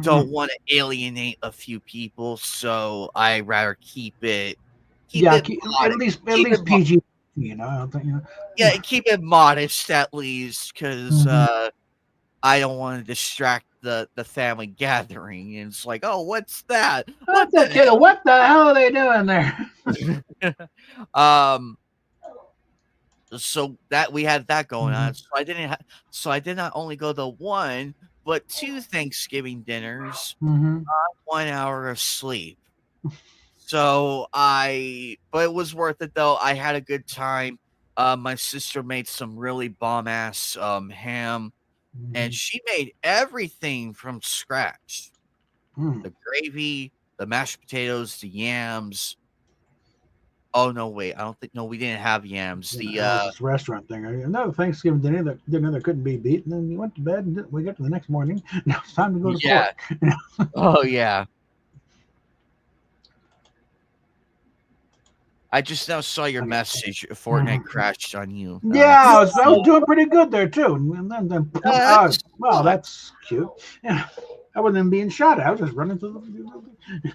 don't want to alienate a few people, so I rather keep Yeah, it modest, at keep it least PG. I don't think, yeah, keep it modest at least, because Mhm. I don't want to distract the family gathering. And it's like, oh, what's that? What What's that the kid? What the hell are they doing there? hell? um, so that we had that going Hmm. on. So I did not only go to one, but two Thanksgiving dinners, Hmm. 1 hour of sleep. But it was worth it though. I had a good time. My sister made some really bomb ass ham, and Hmm. she made everything from scratch. Hmm. The gravy, the mashed potatoes, the yams. Oh no, wait, I don't think no, we didn't have yams. You know, that was this restaurant thing. Another Thanksgiving dinner that couldn't be beat, and then you went to bed, and we got to the next morning. Now it's time to go to Yeah. court. Oh yeah. I just now saw your I mean, message. Fortnite mhm. crashed on you. Yeah, That's I was doing pretty good there too, and then that wow, sucks. that's cute. Yeah, I wasn't even being shot at. I was just running through the.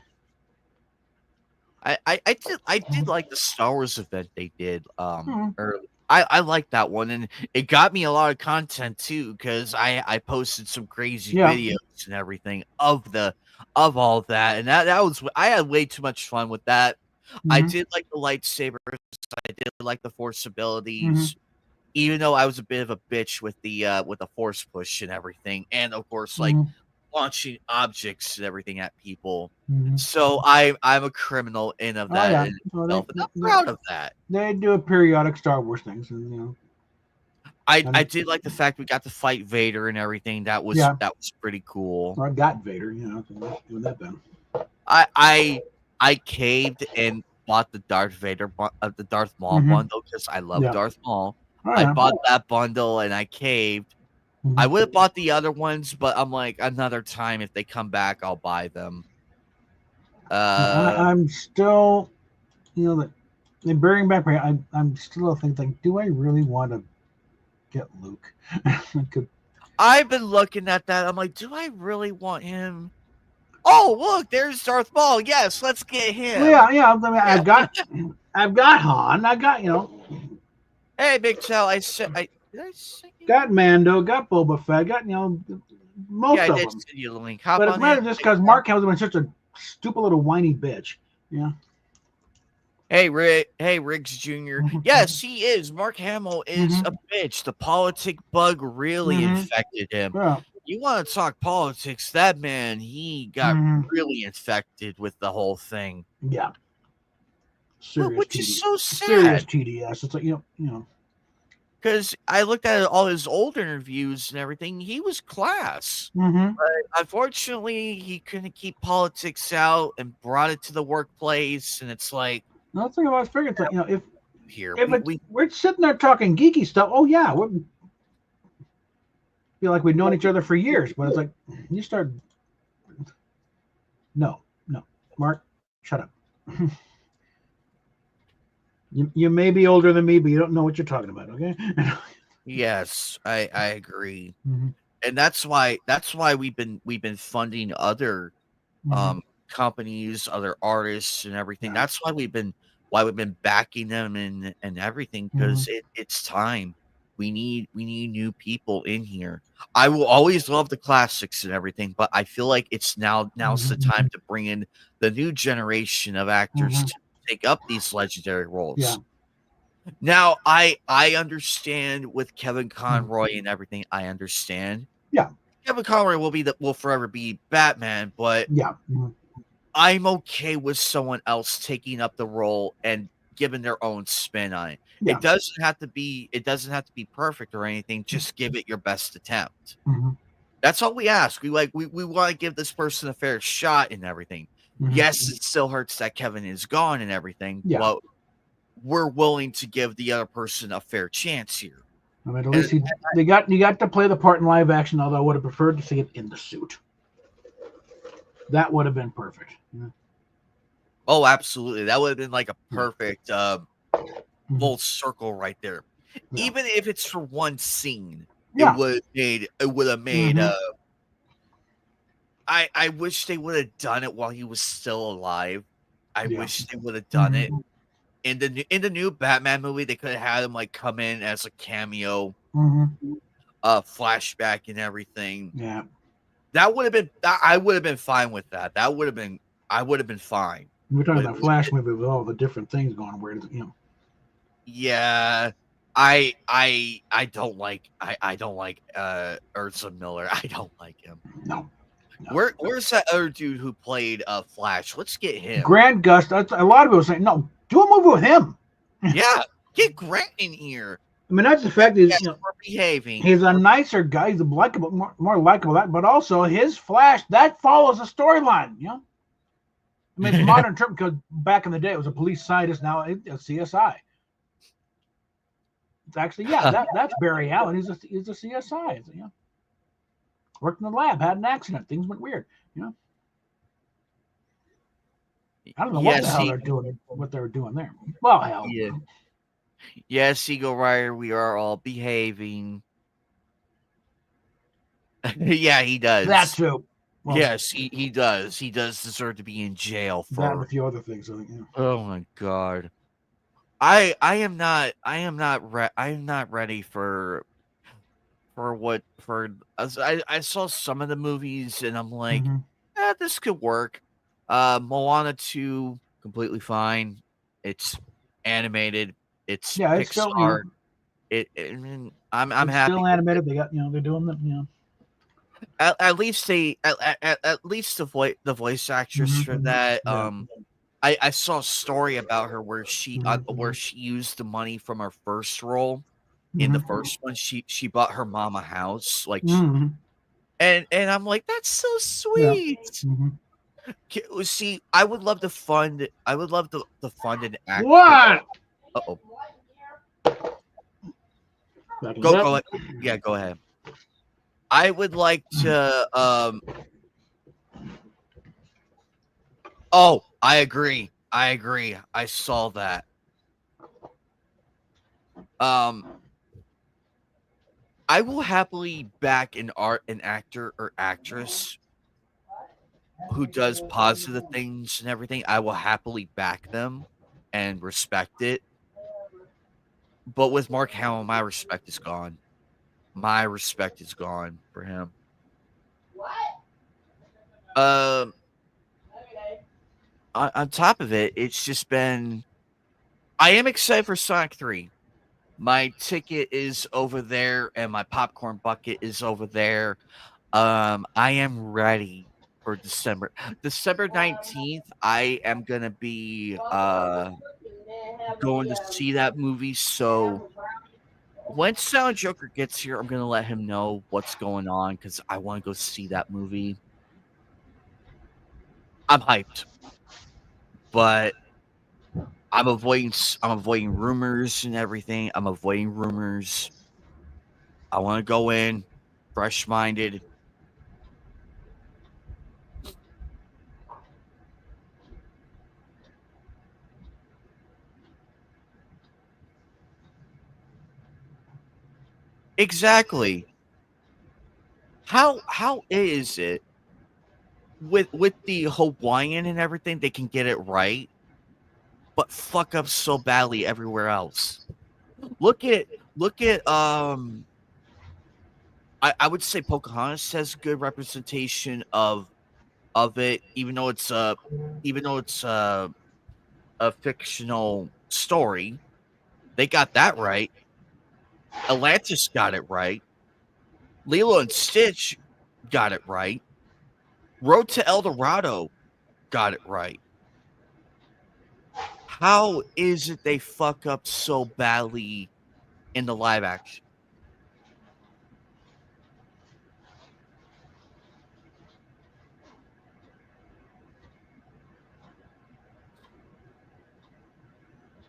I did like the Star Wars event they did Hmm. early. I like that one, and it got me a lot of content too because I posted some crazy Yeah. videos and everything of all that, and that was I had way too much fun with that. I Hmm. did like the lightsabers. I did like the force Hmm. abilities, even though I was a bit of a bitch with the force push and everything, and of course like Hmm. launching objects and everything at people. Hmm. So I'm a criminal in of Oh that yeah. in Well, itself, and I'm proud of that. they do a periodic Star Wars things, and I and did like the fact we got to fight Vader and everything. yeah, That was pretty cool. I got Vader. So doing that then. I I I caved and bought the Darth Maul Hmm. bundle because I love Yeah. Darth Maul. Oh I yeah. bought that bundle and I caved. I Hmm. would have bought the other ones, but I'm like another time if they come back, I'll buy them. I'm still, that they bring back. I'm still thinking, do I really want to get Luke? Could- I've been looking at that. I'm like, do I really want him? Oh, look, there's Darth Maul. Yes, let's get well, him. yeah. I mean, Yeah. I've got Han. I got Hey, Big Chow, I said, I did I send you the got Mando, got Boba Fett, got Yeah, most I of did them. send you the link. Hop But it's on in, mainly just Big because Chow. Mark has been such a stupid little whiny bitch. Yeah. Hey, Rick. Hey, Riggs Jr. Yes, he is. Mark Hamill is Hmm. a bitch. The politic bug really Hmm. infected him. Yeah. You want to talk politics? That man, he got Hmm. really infected with the whole thing. Yeah. Which is so Serious sad. TDS. It's like Because I looked at all his old interviews and everything, he was class. Hmm. But unfortunately, he couldn't keep politics out and brought it to the workplace. And it's like, Another thing about figure, it's like here, if it's we're sitting there talking geeky stuff, oh yeah, we feel like we've known each other for years. But it's like you start, no, Mark, shut up. You may be older than me, but you don't know what you're talking about. Okay. yes, I agree. Hmm. And that's why we've been funding other Hmm. companies, other artists and everything. Yeah. That's why we've been backing them and everything Hmm. because it's time. We need new people in here. I will always love the classics and everything, but I feel like now's the Hmm. time to bring in the new generation of actors Hmm. to take up these legendary Yeah. roles. Now, I understand with Kevin Hmm. Conroy and everything. I understand Yeah. Kevin Conroy will forever be Batman, but Yeah. Hmm. I'm okay with someone else taking up the role and giving their own spin on it. Yeah. It doesn't have to be perfect or anything. Just give it your best attempt. Hmm. That's all we ask. We want to give this person a fair shot and everything. Hmm. Yes, it still hurts that Kevin is gone and everything, Yeah. but we're willing to give the other person a fair chance here. I mean, at And least you got to play the part in live action. Although I would have preferred to see it in the suit. That would have been perfect. oh, absolutely. That would have been like a Yeah. perfect Hmm. full circle right there. Yeah. Even if it's for one scene, Yeah. it would have made Hmm. I wish they would have done it while he was still alive. I Yeah. wish they would have done it. Mhm. In the new Batman movie, they could have had him like come in as a cameo, Mhm. flashback and everything. Yeah. That would have been I would have been fine with that. That would have been I would have been fine. We're talking With about Flash movie with all the different things going where yeah. I don't like Urza Miller. I don't like him. no. No. Where's that other dude who played Flash? Let's get him. Grant Gustin. A lot of people saying no. Do a movie with him. Yeah, get Grant in here. I mean, that's the fact is, Yes, we're behaving. he's a nicer guy. He's a likable, more likable. That, but also his Flash that follows a storyline. I mean, it's modern term because back in the day it was a police scientist. Now it's a CSI. It's actually that's Barry Allen. He's a CSI. It's, worked in the lab, had an accident. Things went weird. I don't know what the hell they're doing. What they were doing there. Well, hell. Yeah. Yes, Eagle Rider, we are all behaving. Yeah, he does. That too. Well, yes, he does. He does deserve to be in jail for that and a few other things. Oh my god. I am not ready for I saw some of the movies and I'm like, this could work. Moana 2, completely fine. It's animated. It's Pixar. It's still, I'm happy. Still animated. They got they're doing them. At least at least the voice actress for that. I saw a story about her where she used the money from her first role. In the first one, she bought her mom a house, like, and I'm like, that's so sweet. See, I would love to fund. I would love to fund an actor. What? Uh-oh. Go ahead. Yeah, go ahead. I would like to. Oh, I agree. I saw that. I will happily back an actor or actress who does positive things and everything. I will happily back them and respect it. But with Mark Hamill, my respect is gone. My respect is gone for him. On top of it, it's just been. I am excited for Sonic 3. My ticket is over there, and my popcorn bucket is over there. I am ready for December 19th. I am gonna be going to see that movie. So when Sound Joker gets here, I'm gonna let him know what's going on because I want to go see that movie. I'm hyped, but I'm avoiding rumors and everything. I'm avoiding rumors. I want to go in fresh-minded. Exactly. How is it with the Hawaiian and everything they can get it right, but fuck up so badly everywhere else? Look at I would say Pocahontas has good representation of it, even though it's a fictional story. They got that right. Atlantis got it right. Lilo and Stitch got it right. Road to El Dorado got it right. How is it they fuck up so badly in the live action?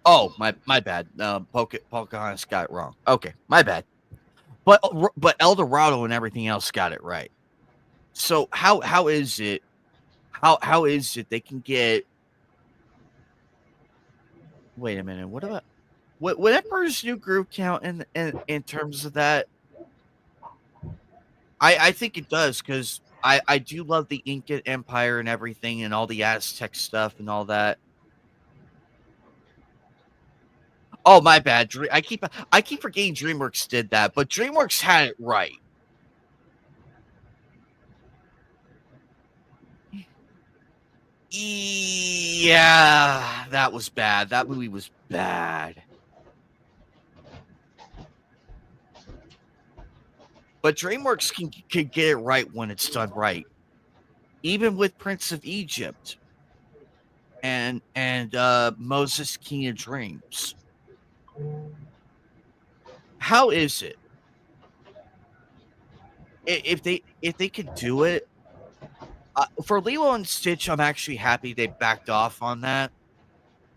Oh, my bad. Pocahontas got it wrong. Okay, my bad. But El Dorado and everything else got it right. So how is it? How is it they can get? Wait a minute. What about what Emperor's New Groove count in terms of that? I think it does because I do love the Inca Empire and everything, and all the Aztec stuff and all that. Oh, my bad. I keep forgetting DreamWorks did that, but DreamWorks had it right. Yeah, that was bad. That movie was bad. But DreamWorks can get it right when it's done right. Even with Prince of Egypt and Moses King of Dreams. How is it? If they could do it for Lilo and Stitch, I'm actually happy they backed off on that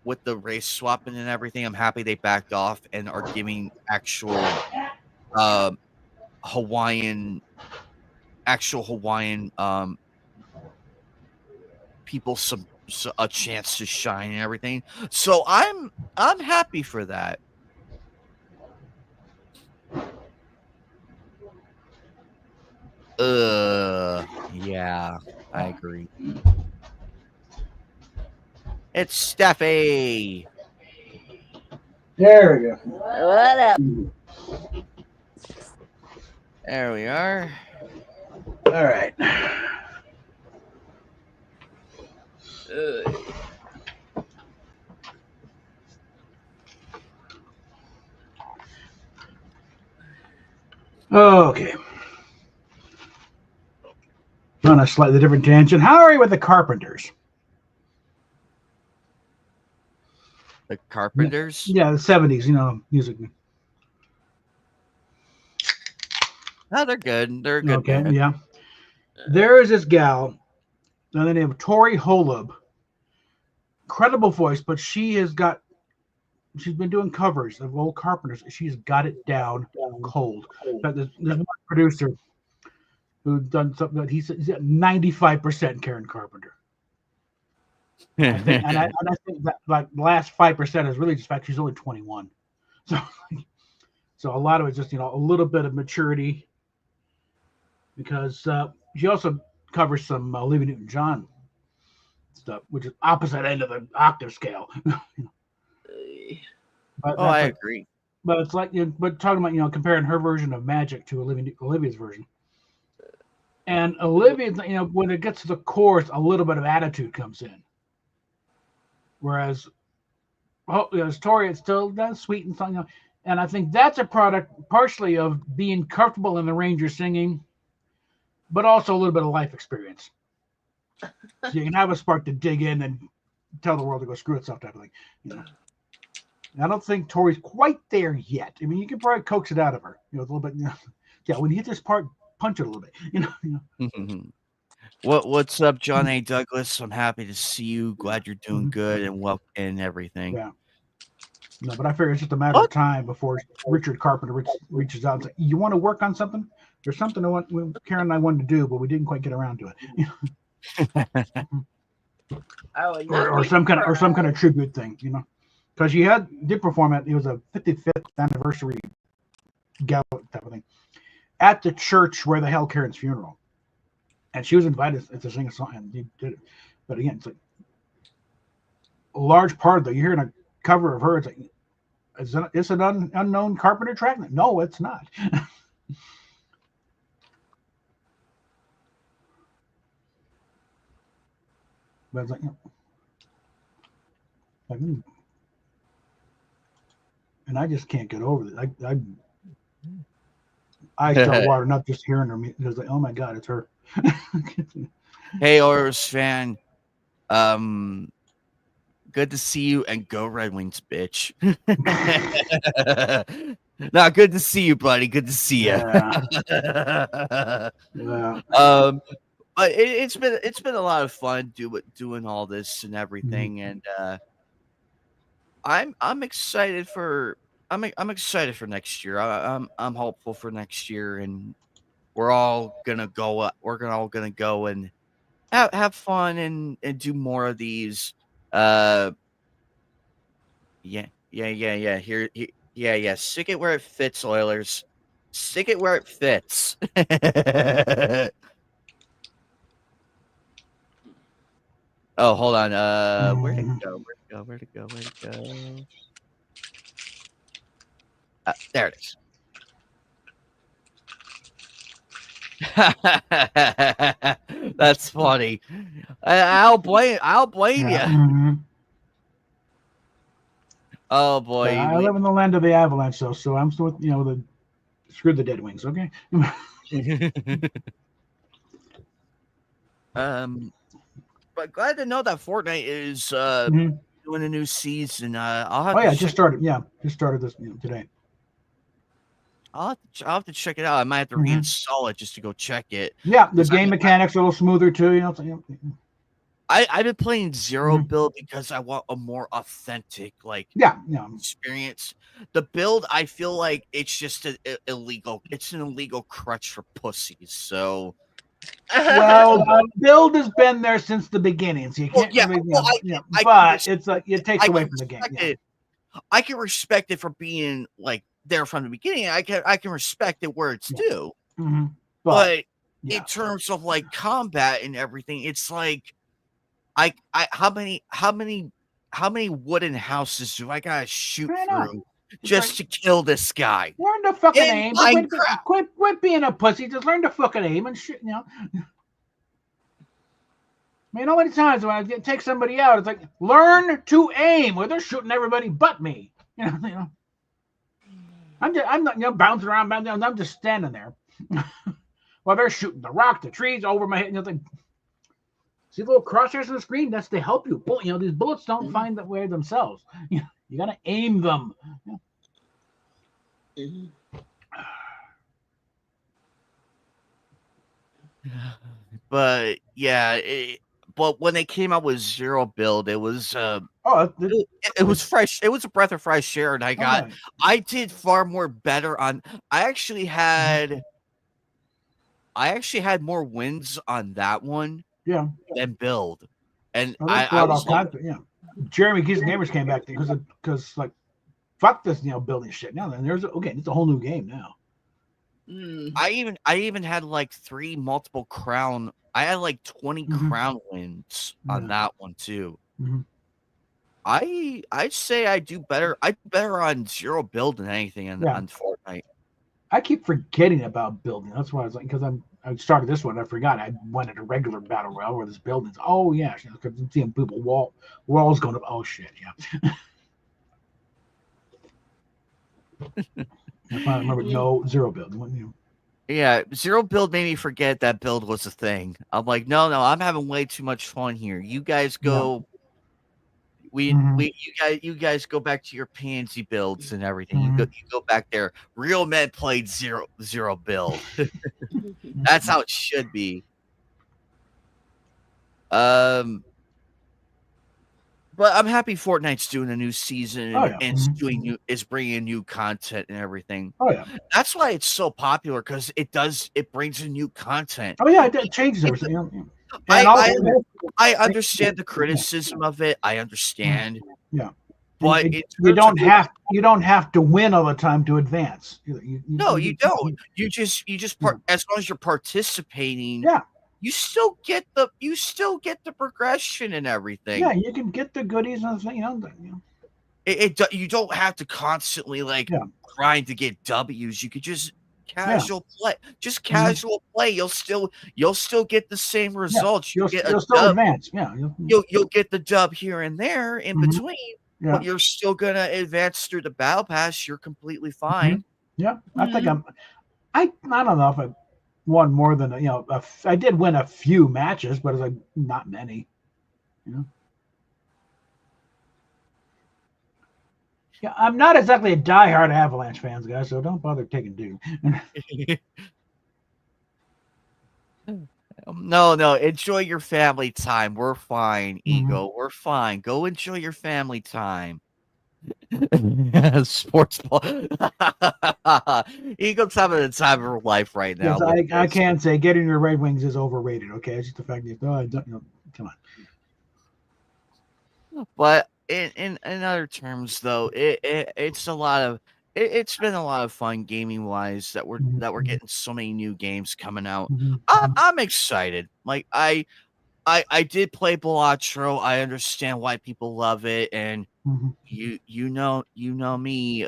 with the race swapping and everything. I'm happy they backed off and are giving um, Hawaiian Hawaiian people a chance to shine and everything. So I'm happy for that. Yeah, I agree. It's Steffi. There we go. What up? There we are. All right. Okay. On a slightly different tangent, how are you with the Carpenters? The Carpenters? Yeah, the 70s, music. No, they're good. They're a good Okay, band. yeah. There is this gal, by the name of Tori Holub. Incredible voice, but she's been doing covers of old Carpenters. She's got it down cold. But there's one producer who's done something that he's at 95% Karen Carpenter. I think, and I think that like the last 5% is really just the fact she's only 21. So a lot of it's just a little bit of maturity, because she also covers some Olivia Newton-John stuff, which is opposite end of the octave scale. But I agree. But it's like, but talking about comparing her version of Magic to Olivia's version, and Olivia's, when it gets to the chorus, a little bit of attitude comes in, whereas Tori, it's still that sweet and something. And I think that's a product partially of being comfortable in the range you're singing, but also a little bit of life experience. So you can have a spark to dig in and tell the world to go screw itself, type of thing. I don't think Tori's quite there yet. I mean, you can probably coax it out of her, a little bit. Yeah, when you hit this part, punch it a little bit. What's up, John A. Douglas? I'm happy to see you. Glad you're doing good and everything. Yeah. No, but I figure it's just a matter of time before Richard Carpenter reaches out and says, "You want to work on something? There's something Karen and I wanted to do, but we didn't quite get around to it." or some kind of tribute thing, because she did perform it was a 55th anniversary gala type of thing at the church where they held Karen's funeral, and she was invited to sing a song, and he did it. But again, it's like a large part of you're hearing a cover of her. It's like, it's an unknown Carpenter track. No, it's not. But it's like, and I just can't get over it. I start watering up just hearing her music. It's like, oh my God, it's her. Hey, Oilers fan. Good to see you, and go Red Wings, bitch. No, good to see you, buddy. Good to see you. Yeah. But it's been a lot of fun doing all this and everything, and I'm excited for excited for next year. I'm hopeful for next year, and we're all gonna go. We're all gonna go and have fun and do more of these. Yeah. Here, yeah. Stick it where it fits, Oilers. Stick it where it fits. Oh, hold on. Where'd it Mhm. go? Where'd it go? Where'd it go? Where'd it go? There it is. That's funny. I'll blame Yeah. you. Mhm. Oh But boy. I live in the land of the avalanche, though, so I'm still, the screw the dead wings, okay? um, but glad to know that Fortnite is Mhm. doing a new season. I'll have Oh to yeah, just check. started. Yeah, just started this today. I'll have to check it out. I might have to Mhm. reinstall it just to go check it. Yeah, the 'Cause game mechanics are a little smoother too. I've been playing Zero Mhm. build because I want a more authentic Yeah, yeah. experience. The build, I feel like it's just illegal. It's an illegal crutch for pussies. So, Well, the build has been there since the beginning, so you well, can't yeah, really, well, I can but it's respect it it. takes I away can from the game. respect Yeah. it. I can respect it for being like there from the beginning. I can respect it where it's Yeah. due. Mm-hmm. But But in yeah, terms of like combat and everything, it's like I how many wooden houses do I gotta shoot I know. through It's like just to kill this guy learn to fucking in aim. Just Minecraft? quit being a pussy. Just learn to fucking aim and shit. I mean, how many times when I take somebody out, it's like learn to aim. Where they're shooting everybody but me. I'm not bouncing around. I'm just standing there while they're shooting the rock, the trees over my head. Like, see the little crosshairs on the screen? That's to help you. These bullets don't find the way themselves. You gotta aim them. But yeah, but when they came out with Zero build, it was Oh, it was fresh. It was a breath of fresh air, and oh yeah. I did far more better on. I actually had more wins on that one Yeah. than build, and Well, that's I brought all was like, kinds of Jeremy Keys Gamers came back because like fuck this building shit. Now then it's a whole new game now. I even had like 3 multiple crown. I had like 20 Mm-hmm. crown wins on Yeah. that one too. Mm-hmm. I'd say I do better. I do better on Zero build than anything Yeah. on Fortnite. I keep forgetting about building. That's why I was like, because I started this one, I forgot. I went into regular battle royale where this building's. Oh yeah, because I'm seeing people walls going up. Oh shit, yeah. I finally remember no Zero build. Yeah, Zero build made me forget that build was a thing. I'm like, no, I'm having way too much fun here. You guys Yeah. go. Mm-hmm. You guys go back to your pansy builds and everything. Mm-hmm. You go back there. Real men played zero build. That's how it should be. Um, but I'm happy Fortnite's doing a new season Oh yeah. and Mm-hmm. is bringing new content and everything. Oh yeah. That's why it's so popular because it brings in new content. Oh yeah. It changes everything. And I also, I I understand the criticism of it. I yeah. understand, Yeah. but in You terms of you don't have to win all the time to advance. no, you don't. You just as long as you're participating, yeah. you still get the progression and Yeah, everything. you can get the goodies and You don't have to constantly like yeah, grind to get W's. You could just yeah, casual play. You'll still get the same yeah. results. You'll You get a you'll still dub. advance. Yeah, You'll get the dub here and there in mhm, between, but yeah, you're still gonna advance through the battle pass. You're completely mhm, fine. yeah. I think I don't know if I won more than I did win a few matches, but it's like not many. You know. Yeah, I'm not exactly a diehard Avalanche fans, guys, so don't bother taking do. No, enjoy your family time. We're fine, Mhm. Ego. We're fine. Go enjoy your family time. Sports ball. Ego's having the time of her life right now Yes, with I this. can say getting your Red Wings is overrated. Okay, it's just the fact that I don't, come on. But in other terms, though, it's a lot of it's been a lot of fun gaming wise that we're Mhm, getting so many new games coming out. mhm, I'm excited. Like I did play Balatro. I understand why people love it, and Mm-hmm. you know me,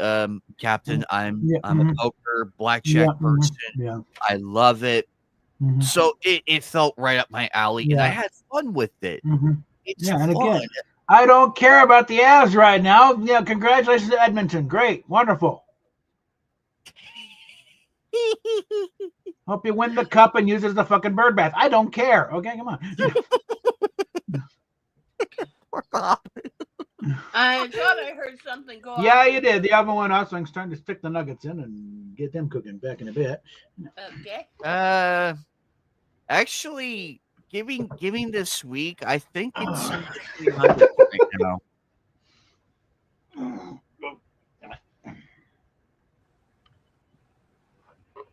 Captain. Yeah. I'm a Mm-hmm. poker Yeah. blackjack Mm-hmm. person. Yeah. I love it. Mm-hmm. So it felt right up my alley, and I Yeah. had fun with it. Mm-hmm. It's Yeah. And fun. again, I don't care about the Avs right now. Yeah. Congratulations to Edmonton. Great. Wonderful. Hope you win the cup and use it as the fucking bird bath. I don't care. Okay, come on. I thought I heard something go Yeah, off. you did. The oven went off, so I'm starting to stick the nuggets in and get them cooking back in a bit. Okay. Actually, giving this week, I think it's in the 300s right now.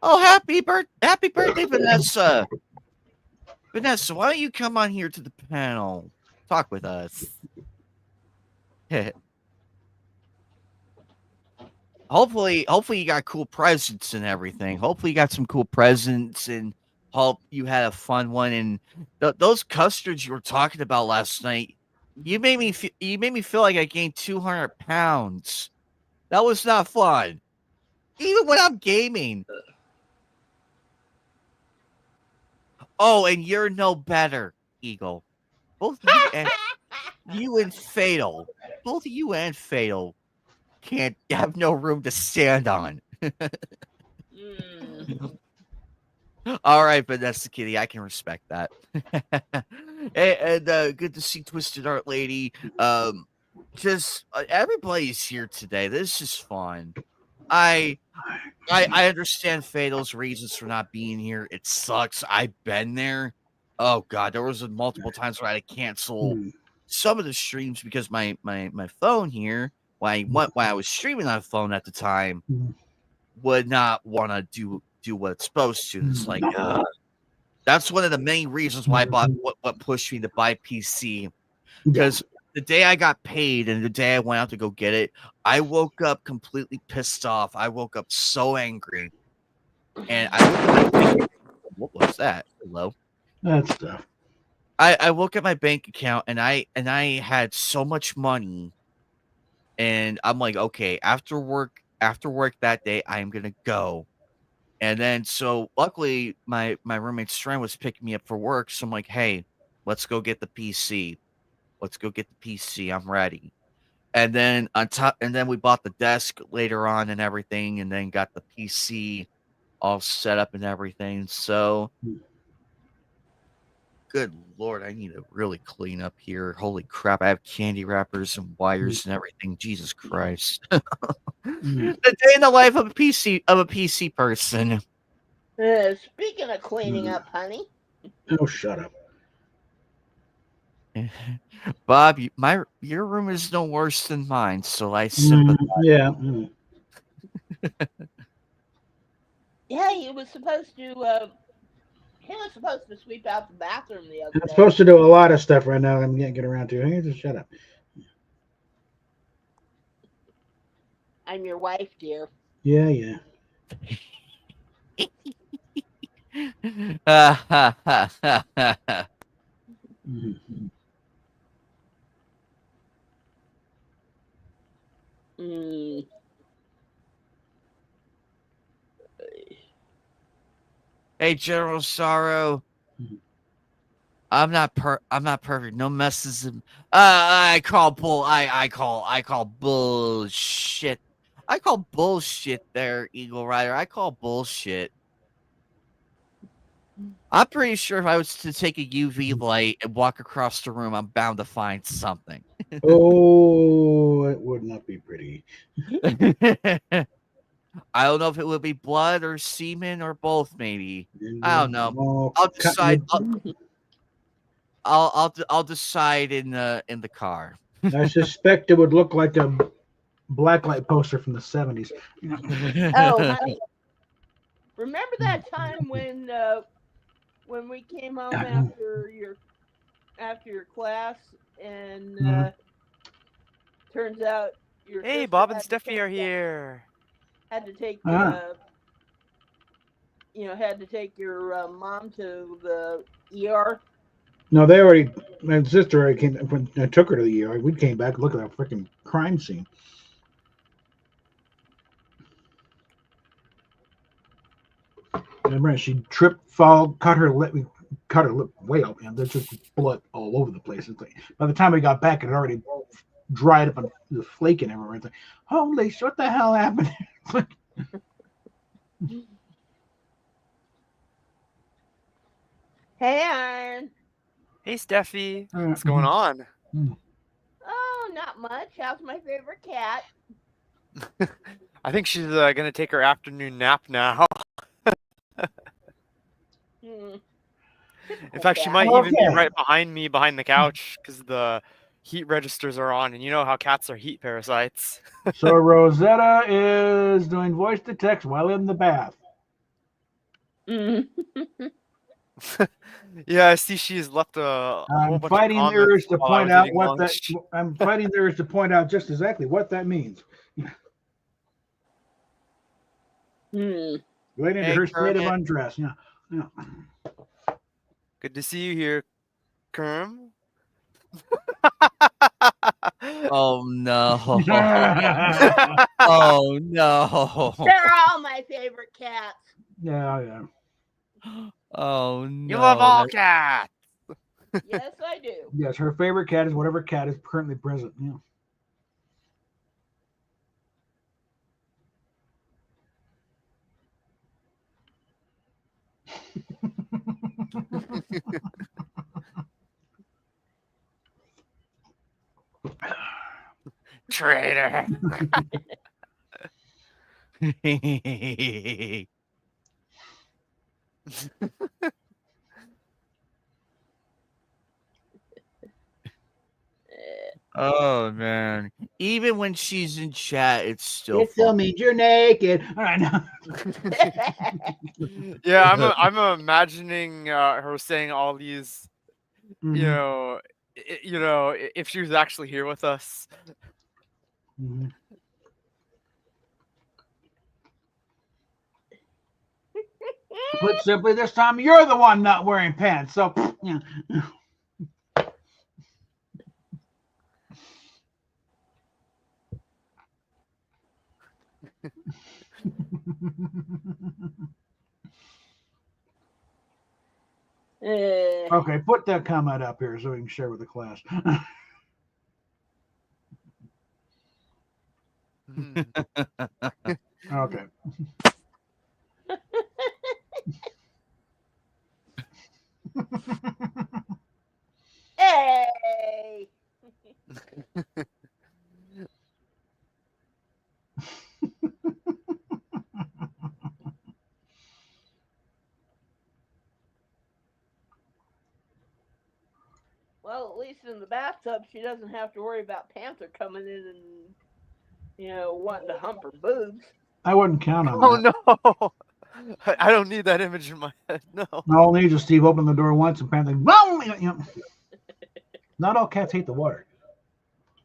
Oh, happy birthday, Vanessa! Vanessa, why don't you come on here to the panel? Talk with us. Hopefully you got cool presents and everything. Hopefully you got some cool presents and hope you had a fun one. And those custards you were talking about last night, you made me feel like I gained 200 pounds. That was not fun. Even when I'm gaming. Oh, and you're no better, Eagle. Both you and Fatal. Both you and Fatal can't have no room to stand on. All right, Vanessa Kitty, I can respect that. and good to see Twisted Art Lady. Just everybody's here today. This is fun. I understand Fatal's reasons for not being here. It sucks. I've been there. Oh god, there was multiple times where I had to cancel some of the streams because my phone here, when I was streaming on a phone at the time, would not want to do what it's supposed to. It's like that's one of the main reasons why I bought what pushed me to buy PC. Because the day I got paid and the day I went out to go get it, I woke up completely pissed off. I woke up so angry. And what was that? Hello. That's tough. I woke at my bank account and I had so much money, and I'm like, okay, after work that day, I am gonna go. And then so luckily my roommate's friend was picking me up for work. So I'm like, hey, let's go get the PC. Let's go get the PC. I'm ready. And then we bought the desk later on and everything, and then got the PC all set up and everything. So good lord, I need to really clean up here. Holy crap, I have candy wrappers and wires and everything. Jesus Christ. The day in the life of a PC person. Speaking of cleaning up, honey. Oh, shut up. Bob, your room is no worse than mine, so I sympathize. Yeah. Yeah, he was supposed to sweep out the bathroom the other I'm day. supposed to do a lot of stuff right now. I'm can't get around to. Hey, just shut up. I'm your wife, dear. Yeah. Hey, General Sorrow. I'm not perfect. No messes. I call bullshit. I call bullshit there, Eagle Rider. I call bullshit. I'm pretty sure if I was to take a UV light and walk across the room, I'm bound to find something. Oh, it would not be pretty. I don't know if it would be blood or semen or both. Maybe I don't know. I'll decide. I'll decide in the car. I suspect it would look like a blacklight poster from the 70s. Oh, honey. Remember that time when we came home after your class and turns out your Hey, Bob and Steffi are here. Had to take had to take your mom to the ER. No, they already. My sister already came when I took her to the ER. We came back and look at that freaking crime scene. Remember, she tripped, fall, cut her lip way up, and there's just blood all over the place. It's like, by the time we got back, it had already dried up and was flaking everywhere. It's like, holy shit, what the hell happened? Hey, Iron. Hey, Steffi. What's going on? Oh, not much. How's my favorite cat? I think she's gonna take her afternoon nap now. Hmm. In fact, she might even be right behind me, behind the couch, because the heat registers are on, and you know how cats are heat parasites. So Rosetta is doing voice to text while in the bath. Mm. Yeah, I see she's left a whole I'm bunch fighting of the urge comments to while I point was out eating what that. lunch. I'm fighting the urge to point out just exactly what that means. Hmm. Right into Hey, her state of Kermit. undress. Yeah. Good to see you here, Kerm. Oh no. Oh no. They're all my favorite cats. Yeah. Oh You love no. all cats. Yes, I do. Yes, her favorite cat is whatever cat is currently present. Yeah. Traitor. Oh man. Even when she's in chat, it's still It still fun. means you're naked. All right. Now. Yeah, I'm imagining her saying all these, Mhm. if she was actually here with us. Mhm. Put simply, this time you're the one not wearing pants. So, yeah. Okay, put that comment up here so we can share with the class. Okay. Hey. Well, at least in the bathtub, she doesn't have to worry about Panther coming in and, wanting to hump her boobs. I wouldn't count on Oh that. no! I don't need that image in my head. No. All needs is Steve open the door once and Panther. Not all cats hate the water.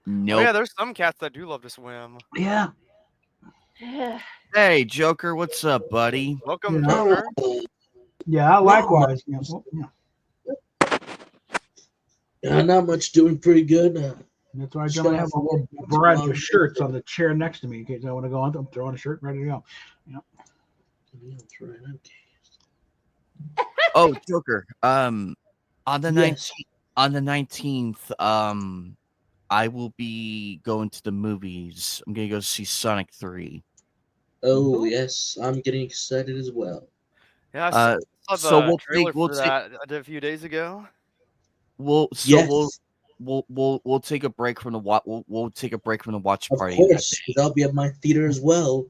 Nope. Oh yeah, there's some cats that do love to swim. Yeah. Hey, Joker, what's up, buddy? Welcome, Yeah. Joker. Yeah, likewise. Yeah. Not much, doing pretty good. That's why I Just generally got have off work. a variety of shirts on the chair next to me in case I want to go on. I'm throwing a shirt, ready to go. Yeah, that's right. Okay. Oh, Joker. On the Yes. 19th, I will be going to the movies. I'm gonna go see Sonic 3. Oh, yes. I'm getting excited as well. Yeah, I saw So the trailer for that a few days ago. We'll take a break from the we'll take a break from the watch Of party. course, because I'll be at my theater as well.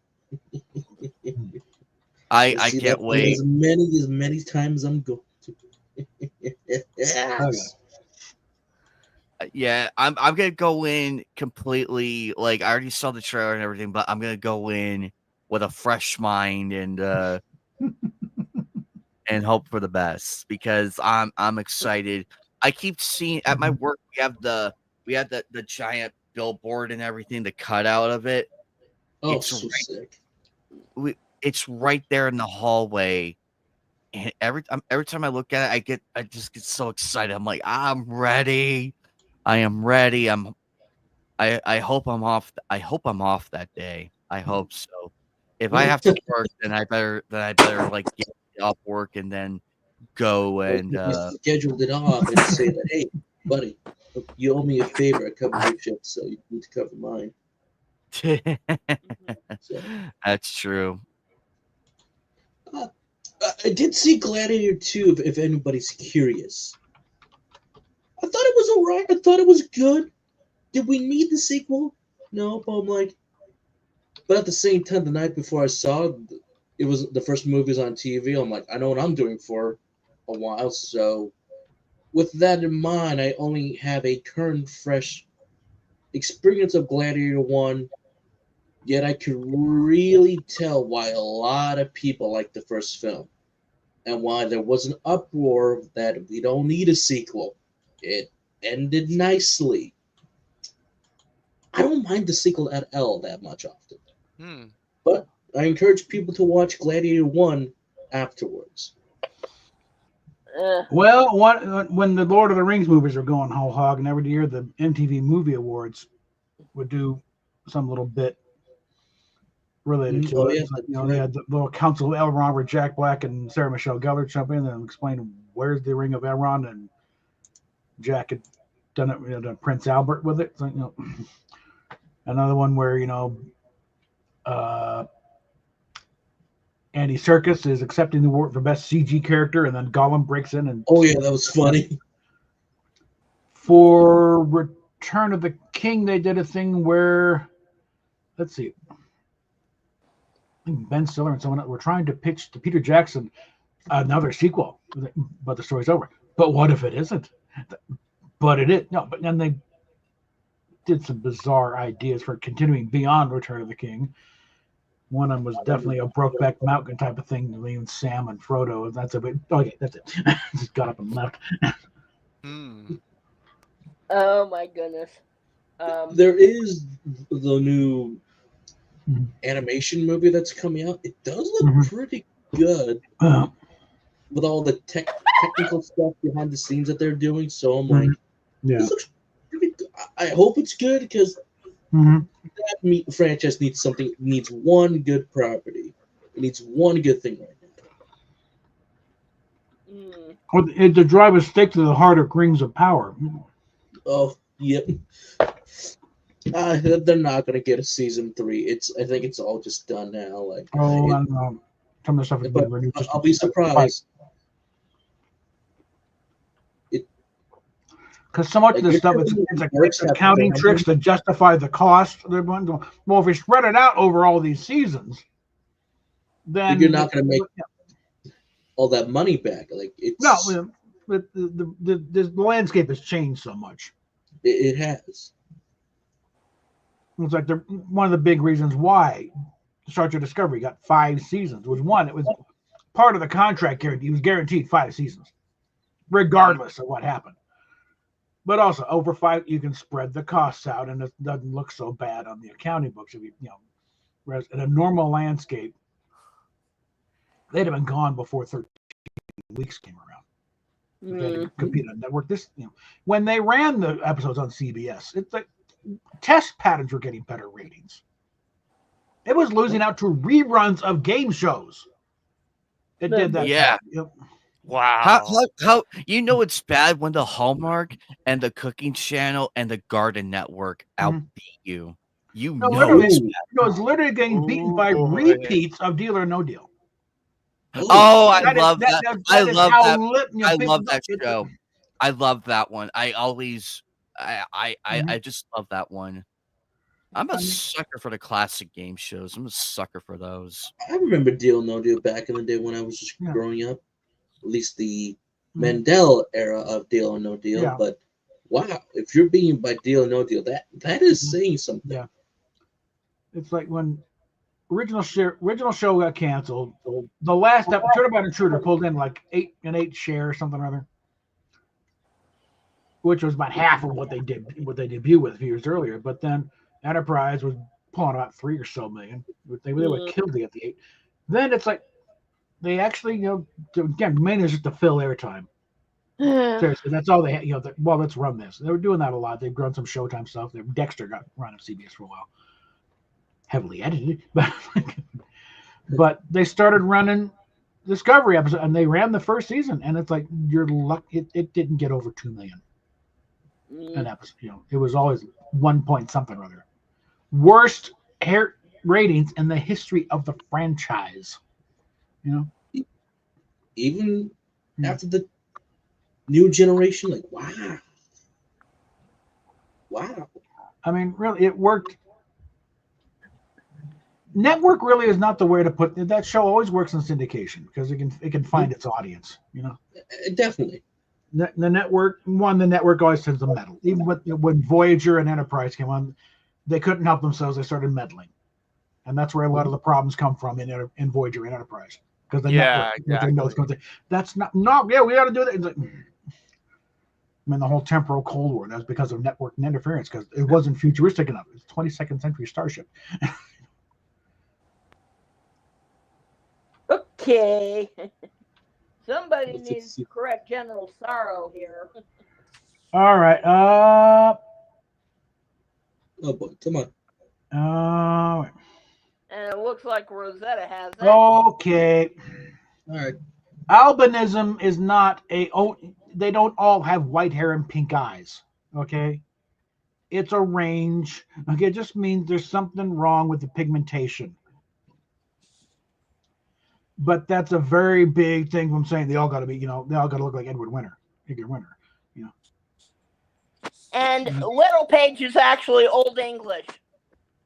I See can't that wait. as many times I'm going to. Yes. Yeah, I'm gonna go in completely like I already saw the trailer and everything, but I'm gonna go in with a fresh mind and hope for the best because I'm excited. I keep seeing at my work we have the giant billboard and everything, the cutout of it. Oh, It's so right, sick. it's right there in the hallway And every time I look at it, I just get so excited. I'm like, I'm ready. I am ready. I hope I'm off. I hope I'm off that day. I hope so. If I have to work, then I better like get off work and then go and You scheduled it off and say that, hey, buddy, you owe me a favor. I covered your ship, so you need to cover mine. So, That's true. I did see Gladiator 2, if anybody's curious. I thought it was alright. I thought it was good. Did we need the sequel? No, but I'm like, but at the same time, the night before I saw it was the first movie was on TV. I'm like, I know what I'm doing for a while. So, with that in mind, I only have a current, fresh experience of Gladiator 1. Yet I could really tell why a lot of people liked the first film, and why there was an uproar that we don't need a sequel. It ended nicely. I don't mind the sequel at all that much often. But I encourage people to watch Gladiator 1 afterwards. Well, when the Lord of the Rings movies are going whole hog, and every year the MTV Movie Awards would do some little bit related to it. Yeah, Like, they had the little Council of Elrond where Jack Black and Sarah Michelle Gellar jump in and explain where's the Ring of Elrond, and Jack had done it, done Prince Albert with it. So, another one where Andy Serkis is accepting the award for best CG character, and then Gollum breaks in and. Oh yeah, that was funny. For Return of the King, they did a thing where, let's see, I think Ben Stiller and someone else were trying to pitch to Peter Jackson another sequel, but the story's over. But what if it isn't? But it is. No, but then they did some bizarre ideas for continuing beyond Return of the King. One of them was definitely a Brokeback Mountain type of thing, leaving Sam and Frodo. That's a bit. Okay, that's it. Just got up and left. Oh my goodness. There is the new animation movie that's coming out. It does look pretty good with all the technical stuff behind the scenes that they're doing. So I'm like, this looks pretty good. I hope it's good because that franchise needs one good property. It needs one good thing right now. Or to drive a stake to the heart of Rings of Power. Oh, yep. They're not gonna get a season 3. I think it's all just done now. Like, I don't know. Some of the stuff is but I'll be surprised. Because so much of this stuff it's accounting tricks to justify the cost. They're going, well, if we spread it out over all these seasons, then you're not going to make all that money back. Like it's no, but the landscape has changed so much. It has. It's like one of the big reasons why Star Trek Discovery got 5 seasons was one. It was part of the contract guarantee. He was guaranteed 5 seasons, regardless of what happened. But also over 5, you can spread the costs out, and it doesn't look so bad on the accounting books. If whereas in a normal landscape, they'd have been gone before 13 weeks came around. They had to compete on network. When they ran the episodes on CBS, it's like test patterns were getting better ratings. It was losing out to reruns of game shows. It did that. Yeah. Wow. How it's bad when the Hallmark and the Cooking Channel and the Garden Network outbeat you. It's literally getting beaten by repeats of Deal or No Deal. Oh, I love that. I love that. I love that show. I love that one. I just love that one. I'm a sucker for the classic game shows. I'm a sucker for those. I remember Deal or No Deal back in the day when I was just growing up. At least the Mandela era of Deal or No Deal. Yeah. But wow, if you're being by Deal or No Deal, that is saying something. Yeah. It's like when original show got canceled. The last episode, Turnabout Intruder pulled in like 8 share or something or other, which was about half of what they debuted with a few years earlier. But then Enterprise was pulling about 3 or so million. They would have killed to get the 8. Then it's like they actually, again, mainly just to fill airtime. Seriously, that's all they had. Well, let's run this. They were doing that a lot. They've run some Showtime stuff. Dexter got run on CBS for a while, heavily edited, but they started running Discovery episode, and they ran the first season, and it's like you're lucky it didn't get over 2 million an episode. It was always 1 point something or other. Worst hair ratings in the history of the franchise. Even after the new generation, like wow. I mean, really, it worked. Network really is not the way to put that show. Always works in syndication because it can find its audience. Definitely. The network always tends to meddle. Even when Voyager and Enterprise came on, they couldn't help themselves. They started meddling, and that's where a lot of the problems come from in Voyager and Enterprise because the network with their notes going, that's not yeah, we got to do that. It's like, the whole temporal Cold War, that was because of network interference because it wasn't futuristic enough. It's 22nd century starship. Okay. Somebody needs to correct General Sorrow here. All right. Oh boy, come on. And it looks like Rosetta has that. Okay. All right. Albinism is not they don't all have white hair and pink eyes. Okay. It's a range. Okay. It just means there's something wrong with the pigmentation. But that's a very big thing from saying they all got to be, they all got to look like Edgar Winter. And Little Page is actually Old English.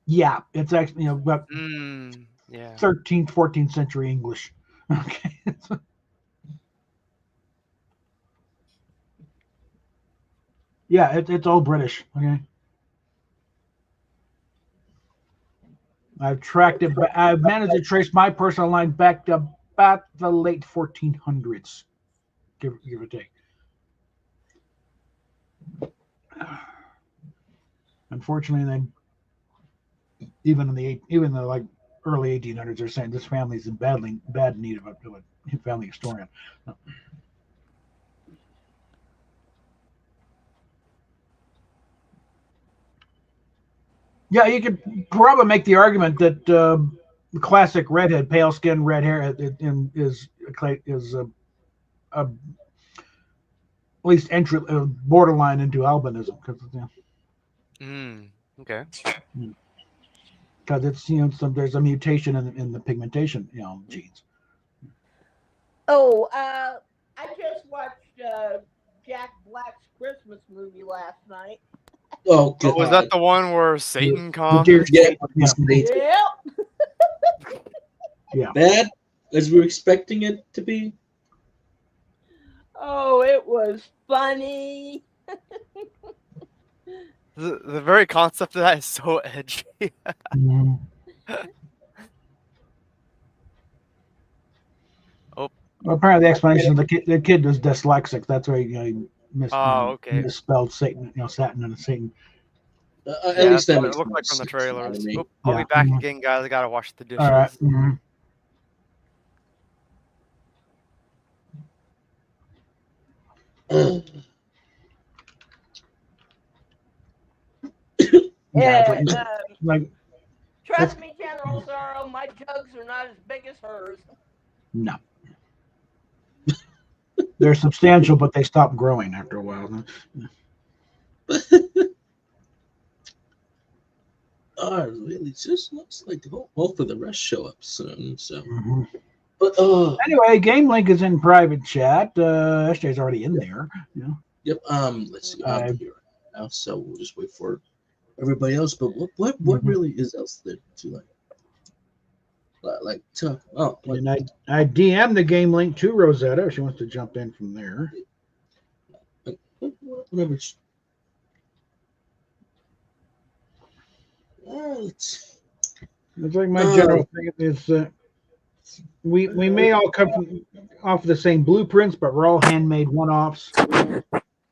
Yeah, it's actually, about 13th, 14th century English. Okay. Yeah, it's all British. Okay. I've managed to trace my personal line back to about the late 1400s, give or take. Unfortunately, then even in the early 1800s, they're saying this family is in bad need of a family historian. Yeah, you could probably make the argument that the classic redhead, pale skin, red hair, is at least entry borderline into albinism okay. Because it's there's a mutation in the pigmentation genes. Oh, I just watched Jack Black's Christmas movie last night. Oh, God. Was that the one where Satan comes? Yeah. Bad as we were expecting it to be. Oh, it was funny. The very concept of that is so edgy. Mm-hmm. Oh. Well, apparently the explanation of the kid was dyslexic. That's why he misspelled Satan. Satin and Satan. At least that makes it look like from the trailers. I'll be back again, guys. I gotta wash the dishes. All right. Mm-hmm. Trust me, General Sorrow, my jugs are not as big as hers. No. They're substantial, but they stop growing after a while. It just looks like hopefully the rest show up soon. So, but anyway, Game Link is in private chat. SJ's already in there. Yep. Let's see. I'm here right now, so we'll just wait for everybody else. But what really is else there to talk? Oh, and I DM the Game Link to Rosetta if she wants to jump in from there. Whatever. It's like my general thing is we may all come off the same blueprints, but we're all handmade one-offs,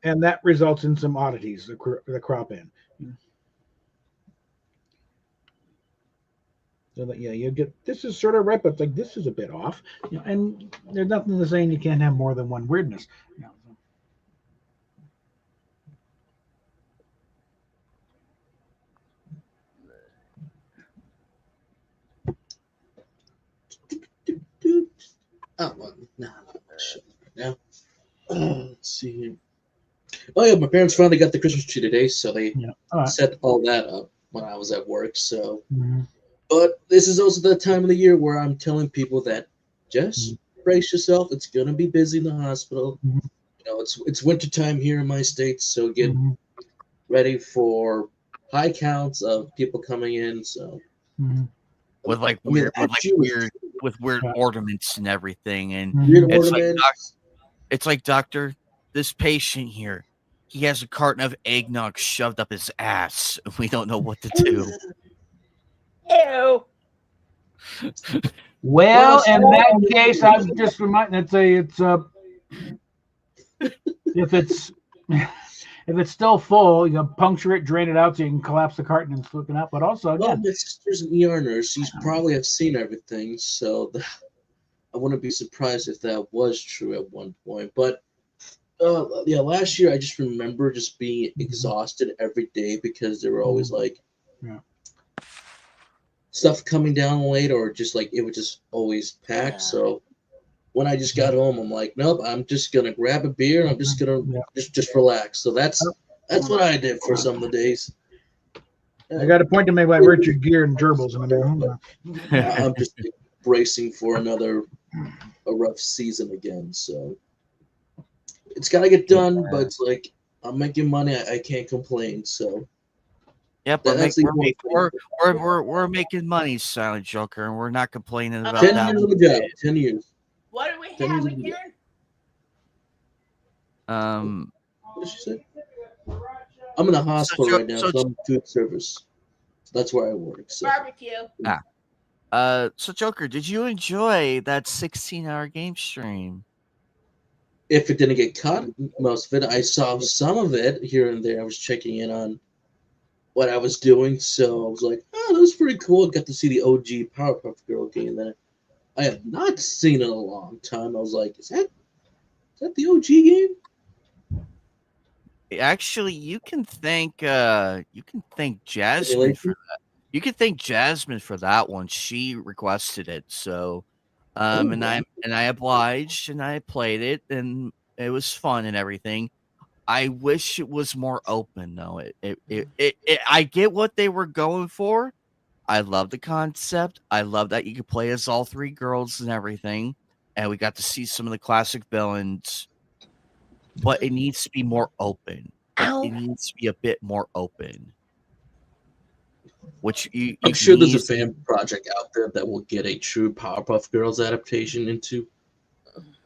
and that results in some oddities. The crop in. So that you get this is sort of right, but like this is a bit off. And there's nothing to saying you can't have more than one weirdness. Oh, well, nah, shit right now. Let's see here. Oh yeah, my parents finally got the Christmas tree today, so they set all that up when I was at work. So, but this is also the time of the year where I'm telling people that just brace yourself. It's gonna be busy in the hospital. It's winter time here in my state, so get ready for high counts of people coming in. So, with weird ornaments and everything, and weird it's ornaments. it's like, doctor, this patient here, he has a carton of eggnog shoved up his ass. We don't know what to do. Ew. Well, in that case, I'm just reminding that if it's still full, puncture it, drain it out so you can collapse the carton and slip it out. But also, well, my sister's an ER nurse. She's probably have seen everything, so I wouldn't be surprised if that was true at one point. But last year I just remember just being exhausted every day because there were always stuff coming down late, or just it was just always packed. So when I just got home, I'm like, nope, I'm just gonna grab a beer. I'm just gonna just relax. So that's what I did for some of the days. I got a point to make about Richard Gere and gerbils in the I'm just bracing for a rough season again. So it's gotta get done, but it's I'm making money. I can't complain. So. Yep, we're making money, Silent Joker, and we're not complaining about 10 that. 10 years of the job. 10 years. What do we have again? What did she say? I'm in the hospital right now, so I'm food service. So that's where I work. So. Barbecue. So Joker, did you enjoy that 16-hour game stream? If it didn't get cut, most of it, I saw some of it here and there. I was checking in on what I was doing, so I was like, oh, that was pretty cool. I got to see the OG Powerpuff Girl game that I have not seen in a long time. I was like, is that the OG game? Actually, you can thank Jasmine for that. You can thank Jasmine for that one. She requested it, so and I obliged and I played it, and it was fun and everything. I wish it was more open though. I get what they were going for. I love the concept. I love that you could play as all three girls and everything, and we got to see some of the classic villains. But it needs to be more open. It needs to be a bit more open. Which I'm sure there's a fan project out there that will get a true Powerpuff Girls adaptation into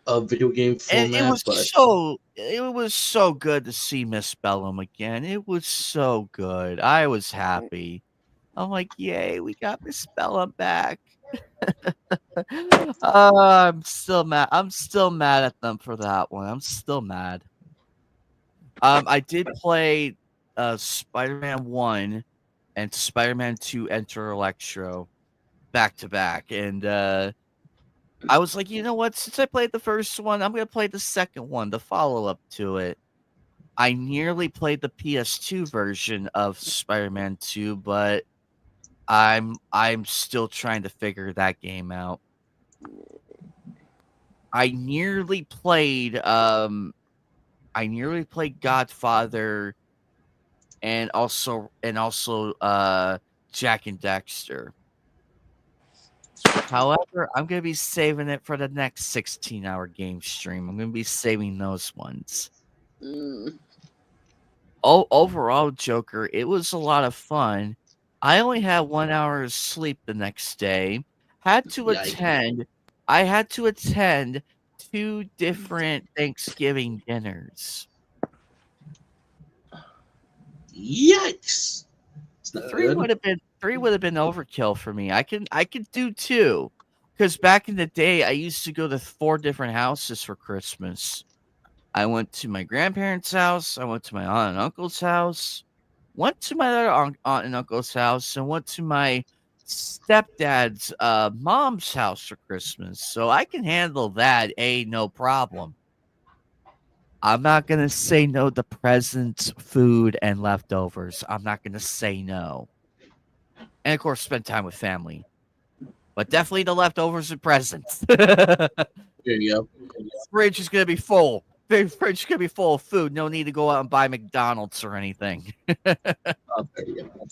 a video game format. And it was so good to see Miss Bellum again. It was so good. I was happy. I'm like, yay, we got Miss Bellum back. I'm still mad. I'm still mad at them for that one. I'm still mad. I did play Spider-Man 1 and Spider-Man 2 Enter Electro back to back, and I was like, you know what? Since I played the first one, I'm gonna play the second one, the follow-up to it. I nearly played the PS2 version of Spider-Man 2, but I'm still trying to figure that game out. I nearly played Godfather and also Jack and Dexter. However, I'm going to be saving it for the next 16-hour game stream. I'm going to be saving those ones. Overall, Joker, it was a lot of fun. I only had 1 hour of sleep the next day. I had to attend 2 different Thanksgiving dinners. Yikes! 3 would have been overkill for me. I could do 2, because back in the day, I used to go to 4 different houses for Christmas. I went to my grandparents' house. I went to my aunt and uncle's house. Went to my other aunt and uncle's house, and went to my stepdad's mom's house for Christmas, so I can handle that. No problem. I'm not gonna say no to presents, food, and leftovers. I'm not gonna say no, and of course, spend time with family. But definitely the leftovers and presents. There you go. Fridge is gonna be full. The fridge is gonna be full of food. No need to go out and buy McDonald's or anything. Oh, there you go.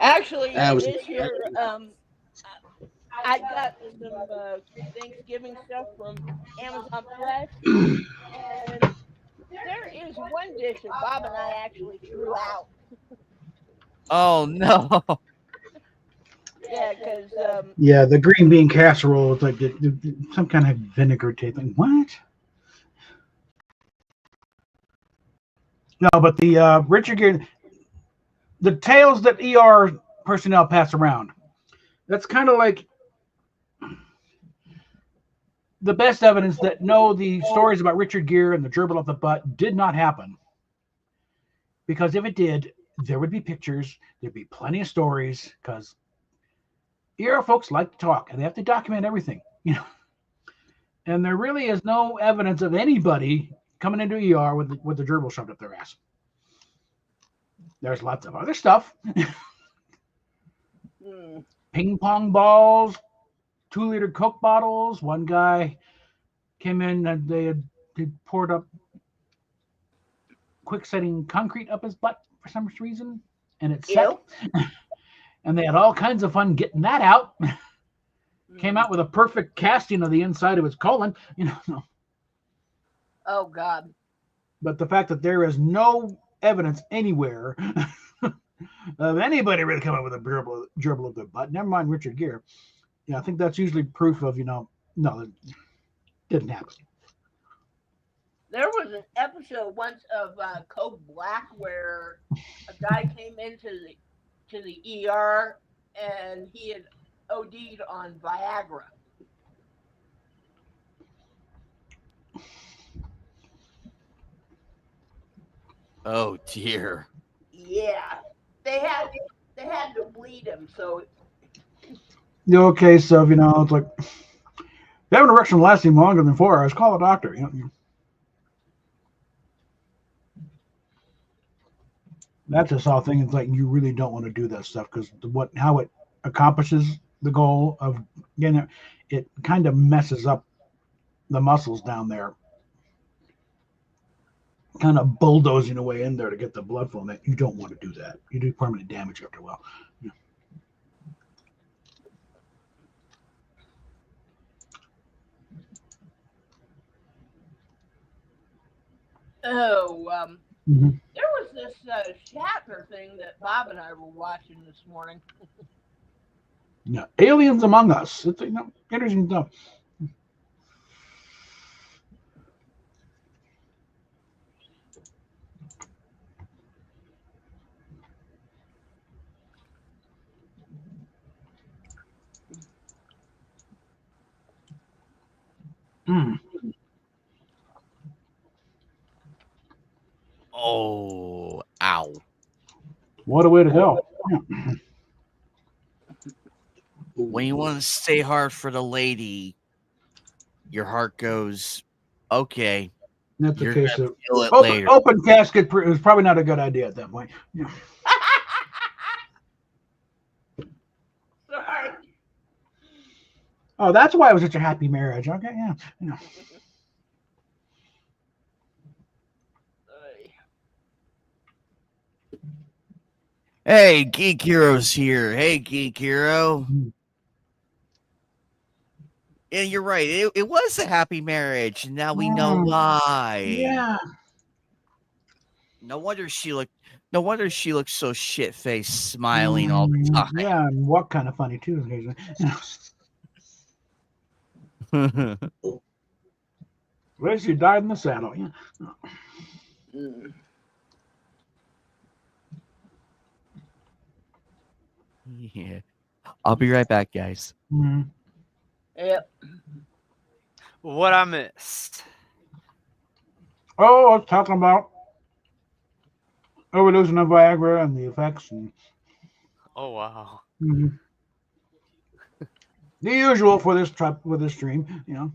Actually, I was- this year, I got some Thanksgiving stuff from Amazon Fresh, and there is one dish that Bob and I actually threw out. Oh no! Yeah, because Yeah, the green bean casserole is like some kind of vinegar tasting. What? No, but the Richard Gere, the tales that ER personnel pass around, that's kind of like the best evidence that no, the stories about Richard Gere and the gerbil up the butt did not happen. Because if it did, there would be pictures, there'd be plenty of stories, because ER folks like to talk and they have to document everything, you know. And there really is no evidence of anybody coming into ER with the gerbil shoved up their ass. There's lots of other stuff. Ping pong balls, 2-liter Coke bottles. One guy came in and they poured up quick setting concrete up his butt for some reason, and it set. And they had all kinds of fun getting that out. Came out with a perfect casting of the inside of his colon, you know. Oh God. But the fact that there is no evidence anywhere of anybody really coming up with a gerbil of their butt, never mind Richard Gere. Yeah, I think that's usually proof of, no, it didn't happen. There was an episode once of Code Black where a guy came into the ER and he had OD'd on Viagra. Oh dear. Yeah, they had to bleed him. So Okay, so it's like, if you have an erection lasting longer than 4 hours, call a doctor. That's a soft thing. It's like you really don't want to do that stuff because how it accomplishes the goal of getting it kind of messes up the muscles down there, kind of bulldozing away in there to get the blood flowing. That you don't want to do that. You do permanent damage after a while. Yeah. There was this Shatner thing that Bob and I were watching this morning. Yeah, Aliens Among Us. It's interesting stuff. Oh, ow. What a way to go. When you want to stay hard for the lady, your heart goes, okay. That's the case of later. Open casket is probably not a good idea at that point. Yeah. Sorry. Oh, that's why it was such a happy marriage. Okay, yeah. Hey, Geek Hero's here. Hey, Geek Hero. Yeah, you're right. It was a happy marriage, and now we know why. Yeah. No wonder she looked so shit-faced, smiling all the time. Yeah, and what kind of funny too occasionally. At least you died in the saddle. Yeah. Yeah. I'll be right back, guys. Yep. What I missed? Oh, I was talking about overdosing of Viagra and the effects. Oh wow. The usual for this stream, you know.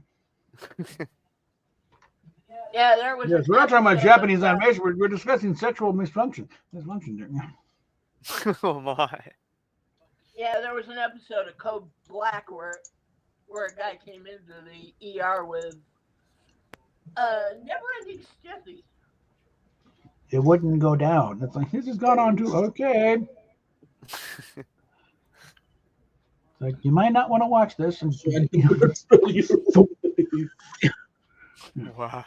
Yeah, there was. Yes, we're not talking about Japanese animation. We're discussing sexual dysfunction. Oh my. Yeah, there was an episode of Code Black where a guy came into the ER with never-ending stiffy. It wouldn't go down. It's like, this has gone on too. Okay. Like, you might not want to watch this. And, Wow.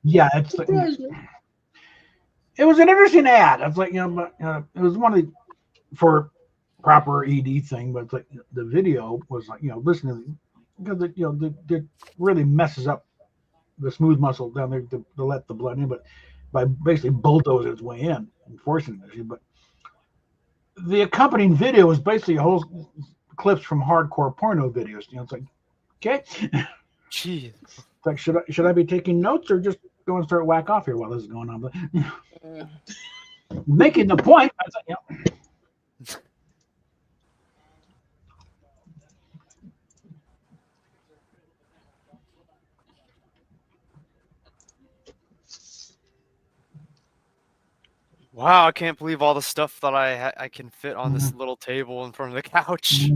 Yeah, it's like, it was an interesting ad. It's like, but it was one of the for proper ED thing, but it's like the video was like, listening because it really messes up the smooth muscle down there to let the blood in, but by basically bulldozing its way in and forcing it. But the accompanying video was basically a whole clips from hardcore porno videos. It's like, okay, jeez, it's like should I be taking notes or just go and start whack off here while this is going on? But making the point, I was like, wow, I can't believe all the stuff that I can fit on this little table in front of the couch.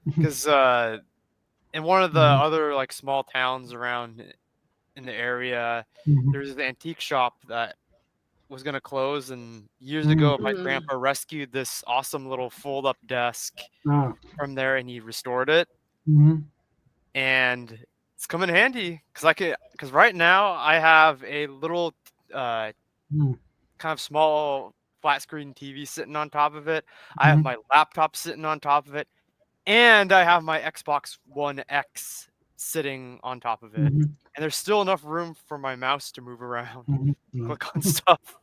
Because in one of the other like small towns around in the area, there's an antique shop that was gonna close, and years ago my grandpa rescued this awesome little fold-up desk from there, and he restored it. And it's come in handy because right now I have a little kind of small flat screen TV sitting on top of it. I have my laptop sitting on top of it, and I have my Xbox One X sitting on top of it. And there's still enough room for my mouse to move around, click on stuff.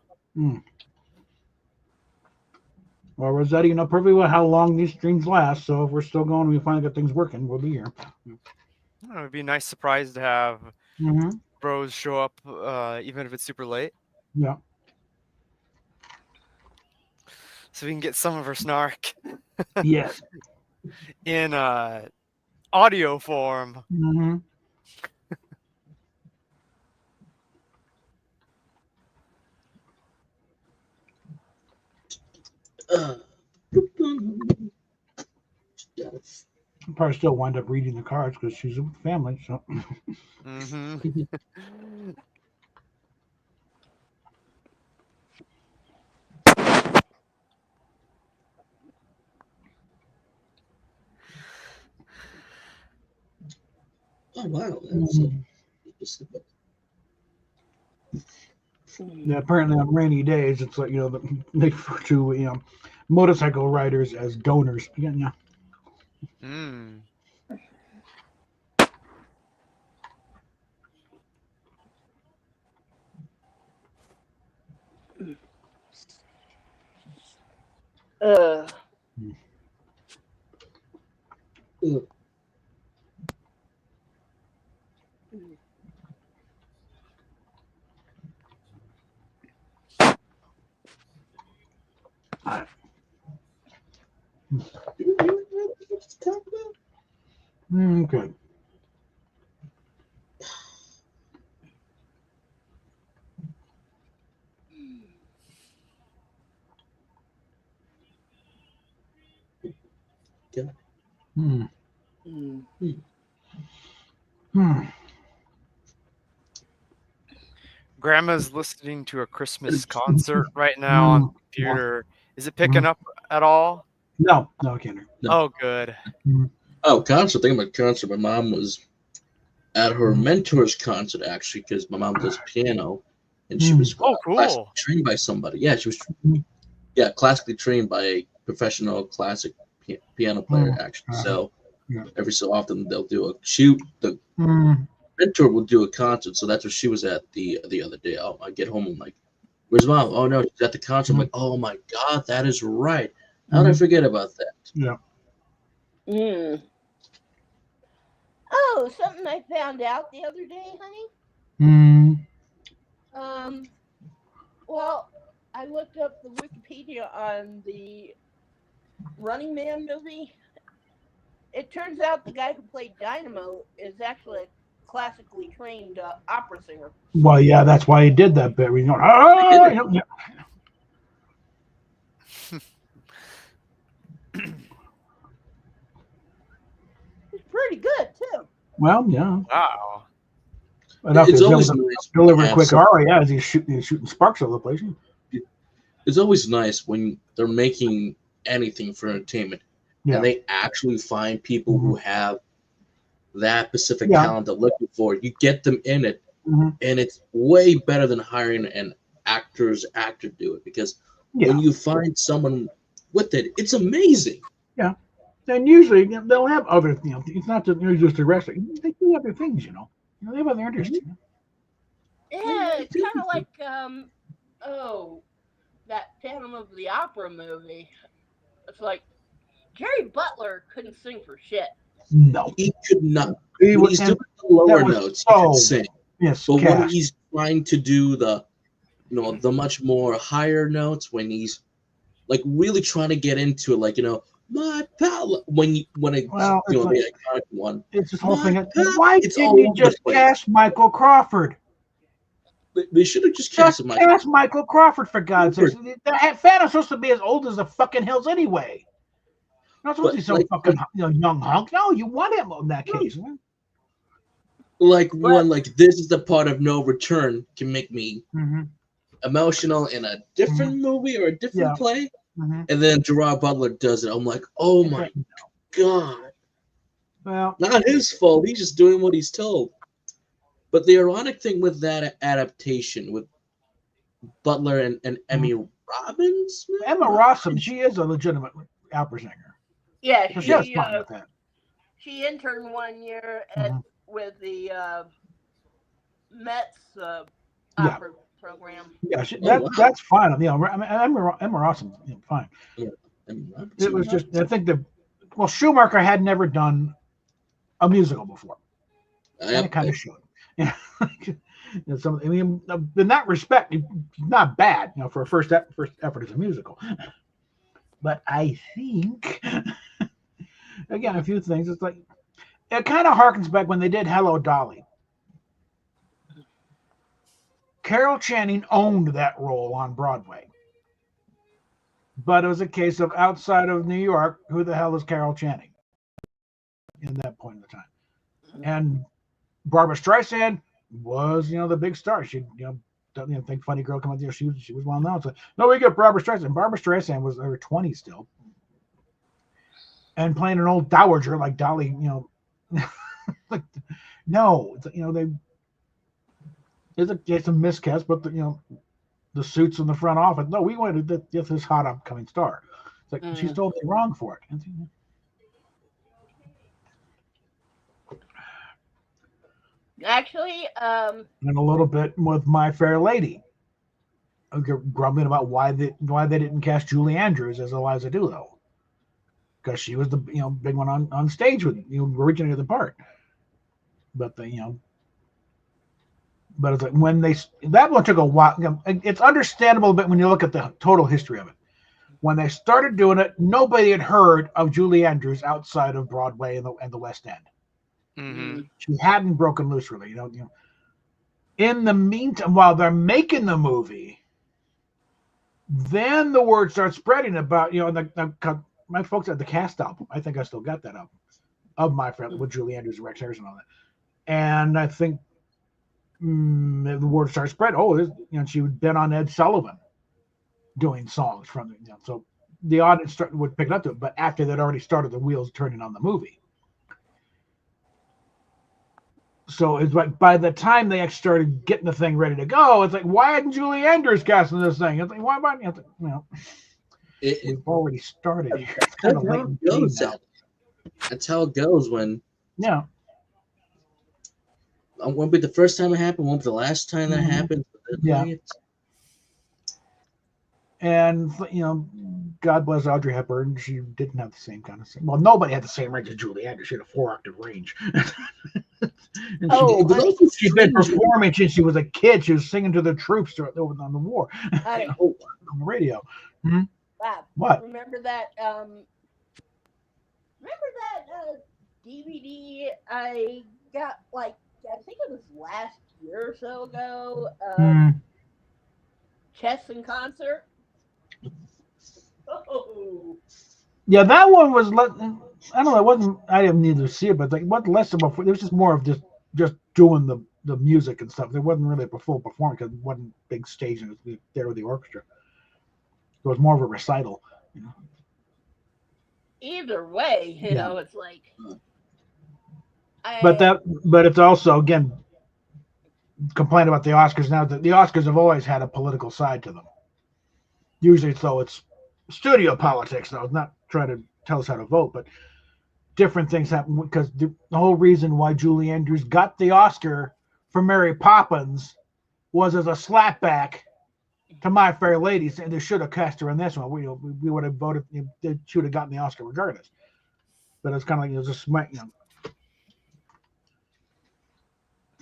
Well, Rossetti, perfectly well how long these streams last. So if we're still going, we finally get things working, we'll be here. It would be a nice surprise to have bros show up, even if it's super late. Yeah. So we can get some of her snark. Yes. In audio form. I'll probably still wind up reading the cards because she's with family. So. Oh wow, that's specific. Yeah, apparently on rainy days, it's like they refer to motorcycle riders as donors. Yeah. Okay. Grandma's listening to a Christmas concert right now on the computer. Is it picking up at all? No, I can't hear. No. Oh, good. Oh, concert. Thinking about concert. My mom was at her mentor's concert, actually, because my mom does piano, and she was classically trained by somebody. Yeah, she was classically trained by a professional classic piano player, actually. So every so often they'll do the mentor will do a concert. So that's what she was at the other day. I get home, I'm like, where's mom? Oh no, she's at the concert. I'm like, oh my god, that is right. How did I forget about that? Yeah. Oh, something I found out the other day, honey. Well, I looked up the Wikipedia on the Running Man movie. It turns out the guy who played Dynamo is actually a classically trained opera singer. Well, yeah, that's why he did that bit. He's going, He's pretty good too. well, yeah. Wow. Enough It's to always deliver, nice deliver to a have quick some- aria as he's shooting sparks all over the place. It's always nice when they're making anything for entertainment, Yeah. and they actually find people who have that specific Yeah. talent they're looking for. You get them in it, Mhm. and it's way better than hiring an actor to do it, because Yeah. when you find someone with it, it's amazing. And usually they'll have other, it's not just a wrestling. They do other things, they have other interests. Yeah, it's kind of like that Phantom of the Opera movie. It's like Jerry Butler couldn't sing for shit. No, He could not. he When was, he's and doing the lower that was notes, he so- can sing. yes, But when cast. he's trying to do the much more higher notes, when he's like really trying to get into it, like my pal, when it's Well, it's like- the iconic one, It's this whole My thing. God, Why it's all didn't you over the just place. cast Michael Crawford? they should have just Just cast him. cast Michael Crawford, for God's sake. That Phantom's supposed to be as old as the fucking hills anyway. Not supposed to be But, some like, fucking young hunk. No, you want him in that case. Like But- one, like this is the part of no return can make me Mm-hmm. emotional in a different movie or a different Yeah. play, Mm-hmm. and then Gerard Butler does it. I'm like, oh my god, Well, not his fault. He's just doing what he's told. But the ironic thing with that adaptation with Butler and Emmy Robbins, Emma Rossum, she is a legitimate opera singer. Yeah, So she has fun with that. she interned 1 year with the Mets opera program. Yeah, wow. that's fine. Emma Rossum, fine. Emmy Robbins, It was just, I think Schumacher had never done a musical before. And it kind of showed. In that respect, it's not bad, for a first effort as a musical. But I think, again, a few things. It's like it kind of harkens back when they did Hello, Dolly. Carol Channing owned that role on Broadway, but it was a case of outside of New York, who the hell is Carol Channing? In that point in the time, and Barbara Streisand was, the big star. She, think Funny Girl come out there. She was well known. So no, we got Barbara Streisand. Barbara Streisand was in her 20s still, and playing an old dowager like Dolly. Like no, it's a miscast, but the suits in the front office. No, we wanted to get this hot upcoming star. It's like she's totally wrong for it. Actually, And a little bit with My Fair Lady, grumbling about why they didn't cast Julie Andrews as Eliza Doolittle, because she was the big one on stage with originated the part. But but it's like when that one took a while. It's understandable, but when you look at the total history of it, when they started doing it, nobody had heard of Julie Andrews outside of Broadway and the West End. Mm-hmm. She hadn't broken loose really, In the meantime, while they're making the movie, then the word starts spreading about, my folks had the cast album. I think I still got that album of My Friend with Julie Andrews, Rex Harrison, and all that. And I think the word started spreading. Oh, she had been on Ed Sullivan doing songs from so the audience would pick it up to it. But after they'd already started the wheels turning on the movie. So it's like by the time they actually started getting the thing ready to go, it's like, why hadn't Julie Andrews cast in this thing? It's like, why not? We've already started here. It's kind of late in the game now. That's how it goes when. Yeah. It won't be the first time it happened. Won't be the last time that happened. Yeah. And God bless Audrey Hepburn. She didn't have the same kind of. Well, nobody had the same range as Julie Andrews. She had a 4-octave range. And Oh, It was also she'd been strange. performing since she was a kid. She was singing to the troops on the war I, Oh, on the radio. Bob, What? remember that? DVD I got like I think it was last year or so ago. Chess in concert. Oh, Yeah, that one was. I don't know. It wasn't. I didn't need to see it, but like, what less of a. It was just more of just doing the music and stuff. There wasn't really a full performance because it wasn't big stage and it was there with the orchestra. It was more of a recital. either way, you Yeah. know, it's like. But it's also again complain about the Oscars now that the Oscars have always had a political side to them. Usually, it's studio politics, though. It's not trying to tell us how to vote, but different things happen because the whole reason why Julie Andrews got the Oscar for Mary Poppins was as a slapback to My Fair Lady, saying they should have cast her in this one. We would have voted. She would have gotten the Oscar regardless. But it's kind of like it was just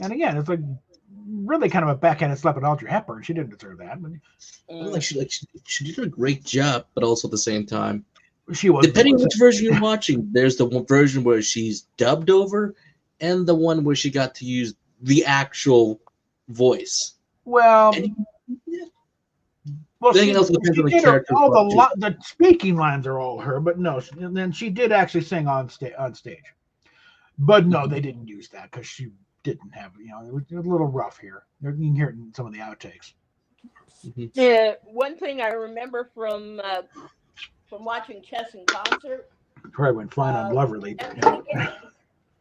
And again, it's like really kind of a backhanded slap at Audrey Hepburn. She didn't deserve that. But she did a great job, but also at the same time, she was depending on which version you're watching. There's the one version where she's dubbed over, and the one where she got to use the actual voice. Well, And, yeah. well, Then it also depends on the character. All the speaking lines are all her, but no, and then she did actually sing on stage. But no, they didn't use that because she didn't have, it was a little rough here. You can hear it in some of the outtakes. Yeah, one thing I remember from watching Chess in concert. Probably went flying on Loverly. At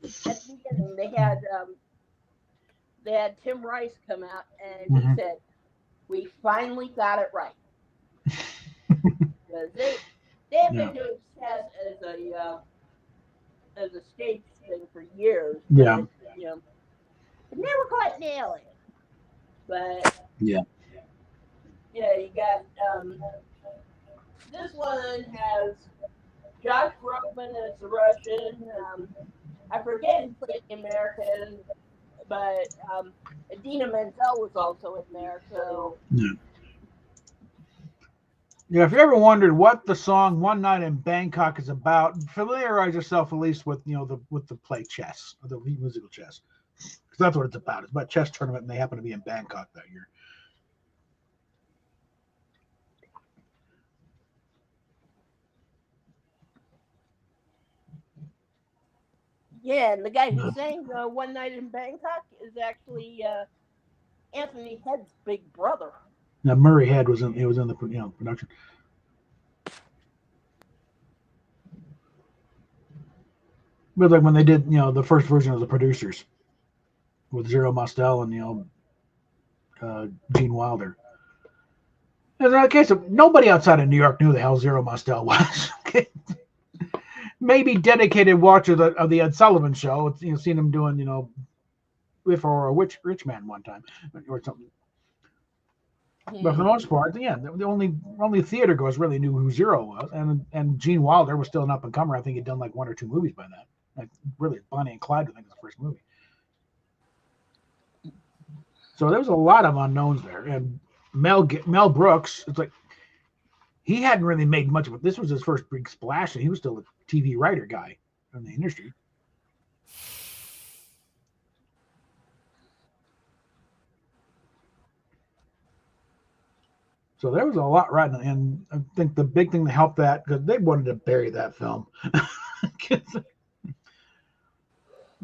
the beginning, they had Tim Rice come out and he said, "We finally got it right." Because they have been doing chess as a stage thing for years. Yeah. But never quite nail it. But yeah, you got this one has Josh Groban as the Russian. I forget who played the American, but Idina Menzel was also in there. So yeah, if you ever wondered what the song "One Night in Bangkok" is about, familiarize yourself at least with with the play chess, or the musical chess, because that's what it's about. It's about chess tournament, and they happen to be in Bangkok that year. yeah, and the guy who sang "One Night in Bangkok" is actually Anthony Head's big brother. Now Murray Head was in the production. But like when they did the first version of The Producers with Zero Mostel and Gene Wilder. Okay, so nobody outside of New York knew the hell Zero Mostel was. Okay. Maybe dedicated watcher of the Ed Sullivan Show. Seen him doing If or a Rich Man one time or something. But for the most part, yeah, the only theater goers really knew who Zero was, and Gene Wilder was still an up and comer. I think he'd done like 1 or 2 movies by then. Like really, Bonnie and Clyde, I think, was the first movie. So there was a lot of unknowns there, and Mel Brooks. It's like he hadn't really made much of it. This was his first big splash, and he was still a TV writer guy in the industry. So there was a lot right, and I think the big thing that helped that, because they wanted to bury that film.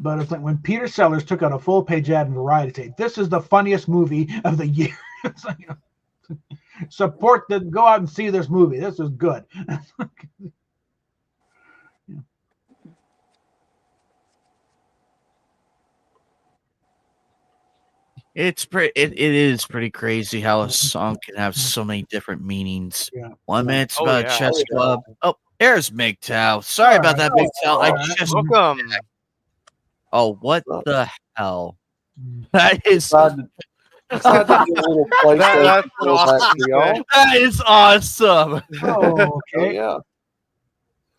But it's like when Peter Sellers took out a full-page ad in Variety, saying, "This is the funniest movie of the year." It's like, go out and see this movie. This is good. It is pretty crazy how a song can have so many different meanings. Yeah. 1 minute it's Oh, about yeah. a chess club. Oh, there's MGTOW. Sorry about that, MGTOW. I just Welcome. Oh, what the hell? That is Decided to do a little PlayStation That's an throwback awesome for y'all. thing. that is awesome. Oh, Oh, okay. yeah.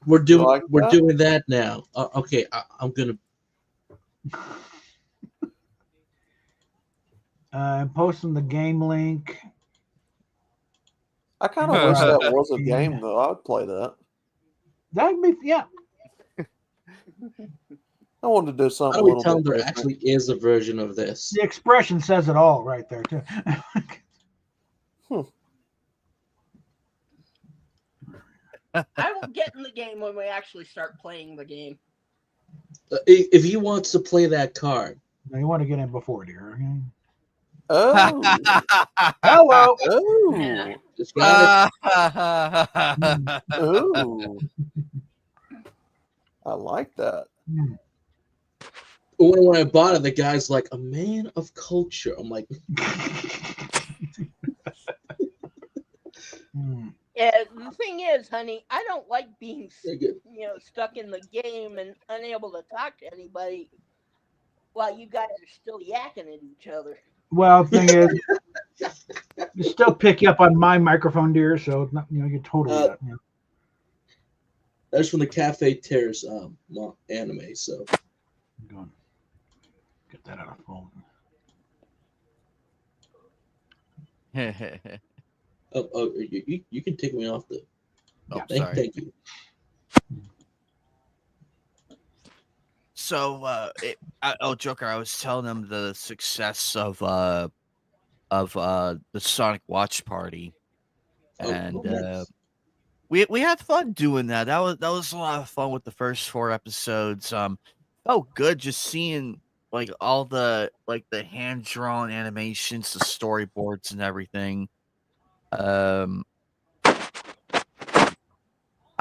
we're doing like we're that? doing that now. Okay, I'm gonna. I'm posting the game link. I kind of wish that was a game though. I'd play that. That'd be yeah. I wanted to do How something do a we little tell bit them there different. actually is a version of this? The expression says it all right there too. I will get in the game when we actually start playing the game. If he wants to play that card, Now you want to get in before, dear. Okay? Oh, Hello. oh, just got oh! I like that. Hmm. when I bought it, the guy's like, "A man of culture." I'm like, Hmm. Yeah, the thing is, honey, I don't like being "Very good." stuck in the game and unable to talk to anybody while you guys are still yakking at each other. Well, the thing is, you still pick you up on my microphone, dear. So it's not, you totally. That's from the Cafe Terrace anime. So Go on. Get that out of the phone. you can take me off the. Oh, Yeah. sorry. Thank you. So, Joker, I was telling them the success of the Sonic Watch Party, and Nice. we had fun doing that. That was a lot of fun with the first 4 episodes. Oh, good, just seeing like all the hand drawn animations, the storyboards, and everything.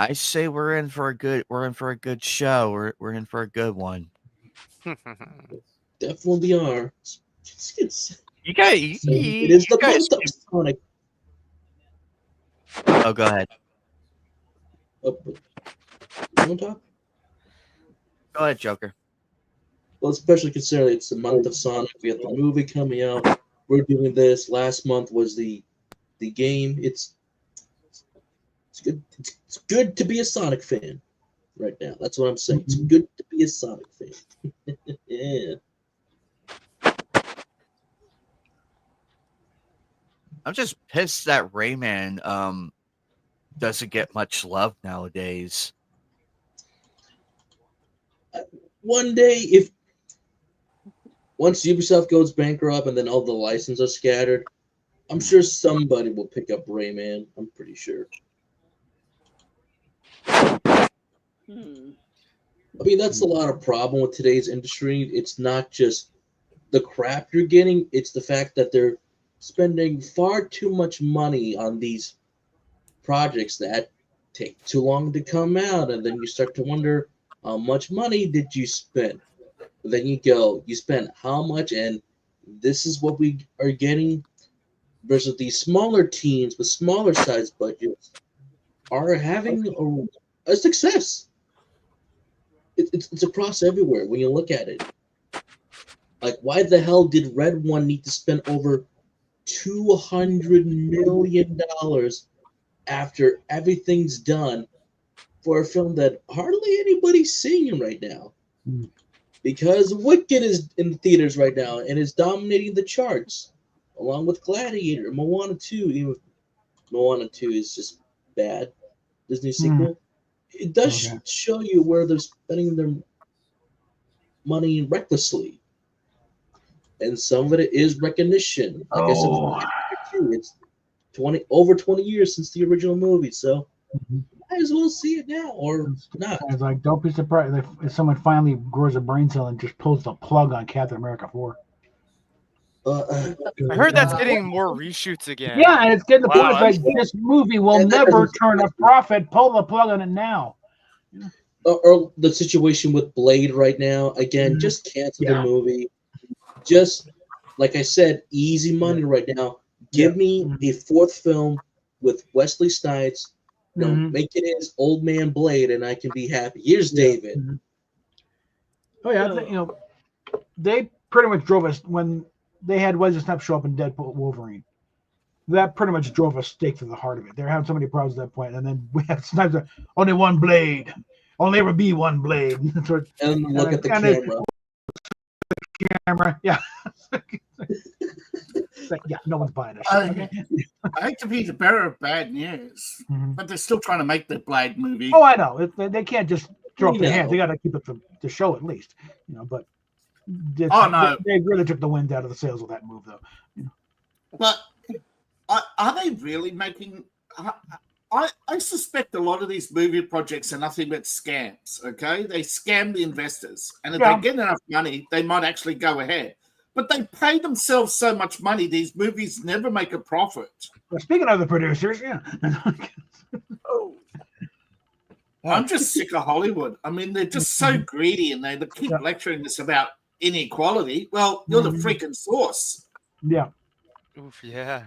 I say we're in for a good show. We're in for a good one. Definitely are. You guys, It is the month of Sonic. Oh, go ahead. You want to talk? Go ahead, Joker. Well, especially considering it's the month of Sonic. We have the movie coming out. We're doing this. Last month was the game. It's good. It's good to be a Sonic fan right now. That's what I'm saying. It's good to be a Sonic fan. Yeah. I'm just pissed that Rayman doesn't get much love nowadays. One day, if once Ubisoft goes bankrupt and then all the licenses are scattered, I'm sure somebody will pick up Rayman. I'm pretty sure. I mean, that's a lot of problem with today's industry. It's not just the crap you're getting; it's the fact that they're spending far too much money on these projects that take too long to come out, and then you start to wonder how much money did you spend. But then you spent how much, and this is what we are getting. Versus these smaller teams with smaller size budgets are having a success. It's across everywhere when you look at it. Like, why the hell did Red One need to spend over $200 million after everything's done for a film that hardly anybody's seeing right now? Because Wicked is in the theaters right now and is dominating the charts, along with Gladiator, Moana 2. Even Moana 2 is just bad. Disney sequel. It does show you where they're spending their money recklessly. And some of it is recognition. Like I said, it's over 20 years since the original movie, so might as well see it now or not. I was like, don't be surprised if someone finally grows a brain cell and just pulls the plug on Captain America 4. I heard that's getting more reshoots again. Yeah, and it's getting the point like this movie will never turn a profit. Pull the plug on it now. Or the situation with Blade right now. Again, just cancel the movie. Just like I said, easy money right now. Give me a 4th film with Wesley Snipes. Make it his old man Blade, and I can be happy. Here's David. Oh yeah, I think, they pretty much drove us when they had Wesley Snipes show up in Deadpool Wolverine. That pretty much drove a stake to the heart of it. They're having so many problems at that point, and then we have Snipes only one blade, only ever be one blade. And look at the camera. Camera, yeah. say, yeah, no one's buying this shit. I, Okay? I hate to be the bearer of bad news, Mhm. but they're still trying to make the Blade movie. Oh, I know. They can't just throw up their hands. No. They got to keep it for the show at least. But Oh, no. they really took the wind out of the sails with that move, though. But are they really making? I suspect a lot of these movie projects are nothing but scams. Okay, they scam the investors, and if Yeah. they get enough money, they might actually go ahead. But they pay themselves so much money; these movies never make a profit. Well, speaking of the producers, yeah. I'm just sick of Hollywood. I mean, they're just so greedy, and they keep Yeah. lecturing us about inequality. Well, you're the Mhm. freaking source. Yeah. Oof, yeah.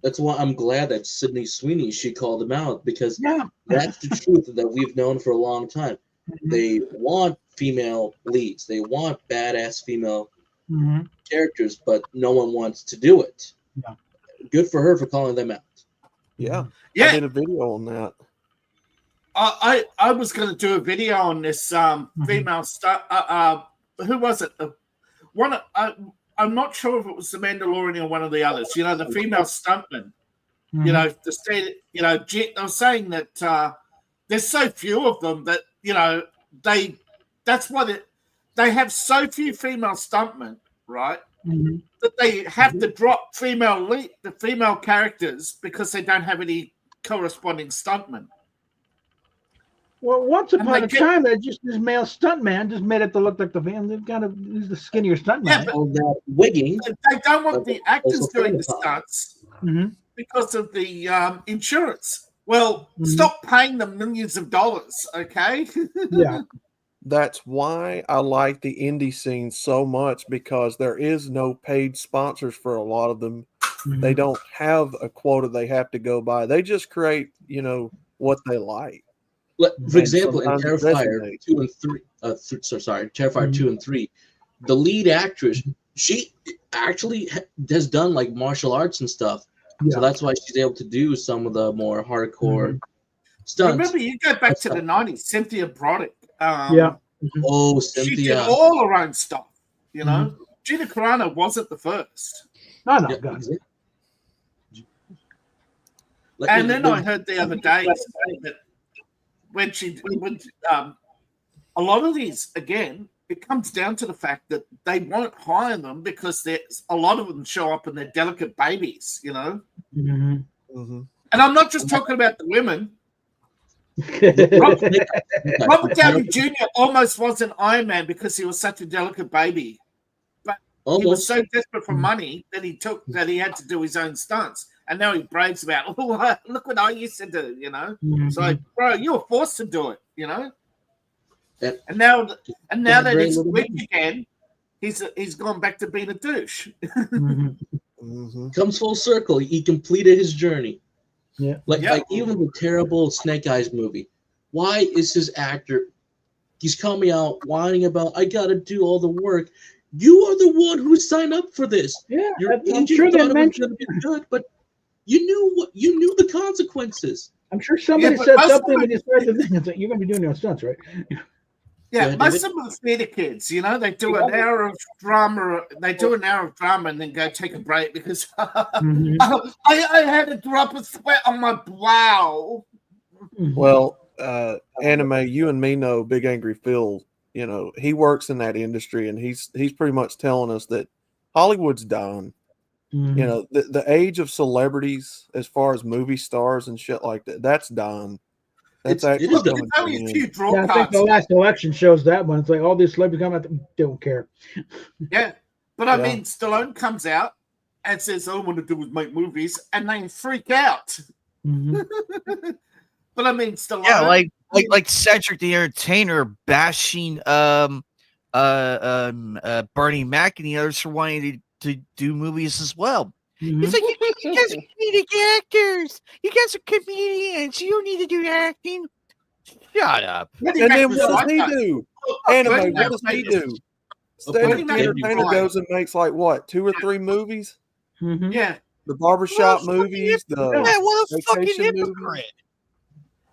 That's why I'm glad that Sydney Sweeney, she called him out, because Yeah. that's the truth that we've known for a long time. Mhm. They want female leads. They want badass female Mhm. characters, but no one wants to do it. Yeah. Good for her for calling them out. Yeah. I Yeah, did a video on that. I was going to do a video on this female star. Who was it? One. I'm not sure if it was the Mandalorian or one of the others. You know, the female stuntman. Mhm. You know, the state. You know, I was saying that there's so few of them that That's why they have so few female stuntmen, right? Mhm. That they have to drop the female characters because they don't have any corresponding stuntmen. Well, once And upon they a get- time, that just this male stuntman just made it to look like the van. They've got he's the skinnier stuntman. Yeah, but All that wigging. they don't want the actors Also doing the Phantom. stunts Mhm. because of the insurance. Well, Mhm. stop paying them millions of dollars, okay? Yeah. That's why I like the indie scene so much, because there is no paid sponsors for a lot of them. They Mhm. don't have a quota they have to go by. They just create, what they like. For And example, in sometimes it Terrifier resonates. 2 and 3, Terrifier Mhm. 2 and 3, the lead actress, she actually has done like martial arts and stuff. Yeah. So that's why she's able to do some of the more hardcore stunts. Remember, you go back to the 90s, Cynthia Broderick. Yeah. Oh, She did Cynthia. all her own stuff, you know? Gina Carano wasn't the first. No, no, Yeah, God. exactly. Like, And then I heard the other day that when a lot of these, again, it comes down to the fact that they won't hire them because there's a lot of them show up and they're delicate babies, you know? Mhm. Mm-hmm. And I'm not just talking about the women. Mhm. Robert Downey Jr. almost wasn't Iron Man because he was such a delicate baby. He was so desperate for money that he had to do his own stunts. And now he brags about, oh, look what I used to do, you know? It's like, bro, you were forced to do it, you know? Yep. And now that very he's little weak money. again, he's gone back to being a douche. Mhm. Mm-hmm. comes full circle. He completed his journey. Yeah. Like even the terrible Snake Eyes movie. Why is his actor? He's coming out whining about, I gotta do all the work. You are the one who signed up for this. Yeah, Your I'm agent sure they thought it was mentioned. gonna be good, but you knew the consequences. I'm sure somebody but said most something of when you started the thing. It's like, you're going to be doing your own stunts, right? Yeah, Yeah, most David? of them are theater kids, you know, they do an hour of drama, and then go take a break because Mhm. I had to drop a sweat on my brow. Well, Anime, you and me know Big Angry Phil. He works in that industry, and he's pretty much telling us that Hollywood's dying. Mhm. The age of celebrities, as far as movie stars and shit like that, that's dying. That's It actually is dying. coming There's to only an a end. few draw Yeah, I think cards. the last election shows that one. It's like all these celebrities come out, they don't care. Yeah, but I Yeah. mean, Stallone comes out and says, "All I want to do is make movies," and they freak out. Mhm. But I mean, Stallone. Yeah, like Cedric the Entertainer bashing Bernie Mac and the others for wanting to do movies as well. Mhm. He's like, you guys are comedic actors. You guys are comedians. You don't need to do acting. Shut up. Bernie And Mac then was what does like he that. do? Bernie Anime, Mac what does he made do? Bernie Cedric the Mac Entertainer was goes and makes like what, 2 or 3 movies? Mhm. Yeah, The barbershop What a fucking movies, Yeah, the what a fucking vacation movies. hypocrite.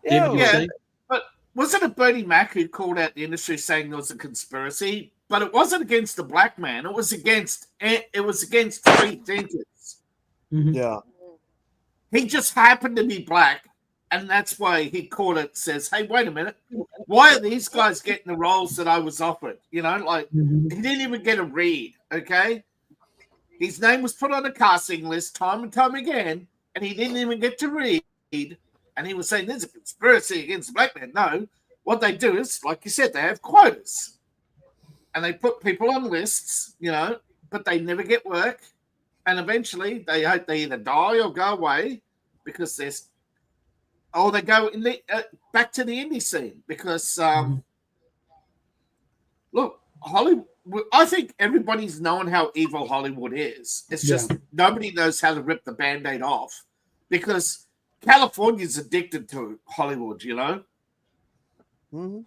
David, you Yeah. say? but wasn't it Bernie Mac who called out the industry saying there was a conspiracy? But it wasn't against the black man. It was against free thinkers. Yeah. He just happened to be black, and that's why he caught it. Says, "Hey, wait a minute, why are these guys getting the roles that I was offered?" You know, like he didn't even get a read. Okay, his name was put on a casting list time and time again, and he didn't even get to read. And he was saying, "There's a conspiracy against black men." No, what they do is, like you said, they have quotas, and they put people on lists. You know, but they never get work. And eventually, they either die or go away because they go in back to the indie scene because look, Hollywood. I think everybody's known how evil Hollywood is. It's just nobody knows how to rip the Band-Aid off because California's addicted to Hollywood. You know. Mm-hmm.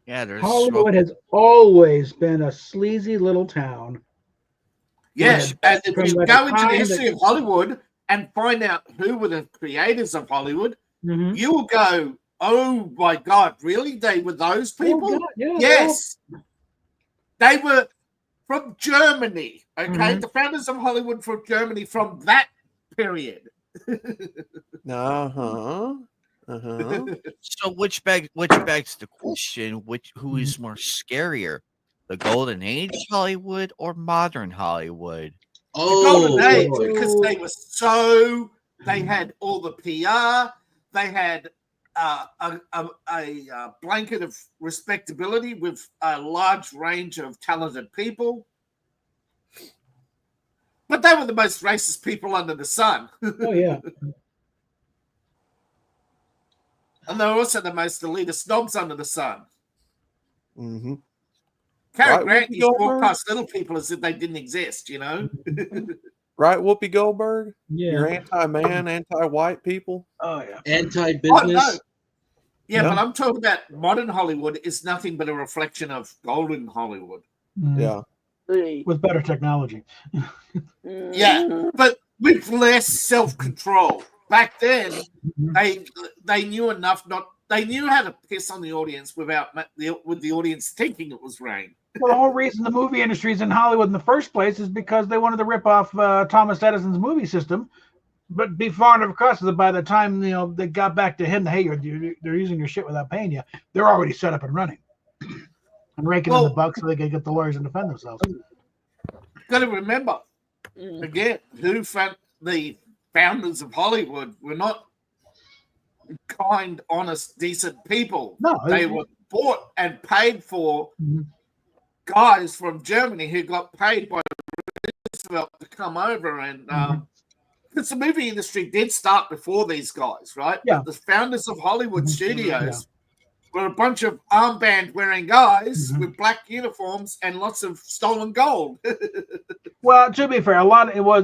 Yeah, there's Hollywood has always been a sleazy little town. Yes, and if you go into the history of Hollywood and find out who were the creators of Hollywood, you will go, "Oh my God, really? They were those people?" Yes, they were from Germany. Okay, the founders of Hollywood from Germany from that period. So which begs the question: who is more scarier, the golden age Hollywood or modern Hollywood? The golden age, because they had all the PR, they had a blanket of respectability with a large range of talented people. But they were the most racist people under the sun. Oh, yeah. And they're also the most elitist snobs under the sun. Mm-hmm. Cary Grant used to walk past little people as if they didn't exist, you know? Right, Whoopi Goldberg? Yeah. You're anti-man, anti-white people? Oh, yeah. Anti-business? Oh, no. Yeah, but I'm talking about modern Hollywood is nothing but a reflection of golden Hollywood. Yeah. With better technology. Yeah, but with less self-control. Back then, they knew enough they knew how to piss on the audience with the audience thinking it was rain. Well, the whole reason the movie industry is in Hollywood in the first place is because they wanted to rip off Thomas Edison's movie system, but be far enough across that by the time they got back to him, hey, they're using your shit without paying you. They're already set up and running and raking in the bucks so they can get the lawyers and defend themselves. Got to remember again, the founders of Hollywood were not kind, honest, decent people. No, they were bought and paid for guys from Germany who got paid by Roosevelt to come over and because the movie industry did start before these guys, right? Yeah. The founders of Hollywood studios were a bunch of armband wearing guys with black uniforms and lots of stolen gold. Well, to be fair, a lot of it was,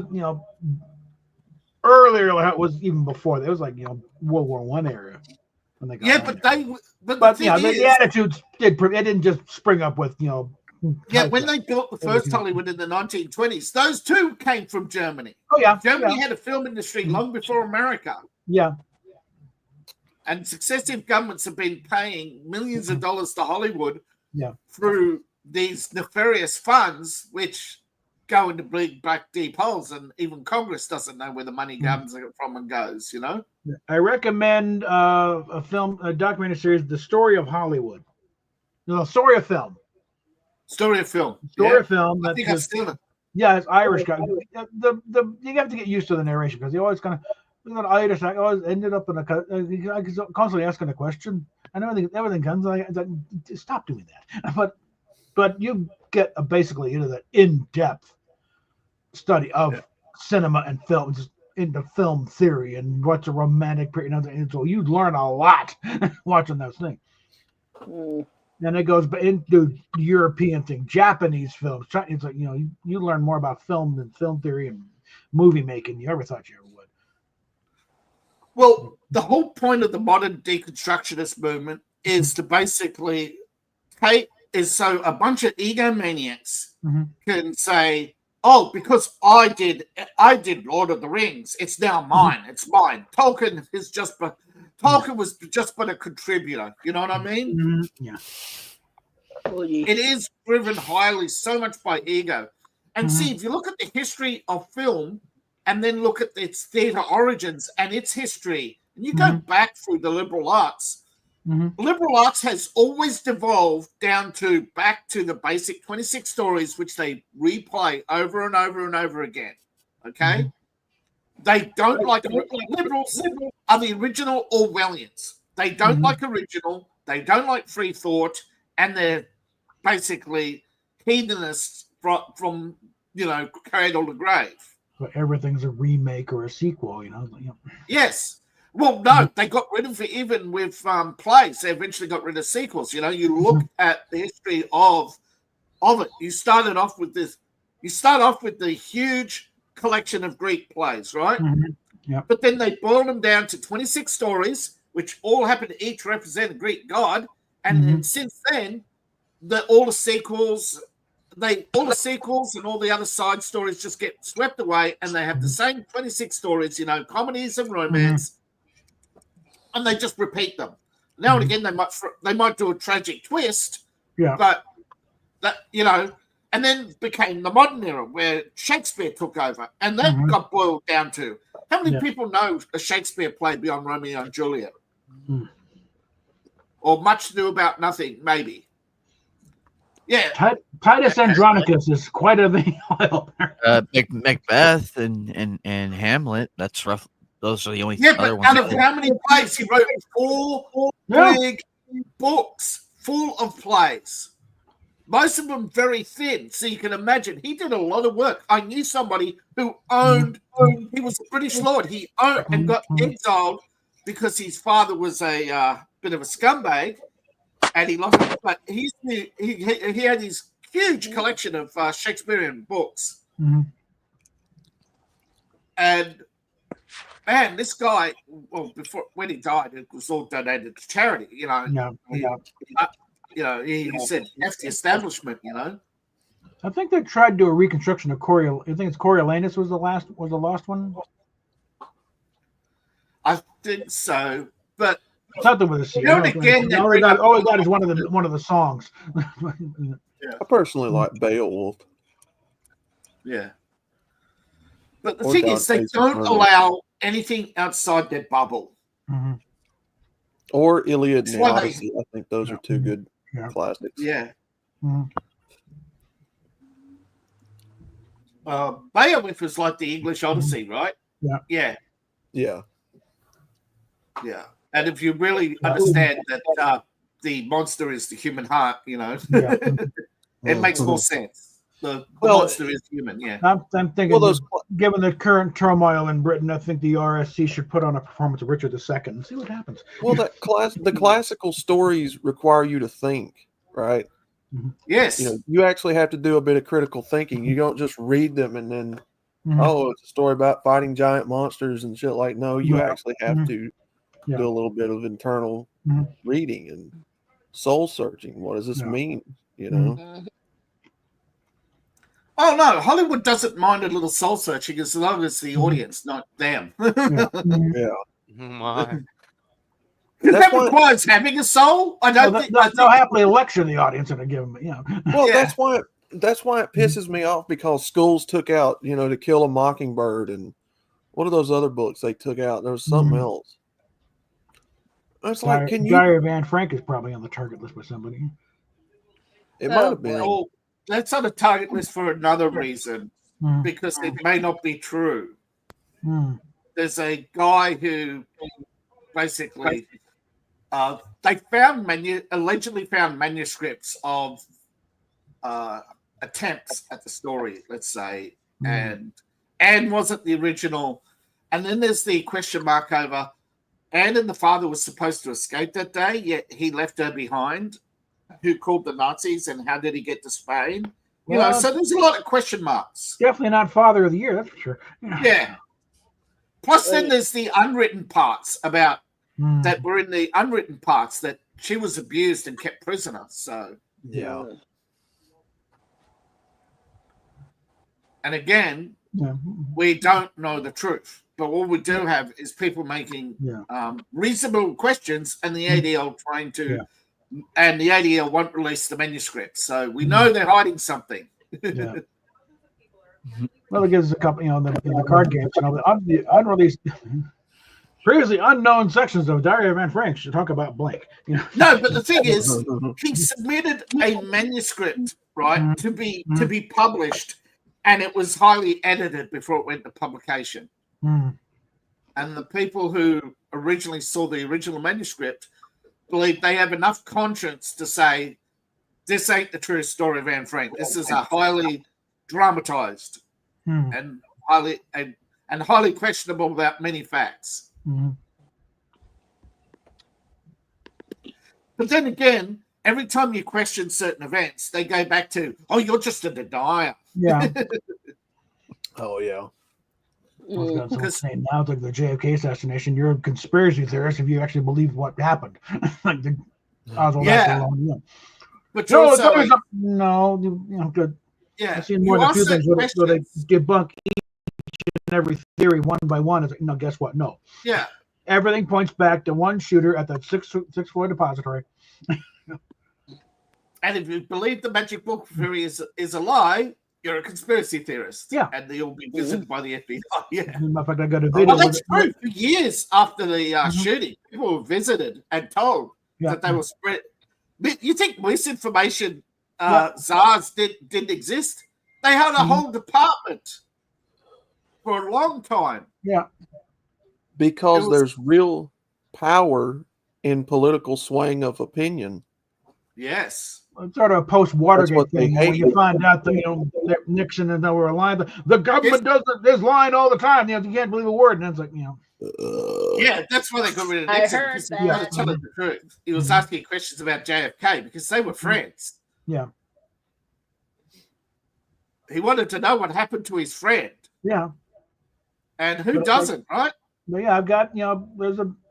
earlier it was even before that. It was like, World War I era when they got the attitudes it didn't just spring up with, when they built the first Hollywood in the 1920s, those two came from Germany. Oh, yeah. Germany had a film industry long before America. Yeah. And successive governments have been paying millions of dollars to Hollywood through these nefarious funds, which go into big black deep holes, and even Congress doesn't know where the money comes from and goes, I recommend a documentary series, The Story of Hollywood. No, Story of Film. Story of Film. I think I've seen it. Yeah, it's Irish guy. You have to get used to the narration because he always kind of Irish. I always ended up in I constantly asking a question, and everything comes. Like, stop doing that. But you get basically into the in-depth study of cinema and film, just into film theory and what's a romantic period. And so you learn a lot watching those things. And it goes into European thing, Japanese films. It's like, you learn more about film and film theory and movie making than you ever thought you ever would. Well, the whole point of the modern deconstructionist movement is to basically so a bunch of egomaniacs can say, "Oh, because I did Lord of the Rings, it's now mine. It's mine." Tolkien was just but a contributor. You know what I mean? Yeah. It is driven highly so much by ego. And see, if you look at the history of film, and then look at its theatre origins and its history, and you go back through the liberal arts, liberal arts has always devolved back to the basic 26 stories, which they replay over and over and over again. Okay? They don't like liberals are the original Orwellians. They don't like original. They don't like free thought, and they're basically heathenists from cradle to grave. But everything's a remake or a sequel, Yes. Well, no, they got rid of it even with plays. They eventually got rid of sequels. You look at the history of it. You start off with the huge collection of Greek plays, right? Yeah. But then they boiled them down to 26 stories, which all happen to each represent a Greek god. And then since then, all the sequels and all the other side stories just get swept away, and they have the same 26 stories, comedies and romance, and they just repeat them. Now and again, they might do a tragic twist, but that and then became the modern era where Shakespeare took over, and that got boiled down to how many people know a Shakespeare play beyond Romeo and Juliet, or much ado about nothing, maybe. Yeah, Titus Andronicus is quite a thing. Macbeth and Hamlet. That's rough. Those are the only other ones. Out of how many plays he wrote? 4 big books full of plays. Most of them very thin, so you can imagine he did a lot of work. I knew somebody who owned. He was a British lord. He owned and got exiled because his father was a bit of a scumbag. And he lost it, but he had his huge collection of Shakespearean books. And man, this guy, when he died, it was all donated to charity. He said, "F the establishment." I think they tried to do a reconstruction of Coriolanus. I think it's Coriolanus was the last one. I think so, but. Something with a C. All we got is one of the songs. I personally like Beowulf. Yeah. But the thing is, they don't allow anything outside their bubble. Or Iliad and Odyssey. I think those are two good classics. Yeah. Beowulf was like the English Odyssey, right? Yeah. And if you really understand that the monster is the human heart, it makes more sense. The monster is human, I'm thinking, given the current turmoil in Britain, I think the RSC should put on a performance of Richard II and see what happens. Well, the classical stories require you to think, right? Yes. You actually have to do a bit of critical thinking. You don't just read them and then, it's a story about fighting giant monsters and shit. Like, no, you actually have to do a little bit of internal reading and soul searching. What does this mean? Oh no, Hollywood doesn't mind a little soul searching as long as the audience, not them. Yeah. That requires having a soul. I don't think they'll happily lecture the audience and give them. Well, that's why it pisses me off, because schools took out, To Kill a Mockingbird, and what are those other books they took out? There was something else. It's like, Gary Van Frank is probably on the target list with somebody. It might have been. Well, that's on the target list for another reason, because it may not be true. There's a guy who basically they allegedly found manuscripts of attempts at the story, let's say, and Anne wasn't the original. And then there's the question mark over Anne and the father was supposed to escape that day, yet he left her behind. Who called the Nazis, and how did he get to Spain? So there's a lot of question marks. Definitely not Father of the Year, that's for sure. Yeah. Plus, then there's the unwritten parts about that were in the unwritten parts that she was abused and kept prisoner. So and again, we don't know the truth. But all we do have is people making reasonable questions, and the ADL trying to, and the ADL won't release the manuscript. So we know they're hiding something. Well, it gives a couple, the card games, unreleased, previously unknown sections of Diary of Anne Frank should talk about blank. No, but the thing is, he submitted a manuscript, right, to be published, and it was highly edited before it went to publication. And the people who originally saw the original manuscript believe they have enough conscience to say, this ain't the true story of Anne Frank. This is a highly dramatized and highly questionable about many facts. But then again, every time you question certain events, they go back to, oh, you're just a denier. Yeah. Oh, yeah. Because now, like the JFK assassination, you're a conspiracy theorist if you actually believe what happened. Like the But good. Yeah, I've seen more than a few things where they debunk each and every theory one by one. It's like, no, guess what? No. Yeah. Everything points back to one shooter at that six-floor depository. And if you believe the magic book theory is a lie, you're a conspiracy theorist. Yeah. And you'll be visited by the FBI. Yeah. In fact, I got a video. That's true. For years after the shooting, people were visited and told that they were spread. You think misinformation czars didn't exist? They had a whole department for a long time. Yeah. Because there's real power in political swaying of opinion. Yes. It's sort of a post-Watergate thing. When you find out that that Nixon and they were lying, the government is lying all the time. You can't believe a word, and it's like Yeah, that's why they got rid of Nixon. I heard that. He was telling the truth. He was asking questions about JFK because they were friends. Yeah. He wanted to know what happened to his friend. Yeah. And who doesn't, right? But yeah, I've got it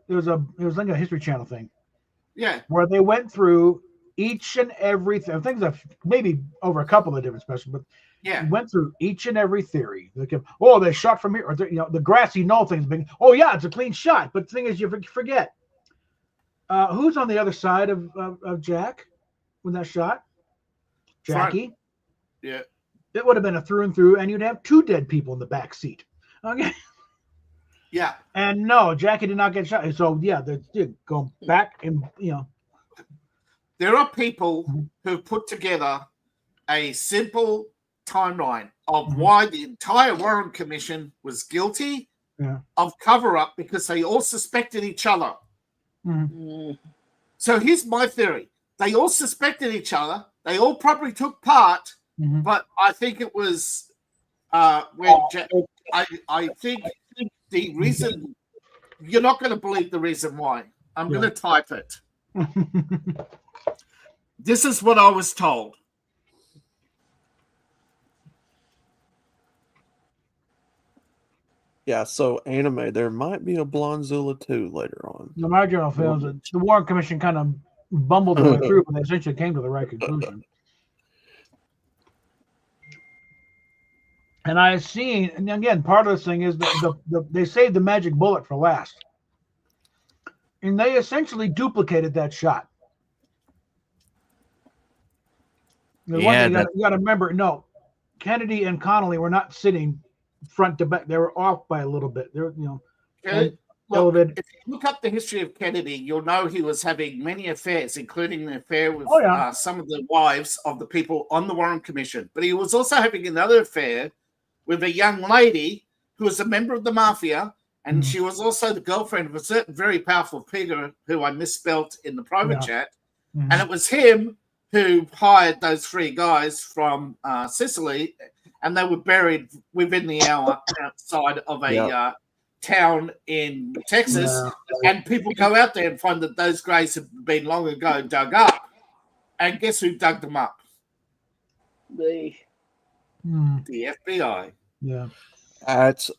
was like a History Channel thing. Yeah. Where they went through each and every things that maybe over a couple of different specials, but went through each and every theory. Like, they shot from here, or the grassy knoll thing's big. Oh yeah, it's a clean shot. But the thing is, you forget who's on the other side of Jack when that shot. Jackie. Front. Yeah. It would have been a through and through, and you'd have two dead people in the back seat. Okay. Yeah. And no, Jackie did not get shot. So yeah, they're going back and There are people who put together a simple timeline of why the entire Warren Commission was guilty of cover-up because they all suspected each other. So here's my theory. They all suspected each other. They all probably took part, but I think it was when I think the reason, you're not going to believe the reason why. I'm going to type it. This is what I was told. Yeah, so anime, there might be a Blonzilla 2 later on. My general feels that the Warren Commission kind of bumbled their way through, but they essentially came to the right conclusion. And I've seen, and again, part of this thing is that they saved the magic bullet for last. And they essentially duplicated that shot. You got to remember, no, Kennedy and Connolly were not sitting front to back. They were off by a little bit. They're, if you look up the history of Kennedy, you'll know he was having many affairs, including an affair with some of the wives of the people on the Warren Commission. But he was also having another affair with a young lady who was a member of the mafia, and she was also the girlfriend of a certain very powerful figure who I misspelt in the private chat. And it was him who hired those three guys from Sicily, and they were buried within the hour outside of a town in Texas. And people go out there and find that those graves have been long ago dug up. And guess who dug them up? The FBI. Yeah. That's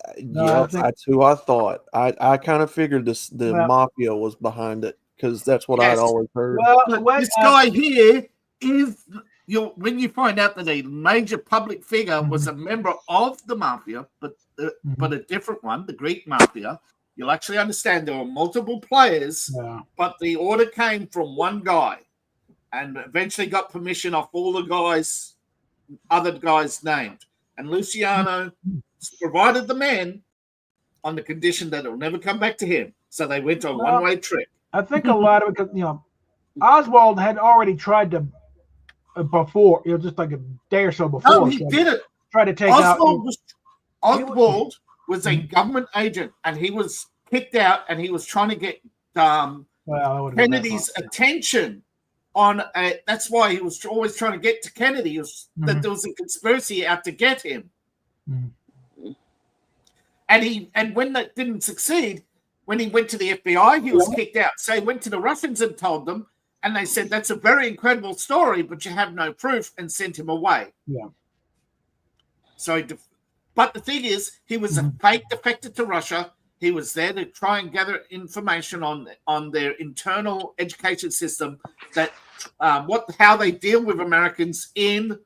who I thought. I kind of figured the mafia was behind it because that's what I'd always heard. Well, this guy here is when you find out that a major public figure was a member of the mafia, but a different one, the Greek mafia, you'll actually understand there were multiple players, but the order came from one guy, and eventually got permission off all the other guys named. and Luciano provided the men on the condition that it'll never come back to him. So they went on a one-way trip. I think a lot of it, because Oswald had already tried to before, just like a day or so before. No, he did it. Try to take Oswald was a government agent, and he was kicked out, and he was trying to get Kennedy's attention on. That's why he was always trying to get to Kennedy. That there was a conspiracy out to get him, and when that didn't succeed, when he went to the FBI, he was kicked out. So he went to the Russians and told them, and they said that's a very incredible story, but you have no proof, and sent him away. Yeah. So, but the thing is, he was a fake defector to Russia. He was there to try and gather information on their internal education system, that how they deal with Americans in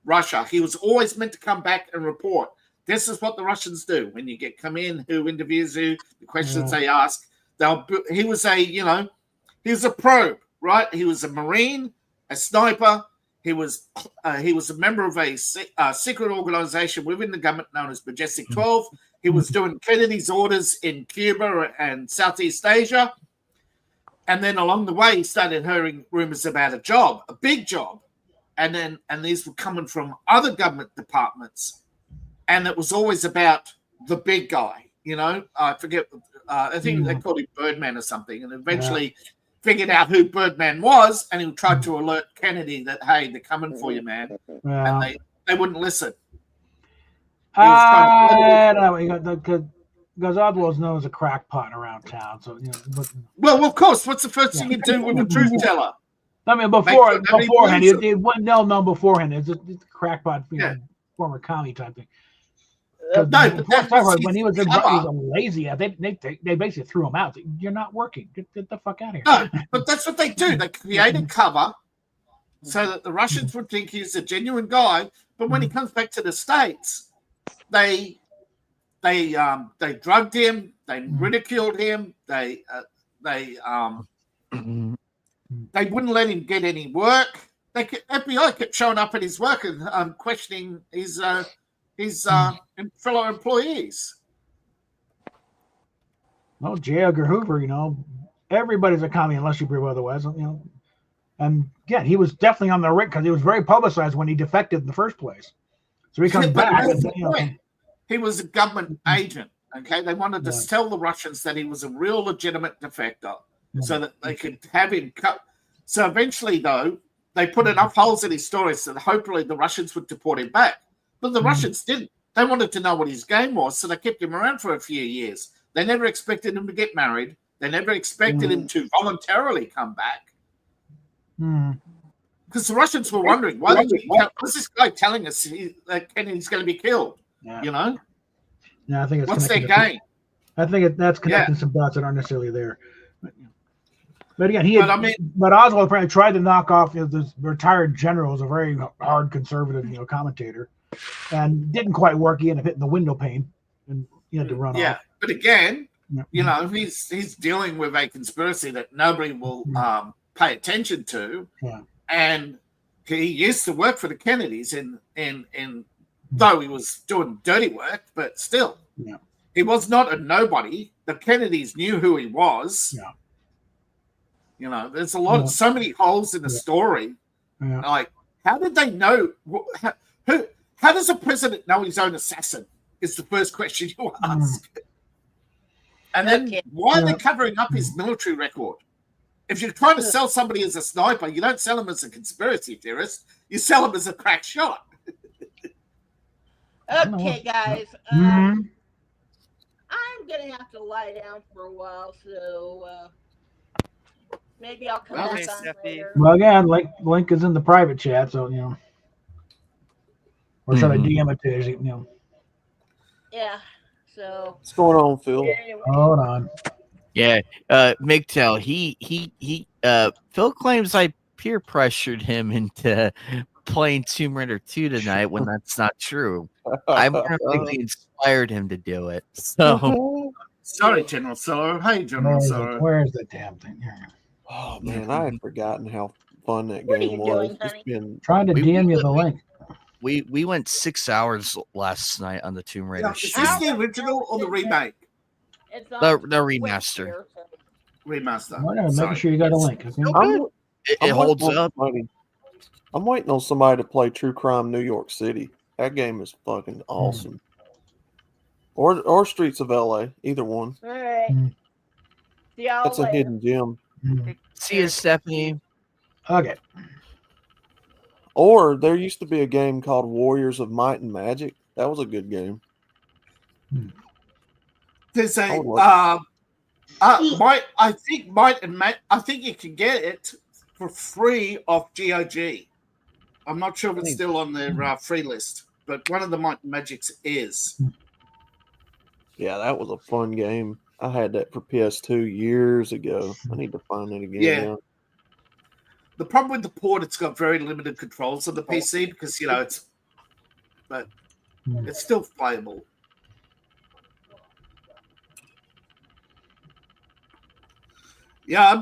Russia. He was always meant to come back and report. This is what the Russians do when you come in. Who interviews you? The questions they ask. He was a probe, right? He was a Marine, a sniper. He was a member of a secret organization within the government known as Majestic 12. He was doing Kennedy's orders in Cuba and Southeast Asia. And then along the way, he started hearing rumors about a job, a big job. And these were coming from other government departments. And it was always about the big guy, I forget. I think they called him Birdman or something. And eventually figured out who Birdman was, and he tried to alert Kennedy that, hey, they're coming for you, man. Yeah. And they wouldn't listen. Because Oswald's known as a crackpot around town. So well, of course, what's the first thing you do with a truth teller? I mean, beforehand, it wasn't known beforehand. It's a crackpot, former commie type thing. When he was a lazy, they basically threw him out. You're not working. Get the fuck out of here. No, but that's what they do. They create a cover so that the Russians would think he's a genuine guy. But when he comes back to the States, they drugged him. They ridiculed him. They wouldn't let him get any work. FBI kept showing up at his work and questioning his fellow employees. Well, J. Edgar Hoover, everybody's a commie unless you prove otherwise, And yeah, he was definitely on the rig because he was very publicized when he defected in the first place. So he comes back. He was a government agent. Okay, they wanted to tell the Russians that he was a real legitimate defector, so that they could have him cut. So eventually, though, they put enough holes in his story so that hopefully the Russians would deport him back. But the Russians didn't. They wanted to know what his game was, so they kept him around for a few years. They never expected him to get married. They never expected him to voluntarily come back. Because the Russians were wondering, what's this guy telling us that Kennedy's going to be killed? Yeah, I think it's what's their game? I think that's connecting some dots that aren't necessarily there. But again, but Oswald apparently tried to knock off this retired general, was a very hard conservative, commentator, and didn't quite work. He ended up hitting the window pane, and he had to run off. Yeah, but again, he's dealing with a conspiracy that nobody will pay attention to, and he used to work for the Kennedys, in though he was doing dirty work, but still, he was not a nobody. The Kennedys knew who he was. There's so many holes in the story. Like, how did they know? How does a president know his own assassin? Is the first question you ask. And then why are they covering up his military record? If you're trying to sell somebody as a sniper, you don't sell him as a conspiracy theorist. You sell him as a crack shot. Okay, guys. I'm going to have to lie down for a while, so maybe I'll come back on later. Well, again, link is in the private chat, so, or should I DM it to you? Yeah, so. What's going on, Phil? Anyway. Hold on. Yeah, MGTOW, Phil claims I peer pressured him into playing Tomb Raider 2 tonight when that's not true. I more likely inspired him to do it. So sorry, General Sorrow. Hey, General Sorrow. Where's the damn thing here? Oh man, I had forgotten how fun that game was. Doing, trying to DM you the link. We went 6 hours last night on the Tomb Raider. Is this the original or the remake? It's The on remaster. Here, so- Remaster. Making Sorry. sure you got a link. Okay? It holds up. I'm waiting on somebody to play True Crime New York City. That game is fucking awesome. Or Streets of LA, either one. All right. See y'all That's a later. hidden gem. See you, Stephanie. Okay. Or there used to be a game called Warriors of Might and Magic. That was a good game. There's a I think you can get it for free off GOG. I'm not sure if it's still on their free list, but one of the Might and Magics is. Yeah, that was a fun game. I had that for PS2 years ago. I need to find it again. Yeah. Now. The problem with the port, it's got very limited controls on the PC because but it's still playable. Yeah,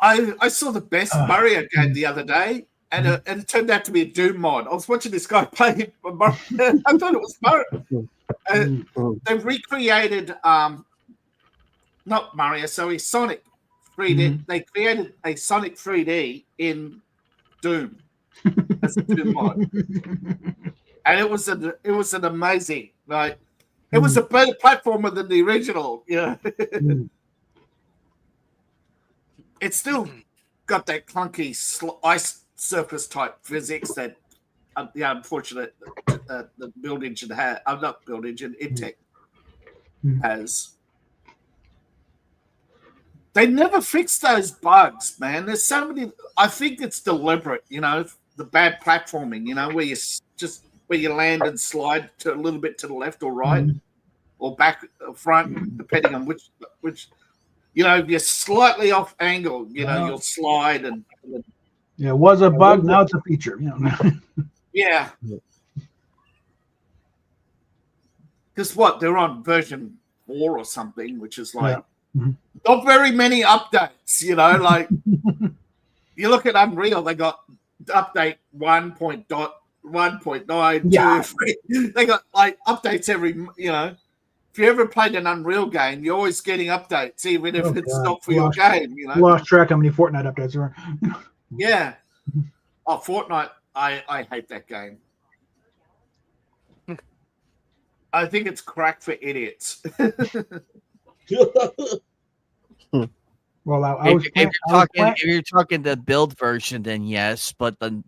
I saw the best Mario game the other day, and it turned out to be a Doom mod. I was watching this guy play Mario. I thought it was Mario. They recreated not Mario, sorry, Sonic 3D. They created a Sonic 3D in Doom as a Doom mod, and it was an amazing it was a better platformer than the original. Yeah, it's still got that clunky ice surface type physics that the unfortunate the build engine had. I'm not build engine. Intech has. They never fix those bugs, man. There's so many. I think it's deliberate, the bad platforming, where you land and slide to a little bit to the left or right or back or front, depending on which, if you're slightly off angle, you'll slide and. Yeah, it was a bug. Now it's a feature. Yeah. Because they're on version 4 or something, which is like. Yeah. Not very many updates, like you look at Unreal, they got update 1.9. They got like updates every, if you ever played an Unreal game, you're always getting updates, even if it's not for your game, Lost track how many Fortnite updates there are. Yeah. Oh, Fortnite, I hate that game. I think it's crack for idiots. Well, if you're talking the build version, then yes, but the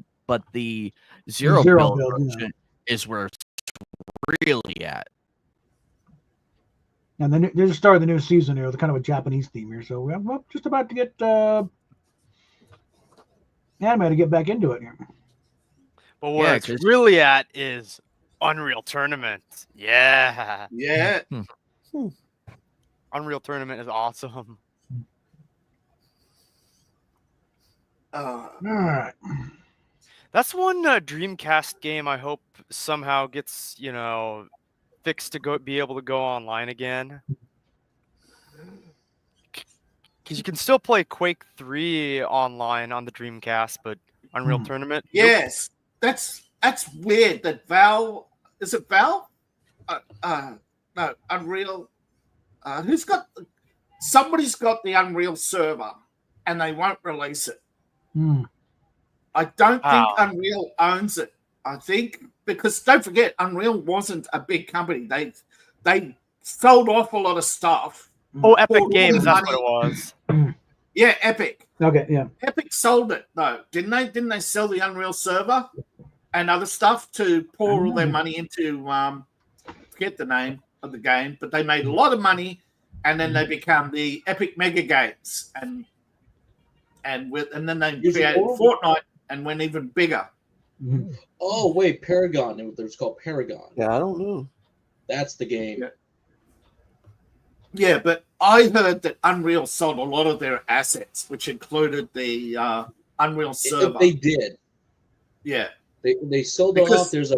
zero build version is where it's really at. And then there's the start of the new season here, the kind of a Japanese theme here. So we're just about to get Anima to get back into it here. But where it's really at is Unreal Tournament. Yeah. Yeah. Unreal Tournament is awesome. All right. That's one Dreamcast game I hope somehow gets, fixed to be able to go online again. Because you can still play Quake 3 online on the Dreamcast, but Unreal Tournament? Yes. Nope. That's weird that Valve... Is it Valve? No, Unreal... Somebody's got the Unreal server, and they won't release it. I don't think Unreal owns it. I think because don't forget, Unreal wasn't a big company. They sold off a lot of stuff. Oh, Epic Games, that's what it was. Yeah, Epic. Okay, yeah. Epic sold it though, didn't they? Didn't they sell the Unreal server and other stuff to pour all their money into? Forget the name of the game, but they made a lot of money, and then they become the Epic Mega Games, and then they created Fortnite and went even bigger. Oh wait, Paragon. It was called Paragon. Yeah, I don't know. That's the game. Yeah, but I heard that Unreal sold a lot of their assets, which included the Unreal server. They did. Yeah, they sold off. There's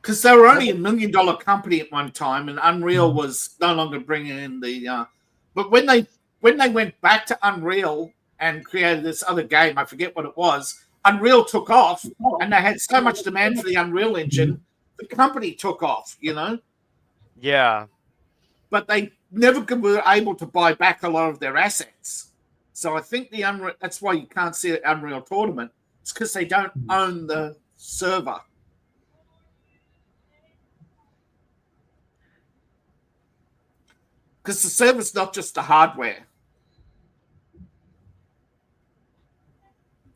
because they were only $1 million company at one time, and Unreal was no longer bringing in the. But when they went back to Unreal and created this other game. I forget what it was. Unreal took off, and they had so much demand for the Unreal Engine, the company took off, you know? Yeah. But they never were able to buy back a lot of their assets. So I think that's why you can't see an Unreal Tournament. It's because they don't own the server. Because the server's not just the hardware.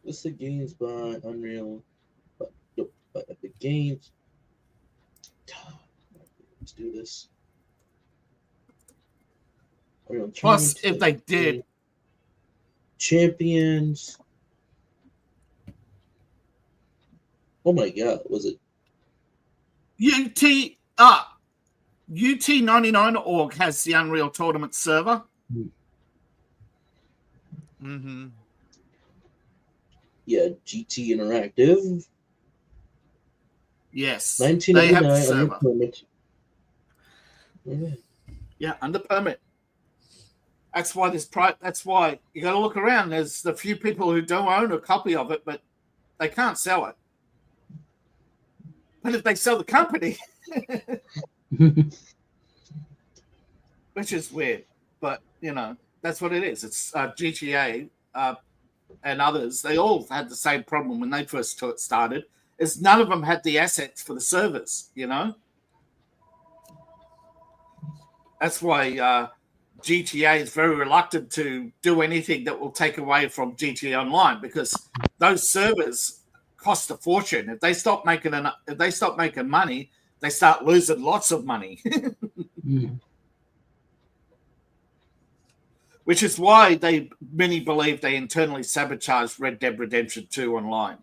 This is games by Unreal, by Epic Games. Let's do this. Plus, if they did champions. Oh my god, was it UT99.org has the Unreal Tournament server. Mm-hmm. Yeah, GT Interactive. Yes, 1999 under permit. Yeah, under permit. That's why that's why you got to look around. There's the few people who don't own a copy of it, but they can't sell it. But if they sell the company, which is weird, but you know that's what it is. It's GTA and others. They all had the same problem when they first started. Is none of them had the assets for the servers. You know, that's why GTA is very reluctant to do anything that will take away from GTA Online, because those servers cost a fortune. If they stop making money, they start losing lots of money. Which is why many believe they internally sabotaged Red Dead Redemption 2 Online,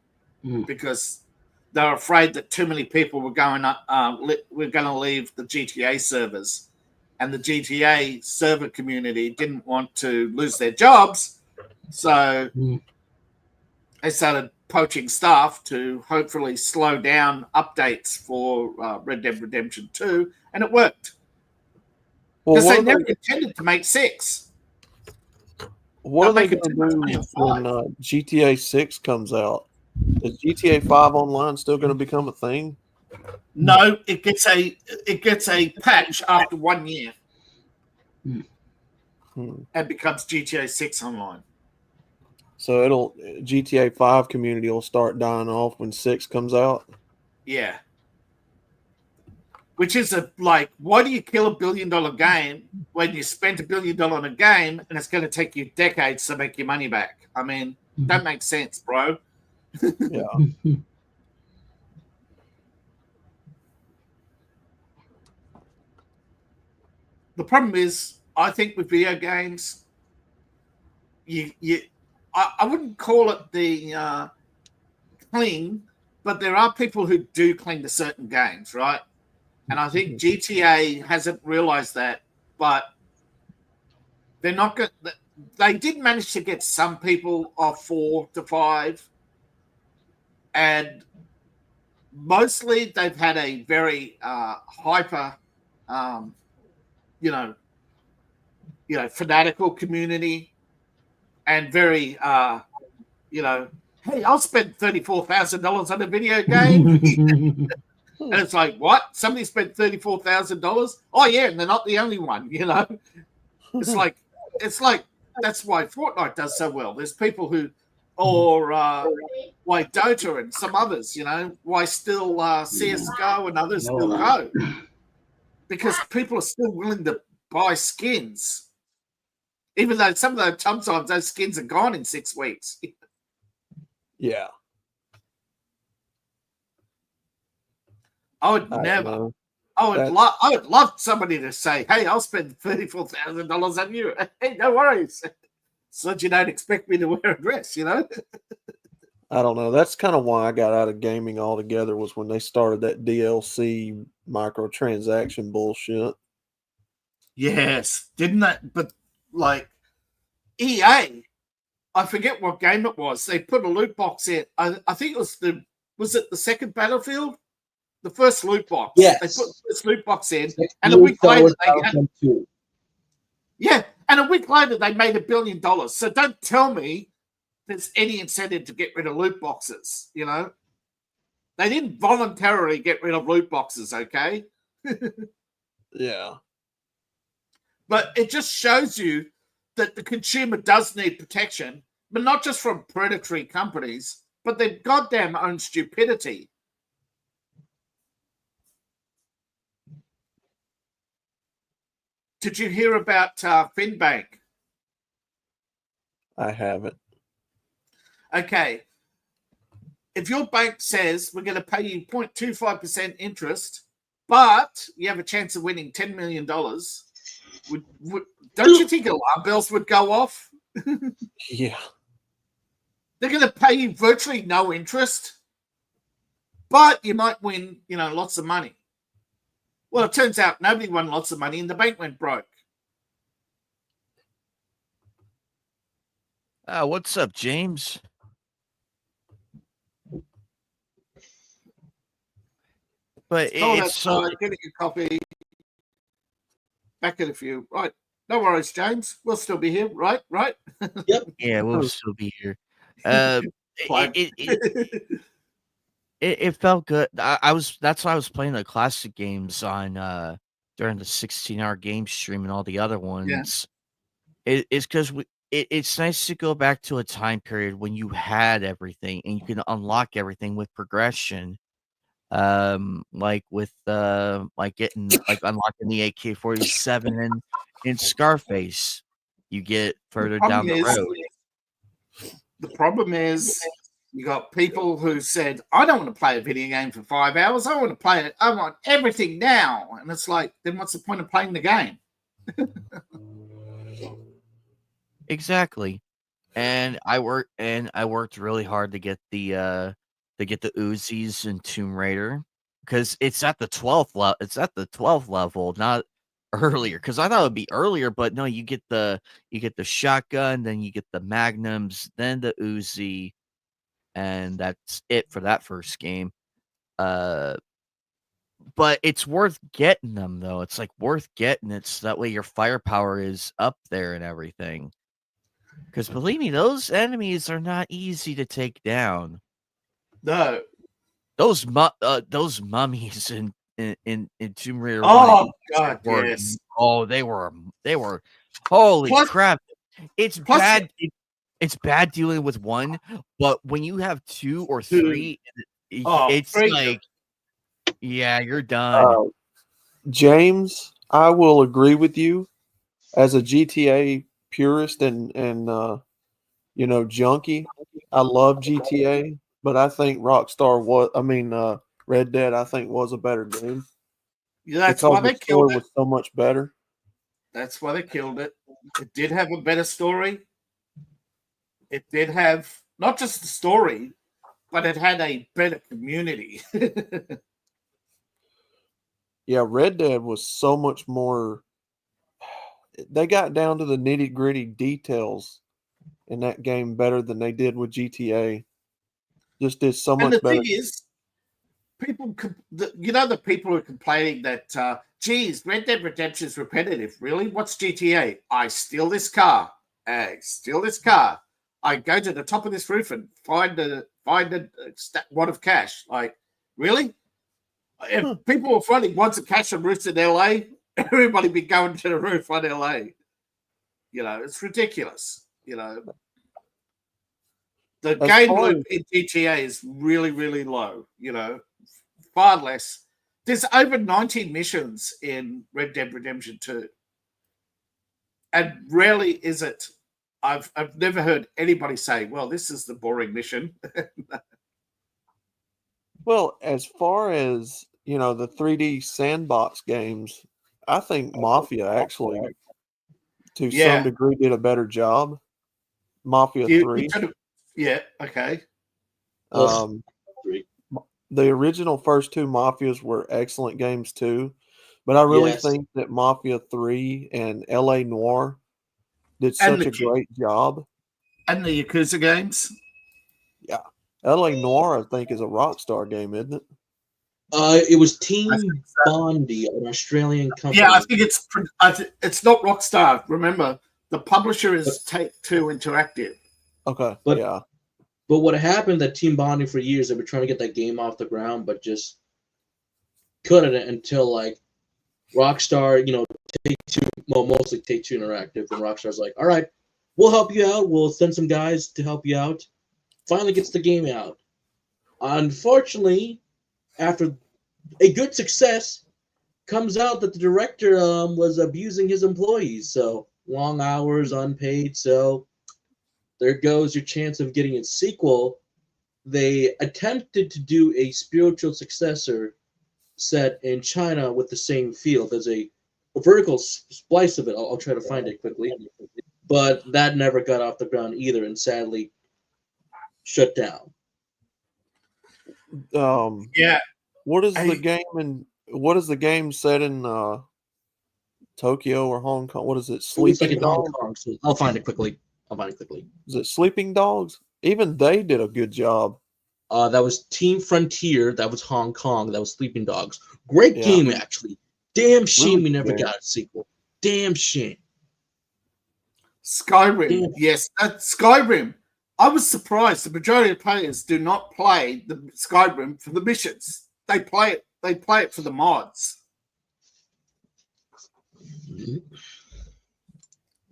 because they're afraid that too many people were going to leave the GTA servers. And the GTA server community didn't want to lose their jobs, so they started poaching staff to hopefully slow down updates for Red Dead Redemption 2, and it worked. Because they never intended to make 6. What are they going to do when GTA 6 comes out? Is GTA 5 Online still going to become a thing? No, it gets a patch after 1 year and becomes GTA 6 Online. So GTA 5 community will start dying off when 6 comes out? Yeah. Which is why do you kill $1 billion game when you spent $1 billion on a game and it's going to take you decades to make your money back? I mean, that makes sense, bro. Yeah. The problem is, I think with video games, I wouldn't call it the cling, but there are people who do cling to certain games, right? And I think GTA hasn't realized that, but they're not going. They did manage to get some people off 4 to 5, and mostly they've had a very hyper, fanatical community, and very, hey, I'll spend $34,000 on a video game. And it's like, what? Somebody spent $34,000? Oh yeah, and they're not the only one. It's like that's why Fortnite does so well. There's people who, or why Dota and some others, why still CS:GO and others still go, because people are still willing to buy skins, even though sometimes those skins are gone in 6 weeks. Yeah. I would never. I would love somebody to say, "Hey, I'll spend $34,000 on you." Hey, no worries. So you don't expect me to wear a dress, I don't know. That's kind of why I got out of gaming altogether, was when they started that DLC microtransaction bullshit. Yes, didn't that? But like EA, I forget what game it was. They put a loot box in. I think it was it the second Battlefield? The first loot box. Yes. They put this loot box in, and a week later they had. Yeah, And a week later, they made $1 billion. So don't tell me there's any incentive to get rid of loot boxes, you know? They didn't voluntarily get rid of loot boxes, okay? Yeah. But it just shows you that the consumer does need protection, but not just from predatory companies, but their goddamn own stupidity. Did you hear about Finbank? I haven't. Okay. If your bank says we're going to pay you 0.25% interest, but you have a chance of winning $10 million, don't you think alarm bells would go off? Yeah. They're going to pay you virtually no interest, but you might win, lots of money. Well, it turns out nobody won lots of money and the bank went broke. What's up, James? But it's so getting a copy. Back in a few. Right. No worries, James. We'll still be here. Right. Yep. Yeah, we'll still be here. It felt good. That's why I was playing the classic games on during the 16-hour game stream and all the other ones. Yeah. It's because it's nice to go back to a time period when you had everything and you can unlock everything with progression. Like with like unlocking the AK-47 in Scarface, you get further down the road. The problem is you got people who said, I don't want to play a video game for 5 hours. I want to play it. I want everything now. And it's like, then what's the point of playing the game? Exactly. And I worked really hard to get the Uzis in Tomb Raider because it's at the 12th level. It's at the 12th level, not earlier. Because I thought it would be earlier, but no, you get the shotgun, then you get the magnums, then the Uzi, and that's it for that first game. But it's worth getting them though. It's like worth getting it so that way your firepower is up there and everything. Because believe me, those enemies are not easy to take down. No, those mummies in Tomb Raider. Oh God, yes. Oh, they were. Holy crap! It's bad. It's bad dealing with one, but when you have two or three, it's like, yeah, you're done. James, I will agree with you as a GTA purist and junkie. I love GTA, but I think Red Dead, I think was a better game. Yeah, that's why they killed it. Was so much better. That's why they killed it. It did have a better story. It did have not just the story, but it had a better community. Yeah, Red Dead was so much more. They got down to the nitty-gritty details in that game better than they did with GTA. Just did so much better. And the thing is, the people who are complaining that, geez, Red Dead Redemption is repetitive. Really? What's GTA? I steal this car. I go to the top of this roof and find a wad of cash. Like, really? If people were finding wads of cash on roofs in LA, everybody be going to the roof on LA. It's ridiculous. The game loop in GTA is really, really low. Far less. There's over 90 missions in Red Dead Redemption 2. And rarely is it. I've never heard anybody say, well, this is the boring mission. Well, as far as, the 3D sandbox games, I think Mafia actually, to some degree, did a better job. Mafia 3. Yeah, okay. The original first two Mafias were excellent games too, but I really think that Mafia 3 and LA Noire did such a great job. And the Yakuza games? Yeah. LA Noire, I think, is a Rockstar game, isn't it? It was Team Bondi, an Australian company. Yeah, I think it's not Rockstar. Remember, The publisher is Take-Two Interactive. Okay. But yeah. But what happened that Team Bonding for years, they were trying to get that game off the ground, but just couldn't until like Rockstar, Take-Two, well, mostly Take-Two Interactive, and Rockstar's like, all right, we'll help you out. We'll send some guys to help you out. Finally gets the game out. Unfortunately, after a good success, comes out that the director was abusing his employees. So long hours, unpaid. So there goes your chance of getting a sequel. They attempted to do a spiritual successor set in China with the same feel. There's a vertical splice of it. I'll try to find it quickly. But that never got off the ground either, and sadly shut down. Yeah. What is the game set in Tokyo or Hong Kong? What is it? Sleeping Hong Dogs? Kong, so I'll find it quickly. Is it Sleeping Dogs? Even they did a good job. That was Team Frontier. That was Hong Kong. That was Sleeping Dogs. Great game, actually. Damn shame we never got a sequel. Damn shame. Skyrim. Yes, Skyrim. I was surprised the majority of players do not play the Skyrim for the missions. They play it. They play it for the mods.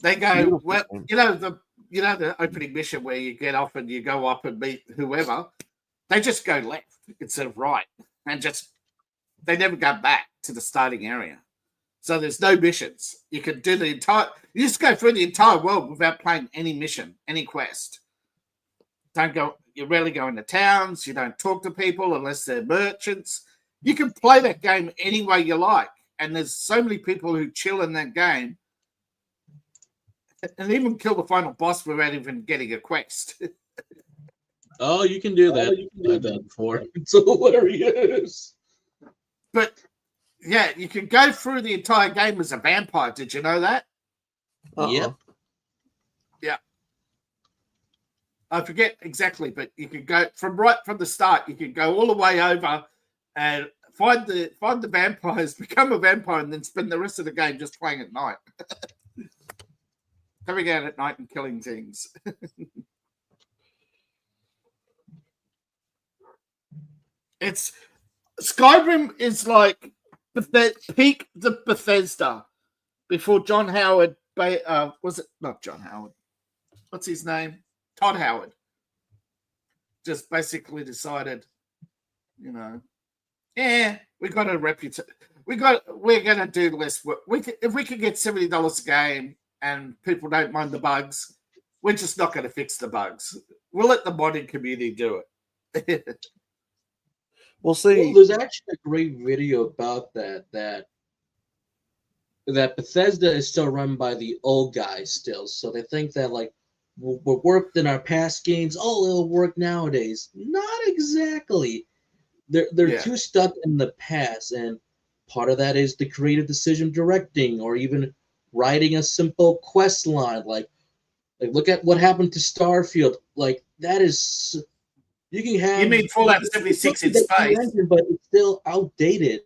They go, well, the opening mission where you get off and you go up and meet whoever. They just go left instead of right, and they never go back to the starting area. So there's no missions. You can do you just go through the entire world without playing any mission, any quest. You rarely go into towns. You don't talk to people unless they're merchants. You can play that game any way you like. And there's so many people who chill in that game and even kill the final boss without even getting a quest. Oh, you can do that. I've done it before. It's hilarious. But yeah, you can go through the entire game as a vampire. Did you know that? Yep. Yeah. I forget exactly, but you can go right from the start. You can go all the way over and find the vampires, become a vampire, and then spend the rest of the game just playing at night. Coming out at night and killing things. Skyrim is like peak the Bethesda before John Howard. Was it not John Howard? What's his name? Todd Howard. Just basically decided, we got a reputation. We're gonna do less work. If we could get $70 a game and people don't mind the bugs, we're just not going to fix the bugs. We'll let the modding community do it. We'll see. There's actually a great video about that Bethesda is still run by the old guys still. So they think that like what worked in our past games, it'll work nowadays. Not exactly. They're too stuck in the past, and part of that is the creative decision directing or even writing a simple quest line. Like look at what happened to Starfield. Like that is. You can have. You mean Fallout 76 in space? But it's still outdated.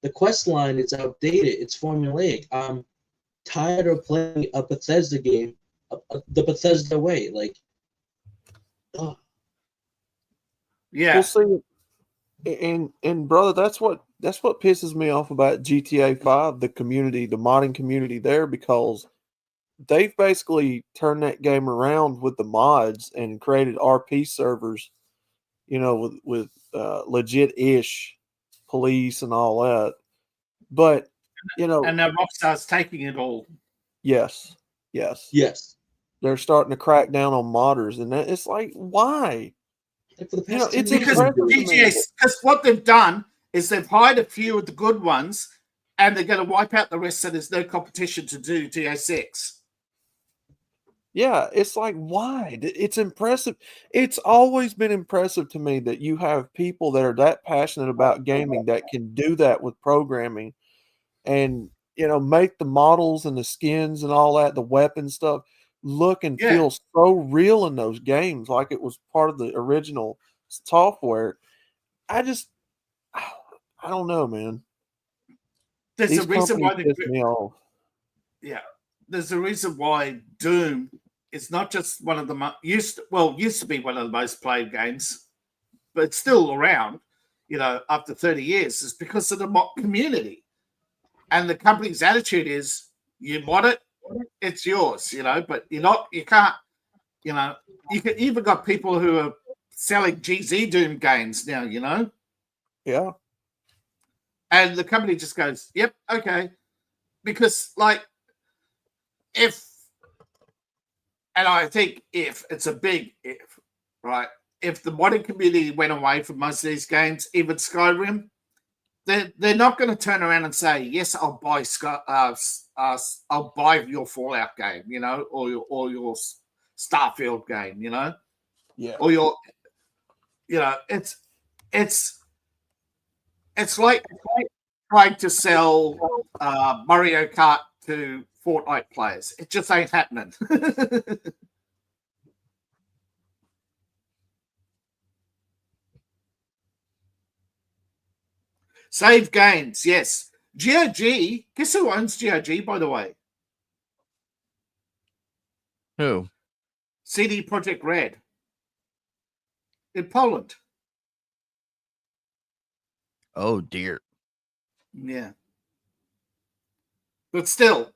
The quest line is outdated. It's formulaic. I'm tired of playing a Bethesda game the Bethesda way. Like, yeah. We'll see. And brother, that's what pisses me off about GTA 5, the community, the modding community there, because they've basically turned that game around with the mods and created RP servers. With legit-ish police and all that. But, And now Rockstar's taking it all. Yes. They're starting to crack down on modders. And it's like, why? For the past because what they've done is they've hired a few of the good ones and they're going to wipe out the rest so there's no competition to do GTA 6. Yeah, it's like, why? It's impressive. It's always been impressive to me that you have people that are that passionate about gaming that can do that with programming and, make the models and the skins and all that, the weapon stuff, look and feel so real in those games, like it was part of the original software. I don't know, man. There's a reason why piss me off. Yeah. there's a reason why Doom is not just one of the used to be one of the most played games, but it's still around. After 30 years, is because of the mock community, and the company's attitude is, you want it, it's yours. But you can't. You can even got people who are selling GZ Doom games now. Yeah. And the company just goes, yep, okay. Because, I think if, it's a big if, right? If the modding community went away from most of these games, even Skyrim, they're not going to turn around and say, yes, I'll buy I'll buy your Fallout game, or your Starfield game, Yeah. or your, it's like trying to sell Mario Kart to Fortnite players. It just ain't happening. Save games, yes. GOG, guess who owns GOG, by the way? Who? CD Projekt Red in Poland. Oh, dear. Yeah. But still,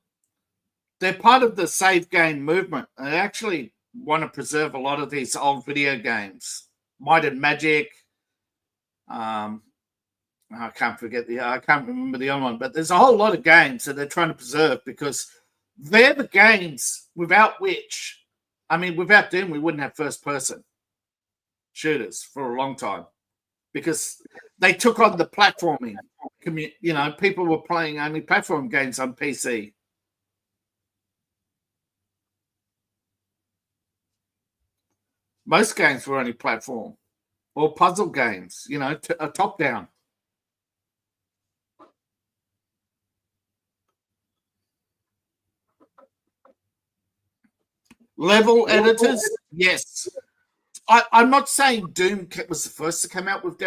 they're part of the save game movement. They actually want to preserve a lot of these old video games. Might and Magic. I can't remember the other one, but there's a whole lot of games that they're trying to preserve because they're the games without which, without Doom, we wouldn't have first person shooters for a long time because they took on the platforming. People were playing only platform games on PC. Most games were only platform or puzzle games, a top down. Level editors, yes. I'm not saying Doom was the first to come out with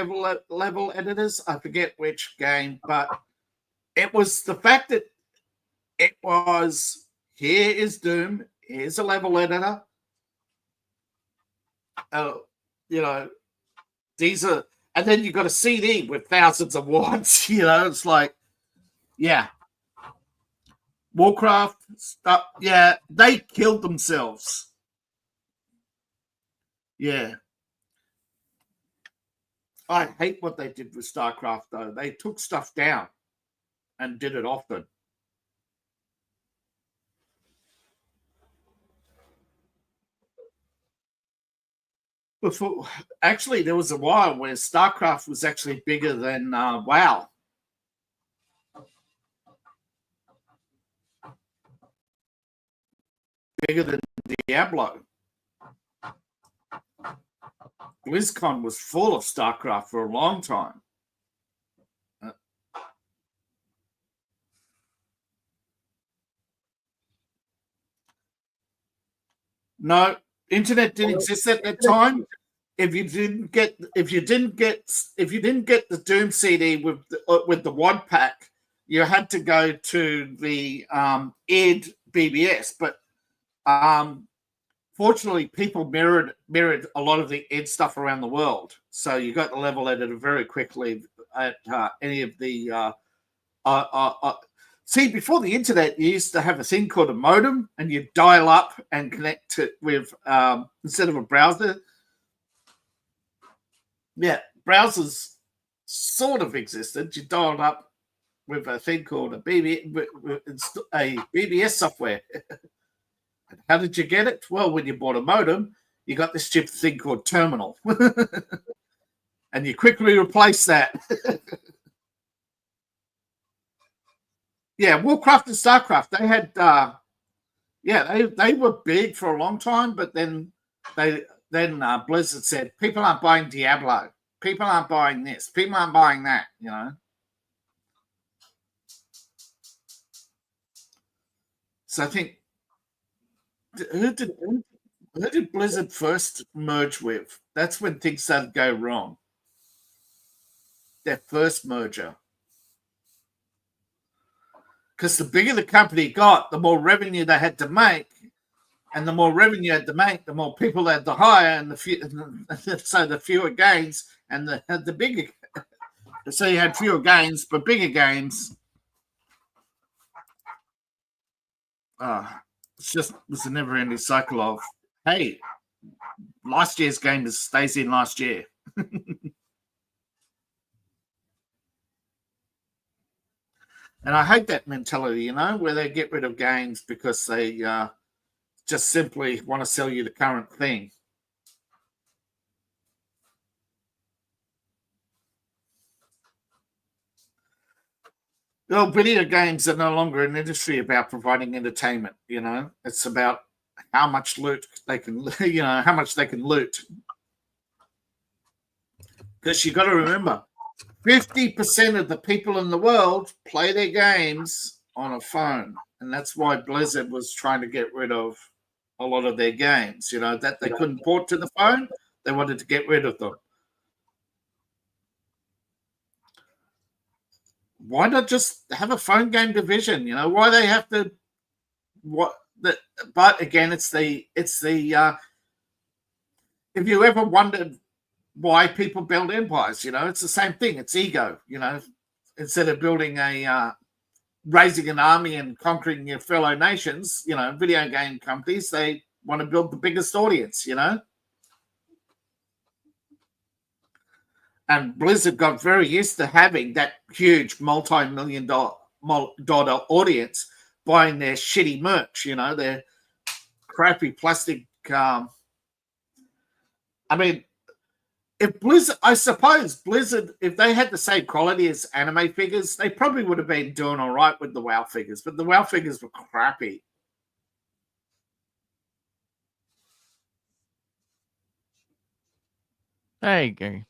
level editors. I forget which game, but it was the fact that it was, here is Doom, here's a level editor. These are, and then you got a CD with thousands of words. It's like, yeah. Warcraft stuff, yeah, they killed themselves. Yeah. I hate what they did with StarCraft, though. They took stuff down and did it often. Actually, there was a while where StarCraft was actually bigger than WoW. Bigger than Diablo. BlizzCon was full of StarCraft for a long time. No, internet didn't exist at that time. If you didn't get the Doom CD with the WAD pack, you had to go to the id BBS. But fortunately, people mirrored a lot of the id stuff around the world, so you got the level editor very quickly at any of the. See, before the internet, you used to have a thing called a modem, and you dial up and connect it with instead of a browser. Yeah, browsers sort of existed. You dialed up with a thing called a BBS software. How did you get it? Well, when you bought a modem, you got this stupid thing called terminal. And you quickly replace that. Yeah, Warcraft and StarCraft, they had they were big for a long time, but then Blizzard said, people aren't buying Diablo. People aren't buying this. People aren't buying that, So I think, who did Blizzard first merge with? That's when things started to go wrong. Their first merger. because the bigger the company got, the more revenue they had to make, and the more revenue you had to make, the more people they had to hire, and so the fewer gains, and the bigger. So you had fewer gains, but bigger gains. It was a never-ending cycle of, hey, last year's game stays in last year. And I hate that mentality, where they get rid of games because they just simply want to sell you the current thing. Well, video games are no longer an industry about providing entertainment. It's about how much loot they can, how much they can loot. Because you got to remember, 50% of the people in the world play their games on a phone, and that's why Blizzard was trying to get rid of a lot of their games. That they couldn't port to the phone, they wanted to get rid of them. Why not just have a phone game division? Why they have to? But again, it's the. If you ever wondered why people build empires, it's the same thing. It's ego. Instead of building raising an army and conquering your fellow nations, video game companies, they want to build the biggest audience. And Blizzard got very used to having that huge multi-million dollar audience buying their shitty merch, their crappy plastic. I suppose Blizzard, if they had the same quality as anime figures, they probably would have been doing all right with the WoW figures, but the WoW figures were crappy. I agree.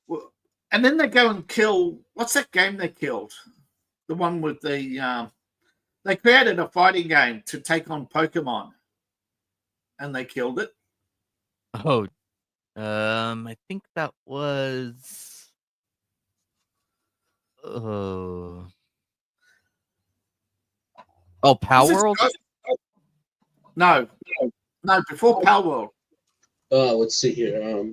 Well, and then they go and kill. What's that game they killed? The one with the. They created a fighting game to take on Pokemon, and they killed it. Oh, I think that was. Oh, Power World? No, before Power World. Let's see here.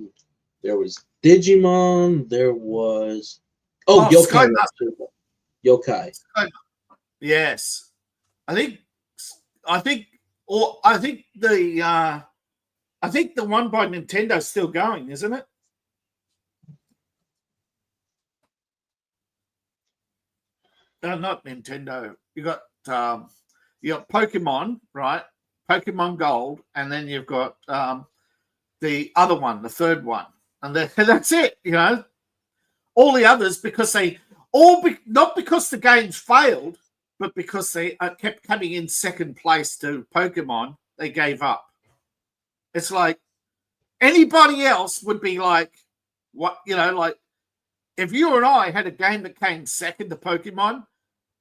There was Digimon. There was Yokai. Yokai. Yes, I think the one by Nintendo's still going, isn't it? No, not Nintendo. You got Pokemon, right? Pokemon Gold, and then you've got the other one, the third one, and that's it. All the others, because not because the games failed, but because they kept coming in second place to Pokemon, they gave up. It's like anybody else would be like, what, like if you and I had a game that came second to Pokemon,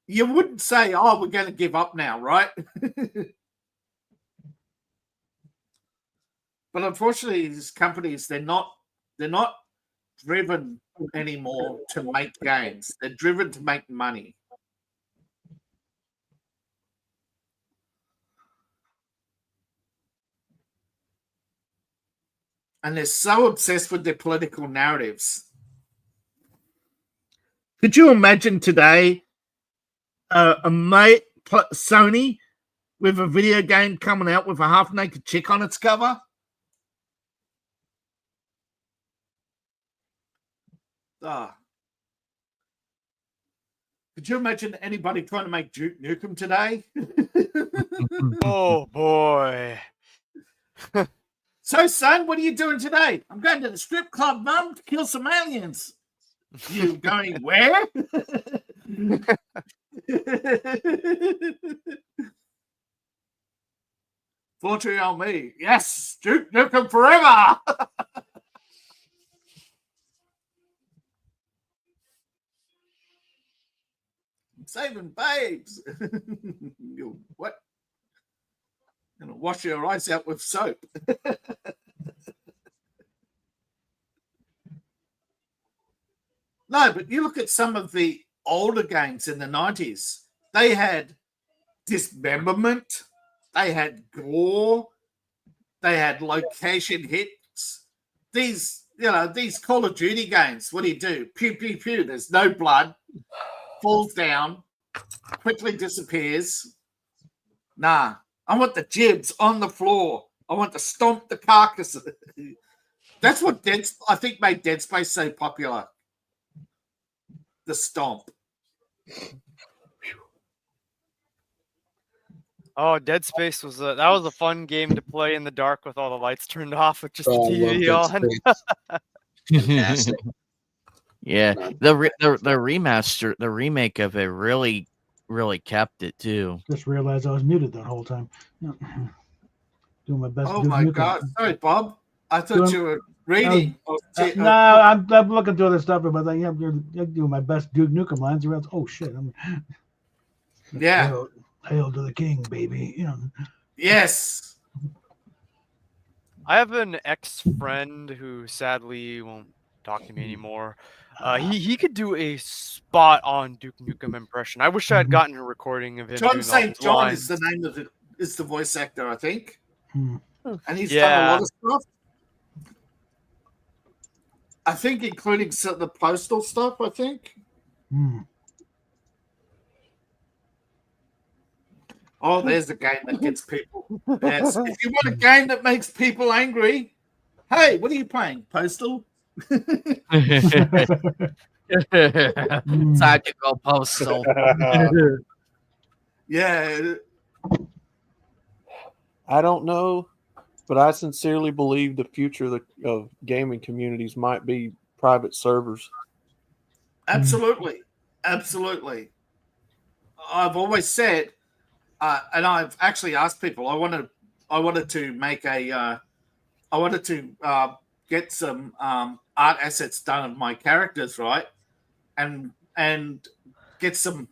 you wouldn't say, oh, we're going to give up now, right? But unfortunately, these companies, they're not driven anymore to make games. They're driven to make money. And they're so obsessed with their political narratives. Could you imagine today Sony with a video game coming out with a half-naked chick on its cover? Could you imagine anybody trying to make Duke Nukem today? Oh, boy. So, son, what are you doing today? I'm going to the strip club, Mum, to kill some aliens. You going where? Fortune on me. Yes, Duke Nukem forever. I'm saving babes. What? I'm gonna wash your eyes out with soap. No, but you look at some of the older games in the 90s. They had dismemberment. They had gore. They had location hits. These Call of Duty games, what do? Pew, pew, pew. There's no blood. Falls down. Quickly disappears. Nah. I want the jibs on the floor. I want to stomp the carcass. That's what I think made Dead Space so popular. The stomp. Oh, Dead Space was that was a fun game to play in the dark with all the lights turned off with just the I love TV Dead on. Space. Fantastic. Yeah, the remaster, the remake of it really kept it too. Just realized I was muted that whole time. Doing my best. Oh my God! Sorry, Bob. I thought you were reading. No, I'm looking through other stuff, but you're doing my best Duke Nukem lines. Oh shit! Yeah. Hail to the king, baby. Yes. I have an ex-friend who sadly won't talk to me anymore. He could do a spot on Duke Nukem impression. I wish I had gotten a recording of him. John doing St. John lines. is the name of it. Is the voice actor, I think, and he's Yeah. done a lot of stuff. I think, including the postal stuff. I think. Oh, there's a game that gets people. Yes. If you want a game that makes people angry, hey, what are you playing? Postal. Tactical Postal. Yeah. I don't know, but I sincerely believe the future of gaming communities might be private servers. Absolutely. Absolutely. I've always said, and I've actually asked people, I wanted to make get some art assets done of my characters, right? And get some,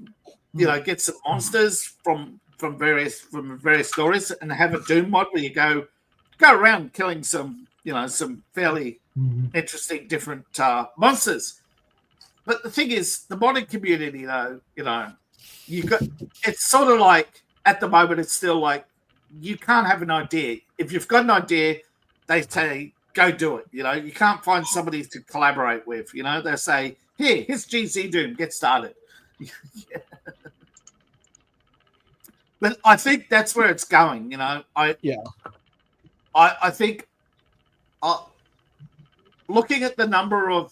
get some monsters from various stories, and have a Doom mod where you go around killing some fairly interesting different monsters. But the thing is, the modding community, though, it's sort of like, at the moment, it's still like, you can't have an idea. If you've got an idea, they say, go do it. You can't find somebody to collaborate with. They say, here's GZ Doom, get started. But I think that's where it's going. I think looking at the number of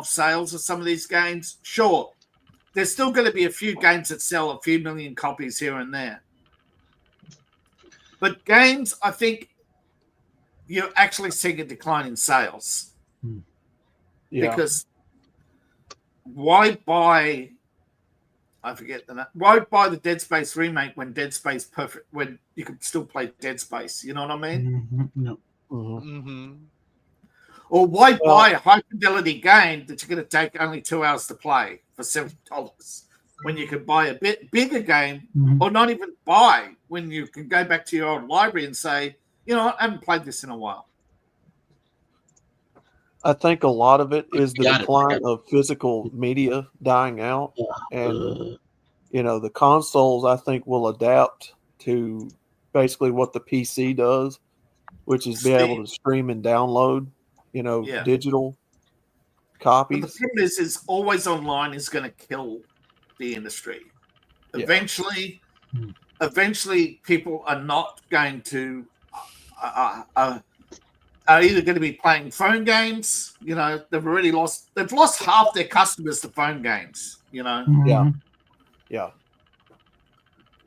sales of some of these games, sure, there's still going to be a few games that sell a few million copies here and there. But games, I think you're actually seeing a decline in sales. Yeah. Because why buy the Dead Space remake when Dead Space when you can still play Dead Space? You know what I mean? No. Or why buy a high fidelity game that you're going to take only 2 hours to play for $70 when you can buy a bit bigger game, or not even buy, when you can go back to your old library and say, I haven't played this in a while. I think a lot of it is the decline of physical media dying out, and the consoles, I think, will adapt to basically what the PC does, which is be able to stream and download, digital copies. But the problem is always online is going to kill the industry. Eventually, people are not going to are either going to be playing phone games. They've lost half their customers to phone games. Yeah.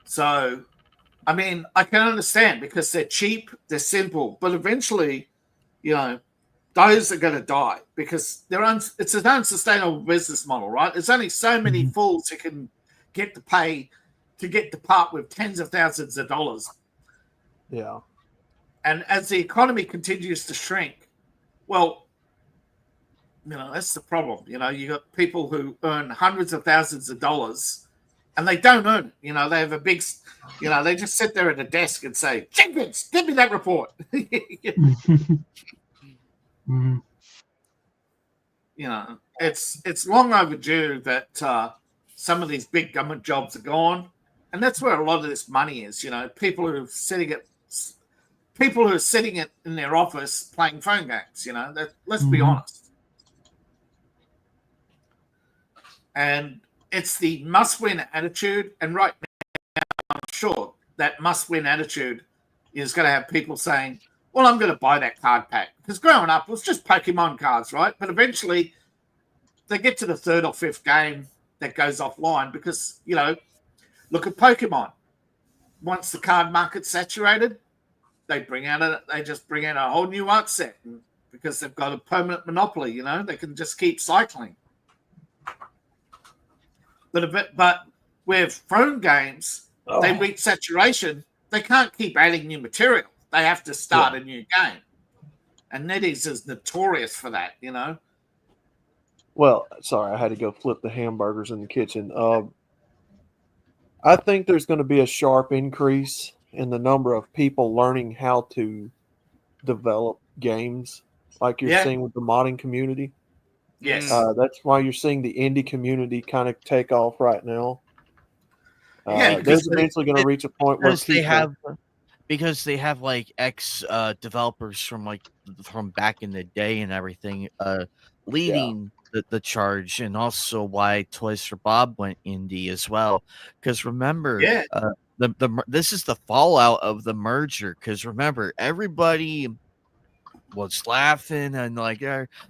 So, I mean, I can understand, because they're cheap, they're simple, but eventually, those are going to die, because it's an unsustainable business model, right? There's only so many fools who can get to pay to get to part with tens of thousands of dollars. Yeah. And as the economy continues to shrink, well, that's the problem. You got people who earn hundreds of thousands of dollars, and they don't earn it. They have a big, they just sit there at a desk and say, Jenkins, give me that report. it's long overdue that some of these big government jobs are gone, and that's where a lot of this money is. People who are sitting in their office playing phone games. Let's be honest. And it's the must-win attitude, and right now, I'm sure that must-win attitude is going to have people saying, well, I'm going to buy that card pack. Because growing up, it was just Pokemon cards, right? But eventually, they get to the third or fifth game that goes offline because, look at Pokemon. Once the card market's saturated, they just bring out a whole new art set because they've got a permanent monopoly, they can just keep cycling. But with phone games, they reach saturation. They can't keep adding new material. They have to start a new game. And NetEase is notorious for that, Well, sorry, I had to go flip the hamburgers in the kitchen. I think there's going to be a sharp increase in the number of people learning how to develop games, like you're seeing with the modding community. Yes. That's why you're seeing the indie community kind of take off right now. Yeah, they're eventually going to reach a point where because they have like ex developers from back in the day and everything leading the charge, and also why Toys for Bob went indie as well. Because remember, this is the fallout of the merger. Because remember, everybody was laughing and like,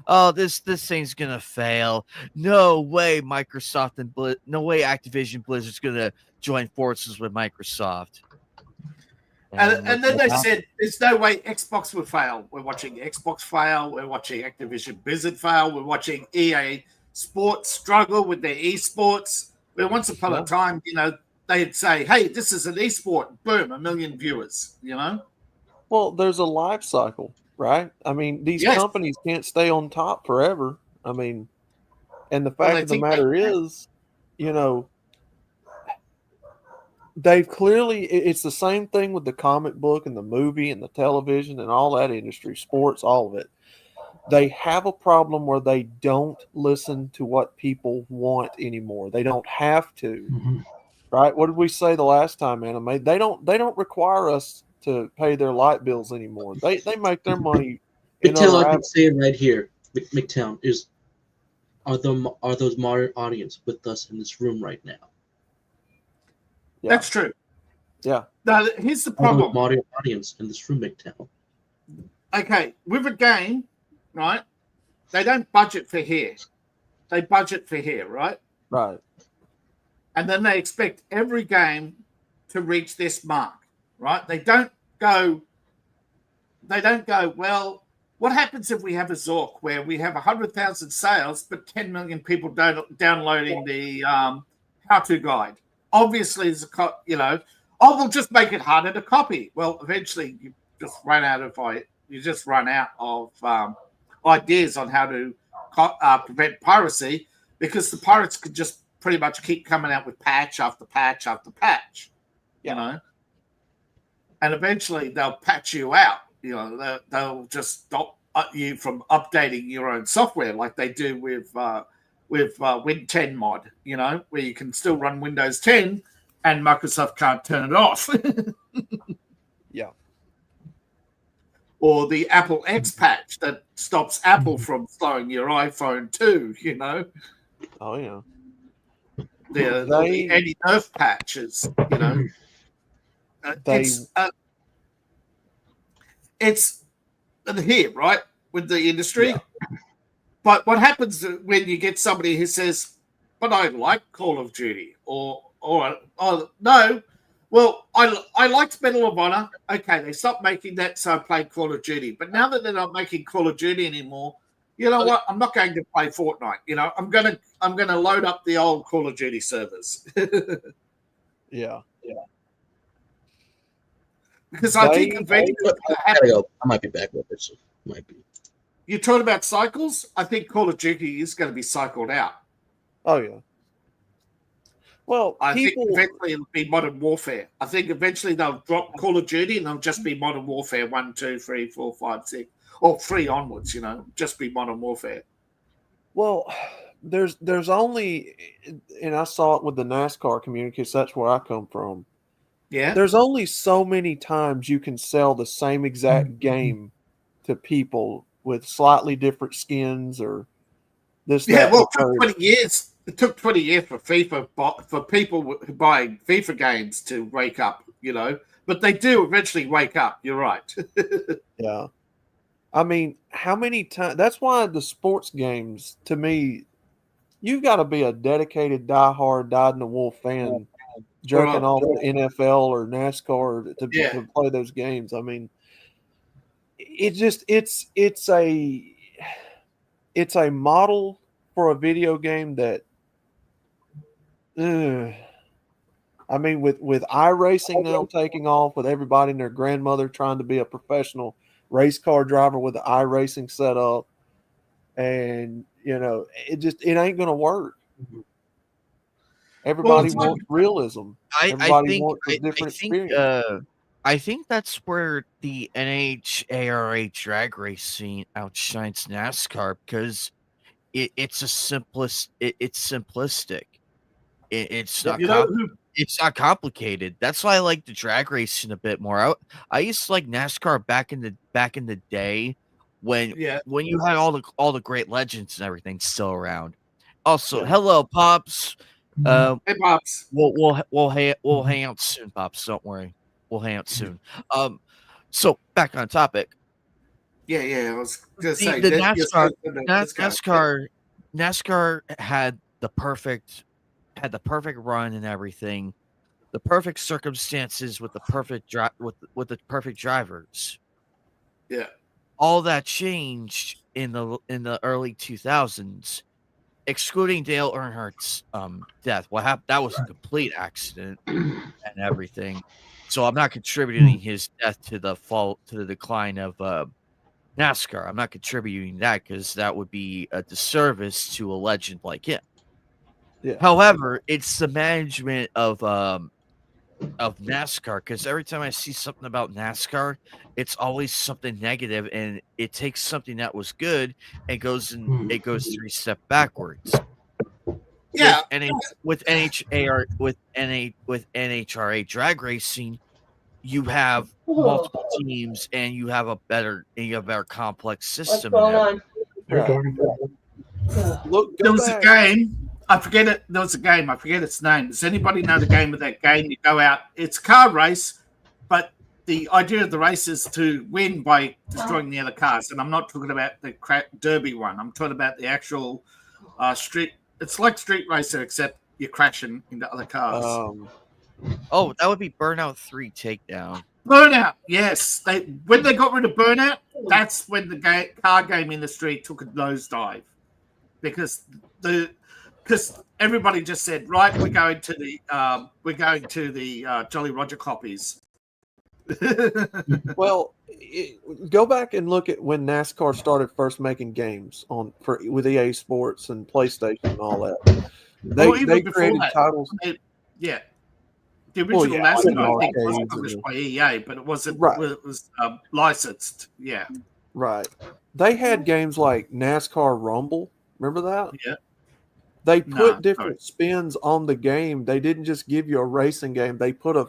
oh, this thing's gonna fail. No way, Microsoft and no way, Activision Blizzard's gonna join forces with Microsoft. And then they said, there's no way Xbox would fail. We're watching Xbox fail. We're watching Activision Blizzard fail. We're watching EA Sports struggle with their esports. Where once upon a time, they'd say, hey, this is an esport. Boom, 1 million viewers, Well, there's a life cycle, right? I mean, these companies can't stay on top forever. I mean, and the fact of the matter is, they've clearly, it's the same thing with the comic book and the movie and the television and all that industry, sports, all of it. They have a problem where they don't listen to what people want anymore. They don't have to, right? What did we say the last time, Anime? They don't require us to pay their light bills anymore. They make their money. McTown, I can say it right here. McTown are those modern audience with us in this room right now? Yeah. That's true. Yeah. Now, here's the problem. Modern audience in this room, McTown. Okay, with a game, right? They don't budget for here. They budget for here, right? Right. And then they expect every game to reach this mark, right? They don't go, well, what happens if we have a Zork where we have 100,000 sales, but 10 million people downloading the how-to guide? Obviously, we'll just make it harder to copy. Well, eventually, you just run out of ideas on how to prevent piracy, because the pirates could just pretty much keep coming out with patch after patch after patch, and eventually they'll patch you out. They'll just stop you from updating your own software like they do with Win 10 mod, where you can still run Windows 10 and Microsoft can't turn it off. Yeah. Or the Apple X patch that stops Apple from slowing your iPhone too, Oh, yeah. The anti-nerf patches, it's here, right, with the industry. Yeah. But what happens when you get somebody who says, but I like Call of Duty, or no, well, I liked Medal of Honor. Okay, they stopped making that, so I played Call of Duty. But now that they're not making Call of Duty anymore, you know what? I'm not going to play Fortnite. I'm gonna load up the old Call of Duty servers. Yeah. Because I think eventually I might be back with this. Might be. You're talking about cycles? I think Call of Duty is going to be cycled out. Oh, yeah. Well, I think eventually it'll be Modern Warfare. I think eventually they'll drop Call of Duty and they'll just be Modern Warfare 1, 2, 3, 4, 5, 6, or 3 onwards, just be Modern Warfare. Well, there's only, and I saw it with the NASCAR community because that's where I come from. Yeah. There's only so many times you can sell the same exact game to people with slightly different skins or this. Yeah, That, well, and it took the 20 years. It took 20 years for people who buy FIFA games to wake up, But they do eventually wake up. You're right. yeah. I mean, how many times? That's why the sports games, to me, you've got to be a dedicated, diehard, dyed-in-the-wool fan, jerking off the NFL or NASCAR to play those games. I mean, it's a model for a video game that, I mean, with iRacing now taking off, with everybody and their grandmother trying to be a professional race car driver with the iRacing setup, and it ain't gonna work. Everybody wants realism. Everybody wants a different experience. I think that's where the NHARA drag race scene outshines NASCAR because it's simplistic. It's not it's not complicated. That's why I like the drag racing a bit more. I used to like NASCAR back in the day when you had all the great legends and everything still around. Also, hello, Pops. Hey, Pops. We'll hang out soon, Pops. Don't worry, we'll hang out soon. So back on topic. Yeah. I was gonna say The NASCAR had the perfect run and everything, the perfect circumstances with the perfect with the perfect drivers. Yeah. All that changed in the early 2000s, excluding Dale Earnhardt's death. What happened? That was a complete accident and everything. So I'm not contributing his death to the decline of NASCAR. I'm not contributing that because that would be a disservice to a legend like him. Yeah. However, it's the management of NASCAR because every time I see something about NASCAR, it's always something negative, and it takes something that was good and goes 3 steps backwards. Yeah. With NHRA drag racing, you have multiple teams and you have a better complex system. What's going on? There was a game. I forget it. There was a game. I forget its name. Does anybody know the game of that game? You go out. It's a car race, but the idea of the race is to win by destroying the other cars. And I'm not talking about the derby one. I'm talking about the actual street. It's like Street Racer, except you're crashing into other cars. That would be Burnout 3 Takedown. Burnout, yes. When they got rid of Burnout, that's when the car game industry took a nosedive, because everybody just said, right, we're going to the Jolly Roger copies. Well, go back and look at when NASCAR started first making games with EA Sports and PlayStation and all that. They created titles. The original NASCAR, I think, was published by EA, but it wasn't. Right. It was licensed. Yeah. Right. They had games like NASCAR Rumble. Remember that? Yeah. They put different spins on the game. They didn't just give you a racing game. They put an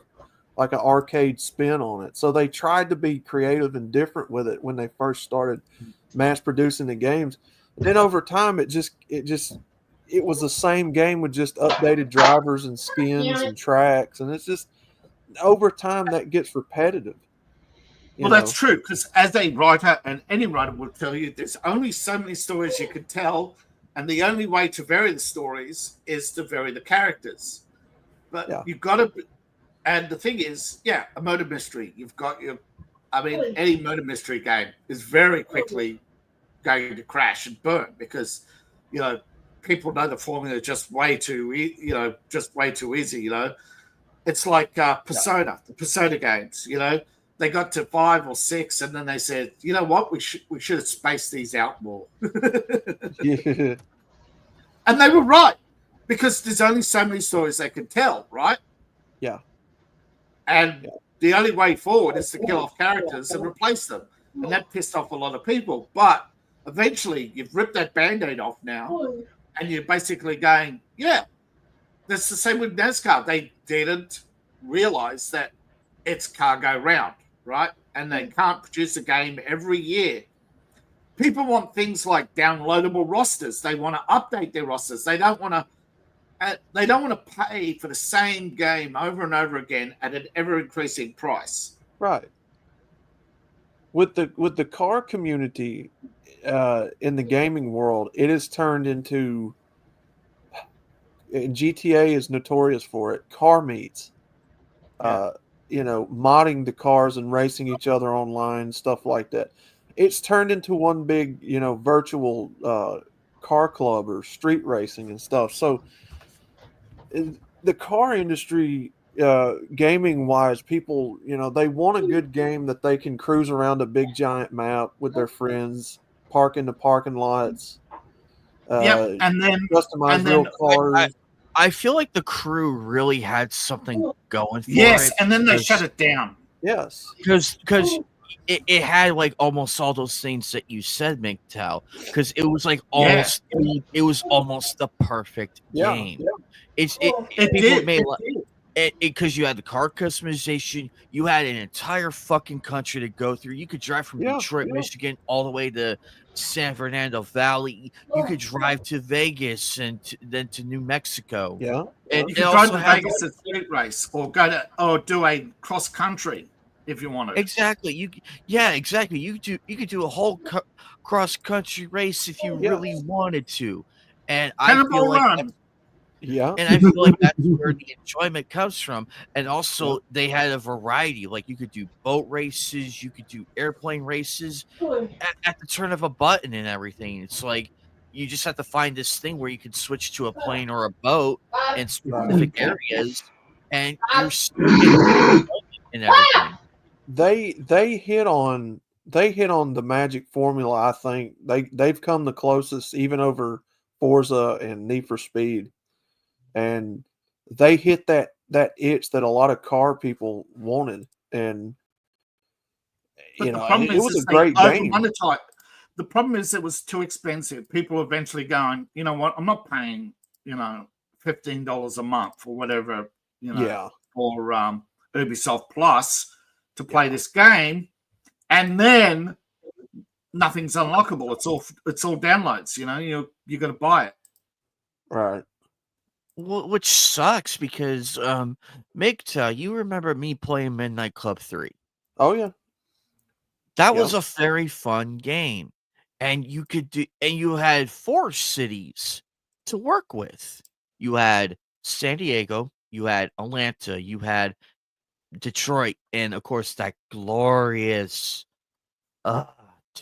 arcade spin on it. So they tried to be creative and different with it when they first started mass producing the games. And then over time, it was the same game with just updated drivers and skins and tracks. And it's just, over time, that gets repetitive. Well, that's true, because as a writer, and any writer will tell you, there's only so many stories you can tell, and the only way to vary the stories is to vary the characters. But you've got to, and the thing is, a murder mystery. Any murder mystery game is very quickly going to crash and burn because, people know the formula just way too easy. It's like Persona, the Persona games. They got to 5 or 6, and then they said, "You know what? We should have spaced these out more." Yeah. And they were right, because there's only so many stories they can tell, right? Yeah. And the only way forward is to kill off characters and replace them, and that pissed off a lot of people. But eventually you've ripped that Band-Aid off now, and you're basically going, yeah, that's the same with NASCAR. They didn't realize that it's cargo round, right? And they can't produce a game every year. People want things like downloadable rosters. They want to update their rosters. They don't want to pay for the same game over and over again at an ever increasing price. Right. With the car community in the gaming world, it has turned into, and GTA is notorious for it, car meets. Modding the cars and racing each other online, stuff like that. It's turned into one big, virtual car club or street racing and stuff. So the car industry, gaming wise, people, they want a good game that they can cruise around a big giant map with their friends, park in the parking lots. And then customize real cars. I feel like the crew really had something going for it. Yes, and then they shut it down. Yes, because it had like almost all those things that you said, MGTOW, because it was like almost it was almost the perfect game. It made because you had the car customization, you had an entire fucking country to go through. You could drive from Detroit, Michigan, all the way to San Fernando Valley. You could drive to Vegas and then to New Mexico. Yeah, and you could drive to Vegas at street race, or do a cross country if you wanted. Exactly. Exactly. You could do a whole cross country race if you really wanted to, and I feel like. And I feel like that's where the enjoyment comes from. And also, they had a variety. Like, you could do boat races, you could do airplane races at the turn of a button and everything. It's like you just have to find this thing where you can switch to a plane or a boat in specific areas, and you're still getting and everything. They hit on the magic formula. I think they've come the closest, even over Forza and Need for Speed. And they hit that itch that a lot of car people wanted, and it was a great game. The problem is it was too expensive. People eventually going, you know what? I'm not paying, $15 a month or whatever, for Ubisoft Plus to play this game, and then nothing's unlockable. It's all downloads. You're going to buy it, right? Which sucks because MGTOW, you remember me playing Midnight Club 3. Oh yeah. That was a very fun game. And you had 4 cities to work with. You had San Diego, you had Atlanta, you had Detroit, and of course that glorious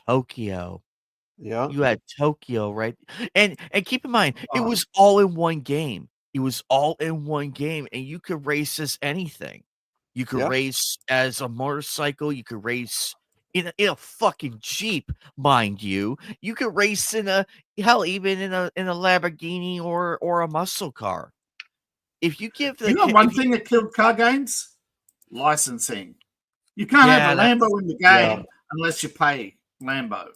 Tokyo. Yeah. You had Tokyo, right? And keep in mind, it was all in one game. It was all in one game, and you could race as anything. You could race as a motorcycle. You could race in a fucking Jeep, mind you. You could race even in a Lamborghini or a muscle car. If you give one thing that killed car games, licensing. You can't have a Lambo in the game unless you pay Lambo.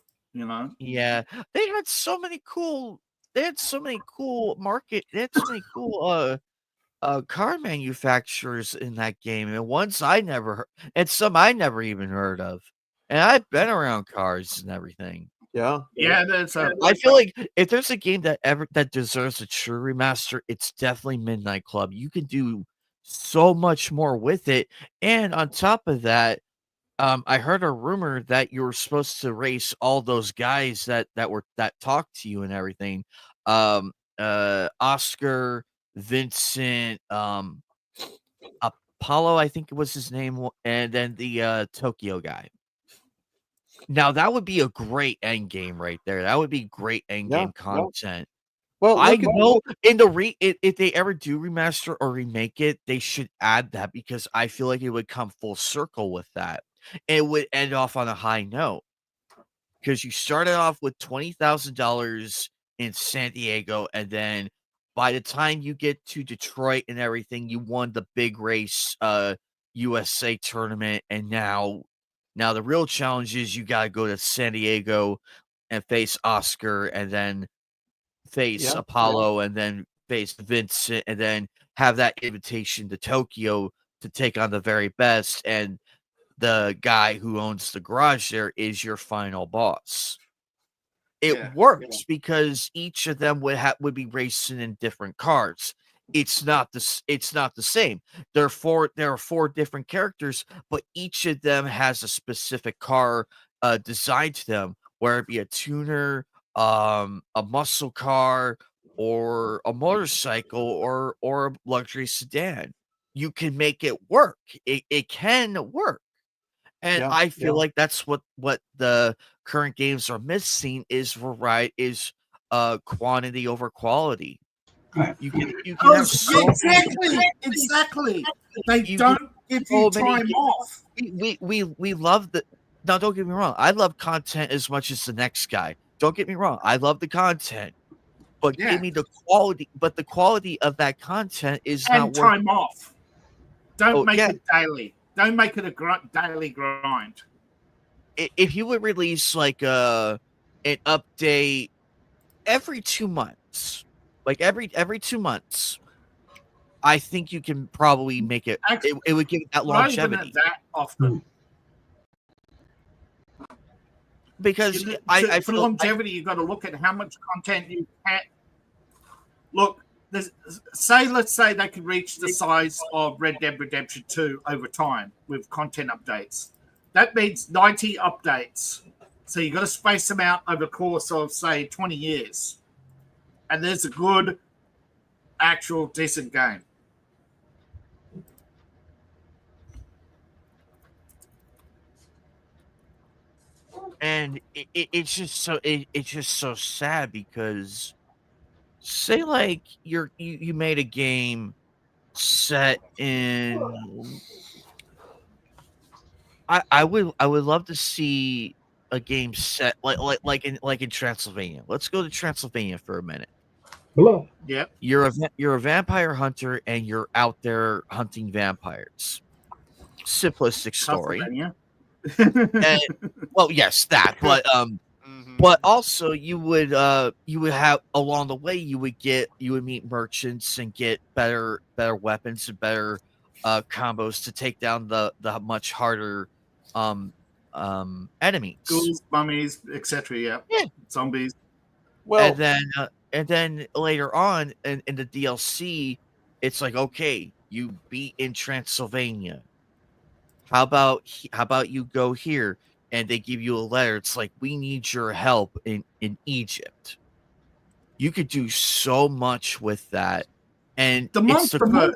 Yeah, they had so many cool. They had so many cool car manufacturers in that game, and ones I never heard, and some I never even heard of. And I've been around cars and everything. Yeah. I feel like if there's a game that deserves a true remaster, it's definitely Midnight Club. You can do so much more with it, and on top of that, I heard a rumor that you were supposed to race all those guys that talked to you and everything. Oscar, Vincent, Apollo, I think it was his name, and then the Tokyo guy. Now that would be a great end game right there. That would be great end game content. Well, I know if they ever do remaster or remake it, they should add that because I feel like it would come full circle with that. It would end off on a high note because you started off with $20,000 in San Diego, and then by the time you get to Detroit and everything, you won the big race USA tournament, and now the real challenge is you got to go to San Diego and face Oscar, and then face Apollo, and then face Vincent, and then have that invitation to Tokyo to take on the very best, and the guy who owns the garage there is your final boss. It works because each of them would be racing in different cars. It's not the same. There are four different characters, but each of them has a specific car designed to them, whether it be a tuner, a muscle car, or a motorcycle, or a luxury sedan. You can make it work. It can work. And I feel like that's what the current games are missing is quantity over quality. You can have exactly. They don't give you time off. We love the. Now, don't get me wrong. I love content as much as the next guy. Don't get me wrong. I love the content, but give me the quality. But the quality of that content is not worth time off. Don't make it daily. Don't make it a daily grind. If you would release like an update every 2 months, like every 2 months, I think you can probably make it. It would give it that longevity. That often. Because for longevity, you've got to look at how much content you can. Look, let's say they could reach the size of Red Dead Redemption 2 over time with content updates. That means 90 updates. So you've got to space them out over the course of, say, 20 years. And there's a good, actual, decent game. And it's just so sad because say like you made a game set in I would love to see a game set like in Transylvania. Let's go to Transylvania for a minute. Hello. Yeah. You're a vampire hunter and you're out there hunting vampires. Simplistic story. And, well, yes, that, but also you would have along the way you would meet merchants and get better weapons and better combos to take down the much harder enemies, ghouls, mummies, etc. Yeah, zombies. Well, and then later on in the DLC, it's like, okay, you beat in Transylvania. How about you go here? And they give you a letter. It's like, we need your help in Egypt. You could do so much with that. And the Monsterverse.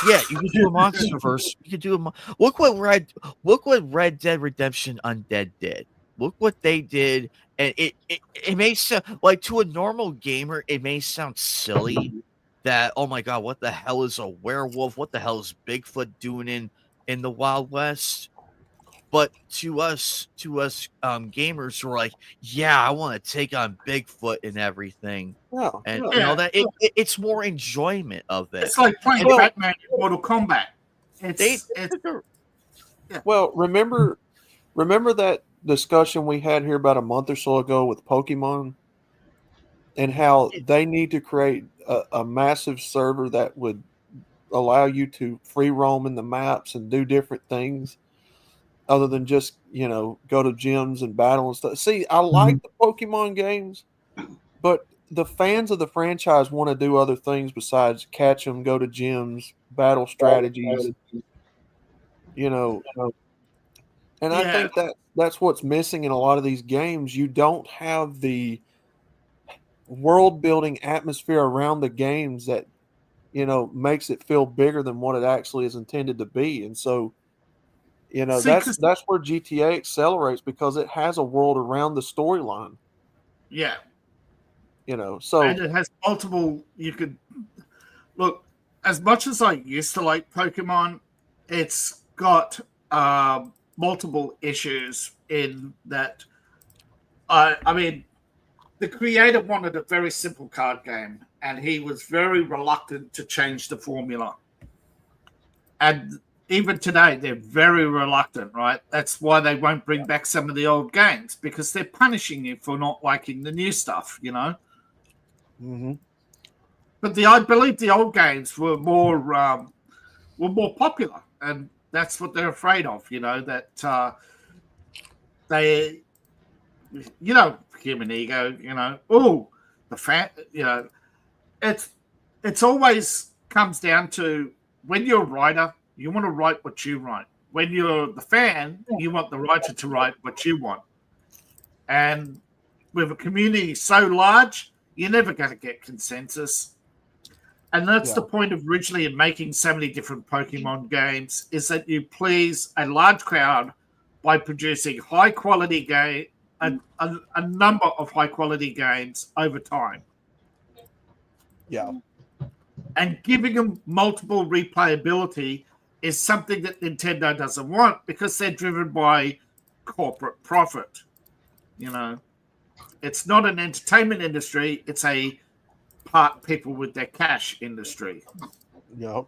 Yeah, you could do a Monsterverse. You could do look what Red Dead Redemption Undead did. Look what they did. And it may sound like, to a normal gamer, it may sound silly that, oh my god, what the hell is a werewolf? What the hell is Bigfoot doing in the Wild West? But to us gamers who are like, yeah, I want to take on Bigfoot and everything, and you know that it's more enjoyment of it. It's like playing Batman in Mortal Kombat. Well, remember that discussion we had here about a month or so ago with Pokemon, and how they need to create a massive server that would allow you to free roam in the maps and do different things other than just, go to gyms and battle and stuff. See, I like the Pokemon games, but the fans of the franchise want to do other things besides catch them, go to gyms, battle strategies, and I think that's what's missing in a lot of these games. You don't have the world building atmosphere around the games that, makes it feel bigger than what it actually is intended to be. And so, that's where GTA accelerates, because it has a world around the storyline. Yeah. So. And it has multiple, you could look, as much as I used to like Pokemon, it's got multiple issues in that. I mean, the creator wanted a very simple card game, and he was very reluctant to change the formula. And even today, they're very reluctant, right? That's why they won't bring back some of the old games, because they're punishing you for not liking the new stuff, you know? Mm-hmm. But I believe the old games were more popular, and that's what they're afraid of, you know, that they, you know, human ego, you know, oh, the fan, you know, it's always comes down to when you're a writer, you want to write what you write. When you're the fan, you want the writer to write what you want. And with a community so large, you're never going to get consensus. And that's the point of originally making so many different Pokemon games, is that you please a large crowd by producing high quality game, a number of high quality games over time. Yeah. And giving them multiple replayability is something that Nintendo doesn't want, because they're driven by corporate profit. You know, it's not an entertainment industry, it's a part people with their cash industry. Yeah.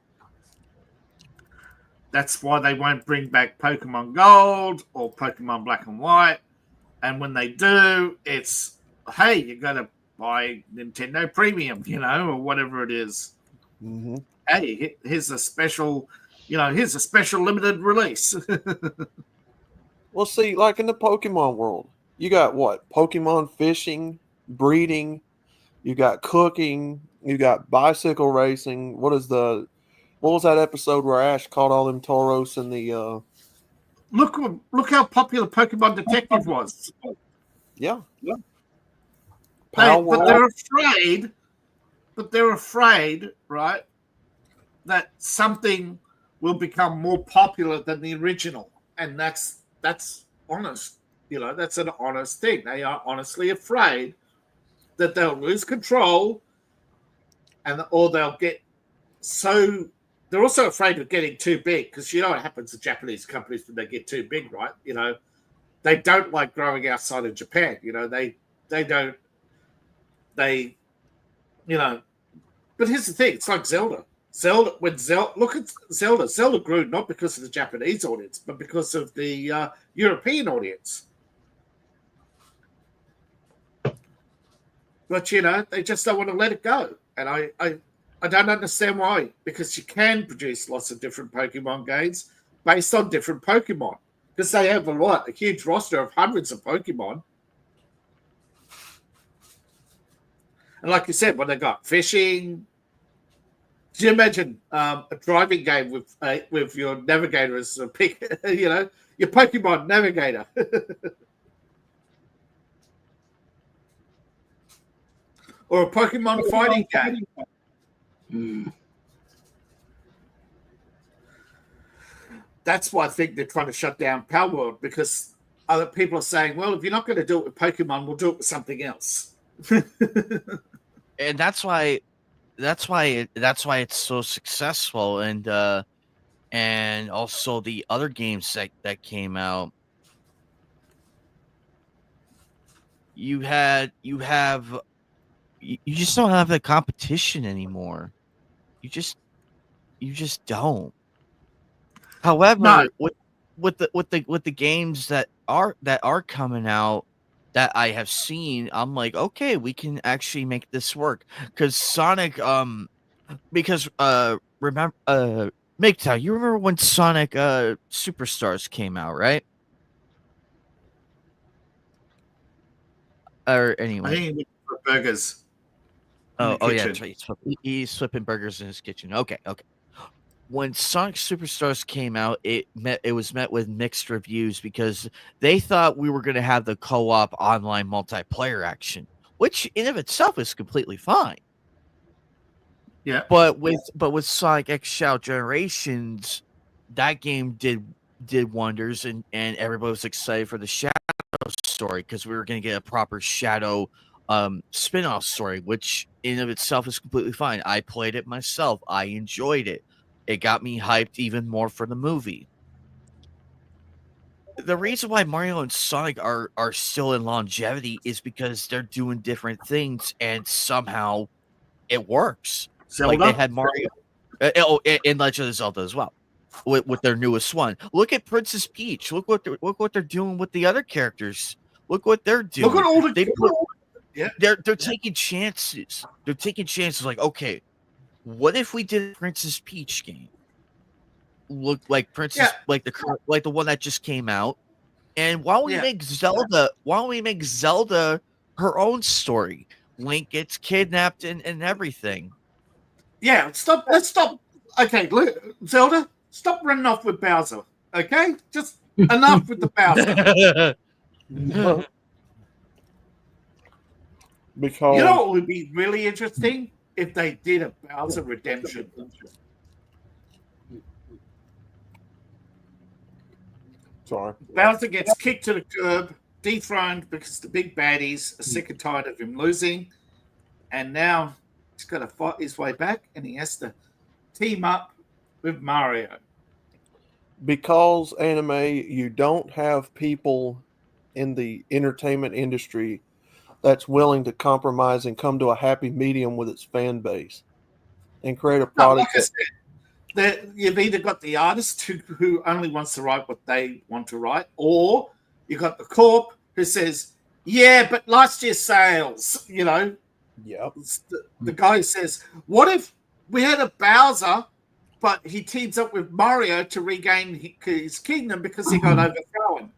That's why they won't bring back Pokemon Gold or Pokemon Black and White. And when they do, it's, hey, you got to buy Nintendo Premium, you know, or whatever it is. Mm-hmm. Hey, here's a special, you know, here's a special limited release. Well, see, like in the Pokemon world, you got what? Pokemon fishing, breeding, you got cooking, you got bicycle racing. What was that episode where Ash caught all them Tauros in the Look how popular Pokemon Detective was. Yeah. But they're afraid, right, that something will become more popular than the original. And that's honest. You know, that's an honest thing. They are honestly afraid that they'll lose control, or they'll get so. They're also afraid of getting too big, because you know what happens to Japanese companies when they get too big, right? You know, they don't like growing outside of Japan. You know, they don't. They, you know, but here's the thing: it's like Zelda. Look at Zelda. Zelda grew not because of the Japanese audience, but because of the European audience. But you know, they just don't want to let it go, and I don't understand why. Because you can produce lots of different Pokemon games based on different Pokemon, because they have a huge roster of hundreds of Pokemon. And like you said, when they got fishing, do you imagine a driving game with your navigator as a pick? You know, your Pokemon navigator. Or a Pokemon fighting game. That's why I think they're trying to shut down Power World, because other people are saying, well, if you're not going to do it with Pokemon, we'll do it with something else. And that's why it's so successful. And also the other games that came out, you just don't have the competition anymore. You just don't. However, No. with the games that are coming out that I have seen, I'm like, okay, we can actually make this work. Because Sonic, remember, MGTOW, you remember when Sonic Superstars came out, right? Or anyway. I think he went for burgers. Oh yeah, that's right. He's flipping burgers in his kitchen. Okay. When Sonic Superstars came out, it was met with mixed reviews, because they thought we were going to have the co-op online multiplayer action, which in of itself is completely fine. Yeah. But with Sonic X Shadow Generations, that game did wonders, and everybody was excited for the Shadow story, because we were going to get a proper Shadow spin-off story, which in of itself is completely fine. I played it myself. I enjoyed it. It got me hyped even more for the movie. The reason why Mario and Sonic are still in longevity is because they're doing different things, and somehow it works. Zelda? Like they had Mario, in Legend of Zelda as well. with their newest one. Look at Princess Peach. Look what they're doing with the other characters. Look what they're doing. Look at all the They're taking chances. They're taking chances. Like, okay, what if we did a Princess Peach game? Look like Princess, like the one that just came out. And why don't we make Zelda? Why don't we make Zelda her own story? Link gets kidnapped and everything. Yeah, let's stop. Okay, look, Zelda, stop running off with Bowser. Okay, just enough with the Bowser. Because you know what would be really interesting if they did a Bowser redemption. Sorry, Bowser gets kicked to the curb, dethroned because the big baddies are sick and tired of him losing, and now he's got to fight his way back, and he has to team up with Mario. Because anime, you don't have people in the entertainment industry that's willing to compromise and come to a happy medium with its fan base and create a product. You've either got the artist who only wants to write what they want to write, or you've got the corp who says, yeah, but last year's sales, you know. Yep. The guy says, what if we had a Bowser, but he teams up with Mario to regain his kingdom because he got overthrown?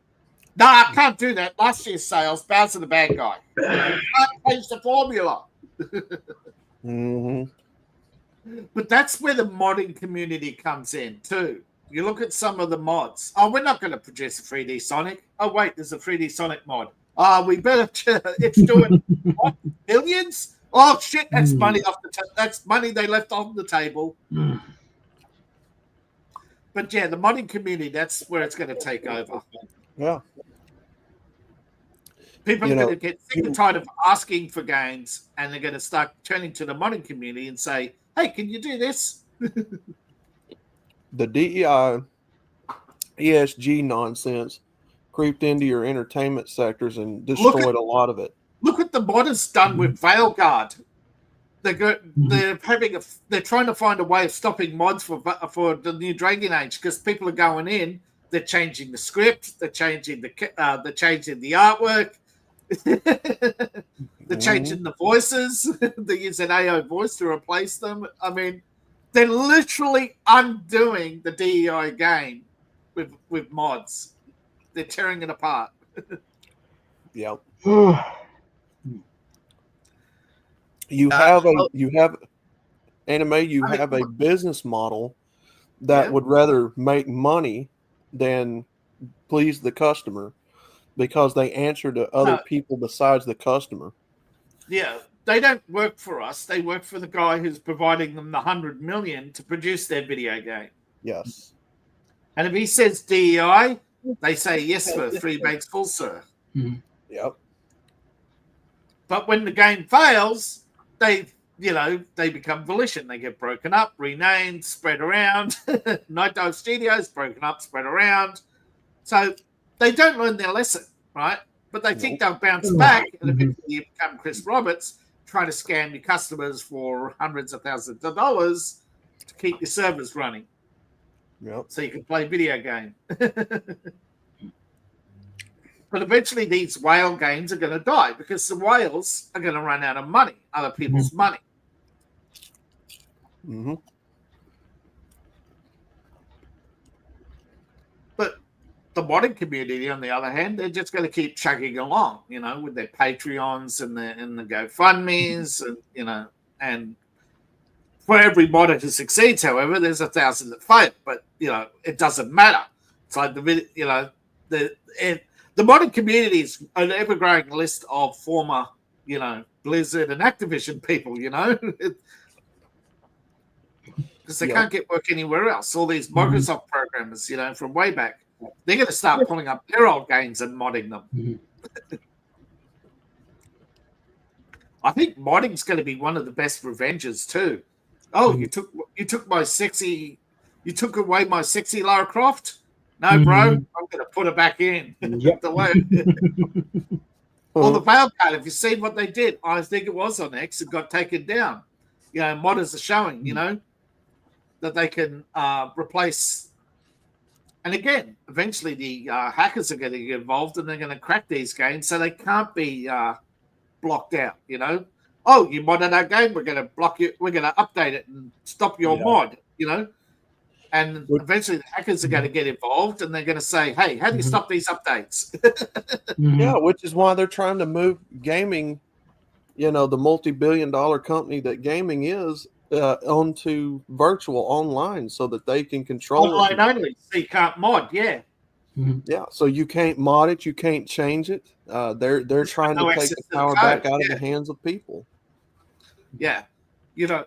No, I can't do that. Last year's sales, Bowser the bad guy. You know, can't change the formula. Mm-hmm. But that's where the modding community comes in too. You look at some of the mods. Oh, we're not going to produce a 3D Sonic. Oh, wait, there's a 3D Sonic mod. We better. It's doing what, billions. Oh shit, that's money off the. That's money they left on the table. But yeah, the modding community. That's where it's going to take over. Yeah. People are going to get sick and tired of asking for games, and they're going to start turning to the modding community and say, hey, can you do this? The DEI, ESG nonsense creeped into your entertainment sectors and destroyed a lot of it. Look what the mod has done with Veilguard. They're trying to find a way of stopping mods for the new Dragon Age because people are going in. They're changing the script. They're changing the artwork. They're changing the voices. They're using AO voice to replace them. I mean, they're literally undoing the DEI game with mods. They're tearing it apart. Yeah. You have anime. You have a business model that would rather make money than please the customer because they answer to other people besides the customer. Yeah, they don't work for us. They work for the guy who's providing them the $100 million to produce their video game. Yes. And if he says DEI, they say yes for 3 bags full, sir. Mm-hmm. Yep. But when the game fails, they become Volition. They get broken up, renamed, spread around. Night Dive Studios, broken up, spread around. So they don't learn their lesson, right? But they think they'll bounce back and eventually you become Chris Roberts trying to scam your customers for hundreds of thousands of dollars to keep your servers running. Yep. So you can play video game. But eventually these whale games are going to die because the whales are going to run out of money, other people's money. Mm-hmm. But the modding community, on the other hand, they're just going to keep chugging along, with their Patreons and the GoFundMes, and and for every modder who succeeds, however, there's 1,000 that fail. But it doesn't matter. It's like the modding community is an ever-growing list of former, Blizzard and Activision people, because they can't get work anywhere else. All these Microsoft programmers, from way back, they're going to start pulling up their old games and modding them. I think modding's going to be one of the best revenges too. Oh, you took away my sexy Lara Croft. No, bro, I'm going to put it back in. Yep. Or the Veilguard, if you've seen what they did, I think it was on X, it got taken down. Modders are showing, that they can replace And again, eventually the hackers are going to get involved and they're going to crack these games so they can't be blocked out, you know. Oh, you modded our game, we're going to block you, we're going to update it and stop your mod, you know. And eventually the hackers are going to get involved and they're going to say, hey, how do you stop these updates? Yeah, which is why they're trying to move gaming, you know, the multi-billion-dollar company that gaming is, onto virtual online so that they can control online only, so you can't mod, yeah. Yeah, so you can't mod it, you can't change it. They're trying to take the power back out of the hands of people. Yeah, you know,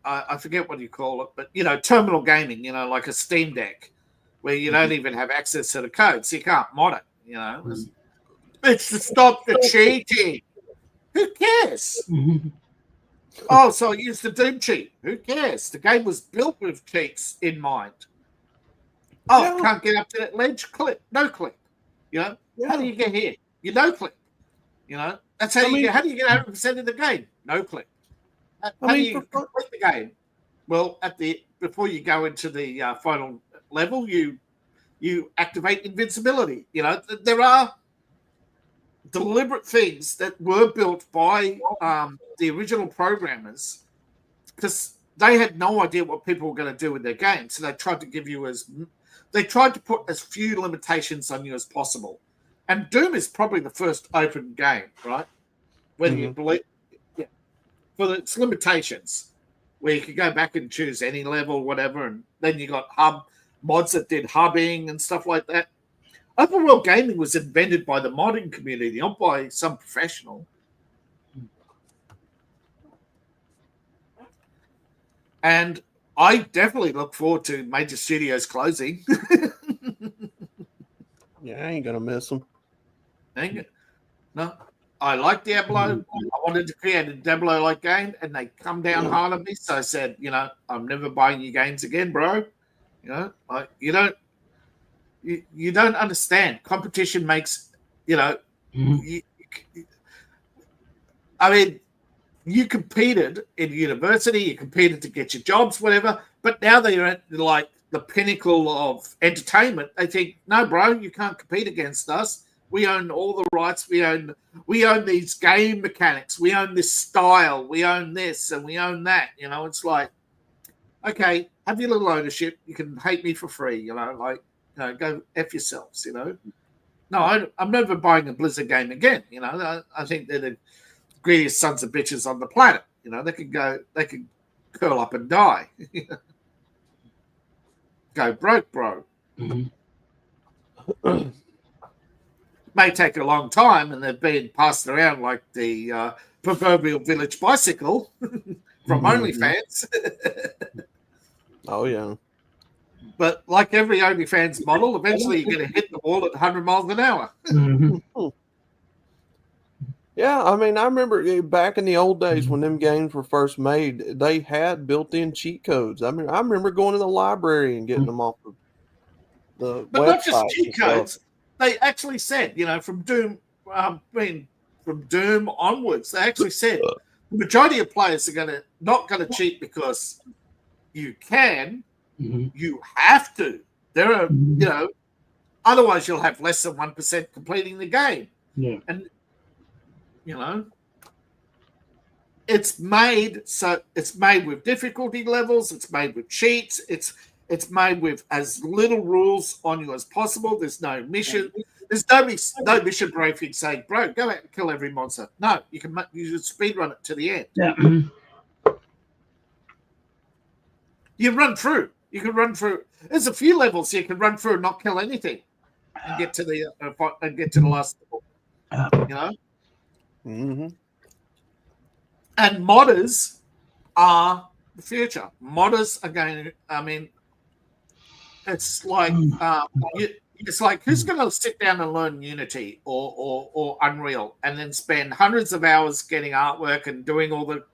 I forget what you call it, but you know, terminal gaming, you know, like a Steam Deck, where you don't even have access to the code, so you can't mod it. You know, it's to stop the cheating. Who cares? Oh, so I used the Doom cheat. Who cares? The game was built with cheats in mind. Oh, can't get up to that ledge? Clip, no clip. You know, how do you get here? You no clip. You know, that's how you get. How do you get 100% of the game? No clip. How do you complete the game? Well, before you go into the final level, you activate invincibility. You know, there are deliberate things that were built by the original programmers because they had no idea what people were going to do with their game, so they tried to give you they tried to put as few limitations on you as possible. And Doom is probably the first open game, right? Whether you believe, for its limitations, where you could go back and choose any level, whatever, and then you got mods that did hubbing and stuff like that. Open world gaming was invented by the modding community, not by some professional. And I definitely look forward to major studios closing. Yeah, I ain't gonna miss them. No, I like Diablo. I wanted to create a Diablo-like game, and they come down hard on me. So I said, you know, I'm never buying your games again, bro. You know, like you don't understand. Competition makes, you know, I mean, you competed in university, you competed to get your jobs, whatever, but now they're at like the pinnacle of entertainment. They think, no, bro, you can't compete against us. We own all the rights. We own these game mechanics. We own this style. We own this and we own that. You know, it's like, okay, have your little ownership. You can hate me for free. You know, like, you know, go F yourselves. You know, no, I'm never buying a Blizzard game again. You know, I think they're the greediest sons of bitches on the planet. You know, they could curl up and die. Go broke, bro. May take a long time, and they're being passed around like the proverbial village bicycle from OnlyFans. Oh, yeah. But like every OnlyFans model, eventually you're going to hit the wall at 100 miles an hour. Yeah, I mean, I remember back in the old days when them games were first made, they had built-in cheat codes. I mean, I remember going to the library and getting them off of the but website. Not just cheat codes. They actually said, you know, from Doom onwards, they actually said the majority of players are not going to cheat because you can. You have to. There are, you know, otherwise you'll have less than 1% completing the game. Yeah. And, you know, it's made with difficulty levels. It's made with cheats. It's made with as little rules on you as possible. There's no mission. There's no mission briefing saying, bro, go out and kill every monster. No, you can speed run it to the end. Yeah. You run through. You can run through. There's a few levels you can run through and not kill anything, and get to the last level. You know. And modders are the future. Modders are going to. I mean, it's like who's going to sit down and learn Unity or Unreal and then spend hundreds of hours getting artwork and doing all the.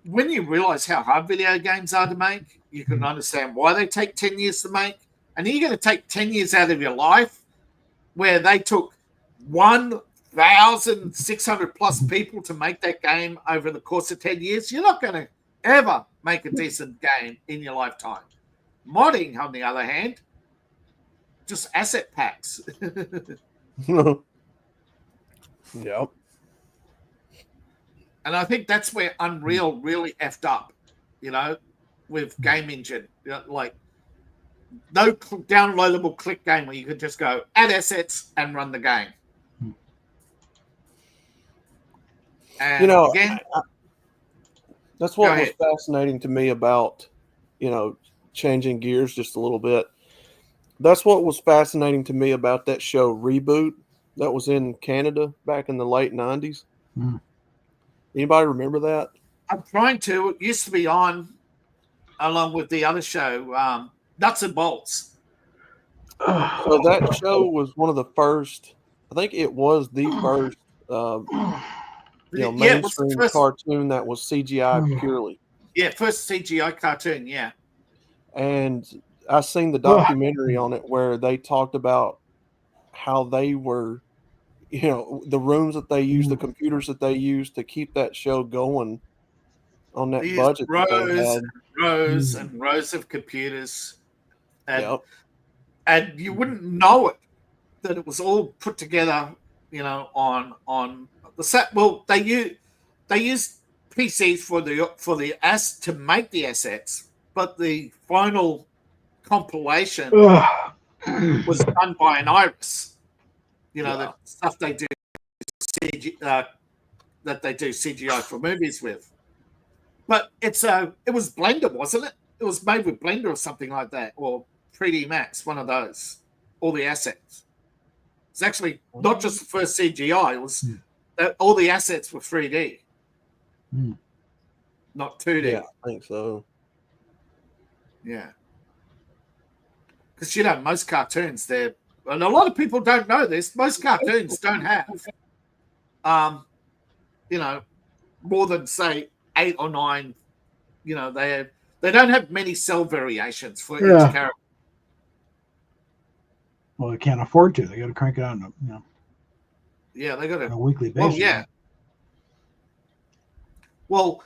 When you realize how hard video games are to make, you can understand why they take 10 years to make. And you're going to take 10 years out of your life where they took 1,600 plus people to make that game over the course of 10 years. You're not going to ever make a decent game in your lifetime. Modding, on the other hand, just asset packs. Yep. And I think that's where Unreal really effed up, with Game Engine. Like, no downloadable click game where you could just go add assets and run the game. And again, that's what was fascinating to me about, changing gears just a little bit. That's what was fascinating to me about that show Reboot that was in Canada back in the late 90s. Mm. Anybody remember that? I'm trying to. It used to be on along with the other show, Nuts and Bolts. So that show was one of the first, I think it was the first, mainstream cartoon that was CGI purely. Yeah, first CGI cartoon, yeah. And I seen the documentary on it where they talked about how they were, the rooms that they used, the computers that they used to keep that show going on that budget. Rows and rows of computers. And you wouldn't know it, that it was all put together, on the set. Well, they used PCs for the to make the assets, but the final compilation was done by an Iris. The stuff they do that they do CGI for movies with. But it was Blender, wasn't it? It was made with Blender or something like that, or 3D Max, one of those. All the assets. It's actually not just the first CGI. It was all the assets were 3D, not 2D. Yeah, I think so. Yeah, because most cartoons, and a lot of people don't know this. Most cartoons don't have, more than say 8 or 9. They don't have many cell variations for each character. Well, they can't afford to. They got to crank it out Yeah, they got on a weekly basis. Well, yeah. Well,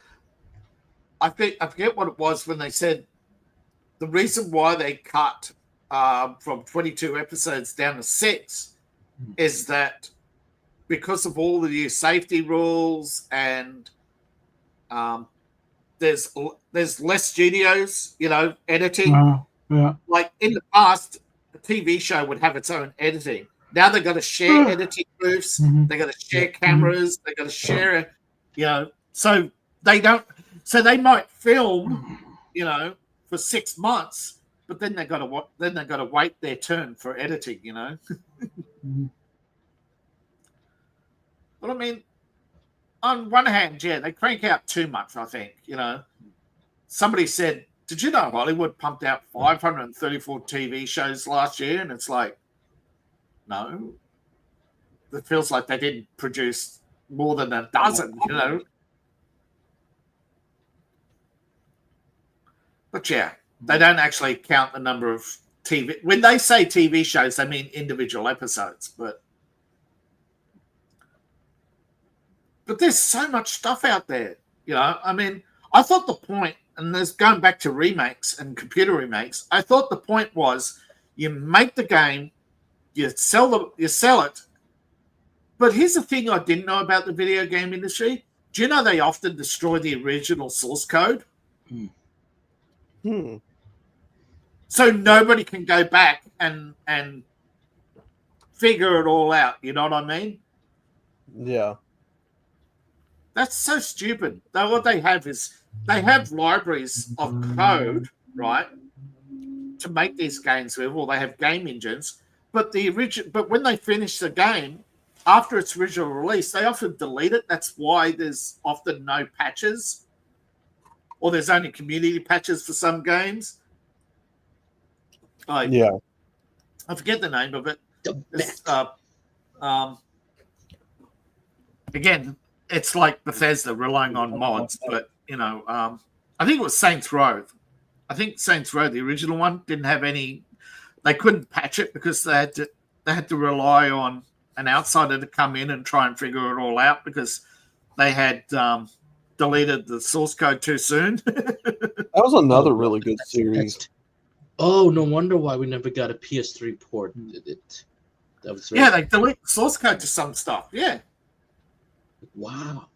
I forget what it was when they said the reason why they cut from 22 episodes down to 6 is that because of all the new safety rules and there's less studios, editing. Like in the past, a TV show would have its own editing. Now they've got to share editing booths. They got to share cameras. They got to share, so they don't. So they might film, for 6 months, but then they got to wait their turn for editing. But I mean, on one hand, yeah, they crank out too much. I think somebody said, did you know Hollywood pumped out 534 TV shows last year? And it's like, no. It feels like they didn't produce more than a dozen, But yeah, they don't actually count the number of TV. When they say TV shows, they mean individual episodes. But there's so much stuff out there, I mean, I thought the point, and there's going back to remakes and computer remakes, I thought the point was you make the game, you sell it. But here's the thing I didn't know about the video game industry. Do you know they often destroy the original source code? So nobody can go back and figure it all out. You know what I mean? Yeah. That's so stupid. What they have is they have libraries of code, right, to make these games with, or they have game engines. But when they finish the game, after its original release, they often delete it. That's why there's often no patches, or there's only community patches for some games. I forget the name of it. Again, it's like Bethesda relying on mods, but I think it was Saints Row. I think Saints Row, the original one, didn't have any. They couldn't patch it because they had to rely on an outsider to come in and try and figure it all out because they had deleted the source code too soon. That was another really good series. Oh, no wonder why we never got a PS3 port. That was right. Yeah, they delete source code to some stuff. Yeah. Wow.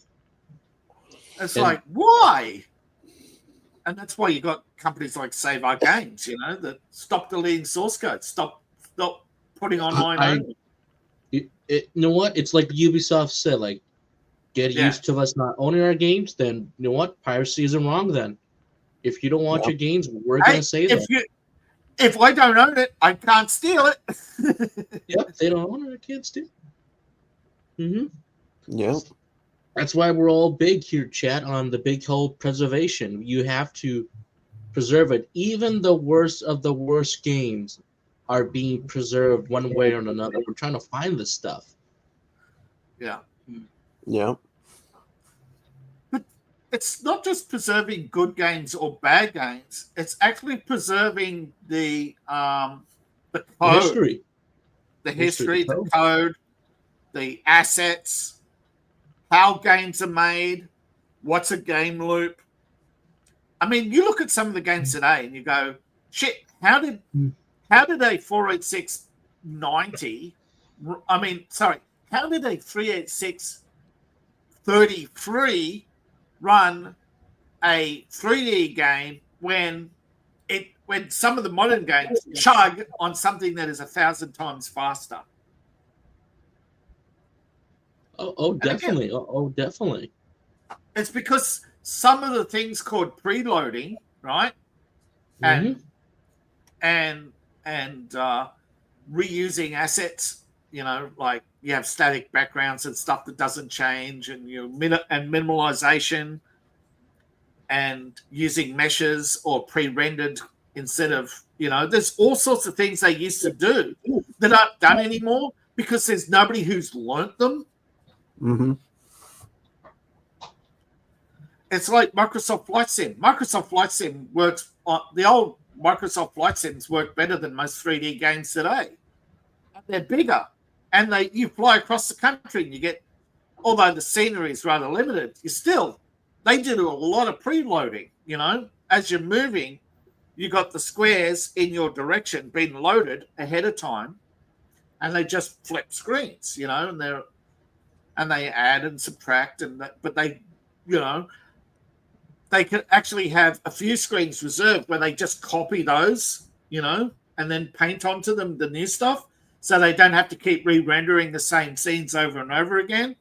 It's like, why? And that's why you got companies like Save Our Games, that stop deleting source code, stop putting online only. You know what? It's like Ubisoft said, like, get used to us not owning our games, then you know what? Piracy isn't wrong then. If you don't want your games, we're going to say that. If I don't own it, I can't steal it. Yep, if they don't own it, I can't steal it. Mm-hmm. Yep. That's why we're all big here, chat, on the big whole preservation. You have to preserve it. Even the worst of the worst games are being preserved one way or another. We're trying to find this stuff. Yeah. Yeah. But it's not just preserving good games or bad games. It's actually preserving the code, the history, the code, the assets, how games are made, what's a game loop. I mean, you look at some of the games today and you go, shit, how did a 486-90, how did a 386-33 run a 3D game when some of the modern games chug on something that is 1,000 times faster? Oh, definitely. Definitely. It's because some of the things called preloading, right? And reusing assets, like you have static backgrounds and stuff that doesn't change, and and minimalization, and using meshes or pre-rendered instead of, there's all sorts of things they used to do that aren't done anymore because there's nobody who's learnt them. Mm-hmm. It's like Microsoft Flight Sim. Microsoft Flight Sim works on the old Microsoft Flight Sims work better than most 3D games today. They're bigger, and you fly across the country, and you get, although the scenery is rather limited, they do a lot of preloading. As you're moving, you got the squares in your direction being loaded ahead of time, and they just flip screens, and they add and subtract, but they, they could actually have a few screens reserved where they just copy those, and then paint onto them the new stuff, so they don't have to keep re-rendering the same scenes over and over again.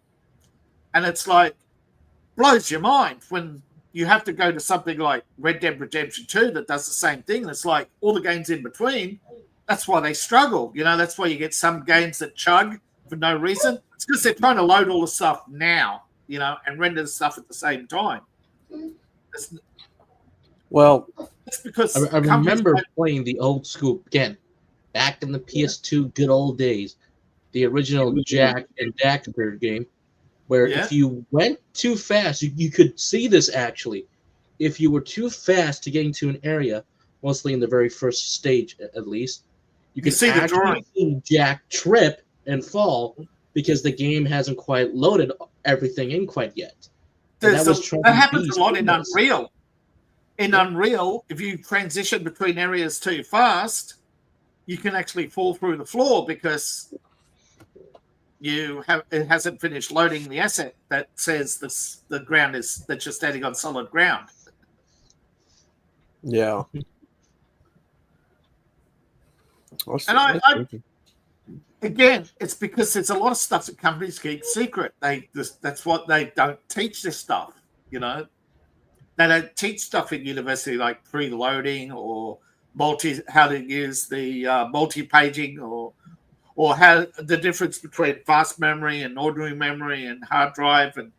And it's like, blows your mind when you have to go to something like Red Dead Redemption 2 that does the same thing. And it's like all the games in between, that's why they struggle. That's why you get some games that chug for no reason. It's because they're trying to load all the stuff now, and render the stuff at the same time. It's because I remember playing the old school again, back in the PS2 good old days, the original Jack and Daxter game, where if you went too fast, you could see this actually. If you were too fast to get into an area, mostly in the very first stage at least, you could actually see Jack trip and fall because the game hasn't quite loaded everything in quite yet. That happens a lot in Unreal. In Unreal, if you transition between areas too fast, you can actually fall through the floor because it hasn't finished loading the asset that says the ground that you're standing on solid ground. Yeah. Again, it's because there's a lot of stuff that companies keep secret. That's what they don't teach this stuff. They don't teach stuff in university like preloading or how to use the multi-paging or how the difference between fast memory and ordinary memory and hard drive and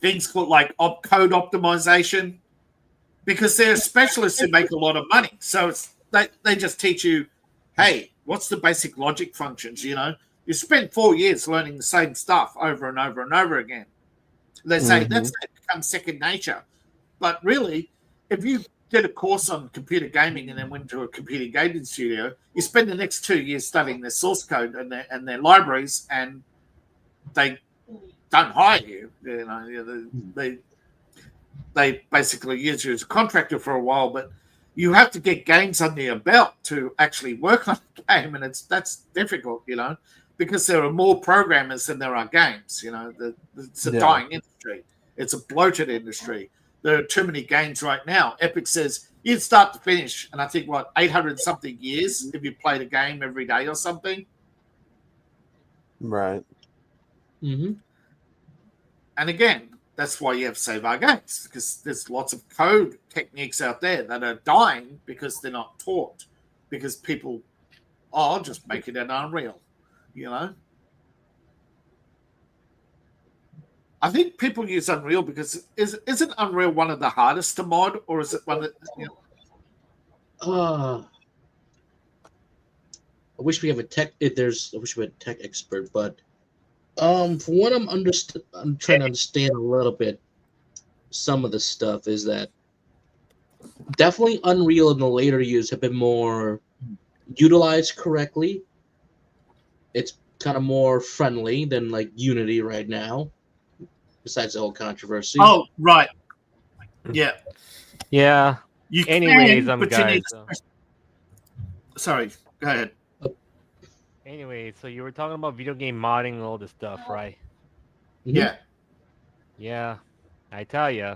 things called like code optimization, because they're specialists who make a lot of money. So they just teach you, hey, what's the basic logic functions? You spend 4 years learning the same stuff over and over and over again. They say that becomes second nature. But really, if you did a course on computer gaming and then went to a computer gaming studio, you spend the next 2 years studying their source code and their libraries, and they don't hire you. They basically use you as a contractor for a while, but you have to get games under your belt to actually work on a game, and that's difficult, because there are more programmers than there are games. It's a dying industry. It's a bloated industry. There are too many games right now. Epic says you'd start to finish, and I think 800 something years if you played a game every day or something. Right. Mm-hmm. And again, that's why you have save our games, because there's lots of code techniques out there that are dying because they're not taught, because people, I'll just make it an Unreal, I think people use Unreal because isn't Unreal one of the hardest to mod, or is it one that I wish we have a tech. I wish we had a tech expert, but from what I'm trying to understand a little bit. Some of the stuff is that definitely Unreal in the later years have been more utilized correctly. It's kind of more friendly than like Unity right now. Besides the whole controversy. Oh, right. Yeah. Yeah. You Anyways, can, but guys. you need... Sorry, go ahead. Anyway, so you were talking about video game modding and all this stuff, right? Yeah. Yeah. I tell you,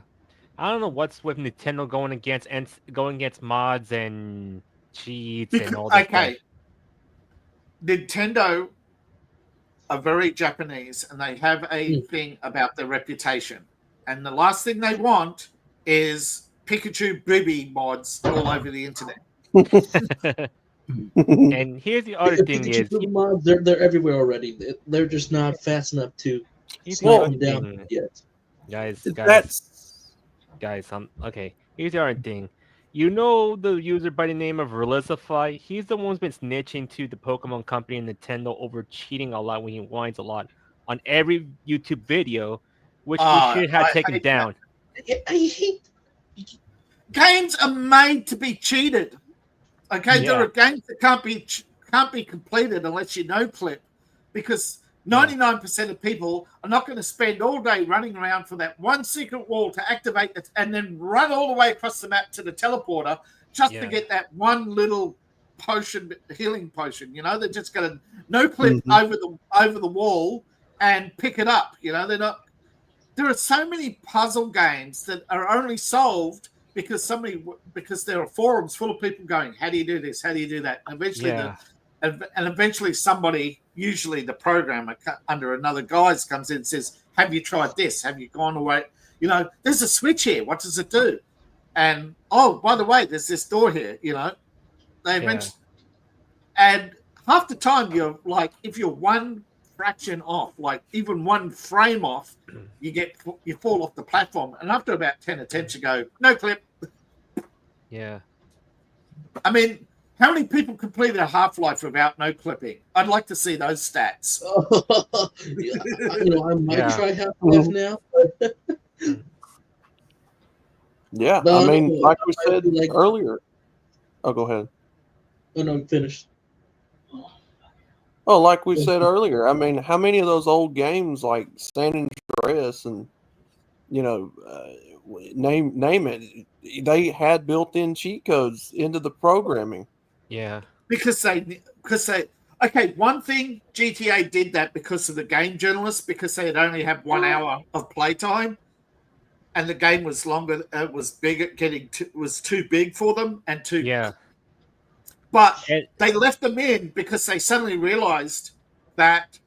I don't know what's with Nintendo going against mods and cheats and all that. Okay. Stuff. Nintendo are very Japanese, and they have a thing about their reputation. And the last thing they want is Pikachu booby mods all over the internet. And here's the other thing: mods, they're everywhere already. They're just not fast enough to slow them down yet. Guys, okay. Here's the other thing. The user by the name of Relisify, he's the one who's been snitching to the Pokemon Company and Nintendo over cheating a lot when he whines a lot on every YouTube video, which we should have taken down. I hate games are made to be cheated. Okay, there are games that can't be completed unless you no clip, because 99% of people are not going to spend all day running around for that one secret wall to activate it and then run all the way across the map to the teleporter just to get that one little healing potion. They're just going to no clip over the wall and pick it up. They're not. There are so many puzzle games that are only solved because there are forums full of people going, "How do you do this? How do you do that?" And eventually somebody, usually the programmer under another guise, comes in and says, "Have you tried this? Have you gone away? There's a switch here. What does it do? And, oh, by the way, there's this door here." They eventually, and half the time you're like, if you're one fraction off, like even one frame off, you fall off the platform. And after about 10 attempts, you go, "No clip." Yeah. I mean, how many people completed a Half-Life without no clipping? I'd like to see those stats. I might try Half-Life now. Yeah, I mean, like we said earlier. Oh, go ahead. Oh, no, I'm finished. Oh, like we said earlier, I mean, how many of those old games like San Andreas and, name it, they had built-in cheat codes into the programming. Yeah. Because okay, one thing, GTA did that because of the game journalists, because they had only had 1 hour of playtime, and the game was longer. It was bigger, was too big for them, and too. Yeah. But they left them in because they suddenly realized that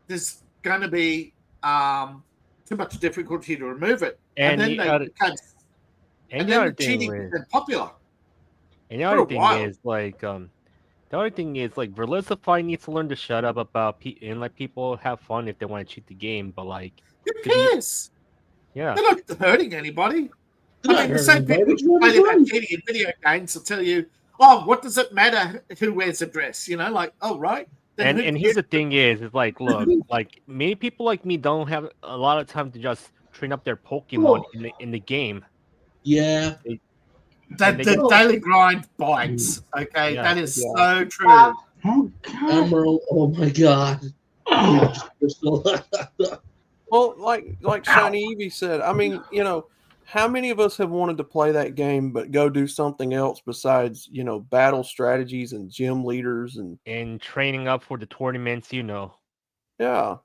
there's going to be too much difficulty to remove it, and then the cheating became popular. And the other thing is the other thing is Relisify needs to learn to shut up about and let people have fun if they want to cheat the game, but who cares? Yeah, they're not hurting anybody. The same people who play about cheating in video games will tell you, "Oh, what does it matter who wears a dress?" Oh, right. And here's the thing is look, like many people like me don't have a lot of time to just train up their Pokemon in the game. Yeah. The daily grind bites. Okay, that is so true. Emerald, oh my god. Well, like Shiny Eevee said, I mean, How many of us have wanted to play that game but go do something else besides, battle strategies and gym leaders and training up for the tournaments, yeah.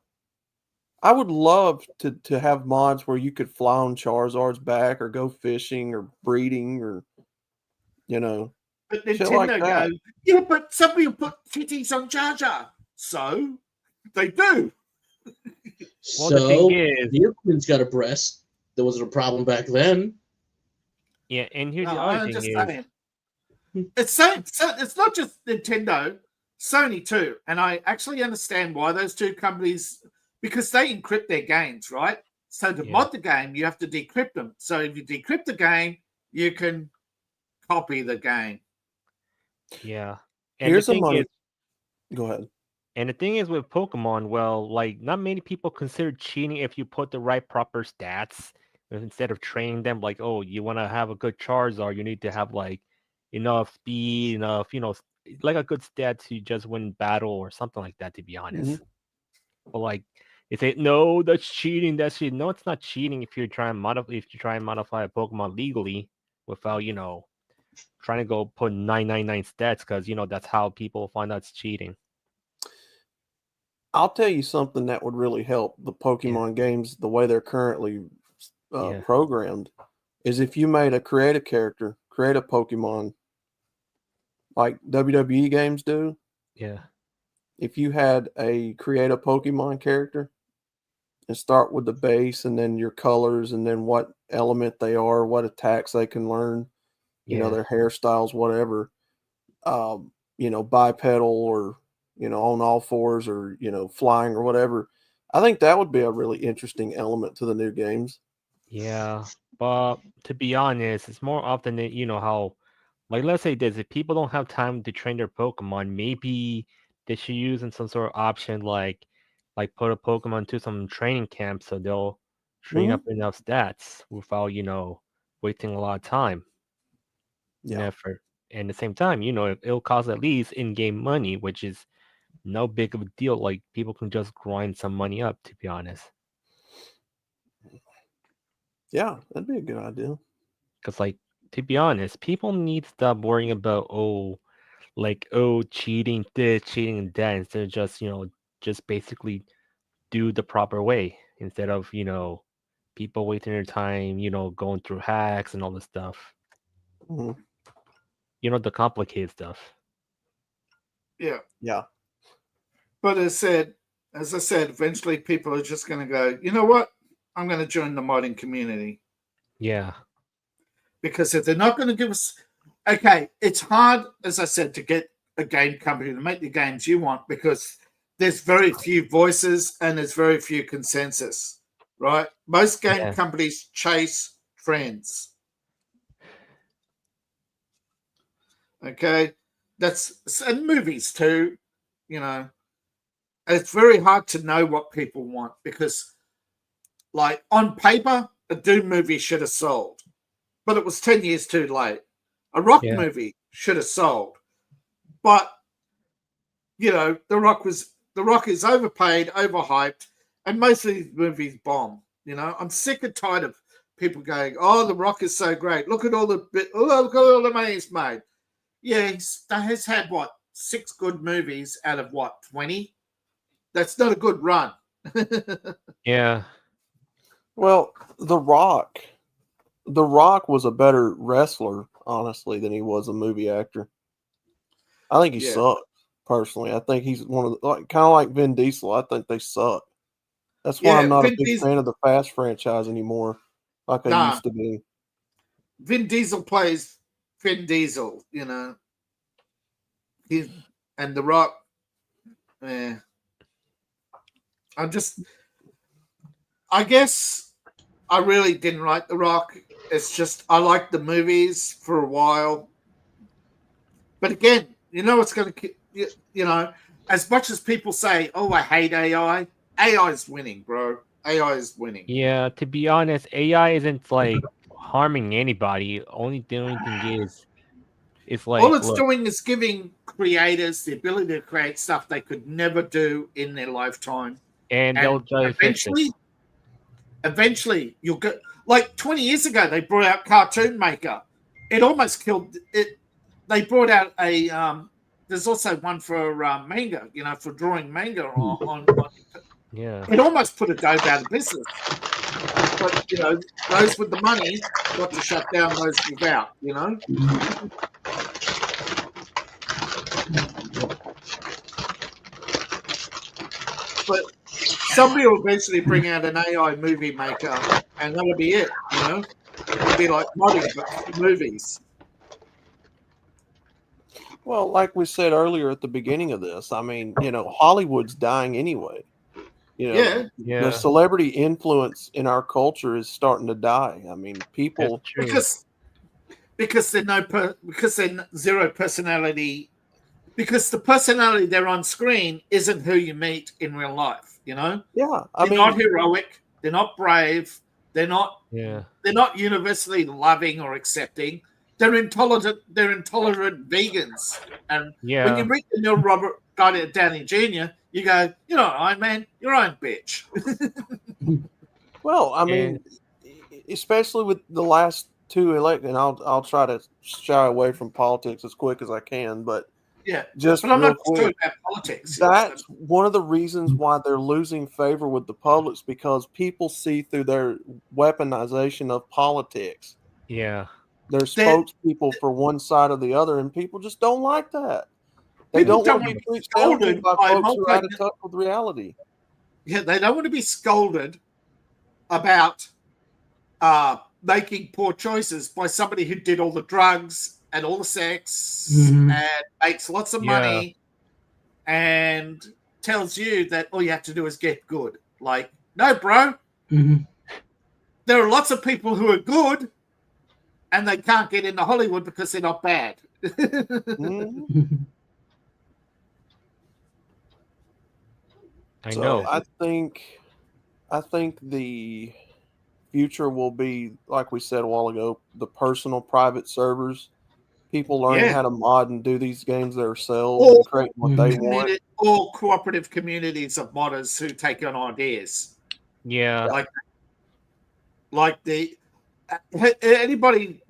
I would love to have mods where you could fly on Charizard's back or go fishing or breeding or But shit like Nintendo that. go, yeah, but some people put titties on Jar Jar. So they do. Well, the thing is, Neoprin's got a breast. There wasn't a problem back then. yeah, and here's No, the I other thing is, understand. It's not just Nintendo, Sony too, and I actually understand why those two companies, because they encrypt their games, right? So to mod the game, you have to decrypt them. So if you decrypt the game, you can copy the game. yeah. And Here's the a thing money. is, Go ahead. and the thing is with Pokemon, well, like not many people consider cheating if you put the right proper stats instead of training them. Like, oh, you want to have a good Charizard, you need to have like enough speed, enough, like a good stat to just win battle or something like that. To be honest, but like they say, no, that's cheating. That's cheating. No, it's not cheating if you're trying to modify a Pokemon legally without trying to go put 999 stats because that's how people find out it's cheating. I'll tell you something that would really help the Pokemon games the way they're currently programmed is if you made a creative character, create a Pokemon like WWE games do. Yeah. If you had a create a Pokemon character and start with the base and then your colors and then what element they are, what attacks they can learn, their hairstyles, whatever, bipedal or, on all fours or, flying or whatever. I think that would be a really interesting element to the new games. Yeah, but to be honest, it's more often that how, like, let's say this: if people don't have time to train their Pokemon, maybe they should use in some sort of option like put a Pokemon to some training camp so they'll train up enough stats without wasting a lot of time and effort. And at the same time, it'll cost at least in-game money, which is no big of a deal. Like people can just grind some money up, to be honest. Yeah, that'd be a good idea. Because, like, to be honest, people need to stop worrying about, cheating this, cheating that, instead of just basically do the proper way, instead of, people wasting their time, going through hacks and all this stuff. The complicated stuff. Yeah. Yeah. But as I said, eventually people are just going to go, you know what? I'm going to join the modding community. Yeah. Because if they're not going to give us, okay, it's hard, as I said, to get a game company to make the games you want because there's very few voices and there's very few consensus, right? Most game companies chase trends. Okay, and movies too, It's very hard to know what people want because, like, on paper, a Doom movie should have sold, but it was 10 years too late. A Rock movie should have sold, but The Rock is overpaid, overhyped, and most of these movies bomb. I'm sick and tired of people going, "Oh, The Rock is so great. Look at all the money he's made." Yeah, he's had 6 good movies out of 20? That's not a good run. Yeah. Well, The Rock was a better wrestler, honestly, than he was a movie actor. I think he sucked, personally. I think he's one of the, kind of like Vin Diesel. I think they suck. That's why I'm not a big fan of the Fast franchise anymore, like I used to be. Vin Diesel plays Vin Diesel, and The Rock, I guess I really didn't like The Rock. It's just I liked the movies for a while. But again, it's going to, as much as people say, "Oh, I hate AI," AI is winning, bro. AI is winning. Yeah, to be honest, AI isn't like harming anybody. The only thing is, it's like all it's doing is giving creators the ability to create stuff they could never do in their lifetime. And they'll eventually you'll get, like 20 years ago, they brought out Cartoon Maker. It almost killed it. They brought out a, there's also one for manga, for drawing manga on Yeah. it almost put Adobe out of business. But, those with the money got to shut down those without, But somebody will eventually bring out an AI movie maker, and that'll be it, It'll be like modding, but for movies. Well, like we said earlier at the beginning of this, I mean, Hollywood's dying anyway. The celebrity influence in our culture is starting to die. I mean, people because they're zero personality. Because the personality they're on screen isn't who you meet in real life. Yeah, they're not heroic. They're not brave. They're not. Yeah. They're not universally loving or accepting. They're intolerant. They're intolerant vegans. And when you meet the Neil Robert Downey Jr., you go, Iron Man, you're Iron bitch. Well, I mean, especially with the last two and I'll try to shy away from politics as quick as I can, but but I'm not talking about politics. That's one of the reasons why they're losing favor with the public, because people see through their weaponization of politics. Yeah. They're spokespeople for one side or the other, and people just don't like that. They don't want to be scolded by folks who are out of touch with reality. Yeah, they don't want to be scolded about making poor choices by somebody who did all the drugs and all the sex and makes lots of money and tells you that all you have to do is get good. Like, no, bro. There are lots of people who are good and they can't get into Hollywood because they're not bad. I know. I think the future will be, like we said a while ago, the personal private servers. People learning how to mod and do these games themselves and create what they want. Or cooperative communities of modders who take on ideas. Yeah. Like the anybody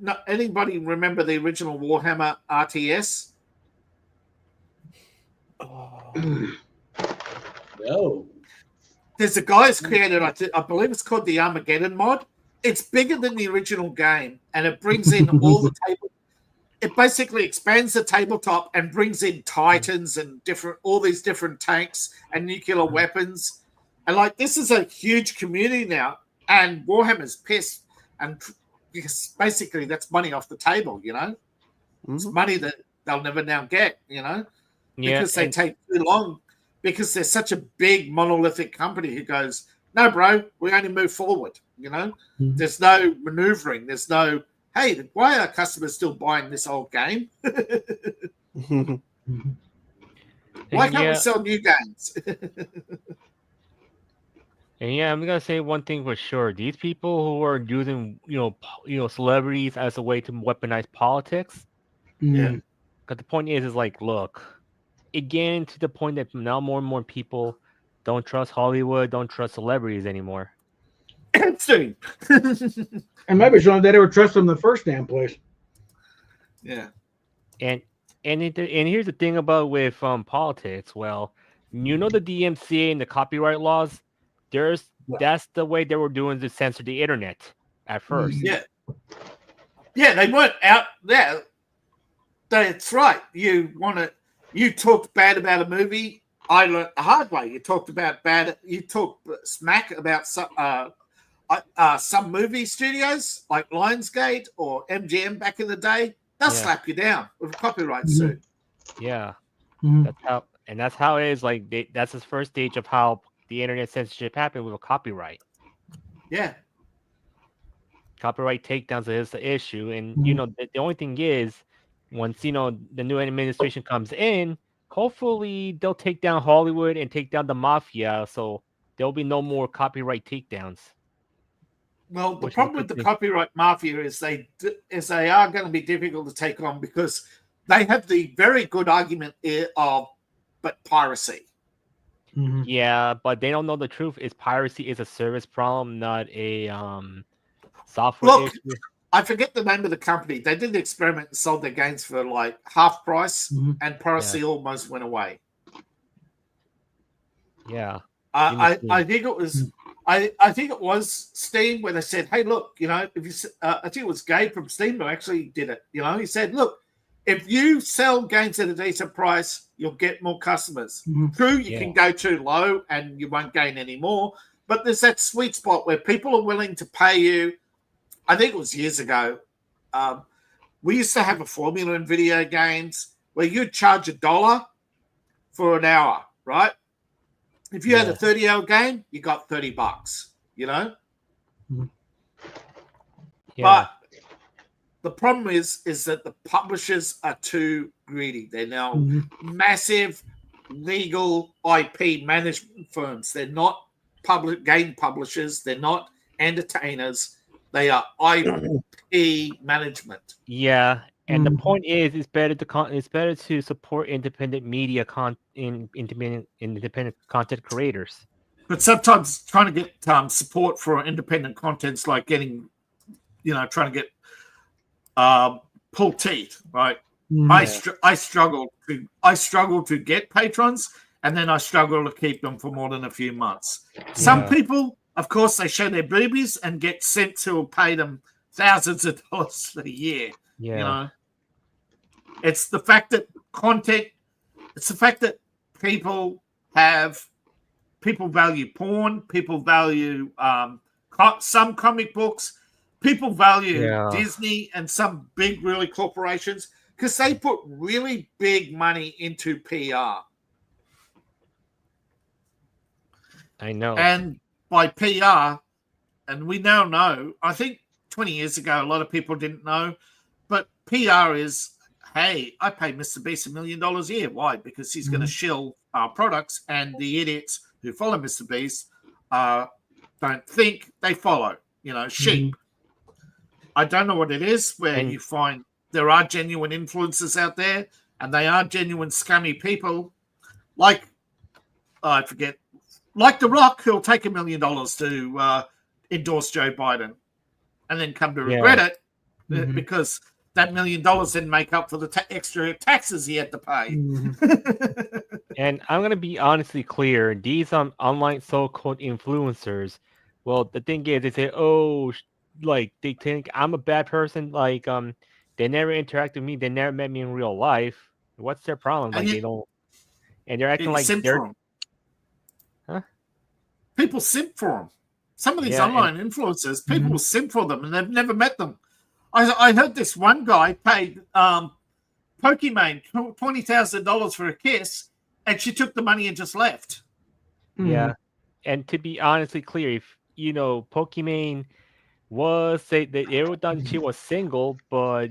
remember the original Warhammer RTS? No. There's a guy who's created, I believe it's called the Armageddon mod. It's bigger than the original game, and it brings in all the table. It basically expands the tabletop and brings in Titans and all these different tanks and nuclear weapons. And this is a huge community now, and Warhammer's pissed, and because basically that's money off the table, It's money that they'll never now get, because they take too long, because they're such a big monolithic company who goes, no, bro, we only move forward, There's no maneuvering. There's no, hey, why are customers still buying this old game? Why can't we sell new games? And I'm gonna say one thing for sure: these people who are using, celebrities as a way to weaponize politics. Yeah. Because the point is like, look, again, to the point that now more and more people don't trust Hollywood, don't trust celebrities anymore. Epstein. And maybe showing they never trust them in the first damn place. Yeah. And here's the thing about with politics. Well, the DMCA and the copyright laws. That's the way they were doing to censor the internet at first. Yeah, they weren't out there. That's right. You talked bad about a movie. I learned the hard way. You talked smack about some movie studios like Lionsgate or MGM back in the day. They'll slap you down with a copyright suit. Yeah, that's how it is. That's the first stage of how the internet censorship happened with a copyright. Yeah. Copyright takedowns is the issue. And, the only thing is, once, the new administration comes in, hopefully they'll take down Hollywood and take down the mafia. So there'll be no more copyright takedowns. Well, the problem with the copyright mafia is they are going to be difficult to take on because they have the very good argument of, but piracy. Yeah, but they don't know the truth is piracy is a service problem, not a software Look, issue. I forget the name of the company. They did the experiment and sold their games for like half price, and piracy almost went away. Yeah. I think it was I think it was Steam where they said, "Hey, look, you know, if you I think it was Gabe from Steam who actually did it. You know, he said, look, if you sell games at a decent price, you'll get more customers. True, you can go too low and you won't gain any more, but there's that sweet spot where people are willing to pay you." I think it was years ago. We used to have a formula in video games where you'd charge $1 for an hour, right? If you had a 30-hour game, you got $30, you know? But the problem is that the publishers are too greedy. They're now massive legal IP management firms. They're not public game publishers. They're not entertainers. They are IP management. Yeah, and the point is, it's better to support independent media independent content creators. But sometimes trying to get support for independent content's like getting, trying to get pull teeth, right? I struggle to get patrons, and then I struggle to keep them for more than a few months. Some people, of course, they show their boobies and get sent to pay them thousands of dollars a year. Yeah. You know, it's the fact that people value porn, people value some comic books, people value Disney and some big, really corporations because they put really big money into PR. I know. And by PR, and we now know, I think 20 years ago, a lot of people didn't know, but PR is, hey, I pay Mr. Beast $1 million a year. Why? Because he's going to shill our products, and the idiots who follow Mr. Beast don't think, they follow, sheep. I don't know what it is where you find there are genuine influencers out there, and they are genuine scummy people. Like, I forget, like The Rock, who'll take $1 million to endorse Joe Biden and then come to regret it because that $1 million didn't make up for the extra taxes he had to pay. And I'm going to be honestly clear. These online so-called influencers, well, the thing is, they say, oh, like, they think I'm a bad person. Like, they never interact with me. They never met me in real life. What's their problem? Like, they don't, and they're acting like they're, people simp for them. Some of these online influencers, people will simp for them, and they've never met them. I heard this one guy paid Pokimane $20,000 for a kiss, and she took the money and just left. Yeah, and to be honestly clear, if Pokimane was they were done, she was single, but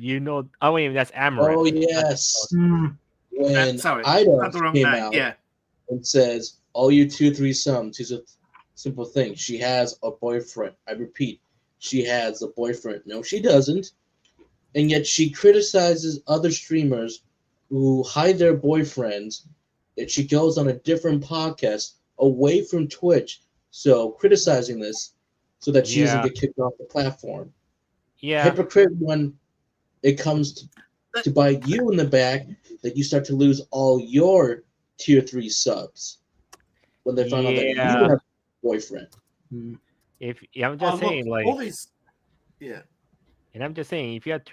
oh wait, that's Amaranth. Oh yes, when Ida came out and says, "All you 2-3 sums." Here's a simple thing: she has a boyfriend. I repeat, she has a boyfriend. No, she doesn't, and yet she criticizes other streamers who hide their boyfriends. And she goes on a different podcast away from Twitch, so criticizing this so that she doesn't get kicked off the platform. Yeah, hypocrite when it comes to bite you in the back, that you start to lose all your tier 3 subs when they find out that you have a boyfriend. I'm just saying, like, all these, and I'm just saying, if you have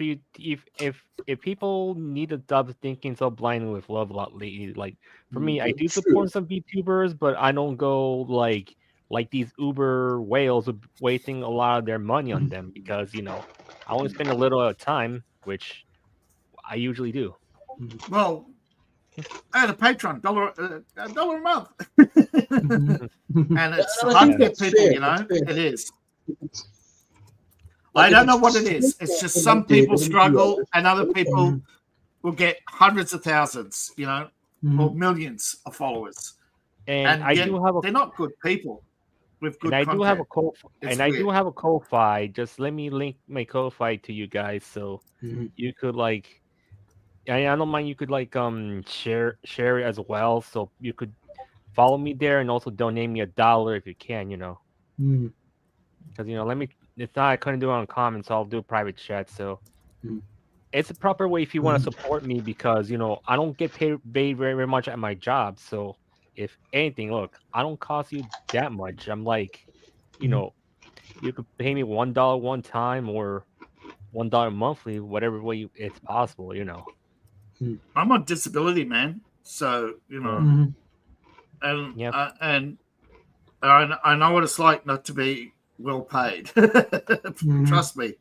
if people need to stop thinking so blindly with love a lot lately, like for me, I do support some VTubers, but I don't go like these Uber whales wasting a lot of their money on them because I only spend a little at a time, which I usually do. Well, I had a Patreon $1 a month, and it's hard to get people. It is. I don't know what it is. It's just some people struggle, and other people will get hundreds of thousands, or millions of followers. And I do have they're not good people with good content. I do have a Ko-Fi. Just let me link my Ko-Fi to you guys so you could like. I don't mind. You could like share it as well, so you could follow me there and also donate me $1 if you can. Mm. Because it's not, I couldn't do it on comments, so I'll do a private chat. So it's a proper way if you want to support me, because I don't get paid very, very much at my job. So if anything, look, I don't cost you that much. I'm like, you could pay me $1 one time or $1 monthly, whatever way it's possible. I'm on disability, man. So Yeah. and Yep. and I know what it's like not to be well paid. Trust me.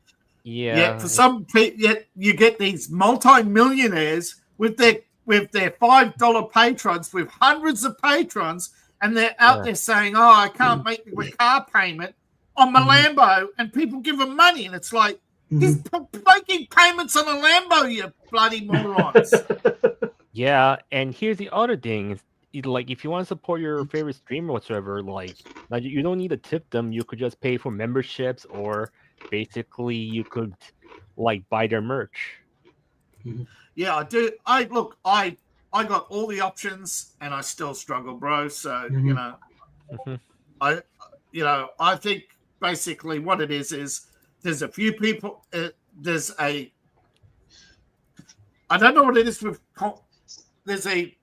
Yeah. Yet for some people, yet you get these multi-millionaires with their $5 patrons, with hundreds of patrons, and they're out there saying, "Oh, I can't make the car payment on my Lambo," and people give them money, and it's like he's making payments on a Lambo, you bloody morons. Yeah, and here's the other thing: like, if you want to support your favorite streamer whatsoever, like, you don't need to tip them. You could just pay for memberships, or basically you could like buy their merch. Yeah, I do. I got all the options, and I still struggle, bro. So I think basically what it is there's a few people. I don't know what it is with. There's a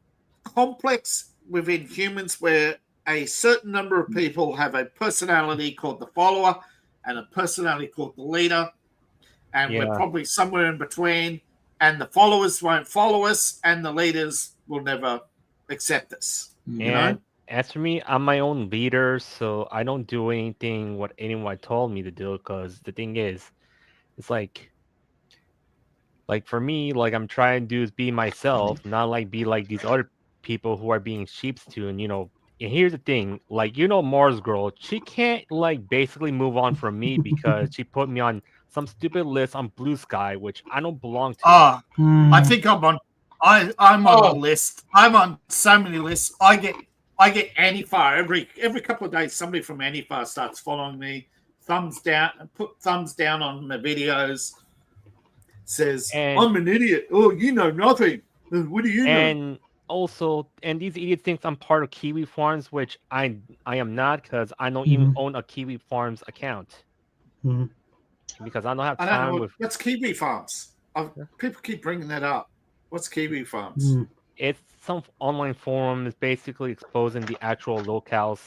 complex within humans where a certain number of people have a personality called the follower and a personality called the leader, and we're probably somewhere in between. And the followers won't follow us, and the leaders will never accept us. As for me, I'm my own leader, so I don't do anything what anyone told me to do. Because the thing is, it's like for me, like, I'm trying to do is be myself, not like be like these other people who are being sheeps to. And here's the thing, like, Mars Girl, she can't like basically move on from me because she put me on some stupid list on Blue Sky, which I don't belong to. I think I'm on. I'm on a list. I'm on so many lists. I get Anifar every couple of days. Somebody from Anifar starts following me. Thumbs down. Put thumbs down on my videos. Says I'm an idiot. Oh, you know nothing. What do you know? And also, these idiots think I'm part of Kiwi Farms, which I am not, because I don't even own a Kiwi Farms account. Because I don't have time. I don't know what's Kiwi Farms. People keep bringing that up. What's Kiwi Farms? It's some online forums basically exposing the actual locales.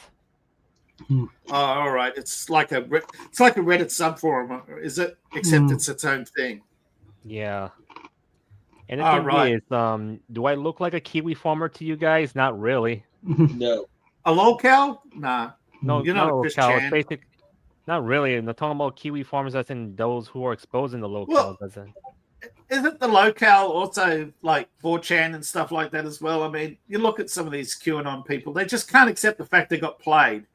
Oh, all right. It's like a Reddit subforum, is it? Except it's its own thing. Yeah. And the thing is, do I look like a Kiwi farmer to you guys? Not really. No. A locale? Nah. No, you're not a locale. It's basic. Not really. And they're talking about Kiwi farmers, as in those who are exposing the locales. Well, isn't the locale also like 4chan and stuff like that as well? I mean, you look at some of these QAnon people; they just can't accept the fact they got played.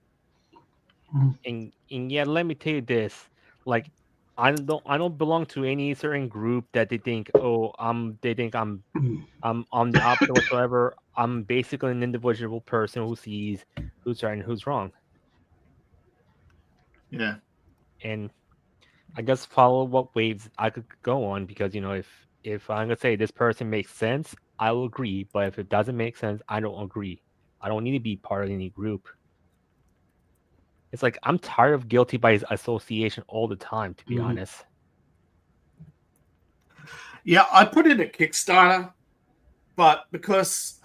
And yeah, let me tell you this: like, I don't belong to any certain group that they think I'm on the opposite whatsoever. I'm basically an individual person who sees who's right and who's wrong. Yeah. And I guess follow what waves I could go on, because if I'm gonna say this person makes sense, I will agree. But if it doesn't make sense, I don't agree. I don't need to be part of any group. It's like I'm tired of guilty by association all the time, to be honest. Yeah, I put in a Kickstarter, but because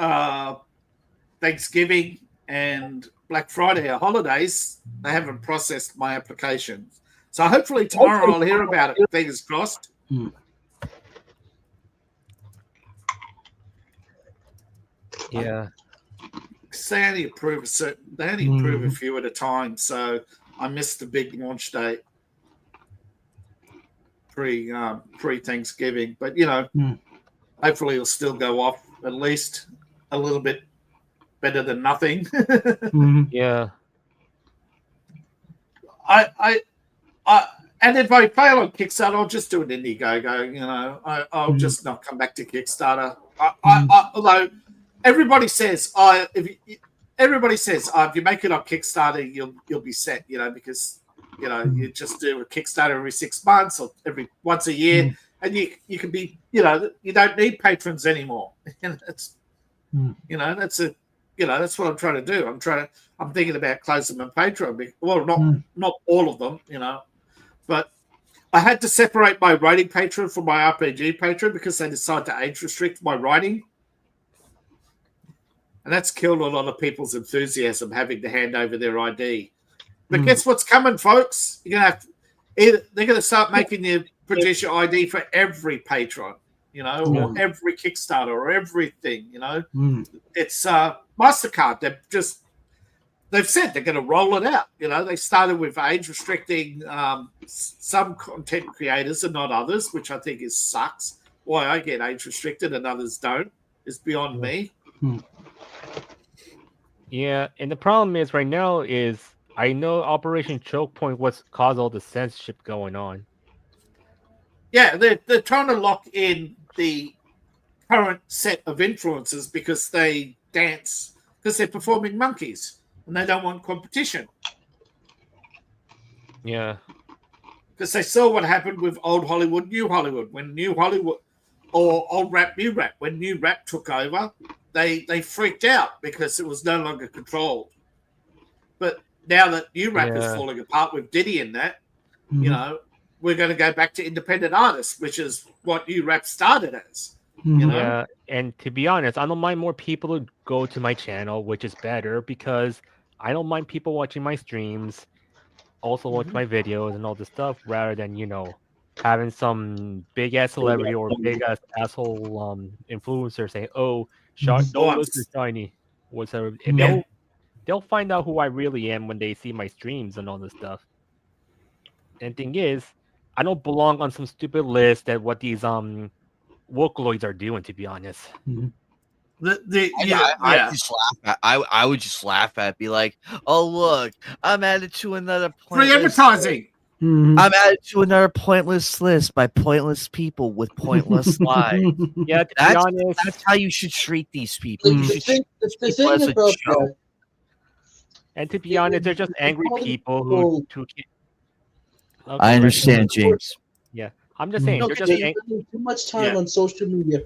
Thanksgiving and Black Friday are holidays, they haven't processed my application. So hopefully tomorrow I'll hear about it. Fingers crossed. Yeah. They only approve a few at a time, so I missed the big launch date pre Thanksgiving. But hopefully it'll still go off at least a little bit better than nothing. Yeah. And if I fail on Kickstarter, I'll just do an Indiegogo. I'll just not come back to Kickstarter. Although everybody says, if you make it on Kickstarter, you'll be set. Because you just do a Kickstarter every 6 months or once a year, and you can be, you don't need patrons anymore. And that's that's what I'm trying to do. I'm thinking about closing my Patreon. Well, not all of them, but I had to separate my writing Patreon from my RPG Patreon because they decided to age restrict my writing. And that's killed a lot of people's enthusiasm having to hand over their ID. But guess what's coming, folks? They're going to start making you produce your ID for every Patreon, or every Kickstarter or everything, It's MasterCard. They've said they're going to roll it out. They started with age restricting some content creators and not others, which I think sucks. Why I get age restricted and others don't is beyond me. Yeah, and the problem is right now is I know Operation Choke Point what's caused all the censorship going on. Yeah, they're trying to lock in the current set of influencers because they dance, because they're performing monkeys and they don't want competition. Yeah. Because they saw what happened with old Hollywood, new Hollywood. When new Hollywood, or old rap, new rap, when new rap took over, they freaked out because it was no longer controlled. But now that new rap is falling apart with Diddy in that, we're going to go back to independent artists, which is what new rap started as. Yeah, and to be honest, I don't mind more people to go to my channel, which is better because I don't mind people watching my streams, also watch my videos and all this stuff, rather than having some big ass celebrity or big ass asshole influencer say, "Oh, don't listen to Shiny," whatever. They'll find out who I really am when they see my streams and all this stuff. And thing is, I don't belong on some stupid list that what these Vocaloids are doing, to be honest. I just laugh at. I would just laugh at, be like, "Oh look, I'm added to another free advertising. I'm added to another pointless list by pointless people with pointless lives." Yeah, to be honest, that's how you should treat these people. You should treat the thing as a about joke. And to be honest, they're just angry people who Okay, I understand, James. Yeah, I'm just saying they're just spending too much time on social media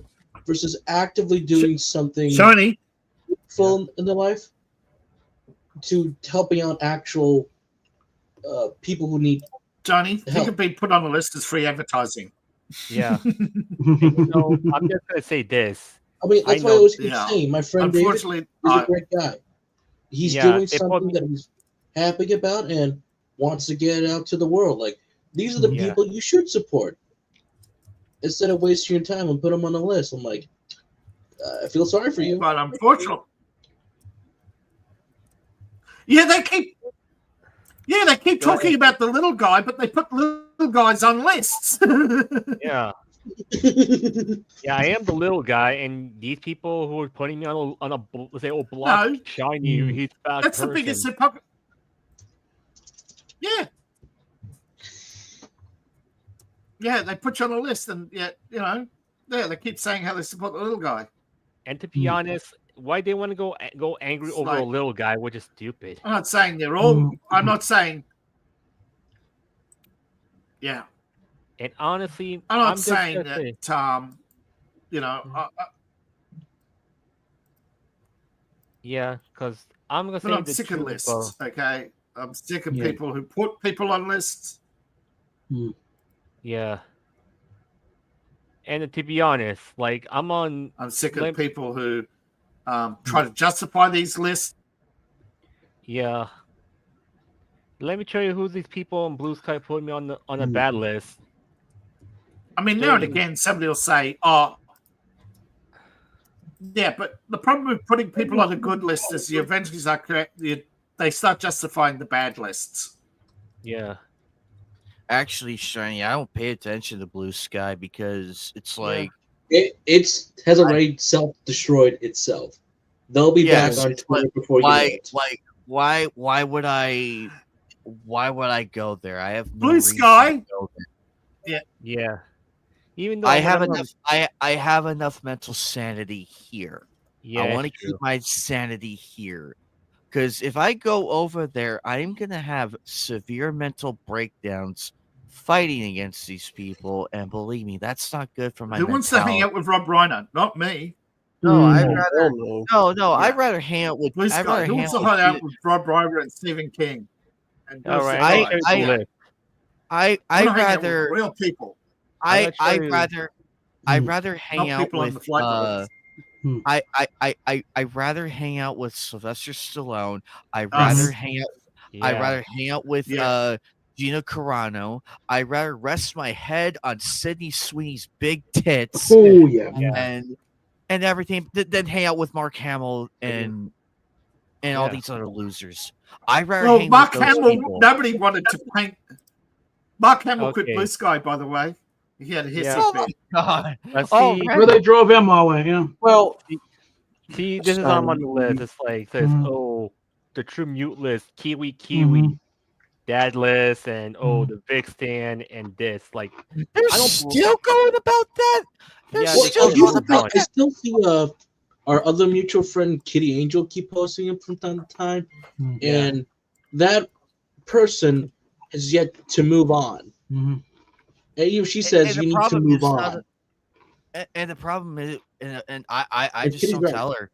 versus actively doing something full in their life to helping out actual people who need. Johnny, you could be put on the list as free advertising. Yeah. I'm just gonna say this. I mean, that's why I always keep saying my friend David is a great guy. He's doing something that he's happy about and wants to get it out to the world. Like, these are the people you should support instead of wasting your time and put them on the list. I'm like, I feel sorry for you. But unfortunately, they keep talking about the little guy, but they put little guys on lists. Yeah, I am the little guy, and these people who are putting me on a let's say, block Shiny, he's fast. That's the biggest hypocrisy. Yeah, they put you on a list, and they keep saying how they support the little guy. And to be honest, why they want to go angry over a little guy, which is stupid. I'm not saying they're all. I'm not saying. Yeah. And honestly, I'm not saying that. Yeah, because I'm gonna say I'm sick of lists. Okay, I'm sick of people who put people on lists. Yeah. And to be honest, like I'm sick of people who try to justify these lists. Yeah. Let me tell you who these people on Blue Sky put me on a bad list. I mean, now and again, somebody will say, "Oh, yeah," but the problem with putting people on a good list is you eventually start they start justifying the bad lists. Yeah. Actually, Shiny, I don't pay attention to Blue Sky because it's like it has already self-destroyed itself. They'll be back on Twitter before you know it. Why would I go there? I have no Blue Sky. To go there. Yeah. Even though I have enough mental sanity here. Yeah, I want to keep my sanity here. Because if I go over there, I'm going to have severe mental breakdowns fighting against these people. And believe me, that's not good for my mentality. Who wants to hang out with Rob Reiner? Not me. No, I'd Oh, rather hell no. no. Yeah. I'd rather hang out with Blue I'd Sky. rather Who hang wants out to with hang out with Rob Reimer and Stephen King? And go All right, see I'm I- gonna guys? show you the I- list. I I'd want to hang out rather with real people, I'm gonna show I'd you. rather I'd rather hang not out people on the with flight logs. I'd rather hang out with Sylvester Stallone. I'd Us. rather hang out I'd Yeah. rather hang out with Yeah. Gina Carano. I'd rather rest my head on Sydney Sweeney's big tits Oh yeah. Yeah. and everything than hang out with Mark Hamill and all Yeah. these other losers. I'd rather Well, hang Mark with those Hamill, people. nobody wanted to paint. Mark Hamill quit Okay. Blue Sky, by the way. He had a hissy Yeah. Oh my fit. god! Let's Oh, see. Where they drove him all the way. Yeah. Well, See, this is on the list. It's like says, oh, the true mute list, Kiwi, Dad list, and the Vic stand, and this. Like, they're I don't still going about that. They're Yeah, Well, they still keep going on about I that. still see our other mutual friend Kitty Angel keep posting him from time to time, Yeah. and that person has yet to move on. And even she says And you the need to problem move is on. and the problem is, and I And just Kitty's don't right. tell her.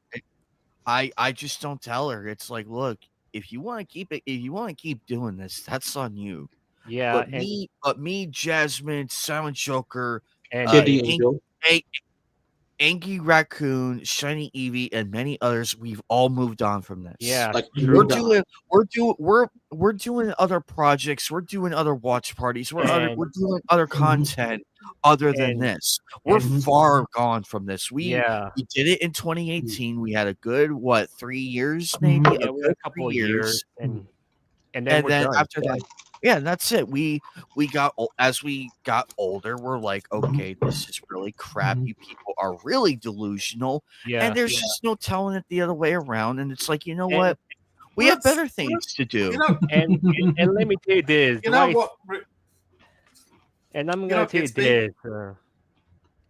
I just don't tell her. It's like, look, if you want to keep it, if you want to keep doing this, that's on you. Yeah, But me, Jasmine, Silent Joker, and Kitty Amy. Angel. Angie Raccoon, Shiny Evie, and many others, we've all moved on from this. Yeah, Like We're moved on. we're doing other projects. We're doing other watch parties. We're And- doing other content other than and- this. We're far gone from this. We did it in 2018. We had a good 3 years maybe. Yeah, we had a couple of years, and then we're done. after that, yeah, and that's it. We got as we got older, we're like, okay, this is really crap. You people are really delusional, Yeah, and there's just no telling it the other way around. And it's like, you know And- what? We have better things to do. You know, and let me tell you this. you know what? And I'm know gonna what tell you gets me? this.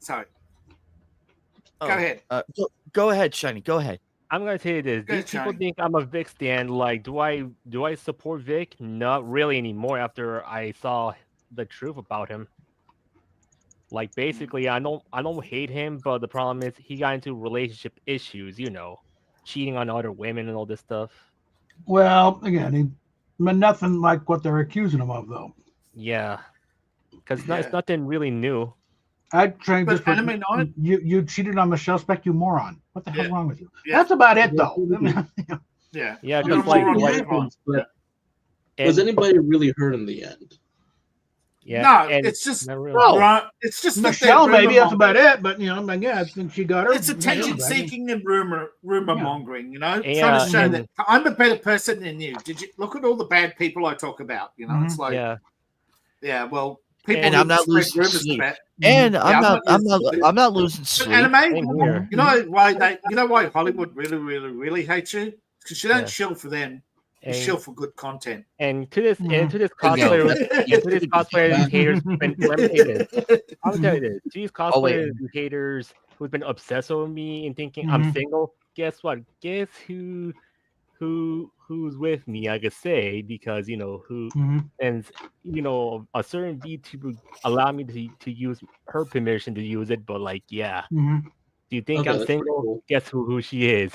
Sorry. Oh, Go ahead. Go ahead, Shiny. Go ahead. I'm gonna tell you this. Go ahead, These people Shine. think I'm a Vic stan. Like, do I support Vic? Not really anymore. After I saw the truth about him. Like, basically, I don't hate him, but the problem is he got into relationship issues. You know, cheating on other women and all this stuff. Well, again, nothing like what they're accusing him of, though. Yeah, because Yeah. it's nothing really new. I trained But just for Anime Night- you cheated on Michelle Speck, you moron. What the hell's Yeah. wrong with you? Yeah. That's about it, though. Yeah. Yeah, You're just like more on what the happened, advance. but and- was anybody really hurt in the end? yeah, No, and it's just not really. No. right. It's just that Michelle, they're maybe that's rumor about it. But I mean, yeah, I think she got her. It's attention seeking and rumor mongering, trying Yeah, to show and- that I'm a better person than you. Did you look at all the bad people I talk about? It's like, Yeah, well, people And who I'm not spread losing rumors sleep. about- And Yeah, I'm not losing But sleep. Anime, Same here. you know why Hollywood really, really, really hates you? Because you don't Yeah. shill for them. You and, shill for good content. and to this Mhm. cosplayer, to this cosplayer and haters, let me tell you this. I'll tell you this. To these Oh, wait. cosplayers and haters who've been obsessed with me and thinking I'm Mhm. single. Guess what? Guess who's with me? I could say because who Mhm. and a certain VTuber allowed me to use her permission to use it, but like Mhm. do you think Okay, I'm that's pretty single? cool. Guess who she is?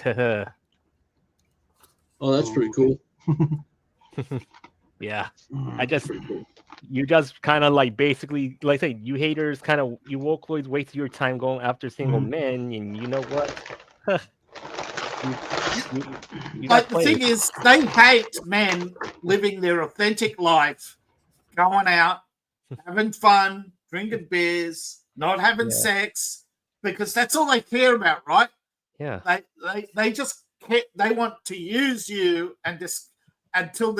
Oh, that's pretty cool. Yeah, Mhm. I just Pretty cool. you just kind of like basically like I say you haters kind of you won't always waste your time going after single Mhm. men, and you know what? you Like got the thing players. is, they hate men living their authentic life, going out, having fun, drinking beers, not having Yeah. sex, because that's all they care about, right? Yeah, They just care, they want to use you and just until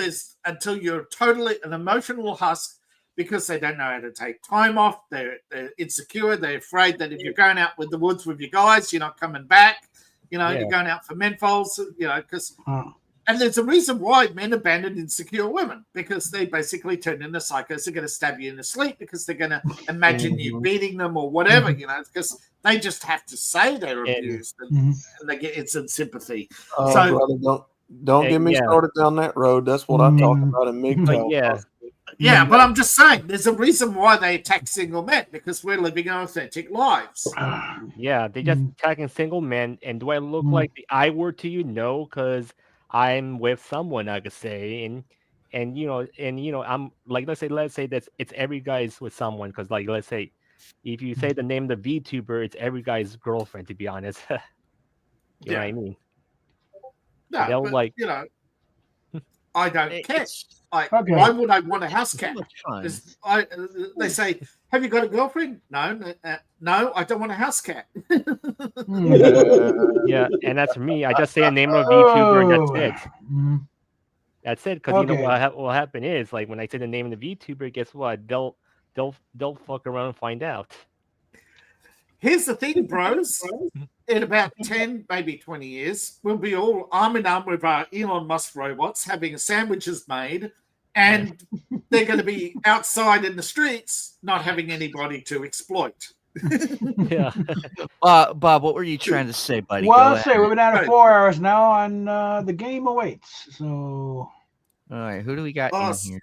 you're totally an emotional husk because they don't know how to take time off. They're insecure. They're afraid that if you're going out with the woods with your guys, you're not coming back. Yeah. You're going out for menfols. Because Oh. and there's a reason why men abandon insecure women because they basically turn into psychos. They're going to stab you in the sleep because they're going to imagine you beating them or whatever. Because they just have to say they're And- abused Mhm. and they get instant sympathy. Oh, So- brother, don't get me Yeah. started down that road. That's what I talk about in MGTOW. But yeah, Yeah, but I'm just saying, there's a reason why they attack single men, because we're living authentic lives. Yeah, they just attacking single men. And do I look like the I word to you? No, because I'm with someone, I could say, and I'm like, let's say that it's every guy's with someone, because like let's say if you say the name of the VTuber, it's every guy's girlfriend, to be honest. You know what I mean? No, They'll but like, I don't care. It's Okay. Why would I want a house so cat? much fun. They say, "Have you got a girlfriend?" No, no, I don't want a house cat. yeah, and that's me. I just say a name of a VTuber, and that's it. That's it. Because you know Okay. what will happen is, like, when I say the name of the VTuber, guess what? They'll fuck around and find out. Here's the thing, bros. In about 10, maybe 20 years, we'll be all arm in arm with our Elon Musk robots having sandwiches made, and they're going to be outside in the streets not having anybody to exploit. Yeah. Bob, what were you trying to say, buddy? Well, Go let's see. ahead. We've been down to Right. 4 hours now, and the game awaits. So, All right, who do we got in here?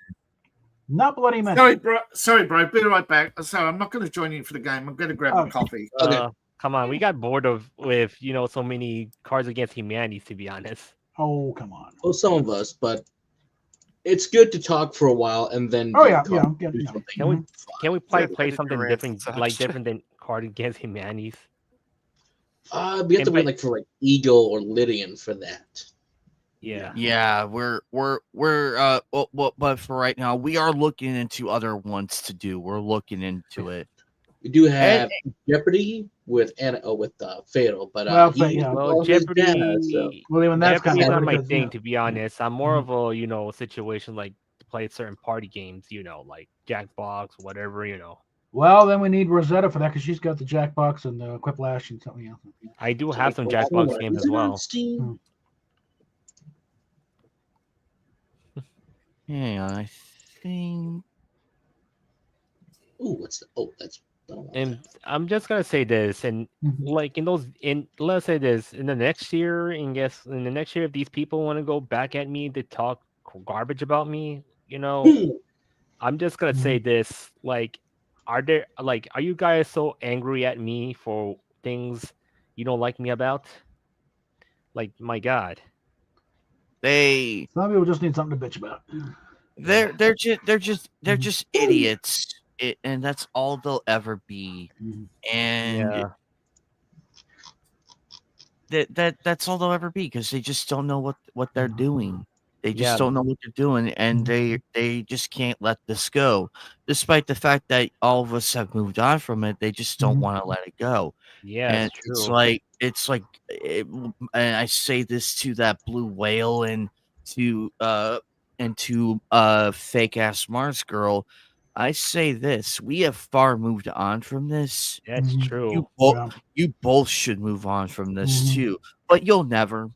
not bloody many. Sorry, bro. Be right back. So I'm not going to join you for the game. I'm going to grab a coffee. Come on, we got bored with so many Cards Against Humanity, to be honest. Oh, come on. Well, some of us, but it's good to talk for a while and then. Oh yeah. Can we play something rants different, and like such. different than Card Against Humanities? We have to wait like for like Eagle or Lydian for that. Yeah. Yeah, we're but for right now, we are looking into other ones to do. We're looking into it. We do have Jeopardy with Fatal, but Well, Well, Jeopardy. Well, even that's kind Jeopardy is of not my because, thing, to be honest. I'm more of a situation like to play certain party games, like Jackbox, whatever. Well, then we need Rosetta for that because she's got the Jackbox and the Quiplash and something else. I do have some Jackbox games as well. Hang on, I think. Ooh, that's. And I'm just gonna say this, and like let's say this in the next year, and guess in the next year, if these people want to go back at me to talk garbage about me, I'm just gonna say this: like, are you guys so angry at me for things you don't like me about? Like, my God, Some people just need something to bitch about. They're just idiots. And that's all they'll ever be. And that's all they'll ever be, because they just don't know what they're doing. They just don't know what they're doing, and they just can't let this go. Despite the fact that all of us have moved on from it, they just don't want to let it go. Yeah, and it's like and I say this to that blue whale and to fake ass Mars girl. I say this: we have far moved on from this. That's true. You both should move on from this too. But you'll never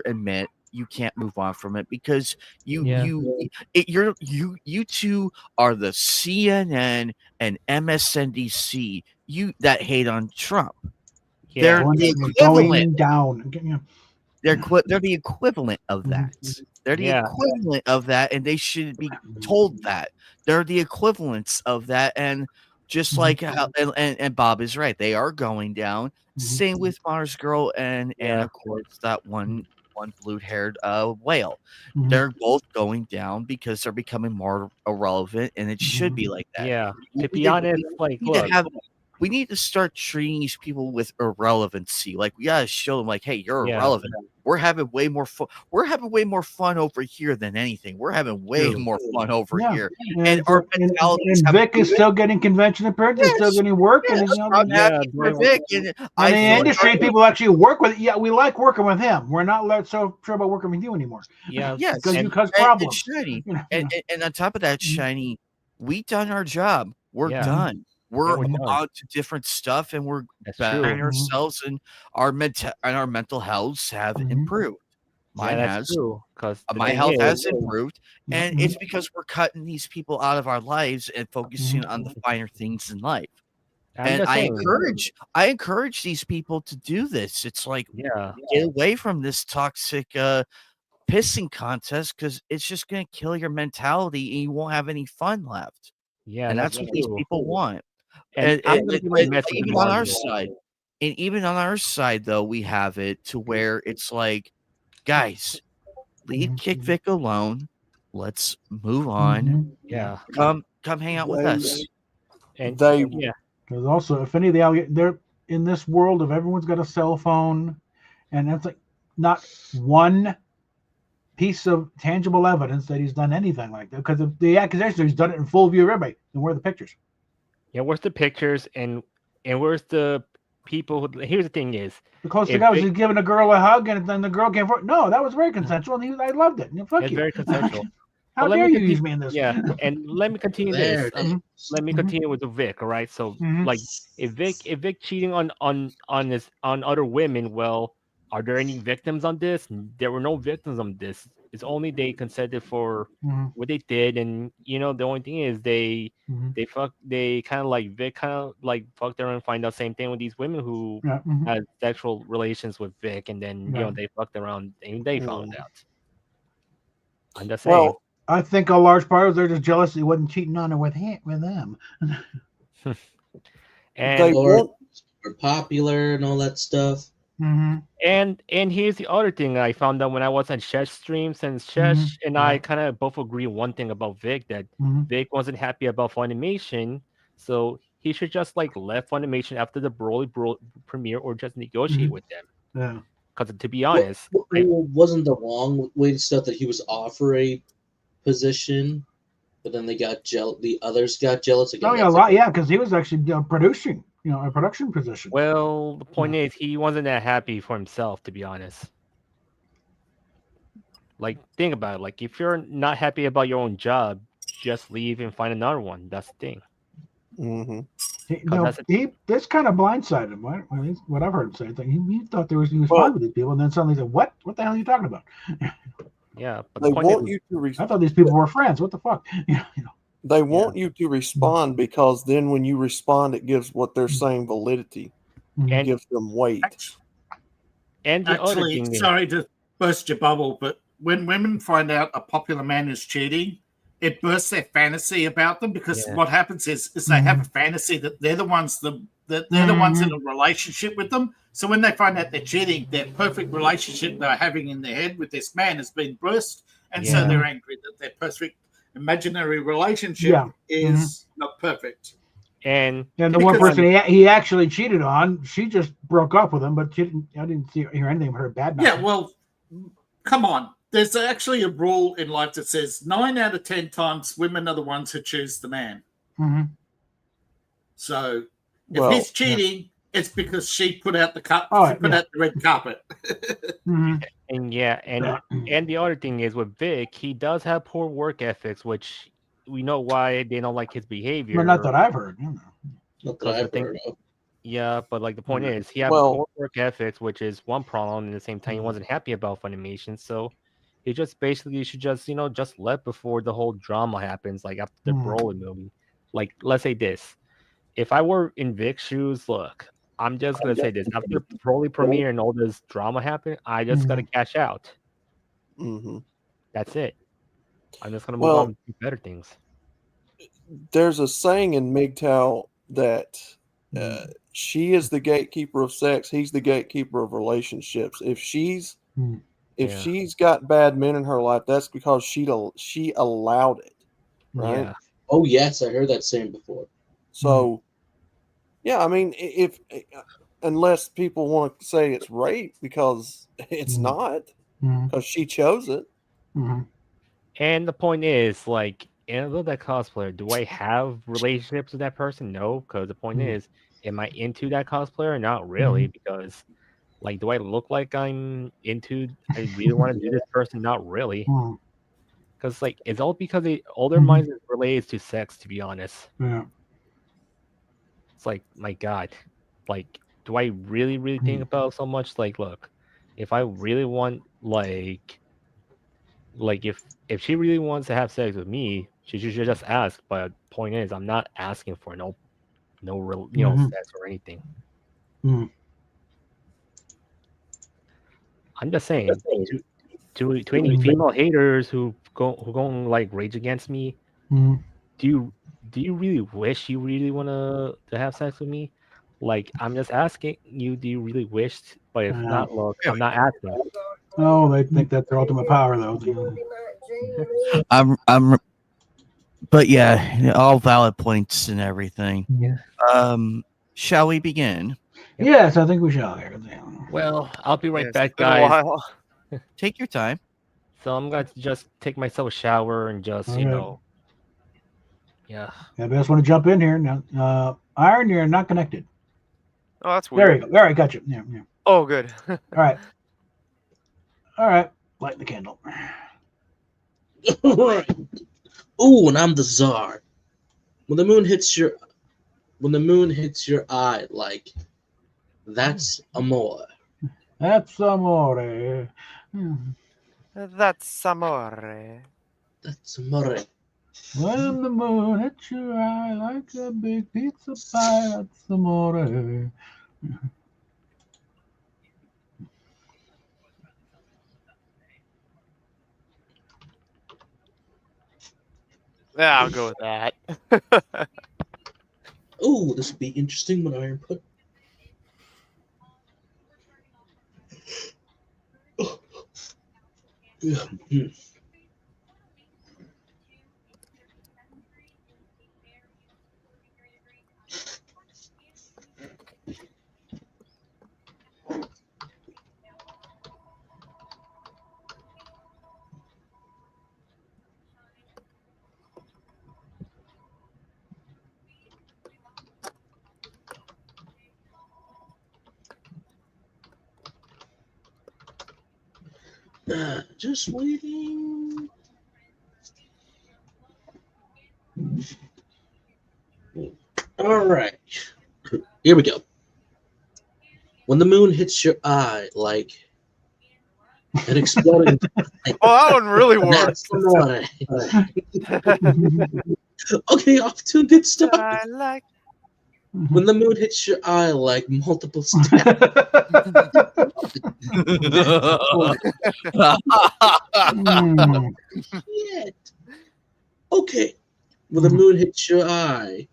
admit you can't move on from it, because you two are the CNN and MSNBC that hate on Trump. Yeah, They're the going down. They're the equivalent of that. They're the equivalent of that, and they should be told that. They're the equivalents of that, and just like how and Bob is right, they are going down. Same with Mars Girl and of course that one blue-haired whale. They're both going down because they're becoming more irrelevant, and it should be like that. Yeah, to be honest, we need to start treating these people with irrelevancy. Like, we gotta show them, like, hey, you're irrelevant. We're having way more fun. We're having way more fun over here than anything. We're having way more fun over here. And Vic is still getting convention appearances, still getting work, and I'm happy for Vic. And in the industry, people actually work with. Yeah, we like working with him. We're not so sure about working with you anymore. Because you cause problems. Shiny. And on top of that, Shiny, we done our job. We're done. We're on to different stuff, and we're bettering ourselves, and our mental health have improved. Mine has. My health has improved, and it's because we're cutting these people out of our lives and focusing on the finer things in life. And I encourage these people to do this. It's like, get away from this toxic pissing contest because it's just going to kill your mentality and you won't have any fun left. Yeah, And that's what these people want. And I'm gonna do my message even on our side, and even on our side, though, we have it to where it's like, guys, leave Kick Vic alone. Let's move on. Yeah. Come hang out with us. And Because also, if any of the they're in this world, if everyone's got a cell phone, and that's like not one piece of tangible evidence that he's done anything like that. Because if the accusation he's done it in full view of everybody, then where are the pictures? Yeah, where's the pictures and where's the people? Here's the thing: is because the guy was just giving a girl a hug and then the girl came forward. No, that was very consensual, and I loved it. Fuck it's you. very consensual. How dare you use me in this? Yeah, and let me continue this. Let me continue with the Vic. All right, so like, if Vic cheating on other women, well, are there any victims on this? There were no victims on this. It's only they consented for what they did, and the only thing is they kind of like Vic kind of like fucked around and find out same thing with these women who had sexual relations with Vic, and then they fucked around and they found out. I'm just saying. Well, I think a large part of they're just jealous he wasn't cheating on her with them. And they were popular and all that stuff. And here's the other thing I found out when I was on Shesh stream, since Shesh and I kind of both agree one thing about Vic, that Vic wasn't happy about Funimation, so he should just like left Funimation after the Broly premiere or just negotiate with them. Yeah. Because to be honest, wasn't the wrong way stuff that he was offered a position, but then they got the others got jealous again. Oh yeah, a lot. Yeah, because he was actually producing, a production position. Well, the point is, he wasn't that happy for himself, to be honest. Like, think about it. Like, if you're not happy about your own job, just leave and find another one. That's the thing. This kind of blindsided him. What I've heard him say, he thought he was fine with these people, and then suddenly he said, "What? What the hell are you talking about?" Yeah, but they want you to. I thought these people were friends. What the fuck? They want you to respond because then when you respond, it gives what they're saying validity. It gives them weight. And the other Actually, thing sorry to burst your bubble, but when women find out a popular man is cheating, it bursts their fantasy about them, because what happens is they have a fantasy that they're the ones that they're the ones in a relationship with them. So when they find out they're cheating, their perfect relationship they're having in their head with this man has been burst, and so they're angry that their perfect imaginary relationship is not perfect. And the one person he actually cheated on, she just broke up with him, but I didn't hear anything about her bad mouth. Yeah, well, come on. There's actually a rule in life that says 9 out of 10 times women are the ones who choose the man. So if he's cheating, it's because she put out the out the red carpet. And and the other thing is with Vic, he does have poor work ethics, which we know why they don't like his behavior. Well, not that I've heard. Not that I've heard of. Yeah, but like the point is, he had poor work ethics, which is one problem. And at the same time, he wasn't happy about Funimation, so he just basically should just just left before the whole drama happens, like after the Broly movie. Like, let's say this: if I were in Vic's shoes, look, I'm just gonna say this: after the Broly premiere and all this drama happened, I just gotta cash out. That's it. I'm just gonna move on to better things. There's a saying in MGTOW that she is the gatekeeper of sex, he's the gatekeeper of relationships. If she's got bad men in her life, that's because she allowed it, right? Yeah. Oh yes, I heard that saying before. So, I mean, if unless people want to say it's rape, because it's not, because she chose it. And the point is, like, in that cosplayer, do I have relationships with that person? No, because the point is, am I into that cosplayer? Not really, because, like, do I look like I really want to do this person? Not really. Because, like, it's all because all their minds is related to sex, to be honest. Yeah. It's like, my God. Like, do I really, really think about it so much? Like, look, if I really want, like if she really wants to have sex with me, she should just ask. But point is, I'm not asking for no real, sex or anything. I'm just saying, to any female haters who go like rage against me, Mhm. do you really wish you really want to have sex with me? Like, I'm just asking you, do you really wish? But if not, look, I'm not asking. Oh, they think that's their ultimate power, though. I'm but yeah, all valid points and everything. Yeah. Shall we begin? Yes, I think we shall. Well, I'll be right Yes, back, it's been a guys. while. Take your time. So I'm going to just take myself a shower and just, Okay. you know, yeah. I just want to jump in here now. Iron, you're not connected. Oh, that's There weird. you go. All right, got you. Yeah. Oh, good. All right. All right. Light the candle. All right. Ooh, and I'm the czar. When the moon hits your eye, like that's amore. That's amore. Hmm. That's amore. That's amore. When the moon hits your eye like a big pizza pie, that's amore. Yeah, I'll go with that. Ooh, this would be interesting when Iron put. Just waiting. All right, here we go. When the moon hits your eye like an exploding. Oh, that one really works. That's amore. Okay, off to a good start. I like. When the moon hits your eye like multiple stabs. Hmm. Shit. Okay. When the moon hits your eye,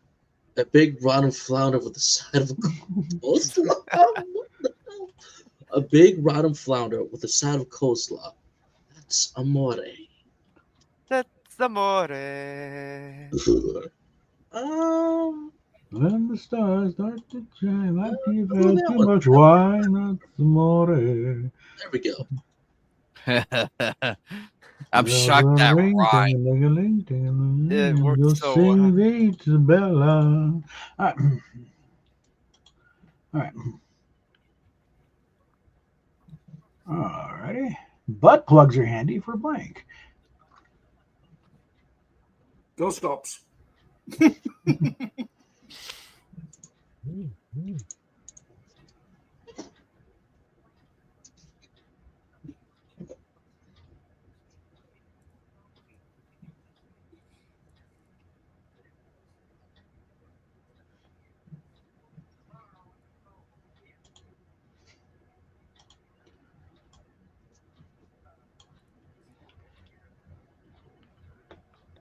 a big rotten flounder with the side of a coleslaw. What the hell? A big rotten flounder with the side of coleslaw. That's amore. That's amore. When the stars start to shine like you've Oh, had that too one. much wine, that's amore. There we go. I'm shocked that rhyme. It works You'll so sing well. Vita Bella. All right. All right. Alrighty. Butt plugs are handy for blank. Go stops.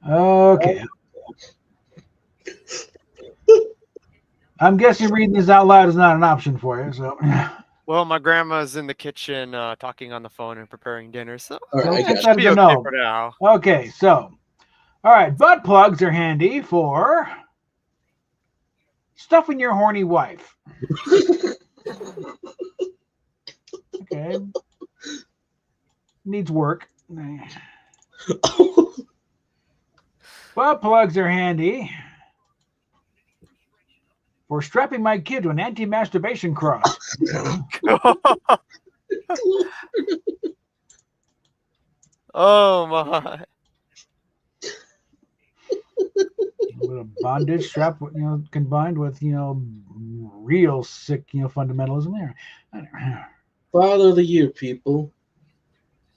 Okay. I'm guessing reading this out loud is not an option for you. So, Well, my grandma's in the kitchen talking on the phone and preparing dinner, so All right, I it got should it. be Good to okay know. for now. Okay, so, all right, butt plugs are handy for stuffing your horny wife. Okay. Needs work. Butt plugs are handy for strapping my kid to an anti-masturbation cross. Oh my! With a bondage strap, combined with real sick fundamentalism there. Father of the year, people.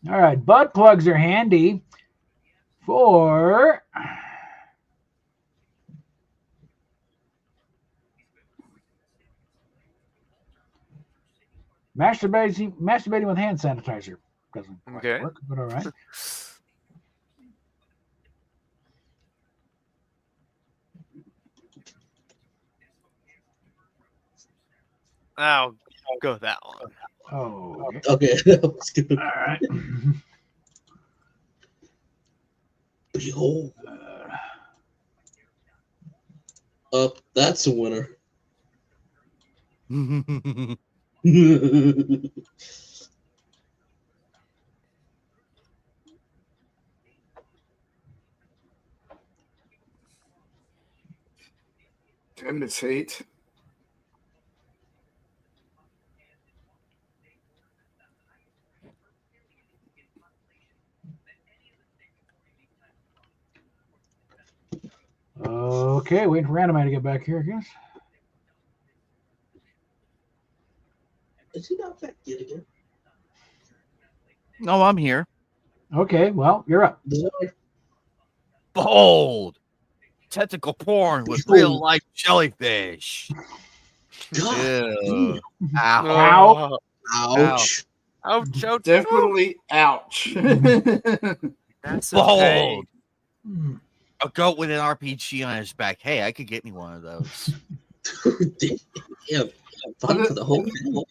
All right, butt plugs are handy for masturbating with hand sanitizer. doesn't quite Okay. work, but all right. I'll go with that one. Oh, okay. Okay, that was good. All right. Behold. That's a winner. Damn this heat. Okay, waiting for Anima to get back here, I guess. Is he not back yet again? No, I'm here. Okay, well, you're up. Behold, tentacle porn with real life jellyfish. God. Ew. Damn. Ow. Ouch. Ouch, ouch, Definitely ouch. That's Behold, Hmm. a goat with an RPG on his back. Hey, I could get me one of those. Damn. Fun for the whole family.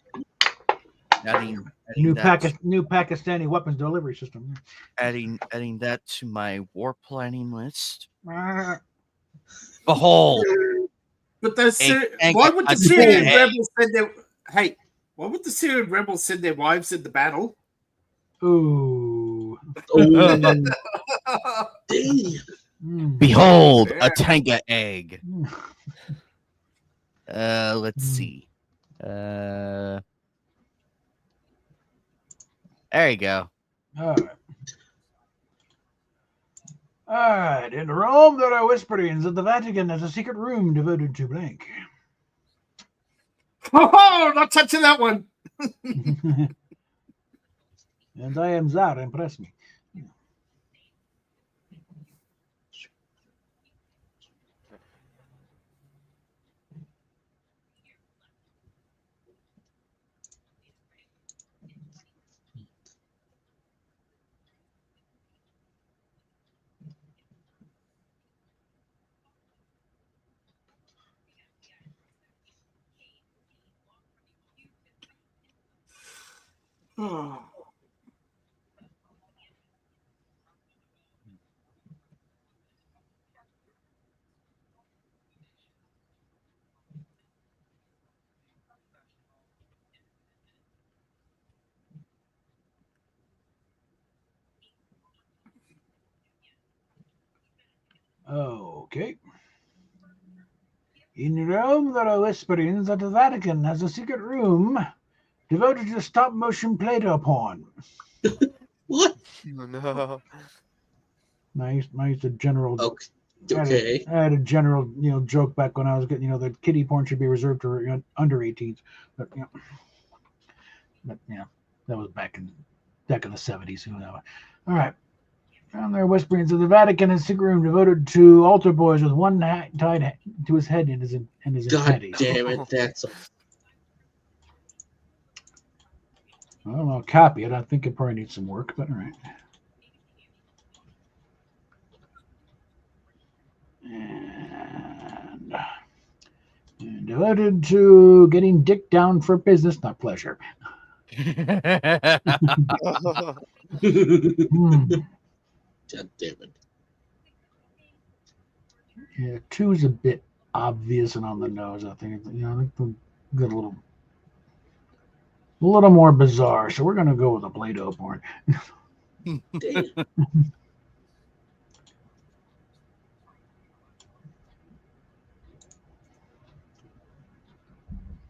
Adding New that, Pakistani weapons delivery system. adding that to my war planning list. Ah, But Behold, why would the a Syrian egg. rebels send their why would the Syrian rebels send their wives in the battle? ooh. Oh, damn. Mm. Behold, Yeah. a tanga egg. Mm. Let's see. There you go. All right. All right. In Rome, there are whisperings that the Vatican has a secret room devoted to blank. Oh, not touching that one. And I am Tsar. Impress me. Oh. Okay. In Rome, there are whisperings that the Vatican has a secret room devoted to stop motion Play-Doh porn. What? Oh, no. I used to general. Okay. I had a general, joke back when I was getting, that kiddie porn should be reserved for under 18s, but that was back in the 70s. Who knows? All right. And there are whisperings of the Vatican has a secret room devoted to altar boys with one hat tied to his head and his God panties. damn it. That's I don't know. I'll copy it. I think it probably needs some work, but all right. And devoted to getting dick down for business, not pleasure. God damn it. Yeah, 2 is a bit obvious and on the nose. I think I think we'll get a little more bizarre. So we're gonna go with a Play-Doh porn. Damn.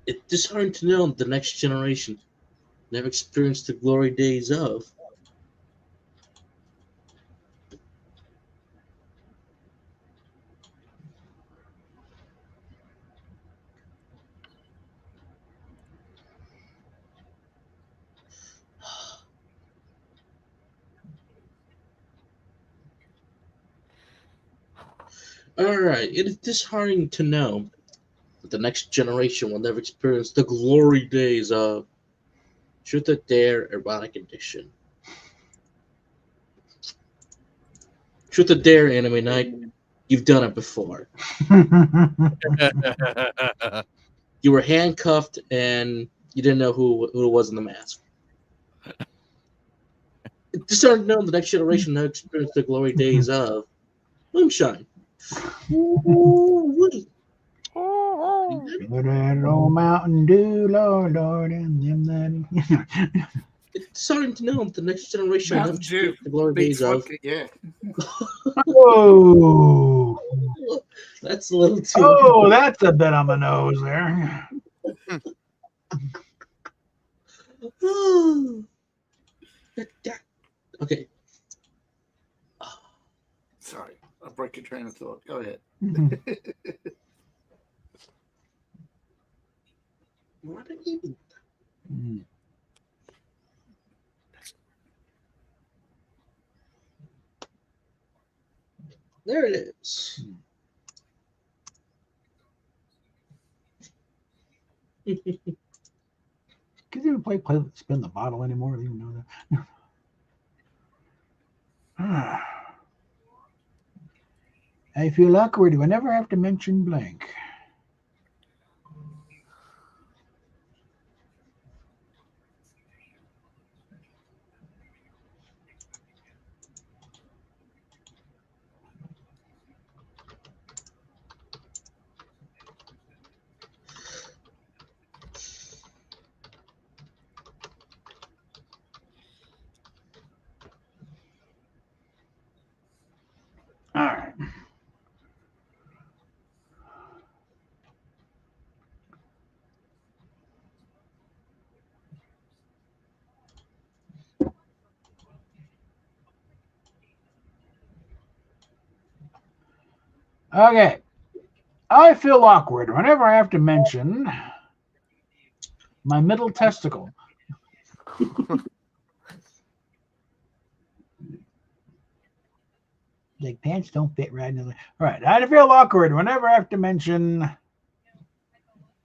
It's disheartening to know the next generation never experienced the glory days of. Alright, it is disheartening to know that the next generation will never experience the glory days of Truth or Dare Erotic Edition. Truth or dare, Anime Night. You've done it before. You were handcuffed and you didn't know who it was in the mask. Just started knowing the next generation now experience the glory days of moonshine. Ooh, That old Mountain Dew, Lord, Lord, and them that. it's starting to know the next generation now Mountain Dew. experience the glory Beats days of. vodka, yeah. Whoa! That's a little too. Oh, that's a bit on the nose there. Okay. Sorry, I'll break your train of thought. Go ahead. What did he? There it is. Can you even play spin the bottle anymore? I don't even know that. I feel awkward whenever I have to mention blank. All right. Okay. I feel awkward whenever I have to mention my middle testicle. Like pants don't fit right in the. All right. I feel awkward whenever I have to mention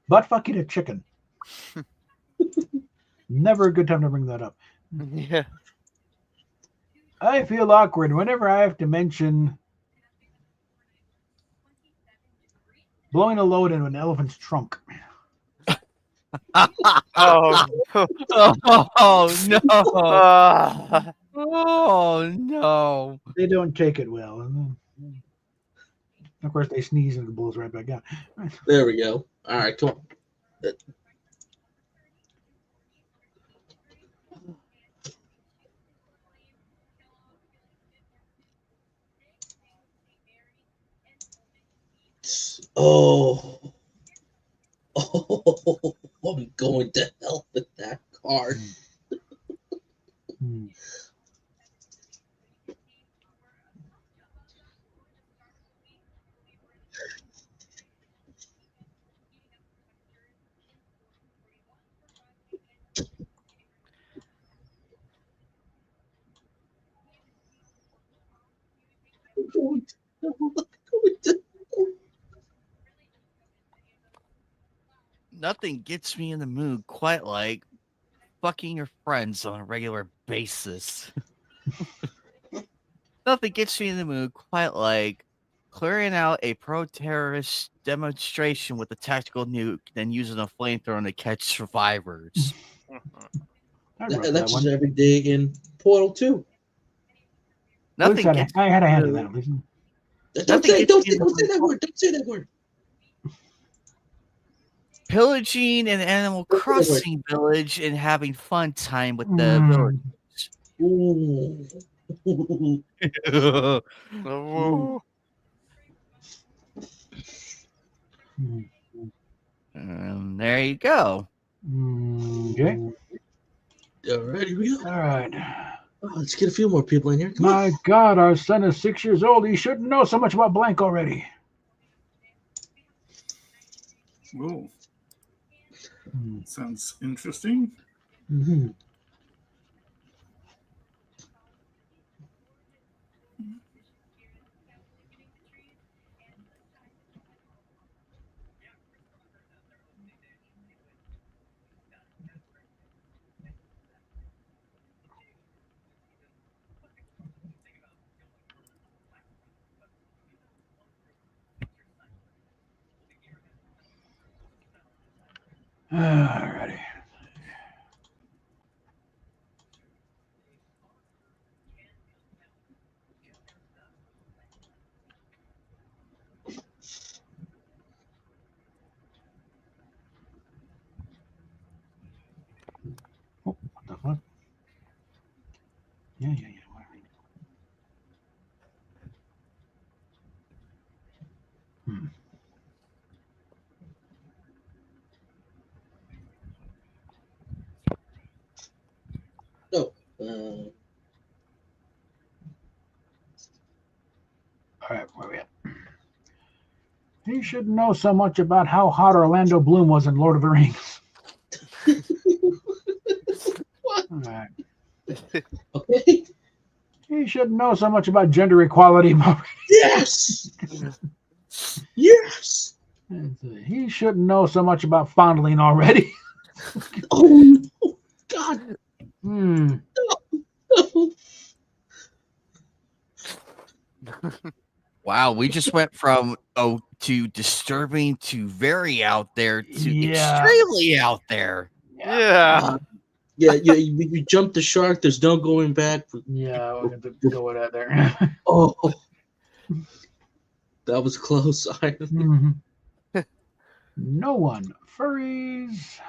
butt fucking a chicken. Never a good time to bring that up. Yeah. I feel awkward whenever I have to mention blowing a load into an elephant's trunk. Oh. Oh no! Ah. Oh no! They don't take it well. Of course, they sneeze and it blows right back out. There we go. All right, come on. Oh. Oh, I'm going to hell with that card. Nothing gets me in the mood quite like fucking your friends on a regular basis. Nothing gets me in the mood quite like clearing out a pro-terrorist demonstration with a tactical nuke, then using a flamethrower to catch survivors. That's just every day in Portal 2. Nothing gets I had a hand in that. Listen. Don't say that word. Don't say that word. Pillaging an Animal Crossing village and having fun time with the villagers. Ooh. Oh. There you go. Okay. All right, here we go. All right. Oh, let's get a few more people in here. Come My on. God, our son is 6 years old. He shouldn't know so much about blank already. Ooh. Sounds interesting. Mm-hmm. Alrighty. Oh, what the fuck? Yeah. Hmm. No. All right, where we at? He should know so much about how hot Orlando Bloom was in Lord of the Rings. What? All right. Okay. He should know so much about gender equality. Yes. Yes. He should know so much about fondling already. Oh no. God. Hmm. No. Wow, we just went from to disturbing to very out there to Yeah. extremely out there. Yeah. Yeah. You jumped the shark. There's no going back. Yeah, we're going to go with that there. Oh. That was close. Mhm. No one. Furries.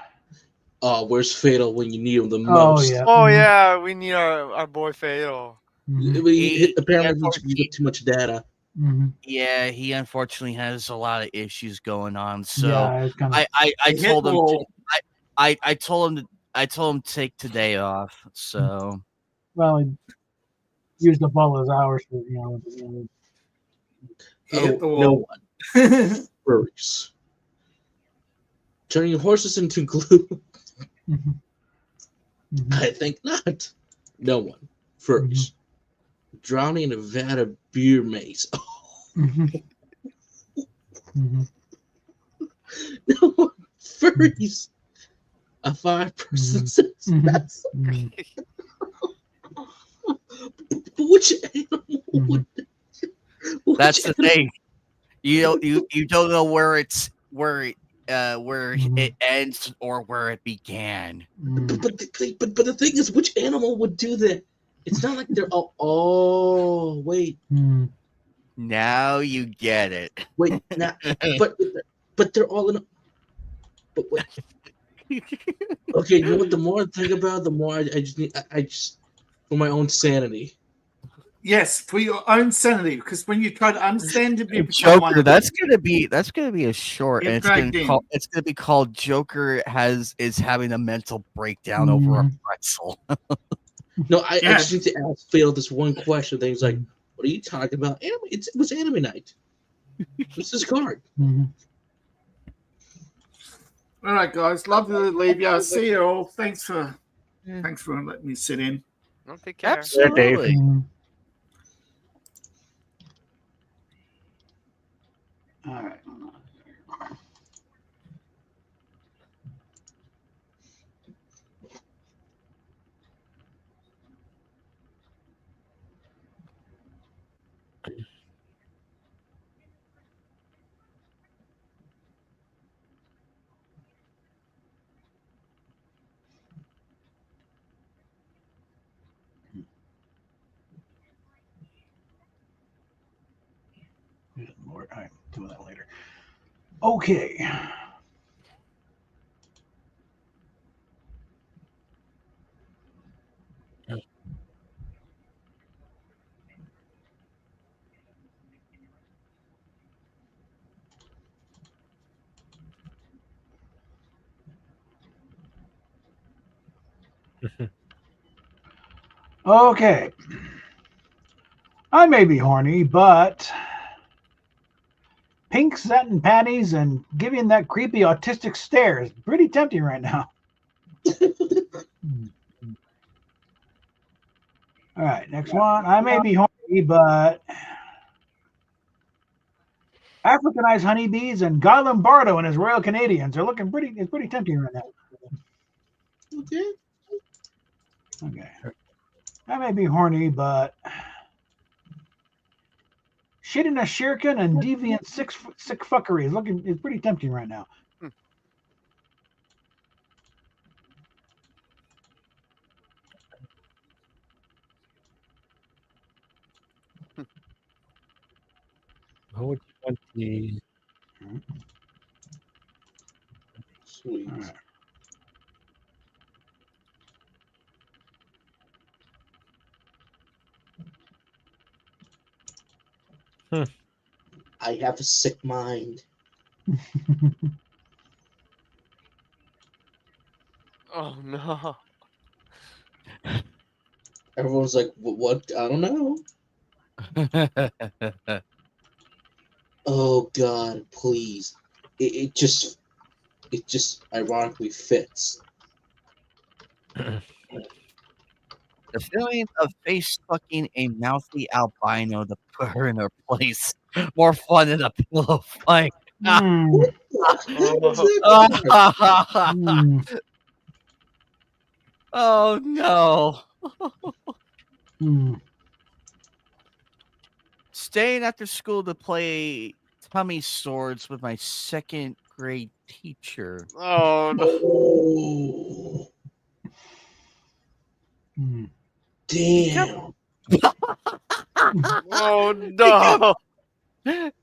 Oh, where's Fatal when you need him the Oh, most? yeah. Oh yeah, we need our boy Fatal. Mhm. Apparently, he's got too much data. Mhm. Yeah, he unfortunately has a lot of issues going on. So Yeah, it's kind of. I The told him Hitball. I told him to take today off. So Well, he used up all his hours for, He hit the No wall. one. Furries. Turning horses into glue. Mhm. Mhm. I think not. No one. Furries. Drowning in a vat of beer mace. Mhm. Mhm. No one. Furries. A 5-person success. Mhm. But which animal would? that's Which the thing. You don't know where Mhm. it ends or where it began. Mhm. but the thing is, which animal would do that? It's not like they're all. Oh, wait, Mhm. Now you get it. wait, not. But they're all in. But wait. Okay, you know what? The more I think about it, the more I just need. I just for my own sanity. Yes, for your own sanity, because when you try to understand him, you become one Joker, of that's them. gonna be a short, and Get dragged in. it's gonna be called Joker is having a mental breakdown over a Mhm. pretzel. No, I Yeah. just need to ask Phil this one question. Then he's like, "What are you talking about? Anime? It was anime night. What's this card?" Mhm. All right, guys. Love to leave you. I'll see you all. Thanks for letting me sit in. No, take care. Absolutely. Mhm. All right. Good Lord, I'm doing that later. Okay. Okay. I may be horny, but pink satin panties and giving that creepy autistic stare is pretty tempting right now. All right, next one. I may be horny, but Africanized honeybees and Guy Lombardo and his Royal Canadians are looking pretty. It's pretty tempting right now. Okay. Okay. I may be horny, but shitting a shirkin and deviant sick fuckery is pretty tempting right now. Who would you want to? Sweet. All right. I have a sick mind. Oh no. Everyone's like, what? I don't know. Oh God, please. It just ironically fits. The feeling of face fucking a mouthy albino to put her in her place. More fun than a pillow fight. Hmm. What the hell was that? Hmm. Oh no. Hmm. Staying after school to play tummy swords with my second grade teacher. Oh no. Oh, Hmm. damn. Oh no.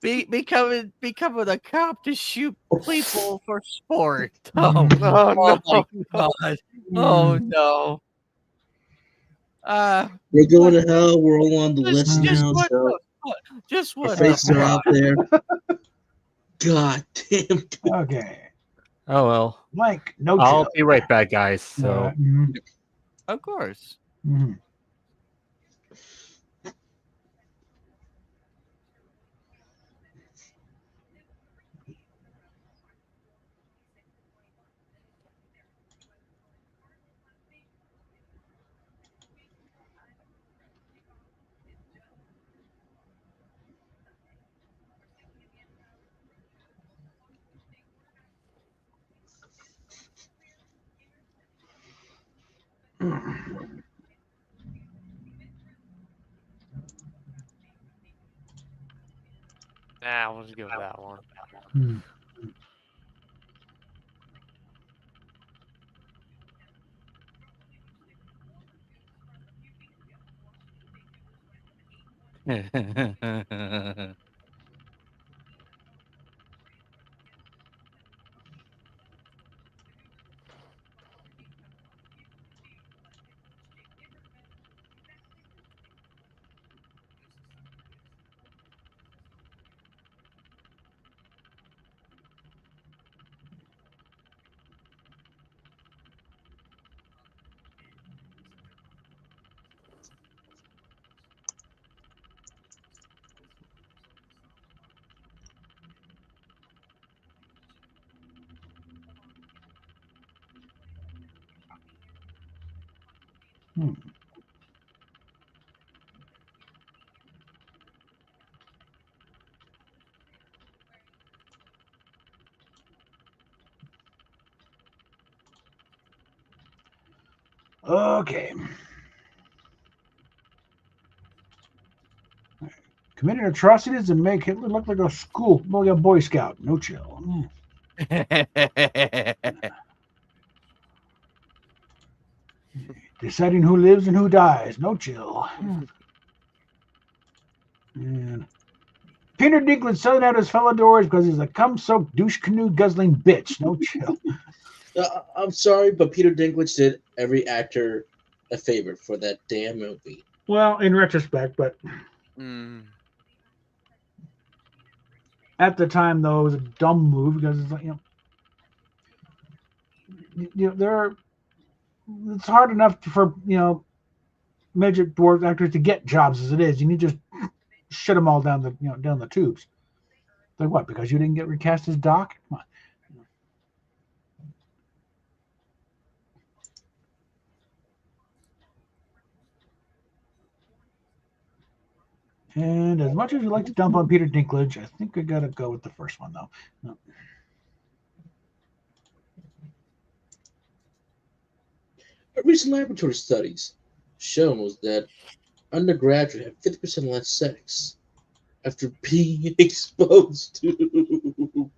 Becoming a cop to shoot people for sport. Hmm. Oh Oh my no. god. Oh Hmm. no. We're going What to hell. We're all on the just list just now, what so just our what faces are fuck. out there. God damn. Okay. Oh well. Like no I'll chill. be right back, guys. All So right. Mhm. Of course. Mhm. Nah, we'll just go with that one. Hmm. Hmm. Okay. Committed atrocities and make Hitler look like a Boy Scout. No chill. Hmm. Deciding who lives and who dies. No chill. Hmm. And Peter Dinklage selling out his fellow doors because he's a cum-soaked douche canoe guzzling bitch. No chill. I'm sorry, but Peter Dinklage did every actor a favor for that damn movie. Well, in retrospect, but Mm. at the time, though, it was a dumb move because it's like it's hard enough for midget dwarf actors to get jobs as it is. You need to just shit them all down the tubes. Like what? Because you didn't get recast as Doc? Come on. And as much as you like to dump on Peter Dinklage, I think I gotta go with the first one though. No. A recent laboratory studies shown was that undergraduates have 50% less sex after being exposed to.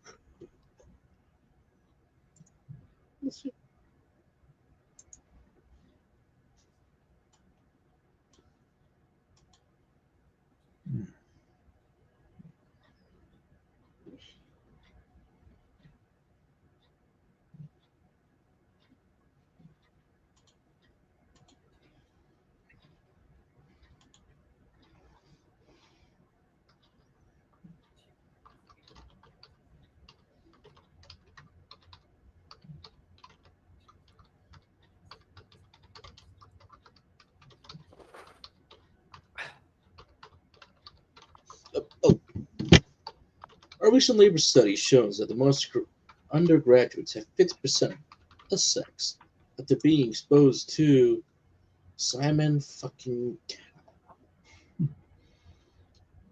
recent labor study shows that the most undergraduates have 50% less sex after being exposed to Simon fucking cow.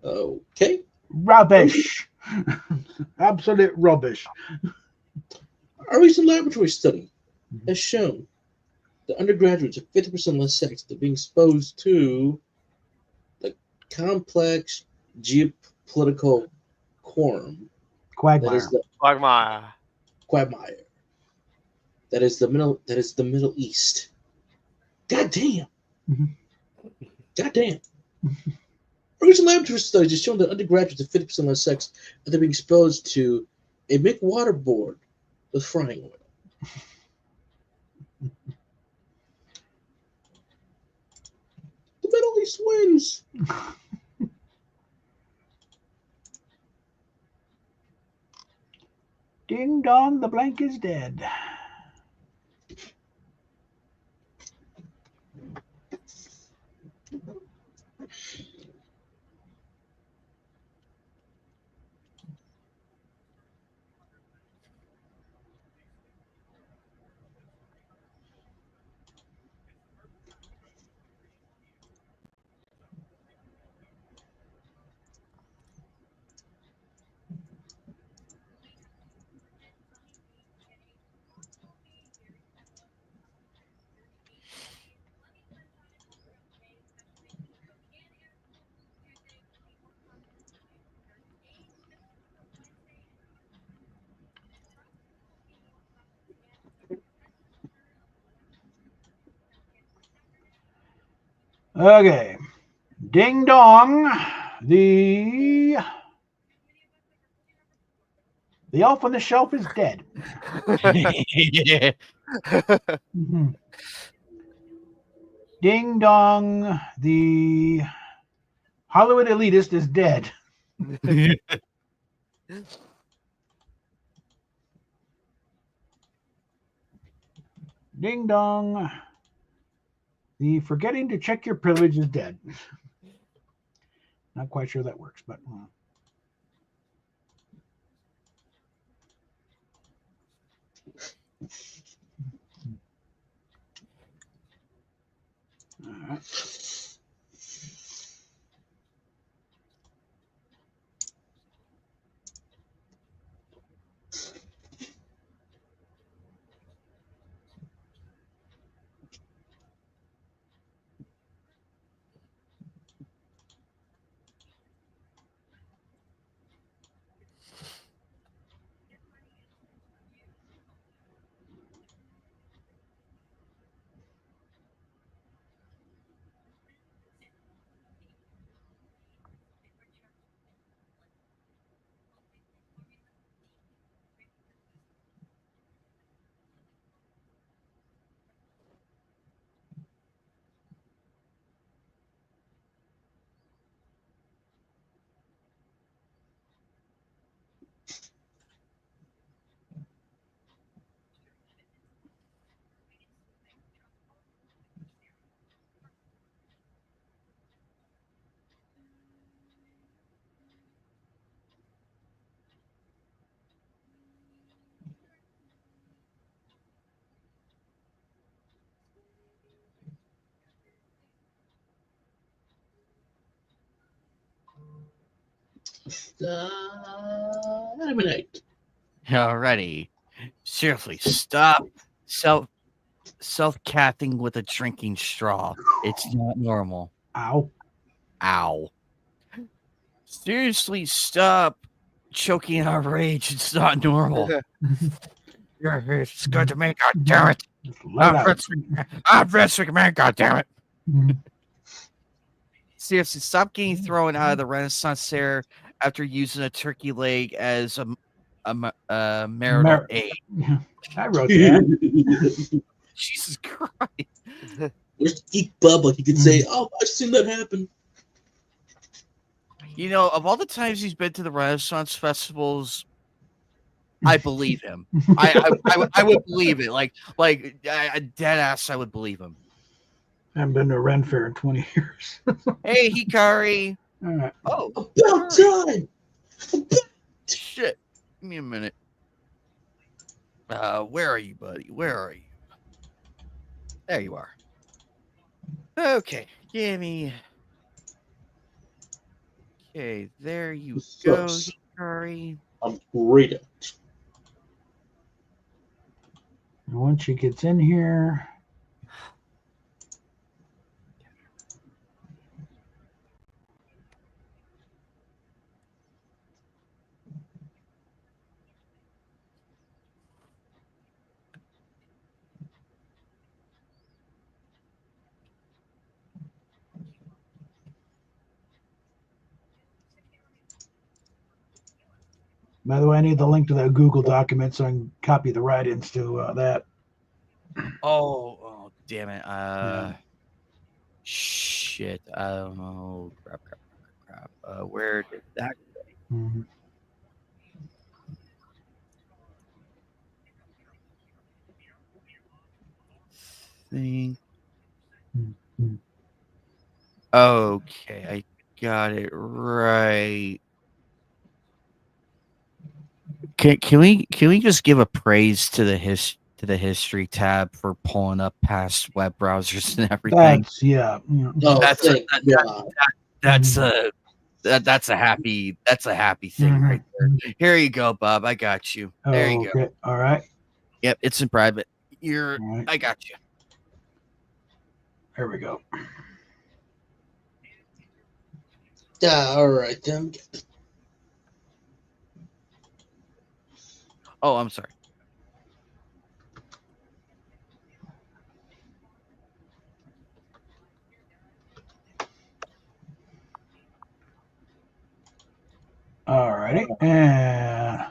Okay. Rubbish. Absolute rubbish. A recent laboratory study has shown that undergraduates have 50% less sex after being exposed to the complex geopolitical quorum Quagmire. that is the Quagmire. quagmire. That is the Middle East. God damn. Mhm. God damn. A recent laboratory study has shown that undergraduates have 50% less sex after being exposed to a McWater board with frying oil. The Middle East wins. Ding dong, the blank is dead. Okay. Ding dong, the elf on the shelf is dead. Mhm. Ding dong, the Hollywood elitist is dead. Ding dong, the forgetting to check your privilege is dead. Not quite sure that works, but all right. Eliminate. Alrighty. Seriously, stop self-capping with a drinking straw. It's not normal. Ow. Ow. Seriously, stop choking out rage. It's not normal. It's good to me, god damn it. I'm Vince McMahon, god damn it. Seriously, stop getting thrown out of the Renaissance Fair after using a turkey leg as a marital aid. I wrote that. Jesus Christ. Where's the geek Bubba? He could say, "Oh, I've seen that happen." You know, of all the times he's been to the Renaissance festivals, I believe him. I would believe it. Like dead ass, I would believe him. I haven't been to a Ren Fair in 20 years. Hey, Hikari. All right. Oh, About time. shit. Give me a minute. Where are you, buddy? Where are you? There you are. Okay, give me. Okay, there you go, Sucks. Hikari. I'm great at it. And once she gets in here, by the way, I need the link to that Google document so I can copy the write-ins to that. Oh, damn it. Yeah. Shit. Oh, crap. Where did that Mhm. thing? Mhm. Okay, I got it right. Can we just give a praise to the history tab for pulling up past web browsers and everything? That's yeah. You know. Oh, That's thank God. that's Mhm. that's a happy thing Mhm. right there. Here you go, Bob. I got you. There you go. Okay. All right. Yep, it's in private. All right. I got you. There we go. Yeah, all right then. Oh, I'm sorry. All righty. And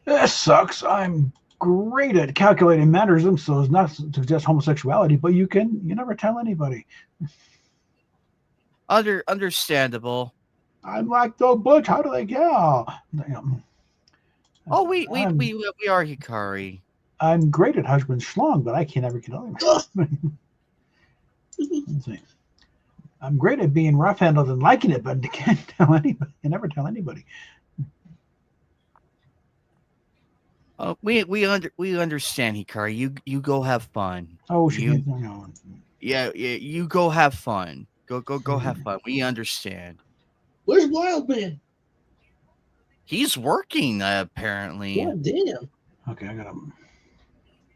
this sucks. I'm great at calculating mannerisms, so it's not to suggest homosexuality, but you never tell anybody. Understandable. I'm like the butch. How do they go? Oh, we are Hikari. I'm great at husband schlong, but I can't ever kill him. Let's see. I'm great at being rough-handled and liking it, but can't tell anybody. I never tell anybody. We understand, Hikari. You go have fun. Oh, she you can't. yeah, you go have fun. Go have fun. We understand. Where's Wild Man? He's working apparently. God damn. Okay, I got him.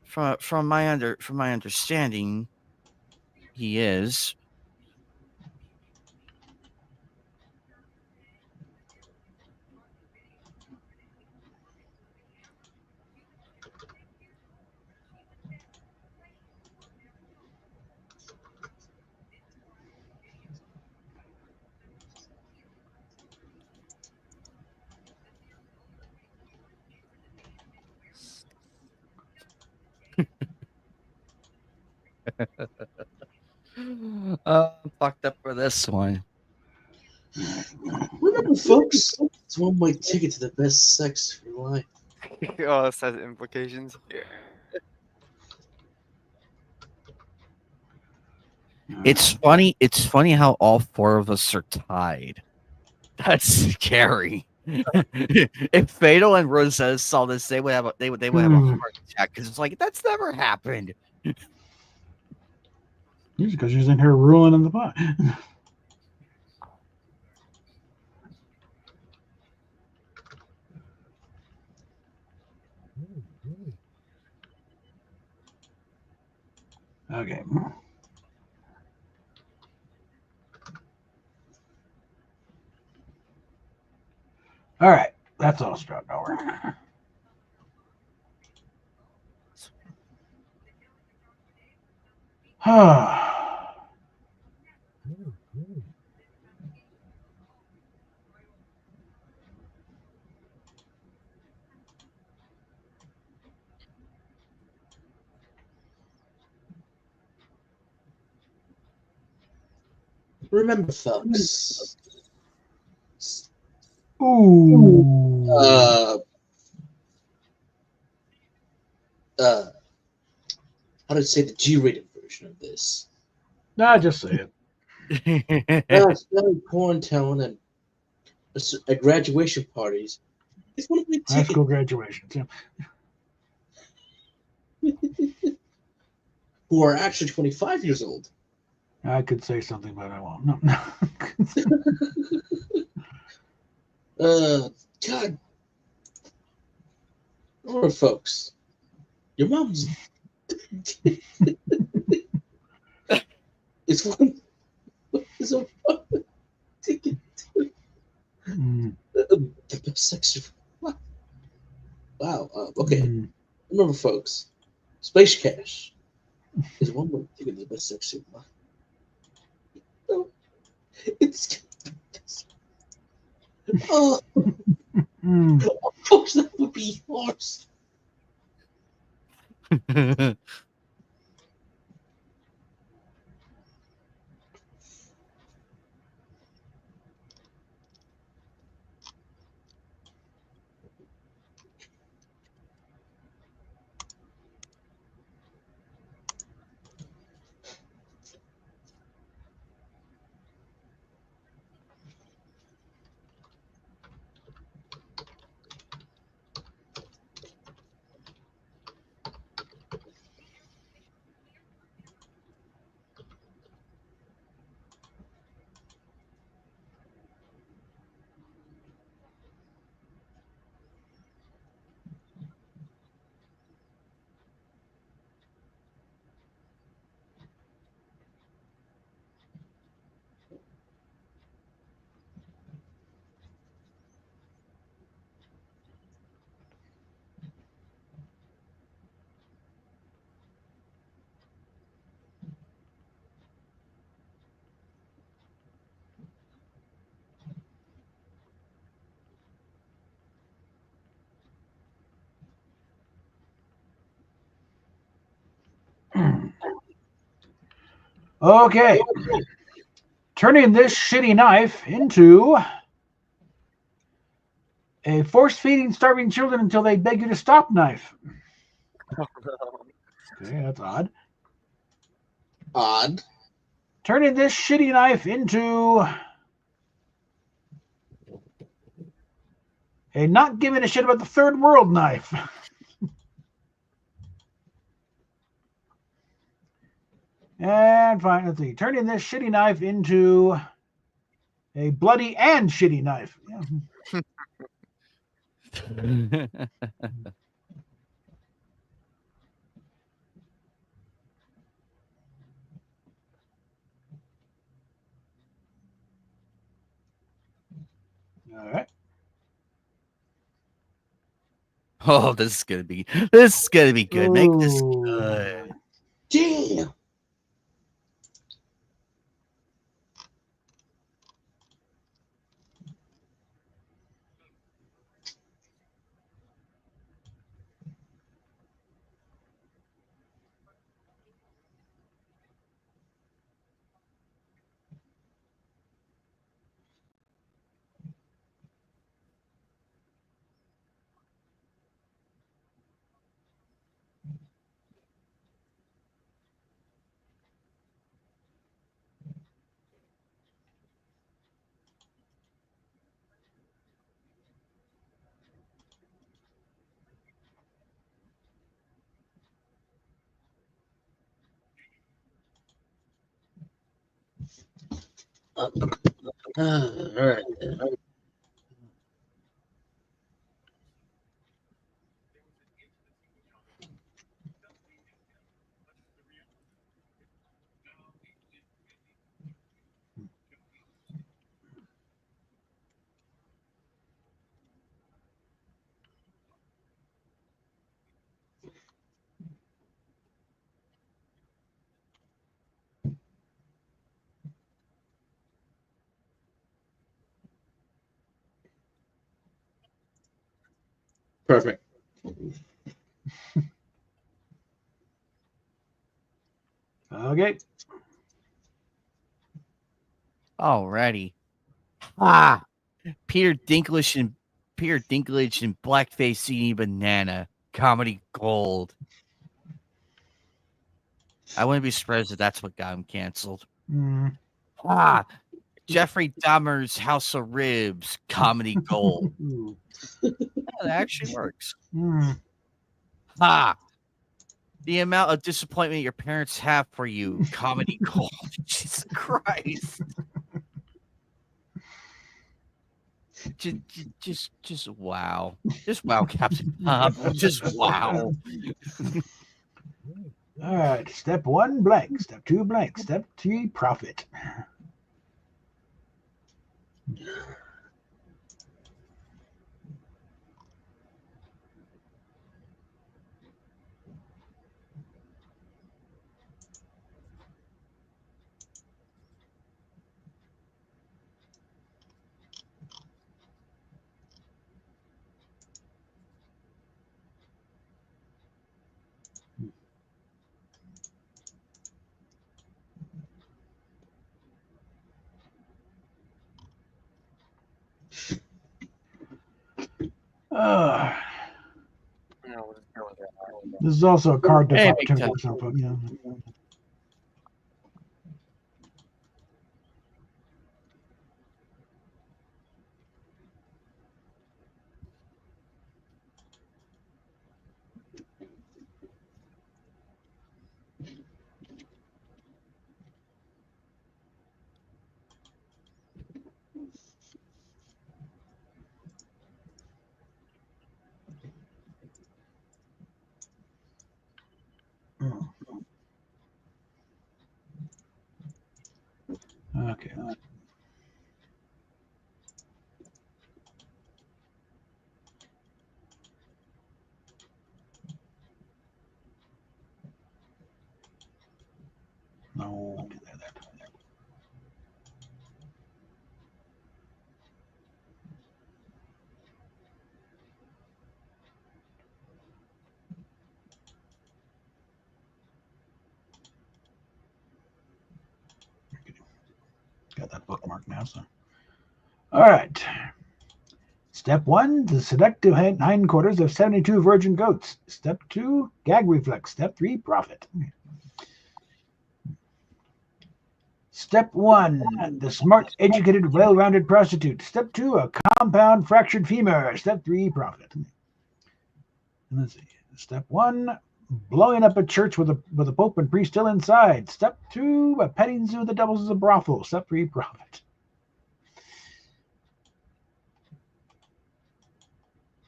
From my understanding, he is. I'm fucked up for this one. Remember, folks, it's one way ticket to the best sex for life. Oh, this has implications. It's funny. It's funny how all four of us are tied. That's scary. If Fatal and Rosetta saw this, they would have a heart attack because it's like that's never happened. Because she's in here ruining the pot. Okay. All right. That's all struck over. Remember, folks. Ooh. How to say the G-rated version of this? Nah, just say it. Smelly porn telling at graduation parties It's one of my High school graduations. Yeah. Who are actually 25 years old. I could say something, but I won't. No. God. Remember, folks, your mom's it's one is a ticket to the best section. Wow. Okay. Remember, folks, Space Cash is one more ticket to the best section. No, it's oh, folks, that would be yours. Okay. Turning this shitty knife into a force feeding starving children until they beg you to stop knife. Okay, that's odd. Odd. Turning this shitty knife into a not giving a shit about the third world knife. And fine, let's see. Turning this shitty knife into a bloody and shitty knife. Yeah. All right. Oh, this is gonna be good. Make this good. Damn. All right. Perfect. Okay. Alrighty. Peter Dinklage and blackface eating banana. Comedy gold. I wouldn't be surprised if that's what got him canceled. Jeffrey Dahmer's House of Ribs. Comedy gold. that actually works. Mm. Ha! The amount of disappointment your parents have for you, comedy gold. Jesus Christ. Just wow. Just wow, Captain Bob. Just wow. All right. Step 1, blank. Step 2, blank. Step 3, profit. This is also a card deck Hey, opportunity big for some folks. Yeah. Okay. No, do that. Got that bookmark now. So, all right. Step 1, the seductive hindquarters of 72 virgin goats. Step 2, gag reflex. Step 3, profit. Step 1, the smart, educated, well-rounded prostitute. Step 2, a compound fractured femur. Step 3, profit. And let's see. Step 1, blowing up a church with a pope and priest still inside. Step 2, a petting zoo that doubles as a brothel. Step 3, profit.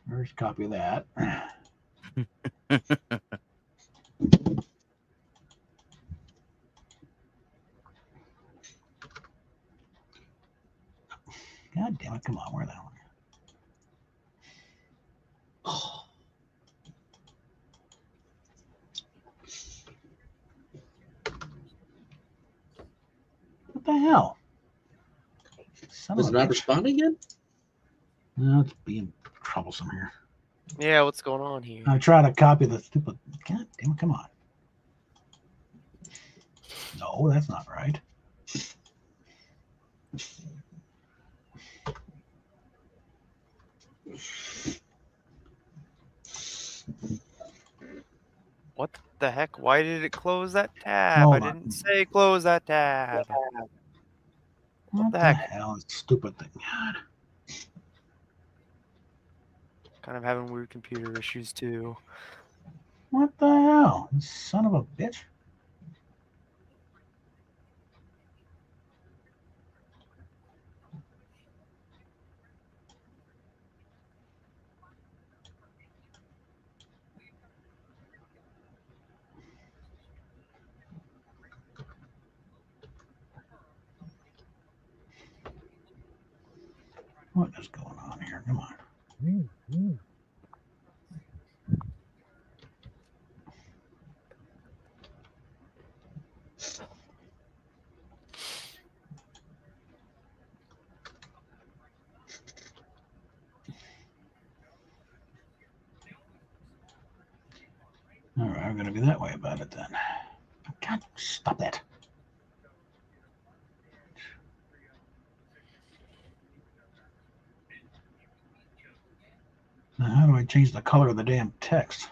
First copy of that. God damn it! Come on, where the hell? What the hell? Was it not responding yet? No, it's being troublesome here. Yeah, what's going on here? I'm trying to copy the stupid. God damn it! Come on. No, that's not right. What the heck? Why did it close that tab? Hold I on. didn't say close that tab. What the the heck? hell? It's stupid thing. God. Kind of having weird computer issues too. What the hell? Son of a bitch. What is going on here? Come on. All right, I'm going to be that way about it then. God, stop that. Now, how do I change the color of the damn text?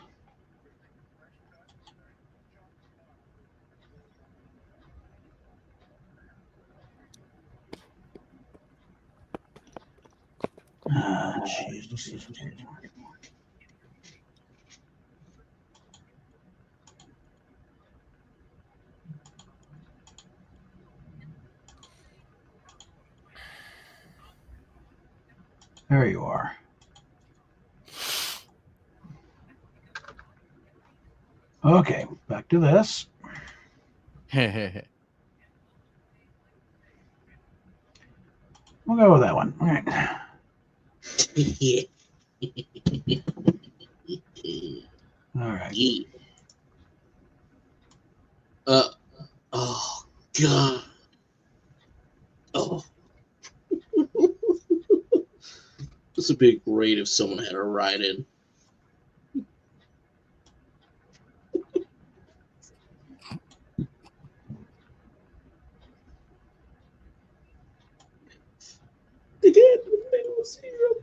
Ah, jeez, this is weird. There you are. Okay, back to this. We'll go with that one. All right. All right. Yeah. Oh God. Oh. This would be great if someone had a ride in. They did. Maple syrup.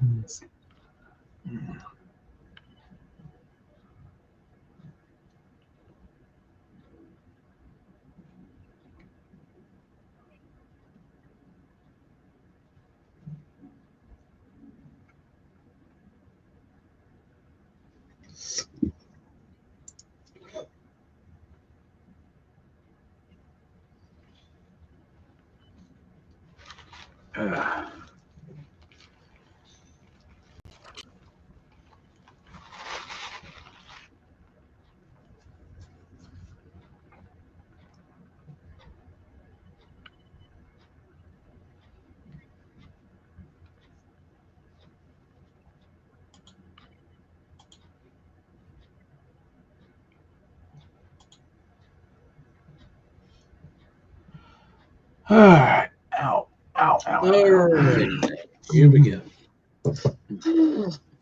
All right. Ow. Ow. Ow. Alrighty. Here we go.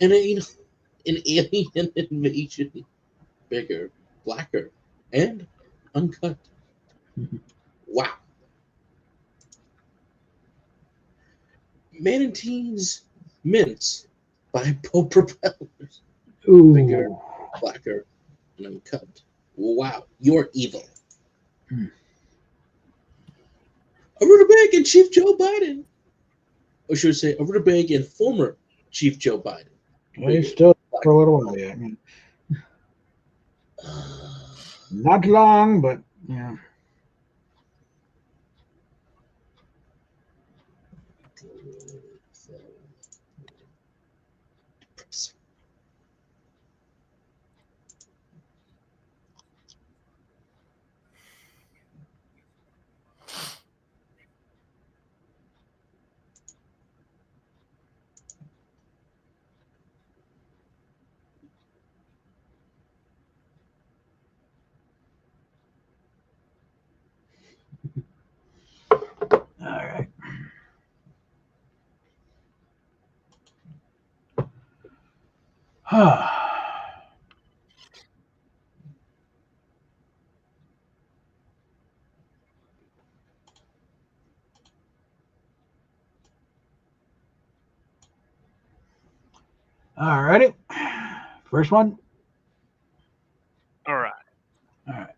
And an alien invasion. Bigger, blacker, and uncut. Wow. Manatees mints by boat propellers. Ooh. Bigger, blacker, and uncut. Wow, you're evil. A rutabaga and Chief Joe Biden. Or should I say, a rutabaga and former Chief Joe Biden. Yeah, he's still for a little while yet. Not long, but yeah. All right. All righty. First one. All right. All right.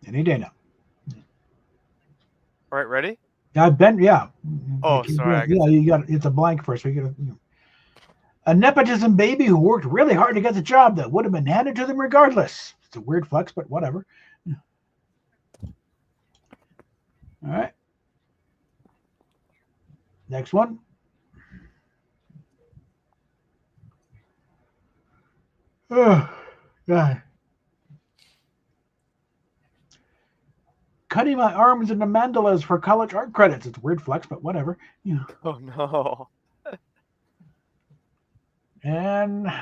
Any day now. All right, ready? I've been, yeah. Oh, sorry. Yeah, you got it's a blank first. We got a nepotism baby who worked really hard to get the job that would have been handed to them regardless. It's a weird flex, but whatever. All right. Next one. Oh, God. Cutting my arms into mandalas for college art credits. It's a weird flex, but whatever. Oh no. And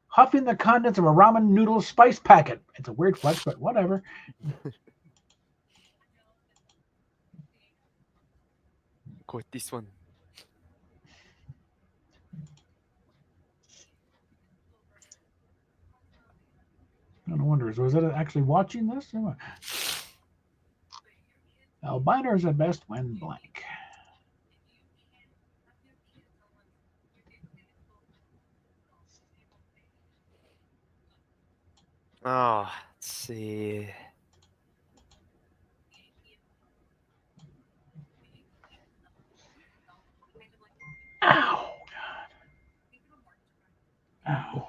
huffing the contents of a ramen noodle spice packet. It's a weird flex, but whatever. Go with this one. No wonder. Was it actually watching this? Albinos at best when blank. Oh, let's see. Ow. Ow.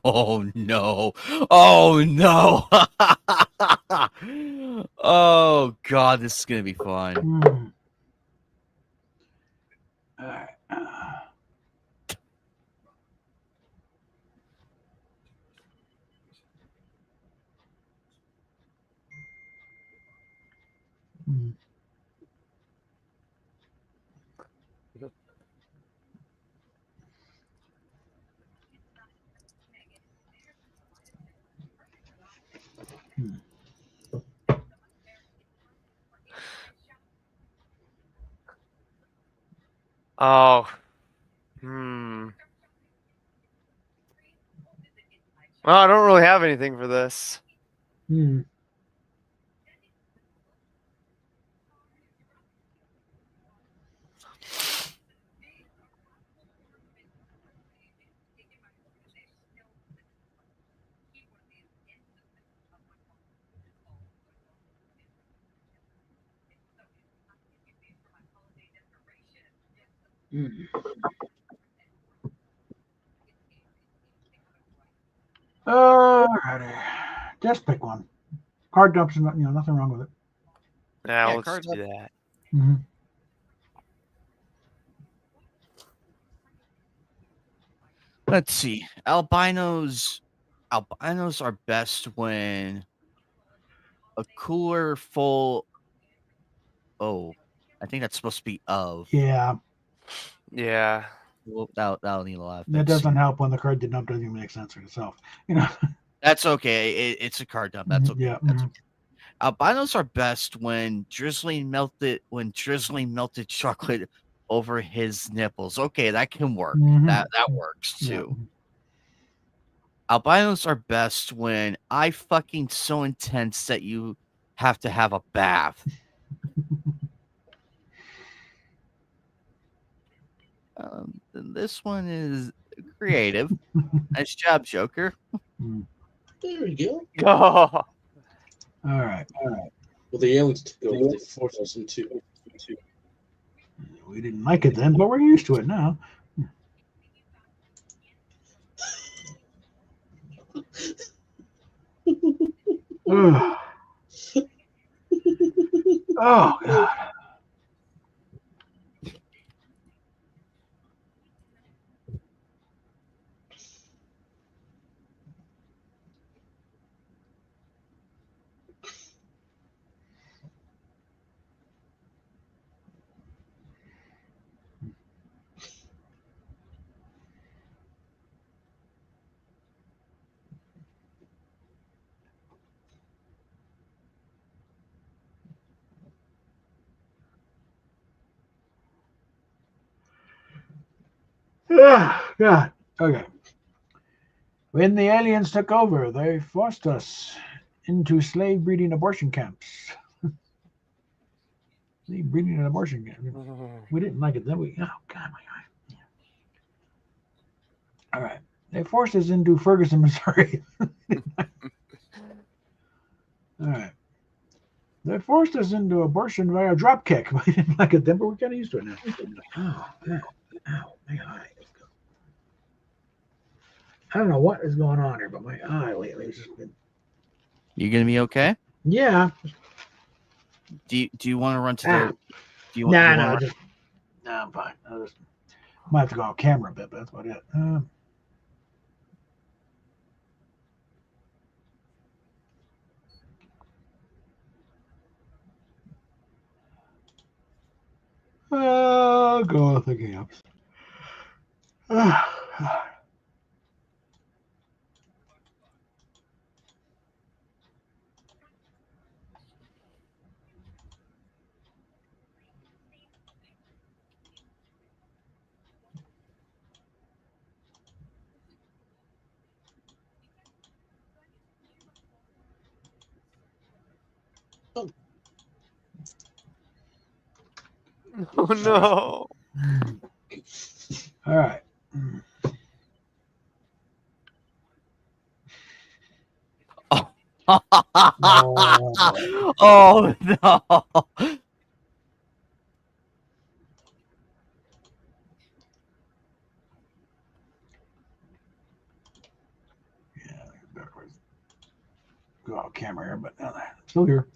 Oh no! Oh no! Oh god, this is gonna be fun. All right. Oh. Hmm. Well, I don't really have anything for this. Alrighty. Just pick one. Card dumps, nothing wrong with it. Yeah, Yeah, let's cards do that. Let's see. Albinos are best when a cooler full. Oh, I think that's supposed to be of. Yeah. Yeah. Well, that'll need a lot of That fixing. doesn't help when the card dump doesn't even make sense in itself. That's okay. It's a card dump. That's okay. Yeah. That's okay. Albinos are best when drizzling melted chocolate over his nipples. Okay, that can work. That works too. Yeah. Albinos are best when I fucking so intense that you have to have a bath. This one is creative. Nice job, Joker. There we go. Oh. All right. Well, the aliens took over. They forced us into. We didn't like it then, but we're used to it now. Ugh. Oh God. God. Okay. When the aliens took over, they forced us into slave breeding abortion camps. Slave breeding and abortion camps. We didn't like it then. Oh God, my eye. Yeah. All right. They forced us into Ferguson, Missouri. All right. They forced us into abortion via drop kick. We didn't like it then, but we're kind of used to it now. Oh, God. Ow, my eye. I don't know what is going on here, but my eye lately has just been. You gonna be okay? Yeah. Do you want to run to the? Do you, No, do you no, wanna- just no. I'm fine. I just might have to go on camera a bit, but that's about it. I'll go with the camps. Oh no. All right. Oh no! camera here, but still here.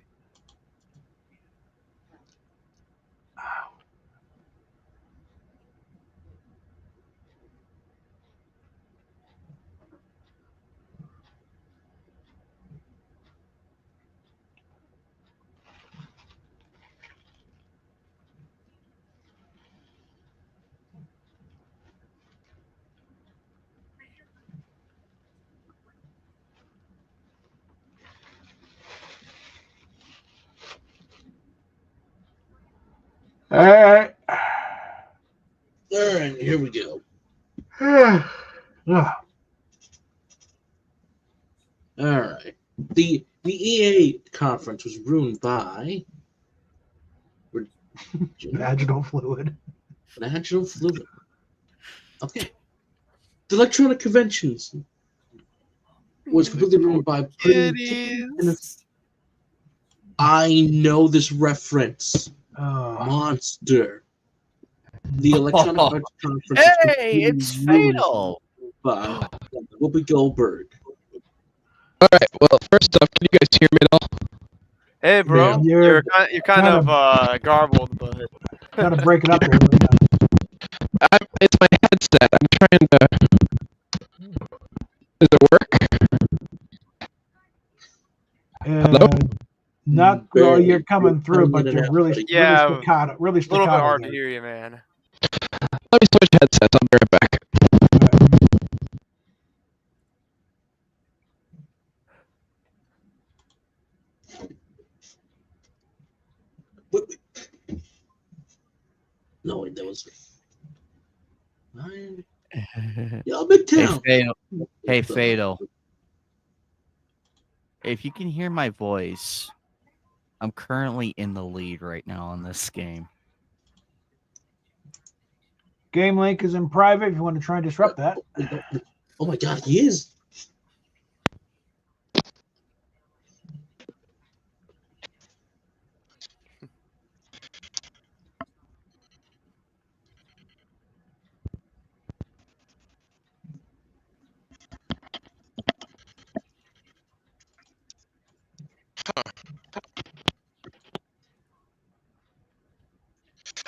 All right. All right, here we go. Ugh. All right. The EA conference was ruined by Vaginal fluid. vaginal fluid. Okay. The electronic conventions was completely ruined by putting I know this reference. Monster. The electronic arts conference. Hey, it's Fatal. By Whoopi Goldberg. All right. Well, first off, can you guys hear me at all? Hey, bro. Yeah, You're kind of garbled, but gotta break it up a little bit. It's my headset. I'm trying to. Does it work? Hello? Not well. You're coming through, but you're really staccato. Really a little bit staccato. hard to hear you, man. Let me switch headsets. I'll be right back. Wait. No, wait, that was. Yo, Big Town. Hey, Fatal. If you can hear my voice, I'm currently in the lead right now on this game. Game link is in private if you want to try and disrupt that. Oh my God, he is.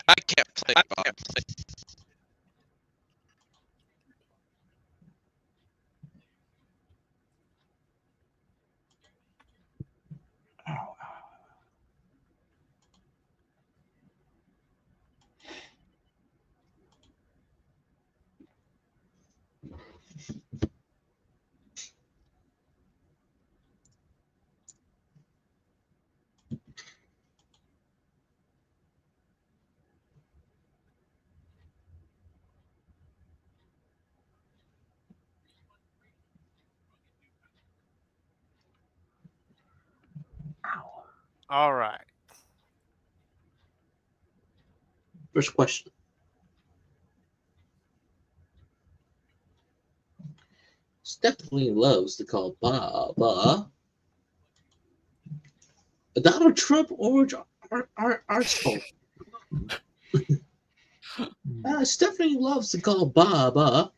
I can't play. All right. First question. Stephanie loves to call Baba a Donald Trump orange arsehole. Stephanie loves to call Baba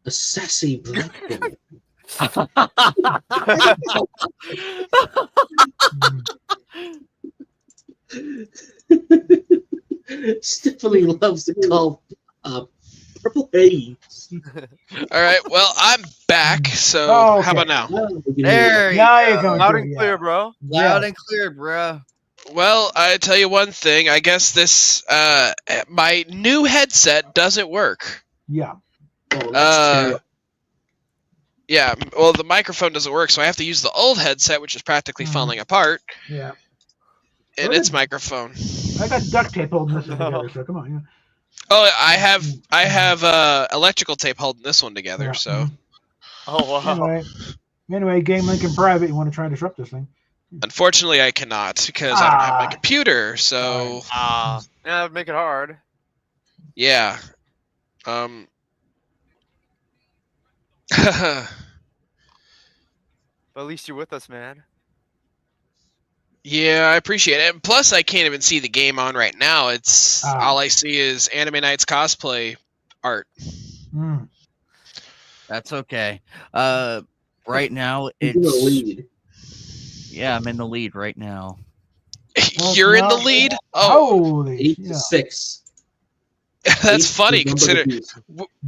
a sassy black woman. Stephanie loves to call Purple Haze. All right. Well, I'm back. So okay. how about now? There you go. Loud and clear, bro. Loud and clear, bro. Well, I tell you one thing. I guess this my new headset doesn't work. Yeah. Oh, that's terrible. Yeah. Well, the microphone doesn't work, so I have to use the old headset, which is practically falling apart. Yeah. And its microphone. I got duct tape holding this together, so come on. Yeah. Oh, I have electrical tape holding this one together. Yeah. So. Oh wow. Anyway, game link in private. You want to try and disrupt this thing? Unfortunately, I cannot because I don't have my computer. So. Yeah, that'd make it hard. Yeah. But at least you're with us, man. Yeah, I appreciate it. And plus, I can't even see the game on right now. It's all I see is Anime Night's cosplay art. That's okay. right now He's in the it's lead. yeah, I'm in the lead right now. You're in the lead. Oh, Holy 8-6. that's 8 funny. is the number to Consider. beat.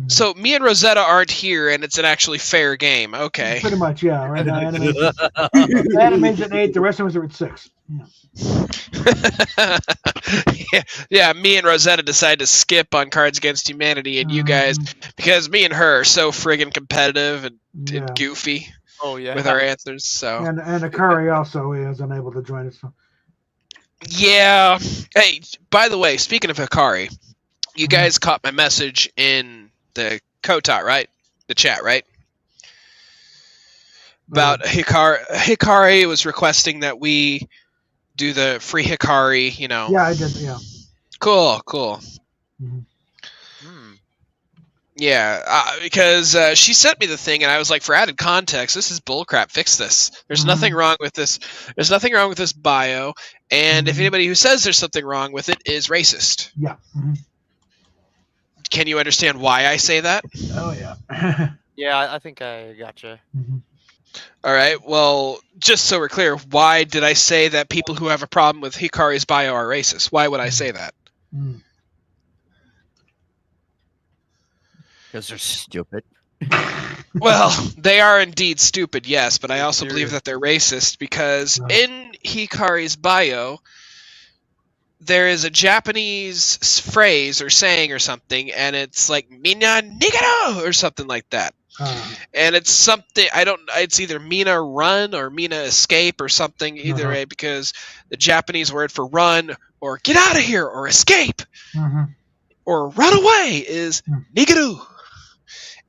So me and Rosetta aren't here, and it's an actually fair game. Okay. Pretty much, yeah. Right now, Anime's at 8. The rest of us are at 6. Yeah. yeah, me and Rosetta decided to skip on Cards Against Humanity, and you guys, because me and her are so friggin' competitive and goofy with our answers. So and Akari also is unable to join us. So. Yeah. Hey, by the way, speaking of Hikari, you guys caught my message in the Kotat, right? The chat, right? About Hikari. Hikari was requesting that we do the free Hikari, you know. Yeah, I did, yeah. Cool. Mm-hmm. Yeah, because she sent me the thing, and I was like, for added context, this is bullcrap. Fix this. There's nothing wrong with this. There's nothing wrong with this bio, and if anybody who says there's something wrong with it is racist. Yeah. Can you understand why I say that? Oh, yeah. Yeah, I think I gotcha. All right, well, just so we're clear, why did I say that people who have a problem with Hikari's bio are racist? Why would I say that? Because they're stupid. Well, they are indeed stupid, yes, but I also believe that they're racist because in Hikari's bio, there is a Japanese phrase or saying or something, and it's like "mina nigero" or something like that. And it's something it's either Mina run or Mina escape or something, either way, because the Japanese word for run or get out of here or escape or run away is nigeru.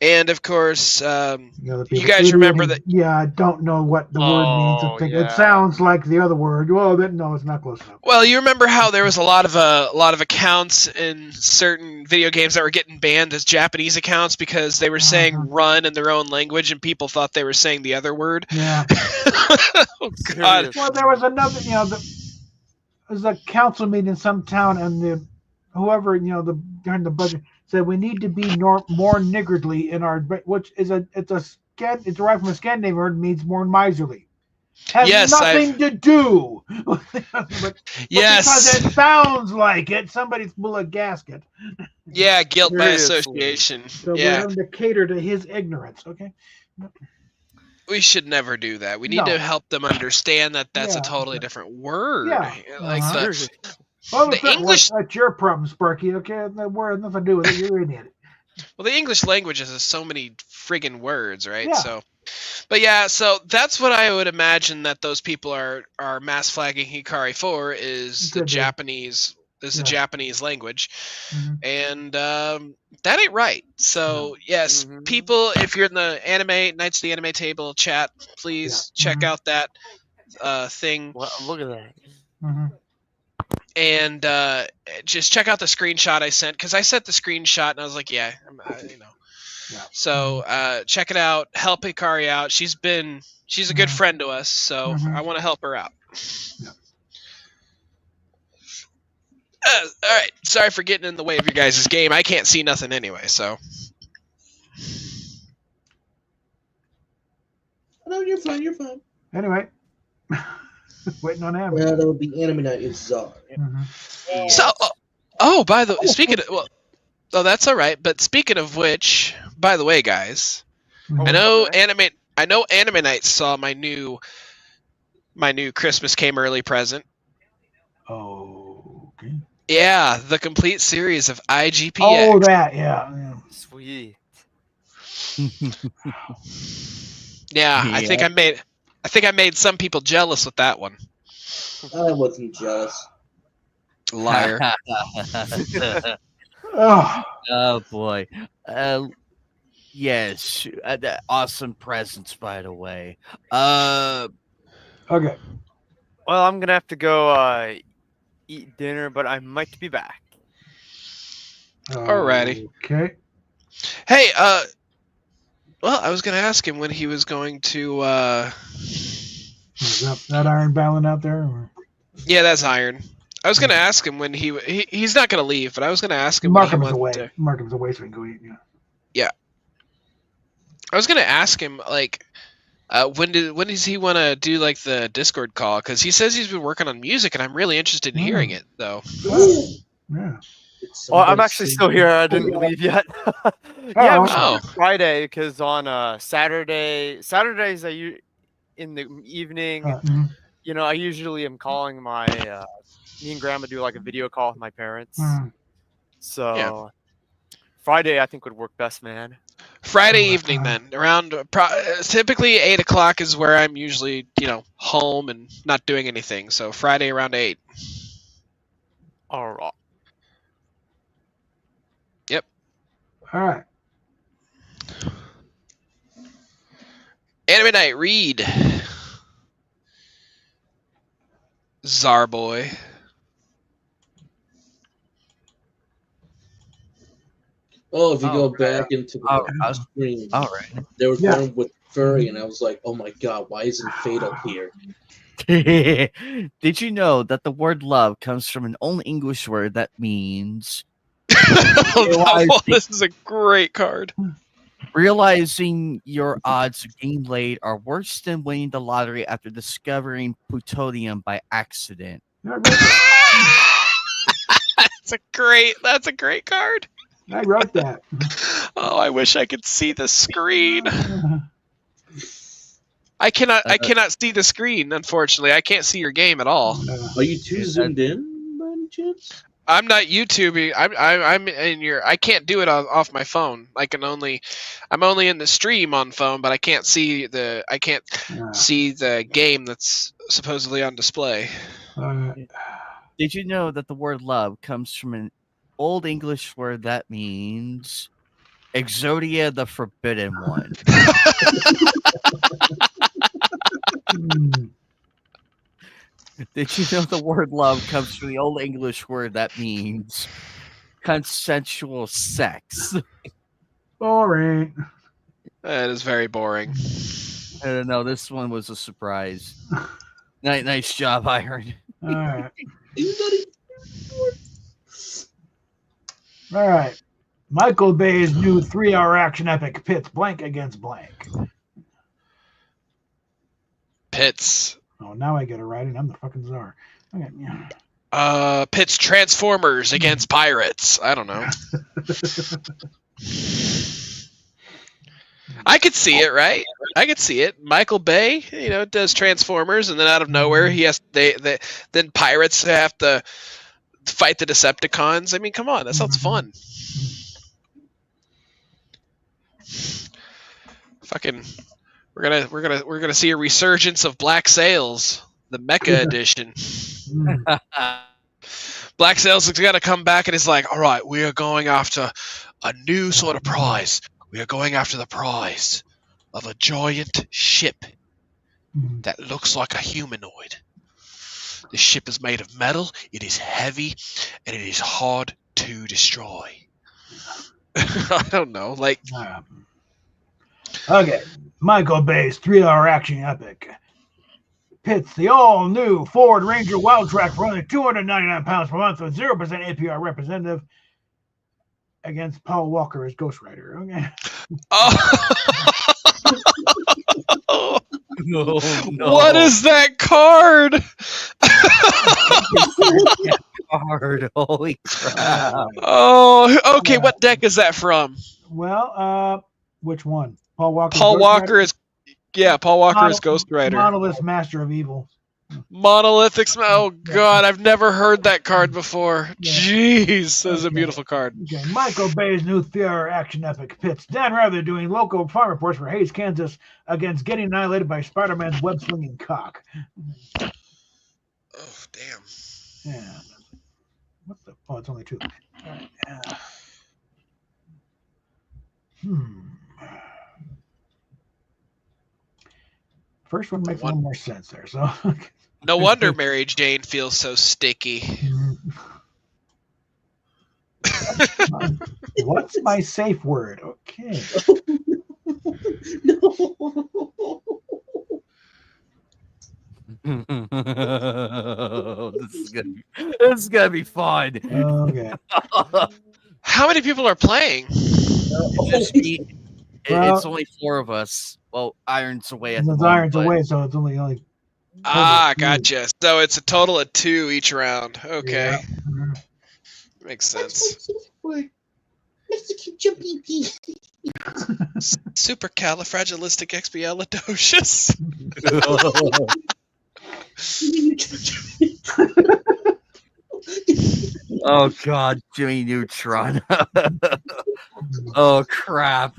And of course, you guys remember that. Yeah, I don't know what the word means. It sounds like the other word. Well, no, it's not close enough. Well, you remember how there was a lot of accounts in certain video games that were getting banned as Japanese accounts because they were saying "run" in their own language, and people thought they were saying the other word. Yeah. Oh God. Well, there was another. There was a council meeting in some town, and whoever during the budget said we need to be more niggardly in our, which is it's derived from a Scandinavian word, means more miserly. Has nothing to do. but because it sounds like it, somebody's blew a gasket. Yeah, guilt by association. So we're having to cater to his ignorance. Okay. We should never do that. We need to help them understand that that's a totally different word. Yeah. Like the English. That's your problem, Sparky. Okay, that word has nothing to do with it. You're an idiot. Well, the English language has so many friggin' words, right? Yeah. So, but yeah, so that's what I would imagine that those people are mass flagging Hikari for is the Japanese language, and that ain't right. So yes, people, if you're in the anime Knights of the Anime Table chat, please check out that thing. Well, look at that. And just check out the screenshot I sent, because I sent the screenshot and I was like, yeah. So check it out. Help Hikari out. She's a good friend to us, so I want to help her out. All right. Sorry for getting in the way of your guys' game. I can't see nothing anyway, so. No, you're fine. You're fine. Anyway. Waiting on Anime. Well, that would be Anime Night is Czar. So, by the way, speaking of, that's all right. But speaking of which, by the way, guys, I know Anime Night saw my new Christmas Came Early present. Oh, okay. Yeah, the complete series of IGPX. Oh, that, yeah. Sweet. Yeah, I think I made some people jealous with that one. I wasn't jealous. Liar. Oh boy. Yes. Awesome presents, by the way. Okay. Well, I'm gonna have to go eat dinner, but I might be back. Alrighty. Okay. Hey, well, I was going to ask him when he was going to. Is that Iron Balin out there? Or? Yeah, that's Iron. I was going to ask him when he's not going to leave, but I was going to ask him. Markham's away. Markham's away, so we can go eat. Yeah. I was going to ask him, like, When does he want to do like the Discord call? Because he says he's been working on music, and I'm really interested in hearing it, though. Yeah. Well, I'm actually still here. I didn't leave yet. Yeah, we should Oh. do Friday because on Saturdays in the evening, you know, I usually am calling my me and Grandma do like a video call with my parents. So Friday I think would work best, man. Friday evening, then around typically 8 o'clock is where I'm usually, you know, home and not doing anything. So Friday around 8. All right. Yep. All right. Anime Night, read. Zarboy. Oh, if you go back into the screen, they were going with furry, and I was like, oh my god, why isn't Fatal here? Did you know that the word love comes from an old English word that means This is a great card. realizing your odds of getting laid are worse than winning the lottery after discovering plutonium by accident. That's a great card. I wrote that. Oh, I wish I could see the screen. I cannot see the screen, unfortunately. I can't see your game at all. Are you too zoomed in by any chance? I'm not YouTubing. I'm in your. I can't do it off my phone. I'm only in the stream on phone, but I can't see the. I can't see the game that's supposedly on display. Did you know that the word love comes from an old English word that means Exodia the Forbidden One? Did you know the word love comes from the old English word that means consensual sex? Boring. That is very boring. I don't know. This one was a surprise. Nice job, Iron. All right. All right. Michael Bay's new 3-hour action epic pits blank against blank. Pits. Oh, now I get it right, and I'm the fucking czar. Okay, yeah. Pits Transformers against pirates. I don't know. I could see it, right? I could see it. Michael Bay, you know, does Transformers, and then out of nowhere, then pirates have to fight the Decepticons. I mean, come on, that sounds fun. Fucking, we're gonna see a resurgence of Black Sails, the Mecha Edition. Black Sails is gonna come back and is like, all right, we are going after a new sort of prize. We are going after the prize of a giant ship that looks like a humanoid. The ship is made of metal, it is heavy, and it is hard to destroy. I don't know, like... Okay, Michael Bay's 3-hour action epic pits the all-new Ford Ranger Wild Track for only £299 per month with 0% APR representative against Paul Walker as Ghost Rider. Okay. Oh. No. What is that card? Holy crap. Oh, okay. What deck is that from? Well, which one? Paul Walker. Paul Walker is Ghost Rider. Monolith Master of Evil. Monolithic. Oh God, I've never heard that card before. Jeez, that's a beautiful card. Okay, Michael Bay's new 3-hour action epic pits Dan Rather doing local farm reports for Hayes, Kansas, against getting annihilated by Spider-Man's web-slinging cock. Oh damn. Yeah. What the? Oh, it's only 2. All right. First one makes a little more sense there. So. No wonder Mary Jane feels so sticky. What's my safe word? Okay. This is gonna be fun. Okay. How many people are playing? It's only 4 of us. Well, Iron's away at the Since moment. Iron's away, so it's only. Ah, gotcha. So it's a total of 2 each round. Okay. Yeah. Makes sense. Mexican jumping bee. Supercalifragilisticexpialidocious. Oh God, Jimmy Neutron. Oh crap.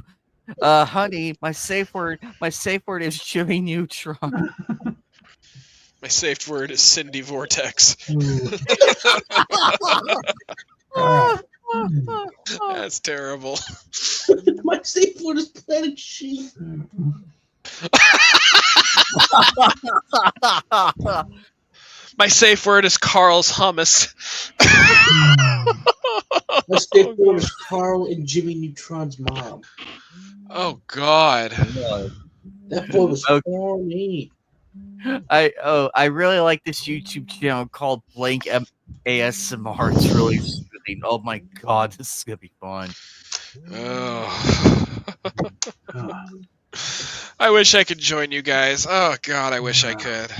Honey, my safe word is Jimmy Neutron. My safe word is Cindy Vortex. That's terrible. My safe word is Planet Sheep. My safe word is Carl's hummus. My safe word is Carl and Jimmy Neutron's mom. Oh God. That boy was horny. I really like this YouTube channel called Blank ASMR. It's really soothing. Oh my God, this is gonna be fun. Oh. I wish I could join you guys. Oh God, I wish I could.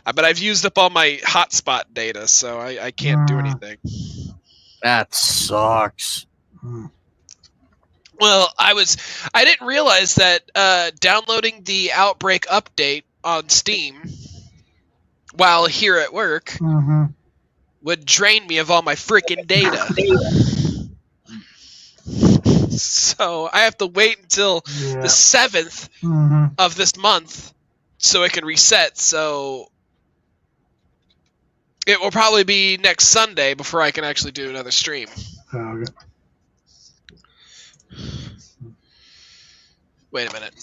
But I've used up all my hotspot data, so I can't do anything. That sucks. Well, I didn't realize that downloading the Outbreak update on Steam while here at work would drain me of all my freaking data. So I have to wait until the 7th of this month so it can reset. So it will probably be next Sunday before I can actually do another stream. Okay. Wait a minute.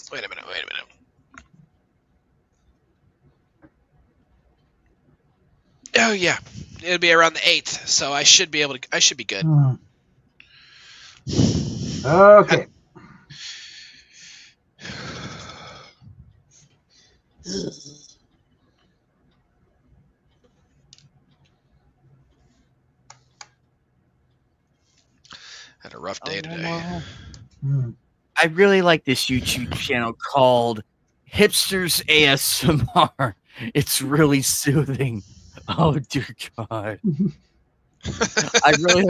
Oh yeah, it'll be around the 8th, so I should be good. Okay. Had a rough day today. I really like this YouTube channel called Hipsters ASMR. It's really soothing. Oh dear God. I really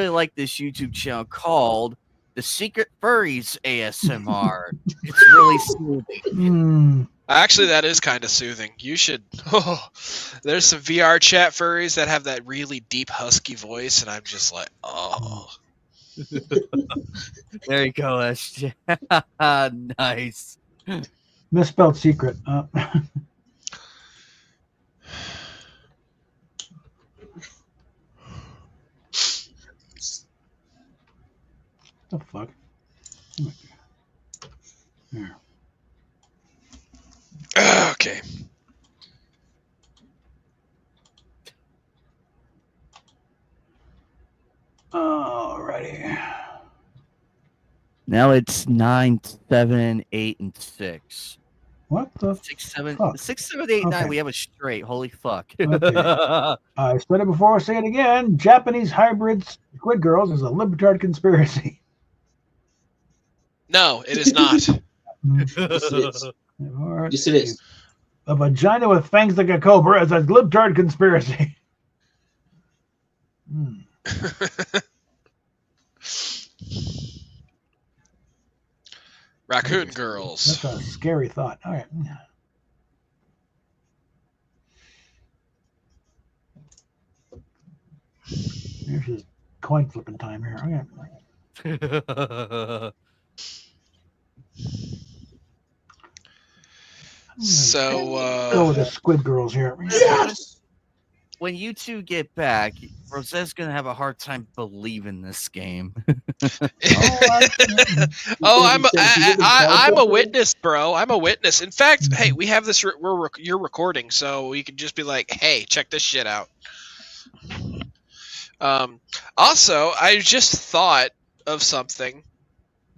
like this YouTube channel called The Secret Furries ASMR. It's really soothing. Actually, that is kind of soothing. You should. Oh, there's some VR chat furries that have that really deep husky voice, and I'm just like, oh. There you go, SJ. Nice. Misspelled secret. The fuck? Here. Okay. Alrighty. Now it's 9, 7, 8, and 6. What the 6, 7, fuck? 6, 7, 8, 9. Okay. We have a straight. Holy fuck. Okay. I said it before, I'll say it again. Japanese hybrid squid girls is a libtard conspiracy. No, it is not. Yes, it is. Yes, it is. A vagina with fangs like a cobra is a libtard conspiracy. Raccoon girls. That's a scary thought. All right. Here's his coin flipping time here. Okay. So go with the squid girls here. Yes! When you two get back, Rosette's gonna have a hard time believing this game. I'm a witness, bro. I'm a witness. In fact, hey, we have this. You're recording, so we could just be like, "Hey, check this shit out." Also, I just thought of something.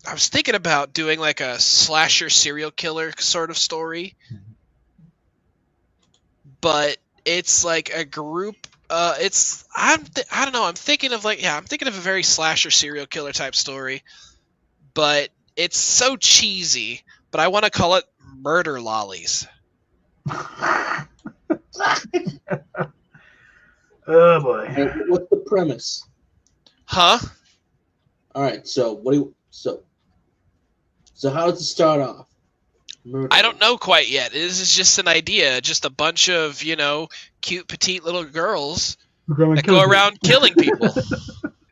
I was thinking about doing like a slasher serial killer sort of story, but it's like a group. I don't know. I'm thinking of a very slasher serial killer type story, but it's so cheesy. But I want to call it murder lollies. Oh boy. What's the premise? Huh? All right. So what do you? So how does it start off? Murder. I don't know quite yet. This is just an idea. Just a bunch of, cute, petite little girls that go around killing people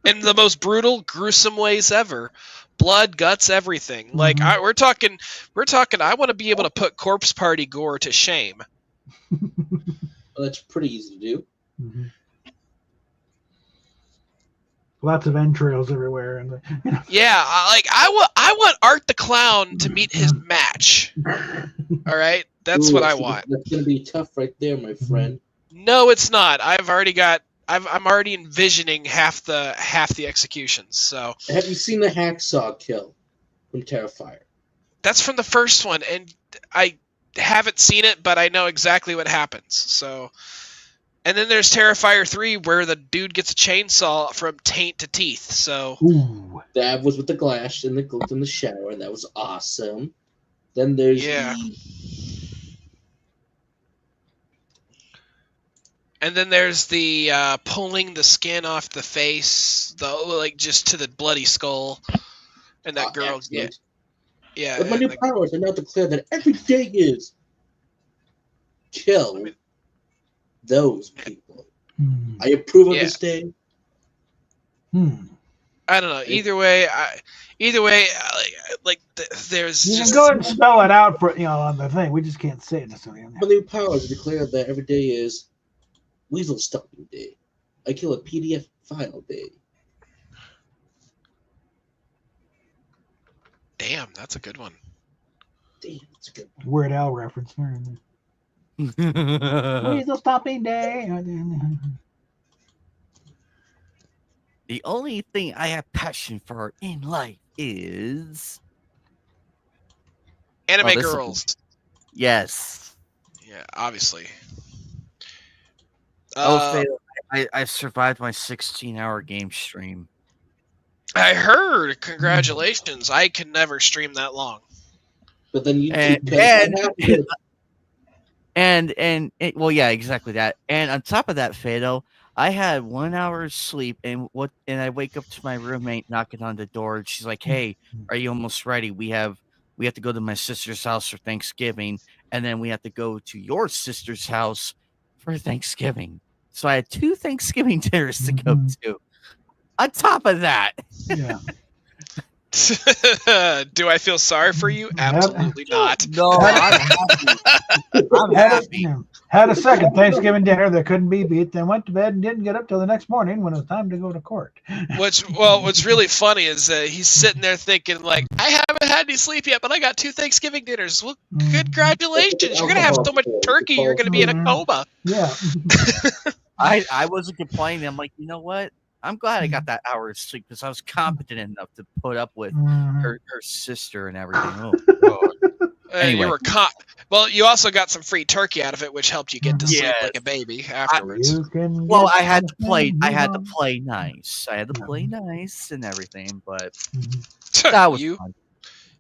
in the most brutal, gruesome ways ever. Blood, guts, everything. Like we're talking. I want to be able to put corpse party gore to shame. Well, that's pretty easy to do. Mm-hmm. Lots of entrails everywhere, and yeah, I want Art the Clown to meet his match. All right, that's what I want. That's gonna be tough, right there, my friend. No, it's not. I'm already envisioning half the executions. So have you seen the hacksaw kill from Terrifier? That's from the first one, and I haven't seen it, but I know exactly what happens. So. And then there's Terrifier 3, where the dude gets a chainsaw from taint to teeth. So that was with the glass in the shower. That was awesome. Then there's and then there's the pulling the skin off the face, just to the bloody skull, and that girl. Excellent. Yeah. With my new powers, I now declare that every day is kill. Those people. I approve of this day. I don't know. Either way, there's. You just... can go ahead and spell it out for on the thing. We just can't say it necessarily. My new powers declare that every day is Weasel Stomping Day. I kill a PDF file day. Damn, that's a good one. Damn, that's a good one. Weird Al reference. Weasel Stomping Day. The only thing I have passion for in life is anime girls. Yes. Yeah, obviously. I survived my 16-hour game stream. I heard. Congratulations. I can never stream that long. But then you well, yeah, exactly that. And on top of that, Fado, I had 1 hour's sleep, and I wake up to my roommate knocking on the door, and she's like, "Hey, are you almost ready? We have to go to my sister's house for Thanksgiving, and then we have to go to your sister's house for Thanksgiving." So I had 2 Thanksgiving dinners to go to. On top of that, yeah. Do I feel sorry for you? Absolutely not. No, I'm happy. I'm happy. Had a second Thanksgiving dinner that couldn't be beat, then went to bed and didn't get up till the next morning when it was time to go to court. What's really funny is that he's sitting there thinking, like, I haven't had any sleep yet, but I got 2 Thanksgiving dinners. Well, congratulations. You're going to have so much turkey, you're going to be in a coma. Yeah. I wasn't complaining. I'm like, you know what? I'm glad I got that hour of sleep because I was competent enough to put up with her sister and everything. Oh, God. Anyway. You also got some free turkey out of it, which helped you get to sleep like a baby afterwards. I had to play nice. I had to play nice and everything, but that was fun.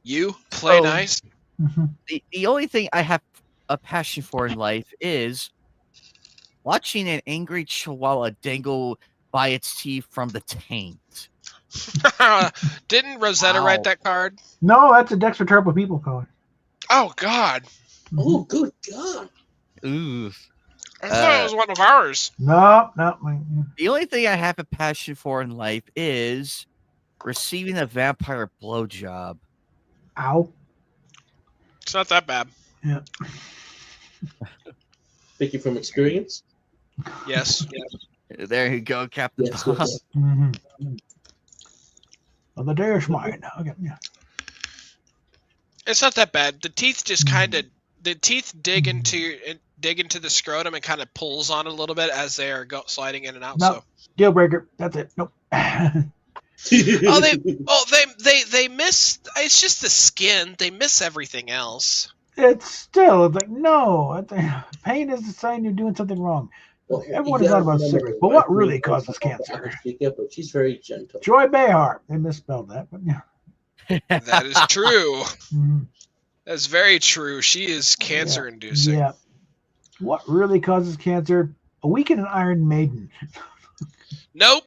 You play nice? The only thing I have a passion for in life is watching an angry chihuahua dangle by its teeth from the taint. Didn't Rosetta write that card? No, that's a Dexter Turbo People card. Oh, God. Oh, good God. Ooh. I thought it was one of ours. No. The only thing I have a passion for in life is receiving a vampire blowjob. Ow. It's not that bad. Yeah. Speaking from experience? Yes. There you go, Captain. Yes. Well, the day is mine. Okay. Yeah. It's not that bad. The teeth just dig into the scrotum and kind of pulls on it a little bit as they are sliding in and out. No, so deal breaker. That's it. Nope. They miss. It's just the skin. They miss everything else. It's like no. Pain is the sign you're doing something wrong. Well, everyone is out about cigarettes, but what really causes cancer? Speak up, but she's very gentle. Joy Behar. They misspelled that, but yeah. That is true. Mhm. That's very true. She is cancer inducing. Yeah. What really causes cancer? A weakened Iron Maiden. Nope.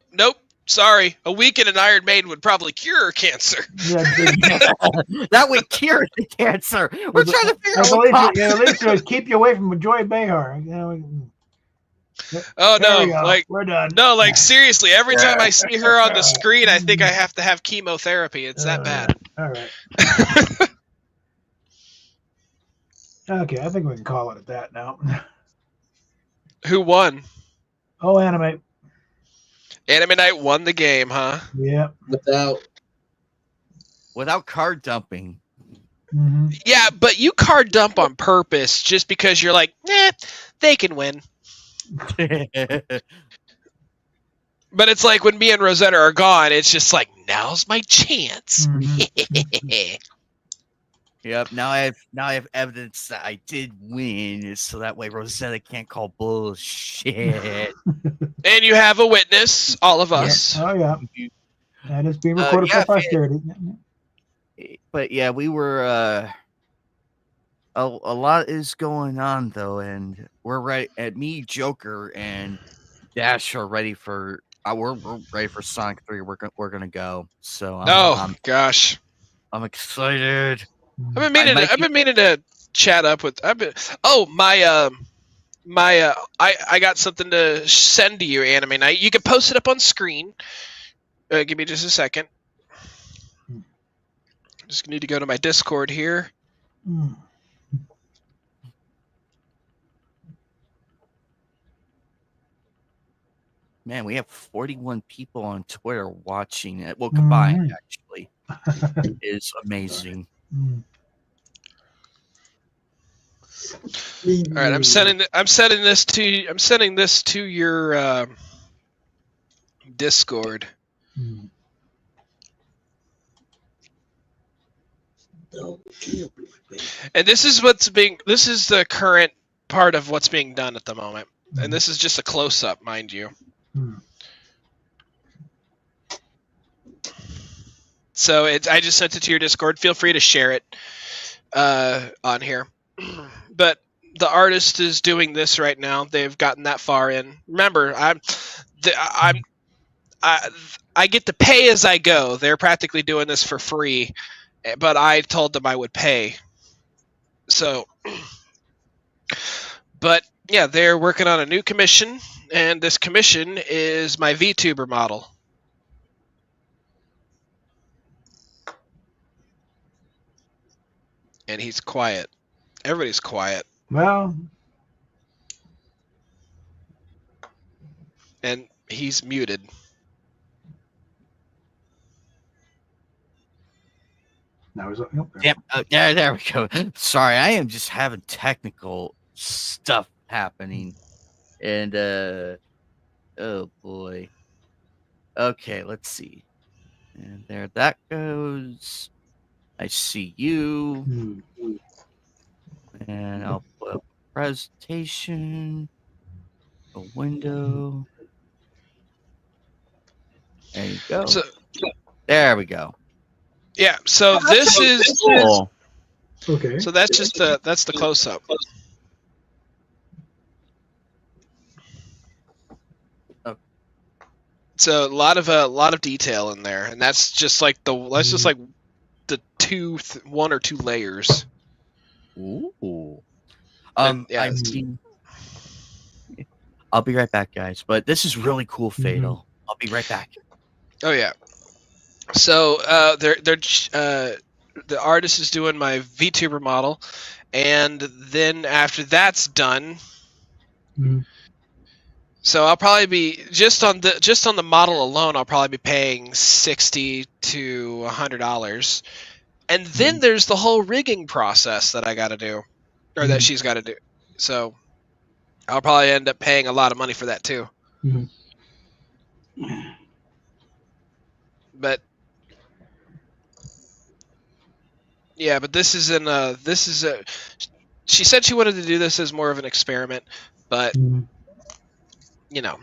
Sorry. A week in an Iron Maiden would probably cure cancer. Yeah, That would cure the cancer. We're trying to figure out what at least it would keep you away from Joy Behar. You know, Oh there we no, go. like We're done. no, like seriously, every time I see her on the screen, I think I have to have chemotherapy. It's that bad. All right. Okay, I think we can call it at that now. Who won? Oh, Anime. Anime Night won the game, huh? Yeah. without card dumping. Mm-hmm. Yeah, but you card dump on purpose just because you're like, they can win. But it's like when me and Rosetta are gone, it's just like, now's my chance. Mm-hmm. Yep. Now I have evidence that I did win, so that way Rosetta can't call bullshit. And you have a witness, all of us. Oh yeah. And it's being recorded for posterity. But yeah, we were a lot is going on though, and we're ready. And me, Joker, and Dash are ready for. We're ready for Sonic 3. We're gonna go. So gosh, I'm excited. I've been meaning to chat up with. I got something to send to you, Anime Night. You can post it up on screen. Give me just a second. Just need to go to my Discord here. Man, we have 41 people on Twitter watching it. Well, combined, actually. It is amazing. All right, I'm sending this to your Discord. And this is the current part of what's being done at the moment. And this is just a close-up, mind you. So I just sent it to your Discord. Feel free to share it on here. But the artist is doing this right now. They've gotten that far in. Remember, I get to pay as I go. They're practically doing this for free, but I told them I would pay. So, but yeah, they're working on a new commission, and this commission is my VTuber model. And he's quiet. Everybody's quiet. Well, and he's muted. Now he's there we go. Sorry, I am just having technical stuff happening, and oh boy. Okay, let's see. And there that goes. I see you. And I'll put up a presentation, a window. There you go. There we go. Yeah, so this is cool. Okay. So that's just that's the close up. Okay. So a lot of detail in there, and that's just like the one or two layers. Ooh. Yeah. I'll be right back, guys. But this is really cool, Fatal. I'll be right back. Oh yeah. So the artist is doing my VTuber model, and then after that's done, so I'll probably be just on the model alone. I'll probably be paying $60 to $100, and then there's the whole rigging process that I got to do, or that she's got to do. So I'll probably end up paying a lot of money for that too. But yeah, but this is she said she wanted to do this as more of an experiment, but you know.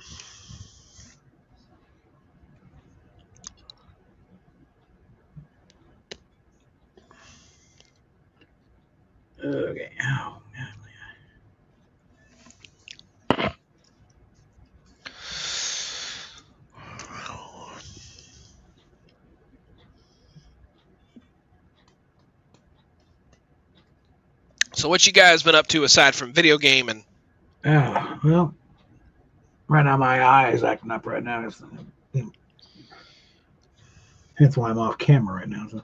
Okay. So what you guys been up to aside from video gaming? Well, right now my eye is acting up right now. That's why I'm off camera right now. So.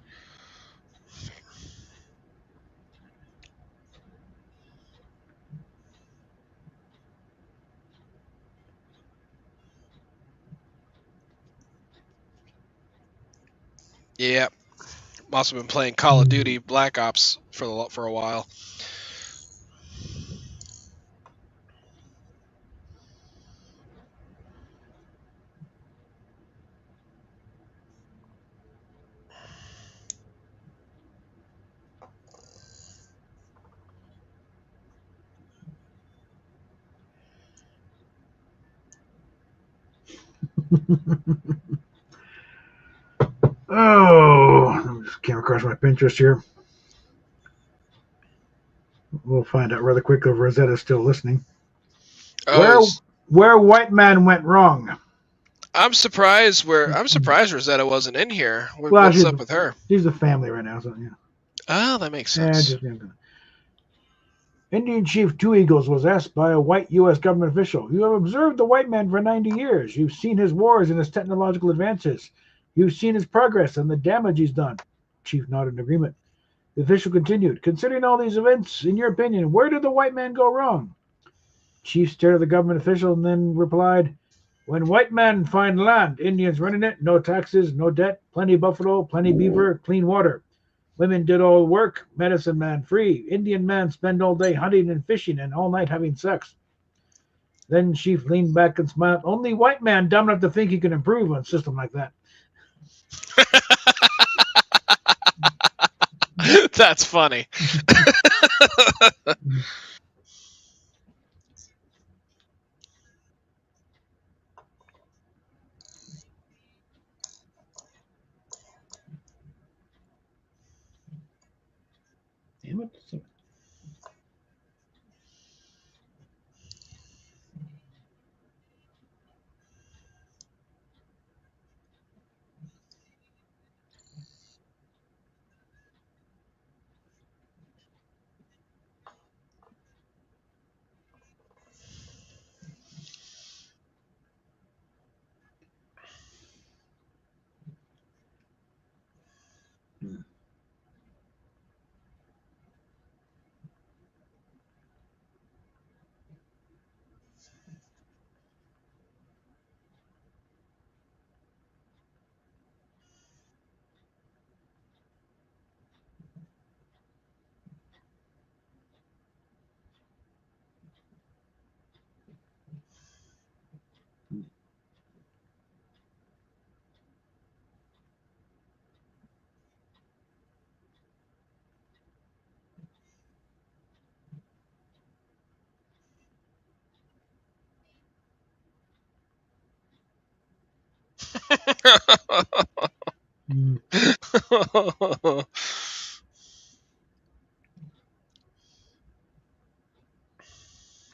Yeah, I've also been playing Call of Duty Black Ops for a while. Oh, I just came across my Pinterest here. We'll find out rather quick if Rosetta's still listening. Oh, Where White Man went wrong. I'm surprised Rosetta wasn't in here. Well, What's up with her? She's a family right now, so yeah. Oh, that makes sense. Indian Chief Two Eagles was asked by a white U.S. government official, "You have observed the white man for 90 years. You've seen his wars and his technological advances. You've seen his progress and the damage he's done." Chief nodded in agreement. The official continued, "Considering all these events, in your opinion, where did the white man go wrong?" Chief stared at the government official and then replied, "When white men find land, Indians running it, no taxes, no debt, plenty buffalo, plenty beaver, clean water. Women did all the work, medicine man free. Indian man spend all day hunting and fishing and all night having sex." Then Chief leaned back and smiled. "Only white man dumb enough to think he can improve on a system like that." That's funny. Damn it.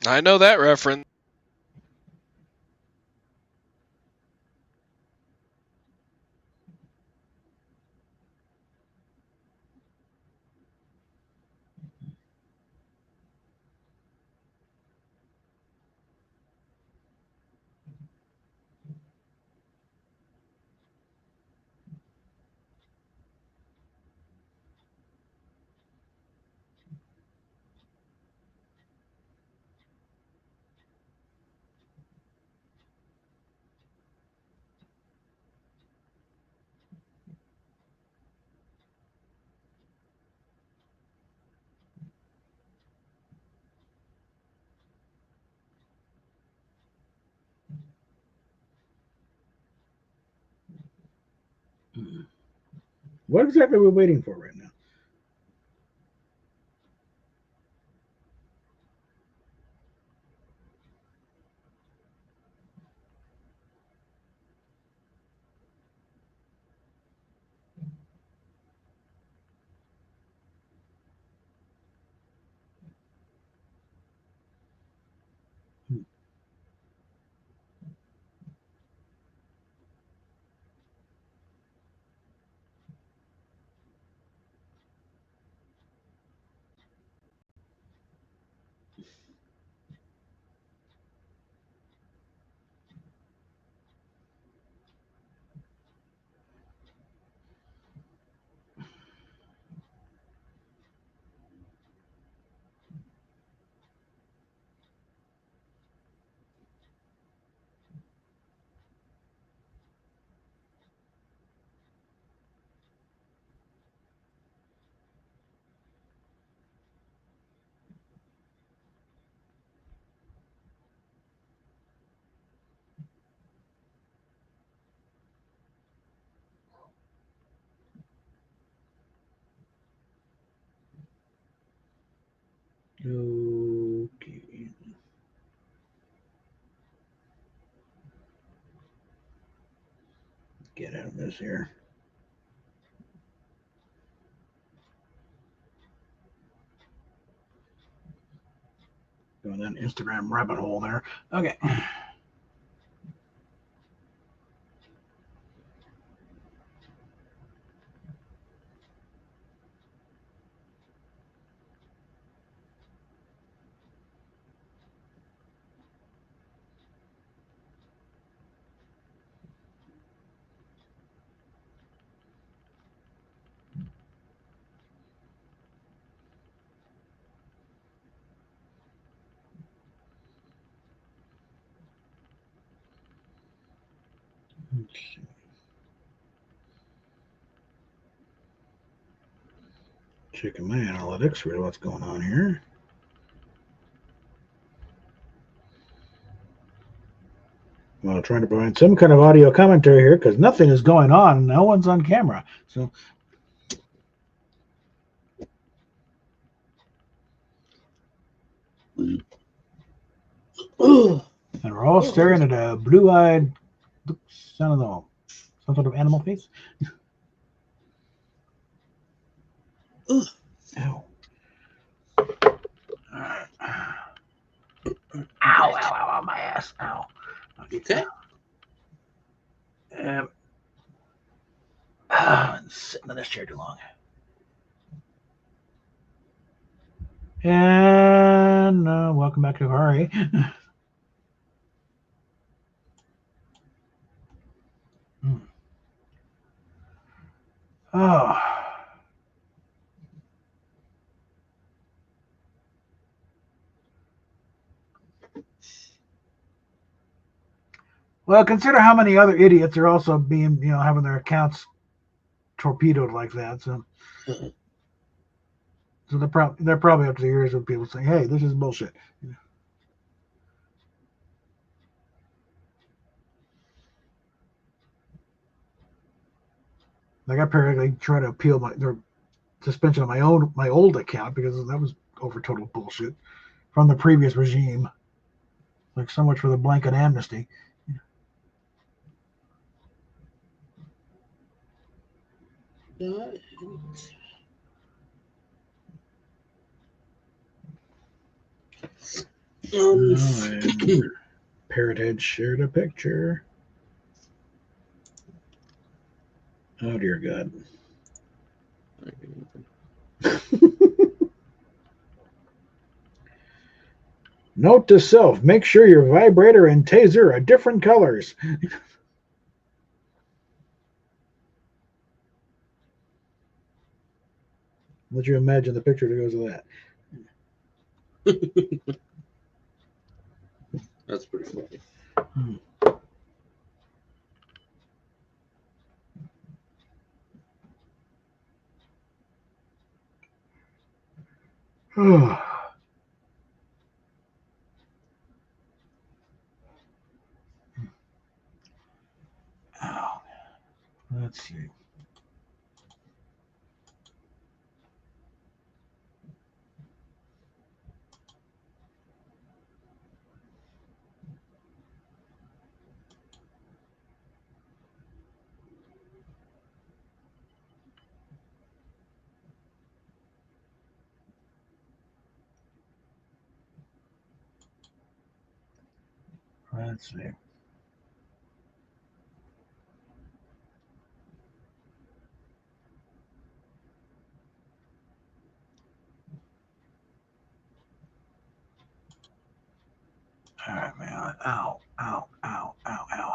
I know that reference. What exactly are we waiting for right now? Okay. Get out of this here. Going down Instagram rabbit hole there. Okay. Checking my analytics, read what's going on here. Well, trying to provide some kind of audio commentary here because nothing is going on. No one's on camera. So, and we're all staring at a blue-eyed, I don't know, some sort of animal face. Ow. Ow, ow, ow, my ass. Ow. Okay. Sitting in this chair too long. And welcome back to Hari. Oh. Well, consider how many other idiots are also being, having their accounts torpedoed like that. So they're probably up to the ears of people saying, "Hey, this is bullshit." Like I periodically try to appeal their suspension of my old account because that was over total bullshit from the previous regime. Like so much for the blanket amnesty. Parrot Head shared a picture. Oh dear God. Note to self, make sure your vibrator and taser are different colors. Let you imagine the picture that goes with that. That's pretty funny. Oh, let's see. Let's see. All right, man. Ow, ow, ow, ow, ow.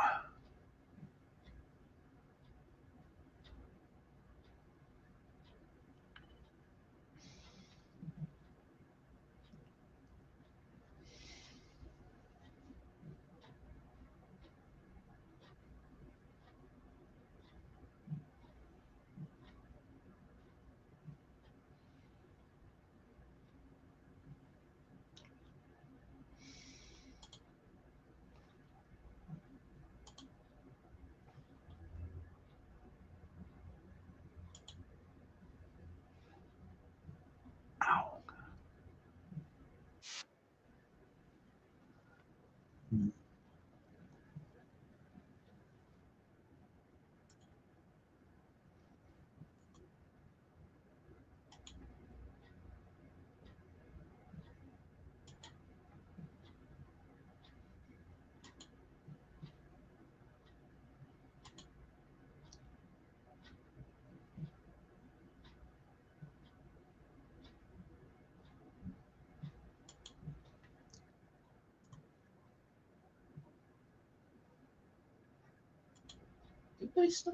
Goodbye, stuff.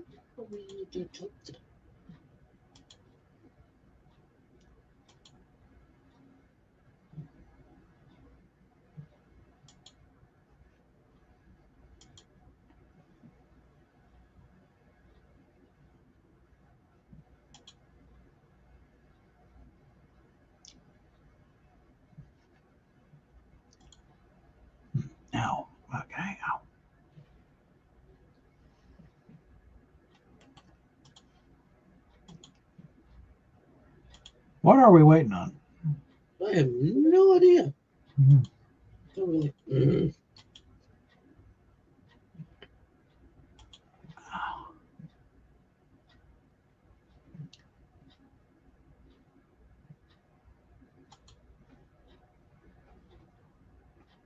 We need to talk to them. Ow. Okay. Ow. What are we waiting on? I have no idea. Mhm. Don't really. Mm.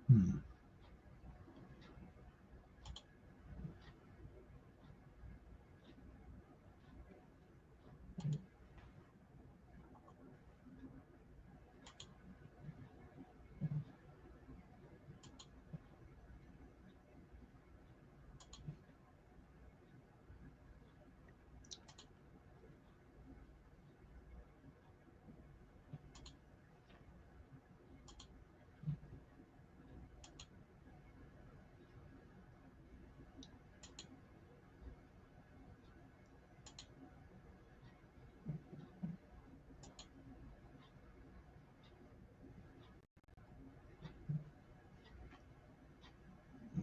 Hmm.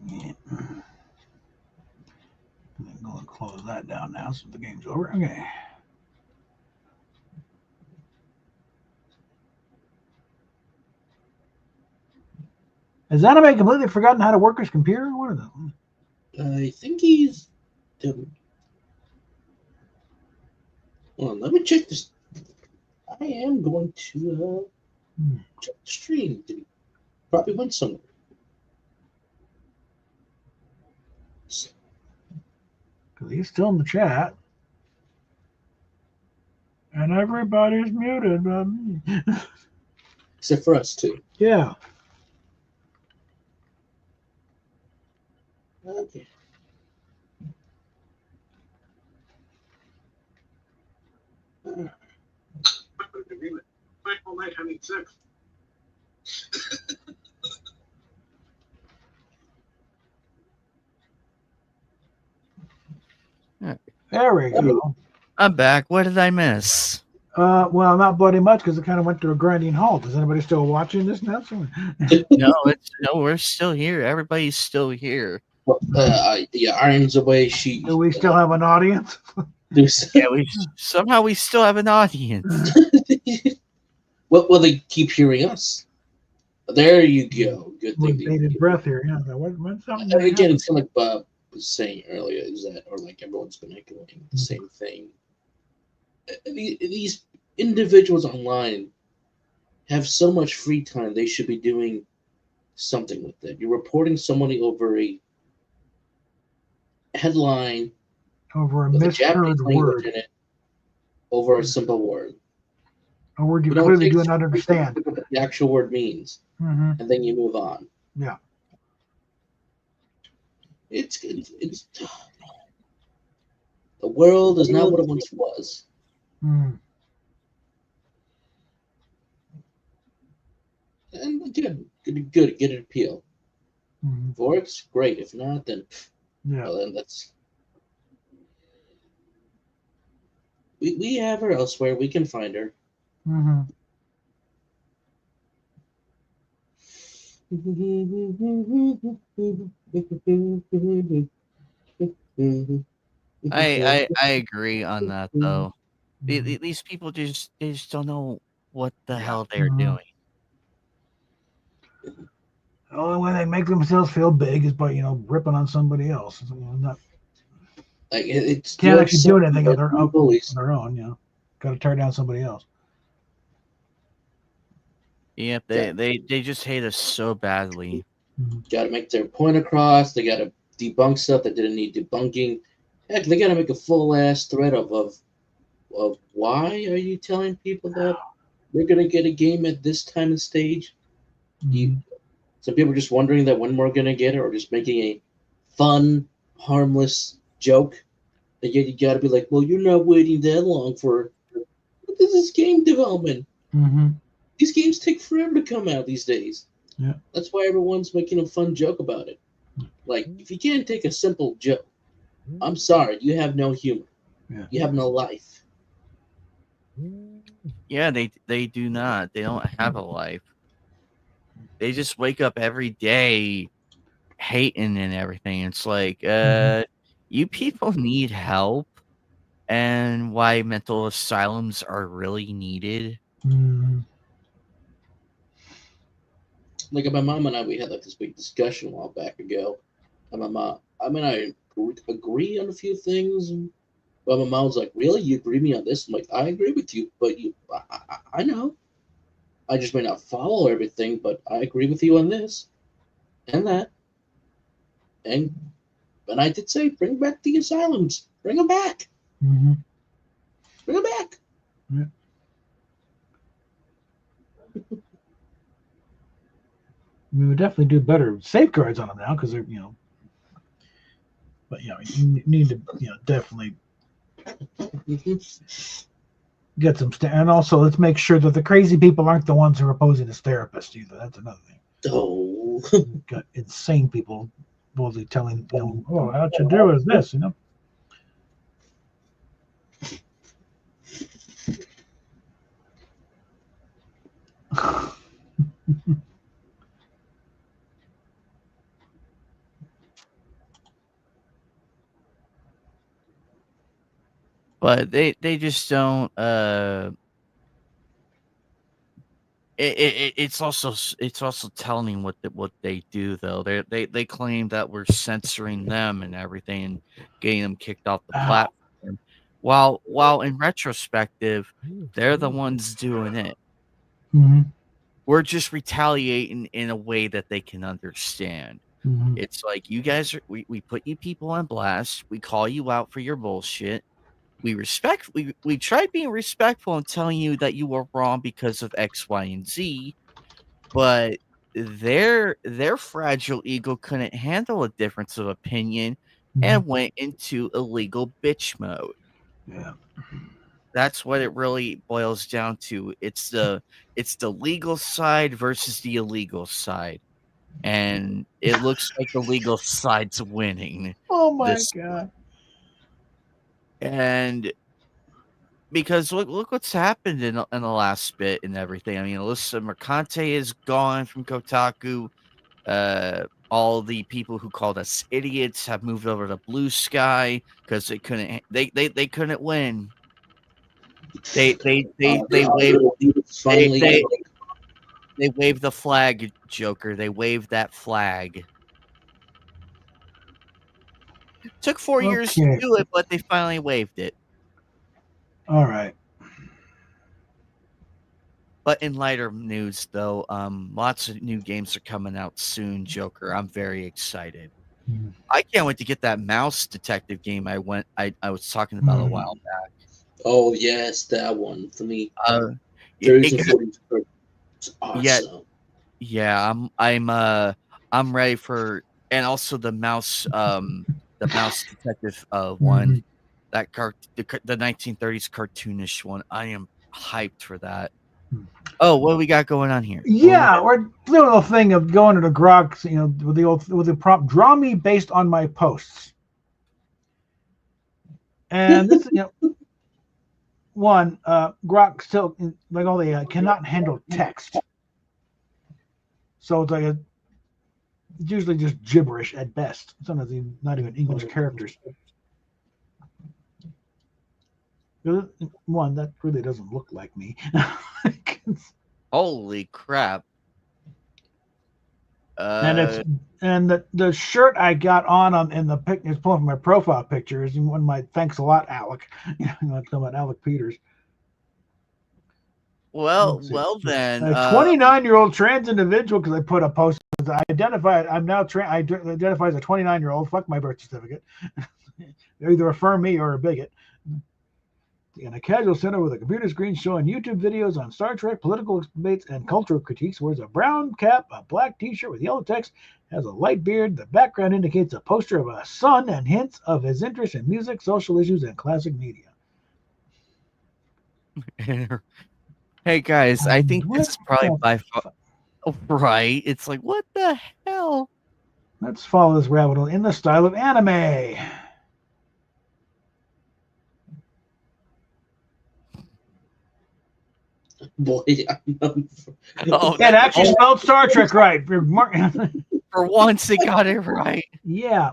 Yeah. I'm going to close that down now so the game's over. Okay. Has Anime completely forgotten how to work his computer? What is it? I think he's. Well, let me check this. I am going to check the stream. Did he probably went somewhere? Because he's still in the chat. And everybody's muted but me. Except for us, too. Yeah. Okay. There we go. I'm back. What did I miss? Well, not bloody much because it kind of went to a grinding halt. Is anybody still watching this now? No, we're still here. Everybody's still here. Well, yeah, Iron's away. Do we still have an audience? Yeah, somehow we still have an audience. Well, they keep hearing us. There you go. Good thing. With bated breath here. Yeah. When's something Again, it's kind of like Bob was saying earlier, is that, or like everyone's been echoing the same thing. These individuals online have so much free time, they should be doing something with it. You're reporting somebody over a headline, over a with misheard word, in it, over a simple word. A word you clearly do not understand. What the actual word means, and then you move on. Yeah. It's the world is not what it once was. Mm. And good, get an appeal. Mm-hmm. If it works, great. If not, then well, then that's we have her elsewhere. We can find her. Mm-hmm. I agree on that though. These people they just don't know what the hell they're doing. The only way they make themselves feel big is by ripping on somebody else. Not, like it's can't actually do anything of their own. Got to tear down somebody else. Yep, they just hate us so badly. Got to make their point across. They got to debunk stuff that didn't need debunking. Heck, they got to make a full ass thread of why are you telling people that we're gonna get a game at this time and stage? Some people are just wondering that when we're gonna get it, or just making a fun, harmless joke. And yet you got to be like, well, you're not waiting that long for. What is this game development? Mm-hmm. These games take forever to come out these days. Yeah. That's why everyone's making a fun joke about it. Like, if you can't take a simple joke, I'm sorry, you have no humor. Yeah. You have no life. Yeah, they do not. They don't have a life. They just wake up every day hating and everything. It's like, you people need help, and why mental asylums are really needed. Mm-hmm. Like, my mom and I, we had like this big discussion a while back ago. And my mom, I agree on a few things. But my mom was like, really? You agree with me on this? I'm like, I agree with you, but I know. I just may not follow everything, but I agree with you on this and that. And I did say, bring back the asylums. Bring them back. Mm-hmm. Bring them back. Yeah. We would definitely do better safeguards on them now because they're, but you need to, definitely get some and also let's make sure that the crazy people aren't the ones who are posing as therapists either. That's another thing. Oh. You've got insane people boldly telling, oh, what you do is this, But they just don't. It's also telling what they do though. They claim that we're censoring them and everything and getting them kicked off the platform. While in retrospective, they're the ones doing it. Mm-hmm. We're just retaliating in a way that they can understand. Mm-hmm. It's like you guys we put you people on blast. We call you out for your bullshit. We tried being respectful and telling you that you were wrong because of X, Y, and Z, but their fragile ego couldn't handle a difference of opinion and went into illegal bitch mode. Yeah. That's what it really boils down to. It's the legal side versus the illegal side. And it looks like the legal side's winning. Oh my god. And because look what's happened in the last bit and everything. I mean, Alyssa Mercante is gone from Kotaku. All the people who called us idiots have moved over to Blue Sky because they couldn't win. They waved the flag, Joker. They waved that flag. Took 4 years to do it, but they finally waved it. All right. But in lighter news, though, lots of new games are coming out soon, Joker. I'm very excited. I can't wait to get that mouse detective game I was talking about a while back. Oh yes, that one for me. 30s and 40s. It's awesome. Yeah, I'm ready for, and also the mouse detective one, that the 1930s cartoonish one. I am hyped for that. Oh, what do we got going on here? Yeah, we're doing a little thing of going to the Grok, with the prompt, draw me based on my posts. And this, one, Grok still, like all they cannot handle text. So it's like it's usually just gibberish at best. Sometimes even not even English characters. One, that really doesn't look like me. Holy crap. And the shirt I got on in the pic is pulling from my profile picture is one of my thanks a lot, Alec. I'm talking about Alec Peters. Well then. A 29-year-old trans individual, because I put a post. I identify. I'm now I identify as a 29-year-old. Fuck my birth certificate. They either affirm me or a bigot. in a casual center with a computer screen showing YouTube videos on Star Trek, political debates, and cultural critiques. Wears a brown cap, a black T-shirt with yellow text, has a light beard. The background indicates a poster of a sun and hints of his interest in music, social issues, and classic media. Hey guys, I think What this is probably the by far right. It's like, what the hell? Let's follow this rabbit hole in the style of anime. Boy, Oh, It actually spelled Star Trek right. for once, they got it right. Yeah.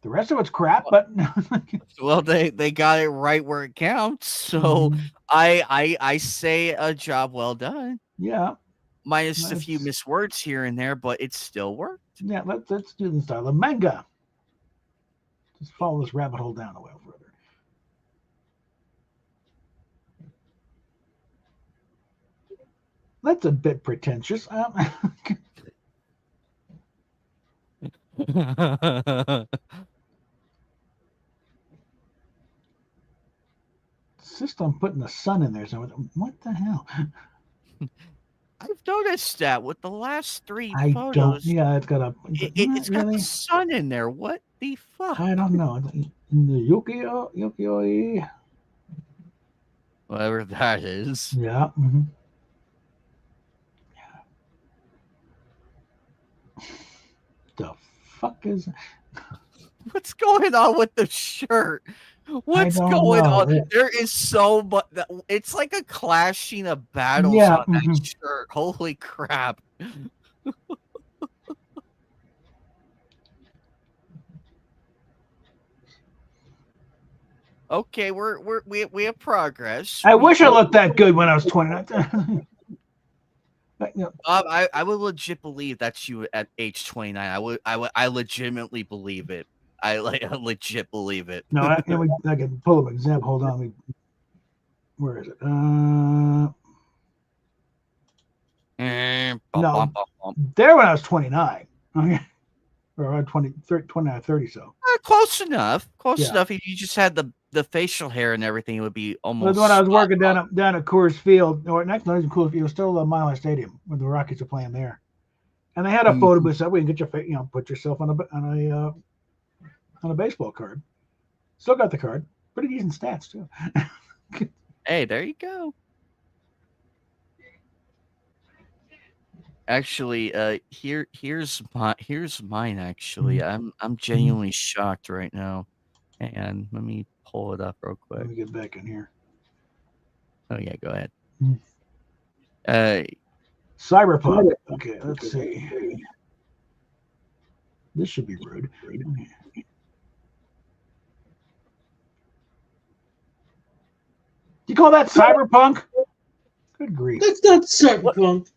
The rest of it's crap, but Well, they got it right where it counts. So I say a job well done. Yeah. Minus a few miswords here and there, but it still worked. Yeah, let's do the style of manga. Just follow this rabbit hole down a little further. That's a bit pretentious. Insist on putting the sun in there. So what the hell? I've noticed that with the last three I photos. don't. Yeah, it's got a. It's got really? the sun in there. What the fuck? I don't know. In the Yukio. Whatever that is. Yeah. Mm-hmm. The fuck is? What's going on with the shirt? What's going on? There is so much. It's like a clashing of battles on that shirt. Holy crap! Okay, we have progress. I wish I looked that good when I was 29. I would legit believe that's you at age 29. I legitimately believe it. I legit believe it. No, I can pull up an example. Hold on. Where is it? No, there when I was 29. Okay. Or around 29, 30 so. Close enough. Close enough. If you just had the facial hair and everything, it would be almost. When I was working down at Coors Field, or next not even Coors Field, it was still Mile High Stadium when the Rockies were playing there, and they had a photo booth that we can get your face, put yourself on a baseball card. Still got the card. Pretty decent stats too. Hey, there you go. Actually, here's mine. Actually, I'm genuinely shocked right now. And let me pull it up real quick. Let me get back in here. Oh yeah, go ahead. Cyberpunk. Okay, let's see. This should be rude. You call that cyberpunk? Good grief. That's not cyberpunk.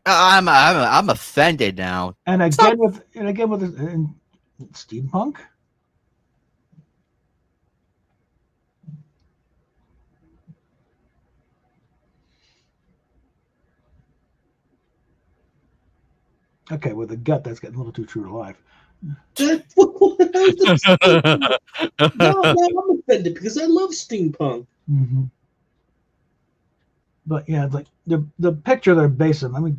I'm offended now. And again with steampunk. Okay, with a gut that's getting a little too true to life. No, I'm offended because I love steampunk. Mm-hmm. But yeah, it's like the picture they're basing. Let me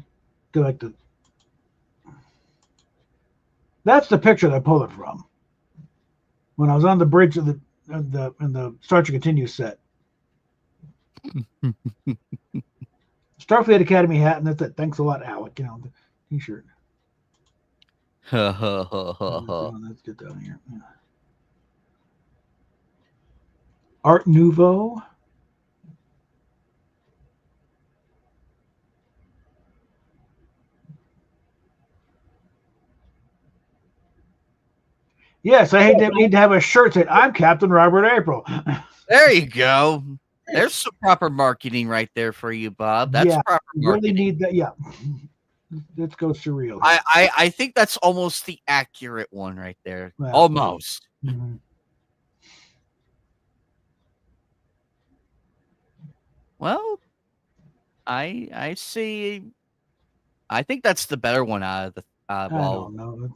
go back to. That's the picture they pulled it from. When I was on the bridge of the Star Trek Continues set. Starfleet Academy hat, and that's it. Thanks a lot, Alec. The T-shirt. Let's get down here. Yeah. Art Nouveau. Yes, I need to have a shirt that I'm Captain Robert April. There you go. There's some proper marketing right there for you, Bob. That's proper marketing. Really need that. Yeah. Let's go surreal. I think that's almost the accurate one right there. Well, almost. Mm-hmm. Well, I see. I think that's the better one out of the. I don't know.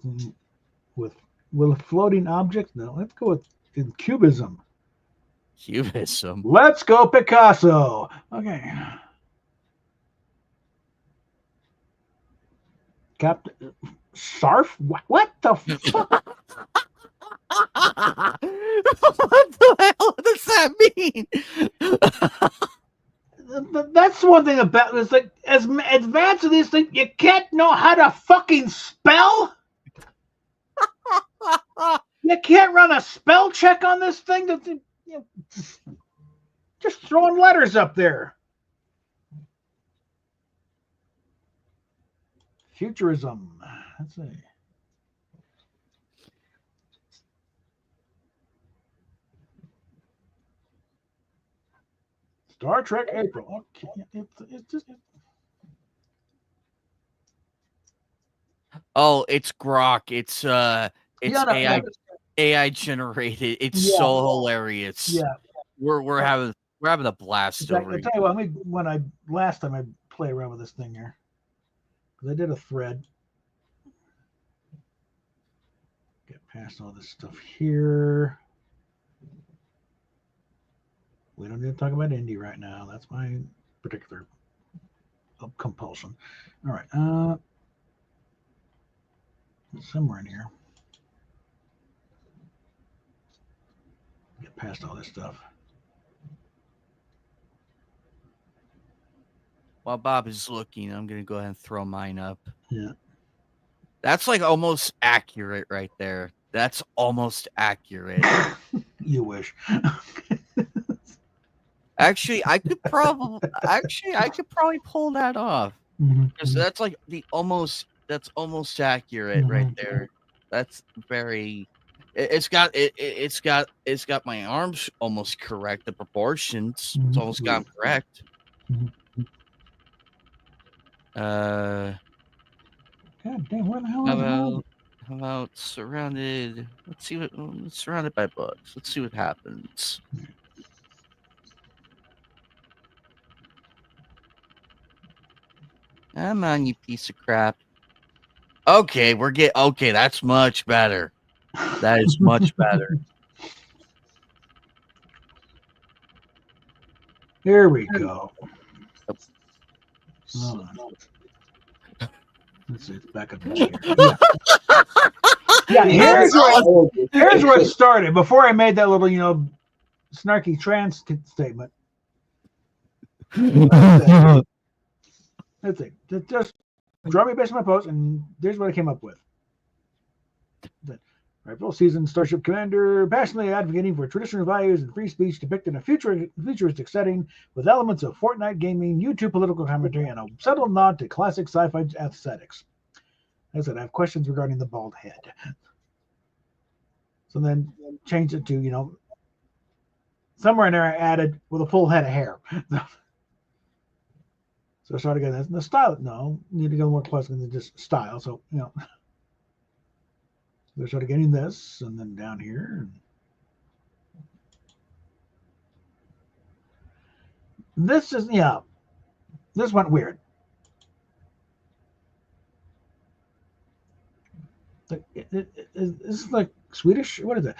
With floating objects, no. Let's go with in Cubism. Cubism. Let's go Picasso. Okay. Captain Sarf? What the fuck? What the hell does that mean? That's one thing about it's like as advanced as these things, you can't know how to fucking spell. You can't run a spell check on this thing. Just throwing letters up there. Futurism. Let's see. Star Trek April. Okay, it's just. Oh, it's Grok. It's AI generated. It's so hilarious. Yeah, we're having a blast over I it. tell you what, last time I played around with this thing here, because I did a thread. Get past all this stuff here. We don't need to talk about indie right now. That's my particular compulsion. All right. Somewhere in here. Get past all this stuff. While Bob is looking, I'm gonna go ahead and throw mine up. Yeah. That's like almost accurate right there. That's almost accurate. You wish. Actually, I could probably pull that off. Because that's like that's almost accurate right there. That's very it's got my arms almost correct. The proportions it's almost got them correct. God damn, where the hell is it? How about surrounded? Let's see what surrounded by bugs. Let's see what happens. Come on, you piece of crap. Okay, okay, that's much better. That is much better. Here we go. Let's see, it's back up here. Yeah, here's where it started. Before I made that little, snarky trans statement. That's it. Just draw me based on my post, and there's what I came up with. Rifle seasoned Starship Commander, passionately advocating for traditional values and free speech depicted in a futuristic setting with elements of Fortnite gaming, YouTube political commentary, and a subtle nod to classic sci-fi aesthetics. As I said, I have questions regarding the bald head. So then change it to, somewhere in there I added with a full head of hair. So I started getting the style. No, need to go more close than just style. So, So I started getting this, and then down here. This is, this went weird. Is this like Swedish? What is it?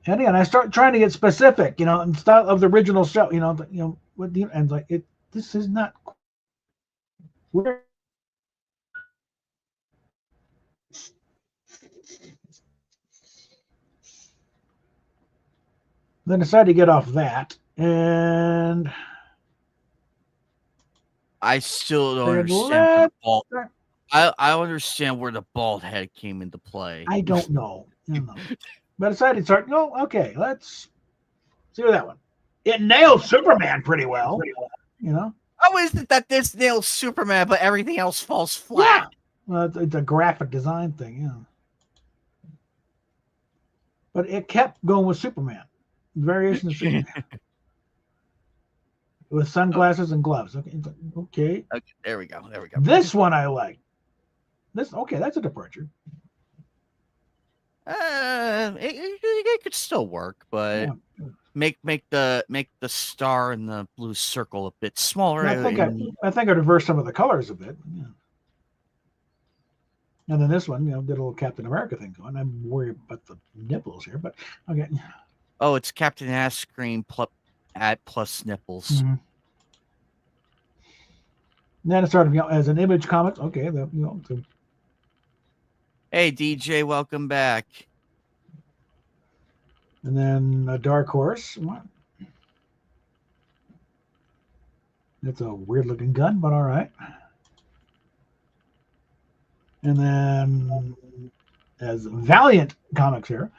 And again, I start trying to get specific, in style of the original show, and like this is not weird. Then decided to get off that, and I still don't understand. I understand where the bald head came into play. I don't know. But I decided to start. Okay, let's see that one. It nails Superman pretty well. How is it that this nails Superman, but everything else falls flat? Yeah. Well, it's a graphic design thing, But it kept going with Superman. Variations of Superman. With sunglasses and gloves. Okay. There we go. This one I like. That's a departure. It could still work, but make the star and the blue circle a bit smaller. I think I reversed some of the colors a bit. Yeah. And then this one, did a little Captain America thing going. I'm worried about the nipples here, but okay. Oh, it's Captain Ass Cream plus nipples. Mm-hmm. Then it started, as an Image comic. Okay, Hey, DJ, welcome back. And then a Dark Horse. What? It's a weird looking gun, but all right. And then as Valiant Comics here.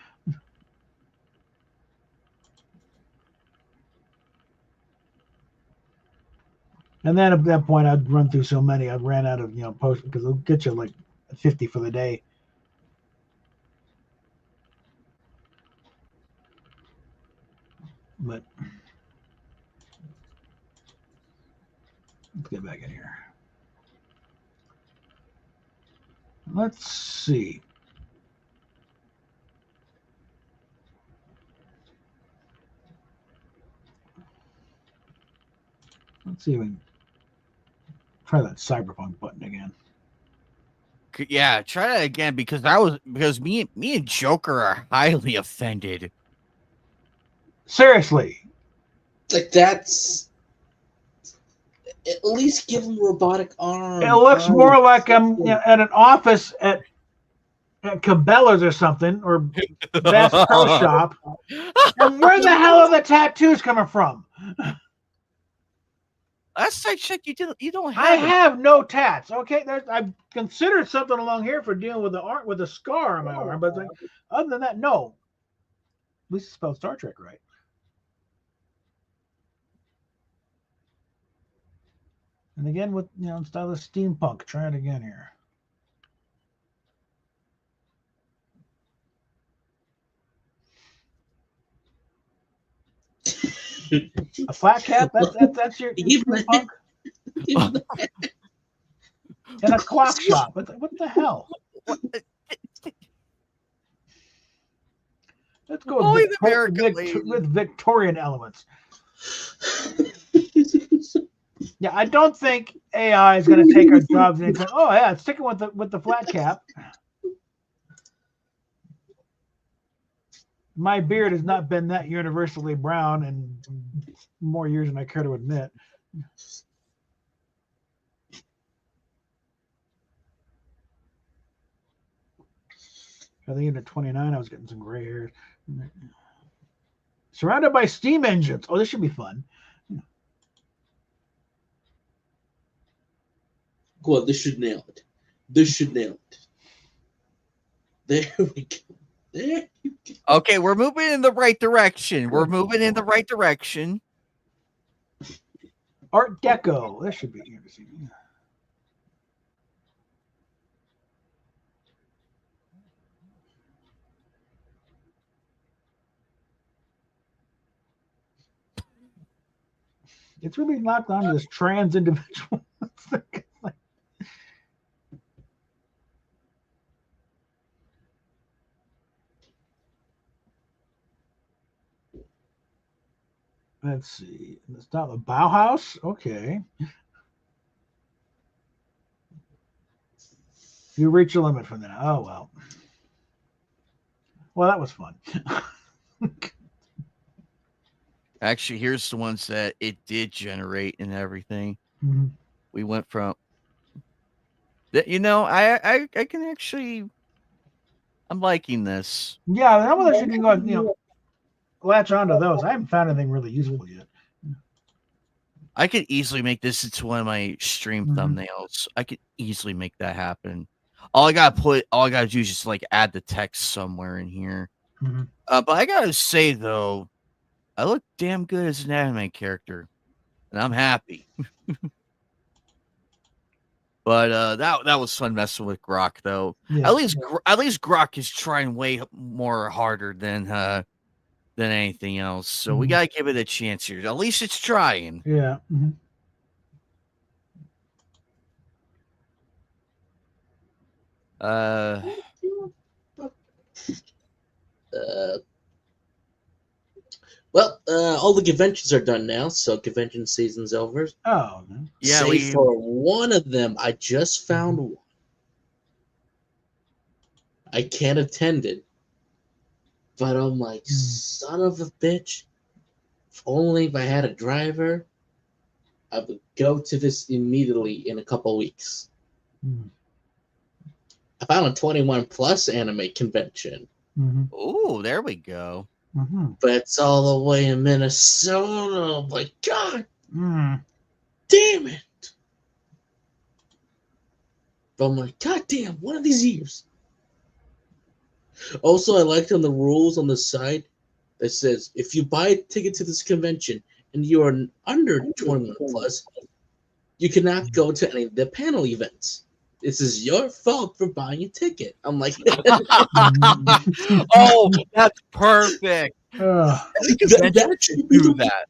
And then at that point, I'd run through so many, I ran out of posts because it'll get you like 50 for the day. But let's get back in here. Let's see. Let's see if we can try that Cyberpunk button again. Yeah, try that again because me and Joker are highly offended. Seriously. Like, that's... At least give him robotic arms. It looks more like I'm at an office at Cabela's or something, or Bass Pro Shop. And where the hell are the tattoos coming from? Last I checked, you don't have. I have no tats. Okay, I've considered something along here for dealing with the scar on my arm, but other than that, no. At least it's spelled Star Trek right. And again with in style of steampunk. Try it again here. A flat cap? That's your steampunk? In a clock shop. What the hell? Let's go with Victorian elements. Yeah, I don't think AI is going to take our jobs and go, oh yeah, sticking with the flat cap. My beard has not been that universally brown in more years than I care to admit. I think at 29, I was getting some gray hair. Surrounded by steam engines. Oh, this should be fun. Go on, this should nail it. This should nail it. There we go. There you go. Okay, we're moving in the right direction. We're moving in the right direction. Art Deco. That should be interesting. It's really locked onto this trans individual. Let's see. It's not the Bauhaus. Okay. You reach a limit from that. Oh well. Well, that was fun. Actually, here's the ones that it did generate and everything. Mm-hmm. We went from that. I can actually. I'm liking this. Yeah, how about you can go latch onto those. I haven't found anything really useful yet. I could easily make this into one of my stream thumbnails. I could easily make that happen. All I gotta do is just like add the text somewhere in here. Mm-hmm. But I gotta say though, I look damn good as an anime character, and I'm happy. But that was fun messing with Grok though. Yeah. At least Grok is trying way more harder than anything else. So we gotta give it a chance here. At least it's trying. Yeah. Mm-hmm. Well, all the conventions are done now, so convention season's over. Oh, yeah. Save for one of them, I just found one. I can't attend it. But I'm like, son of a bitch. If only if I had a driver, I would go to this immediately in a couple weeks. I found a 21 plus anime convention. Oh, there we go. But it's all the way in Minnesota. Oh my God. Damn it. But I'm like, God damn, one of these years. Also, I liked on the rules on the site that says if you buy a ticket to this convention and you are under 21 plus, you cannot go to any of the panel events. This is your fault for buying a ticket. I'm like, oh, that's perfect. That should do that.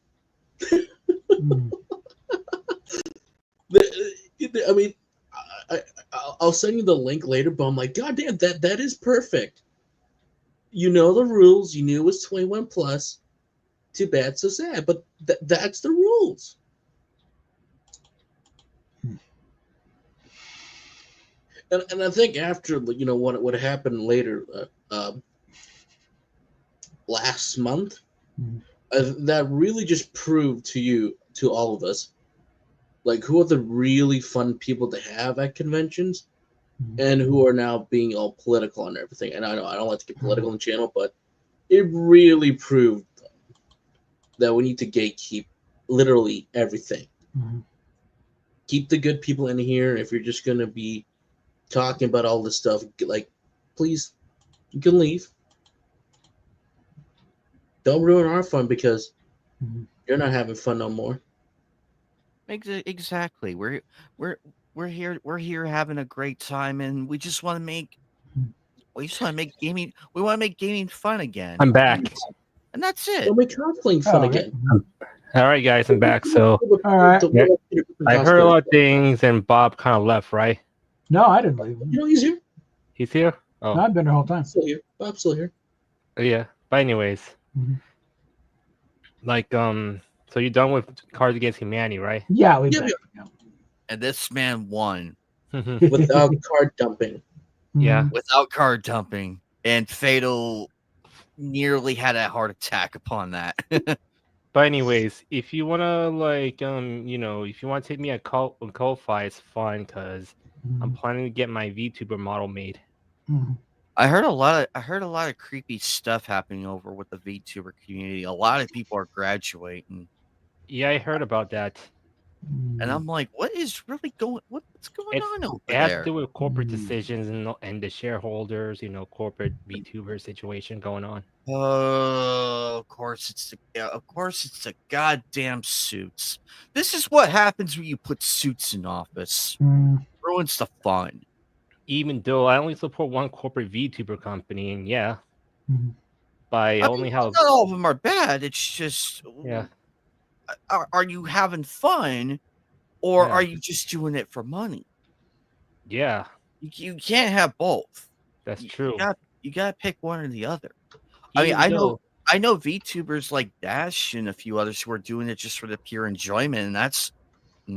I mean, I'll send you the link later, but I'm like, God damn, that is perfect. You know the rules. You knew it was 21 plus. Too bad, so sad. But that's the rules. And I think after what happened later last month, that really just proved to all of us, like who are the really fun people to have at conventions, and who are now being all political and everything. And I know I don't like to get political on the channel, but it really proved that we need to gatekeep literally everything. Keep the good people in here. If you're just gonna be talking about all this stuff, like, please, you can leave. Don't ruin our fun because you're not having fun no more. Exactly. We're here having a great time, and we just want to make gaming. We want to make gaming fun again. I'm back, and that's it. We'll make cosplaying fun again. All right, guys, I'm back. So, all right. Yeah, I heard a lot of things, and Bob kind of left, right? No, I didn't leave. You know, he's here. He's here. Oh, No, I've been the whole time. Still here. Bob's still here. Yeah. But anyways, like so you're done with Cards Against Humanity, right? Yeah, we And this man won without card dumping. Yeah, without card dumping, and Fatal nearly had a heart attack upon that. But anyways, if you wanna like if you want to take me at Ko-Fi, it's fine because I'm planning to get my VTuber model made. I heard a lot of creepy stuff happening over with the VTuber community. A lot of people are graduating. Yeah, I heard about that. And I'm like, what's going on over there? It has there? to do with corporate decisions and the shareholders, corporate VTuber situation going on. Oh, of course it's the goddamn suits. This is what happens when you put suits in office. Ruins the fun. Even though I only support one corporate VTuber company, and not all of them are bad. It's just Are you having fun, or are you just doing it for money? Yeah, you can't have both. That's true. You gotta pick one or the other. I know VTubers like Dash and a few others who are doing it just for the pure enjoyment, and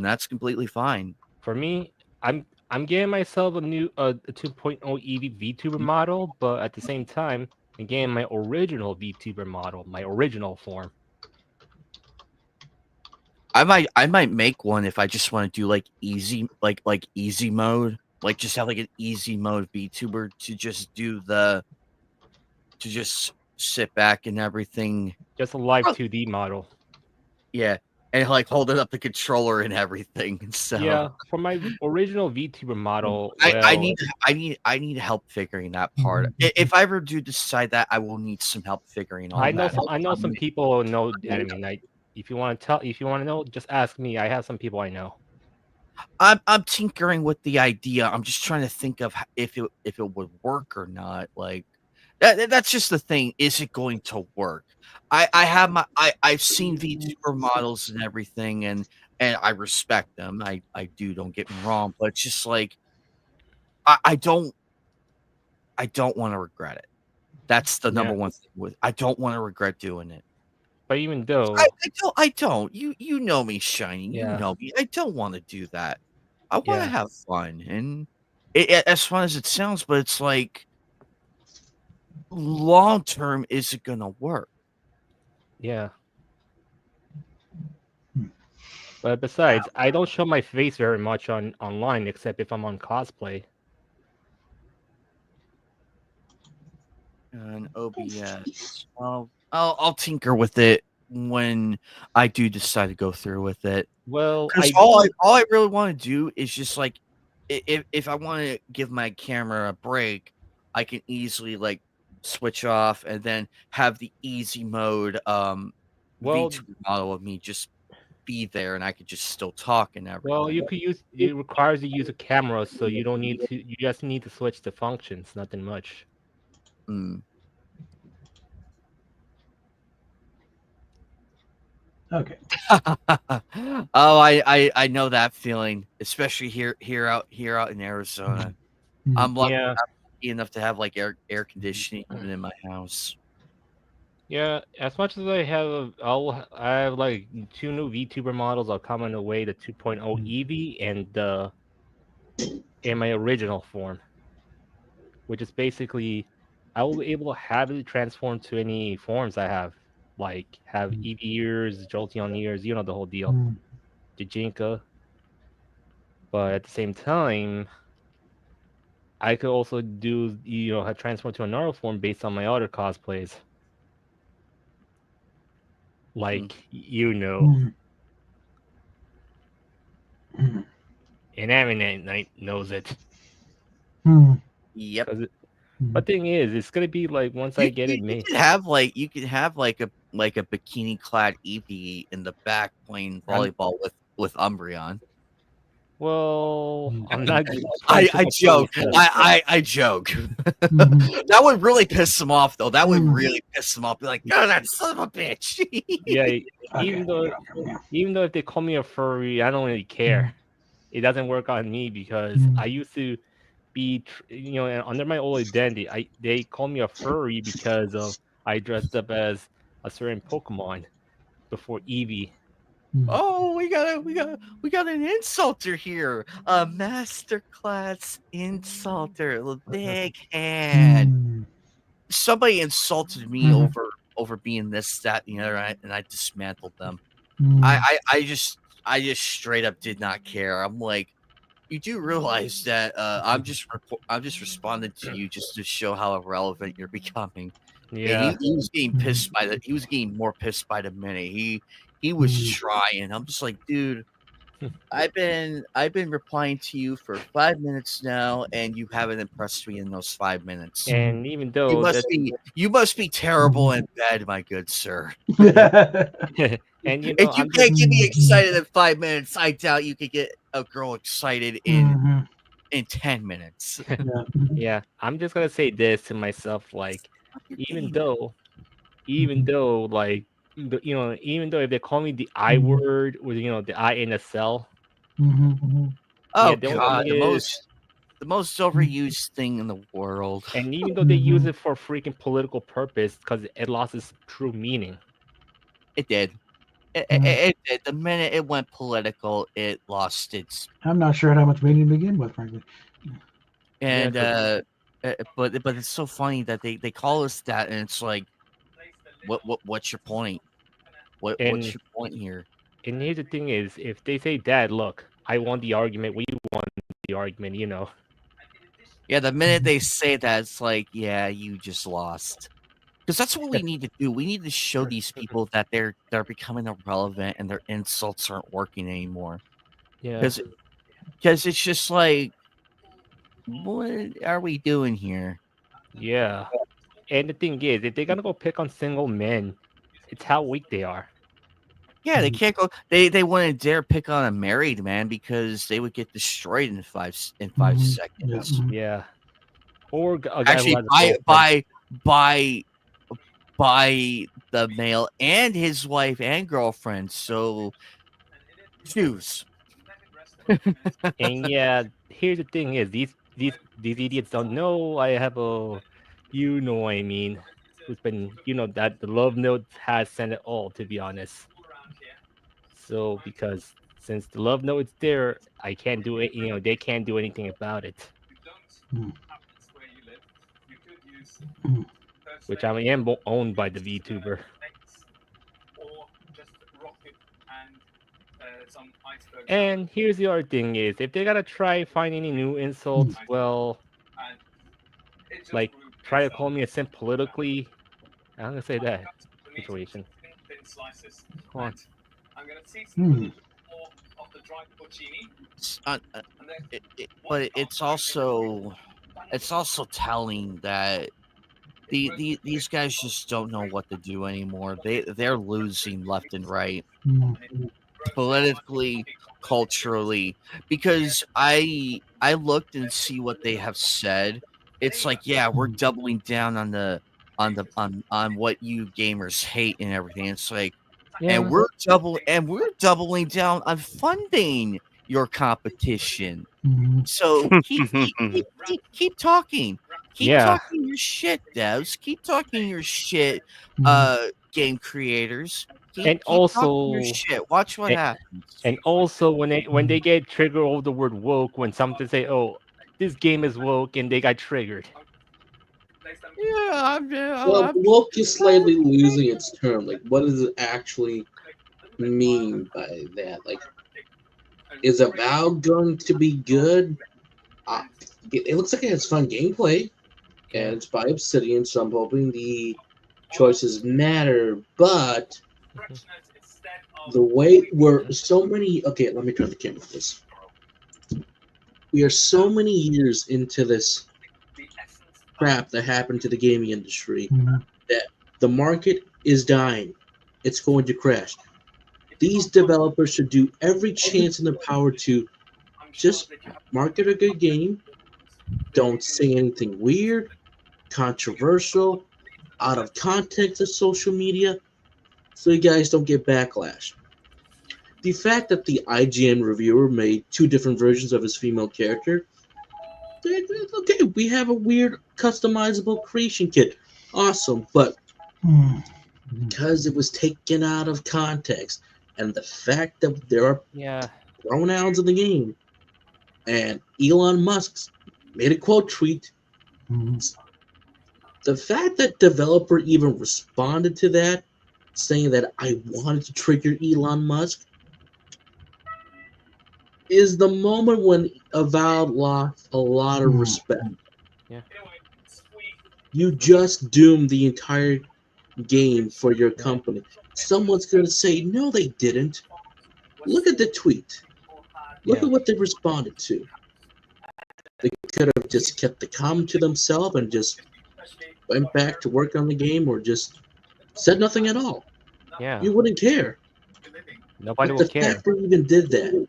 that's completely fine. For me, I'm getting myself a new 2.0 EV VTuber model, but at the same time, I'm getting my original VTuber model, my original form. I might make one if I just want to do like easy easy mode, like just have like an easy mode VTuber to just sit back and everything. Just a live 2D model. Yeah, and like holding up the controller and everything. So yeah, for my original VTuber model, I need help figuring that part. If I ever do decide that, I will need some help figuring on that. I know some people know anime. If you want to know, just ask me. I have some people I know. I'm tinkering with the idea. I'm just trying to think of if it would work or not. Like that's just the thing. Is it going to work? I've seen VTuber models and everything, and I respect them. I do. Don't get me wrong, but it's just like I don't want to regret it. That's the number one thing. I don't want to regret doing it. But even though I don't. You know me, Shiny. You know me. I don't want to do that. I want to have fun, and as fun as it sounds, but it's like long term isn't gonna work. Yeah. But besides, I don't show my face very much online except if I'm on cosplay. And OBS. I'll tinker with it when I do decide to go through with it. Well, Because all I really want to do is just like, if I want to give my camera a break, I can easily like switch off and then have the easy mode well, VTuber model of me just be there, and I could just still talk and everything. well, you could use it requires you to use a camera, so you don't need to. You just need to switch the functions. Nothing much. Mm. Okay. Oh, I know that feeling, especially here out in Arizona. I'm lucky enough to have like air conditioning even in my house. Yeah, as much as I have, I have like 2 new VTuber models. I'll come on the way, the 2.0 Eevee and in my original form, which is basically I will be able to have it transform to any forms I have, like have Eevee ears, Jolteon ears, you know the whole deal, Jijinka. But at the same time, I could also do have transform to another form based on my other cosplays. Like and Aminate Knight knows it. Yep. But thing is, it's gonna be like once I get it made. You could have like a bikini clad Eevee in the back playing volleyball with Umbreon. Well, I'm not. I joke. I joke. That would really piss him off, though. That would really piss him off. Be like, oh, that son of a bitch. Yeah, even though if they call me a furry, I don't really care. It doesn't work on me because I used to be, under my old identity, they call me a furry because of I dressed up as a certain Pokemon before Eevee. Oh, we got an insulter here. A masterclass insulter. The big hand. Somebody insulted me over being this, that, and the other, and I dismantled them. I just straight up did not care. I'm like, you do realize that I'm just responding to you just to show how irrelevant you're becoming. Yeah, and he was getting pissed he was getting more pissed by the minute. He was trying. I'm just like, dude, I've been replying to you for 5 minutes now, and you haven't impressed me in those 5 minutes. And even though you must be terrible in bed, my good sir. And if you can't get me excited in 5 minutes, I doubt you could get a girl excited in 10 minutes. Yeah, I'm just gonna say this to myself, like, even though like even though if they call me the I word or the I in a cell. Oh God, the most overused thing in the world. And even though they use it for freaking political purpose, because it lost its true meaning. It did. It did. The minute it went political, it lost its. I'm not sure how much meaning to begin with, frankly. And but it's so funny that they call us that, and it's like, what's your point? What's your point here? And here's the thing: is if they say, "Dad, look, I won the argument," we won the argument, Yeah, the minute they say that, it's like, yeah, you just lost. Because that's what we need to do. We need to show these people that they're becoming irrelevant and their insults aren't working anymore. Yeah. Because it's just like, what are we doing here? Yeah. And the thing is, if they're gonna go pick on single men, it's how weak they are. Yeah, they can't go. They wouldn't dare pick on a married man because they would get destroyed in 5 seconds. Yeah. Or a guy actually by the male and his wife and girlfriend. So choose. And yeah, here's the thing: is these idiots don't know I have a, what I mean, who's been that the love note has sent it all, to be honest. So because since the love note is there, I can't do it. They can't do anything about it. which I am owned by the VTuber. And here's the other thing is, if they gotta try find any new insults, well, like, try to call me a simp politically, I'm gonna say that situation. Come on. But it's also telling that these guys just don't know what to do anymore. They're losing left and right, politically, culturally, because I looked and see what they have said. It's like, yeah, we're doubling down on what you gamers hate and everything. It's like, and we're doubling down on funding your competition. So keep talking. Keep talking your shit, devs. Keep talking your shit, game creators. Keep talking your shit. Watch what happens. And also, when they get triggered over the word woke, when something say, "Oh, this game is woke," and they got triggered. Yeah, well, woke is slightly losing its term. Like, what does it actually mean by that? Like, is Avowed going to be good? It looks like it has fun gameplay, and it's by Obsidian, so I'm hoping the choices matter. But the way we're so many. Okay, let me turn the camera for this. We are so many years into this crap that happened to the gaming industry that the market is dying. It's going to crash. These developers should do every chance in their power to just market a good game. Don't say anything weird, controversial, out of context of social media, so you guys don't get backlash. The fact that the IGN reviewer made 2 different versions of his female character, okay, we have a weird customizable creation kit. Awesome, but because it was taken out of context, and the fact that there are pronouns in the game, and Elon Musk made a quote tweet, the fact that developer even responded to that, saying that I wanted to trigger Elon Musk, is the moment when Avowed lost a lot of respect. You just doomed the entire game for your company. Someone's going to say, no, they didn't. Look at the tweet. Look at what they responded to. They could have just kept the comment to themselves and just went back to work on the game, or just said nothing at all. Yeah. You wouldn't care. Nobody but will the care. fact they even did that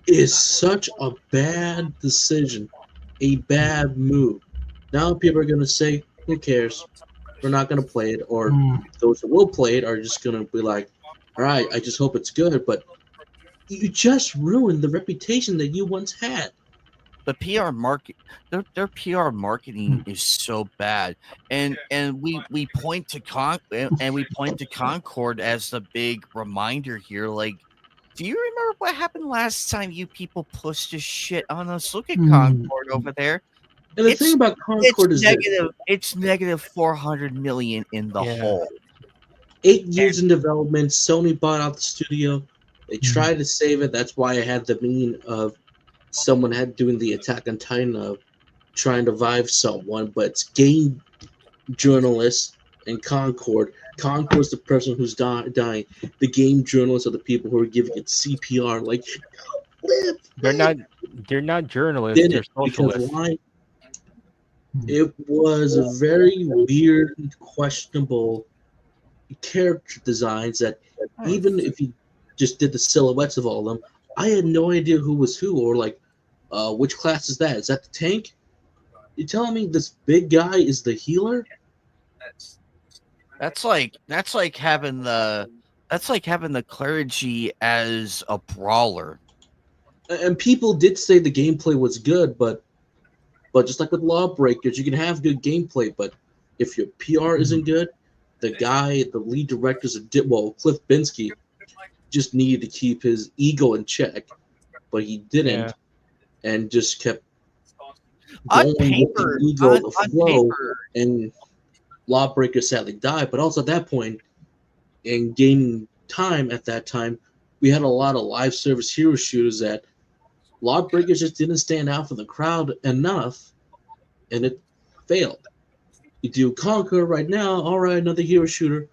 is such a bad decision, a bad move. Now people are going to say, who cares? We're not going to play it. Or those who will play it are just going to be like, all right, I just hope it's good. But you just ruined the reputation that you once had. The PR market, their PR marketing is so bad, and we point to Concord as the big reminder here. Like, do you remember what happened last time you people pushed this shit on us? Look at Concord over there. And the thing about Concord is negative. It's negative 400 million in the hole. 8 years in development. Sony bought out the studio. They tried to save it. That's why I had the meme of someone had doing the Attack on Titan of trying to revive someone, but it's game journalists and Concord. Concord's the person who's dying. The game journalists are the people who are giving it CPR. Like, live. They're not journalists. They're socialists. It was a very weird, questionable character designs that even if you just did the silhouettes of all of them, I had no idea who was who, or like, which class is that? Is that the tank? You telling me this big guy is the healer? That's like having the clergy as a brawler. And people did say the gameplay was good, but just like with Lawbreakers, you can have good gameplay, but if your PR isn't good, the lead directors of Cliff Binsky just needed to keep his ego in check, but he didn't, and just kept going with the ego, the flow, and Lawbreaker sadly died, but also at that point in gaming time at that time, we had a lot of live service hero shooters that Lawbreakers just didn't stand out for the crowd enough, and it failed. You do Conquer right now, all right, another hero shooter.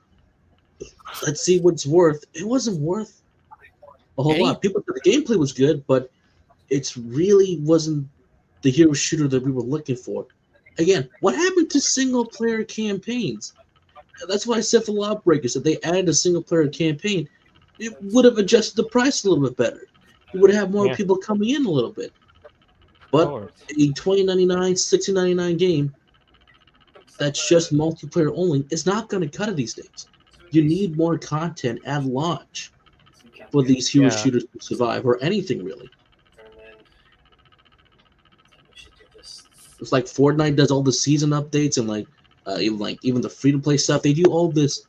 Let's see what's worth. It wasn't worth a whole lot. People said the gameplay was good, but it really wasn't the hero shooter that we were looking for. Again, what happened to single player campaigns? That's why I said for Lawbreakers, if they added a single player campaign, it would have adjusted the price a little bit better. You would have more people coming in a little bit. But a $20.99, $16.99 game that's just multiplayer only is not going to cut it these days. You need more content at launch for these hero shooters to survive, or anything really. It's like Fortnite does all the season updates and even the free to play stuff. They do all this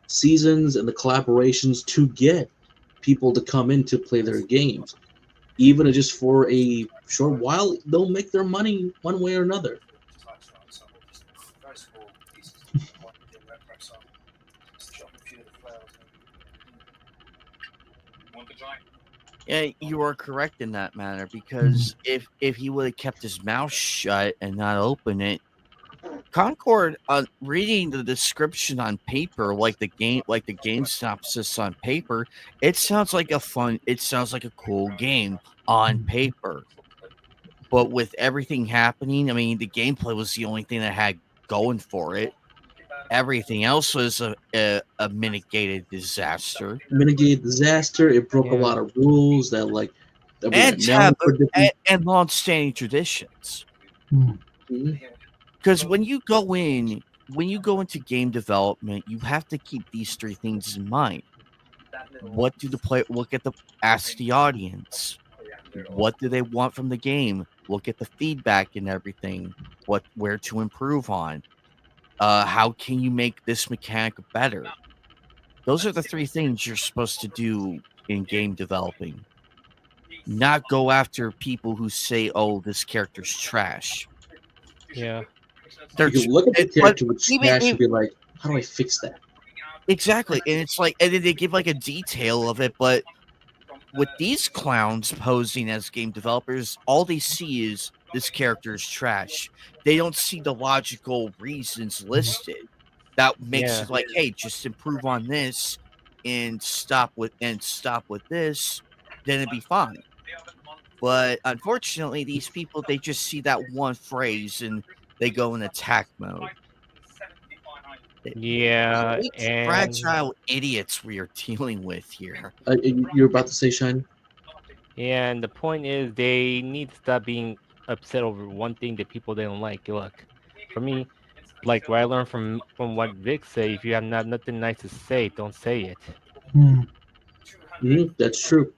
seasons and the collaborations to get people to come in to play their games. Even just for a short while, they'll make their money one way or another. Yeah, you are correct in that manner, because if he would have kept his mouth shut and not open it, Concord, reading the description on paper, like the game synopsis on paper, it sounds like a cool game on paper. But with everything happening, I mean, the gameplay was the only thing that had going for it. Everything else was a mitigated disaster. It broke a lot of rules that and long-standing traditions. Because when you go into game development, you have to keep these three things in mind. Ask the audience. What do they want from the game? Look at the feedback and everything. Where to improve on. How can you make this mechanic better? Those are the three things you're supposed to do in game developing. Not go after people who say, "Oh, this character's trash." Yeah. You look at the character with trash and be like, "How do I fix that?" Exactly, and it's like, and then they give like a detail of it, but with these clowns posing as game developers, all they see is this character is trash. They don't see the logical reasons listed. That makes it like, hey, just improve on this and stop with this, then it'd be fine. But unfortunately, these people, they just see that one phrase and they go in attack mode. Yeah, and fragile idiots we are dealing with here. You're about to say, Shiny? Yeah, and the point is they need to stop being upset over one thing that people don't like. Look, for me, like what I learned from what Vic said, if you have nothing nice to say, don't say it. That's true.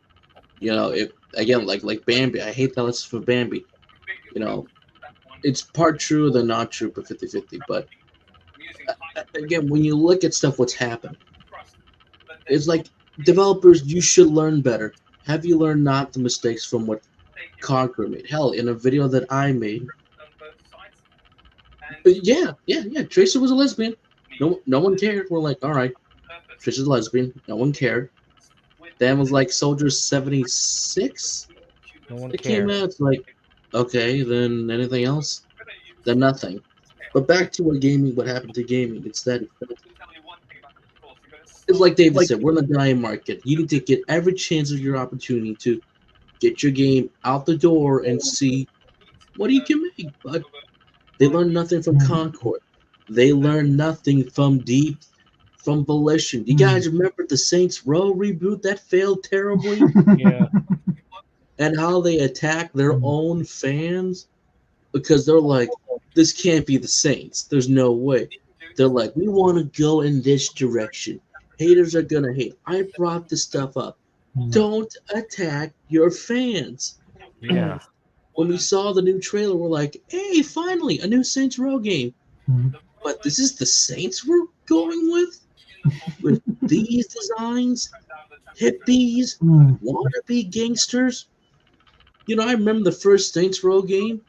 You know, like Bambi, I hate that list for Bambi. You know, it's part true than not true, but 50-50. But again, when you look at stuff, what's happened, it's like developers, you should learn better. Have you learned not the mistakes from what Conquer made? Hell, in a video that I made, yeah, Tracer was a lesbian. No one cared. We're like, all right, Tracer's a lesbian. No one cared. Then was like Soldier 76. No one it cared. came out. It's like, okay, then anything else? Then nothing. But back to what happened to gaming. It's like David said, we're in the dying market. You need to get every chance of your opportunity to get your game out the door and see what you can make. But they learned nothing from Concord. They learned nothing from Volition. You guys remember the Saints Row reboot that failed terribly? Yeah. And how they attack their own fans? Because they're like, this can't be the Saints. There's no way. They're like, we want to go in this direction. Haters are going to hate. I brought this stuff up. Don't attack your fans. Yeah. When we saw the new trailer, we're like, hey, finally, a new Saints Row game. But this is the Saints we're going with? With these designs? Hippies? Wannabe gangsters? You know, I remember the first Saints Row game.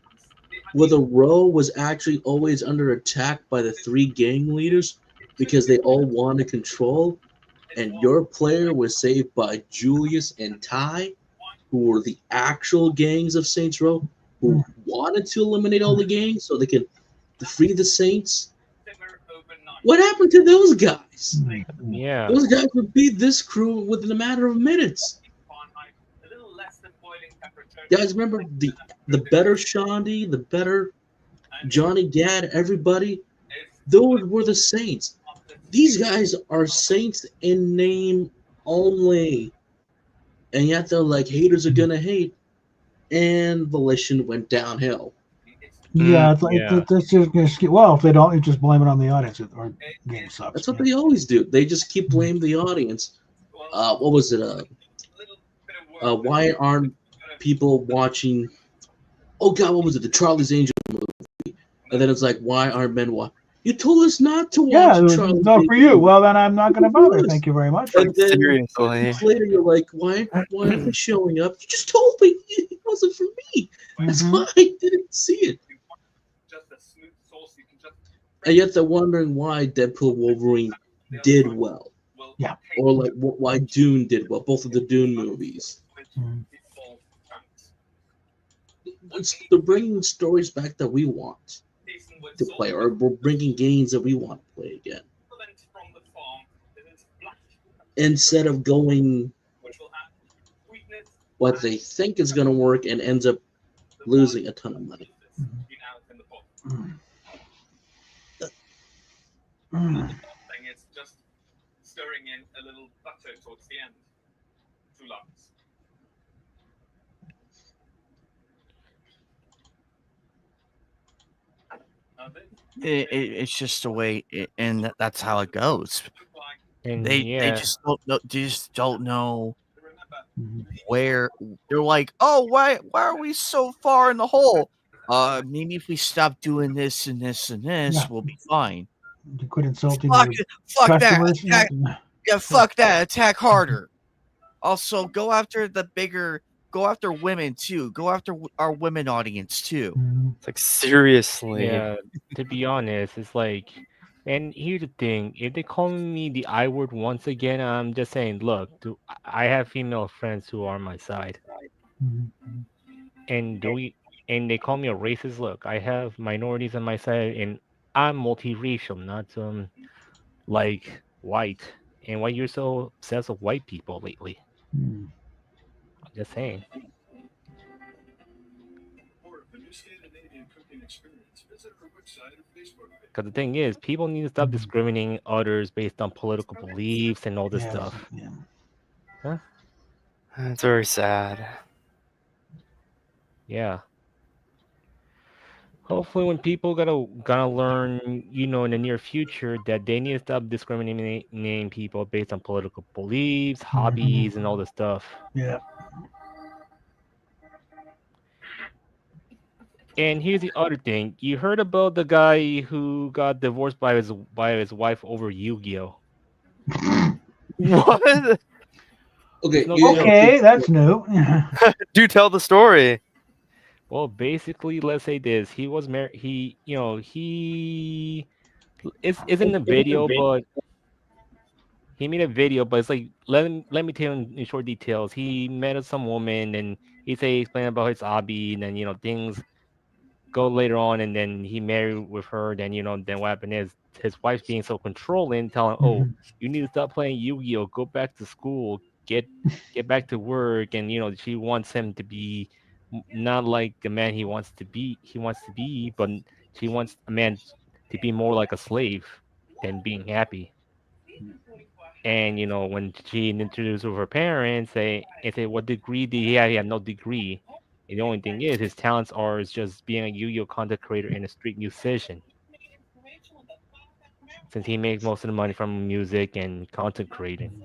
where the row was actually always under attack by the 3 gang leaders because they all wanted control, and your player was saved by Julius and Ty, who were the actual gangs of Saints Row, who wanted to eliminate all the gangs so they could free the Saints. What happened to those guys? Yeah. Those guys would beat this crew within a matter of minutes. Guys, remember the better Shandy, the better Johnny Gad, everybody? Those were the Saints. These guys are Saints in name only. And yet they're like, haters are gonna hate. And Volition went downhill. Yeah, it's just gonna skip. Well, if they don't, you just blame it on the audience, or game sucks. That's what they always do. They just keep blaming the audience. What was it? Why aren't people watching? Oh God, what was it? The Charlie's Angels movie. And then it's like, why aren't men watching? You told us not to watch Charlie's no, Angels. for you. Well, then I'm not going to bother. Thank you very much. And then Seriously. later you're like, why aren't they showing up? You just told me it wasn't for me. That's why I didn't see it. And yet they're wondering why Deadpool Wolverine did well. Yeah. Or like why Dune did well. Both of the Dune movies. They're bringing stories back that we want to play, or we're bringing games that we want to play again. Instead of going what they think is going to work and ends up losing a ton of money. It's just stirring in a little butter towards the end. 2 lumps. It's just the way, and that's how it goes. And They just don't know where. They're like, oh, why are we so far in the hole? Maybe if we stop doing this and this and this, we'll be fine. You quit insulting Fuck that. customers. Yeah, fuck that. Attack harder. Also, go after women too. Go after our women audience too. It's like, seriously. Yeah, to be honest, it's like, and here's the thing: if they call me the I word once again, I'm just saying, look, I have female friends who are on my side, and they call me a racist. Look, I have minorities on my side, and I'm multiracial, not like white. And why you're so obsessed with white people lately? I'm just saying. Because the thing is, people need to stop discriminating others based on political beliefs and all this stuff. Yeah. Huh? It's very sad. Yeah. Hopefully, when people gonna learn, in the near future, that they need to stop discriminating people based on political beliefs, hobbies, and all this stuff. Yeah. And here's the other thing: you heard about the guy who got divorced by his wife over Yu-Gi-Oh. What? Okay, that's new. Do tell the story. Well, basically, let's say this: he was married. He is in the video, but he made a video. But it's like, let me tell you in short details. He met some woman, and he explained about his hobby, and then things go later on, and then he married with her. Then then what happened is his wife's being so controlling, telling, "Oh, you need to stop playing Yu-Gi-Oh. Go back to school. Get back to work." And she wants him to be not like a man he wants to be, but she wants a man to be more like a slave than being happy. And when she introduced with her parents, they say, "What degree did he have?" He had no degree. And the only thing is, his talents is just being a Yu-Gi-Oh content creator and a street musician. Since he makes most of the money from music and content creating.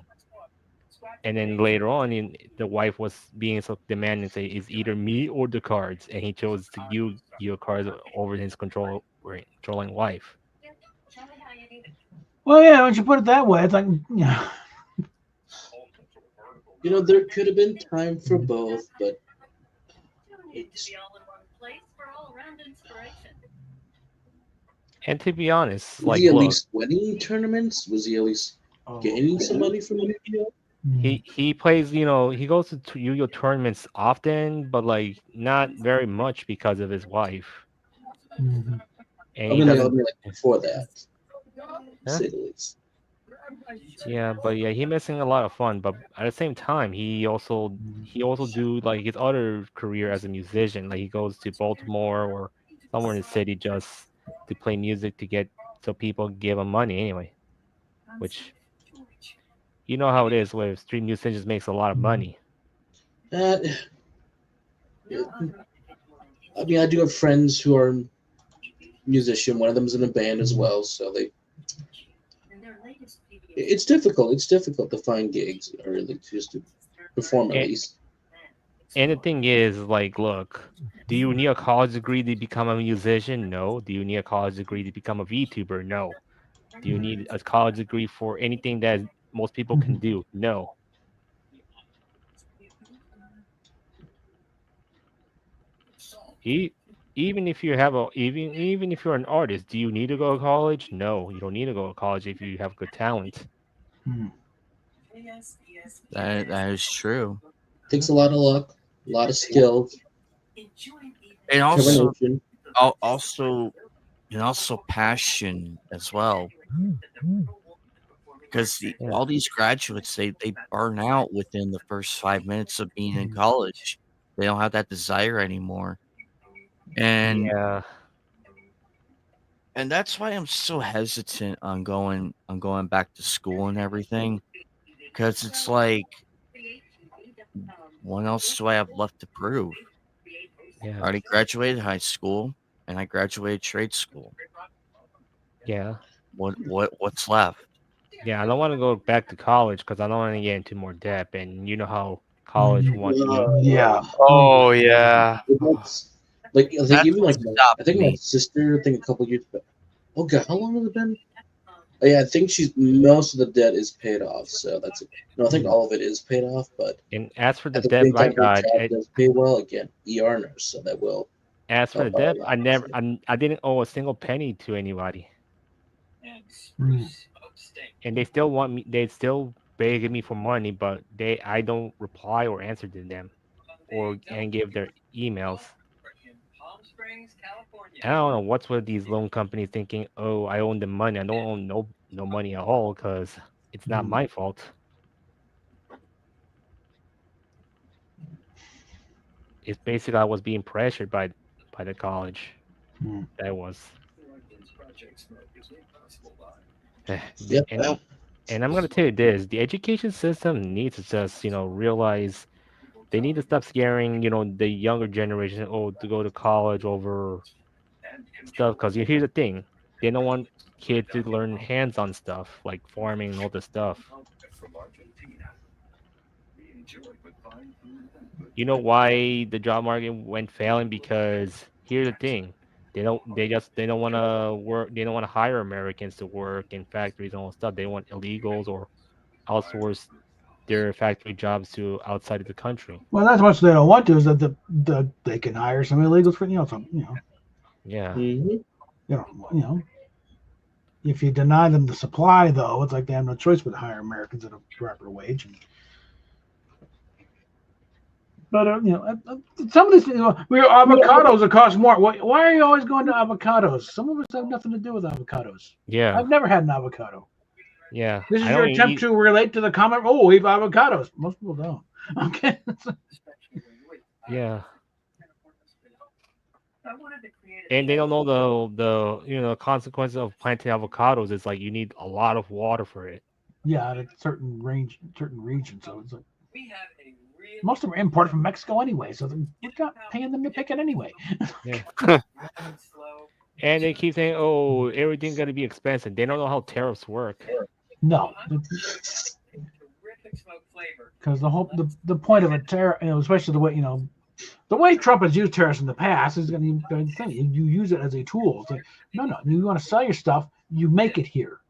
And then later on, the wife was being so demanding and say, "It's either me or the cards," and he chose to Yu-Gi-Oh cards over his controlling wife. Well, yeah, when you put it that way, it's like, yeah. There could have been time for both, but And to be honest, Was like, he at look, least winning tournaments? Was he at least gaining some money from UPL? he plays, he goes to Yu-Gi-Oh tournaments often, but like not very much because of his wife. Mhm. And I he mean, doesn't. like before that, to Huh? say the least. Yeah, but yeah, he missing a lot of fun. But at the same time, he also do like his other career as a musician. Like he goes to Baltimore or somewhere in the city just to play music to get so people give him money anyway. Which you know how it is where street musicians makes a lot of money. Uh, I mean, I do have friends who are musician. One of them's in a band as well, so it's difficult. It's difficult to find gigs or really just to perform at And, least. and the thing is, like, look, do you need a college degree to become a musician? No. Do you need a college degree to become a VTuber? No. Do you need a college degree for anything that most people can do? No. Even if you have even if you're an artist, do you need to go to college? No, you don't need to go to college if you have good talent. That is true. Takes a lot of luck, a lot of skill, And also, determination. also, and also passion as well. Because all these graduates, they burn out within the first 5 minutes of being in college. They don't have that desire anymore, and Yeah. and that's why I'm so hesitant on going back to school and everything. Because it's like, what else do I have left to prove? I Yeah. already graduated high school, and I graduated trade school. Yeah. What's left? Yeah, I don't want to go back to college because I don't want to get into more debt. And you know how college wants you. Yeah. Oh yeah. That's like I think That's even what's like I think stopping my me. sister. I think a couple years back. Oh god, how long has it been? Oh, yeah, I think she's most of the debt is paid off. So that's it. No, I think all of it is paid off, but And as for the at the debt same I time, her got, job does pay well. Again, ER nurse, so that will as for the help out a debt, lot. I didn't owe a single penny to anybody, and they still want me. They still begging me for money, but I don't reply or answer to them, and give their emails. I don't know what's with these loan companies thinking, oh, I own the money. I don't own no money at all because it's not my fault. It's basically I was being pressured by the college. That was. Yep. And I'm gonna tell you this: the education system needs to just realize they need to stop scaring the younger generation to go to college over stuff. Because here's the thing: they don't want kids to learn hands-on stuff like farming and all this stuff. You know why the job market went failing? Because here's the thing: they don't want to work. They don't want to hire Americans to work in factories and all that stuff. They want illegals or outsource their factory jobs to outside of the country. Well, that's what they don't want to is that they can hire some illegals for Yeah. If you deny them the supply, though, it's like they have no choice but to hire Americans at a proper wage. But some of this, avocados that cost more. Why are you always going to avocados? Some of us have nothing to do with avocados. Yeah. I've never had an avocado. Yeah. This is your attempt to relate to the comment. Oh, we have avocados. Most people don't. Okay. Yeah. And they don't know the consequences of planting avocados. It's like you need a lot of water for it. Yeah, at a certain region. So it's like most of them are imported from Mexico anyway. So we're not paying them to pick it anyway. Yeah. And they keep saying, "Oh, everything's gonna be expensive." They don't know how tariffs work. No, because the point of a tariff, especially the way Trump has used tariffs in the past is going to be the thing. You use it as a tool. It's like, no, you want to sell your stuff, you make it here.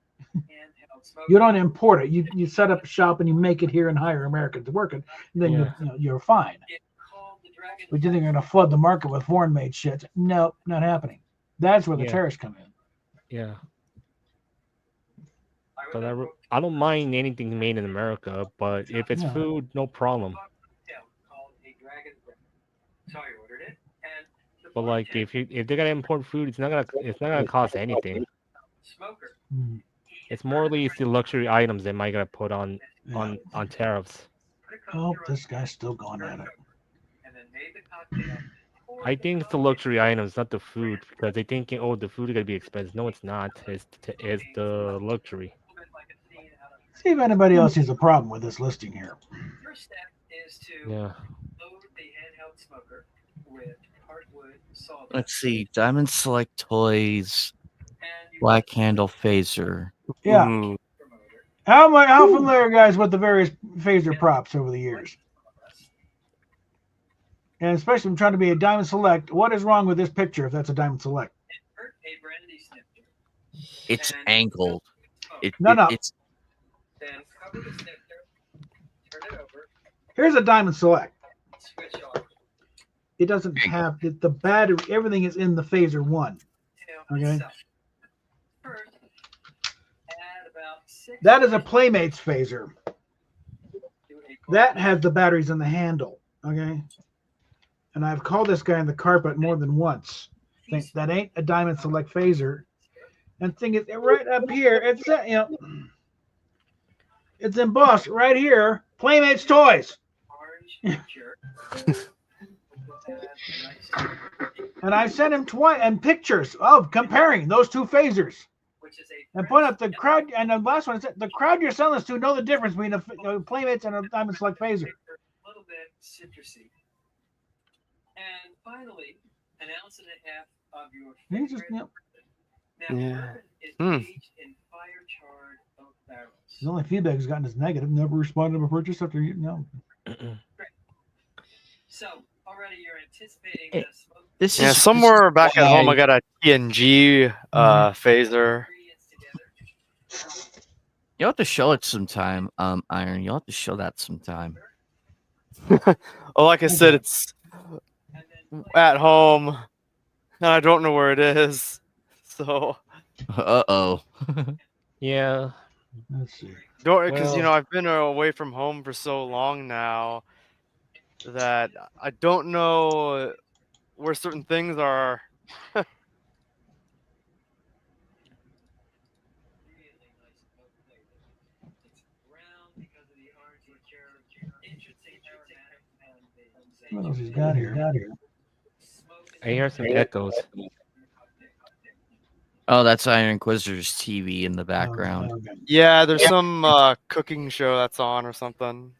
You don't import it. You set up a shop and you make it here and hire Americans to work it. And then you're fine. But you think you're going to flood the market with foreign-made shit? No, not happening. That's where the tariffs come in. Yeah. But I don't mind anything made in America, but if it's food, no problem. But like if they gotta import food, it's not gonna cost anything. It's more or less the luxury items they might gotta put on tariffs. Oh, this guy's still going at it. I think it's the luxury items, not the food, because they thinking, oh, the food is gonna be expensive. No, it's not. It's the luxury. See if anybody else sees a problem with this listing here. Yeah. Let's see. Diamond Select Toys, Black Handle Phaser. Yeah. Ooh. How familiar, guys, with the various phaser props over the years? And especially, I'm trying to be a Diamond Select. What is wrong with this picture if that's a Diamond Select? It's angled. No. It's. Here's a Diamond Select. It doesn't have the battery. Everything is in the phaser one. Okay. That is a Playmates phaser. That has the batteries in the handle. Okay. And I've called this guy in the carpet more than once. Think that ain't a Diamond Select phaser. And thing is, right up here, it's it's embossed right here. Playmates Toys. And I sent him twice and pictures of comparing those two phasers. And point out the crowd, and the last one, the crowd you're selling this to know the difference between a Playmates and a Diamond Select phaser. A little bit citrusy. And finally, an ounce and a half of your favorite. Now, is aged in fire-charred oak barrels. The only feedback he's gotten is negative. Never responded to a purchase after So already you're anticipating This Yeah, is somewhere back at home, I got a TNG phaser. You'll have to show it sometime, Iron. You'll have to show that sometime. Well, like I said, it's at home, and I don't know where it is. So. Uh-oh. Yeah. Let's see. Because I've been away from home for so long now that I don't know where certain things are. What else he's got here? I hear some echoes. Oh, that's Iron Inquisitor's TV in the background. Yeah, there's some cooking show that's on or something.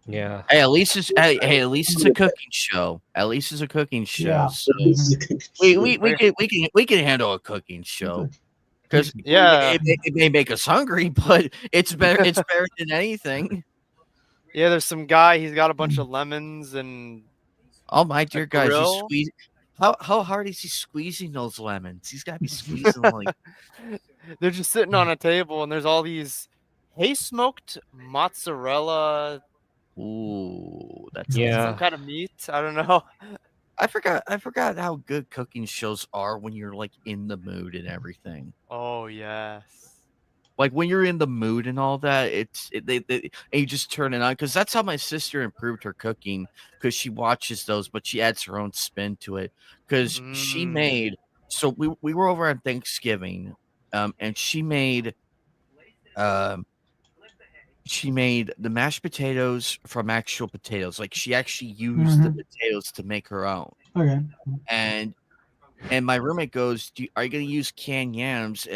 Yeah. Hey, at least it's a cooking show. At least it's a cooking show. Yeah. So we can handle a cooking show. Because it may make us hungry, but it's better than anything. Yeah, there's some guy. He's got a bunch of lemons and. Oh my dear guys, he's squeezing. How hard is he squeezing those lemons? He's got to be squeezing them like. They're just sitting on a table, and there's all these smoked mozzarella. Ooh, that's some kind of meat. I don't know. I forgot how good cooking shows are when you're like in the mood and everything. Oh yes. Like when you're in the mood and all that, and you just turn it on, because that's how my sister improved her cooking, because she watches those, but she adds her own spin to it. Because she made, so we were over on Thanksgiving, and she made the mashed potatoes from actual potatoes. Like she actually used the potatoes to make her own. Okay. And my roommate goes, "Are you going to use canned yams?"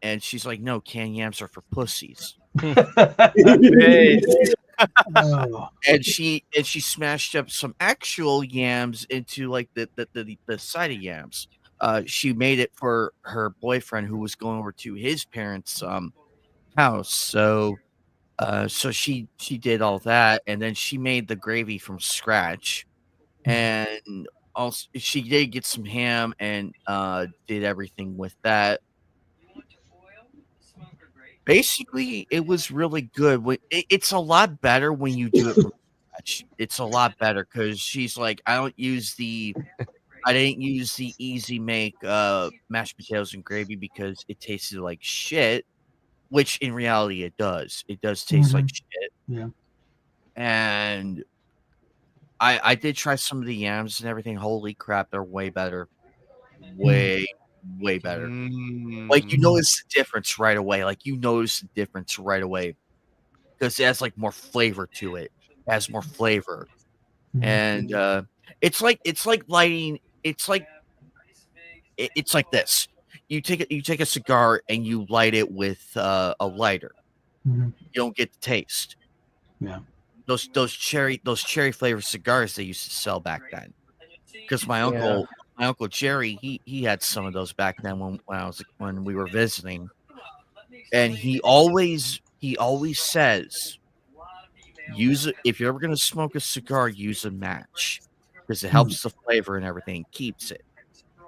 And she's like, "No, canned yams are for pussies." And she smashed up some actual yams into like the side of yams. She made it for her boyfriend who was going over to his parents' house. So she did all that, and then she made the gravy from scratch, and also she did get some ham and did everything with that. Basically, it was really good. It's a lot better when you do it from scratch. It's a lot better because she's like, I don't use the I didn't use the easy make mashed potatoes and gravy because it tasted like shit, which in reality it does. It does taste like shit. Yeah. And I did try some of the yams and everything. Holy crap, they're way better. Way better. Like you notice the difference right away. Because it has like more flavor to it. It has more flavor. And it's like lighting. It's like this. You take a cigar and you light it with a lighter. You don't get the taste. Yeah. Those cherry flavored cigars they used to sell back then. Because my uncle Jerry, he had some of those back then when we were visiting, and he always says, if you're ever gonna smoke a cigar, use a match because it helps the flavor and everything, keeps it,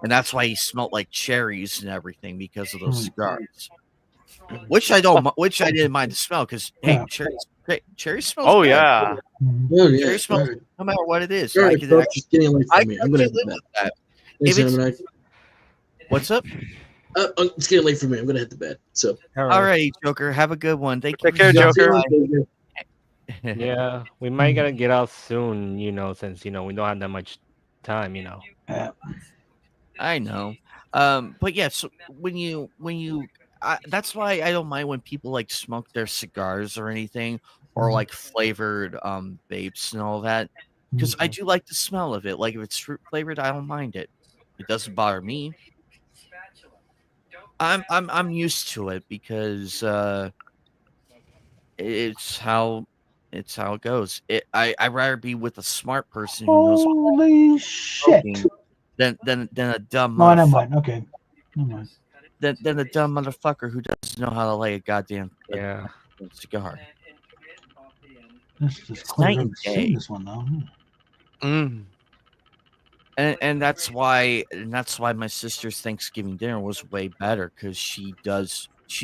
and that's why he smelled like cherries and everything because of those cigars. Which I didn't mind the smell because hey, cherry smells. Oh good. yeah. Oh yeah. Cherry smells no matter what it is. Sorry, folks, it's getting away I from me. can I'm gonna actually hit live the bed. with that. Thanks, Gemini. What's up? It's getting late for me. I'm gonna hit the bed. So. All right, Joker. Have a good one. Thank you. Take care, Joker. Yeah, we might gotta get out soon, since we don't have that much time, I know. But yeah, so when you that's why I don't mind when people like smoke their cigars or anything or like flavored vapes and all that because I do like the smell of it. Like if it's fruit flavored, I don't mind it. It doesn't bother me. I'm used to it because it's how it goes. I'd rather be with a smart person who knows Holy shit. than a dumb No, never motherfucker. mind. Okay. Never mind. Than a dumb motherfucker who doesn't know how to lay a goddamn cigar. This is It's clear. night I've and seen day. this one though. And that's why my sister's Thanksgiving dinner was way better because she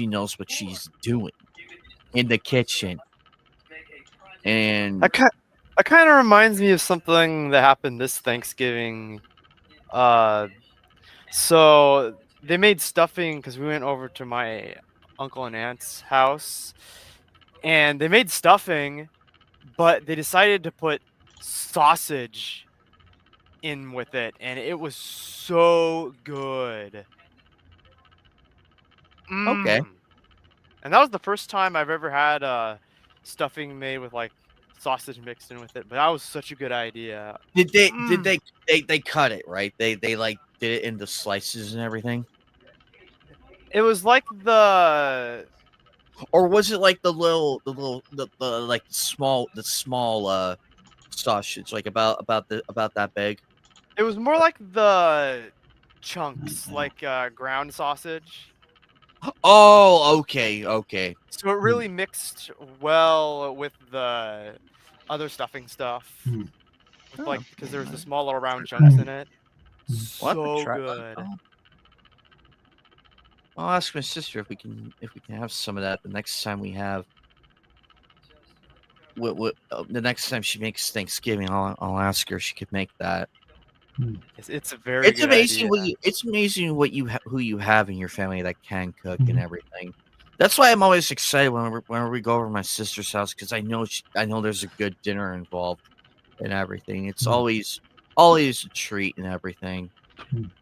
knows what she's doing in the kitchen. And that kind of reminds me of something that happened this Thanksgiving. So they made stuffing because we went over to my uncle and aunt's house, and they made stuffing, but they decided to put sausage in with it, and it was so good. Okay. And that was the first time I've ever had stuffing made with like sausage mixed in with it, but that was such a good idea. Did they cut it right? They like did it into slices and everything? It was like or was it like the like small sausage like about that big? It was more like the chunks, like ground sausage. Oh, okay. So it really mixed well with the other stuffing stuff, like because there's the small little round chunks in it. So good. I'll ask my sister if we can have some of that the next time we have. The next time she makes Thanksgiving, I'll ask her if she could make that. It's a very. It's amazing idea. It's amazing who you have in your family that can cook and everything. That's why I'm always excited whenever we go over to my sister's house because I know there's a good dinner involved and everything. It's always a treat and everything.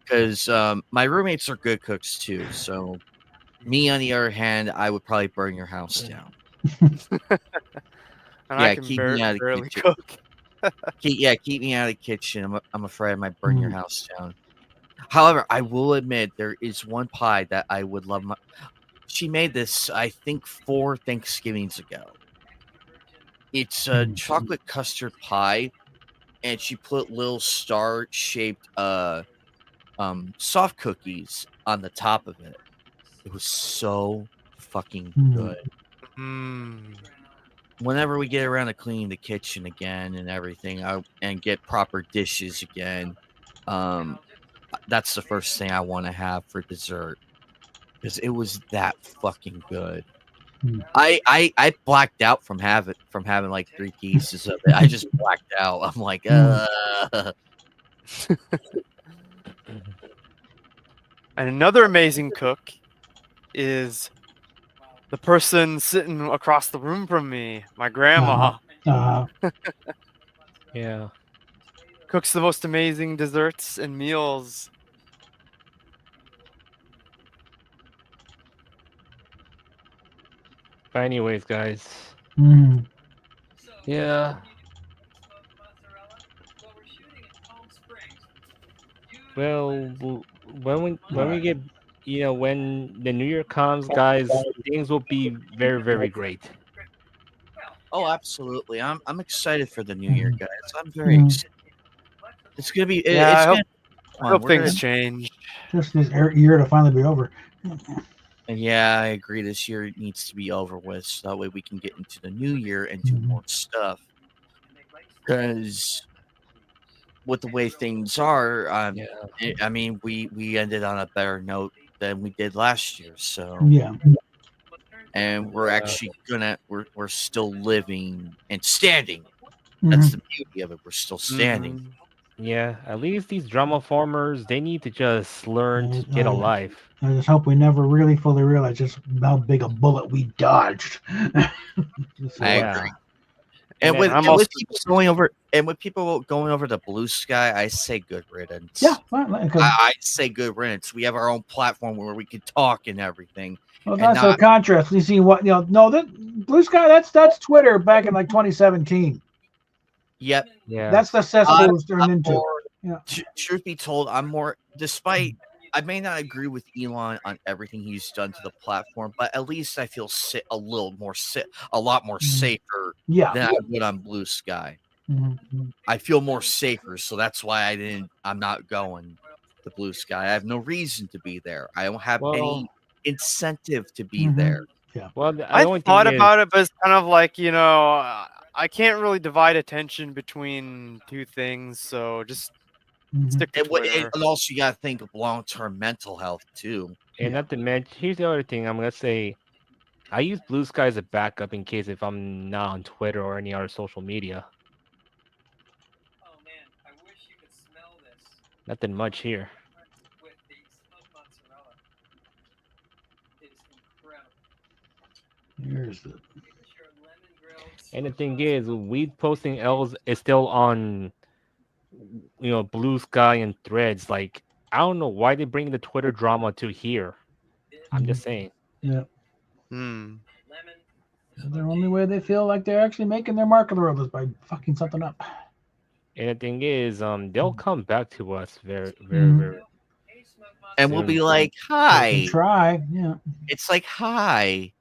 Because my roommates are good cooks too. So me, on the other hand, I would probably burn your house down. And I can keep me out of the kitchen. cook. Keep me out of the kitchen. I'm afraid I might burn your house down. However, I will admit there is one pie that I would love. She made this, I think, 4 Thanksgivings ago. It's a chocolate custard pie, and she put little star-shaped soft cookies on the top of it. It was so fucking good. Whenever we get around to cleaning the kitchen again and everything, and get proper dishes again, that's the first thing I want to have for dessert because it was that fucking good. I blacked out from having like 3 pieces of it. I just blacked out. I'm like, And another amazing cook is the person sitting across the room from me, my grandma. Yeah. Cooks the most amazing desserts and meals. But anyways, guys. Mm. Yeah. Well, when we get, when the New Year comes, guys, things will be very, very great. Oh, absolutely. I'm excited for the new year, guys. I'm very Mm. excited. It's gonna be. Yeah, It's I hope, gonna be I fun. hope We're things gonna. change. Just this year to finally be over. And yeah, I agree. This year needs to be over with, so that way we can get into the new year and do more stuff. Because with the way things are, I mean, we ended on a better note than we did last year. So Yeah. and we're actually we're still living and standing. That's the beauty of it. We're still standing. Yeah, at least these drama farmers, they need to just learn to get a life. I just hope we never really fully realize just how big a bullet we dodged. I agree. And with people going over to Blue Sky, I say good riddance. Yeah, I say good riddance. We have our own platform where we can talk and everything. Well, that's a contrast. You see what that Blue Sky. That's Twitter back in like 2017. Yep. Yeah. That's the cesspool it's turned into. Truth be told, I'm more. Despite I may not agree with Elon on everything he's done to the platform, but at least I feel a lot more safer than I would on Blue Sky. I feel more safer, so that's why I'm not going to Blue Sky. I have no reason to be there. I don't have any incentive to be there. Yeah. Well, I thought about it, but it's kind of like, I can't really divide attention between two things, so just stick to Twitter. And also, you got to think of long-term mental health too. And not to mention, here's the other thing. I'm gonna say, I use Blue Sky as a backup in case if I'm not on Twitter or any other social media. Oh man, I wish you could smell this. Nothing much here. With the smoked mozzarella, it's incredible. Here's the. And the thing is, weed posting L's is still on, Blue Sky and Threads. Like, I don't know why they bring the Twitter drama to here. I'm just saying. Yeah. The only way they feel like they're actually making their mark in the world is by fucking something up. And the thing is, they'll come back to us very, very, very. And we'll be like, "Hi." Try, yeah. It's like, "Hi."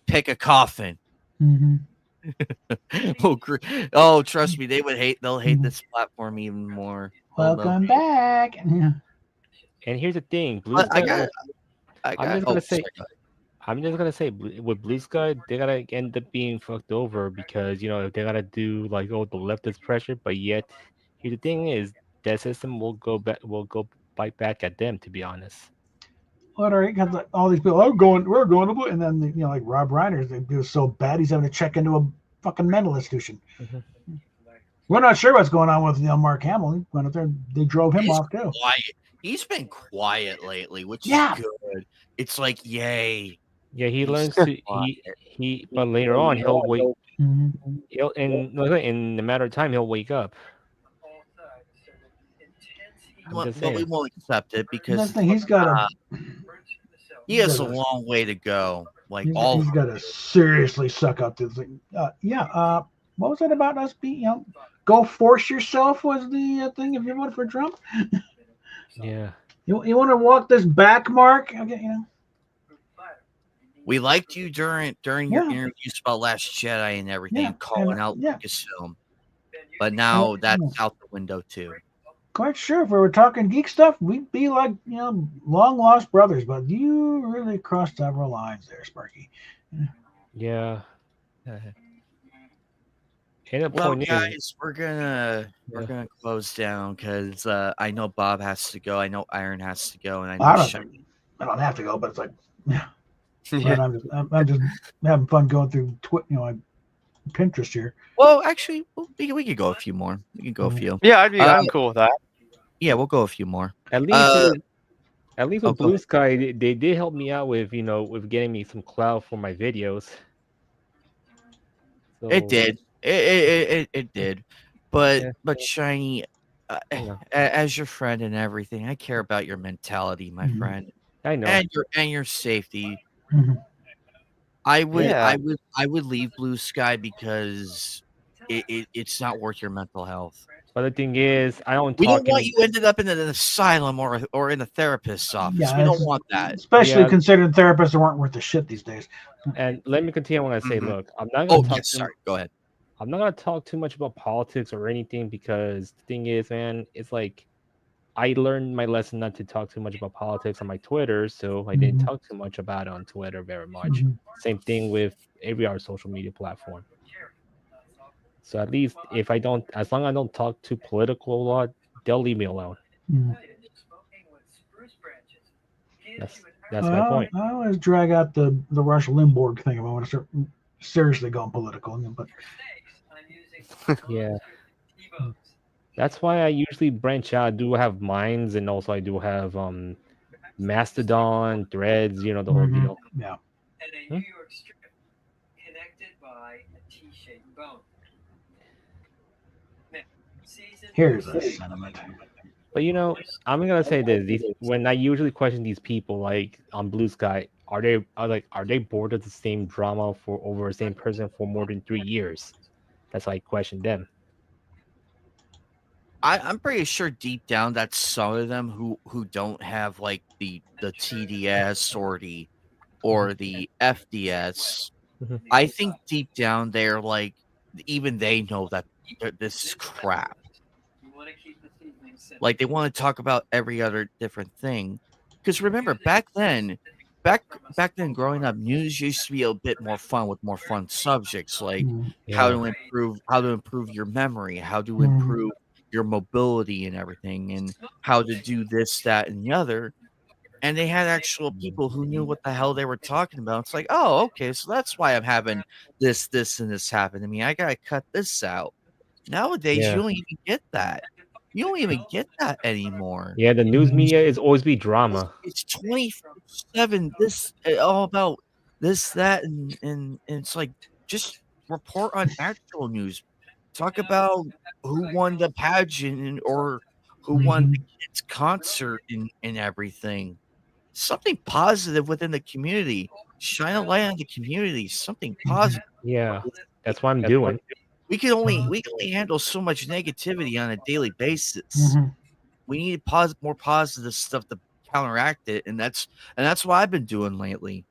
Pick a coffin. Oh, trust me, they'll hate this platform even more. Welcome back. Yeah. And here's the thing, Blue Sky. I'm just gonna say, with Blue Sky, they gotta end up being fucked over because if they gotta do like the leftist pressure, but yet here's the thing is that system will go bite back at them. To be honest. Literally, because like, all these people, we're going to Blue, and then like Rob Reiner's, it was so bad he's having to check into a fucking mental institution. We're not sure what's going on with Mark Hamill. He went up there, they drove him off too. Quiet. He's been quiet lately, which is good. It's like, yay. Yeah, he learns to but later on he'll wake. He'll in a matter of time he'll wake up. But we won't accept it because he's got he has a long way to go. Like he's got to seriously suck up to the thing. What was it about us being? Go force yourself was the thing if you voted for Trump. Yeah. You want to walk this back, Mark? Okay, We liked you during your interviews about Last Jedi and everything, calling out Lucasfilm. But now that's out the window too. Quite sure if we were talking geek stuff, we'd be like, long lost brothers, but you really crossed several lines there, Sparky. Yeah. Well, guys, we're gonna close down because I know Bob has to go. I know Iron has to go, and I don't have to go, but it's like, I'm just having fun going through Pinterest here. Well, actually, we could go a few more. We can go a few. Yeah, I'm cool with that. Yeah, we'll go a few more. At At least with Blue Sky, they did help me out with with getting me some clout for my videos. So, it did. It did. But Shiny, as your friend and everything, I care about your mentality, my friend. I know. And your safety. Mm-hmm. I would leave Blue Sky because it's not worth your mental health. But the thing is, I don't. We don't want you ended up in an asylum or in a therapist's office. We don't want that. Especially considering therapists aren't worth the shit these days. And let me continue when I say, look, I'm not going to talk. Sorry, go ahead. I'm not going to talk too much about politics or anything because the thing is, man, it's like I learned my lesson not to talk too much about politics on my Twitter, so I didn't talk too much about it on Twitter very much. Same thing with every other social media platform. So at least if I don't, as long as I don't talk too political a lot, they'll leave me alone. That's my point. I always drag out the Rush Limbaugh thing if I want to start seriously going political. But yeah, that's why I usually branch out. I do have Minds, and also I do have Mastodon, Threads. The whole deal. Yeah. And a New York strip connected by a T-shaped bone. Here's a sentiment. But I'm gonna say this: when I usually question these people, like on Blue Sky, are they bored of the same drama for over the same person for more than 3 years? That's why I question them. I'm pretty sure deep down that some of them who don't have like the TDS or the FDS, I think deep down they're like even they know that this is crap. Like they want to talk about every other different thing. Because remember back then growing up, news used to be a bit more fun with more fun subjects like how to improve your memory, how to improve your mobility and everything, and how to do this, that, and the other. And they had actual people who knew what the hell they were talking about. It's like, oh, okay, so that's why I'm having this, and this happen to me. I gotta cut this out. Nowadays, you don't even get that. You don't even get that anymore. Yeah, the news media is always be drama. It's 24/7. This all about this, that, and it's like just report on actual news. Talk about who won the pageant or who won the kids' concert and everything. Something positive within the community. Shine a light on the community. Something positive. Yeah, that's what I'm doing. We can only handle so much negativity on a daily basis. We need more positive stuff to counteract it, and that's what I've been doing lately.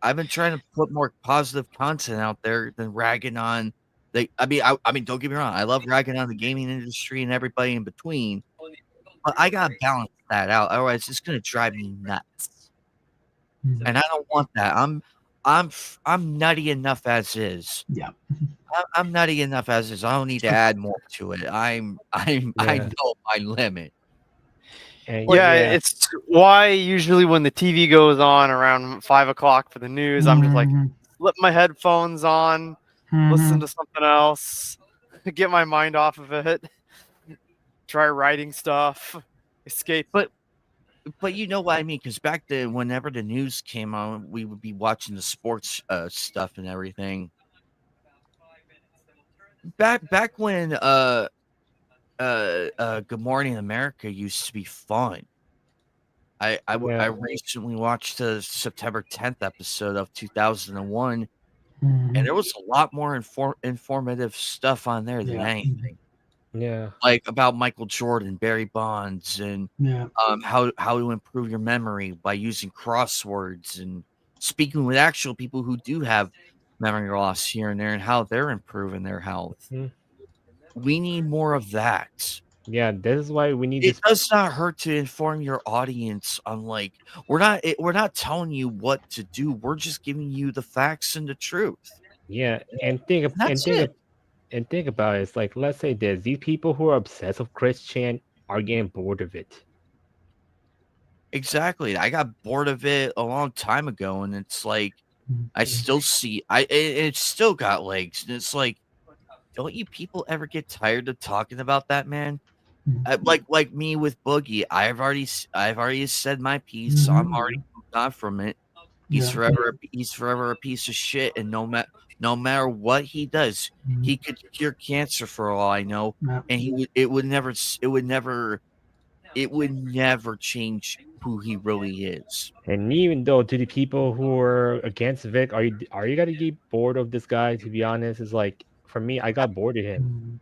I've been trying to put more positive content out there than ragging on. I mean, don't get me wrong. I love ragging on the gaming industry and everybody in between, but I gotta balance that out. Otherwise, it's gonna drive me nuts, and I don't want that. I'm nutty enough as is. Yeah. I'm nutty enough as is. I don't need to add more to it. I know my limit. It's why usually when the TV goes on around 5 o'clock for the news, I'm just like, flip my headphones on, listen to something else, get my mind off of it, try writing stuff, escape. But you know what I mean? Because back then, whenever the news came on, we would be watching the sports stuff and everything. Back when Good Morning America used to be fun. I recently watched the September 10th episode of 2001, and there was a lot more informative stuff on there than anything. Yeah, like about Michael Jordan, Barry Bonds, and how to improve your memory by using crosswords and speaking with actual people who do have memory loss here and there and how they're improving their health. We need more of that. Yeah, this is why we need. It does not hurt to inform your audience on like we're not telling you what to do. We're just giving you the facts and the truth. Yeah, and think about it. It's like, let's say this: these people who are obsessed with Chris Chan are getting bored of it. Exactly. I got bored of it a long time ago, and it's like I still see it's still got legs, and it's like, don't you people ever get tired of talking about that man? like me with Boogie. I've already said my piece. I'm already moved on from it. He's forever a piece of shit, and no matter what he does, he could cure cancer for all I know, and it would never change who he really is. And even though to the people who are against Vic, are you gonna get bored of this guy? To be honest, it's like for me, I got bored of him.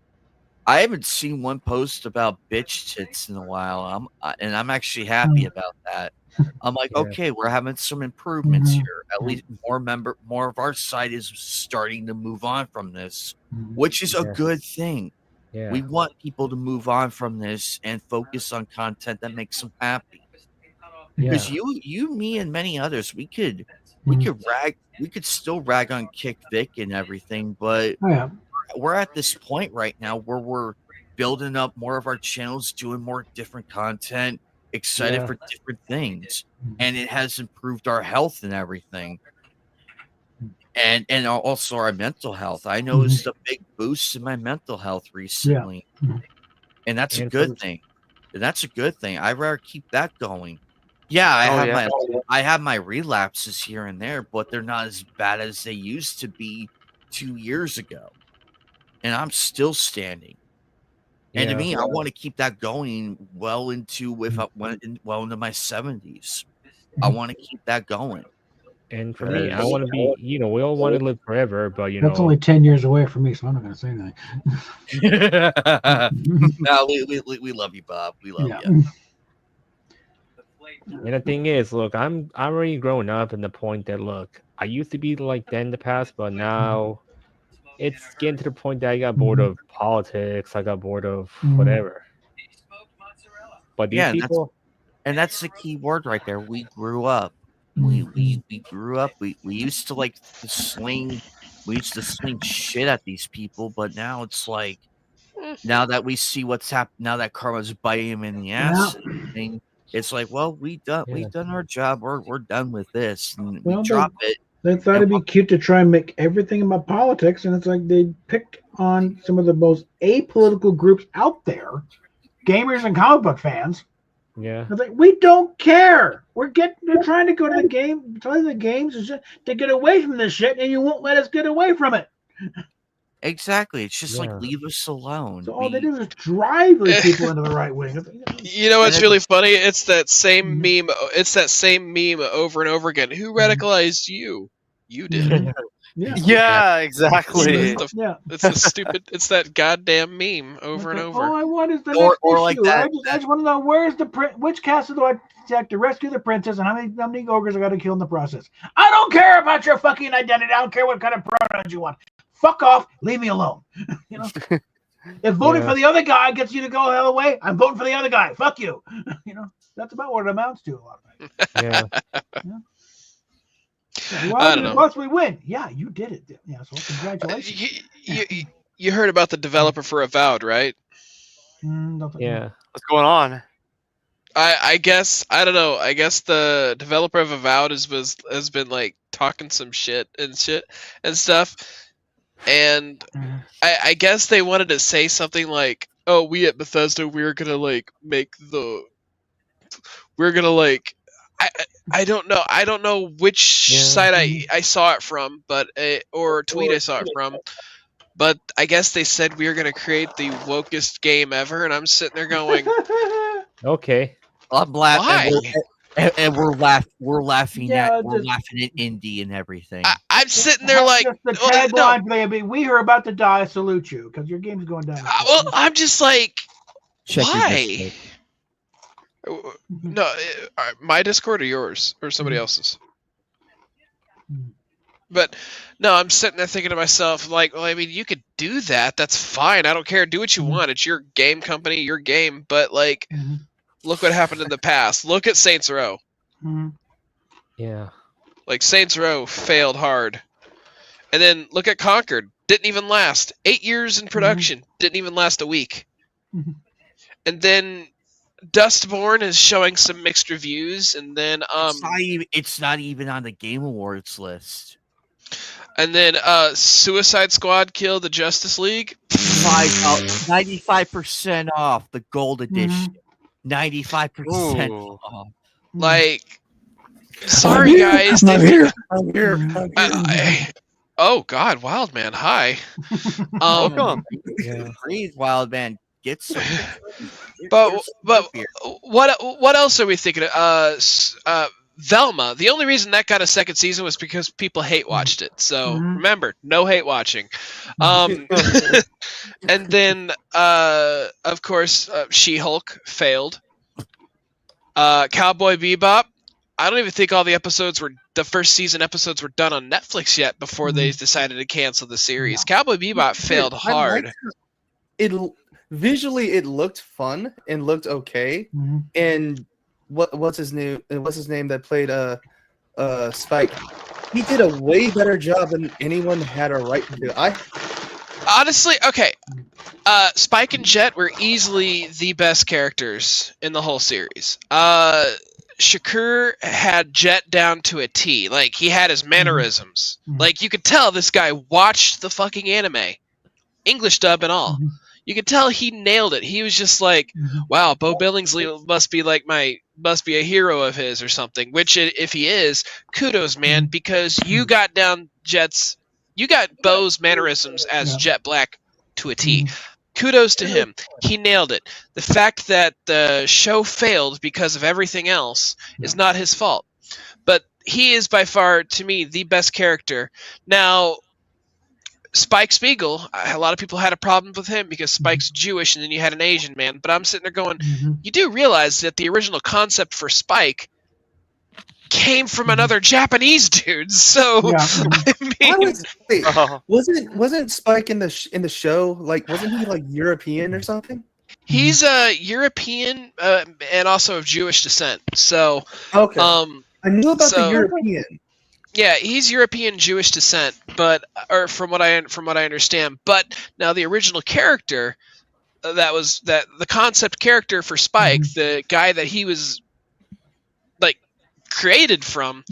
I haven't seen one post about bitch tits in a while. I'm actually happy about that. I'm like, okay, we're having some improvements here. At least more of our side is starting to move on from this, which is a good thing. Yeah. We want people to move on from this and focus on content that makes them happy. Because you, me, and many others, we could still rag on Kick Vic and everything, but we're at this point right now where we're building up more of our channels, doing more different content, excited for different things, and it has improved our health and everything, and also our mental health. I noticed a big boost in my mental health recently, and that's a good thing. That's a good thing. I'd rather keep that going. Yeah, I have my relapses here and there, but they're not as bad as they used to be 2 years ago. And I'm still standing. And to me, I want to keep that going well into into my 70s. I want to keep that going. And for me, I want to be, we all want to live forever, but that's only 10 years away from me, so I'm not going to say anything. No, we love you, Bob. We love you. And the thing is, look, I'm already grown up in the point that, look, I used to be like that in the past, but now it's getting to the point that I got bored of politics. I got bored of whatever. But these people, that's the key word right there. We grew up. We grew up. We used to like to sling. We used to sling shit at these people, but now it's like, now that we see what's happened, now that karma's biting him in the ass, it's like, well, we've done our job. We're done with this, and we drop it. They thought it'd be cute to try and make everything about politics, and it's like they picked on some of the most apolitical groups out there, gamers and comic book fans. Yeah, it's like, we don't care. They're trying to go to the game, play the games to get away from this shit, and you won't let us get away from it. Exactly. It's just like, leave us alone. So all they do is drive these people into the right wing. You know what's really funny? It's that same meme. It's that same meme over and over again. Who radicalized you? You did. Yeah, exactly. It's the stupid. It's that goddamn meme over and over. All I want is the next issue. Like that. I just want to know which castle do I take to rescue the princess, and how many ogres I got to kill in the process. I don't care about your fucking identity. I don't care what kind of pronouns you want. Fuck off, leave me alone. If voting for the other guy gets you to go hell away, I'm voting for the other guy. Fuck you. That's about what it amounts to a lot of times. I don't know. Once we win, you did it. Yeah, so congratulations. You heard about the developer for Avowed, right? Yeah. What's going on? I guess, I don't know. I guess the developer of Avowed has been like talking some shit and stuff. And I guess they wanted to say something like, "Oh, we at Bethesda, we're gonna I don't know. I don't know which site I saw it from, but or tweet I saw it from. But I guess they said we were gonna create the wokest game ever, and I'm sitting there going, okay, I'm laughing. Why? And we're laughing at indie and everything. I'm sitting there like, the tagline, baby. We are about to die. Salute you, because your game's going down. Well, I'm just like, why? No, my Discord or yours or somebody else's. But no, I'm sitting there thinking to myself, like, well, I mean, you could do that. That's fine. I don't care. Do what you want. It's your game company, your game. But like, look what happened in the past. Look at Saints Row. Yeah. Like, Saints Row failed hard. And then look at Conquered. Didn't even last. 8 years in production. Didn't even last a week. And then Dustborn is showing some mixed reviews. And then it's not even on the Game Awards list. And then Suicide Squad killed the Justice League. 95% off the gold edition. 95% Ooh. off. Like, sorry guys. I'm here. Oh God, Wild Man, hi. Welcome. Breathe, wild man. Get some. But what else are we thinking of? Velma. The only reason that got a second season was because people hate watched it. So remember, no hate watching. And then of course She-Hulk failed. Cowboy Bebop. I don't even think all the first season episodes were done on Netflix yet before they decided to cancel the series. Cowboy Bebop failed hard. Visually it looked fun and looked okay. And what's his name that played Spike? He did a way better job than anyone had a right to do. Honestly, okay. Spike and Jet were easily the best characters in the whole series. Shakur had Jet down to a T. Like, he had his mannerisms. Like, you could tell this guy watched the fucking anime. English dub and all. You could tell he nailed it. He was just like, wow, Bo Billingsley must be a hero of his or something. Which, if he is, kudos, man, because you got Bo's mannerisms as Jet Black to a T. Kudos to him. He nailed it. The fact that the show failed because of everything else is not his fault. But he is by far, to me, the best character. Now, Spike Spiegel, a lot of people had a problem with him because Spike's Jewish and then you had an Asian man. But I'm sitting there going, you do realize that the original concept for Spike came from another Japanese dude. So, I mean... wasn't Spike in the show, like, wasn't he like European or something? He's a European and also of Jewish descent. So, okay. I knew about the European. Yeah, he's European Jewish descent, or from what I understand. But now the original character, the concept character for Spike, the guy that he was like created from,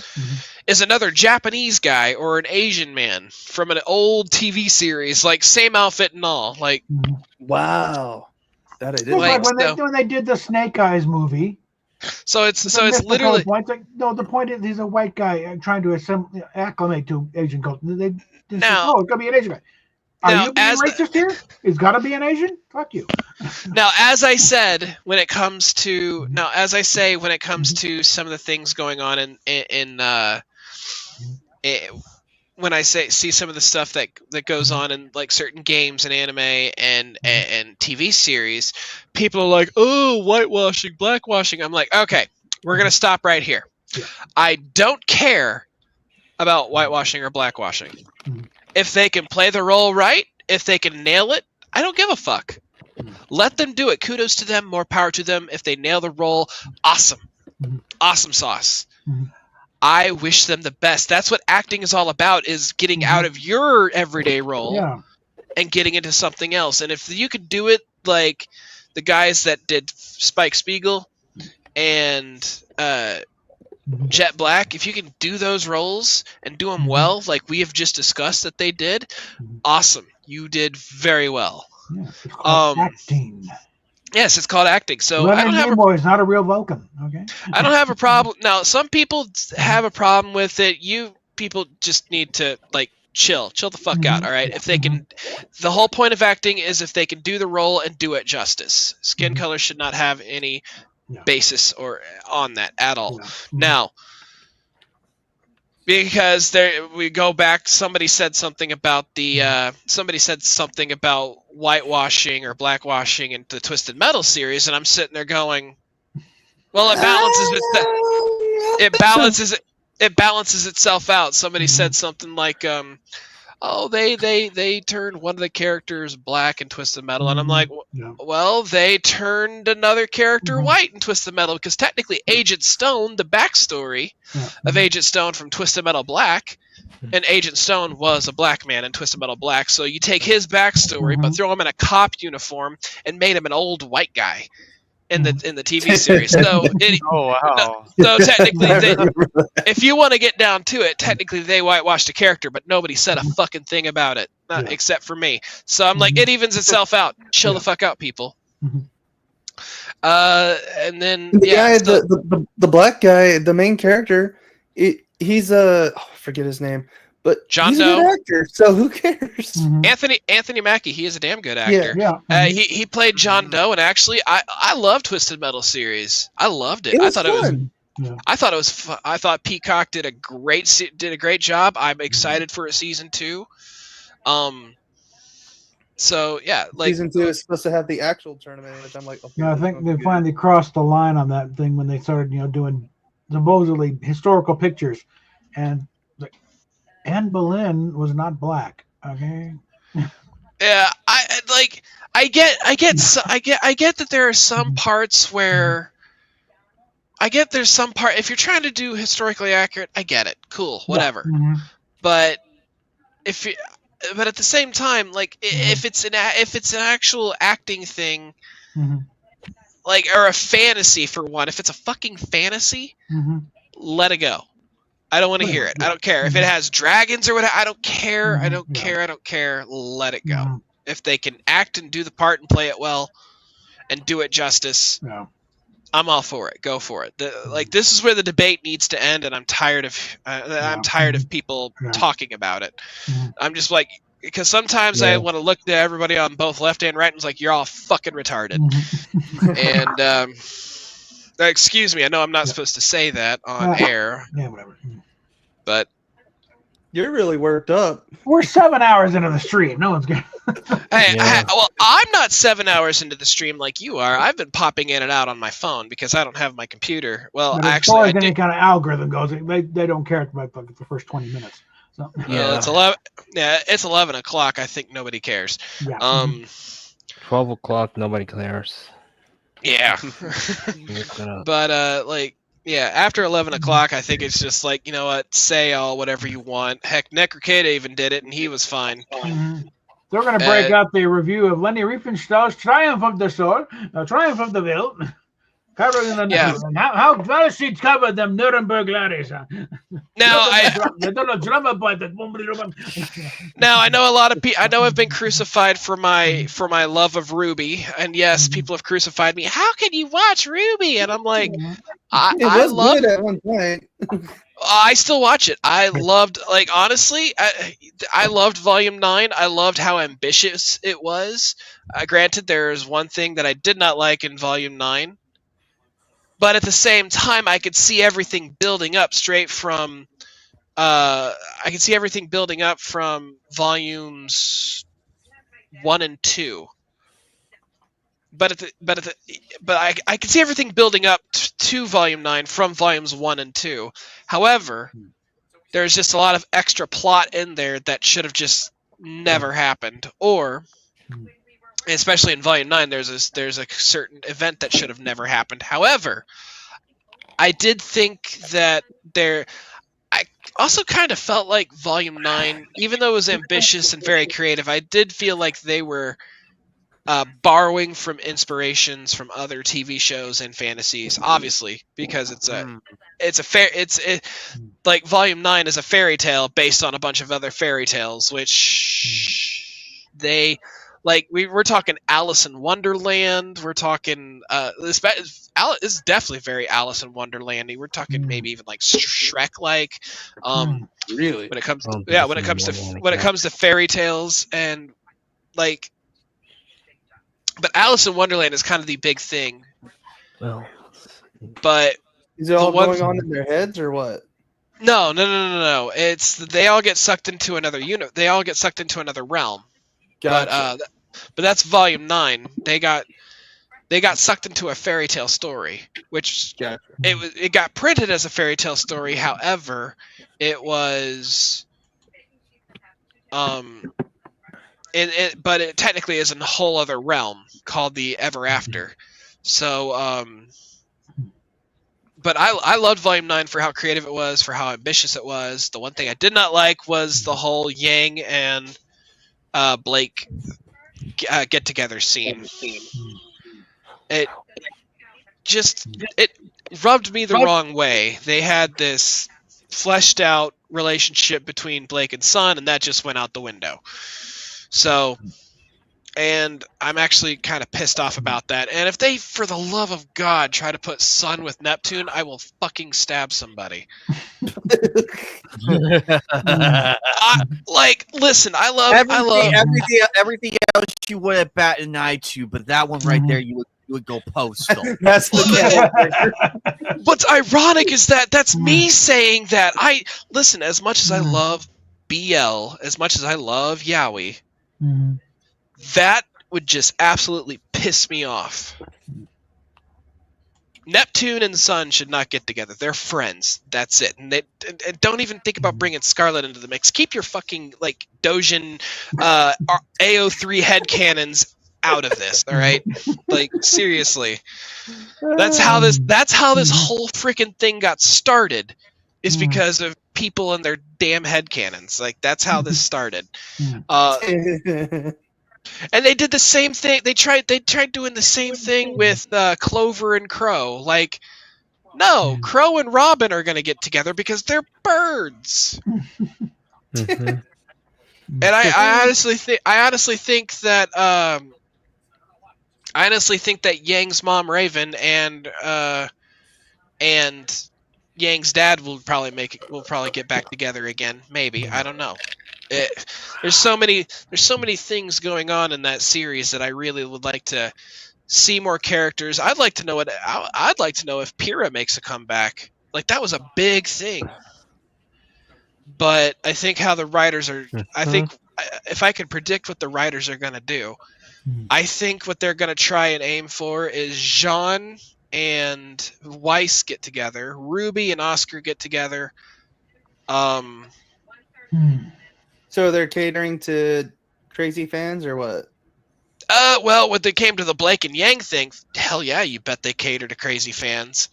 is another Japanese guy or an Asian man from an old TV series, like same outfit and all. Like, wow, that I didn't like when they did the Snake Eyes movie. So it's literally the point is he's a white guy trying to acclimate to Asian culture. They it's gotta be an Asian guy. Are you being racist here? It's gotta be an Asian. Fuck you. Now, as I say when it comes to some of the things going on when I see some of the stuff that goes on in like certain games and anime and TV series, people are like, oh, whitewashing, blackwashing. I'm like, okay, we're gonna stop right here. I don't care about whitewashing or blackwashing. If they can play the role right, if they can nail it, I don't give a fuck. Let them do it. Kudos to them. More power to them. If they nail the role, awesome. Awesome sauce. I wish them the best. That's what acting is all about, is getting out of your everyday role and getting into something else. And if you could do it like the guys that did Spike Spiegel and Jet Black, if you can do those roles and do them well, like we have just discussed that they did, awesome. You did very well. Yeah, it's called acting. Yes, it's called acting. So Leonard I don't have Nimoy is not a real Vulcan. Okay. I don't have a problem. Now, some people have a problem with it. You people just need to like chill the fuck out. All right. If they can, the whole point of acting is if they can do the role and do it justice. Skin color should not have any basis or on that at all. Now, because we go back, somebody said something about whitewashing or blackwashing in the Twisted Metal series, and I'm sitting there going, well, it balances itself out. Somebody said something like, oh, they turned one of the characters black in Twisted Metal, and I'm like, well, they turned another character white in Twisted Metal, because technically Agent Stone, the backstory of Agent Stone from Twisted Metal Black, and Agent Stone was a black man in Twisted Metal Black, so you take his backstory, but throw him in a cop uniform and made him an old white guy. in the TV series. So Oh wow. so technically, if you want to get down to it, technically they whitewashed the character, but nobody said a fucking thing about it, except for me. So I'm like, it evens itself out. Chill the fuck out, people. And then the guy, the black guy, the main character, he's I forget his name, but John he's a good actor. So who cares? Anthony Mackie, he is a damn good actor. He played John Doe, and actually, I love Twisted Metal series. I loved it. I thought fun. I thought Peacock did a great job. I'm excited for season 2. So yeah, like season 2 is supposed to have the actual tournament, which I'm like, okay, I think they finally crossed the line on that thing when they started, doing supposedly historical pictures, and Anne Boleyn was not black. Okay. Yeah, I get that there are some parts where there's some part, if you're trying to do historically accurate, I get it. Cool, whatever. But but at the same time, like if it's an actual acting thing, like, or a fantasy for one, if it's a fucking fantasy, let it go. I don't want to hear it. I don't care if it has dragons or whatever. I don't care. I don't care. Let it go. If they can act and do the part and play it well, and do it justice, I'm all for it. Go for it. Like, this is where the debate needs to end, and I'm tired of people talking about it. I'm just like, because sometimes I want to look to everybody on both left and right and it's like, you're all fucking retarded. And excuse me, I know I'm not supposed to say that on air. Yeah, whatever. But you're really worked up. We're 7 hours into the stream. No one's gonna. Well, I'm not 7 hours into the stream like you are. I've been popping in and out on my phone because I don't have my computer. Well, as far as any kind of algorithm goes, they don't care about the first 20 minutes. So. Yeah, it's 11. Yeah, it's 11 o'clock. I think nobody cares. 12 o'clock. Nobody cares. Yeah. But like, yeah, after 11 o'clock, I think it's just like, you know what, say all whatever you want. Heck, Necrocada even did it, and he was fine. They're going to break out the review of Lenny Riefenstahl's Triumph of the Sword, Triumph of the Will. Covered in the how well she covered them Nuremberg ladies. Now I know a lot of people. I know I've been crucified for my love of Ruby, and yes, people have crucified me. How can you watch Ruby? And I'm like, I love it at one point. I still watch it. I loved, like, honestly, I loved Volume 9. I loved how ambitious it was. Granted, there's one thing that I did not like in Volume 9. But at the same time, I could see everything building up straight from. I could see everything building up from volumes 1 and 2. But I could see everything building up to volume 9 from volumes 1 and 2. However, there's just a lot of extra plot in there that should have just never happened, or. Especially in Volume 9, there's a certain event that should have never happened. However, I did think that I also kind of felt like Volume 9, even though it was ambitious and very creative, I did feel like they were borrowing from inspirations from other TV shows and fantasies, obviously, because like Volume 9 is a fairy tale based on a bunch of other fairy tales, which like we're talking Alice in Wonderland. We're talking this is definitely very Alice in Wonderlandy. We're talking maybe even like Shrek-like. Really? When it comes to fairy tales and like, but Alice in Wonderland is kind of the big thing. Well, but is it all going on in their heads or what? No. It's they all get sucked into another unit. They all get sucked into another realm. Gotcha. But that's Volume 9. They got sucked into a fairy tale story, which it got printed as a fairy tale story. However, it was but it technically is in a whole other realm called the Ever After. So but I loved Volume 9 for how creative it was, for how ambitious it was. The one thing I did not like was the whole Yang and Blake get together scene. it rubbed me the wrong way. They had this fleshed out relationship between Blake and Sun, and that just went out the window. So, and I'm actually kind of pissed off about that. And if they, for the love of God, try to put Sun with Neptune, I will fucking stab somebody. Listen, I love everything else you would have bat an eye to, but that one right there you would go postal. That's the What's ironic is that that's me saying that. Listen, as much as I love BL, as much as I love Yaoi, that would just absolutely piss me off. Neptune and Sun should not get together. They're friends. That's it. And don't even think about bringing Scarlet into the mix. Keep your fucking Dojin AO3 headcanons out of this, all right? Seriously. That's how this whole freaking thing got started. Is because of people and their damn headcanons. That's how this started. And they did the same thing. They tried doing the same thing with Clover and Crow. No, Crow and Robin are going to get together because they're birds. And I honestly think that Yang's mom Raven and Yang's dad will probably get back together again. Maybe, I don't know. There's so many things going on in that series that I really would like to see more characters. I'd like to know if Pyrrha makes a comeback. That was a big thing. But I think how the writers are. I think if I could predict what the writers are gonna do, I think what they're gonna try and aim for is Jean and Weiss get together, Ruby and Oscar get together. So they're catering to crazy fans or what? Well, when they came to the Blake and Yang thing, hell yeah, you bet they cater to crazy fans.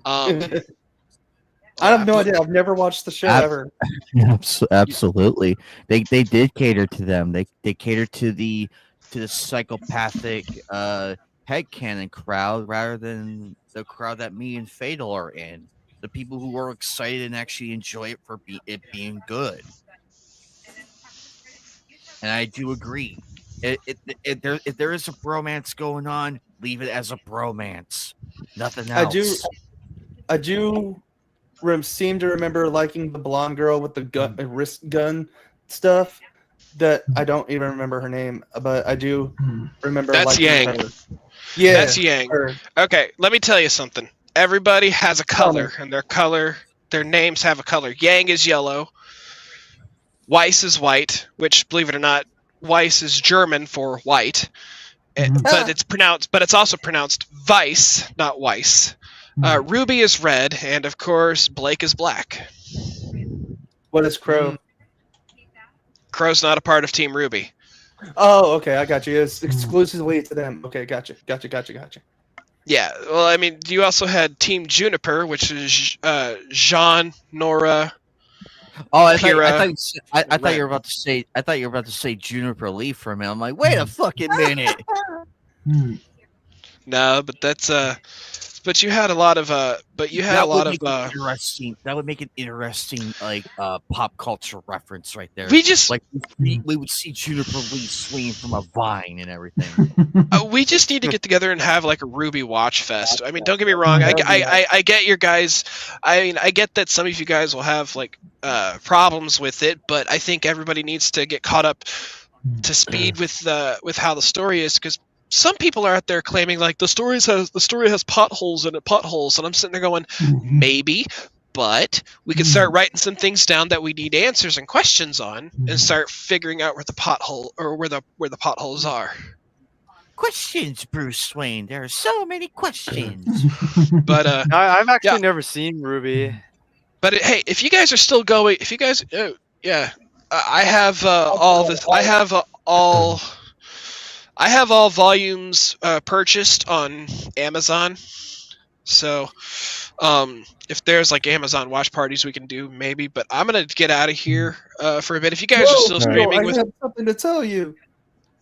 I have no idea. I've never watched the show ever. Absolutely, they did cater to them. They catered to the psychopathic headcanon crowd rather than the crowd that me and Fatal are in. The people who are excited and actually enjoy it for it being good. And I do agree. If there is a bromance going on, leave it as a bromance. Nothing else. I do seem to remember liking the blonde girl with the wrist gun stuff. That I don't even remember her name, but I do remember. That's Yang. Her. Yeah, that's Yang. Her. Okay, let me tell you something. Everybody has a color, and their names have a color. Yang is yellow. Weiss is white, which, believe it or not, Weiss is German for white, but it's also pronounced Weiss, not Weiss. Ruby is red, and of course, Blake is black. What is Crow? Crow's not a part of Team Ruby. Oh, okay, I got you. It's exclusively to them. Okay, gotcha. Yeah, well, I mean, you also had Team Juniper, which is Jean, Nora. Oh, I thought you were about to say. I thought you were about to say Juniper Lee for a minute. I'm like, wait a fucking minute. No, but that's but you had a lot of interesting. That would make an interesting pop culture reference right there. We would see Juniper Lee swinging from a vine and everything. We just need to get together and have a Ruby watch fest. I mean, don't get me wrong. I get your guys. I mean, I get that some of you guys will have problems with it, but I think everybody needs to get caught up to speed with how the story is, because some people are out there claiming the story has potholes in it, and I'm sitting there going, maybe, but we can start writing some things down that we need answers and questions on, and start figuring out where the potholes are. Questions, Bruce Wayne. There are so many questions. But I've actually never seen Ruby. But hey, if you guys are still going, I have all this. I have all volumes purchased on Amazon. So, if there's Amazon watch parties we can do, maybe. But I'm gonna get out of here for a bit. If you guys are still streaming, I have something to tell you.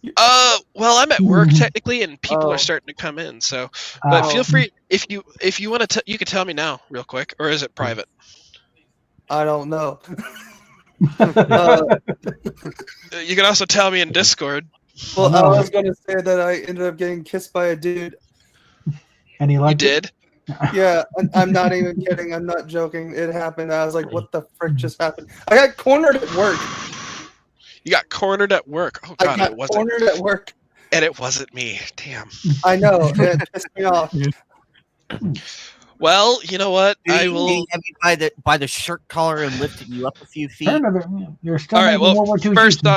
Well, I'm at work technically, and people are starting to come in. So, but feel free if you want to, you can tell me now, real quick, or is it private? I don't know. You can also tell me in Discord. Well, I was going to say that I ended up getting kissed by a dude. And he liked You did? Yeah, I'm not even kidding. I'm not joking. It happened. I was like, what the frick just happened? I got cornered at work. You got cornered at work. Oh God, I got cornered at work. And it wasn't me. Damn. I know. It pissed me off. Well, you know what? I will. Have you by the shirt collar and lifted you up a few feet. You're still All right. Well, World War II first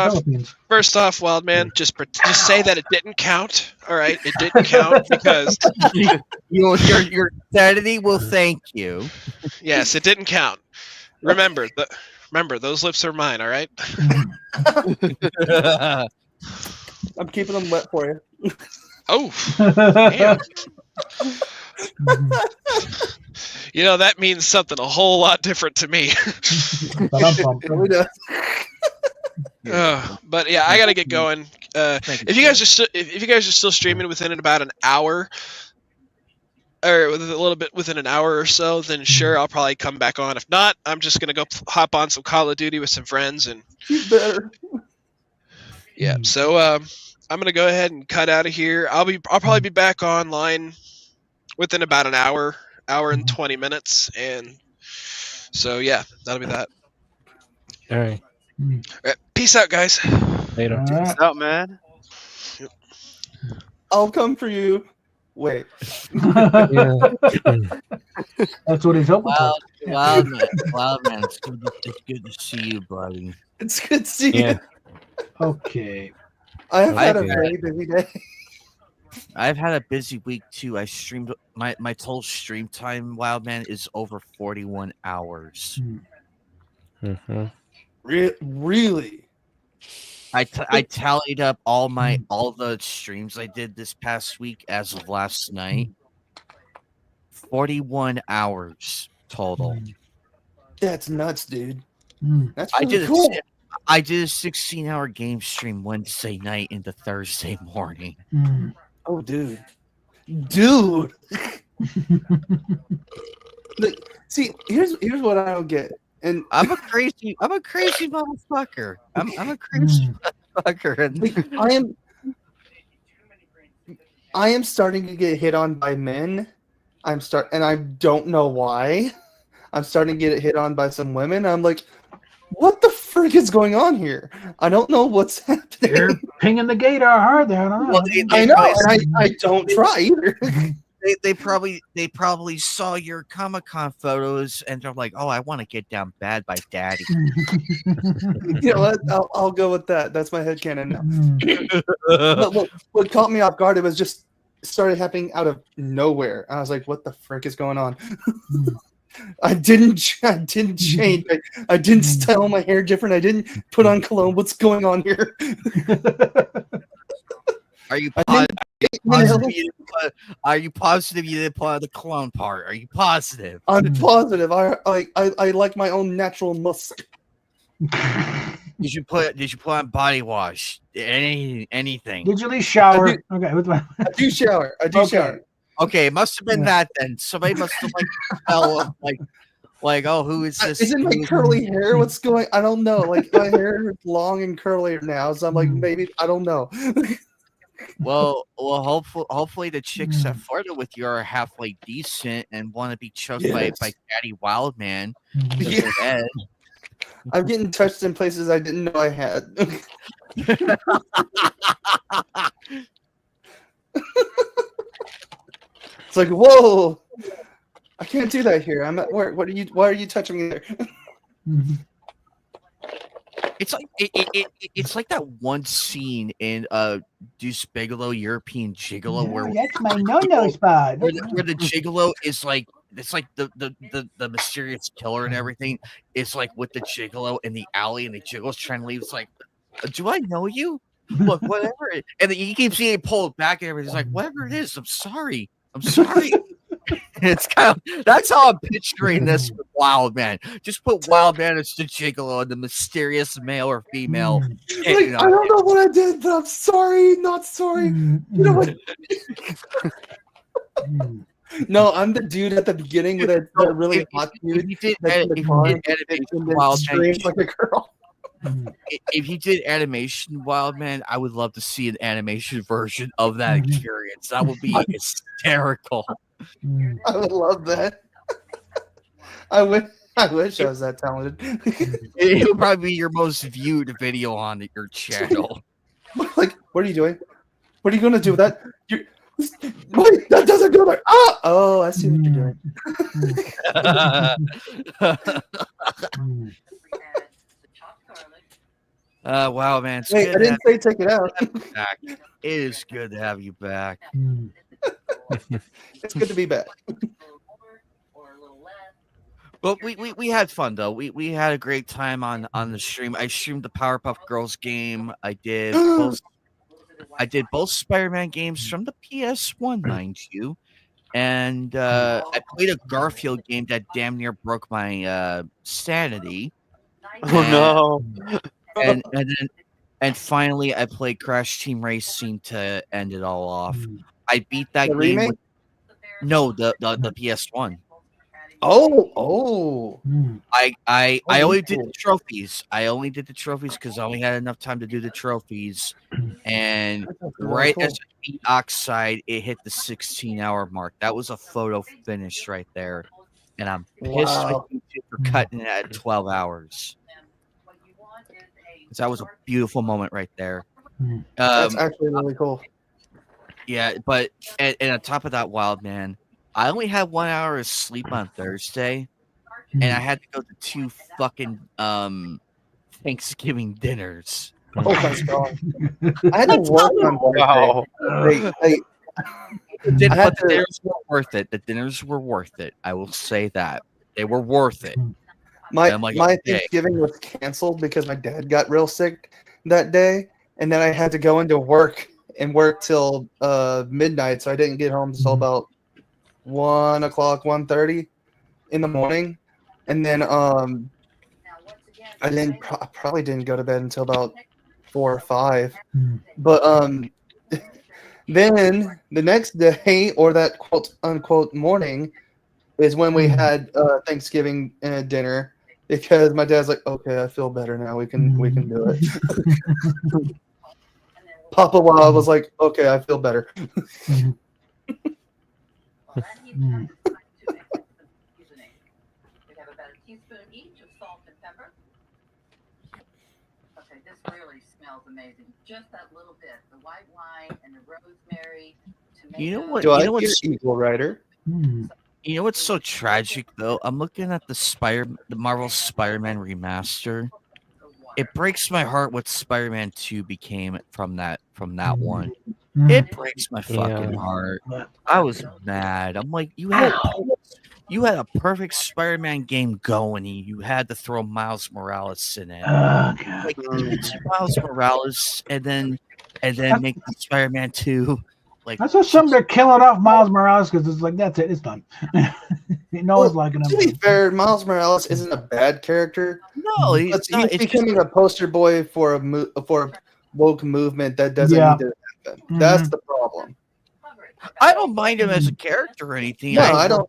off, Wild Man, just say that it didn't count. All right, it didn't count because your sanity will thank you. Yes, it didn't count. Remember those lips are mine. All right. I'm keeping them wet for you. Oh, damn. You know, that means something a whole lot different to me. But yeah, I gotta get going. If you guys are still streaming within about an hour, or a little bit within an hour or so, then sure, I'll probably come back on. If not, I'm just gonna go hop on some Call of Duty with some friends, and better. Yeah. So I'm gonna go ahead and cut out of here. I'll probably be back online within about an hour and 20 minutes, and so yeah, that'll be that. All right. All right, peace out, guys. Later. Peace out, man. I'll come for you. Wait. That's what he's hoping for. Wild man, it's good to see you, buddy. It's good to see you. Okay. I've had a very busy day. I've had a busy week too. I streamed my total stream time. Wild man is over 41 hours. Mm-hmm. Really? I tallied up all the streams I did this past week as of last night. 41 hours total. That's nuts, dude. That's really cool. I did a 16-hour game stream Wednesday night into Thursday morning. Oh, dude. Look, see, here's what I don't get, and I'm a crazy motherfucker. I'm a crazy motherfucker. And I am starting to get hit on by men. And I don't know why. I'm starting to get hit on by some women. I'm like, what the frick is going on here? I don't know what's happening. They're pinging the gator hard there. I don't know. Well, I know, and I don't try either. They probably saw your Comic-Con photos and they're like, oh, I want to get down bad by daddy. You know what? I'll go with that. That's my headcanon now. But what caught me off guard, it was just started happening out of nowhere. I was like, what the frick is going on? I didn't change. I didn't style my hair different. I didn't put on cologne. What's going on here? Are you positive you didn't put on the cologne part? Are you positive? I'm positive. I like my own natural musk. Did you put on body wash? Anything? Did you at least shower? I do shower. Shower. Okay, it must have been that then. Somebody must have fell like, oh, who is this? Isn't my curly hair? What's going? I don't know. Like my hair is long and curly now, so I'm like, maybe I don't know. Well, hopefully the chicks that flirted with you are halfway decent and want to be choked by Daddy Wildman. Yeah. I'm getting touched in places I didn't know I had. It's like, whoa! I can't do that here. I'm at work. Why are you touching me there? It's like it's like that one scene in Deuce Bigelow, European Gigolo, where that's my no spot. Where the Gigolo is like, it's like the mysterious killer and everything. It's like with the Gigolo in the alley, and the Gigolo's trying to leave. It's like, do I know you? Look, whatever. And then he keeps getting pulled back, and everything's like, whatever it is, I'm sorry. It's kind of that's how I'm picturing this with Wild Man. Just put Wild Man as the gigolo and the mysterious male or female. Like, I don't know what I did, but I'm sorry, not sorry. You know what? No, I'm the dude at the beginning with that really hot dude. If you did animation Wild Man, like a girl. If you did animation Wild Man, I would love to see an animation version of that experience. That would be hysterical. I would love that. I wish I was that talented. It would probably be your most viewed video on your channel. Like, what are you doing? What are you going to do with that? Wait, that doesn't go there. Ah! Oh, I see what you're doing. Wow, man. It's Wait, good I didn't say take it out. back. It is good to have you back. It's good to be back. But we had fun though. We had a great time on the stream. I streamed the Powerpuff Girls game. I did both Spider-Man games from the PS1, mind you. And I played a Garfield game that damn near broke my sanity. Oh no. And finally I played Crash Team Racing to end it all off. I beat that The game remake? No, the PS1. Oh. I only did the trophies. I only did the trophies because I only had enough time to do the trophies. And right as I beat Oxide, it hit the 16-hour mark. That was a photo finish right there. And I'm pissed with YouTube for cutting it at 12 hours. That was a beautiful moment right there. That's actually really cool. Yeah, but and on top of that, Wild Man, I only had 1 hour of sleep on Thursday, and I had to go to 2 fucking Thanksgiving dinners. Oh my god! I had to work on Thursday. But the dinners were worth it. The dinners were worth it. I will say that they were worth it. My okay. Thanksgiving was canceled because my dad got real sick that day, and then I had to go into work and work till midnight, so I didn't get home until about 1 o'clock, 1:30 in the morning, and then I probably didn't go to bed until about 4 or 5. But then the next day, or that quote unquote morning, is when we had Thanksgiving dinner, because my dad's like, okay, I feel better now. We can do it. Papa Wild was like, okay, I feel better. Really smells amazing. Just that little bit. The white wine and the rosemary. You know what? Do you I know what's Eagle Rider? You know what's so tragic though? I'm looking at the Marvel Spider-Man remaster. It breaks my heart what Spider-Man 2 became from that one. It breaks my fucking heart. I was mad. I'm like, you had a perfect Spider-Man game going. You had to throw Miles Morales in it. Like Miles Morales, and then make the Spider-Man 2. Like that's what some they're killing off Miles Morales because it's like that's it, it's done. No one's liking him. To be fair, Miles Morales isn't a bad character. No, he's becoming a poster boy for a woke movement that doesn't need to happen. That's the problem. I don't mind him as a character or anything. No, I don't.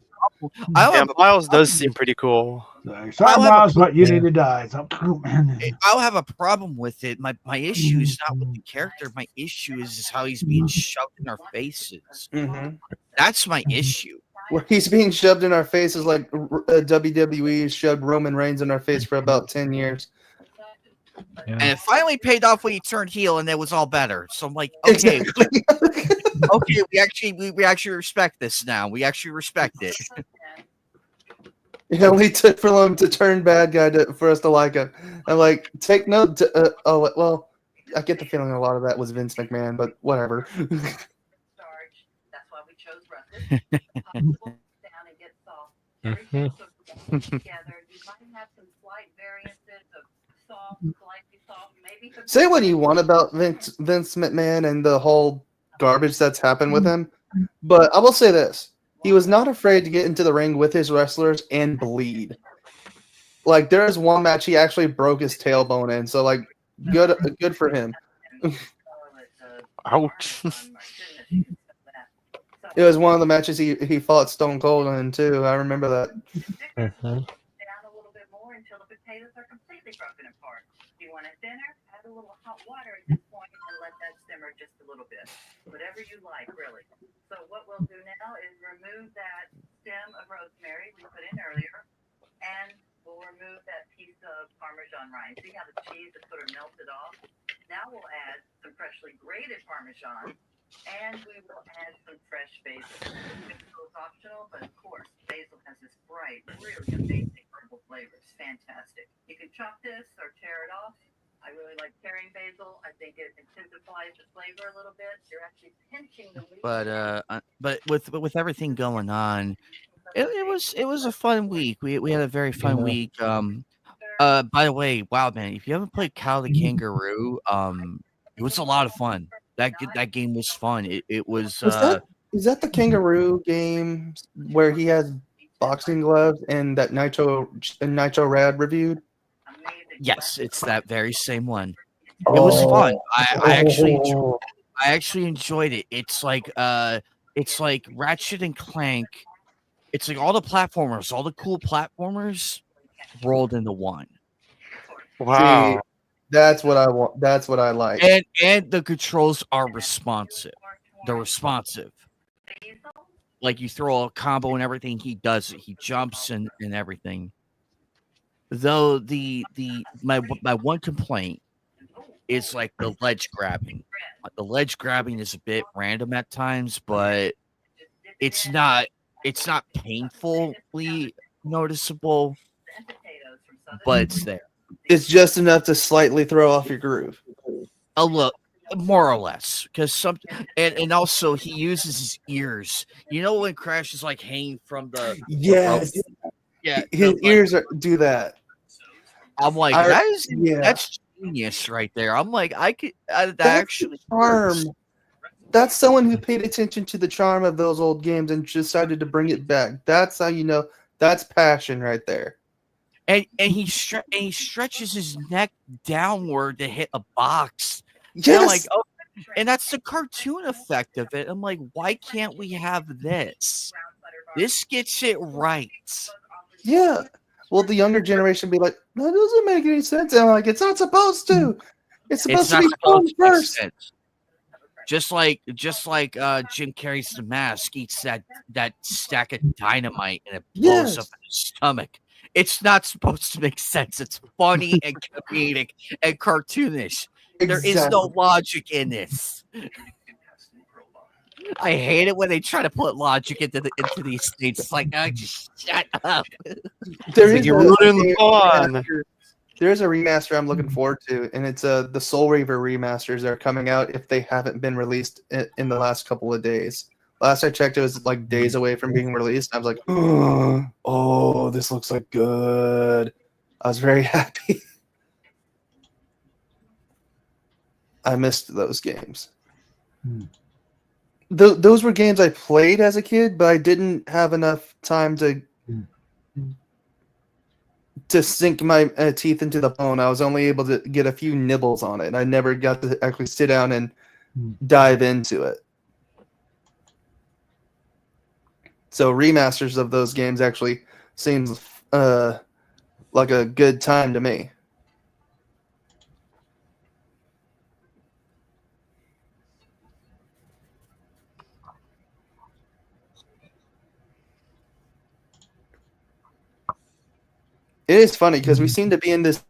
Miles does seem pretty cool. Sorry, Miles, but you need to die. I'll have a problem with it. My issue is not with the character. My issue is how he's being shoved in our faces. That's my issue. Where he's being shoved in our faces like WWE shoved Roman Reigns in our face for about 10 years. And it finally paid off when he turned heel, and it was all better. So I'm like, okay, okay, we actually respect this now. We actually respect it. It only took for him to turn bad guy for us to like him. I'm like, take note. Well, I get the feeling a lot of that was Vince McMahon, but whatever. That's why we chose Russell. Down and get soft. Everything together. You might have some slight variances of soft, slightly soft, maybe. Say what you want about Vince McMahon and the whole garbage that's happened with him, but I will say this: he was not afraid to get into the ring with his wrestlers and bleed. Like there was one match he actually broke his tailbone in, so like good for him. Ouch. It was one of the matches he fought Stone Cold in too. I remember that. Down a little bit more until the potatoes are completely broken apart. If you want it thinner, add a little hot water at this point and let that simmer just a little bit. Whatever you like, really. So what we'll do now is remove that stem of rosemary we put in earlier, and we'll remove that piece of Parmesan rind. See how the cheese is sort of melted off? Now we'll add some freshly grated Parmesan, and we will add some fresh basil. Basil is optional, but of course, basil has this bright, really amazing herbal flavor. It's fantastic. You can chop this or tear it off. I really like tearing basil. I think it intensifies the flavor a little bit. You're actually pinching the leaf. But with everything going on, it was a fun week. We had a very fun week. By the way, wow, man, if you haven't played Cow the Kangaroo, it was a lot of fun. That game was fun. It was. Is that the kangaroo game where he has boxing gloves and that Nitro Rad reviewed? Yes, it's that very same one. It was fun. I actually enjoyed it. It's like Ratchet and Clank. It's like all the platformers, all the cool platformers rolled into one. Wow. See, that's what I want. That's what I like. And the controls are responsive. They're responsive. Like you throw a combo and everything, he does it. He jumps and everything. Though my one complaint is like the ledge grabbing. The ledge grabbing is a bit random at times, but it's not painfully noticeable, but it's there. It's just enough to slightly throw off your groove. Oh, look, more or less, because and also he uses his ears. You know when Crash is like hanging from the yes, his ears do that. I'm like that's genius right there. I'm like I could that actually charm. That's someone who paid attention to the charm of those old games and decided to bring it back. That's how you know that's passion right there. And he stretches his neck downward to hit a box. Yes. And like, oh, and that's the cartoon effect of it. I'm like, why can't we have this? This gets it right. Yeah. Well, the younger generation be like, that doesn't make any sense. And I'm like, it's not supposed to. It's supposed to be fun first. Just like Jim Carrey's The Mask eats that stack of dynamite and it blows up in his stomach. It's not supposed to make sense. It's funny and comedic and cartoonish. Exactly. There is no logic in this. I hate it when they try to put logic into these things. It's like, oh, just shut up. You're ruining the fun. There's a remaster I'm looking forward to, and it's the Soul Reaver remasters that are coming out if they haven't been released in the last couple of days. Last I checked, it was like days away from being released. I was like, oh, this looks like good. I was very happy. I missed those games. Those were games I played as a kid, but I didn't have enough time to sink my teeth into the bone. I was only able to get a few nibbles on it, and I never got to actually sit down and dive into it. So remasters of those games actually seems like a good time to me. It is funny because we seem to be in this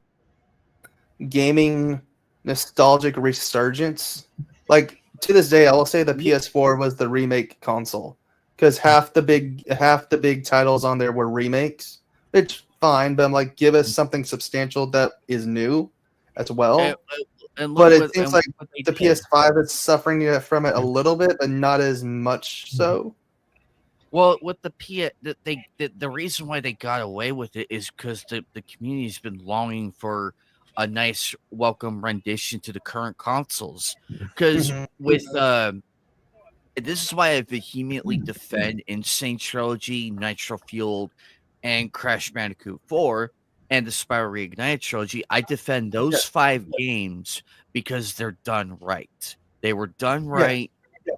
gaming nostalgic resurgence. Like to this day, I will say the PS4 was the remake console because half the big titles on there were remakes. It's fine, but I'm like, give us something substantial that is new as well. But it seems like the PS5 is suffering from it a little bit, but not as much so. Well, with the the reason why they got away with it is because the community's been longing for a nice welcome rendition to the current consoles. Because with this is why I vehemently defend Insane Trilogy, Nitro Fueled, and Crash Bandicoot 4, and the Spyro Reignited Trilogy. I defend those 5 games because they're done right. They were done right.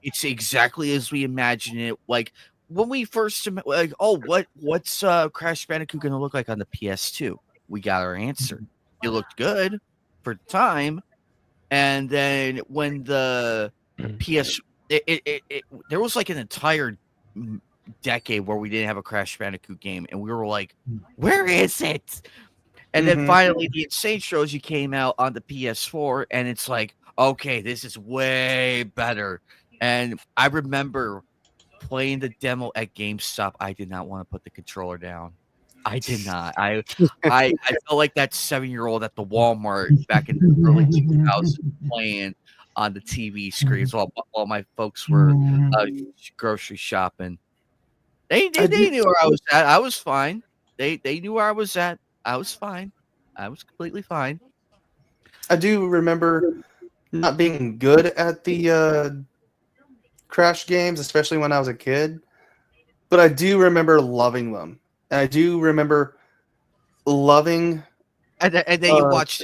It's exactly as we imagined it. Like when we first like, oh, what's Crash Bandicoot going to look like on the PS2? We got our answer. It looked good for the time, and then when the PS, there was like an entire decade where we didn't have a Crash Bandicoot game, and we were like, where is it? And then finally, the Insane Trilogy came out on the PS4, and it's like, okay, this is way better. And I remember playing the demo at GameStop. I did not want to put the controller down. I did not. I felt like that 7-year-old at the Walmart back in the early 2000s playing on the TV screens while my folks were grocery shopping. They knew where I was at. I was fine. They knew where I was at. I was fine. I was completely fine. I do remember not being good at the Crash games, especially when I was a kid. But I do remember loving them. And I do remember loving. And then you watch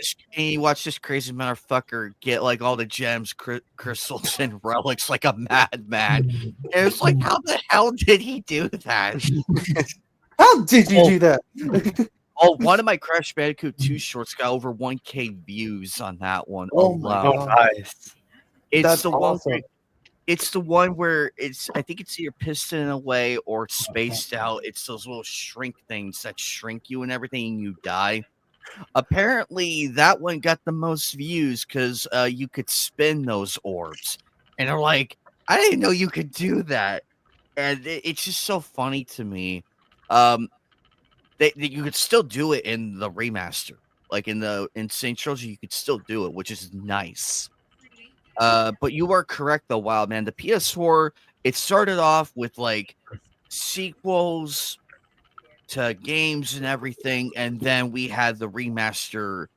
this crazy motherfucker get like all the gems, crystals, and relics like a madman. And it's like, how the hell did he do that? How did you do that? One of my Crash Bandicoot 2 shorts got over 1K views on that one. Oh my God. Nice. It's awesome. It's the one where I think it's either piston away or spaced out. It's those little shrink things that shrink you and everything, and you die. Apparently, that one got the most views because you could spin those orbs. And they're like, I didn't know you could do that. And it's just so funny to me. You could still do it in the remaster. Like in the Insane Trilogy, you could still do it, which is nice. But you are correct though, Wild Man. The PS4, it started off with like sequels to games and everything, and then we had the remaster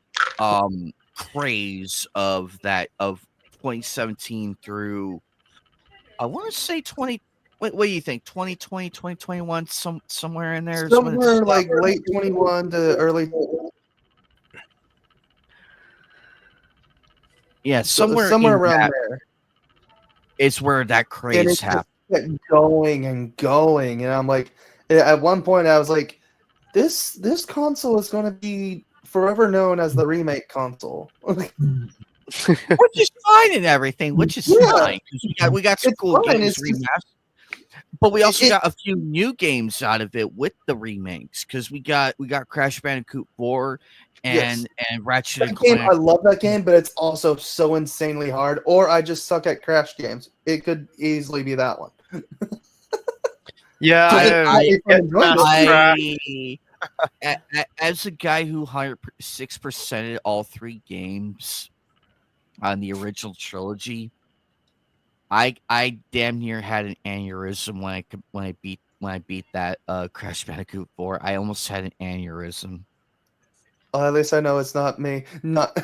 craze of 2017 through I want to say 20. What do you think? 2020, 2021, somewhere in there. Somewhere like late 21 to early. Yeah, somewhere around there is where that craze happened. Kept going and going, and I'm like, at one point I was like, this console is going to be forever known as the remake console. Which is fine and everything. Which is fine because we got some cool games remastered. But we also got a few new games out of it with the remakes because we got Crash Bandicoot 4 and Ratchet and Clank. I love that game, but it's also so insanely hard. Or I just suck at Crash games. It could easily be that one. As a guy who 106%ed all 3 games on the original trilogy, I damn near had an aneurysm when I beat that Crash Bandicoot 4. I almost had an aneurysm. Well, at least I know it's not me. Not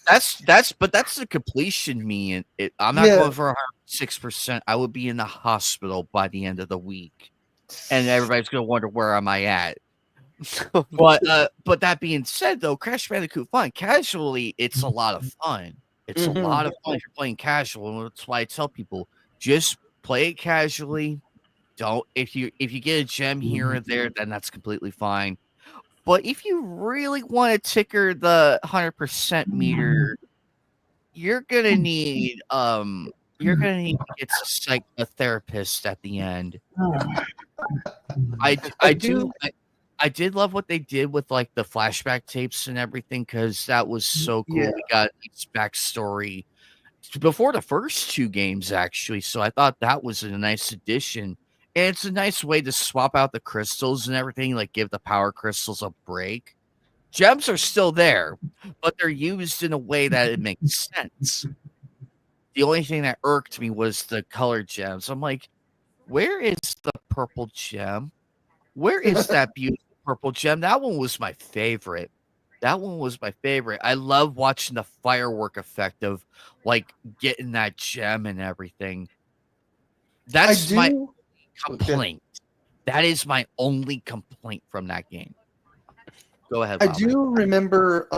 that's the completion me, and I'm not going for 106%. I would be in the hospital by the end of the week, and everybody's gonna wonder where am I at. But that being said, though, Crash Bandicoot fun casually, it's a lot of fun. It's a lot of fun if you're playing casual, and that's why I tell people just play it casually. Don't if you get a gem here or there, then that's completely fine. But if you really want to ticker the 100% meter, you're gonna need to get a therapist at the end. I did love what they did with like the flashback tapes and everything because that was so cool. Yeah. We got its backstory before the first 2 games actually, so I thought that was a nice addition. And it's a nice way to swap out the crystals and everything, like give the power crystals a break. Gems are still there, but they're used in a way that it makes sense. The only thing that irked me was the colored gems. I'm like, where is the purple gem? Where is that beautiful purple gem? That one was my favorite. I love watching the firework effect of like getting that gem and everything. That's my do. complaint. That is my only complaint from that game. Go ahead, I Bob. do remember,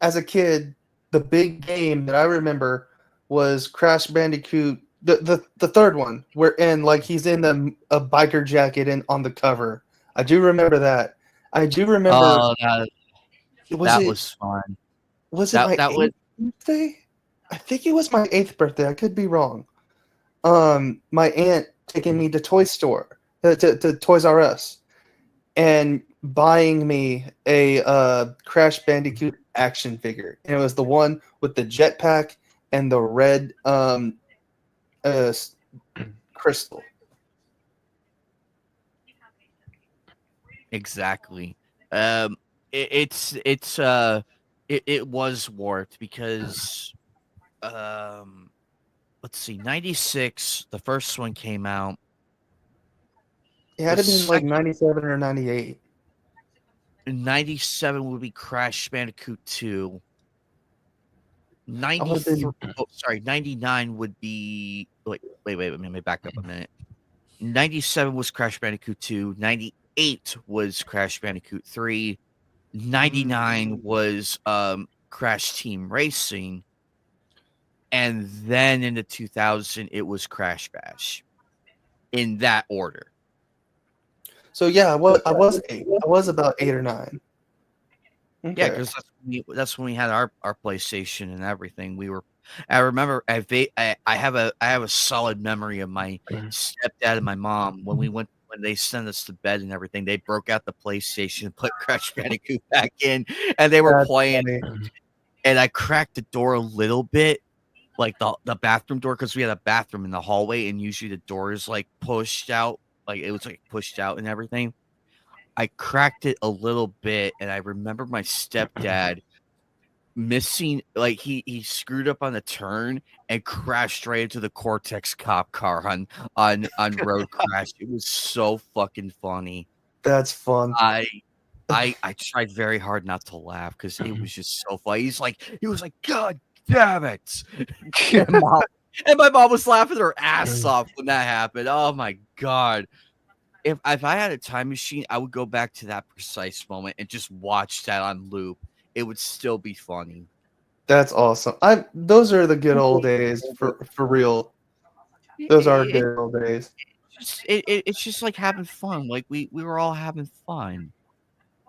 as a kid, the big game that I remember was Crash Bandicoot, the third one, wherein like he's in a biker jacket and on the cover. I do remember that. I do remember. Oh, that it was fun. was it my That was 8th birthday? I think it was my 8th birthday. I could be wrong. My aunt taking me to Toy Store, to Toys R Us, and buying me a Crash Bandicoot action figure, and it was the one with the jetpack and the red crystal. exactly. It was warped because let's see, 96, the first one came out. It had The to be like second 97 or 98. 97 would be Crash Bandicoot 2. I would've been- 93, oh, sorry, 99 would be wait, let me back up a minute. 97 was Crash Bandicoot 2, 98 was Crash Bandicoot 3, 99 was Crash Team Racing, and then in the 2000 it was Crash Bash. In that order. So yeah, I was 8. I was about 8 or 9. Yeah, Okay. because that's when we had our PlayStation and everything. I remember I have a solid memory of my stepdad and my mom when they sent us to bed and everything. They broke out the PlayStation and put Crash Bandicoot back in, and they were That's playing. funny. And I cracked the door a little bit, like the bathroom door, because we had a bathroom in the hallway, and usually the door is like pushed out, like it was like pushed out and everything. I cracked it a little bit, and I remember my stepdad missing, like he screwed up on the turn and crashed right into the Cortex cop car on Road Crash. It was so fucking funny. That's fun. I tried very hard not to laugh because it was just so funny. He was like, God damn it. And my mom was laughing her ass off when that happened. Oh my God. If I had a time machine, I would go back to that precise moment and just watch that on loop. It would still be funny. That's awesome. Those are the good old days for real. Those are good old days. It's just like having fun. Like we were all having fun.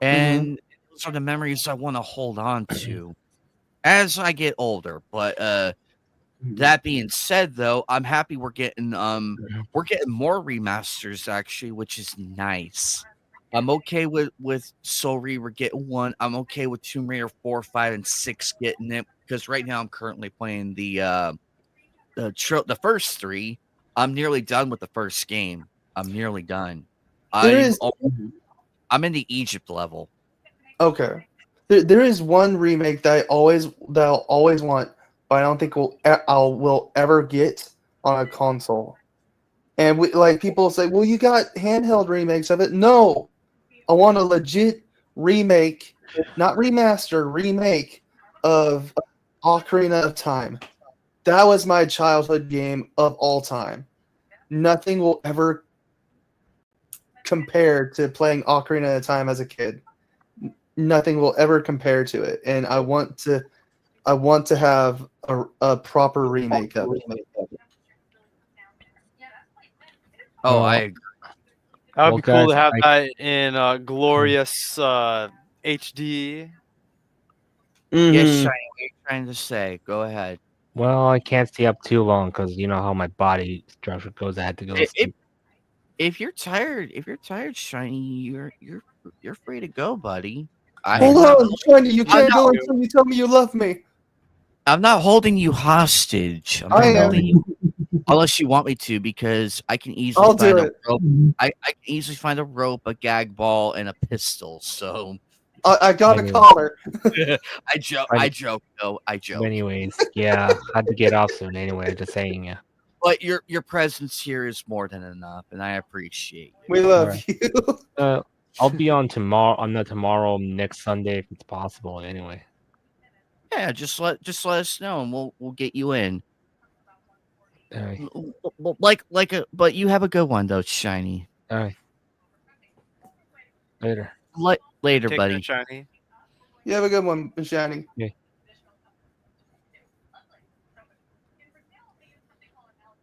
And those are the memories I want to hold on to as I get older. But that being said, though, I'm happy we're getting more remasters actually, which is nice. I'm okay with Soul Reaver getting one. I'm okay with Tomb Raider 4, 5, and 6 getting it because right now I'm currently playing the first 3. I'm nearly done with the first game. I'm nearly done. I'm in the Egypt level. Okay. There is one remake that I'll always want, but I don't think will ever get on a console. And people say, "Well, you got handheld remakes of it." No, I want a legit remake, not remaster, remake of Ocarina of Time. That was my childhood game of all time. Nothing will ever compare to playing Ocarina of Time as a kid. Nothing will ever compare to it, and I want to have a proper remake of it. Oh, I agree. That would be cool to guys, have that in glorious HD. Yes, Shiny, what are you trying to say? Go ahead. Well, I can't stay up too long because you know how my body structure goes. I had to go to sleep. If you're tired, Shiny, you're free to go, buddy. Hold on, Shiny, you can't go until you tell me you love me. I'm not holding you hostage. I am. Unless you want me to, because I can easily I'll find do a it. rope. I can easily find a rope, a gag ball, and a pistol. So I got a collar. I joke. Though. I joke. Anyways, yeah, I had to get off soon. Anyway, just saying, yeah. But your presence here is more than enough, and I appreciate you. We love you. I'll be on tomorrow. On the tomorrow, next Sunday, if it's possible. Anyway. Yeah, just let us know, and we'll get you in. Aye. But you have a good one though, Shiny. Aye. Later. Later, Take buddy. care, Shiny. You have a good one, Shiny. Okay.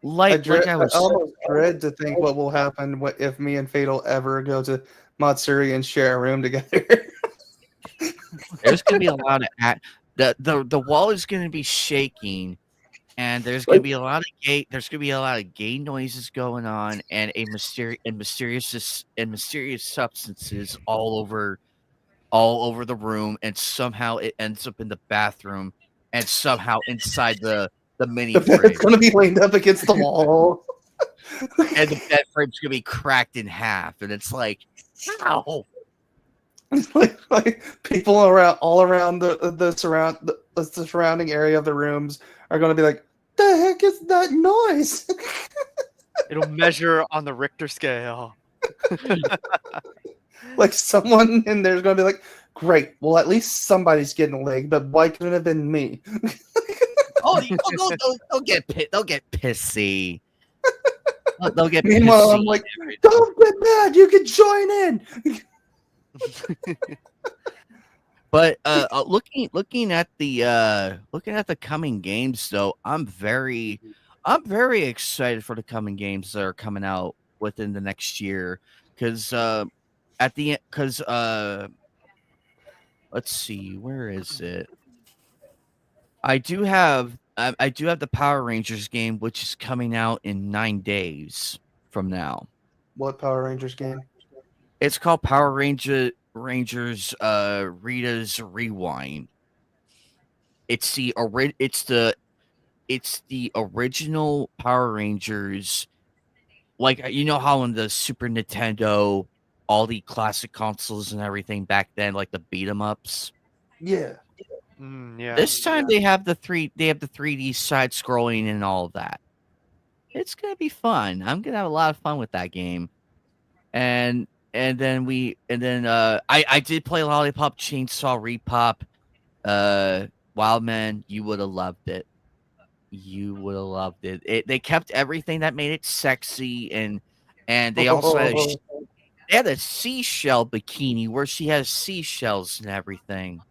I almost dread to think what will happen if me and Fatal ever go to Matsuri and share a room together. There's gonna be a lot of the wall is gonna be shaking, and there's gonna be a lot of gay noises going on, and mysterious substances all over the room, and somehow it ends up in the bathroom, and somehow inside the mini It's fridge, going to be leaned up against the wall. and the bed frame's gonna be cracked in half, and it's like, ow. like people all around the surrounding area of the rooms are going to be like, the heck is that noise? It'll measure on the Richter scale. Like someone in there's going to be like, great, well at least somebody's getting laid, but why couldn't it have been me? They'll get pissy. They'll get Meanwhile, pissy. I'm like, don't get mad, you can join in. But looking at the coming games though, I'm very excited for the coming games that are coming out within the next year, because let's see, where is it? I do have the Power Rangers game, which is coming out in 9 days from now. What Power Rangers game? It's called Power Rangers Rita's Rewind. It's the original Power Rangers. Like, you know how in the Super Nintendo, all the classic consoles and everything back then, like the beat 'em ups. Yeah. Yeah. This time they have the 3D side scrolling and all of that. It's gonna be fun. I'm gonna have a lot of fun with that game. And then I did play Lollipop Chainsaw Repop. Wildman, you would have loved it. You would have loved it. They kept everything that made it sexy, and they also had a seashell bikini where she has seashells and everything.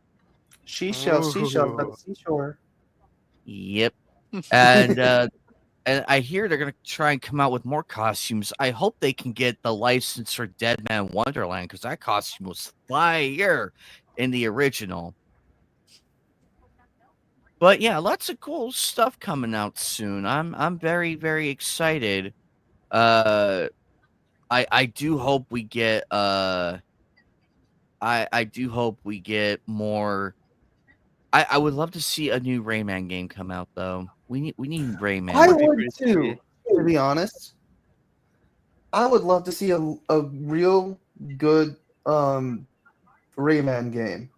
Seashells by the seashore. Yep. And and I hear they're gonna try and come out with more costumes. I hope they can get the license for Dead Man Wonderland, because that costume was fire in the original. But yeah, lots of cool stuff coming out soon. I'm very, very excited. I do hope we get I do hope we get more. I would love to see a new Rayman game come out though. We need Rayman. I would too, to be honest. I would love to see a real good Rayman game.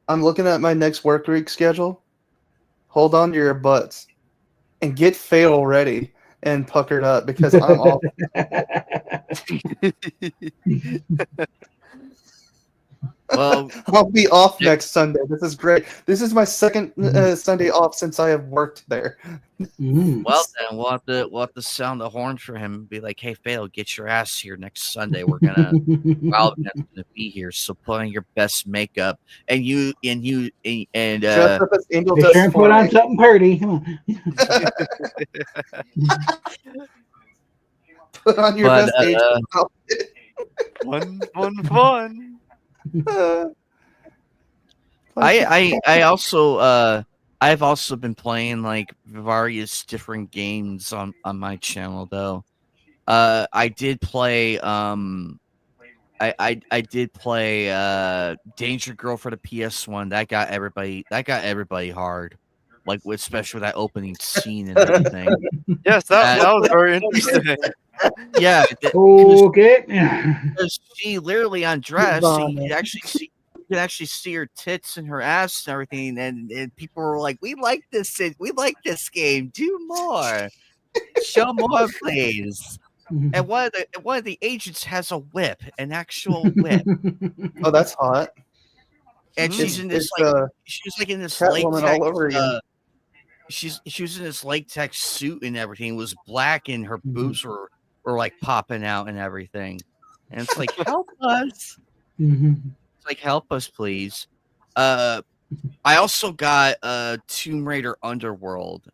I'm looking at my next work week schedule. Hold on to your butts and get Fatal ready and puckered up, because I'm off. Well, I'll be off next Sunday. This is great. This is my second Sunday off since I have worked there. Well, then we'll have to sound the horn for him and be like, "Hey, Fail, get your ass here next Sunday. We're gonna Wildman's gonna be here. So put on your best makeup and Dress up as Angel Be Dust sure and put on something pretty. Come on. Put on your best Angel outfit. Fun. I've also been playing like various different games on my channel though. I did play I did play Danger Girl for the PS1. That got everybody hard. Like especially with that opening scene and everything. Yes, that was very interesting. Yeah. Okay. Because she literally undressed. So you can actually see her tits and her ass and everything, and people were like, "We like this game. Do more. Show more, please." And one of the agents has a whip, an actual whip. Oh, that's hot. And she's in this she's in this Catwoman latex. all over again. she was in this latex suit and everything. It was black and her boobs were like popping out and everything. And it's like, help us. It's like, help us, please. I also got Tomb Raider Underworld.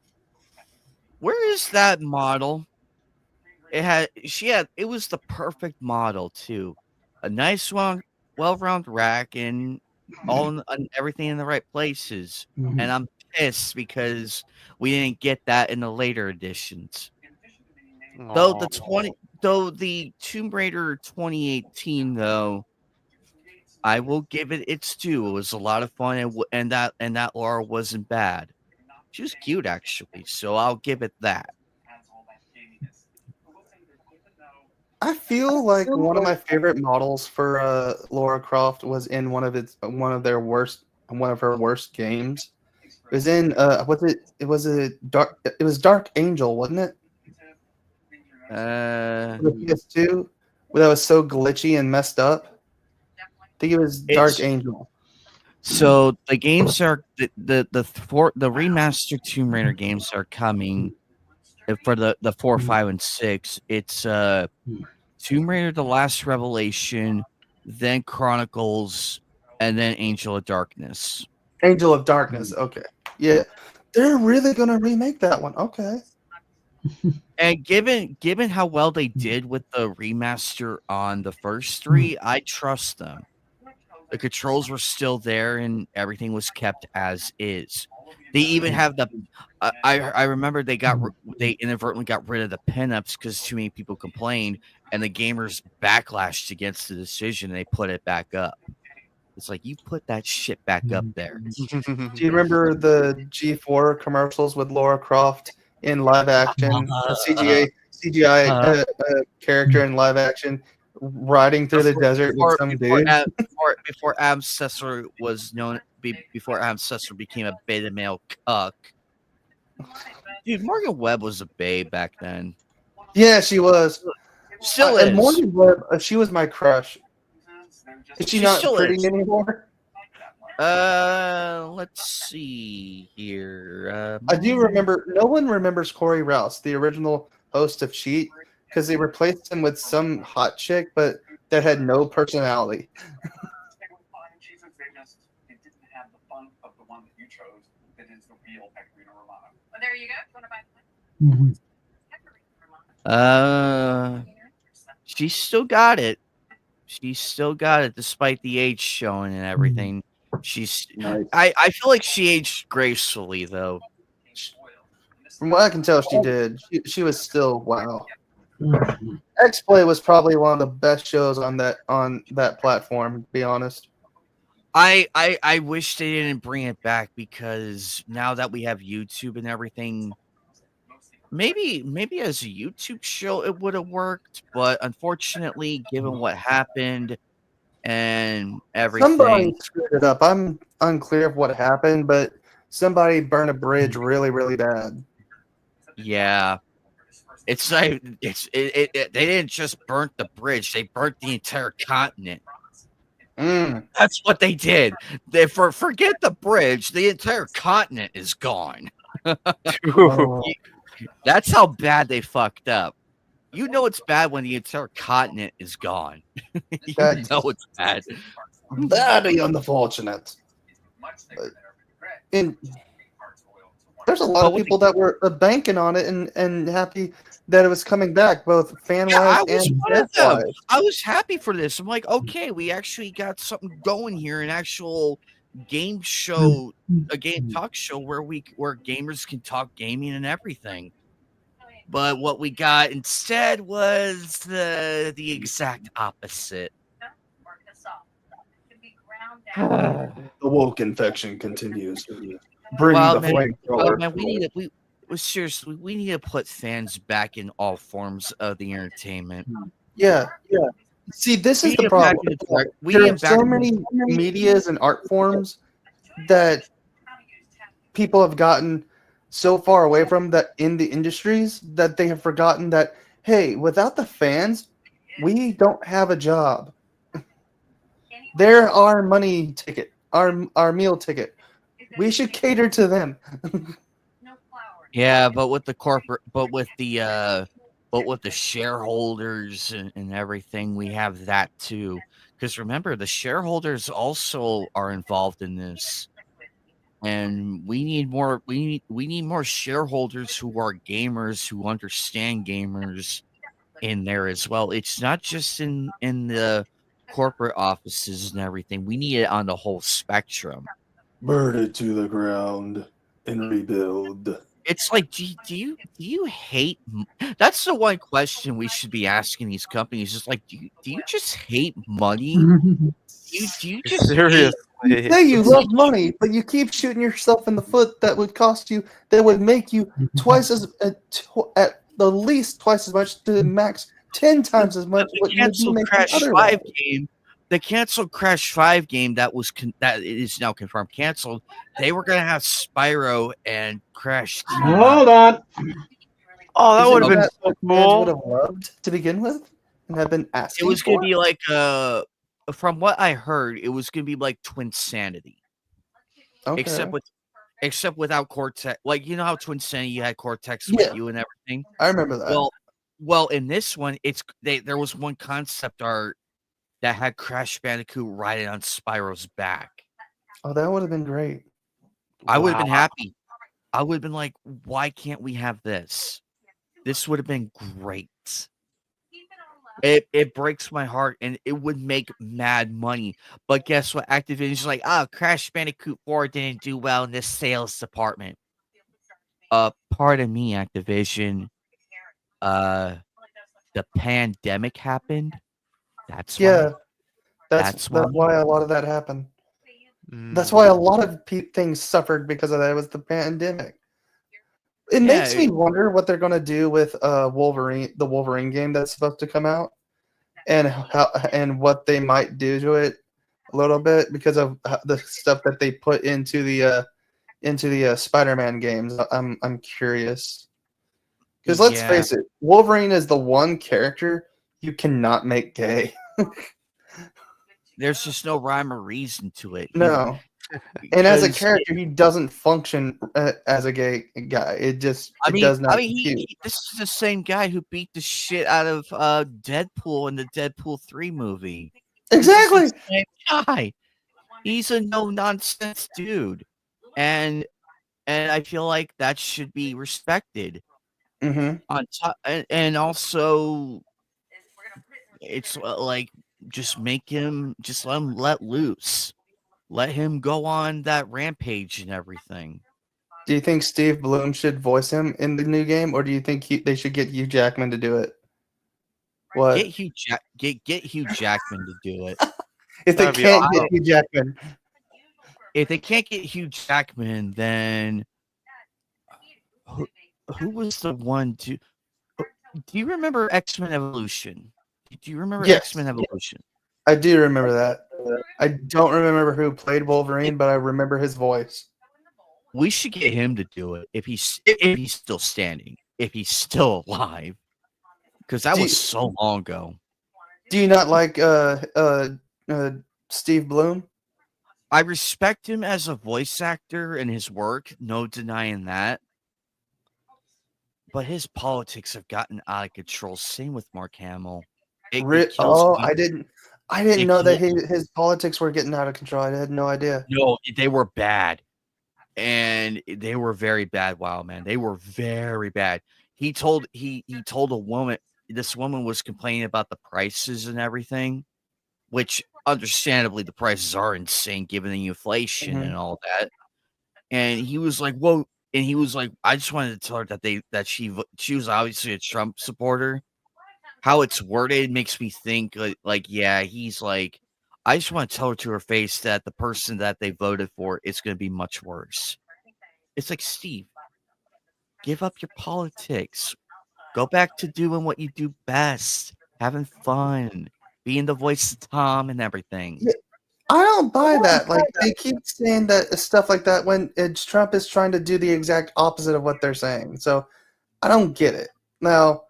Where is that model? It was the perfect model too. A nice one, well-rounded rack and everything in the right places. And I'm pissed because we didn't get that in the later editions. Though the Tomb Raider 2018 though, I will give it its due. It was a lot of fun and that Laura wasn't bad. She was cute actually, so I'll give it that. I feel like one of my favorite models for Laura Croft was in one of her worst games. It was in it was Dark Angel, wasn't it? For the PS2, that was so glitchy and messed up. I think it was Dark Angel. So the games are the remastered Tomb Raider games are coming for the 4, 5, and 6. It's Tomb Raider: The Last Revelation, then Chronicles, and then Angel of Darkness. Angel of Darkness. Okay, yeah, they're really gonna remake that one. Okay. And given how well they did with the remaster on the first 3, I trust them. The controls were still there and everything was kept as is. They even have the I remember they inadvertently got rid of the pinups because too many people complained, and the gamers backlashed against the decision. And they put it back up. It's like, you put that shit back up there. Do you remember the G4 commercials with Laura Croft in live action, a CGI character in live action, riding through the desert with some dude? Before Adam Sessler before Adam Sessler became a beta male cuck. Dude, Morgan Webb was a babe back then. Yeah, she was. Still is. Morgan Webb, she was my crush. Is she not pretty anymore? Let's see here. I do remember. No one remembers Corey Rouse, the original host of Cheat, because they replaced him with some hot chick, but that had no personality. There you go. She's still got it. She's still got it despite the age showing and everything. She's nice. I feel like she aged gracefully though. From what I can tell, she did. She was still wow. X-Play was probably one of the best shows on that platform, to be honest. I wish they didn't bring it back, because now that we have YouTube and everything, maybe as a YouTube show it would have worked, but unfortunately, given what happened and everything, somebody screwed it up. I'm unclear of what happened, but somebody burned a bridge really, really bad. Yeah. It's like they didn't just burn the bridge; they burnt the entire continent. That's what they did. Forget the bridge; the entire continent is gone. That's how bad they fucked up. You know it's bad when the entire continent is gone. You know it's bad. Very unfortunate. And there's a lot of people that were banking on it and happy that it was coming back, both fan-wise and fan-wise. I was happy for this. I'm like, okay, we actually got something going here, an actual game show, a game talk show where gamers can talk gaming and everything. But what we got instead was the exact opposite. The woke infection continues. Bring the flamethrower. Seriously, we need to put fans back in all forms of the entertainment. Yeah. See, this is the problem. There are so many medias and art forms that people have gotten so far away from that in the industries that they have forgotten that, hey, without the fans, we don't have a job. They're our money ticket, our meal ticket. We should cater to them. Yeah, but with the corporate, but with the shareholders and everything, we have that too. Because remember, the shareholders also are involved in this, and we need more. We need more shareholders who are gamers, who understand gamers in there as well. It's not just in the corporate offices and everything. We need it on the whole spectrum. Burn it to the ground and rebuild. It's like, do you hate? That's the one question we should be asking these companies. Is like, do you just hate money? Do you just hate? You say you love money, but you keep shooting yourself in the foot. That would make you twice as at the least twice as much to max 10 times as much what you would be making otherwise. The canceled Crash 5 game that that is now confirmed canceled. They were gonna have Spyro and Crash. Hold on. Oh, that would have been so Fans would cool. have loved to begin with and have been asking. It was gonna be like from what I heard, it was gonna be like Twinsanity. Okay. Except without Cortex. Like, you know how Twinsanity you had Cortex with you and everything? I remember that. Well, in this one, there was one concept art that had Crash Bandicoot riding on Spyro's back. Oh, that would have been great. I would have been happy. I would have been like, why can't we have this? This would have been great. It breaks my heart, and it would make mad money. But guess what? Activision's like, Crash Bandicoot 4 didn't do well in this sales department. Pardon me, Activision. The pandemic happened. That's why. That's why a lot of that happened. That's why a lot of things suffered because of that. It was the pandemic. It makes me wonder what they're going to do with the Wolverine game that's supposed to come out, and what they might do to it a little bit because of the stuff that they put into the Spider-Man games. I'm curious because let's face it, Wolverine is the one character you cannot make gay. There's just no rhyme or reason to it. No. And as a character, he doesn't function as a gay guy. It does not. This is the same guy who beat the shit out of Deadpool in the Deadpool 3 movie. Exactly. This is the same guy. He's a no nonsense dude, and I feel like that should be respected. Mm-hmm. On top, and also, it's like just let him let loose. Let him go on that rampage and everything. Do you think Steve Bloom should voice him in the new game, or do you think they should get Hugh Jackman to do it? What? Get Hugh Jackman to do it. If they can't get Hugh Jackman. If they can't get Hugh Jackman, then who was the one to? Do you remember X-Men Evolution? Do you remember X-Men Evolution? I do remember that. I don't remember who played Wolverine, but I remember his voice. We should get him to do it if he's still standing, if he's still alive, because that was so long ago. Do you not like Steve Bloom? I respect him as a voice actor and his work, no denying that. But his politics have gotten out of control. Same with Mark Hamill. I didn't know that his politics were getting out of control. I had no idea. No, they were bad. And they were very bad. Wow, man. They were very bad. He told a woman, this woman was complaining about the prices and everything, which understandably the prices are insane given the inflation and all that. And he was like, whoa. And he was like, I just wanted to tell her that she was obviously a Trump supporter. How it's worded makes me think he's like, I just want to tell her to her face that the person that they voted for is going to be much worse. It's like, Steve, give up your politics. Go back to doing what you do best, having fun, being the voice of Tom and everything. Yeah, I don't buy that. Like, they keep saying that stuff like that when Trump is trying to do the exact opposite of what they're saying. So I don't get it. Now,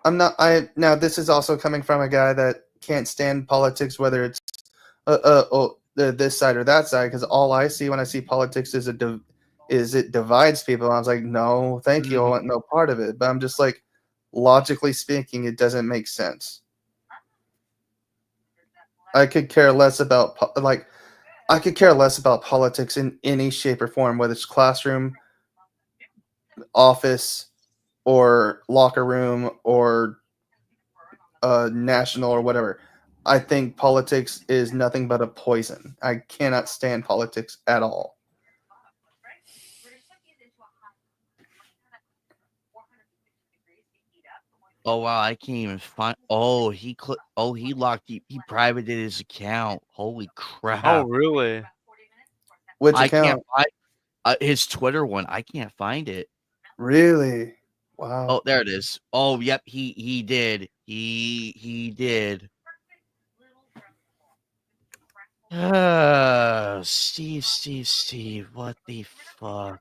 this is also coming from a guy that can't stand politics, whether it's this side or that side, because all I see when I see politics is is it divides people. I was like, no, thank you. I want no part of it. But I'm just like, logically speaking, it doesn't make sense. I could care less about I could care less about politics in any shape or form, whether it's classroom, office, or locker room, or national, or whatever. I think politics is nothing but a poison. I cannot stand politics at all. Oh wow, I can't even find. Oh, he locked. He privated his account. Holy crap! Oh, really? Which I can't account? find his Twitter one. I can't find it. Really? Wow. Oh, there it is. Oh, yep. He did. He did. Steve. What the fuck?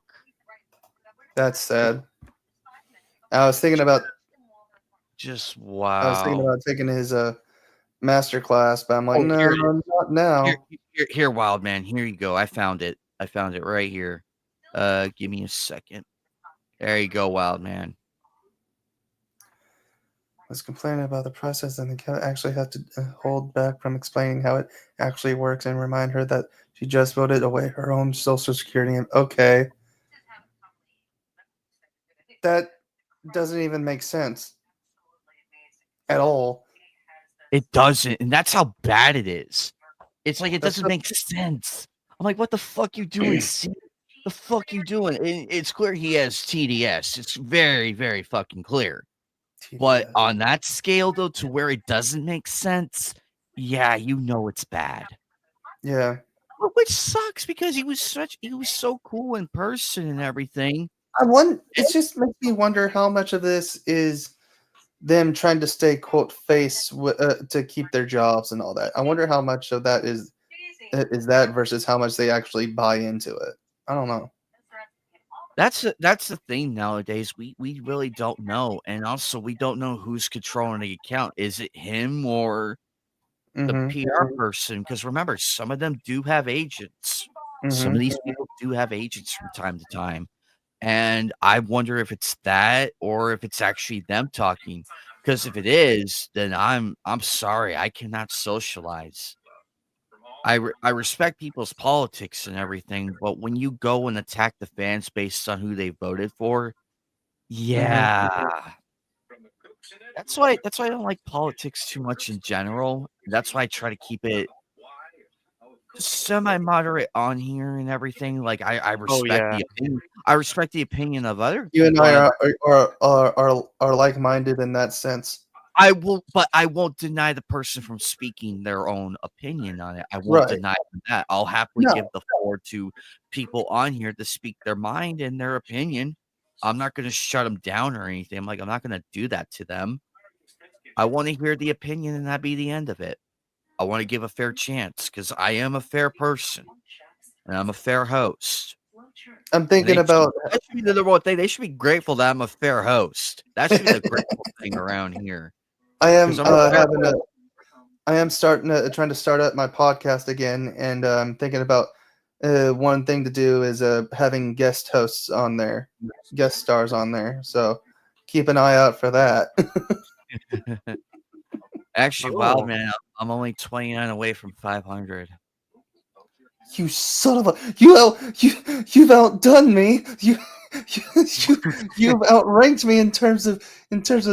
That's sad. I was thinking about Just I was thinking wow. about taking his master class, but I'm like, Oh, no, here it is. not now. Here, wild man. Here you go. I found it. I found it right here. Give me a second. There you go, wild man. Was complaining about the process and actually had to hold back from explaining how it actually works and remind her that she just voted away her own social security. Okay. That doesn't even make sense at all. It doesn't, and that's how bad it is. It's like it That's doesn't make sense. I'm like, what the fuck you doing, Steve? The fuck you doing? And it's clear he has TDS. It's very, very fucking clear. But TDS. on that scale, though, to where it doesn't make sense, yeah, you know it's bad. Yeah. Which sucks because he was so cool in person and everything. It just makes me wonder how much of this is them trying to stay quote face to keep their jobs and all that. I wonder how much of that is that versus how much they actually buy into it. I don't know. That's the thing nowadays. We really don't know, and also we don't know who's controlling the account. Is it him or the Mm-hmm. PR person? Because remember, some of them do have agents. Some of these people do have agents from time to time, and I wonder if it's that or if it's actually them talking. Because if it is, then I'm sorry, I cannot socialize. I respect people's politics and everything, but when you go and attack the fans based on who they voted for, yeah. That's why I don't like politics too much in general. That's why I try to keep it semi-moderate on here and everything. Like I Oh, respect yeah. I respect the opinion of other You and people. I are like-minded in that sense. But I won't deny the person from speaking their own opinion on it. I won't Right. deny that. I'll happily No. give the floor to people on here to speak their mind and their opinion. I'm not going to shut them down or anything. I'm not going to do that to them. I want to hear the opinion and that be the end of it. I want to give a fair chance because I am a fair person and I'm a fair host. I'm thinking about that should be the number one thing. They should be grateful that I'm a fair host. That should be the grateful thing around here. I am 'Cause I'm a fair I am trying to start up my podcast again, and I'm thinking about one thing to do is having guest hosts on there, guest stars on there. So keep an eye out for that. Actually, Oh. wild man, I'm only 29 away from 500. You son of a you've outdone me. You've outranked me in terms of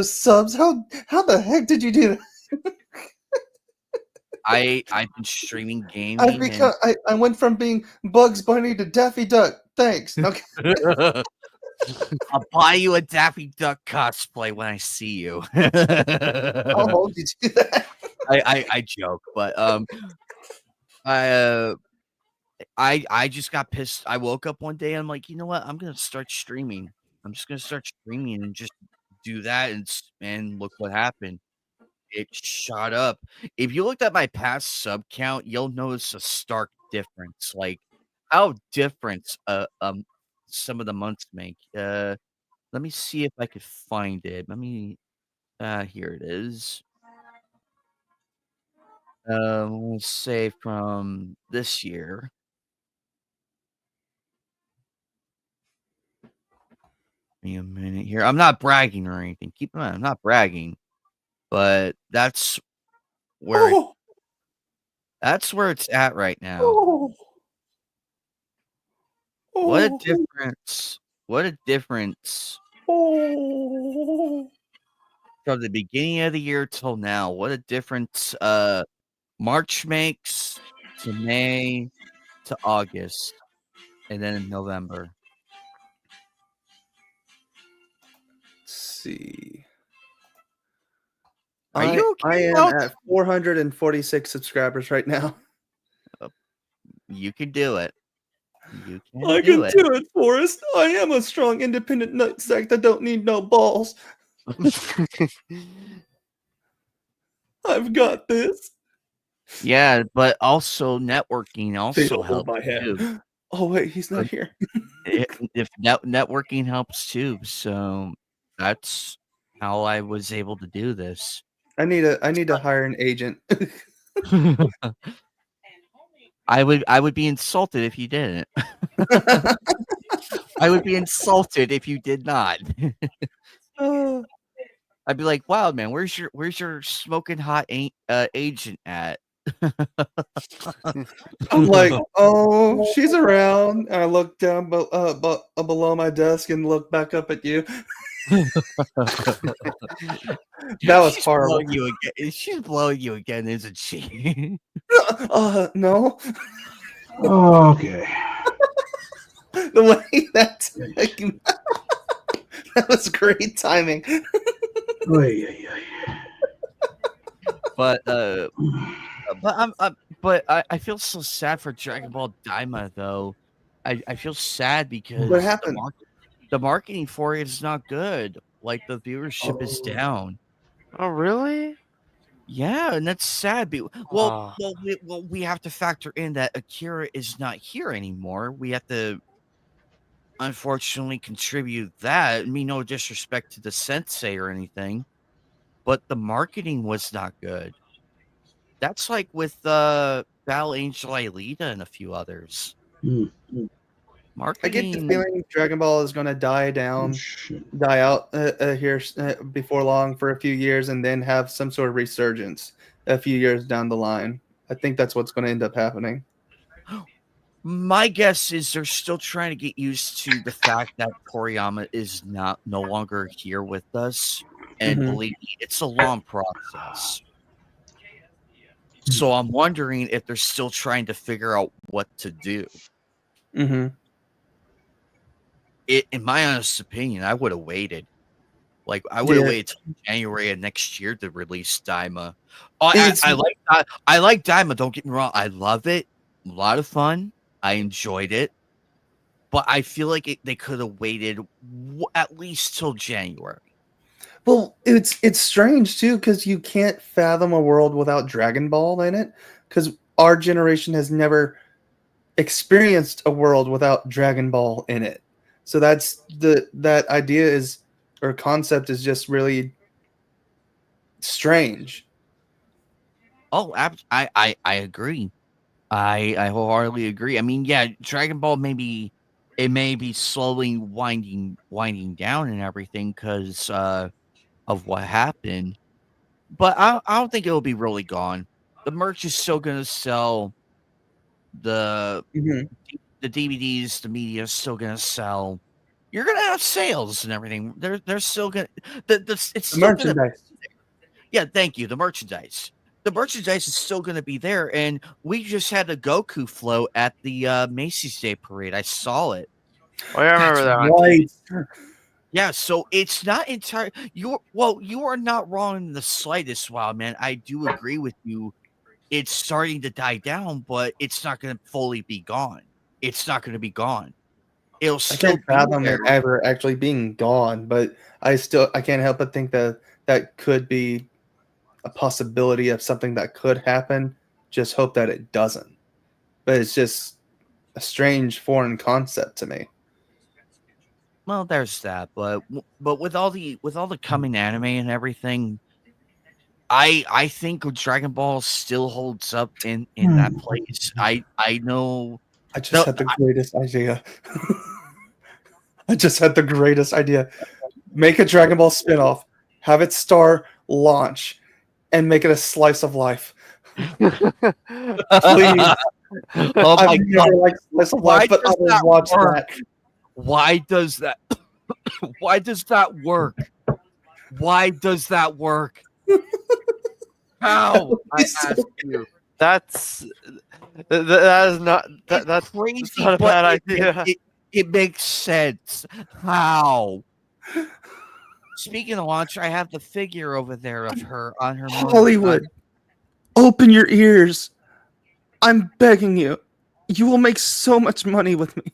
subs. How the heck did you do that? I've been streaming gaming and I went from being Bugs Bunny to Daffy Duck. Thanks. Okay. I'll buy you a Daffy Duck cosplay when I see you. How hold you to that? I joke, but I just got pissed. I woke up one day and I'm like, you know what? I'm gonna start streaming. I'm just gonna start streaming and just do that and look what happened. It shot up. If you looked at my past sub count, you'll notice a stark difference. Like how different some of the months make. Let me see if I could find it. Let me here it is. Let's say from this year. me a minute here. I'm not bragging or anything. Keep in mind, I'm not bragging, but that's where it's at right now. What a difference! What a difference from the beginning of the year till now. What a difference March makes to May to August and then in November. Let's see. Are you okay? I am at 446 subscribers right now. You can do it. You can I do can it. do it, Forrest. I am a strong, independent nutsack that don't need no balls. I've got this. Yeah, but also networking also helps too. Oh wait, he's not here. If networking helps too, so that's how I was able to do this. I need to hire an agent. I would be insulted if you didn't. I would be insulted if you did not. I'd be like, "Wow, man, where's your smoking hot agent at?" I'm like, "Oh, she's around." And I look down below my desk and look back up at you. That was horrible. She's blowing you again, isn't she? No. Okay. The way that was great timing. But I feel so sad for Dragon Ball Daima though. I feel sad because What happened? The marketing for it is not good. Like the viewership is down. Oh, really? Yeah, and that's sad. Well, we have to factor in that Akira is not here anymore. We have to unfortunately contribute that. I mean, no disrespect to the sensei or anything, but the marketing was not good. That's like with Battle Angel Alita and a few others. I get the feeling Dragon Ball is going to die out here before long for a few years, and then have some sort of resurgence a few years down the line. I think that's what's going to end up happening. My guess is they're still trying to get used to the fact that Toriyama is no longer here with us, and believe me, it's a long process. So I'm wondering if they're still trying to figure out what to do. In my honest opinion, I would have waited. Like I would have waited till January of next year to release Daima. I like Daima. Don't get me wrong. I love it. A lot of fun. I enjoyed it. But I feel like they could have waited at least till January. Well, it's strange too because you can't fathom a world without Dragon Ball in it because our generation has never experienced a world without Dragon Ball in it. So that idea or concept is just really strange. Oh, I agree. I wholeheartedly agree. I mean, yeah, Dragon Ball may be slowly winding down and everything because of what happened, but I don't think it will be really gone. The merch is still going to sell. The DVDs, the media is still going to sell. You're going to have sales and everything. They're still going to it's the merchandise. Yeah, thank you. The merchandise. The merchandise is still going to be there, and we just had a Goku float at the Macy's Day Parade. I saw it. Oh, yeah, I remember that. Right. Yeah, so it's not entirely you are not wrong in the slightest, Wild Man. I do agree with you. It's starting to die down, but it's not going to fully be gone. It's not going to be gone. It'll still I can't fathom it ever actually being gone, but I can't help but think that could be a possibility of something that could happen. Just hope that it doesn't. But it's just a strange foreign concept to me. Well, there's that, but with all the coming anime and everything, I think Dragon Ball still holds up in that place. I know. I just had the greatest idea. I just had the greatest idea. Make a Dragon Ball spinoff, have it star launch, and make it a slice of life. Please. Oh my I've never God. liked slice of Why life, but I does will that watch work? that. Why does that? Why does that work? Why does that work? How? I ask you. That's that is not that's Crazy, not a but bad idea. it makes sense. How? Speaking of launch, I have the figure over there of her on her Hollywood, open your ears. I'm begging you. You will make so much money with me.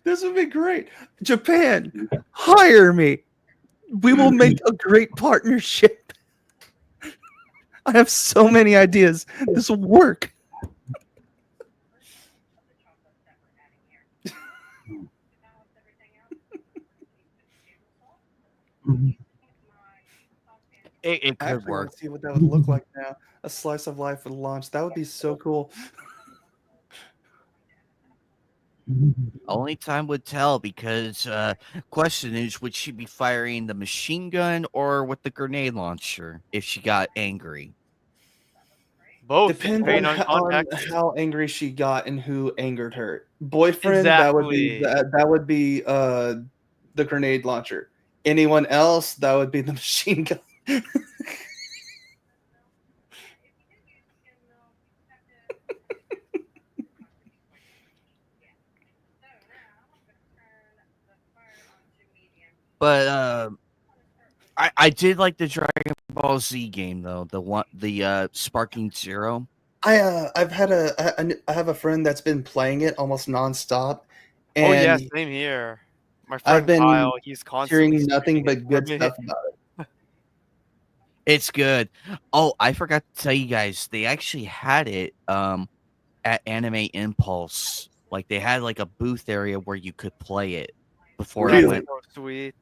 This would be great. Japan, hire me. We will make a great partnership. I have so many ideas. This will work. It I could actually want work. to see what that would look like now. A slice of life with launch. That would be so cool. Only time would tell because question is, would she be firing the machine gun or with the grenade launcher if she got angry? Both Depends depending on, on context. how angry she got and who angered her. Boyfriend, that would be Exactly. that would be the grenade launcher. Anyone else, that would be the machine gun. But I did like the Dragon Ball Z game though, the Sparking Zero. I have a friend that's been playing it almost nonstop, Oh yeah, and same here. My I've friend been Kyle, he's constantly hearing nothing streaming it but for good me. stuff about it. It's good. Oh, I forgot to tell you guys, they actually had it at Anime Impulse. Like they had like a booth area where you could play it before it That's went. so sweet.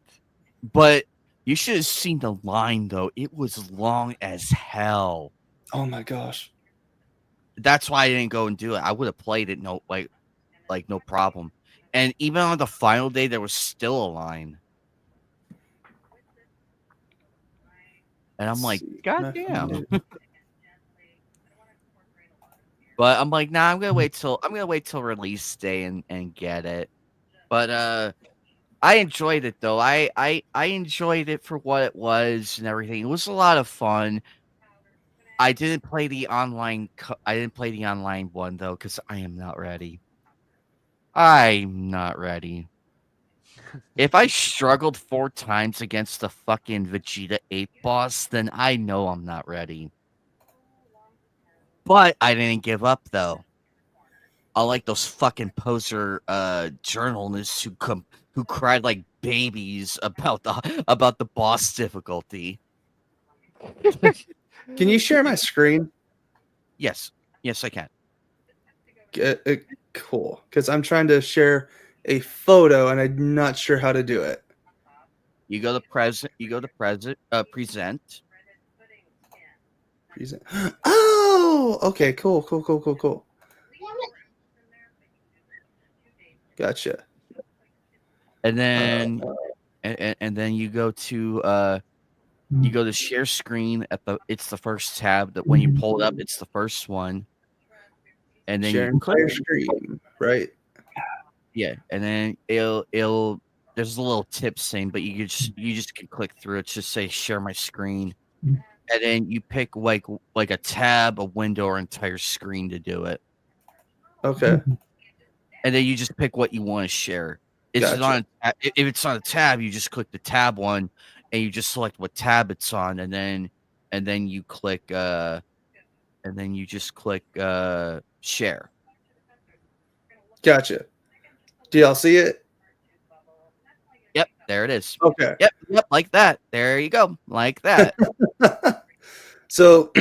But you should have seen the line though. It was long as hell. Oh my gosh. That's why I didn't go and do it. I would have played it like no problem. And even on the final day there was still a line. And I'm like, God damn. But I'm like, nah, I'm gonna wait till release day and get it. But I enjoyed it though. I enjoyed it for what it was and everything. It was a lot of fun. I didn't play the online one though because I am not ready. I'm not ready. If I struggled 4 times against the fucking Vegeta 8 boss, then I know I'm not ready. But I didn't give up though. Unlike those fucking poser journalists who cried like babies about the boss difficulty. Can you share my screen? Yes, I can. Cool, because I'm trying to share a photo and I'm not sure how to do it. You go to present. Present. Present. Oh, okay, cool. Gotcha. And then and then you go to share screen it's the first tab that when you pull it up, it's the first one. And then share you click entire screen, right? Yeah, and then it'll there's a little tip saying, but you just can click through it. Just say share my screen, and then you pick like a tab, a window, or entire screen to do it. Okay. And then you just pick what you want to share. Gotcha. If it's on a tab, you just click the tab one, and you just select what tab it's on, and then you click share. Gotcha. Do y'all see it? Yep, there it is. Okay. Yep, like that. There you go, like that. So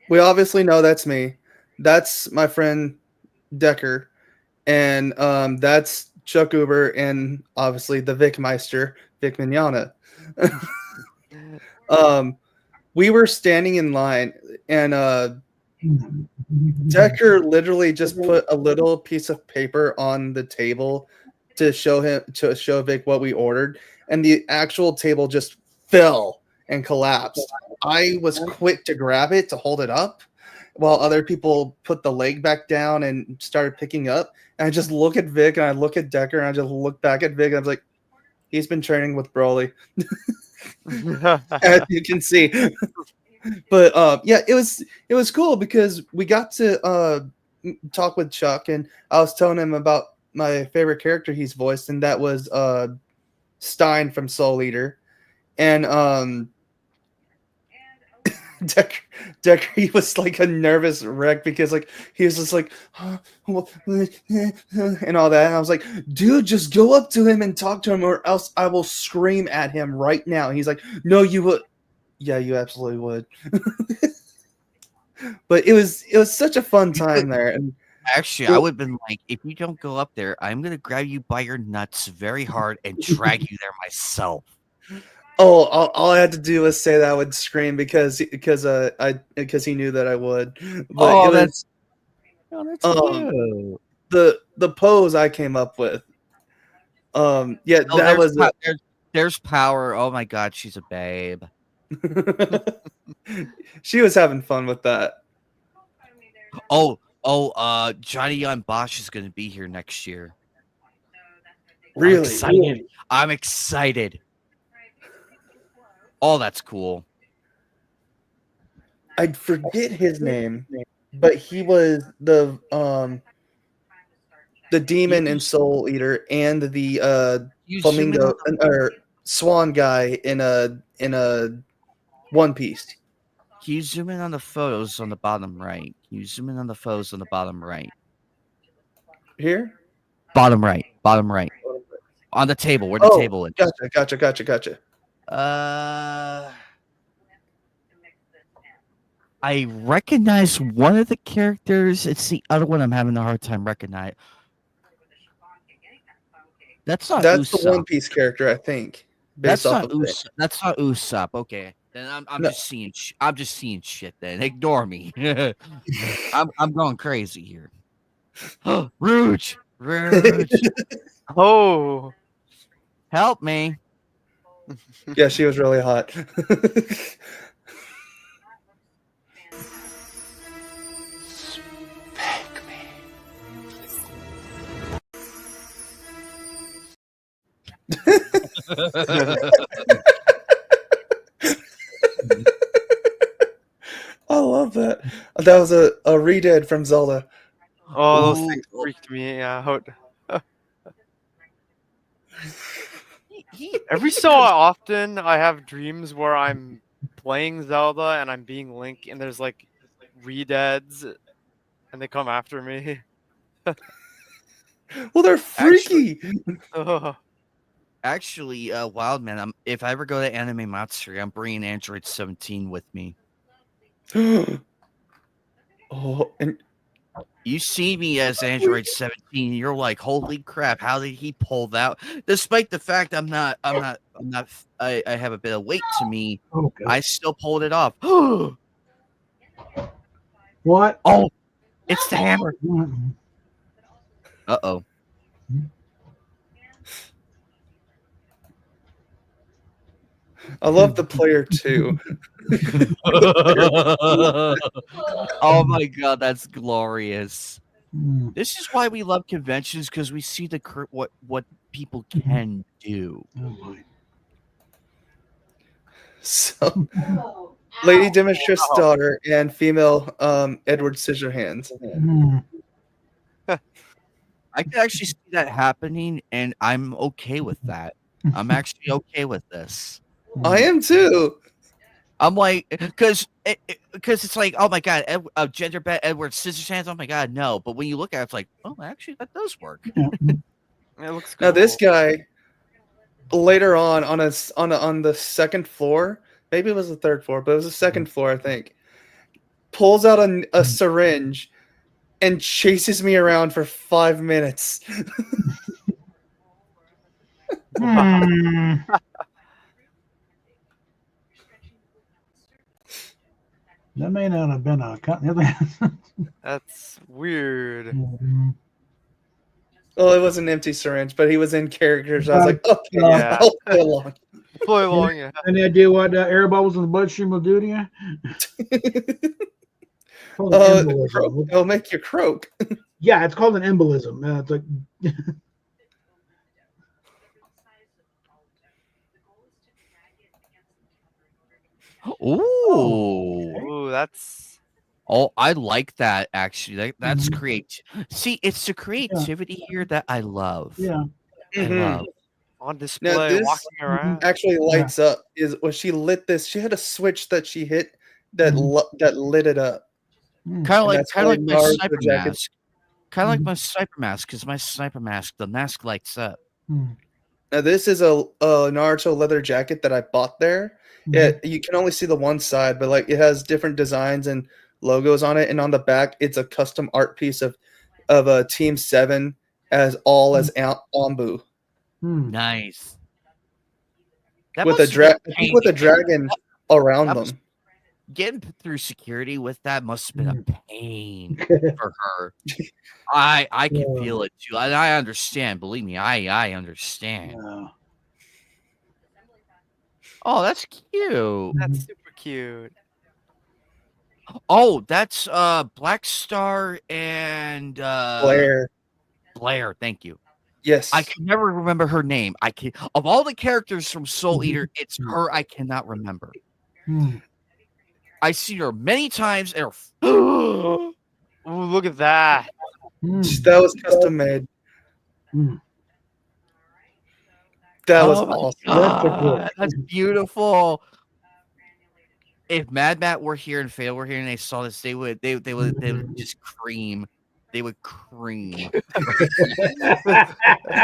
we obviously know that's me. That's my friend Decker, and that's Chuck Uber, and obviously the Vic Meister, Vic Mignogna. we were standing in line, and Decker literally just put a little piece of paper on the table to show Vic what we ordered, and the actual table just fell and collapsed. I was quick to grab it to hold it up, while other people put the leg back down and started picking up. And I just look at Vic, and I look at Decker, and I just look back at Vic, and I was like, he's been training with Broly. As you can see. But yeah, it was cool because we got to talk with Chuck, and I was telling him about my favorite character he's voiced, and that was Stein from Soul Eater. And Decker, he was like a nervous wreck because like he was just like and all that. And I was like, dude, just go up to him and talk to him, or else I will scream at him right now. And he's like, no, you would. Yeah, you absolutely would. But it was such a fun time there. And actually, I would have been like, if you don't go up there, I'm gonna grab you by your nuts very hard and drag you there myself. Oh, all I had to do was say that I would scream because he knew that I would. But that's cute. The pose I came up with. Yeah, oh, that was there's Power. Oh my god, she's a babe. She was having fun with that. Johnny on Bosch is going to be here next year. Really? I'm excited. Oh, that's cool. I forget his name, but he was the demon and Soul Eater and the flamingo or swan guy in a One Piece. Can you zoom in on the photos on the bottom right? Can you zoom in on the photos on the bottom right? Here? Bottom right. On the table. Where the table is. Gotcha. I recognize one of the characters. It's the other one I'm having a hard time recognizing. That's not That's Usopp. the One Piece character, I think. That's not Usopp. That's not Usopp. Okay, then I'm just seeing. I'm just seeing shit. Then ignore me. I'm going crazy here. Rouge. Oh, help me. Yeah, she was really hot. Spank me. I love that. That was a redid from Zelda. Oh, those things freaked me out. Every so often, I have dreams where I'm playing Zelda and I'm being Link, and there's like redeads, and they come after me. Well, they're freaky. Actually, Wildman, if I ever go to Anime Matsuri, I'm bringing Android 17 with me. Oh, and you see me as Android 17, you're like, holy crap, how did he pull that? Despite the fact I have a bit of weight to me, I still pulled it off. What? Oh, it's the hammer. Uh-oh. I love the player too. Oh my god, that's glorious. This is why we love conventions, because we see what people can do. So, Lady Demetrius' daughter and female Edward Scissorhands. I can actually see that happening, and I'm okay with that. I'm actually okay with this. I am too. I'm like, because it's like, oh my god, gender bent Edward Scissorhands. Oh my god, no. But when you look at it, it's like, oh, actually, that does work. It looks cool. Now this guy later on the second floor, maybe it was the third floor, but it was the second floor, I think. Pulls out a syringe and chases me around for 5 minutes. That may not have been a cut. That's weird. Well, it was an empty syringe, but he was in characters. I was like, okay, Yeah. I'll play along. Play along, yeah. Any idea what air bubbles in the bloodstream will do to you? It'll make you croak. Yeah, it's called an embolism. It's like Ooh, that's. Oh, I like that actually. That's create. See, it's the creativity here that I love. Yeah. I love. On display, Now, this walking around. actually lights up. Is when she lit this, she had a switch that she hit that that lit it up. Kind of like my Naruto sniper jacket. mask. Kind of like my sniper mask, because my sniper mask, the mask lights up. Now this is a Naruto leather jacket that I bought there. Yeah, you can only see the one side, but like it has different designs and logos on it, and on the back it's a custom art piece of a Team 7 as Anbu. Nice. That With a must have been with a dragon around them. Getting through security with that must have been a pain for her. I can feel it too. I understand. Believe me, I understand. Oh, that's cute. That's super cute. Oh, that's Black Star and Blair. Blair, thank you. Yes. I can never remember her name. I can of all the characters from Soul Eater, it's her I cannot remember. I see her many times and her Ooh, look at that. That was custom made. That was awesome. That's beautiful. If Mad Matt were here and Fail were here and they saw this, they would just cream. They would cream.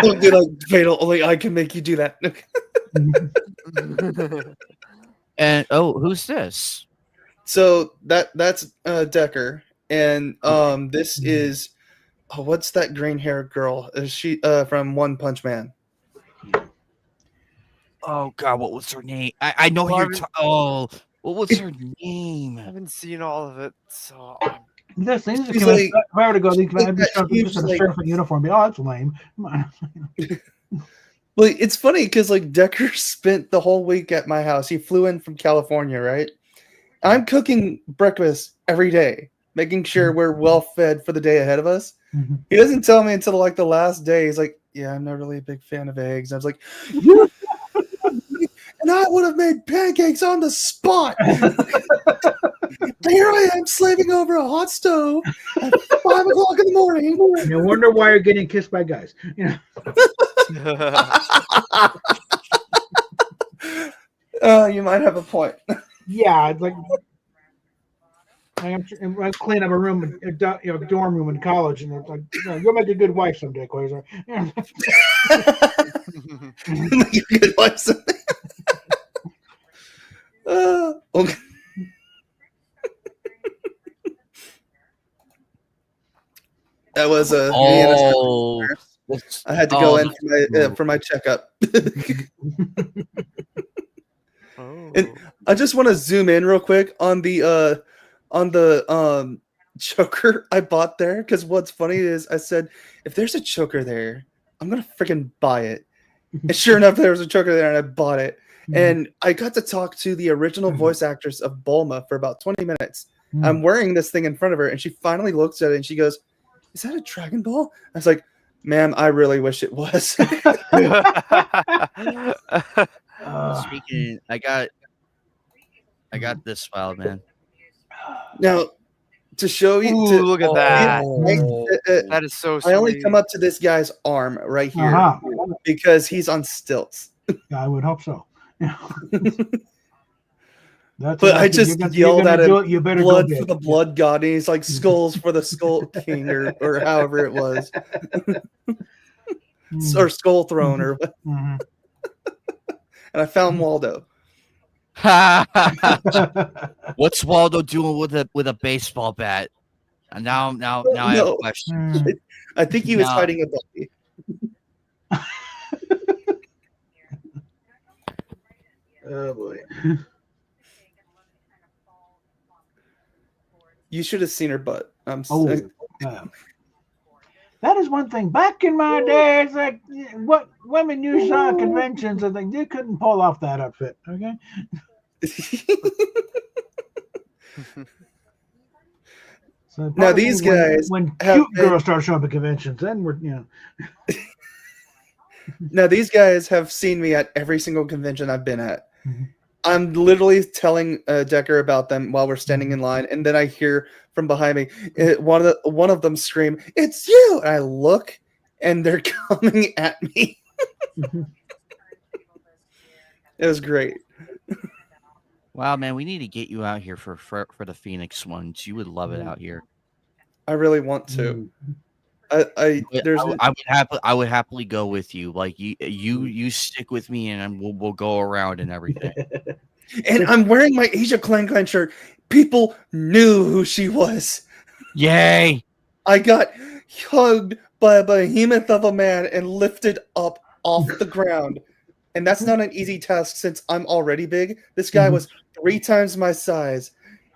Don't be like Fatal. Only I can make you do that. And who's this? So that's Decker, and this is what's that green haired girl? Is she from One Punch Man? Oh God, what was her name? I know Well, you're. What was her name? I haven't seen all of it, so. This thing She's like, like- if I were to go, these like that huge, just in a like- sheriff uniform. Be, oh, that's lame. Come on. Like it's funny because like Decker spent the whole week at my house. He flew in from California, right? I'm cooking breakfast every day, making sure we're well fed for the day ahead of us. He doesn't tell me until like the last day. He's like, "Yeah, I'm not really a big fan of eggs." I was like, and I would have made pancakes on the spot. Here I am slaving over a hot stove at 5 o'clock in the morning. No wonder why you're getting kissed by guys. You know. You might have a point. Yeah, it's like I'm cleaning up a room, dorm room in college, and it's like, you'll make a good wife someday, Quasar. Make a good wife someday. Okay. That was me and I had to go in for my checkup. And I just want to zoom in real quick on the choker I bought there, because what's funny is I said, if there's a choker there, I'm gonna freaking buy it. And sure enough, there was a choker there, and I bought it. And I got to talk to the original voice actress of Bulma for about 20 minutes. I'm wearing this thing in front of her, and she finally looks at it and she goes, "Is that a Dragon Ball?" I was like, "Ma'am, I really wish it was." Speaking, I got this file, man. Now, to show you, Ooh, look at that. that is so I only sweet. come up to this guy's arm right here because he's on stilts. I would hope so. But I just yelled at him, you better blood go for the blood god, and he's like, skulls for the skull king, or however it was. Or skull throne, or what. And I found Waldo. What's Waldo doing with a baseball bat? And now I have a question. I think he was fighting a bully. Oh boy. You should have seen her butt. That is one thing. Back in my day, it's like what women you saw at conventions, I think they couldn't pull off that outfit. Okay. So now these guys, when cute girls start showing up at conventions, then we're Now these guys have seen me at every single convention I've been at. Mm-hmm. I'm literally telling Decker about them while we're standing in line, and then I hear from behind me one of them scream, "It's you!" And I look, and they're coming at me. It was great. Wow, man, we need to get you out here for the Phoenix ones. You would love it out here. I really want to. I would happily go with you. Like you stick with me, and we'll go around and everything. And I'm wearing my Asia Clan shirt. People knew who she was. Yay! I got hugged by a behemoth of a man and lifted up off the ground. And that's not an easy task since I'm already big. This guy was 3 times my size.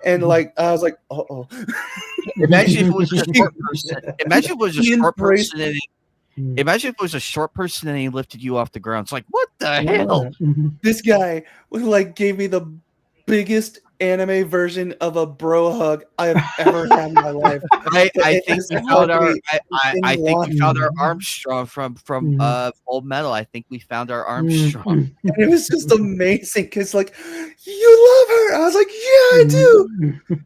And like I was like, uh-oh. Imagine if it was a short person. Imagine if it was a short person. Imagine if it was a short person and he lifted you off the ground. It's like, what the hell? This guy like gave me the biggest anime version of a bro hug I have ever had in my life. I think we found our Armstrong from Full Metal. I think we found our Armstrong. And it was just amazing because like, you love her. I was like, yeah, I do.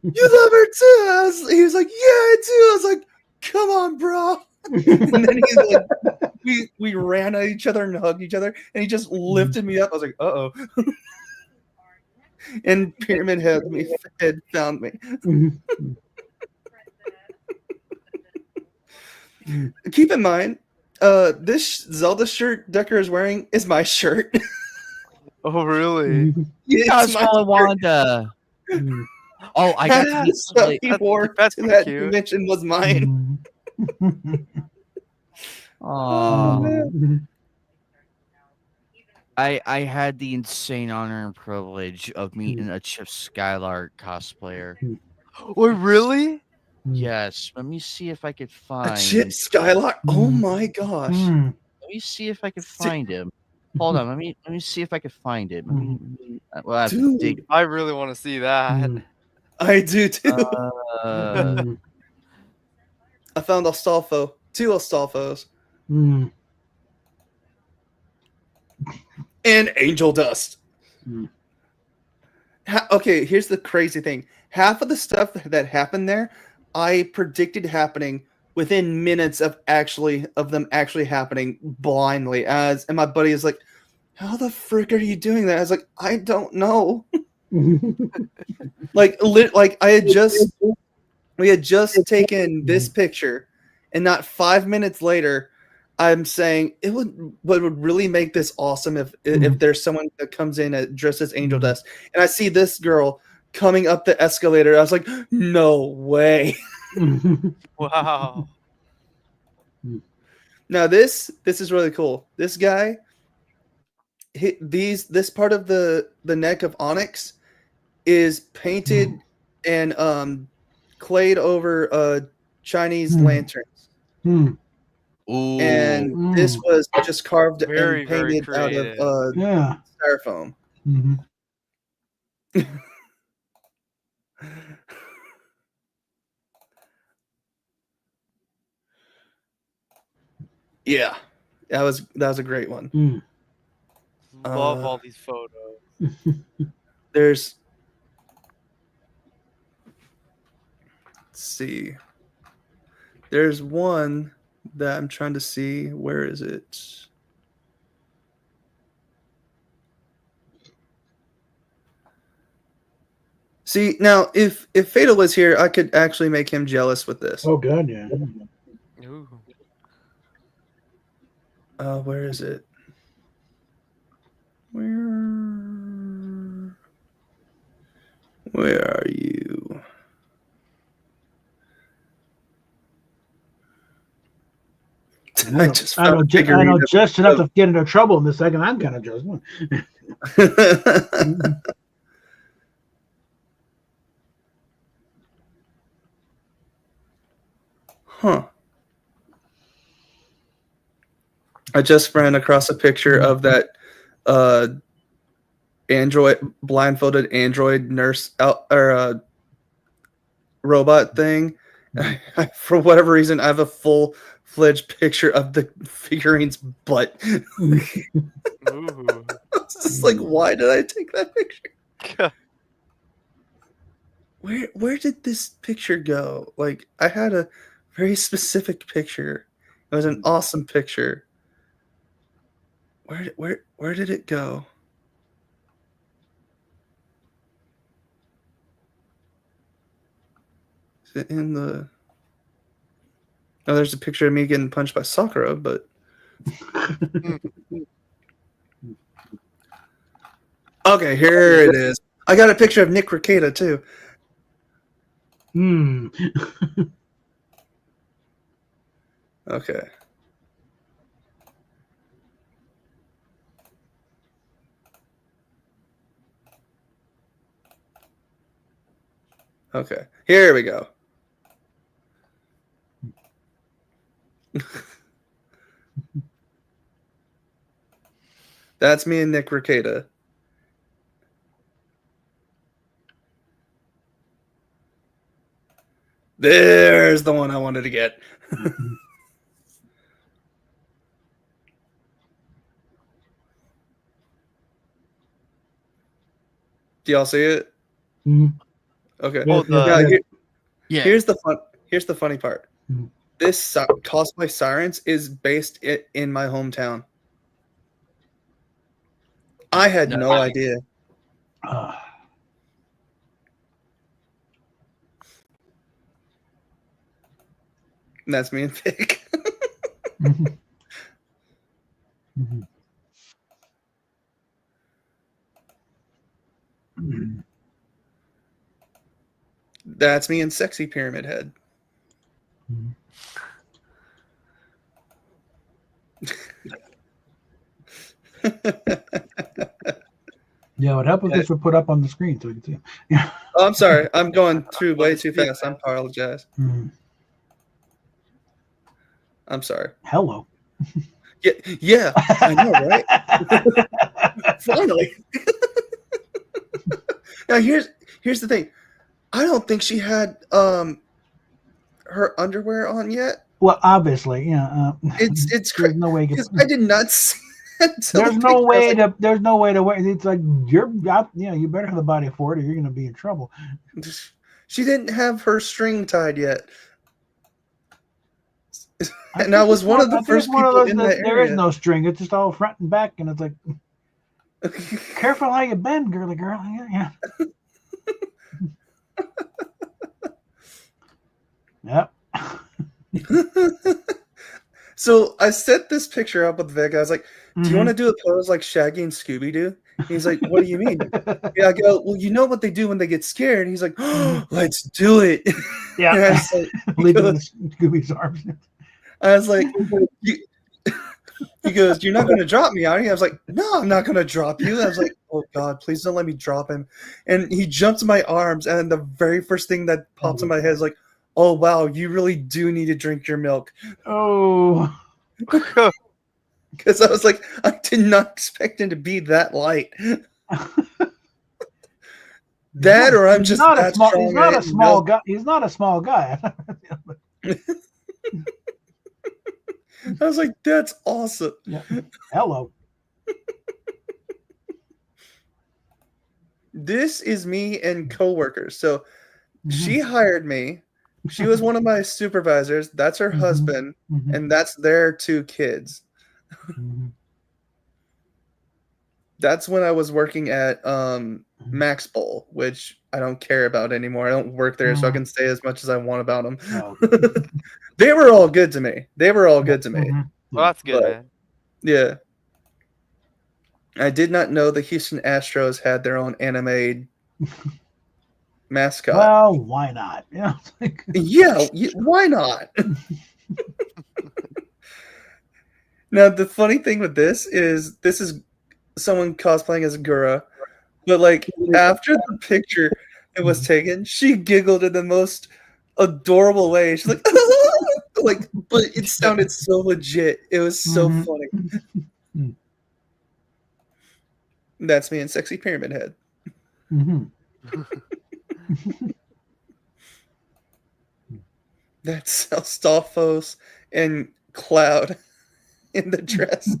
You love her too. He was like, yeah, I do. I was like, come on, bro. And then he's like, we ran at each other and hugged each other, and he just lifted me up. I was like, uh-oh. And Pyramid Head found me. Keep in mind, this Zelda shirt Decker is wearing is my shirt. Oh, really? It's my Wanda. Oh, I got to meet he wore that's that cute. convention was mine. Oh, man. I had the insane honor and privilege of meeting a Chip Skylark cosplayer. Oh, really? Yes. Let me see if I could find a Chip Skylark. Oh my gosh. Let me see if I can find him. Hold on. Let me see if I can find him. Well, I have to dig. I really want to see that. I do too. I found Astolfo. 2 Astolfos. And Angel Dust. Okay, here's the crazy thing. Half of the stuff that happened there, I predicted happening within minutes of them actually happening blindly. And my buddy is like, "How the frick are you doing that?" I was like, "I don't know." like we had just taken this picture, and not 5 minutes later, I'm saying what would really make this awesome if there's someone that comes in dressed as Angel Dust, and I see this girl coming up the escalator. I was like, no way. Wow. Now this is really cool. This guy, this part of the neck of Onyx is painted and clayed over Chinese lanterns. Ooh. And this was just carved Very, and painted out of styrofoam. Yeah, that was a great one. Love all these photos. Let's see. There's one that I'm trying to see. Where is it? See, now if Fatal was here, I could actually make him jealous with this. Oh, God, yeah. Ooh. Where is it? Where are you? I know just enough to get into trouble in this second. I'm kind of jealous. Huh. I just ran across a picture of that blindfolded android nurse robot thing. For whatever reason, I have a full-fledged picture of the figurine's butt. It's just like, why did I take that picture? Where did this picture go? Like, I had a very specific picture. It was an awesome picture. Where did it go? Is it in the... Oh, there's a picture of me getting punched by Sakura, but... Okay, here it is. I got a picture of Nick Rekieta, too. Okay. Okay, here we go. That's me and Nick Rekieta. There's the one I wanted to get. Do y'all see it? Okay. Here's the funny part. This cosplay Sirens is based in my hometown. I had no idea. And that's me and Pig. That's me and Sexy Pyramid Head. Yeah, what happened if this would put up on the screen so we can see. Yeah. Oh, I'm sorry. I'm going through way too fast. I apologize. I'm sorry. Hello. Yeah, I know, right? Finally. Now here's the thing. I don't think she had her underwear on yet. Well, obviously, yeah. It's crazy. No way. I did not see there's no way to. There's no way to wear. It's like you better have the body for it, or you're going to be in trouble. She didn't have her string tied yet. And I was one of the first people in that area. There is no string. It's just all front and back, and it's like, careful how you bend, girly girl. Yeah. Yep. So I set this picture up with Vic. I was like, do you want to do a pose like Shaggy and Scooby-Doo? He's like, what do you mean? Yeah, I go, well, you know what they do when they get scared? And he's like, oh, let's do it. Yeah. And I was like, Scooby's arms. I was like, he goes, you're not going to drop me, are you? I was like, no, I'm not going to drop you. I was like, oh, God, please don't let me drop him. And he jumps in my arms, and the very first thing that pops in my head is like, oh, wow, you really do need to drink your milk. Oh. Because I was like, I did not expect him to be that light. That, or I'm just that strong. He's not a small guy. He's not a small guy. I was like, that's awesome. Yeah. Hello. This is me and coworkers. So she hired me. She was one of my supervisors. That's her husband. And that's their 2 kids. That's when I was working at Max Bowl, which I don't care about anymore. I don't work there, so I can say as much as I want about them. Oh. They were all good to me. Well, that's good, man. Yeah. I did not know the Houston Astros had their own anime mascot. Well, why not? Yeah, why not? Now, the funny thing with this is someone cosplaying as Gura, but like after the picture it was taken, she giggled in the most adorable way. She's like, Like, but it sounded so legit. It was so funny. That's me and Sexy Pyramid Head. That's Stalfos and Cloud in the dress.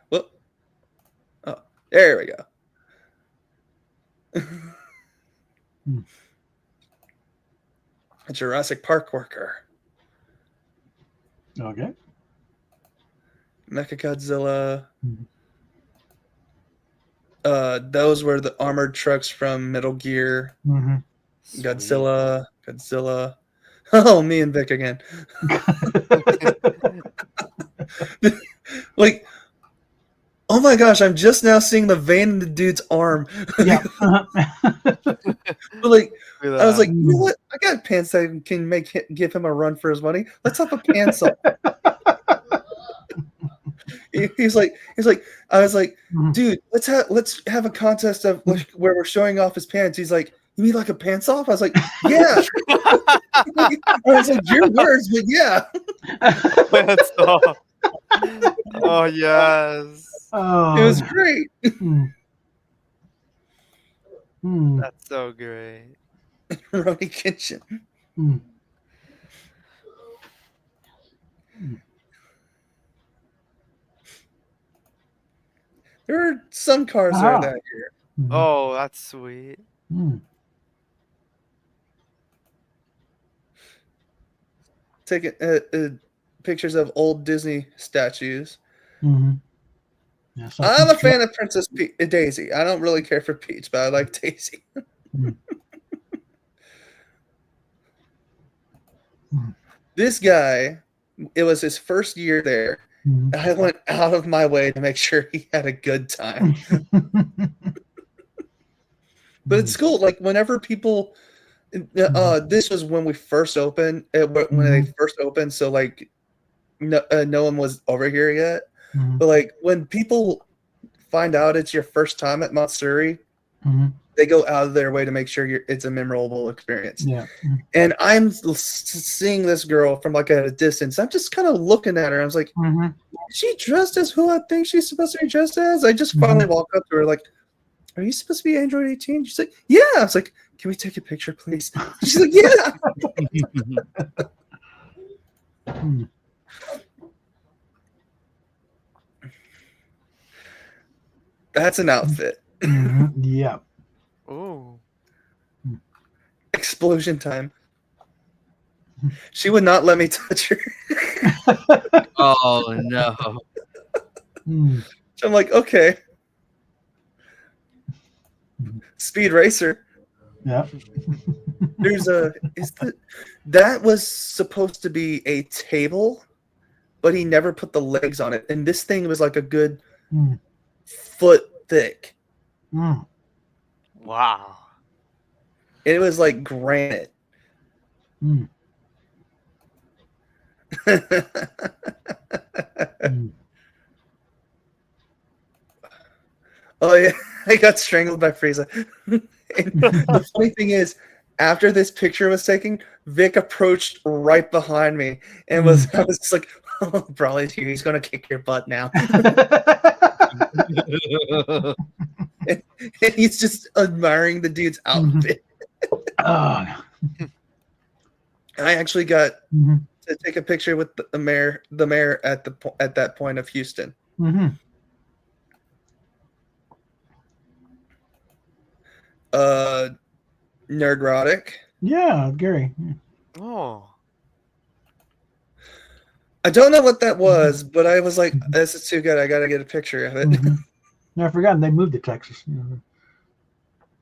Well, oh, there we go. A Jurassic Park worker. Okay. Mechagodzilla. Those were the armored trucks from Metal Gear. Godzilla. Oh, me and Vic again. Like, oh my gosh, I'm just now seeing the vein in the dude's arm. Yeah. But like, I was like, you know what? I got pants that can give him a run for his money. Let's have a pants off. He's like, I was like, dude, let's have a contest of like, where we're showing off his pants. He's like, you mean like a pants off? I was like, yeah. I was like, your words, but yeah. Pants off. Oh yes. Oh, it was great. That's so great. Ronnie Kitchen. There are some cars there that year. Oh, that's sweet. Taking pictures of old Disney statues. Yeah, I'm a fan of Princess Daisy. I don't really care for Peach, but I like Daisy. This guy, it was his first year there. I went out of my way to make sure he had a good time. But it's cool. Like, whenever people, this was when we first opened. When they first opened, so like, no one was over here yet. But like, when people find out it's your first time at Matsuri, they go out of their way to make sure it's a memorable experience. Yeah. And I'm seeing this girl from like at a distance. I'm just kind of looking at her. I was like, is she dressed as who I think she's supposed to be dressed as? I just finally walk up to her like, are you supposed to be Android 18? She's like, yeah. I was like, can we take a picture, please? She's like, yeah. That's an outfit. Yeah. Oh. Explosion time. She would not let me touch her. Oh no. So I'm like, okay. Speed Racer. Yeah. There's that was supposed to be a table, but he never put the legs on it. And this thing was like a good foot thick. Wow. It was like granite. Oh yeah, I got strangled by Frieza. And the funny thing is, after this picture was taken, Vic approached right behind me and I was just like, "Oh, Brawly's here. He's gonna kick your butt now." and he's just admiring the dude's outfit. I actually got to take a picture with the mayor at that point of Houston. Nerdrotic. Yeah, Gary. Oh. I don't know what that was, but I was like, this is too good. I got to get a picture of it. I forgot they moved to Texas.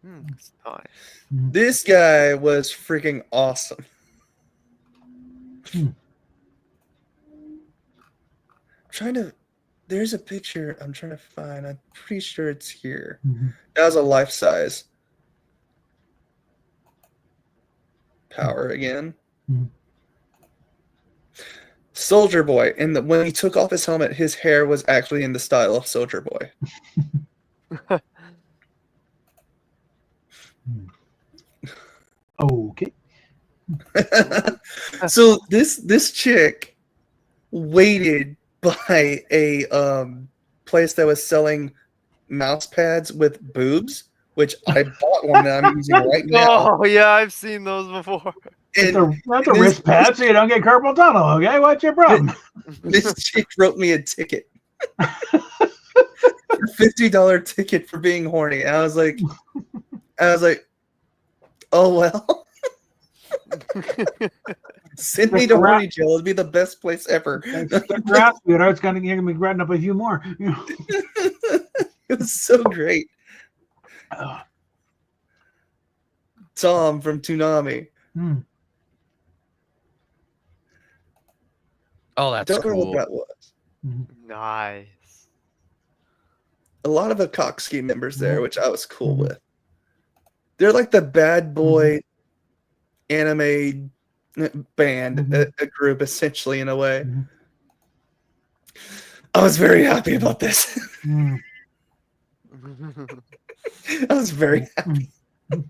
That's nice. This guy was freaking awesome. There's a picture I'm trying to find. I'm pretty sure it's here. That was a life size. Power again. Soldier Boy. And when he took off his helmet, his hair was actually in the style of Soldier Boy. Okay. So this chick waited by a place that was selling mouse pads with boobs, which I bought one that I'm using right now. Oh yeah, I've seen those before. And That's a wrist pad so you don't get carpal tunnel, okay? What's your problem? this chick wrote me a ticket. $50 ticket for being horny. And I was like, oh well. Send me to horny jail. It'd be the best place ever. It's gonna be writing up a few more. It was so great. Tom from Toonami. Oh, that's Don't know cool. what that was. Nice. A lot of Akatsuki members there, which I was cool with. They're like the bad boy anime band, a group essentially in a way. I was very happy about this. I was very happy. This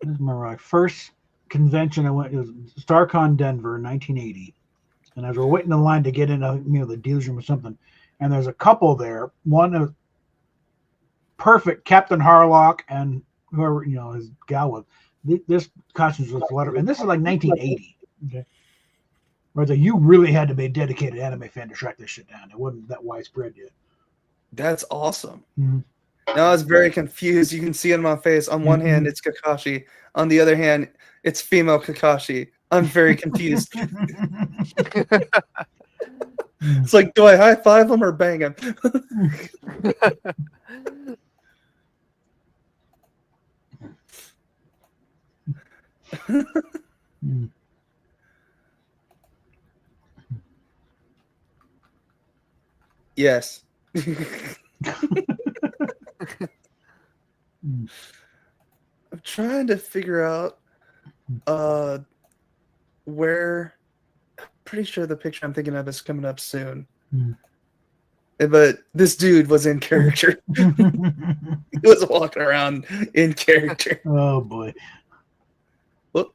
is my first convention I went. It was StarCon Denver in 1980, and as we're waiting in line to get in, the dealer's room or something, and there's a couple there. One of perfect Captain Harlock and whoever his gal was. This costume was letter, and this is like 1980. Okay, where you really had to be a dedicated anime fan to track this shit down. It wasn't that widespread yet. That's awesome. Now I was very confused. You can see in my face. On one hand, it's Kakashi. On the other hand, it's female Kakashi. I'm very confused. It's like, do I high five him or bang him? Yes. I'm trying to figure out where. I'm pretty sure the picture I'm thinking of is coming up soon. But this dude was in character. He was walking around in character. Oh boy. Whoop.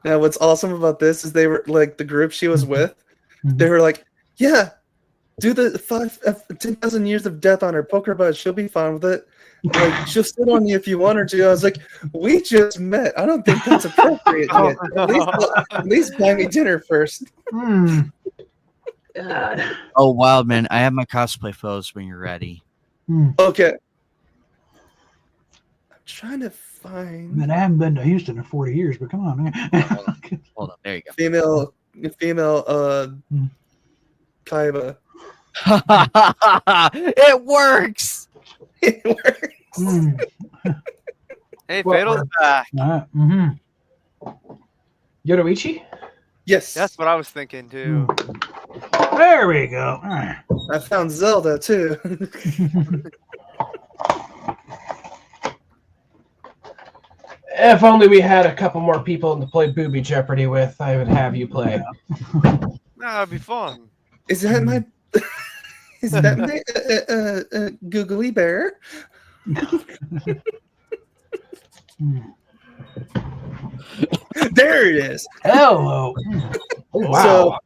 Now, what's awesome about this is they were like the group she was with. They were like, "Yeah, do the 10,000 years of death on her. Poke her butt. She'll be fine with it. Like she'll sit on you if you want her to." I was like, "We just met. I don't think that's appropriate yet. At least buy me dinner first." God. Oh, wild man! I have my cosplay photos when you're ready. Okay. I'm trying to find. Man, I haven't been to Houston in 40 years, but come on, man. Hold on. There you go. Female Kaiba. It works. It works. Hey, Fatal's back. Yoruichi? Yes. That's what I was thinking too. There we go. I found Zelda too. If only we had a couple more people to play Booby Jeopardy with, I would have you play. That'd be fun. Is that my? Is that my googly bear? There it is. Hello. Oh, wow.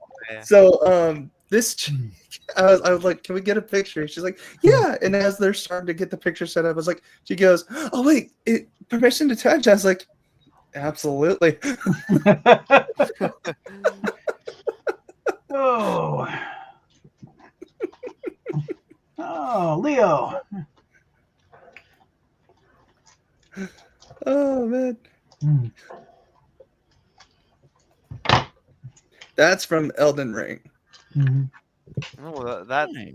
So this I was like, "Can we get a picture?" She's like, "Yeah." And as they're starting to get the picture set up, I was like, she goes, "Oh wait, permission to touch?" I was like, "Absolutely." Oh, Leo. Oh man. That's from Elden Ring. Oh, that's a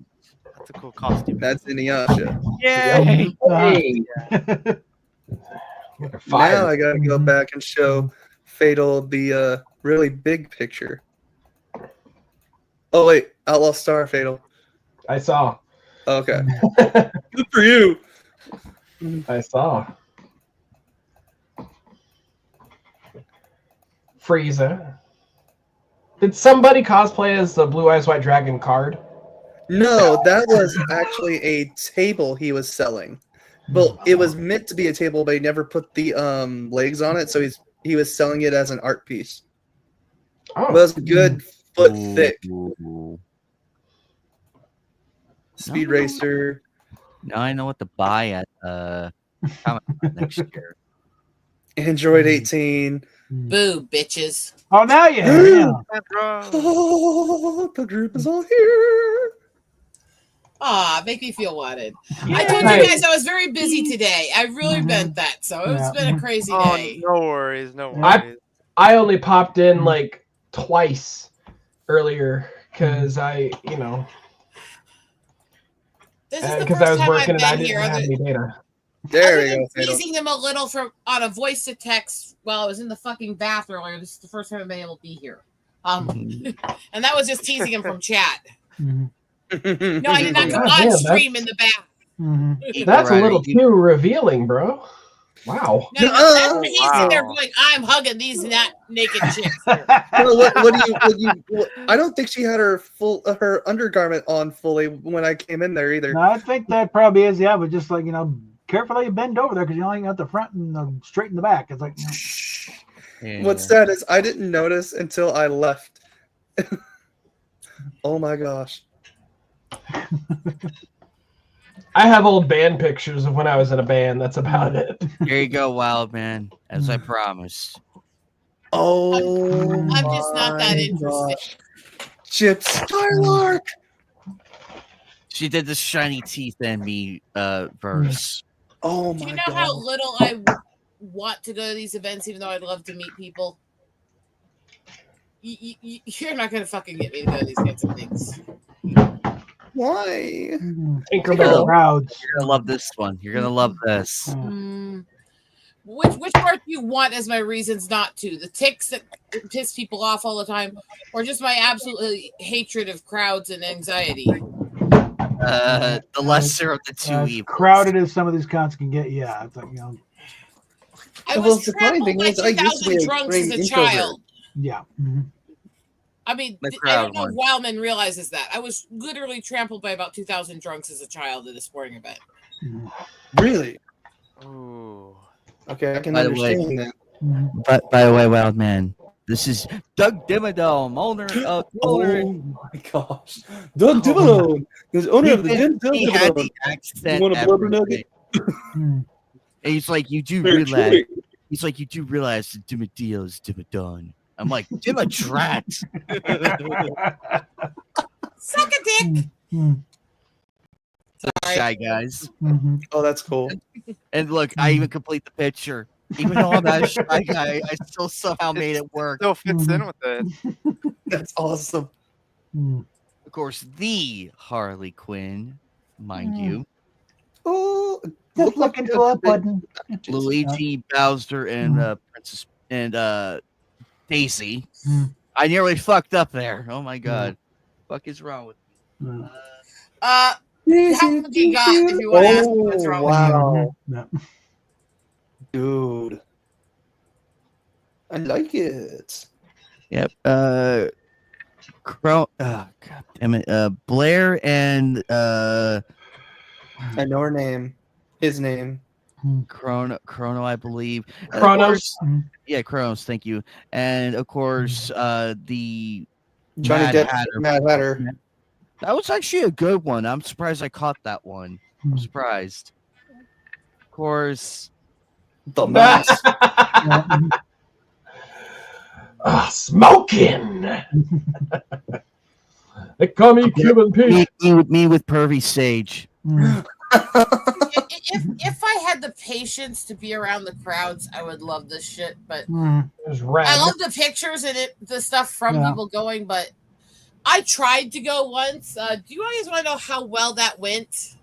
cool costume. That's Inuyasha. Yay! Now I gotta go back and show Fatal the really big picture. Oh wait, Outlaw Star Fatal. I saw. Okay. Good for you. I saw. Frieza. Did somebody cosplay as the Blue Eyes White Dragon card? No, that was actually a table he was selling. Well, it was meant to be a table, but he never put the legs on it, so he was selling it as an art piece. It was a good foot thick. Speed Racer. Now I know what to buy at Comic Con next year. Android 18. Boo, bitches. Oh, now you have it. Oh, the group is all here. Aw, make me feel wanted. I told you guys I was very busy today. I really meant that. So it's been a crazy day. No worries, no worries. I only popped in like twice earlier because I This is the because first I was time working I've and I been didn't here. have any data. There Other we than go. Fatal. teasing them a little on a voice to text while I was in the fucking bath earlier. This is the first time I've been able to be here. And that was just teasing him from chat. No, I did not come on stream in the bath. That's a little too revealing, bro. Wow. No, that's what he's in there going, I'm hugging these not naked chicks. Well, I don't think she had her her undergarment on fully when I came in there either. No, I think that probably is, but just like, carefully you bend over there because you only got the front and straight in the back. It's like, What's sad is I didn't notice until I left. Oh my gosh. I have old band pictures of when I was in a band. That's about it. Here you go, Wild Man, as I promised. Oh, I'm just not that interested. Chips Skylark. She did the shiny teeth and me verse. Oh my Do you know how little I want to go to these events, even though I'd love to meet people? You're not going to fucking get me to go to these kinds of things. Why? Incremental crowds. You're gonna love this one. You're gonna love this. Which part do you want as my reasons not to? The ticks that piss people off all the time, or just my absolute hatred of crowds and anxiety? The lesser of the two evils. Crowded as some of these cons can get, it's like, I was trampled by 2,000 drunks as a child. Yeah. I mean, I don't know if Wildman realizes that. I was literally trampled by about 2,000 drunks as a child at a sporting event. Really? Ooh. Okay, I can understand that. But by the way, Wild Man, this is Doug Dimmadome, owner of Oh my gosh, Doug Dimmadome is owner of the He had the You accent. want a blubber nugget? And he's like, you do Very realize. true. He's like, you do realize the Dimmadale is Dimmadone. I'm like, Dimmadrat. Suck a dick. Shy guys. Oh, that's cool. And look, I even complete the picture. Even though I'm not a shy guy, I still somehow made it work. Still fits in with it. That's awesome. Of course, the Harley Quinn, mind you. Oh, just looking for a button. Luigi, Bowser, and Princess and Daisy. I nearly fucked up there. Oh my god. Fuck is wrong with me? How much you got if you want to ask me what's wrong wow. Dude. I like it. Yep. God damn it. Blair and I know her name. His name. Chrono, I believe. Chronos. Yeah, Chronos. Thank you. And of course, the Johnny Mad Depp, Hatter. Mad Hatter. That was actually a good one. I'm surprised I caught that one. I'm surprised. Of course, the mask. Smoking. They call me Cuban Pete. Me with Pervy Sage. If I had the patience to be around the crowds, I would love this shit. But I love the pictures and the stuff from people going. But I tried to go once. Do you guys want to know how well that went?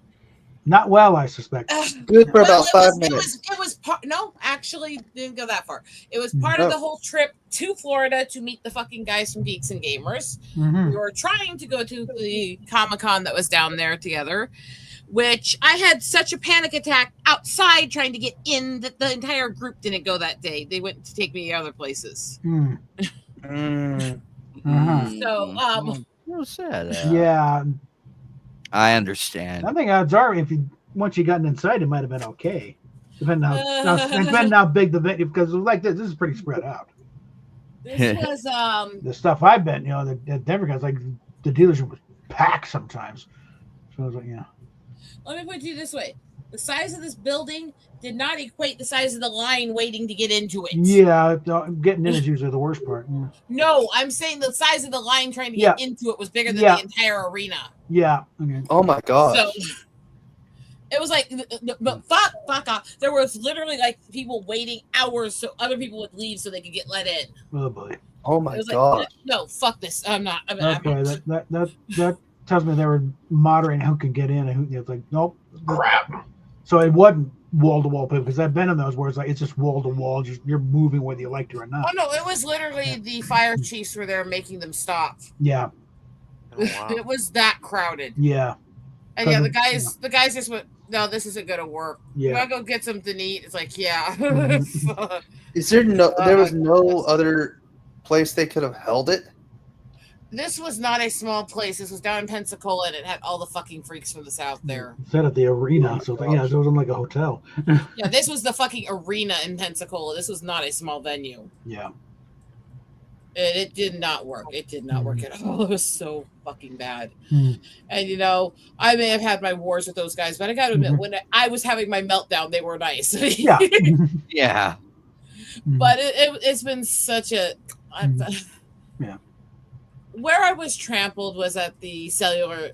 Not well, I suspect. Good for about 5 minutes. It was no, actually didn't go that far. It was part of the whole trip to Florida to meet the fucking guys from Geeks and Gamers. We were trying to go to the Comic-Con that was down there together, which I had such a panic attack outside trying to get in that the entire group didn't go that day. They went to take me other places. So, So sad. Yeah. I understand. I think odds are, if you once you gotten inside, it might have been okay. Depending how big the venue, because it was like this is pretty spread out. This was the stuff I've been, the Denver guys, like the dealership was packed sometimes. So I was like, yeah. Let me put it to you this way: the size of this building did not equate the size of the line waiting to get into it. Yeah, getting in is usually the worst part. Yeah. No, I'm saying the size of the line trying to get into it was bigger than the entire arena. Yeah. Okay. Oh my gosh. So it was like, but fuck off. There was literally like people waiting hours so other people would leave so they could get let in. Oh boy. Oh my god. Like, no, fuck this. I'm not. Okay, that tells me they were moderating who could get in and who. It's like, nope. Crap. So it wasn't wall to wall people, because I've been in those where it's like it's just wall to wall, just you're moving whether you like to or not. Oh no, it was literally the fire chiefs were there making them stop. Yeah. Oh, wow. It was that crowded. Yeah. And yeah, the guys just went, no, this isn't gonna work. Yeah. You wanna go get something to eat? It's like, yeah. Is there there was no other place they could have held it? This was not a small place. This was down in Pensacola, and it had all the fucking freaks from the South there. It's at the arena, so it wasn't like a hotel. Yeah, this was the fucking arena in Pensacola. This was not a small venue. Yeah. It did not work. It did not work at all. It was so fucking bad. Mm. And I may have had my wars with those guys, but I got to admit, when I was having my meltdown, they were nice. Yeah. Yeah. But it's been such a. Yeah. Where I was trampled was at the Cellular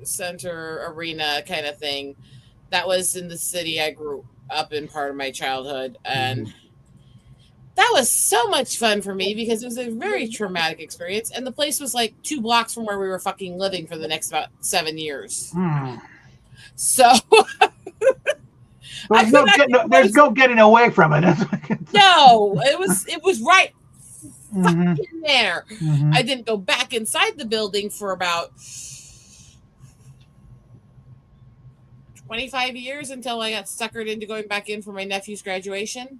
Center Arena kind of thing. That was in the city I grew up in part of my childhood. And that was so much fun for me because it was a very traumatic experience. And the place was like 2 blocks from where we were fucking living for the next about 7 years. So there's no getting away from it. No, it was right fucking there. I didn't go back inside the building for about 25 years until I got suckered into going back in for my nephew's graduation.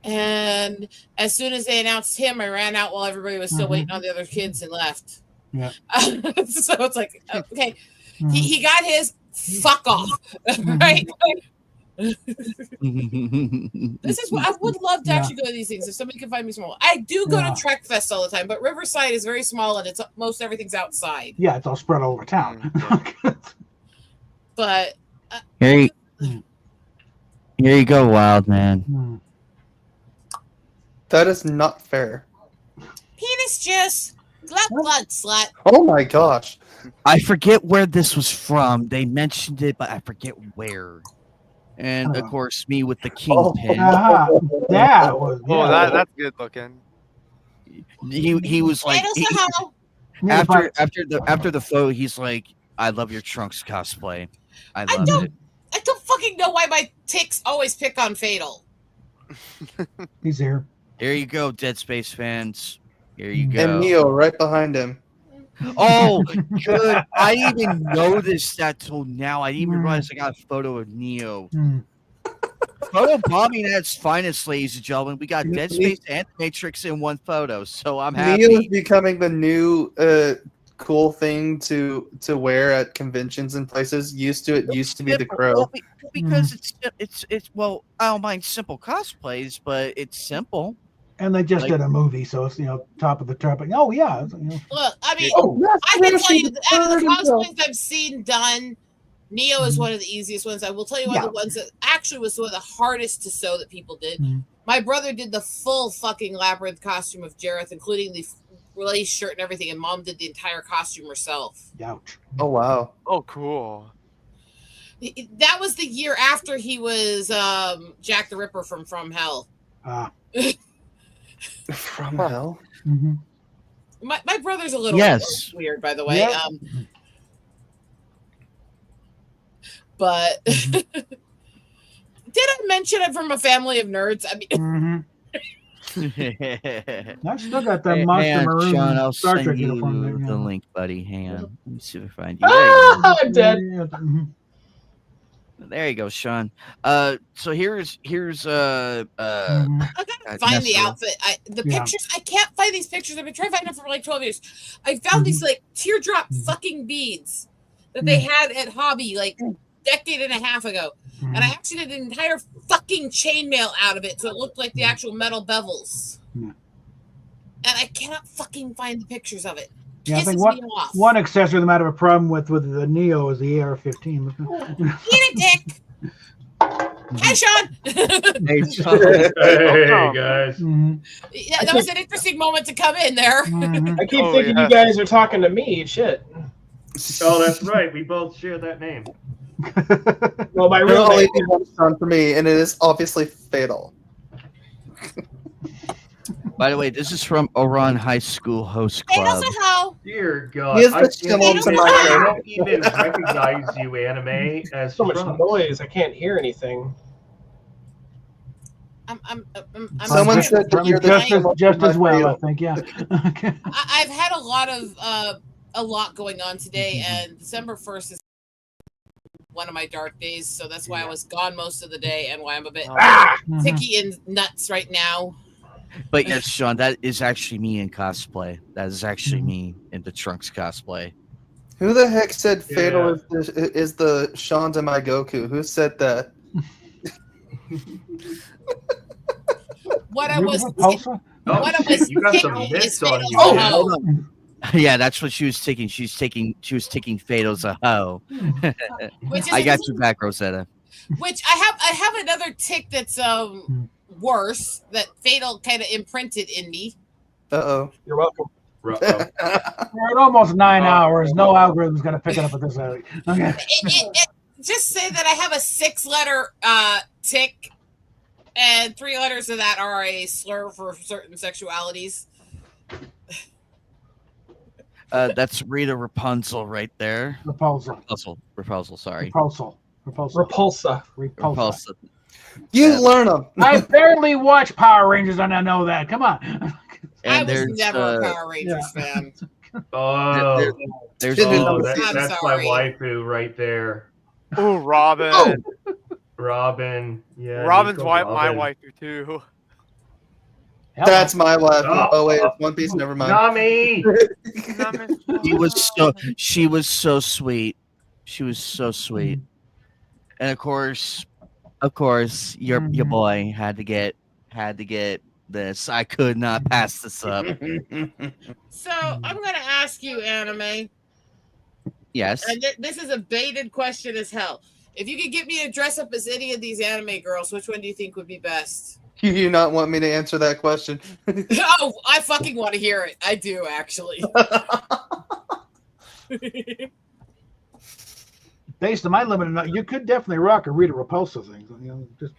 And as soon as they announced him, I ran out while everybody was still waiting on the other kids and left. Yeah. So it's like, okay, he got his, fuck off. Right? This is what I would love to actually go to these things if somebody can find me small. I do go to Trek Fest all the time, but Riverside is very small and it's most everything's outside. Yeah, it's all spread all over town. But here you go, Wild Man. That is not fair. Penis juice, blood slut. Oh my gosh. I forget where this was from. They mentioned it, but I forget where. And of course, me with the kingpin. That was. Oh, that's good looking. He was like after the photo, he's like, "I love your Trunks cosplay. I love it." I don't fucking know why my ticks always pick on Fatal. He's here. Here you go, Dead Space fans. Here you go. And Neo right behind him. Oh, good. I didn't even notice that till now. I didn't even realize I got a photo of Neo. Photo bombing at its finest, ladies and gentlemen. We got Dead Space and Matrix in one photo, so I'm happy. Neo is becoming the new cool thing to wear at conventions and places. Used to be the Crow. Because it's well, I don't mind simple cosplays, but it's simple. And they just did a movie, so it's top of the topic. Oh yeah. Look, I mean, I can tell you out of the cosplays I've seen done, Neo is one of the easiest ones. I will tell you one of the ones that actually was one of the hardest to sew that people did. My brother did the full fucking Labyrinth costume of Jareth, including the lace shirt and everything, and Mom did the entire costume herself. Ouch. Oh wow. Oh cool. That was the year after he was Jack the Ripper from Hell. From Hell? My brother's a little weird, by the way. Yeah. But did I mention I'm from a family of nerds? I mean, I still got that Monster Maroon John, I'll Star send Trek you uniform there. the link, buddy. Hang on. Let me see if I find you. I'm dead. There you go, Sean. So here's I gotta find the outfit. The pictures. I can't find these pictures. I've been trying to find them for like 12 years. I found these like teardrop fucking beads that they had at Hobby like a decade and a half ago, and I actually did an entire fucking chainmail out of it, so it looked like the actual metal bevels. And I cannot fucking find the pictures of it. Yeah, I think one accessory they might have a problem with the Neo is the AR-15. Eat a dick. Hi, Sean. Hey, Sean. Hey, guys. Yeah, that was an interesting moment to come in there. I keep thinking you guys are talking to me. Shit. Oh, that's right. We both share that name. Well, my There real only name. be one Sean for me, and it is obviously fatal. By the way, this is from Oran High School Host Club. Dear God, He is the I Shimon to my I name. don't even recognize you, Anime, as So much Trump. noise. I can't hear anything. Someone said that you're the just as well, I think. Yeah. I've had a lot going on today, and December 1st is one of my dark days, so that's why I was gone most of the day, and why I'm a bit ticky and nuts right now. But yes, Sean, that is actually me in cosplay. That is actually me in the Trunks cosplay. Who the heck said fatal is the Sean to my Goku? Who said that? What I was You got some thinking mitts is on Fatal you. Hoe. Hold on. Yeah, that's what she was taking. She was taking Fatal's a hoe. Which is I got your back, Rosetta. Which I have another tick that's worse that Fatal kind of imprinted in me. Uh-oh. You're welcome. We're at almost 9 hours. No algorithm's going to pick it up at this early. Okay. Just say that I have a 6-letter tick, and 3 letters of that are a slur for certain sexualities. That's Rita Rapunzel right there. Repulsal. Sorry. Repulsa. Repulsa. You learn them. I barely watch Power Rangers, and I know that. Come on. I was never a Power Rangers fan. Oh, there's that's my waifu right there. Oh, Robin. Robin. Yeah. Robin's Nico my Robin. waifu too. That's my wife. Oh wait, it's One Piece. Never mind. Nami. She was so sweet. She was so sweet. And of course, your boy had to get this. I could not pass this up. So I'm gonna ask you, Anime. Yes. And this is a baited question as hell. If you could get me to dress up as any of these anime girls, which one do you think would be best? You do not want me to answer that question. Oh, I fucking want to hear it. I do, actually. Based on my limited, you could definitely rock a Rita Repulsa thing, just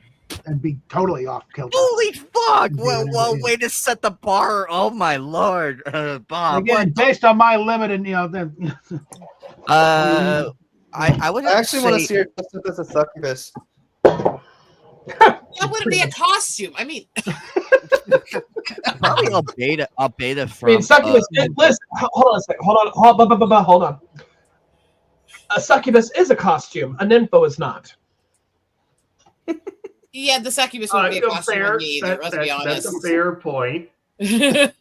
and be totally off kilter. Holy fuck! Well, way to set the bar. Oh my lord, Bob. Again, based on my limited, then. I would actually want to see her dressed up as a succubus. That wouldn't be a costume. I mean, probably a beta from. I mean, succubus. Listen, hold on a second. Hold on. A succubus is a costume. A nympho is not. Yeah, the succubus would be a costume with me either. Let's be honest. That's a fair point. Let's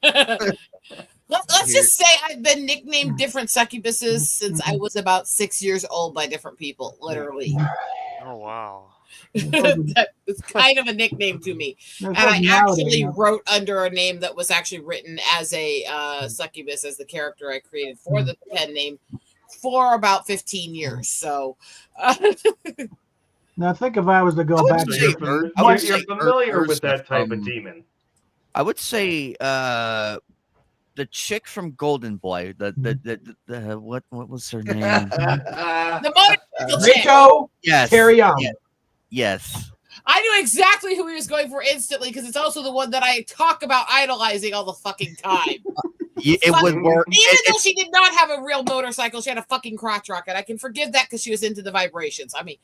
just say I've been nicknamed different succubuses since I was about 6 years old by different people, literally. Oh wow. That was kind of a nickname to me. And I actually wrote under a name that was actually written as a succubus, as the character I created for the pen name for about 15 years. So now think if I was to go back. You're familiar with that type of demon. I would say the chick from Golden Boy. The what was her name? The motorcycle chick. Rico. Yes. Carry on. Yes. I knew exactly who he was going for instantly because it's also the one that I talk about idolizing all the fucking time. It would work. Even though she did not have a real motorcycle, she had a fucking crotch rocket. I can forgive that because she was into the vibrations. I mean,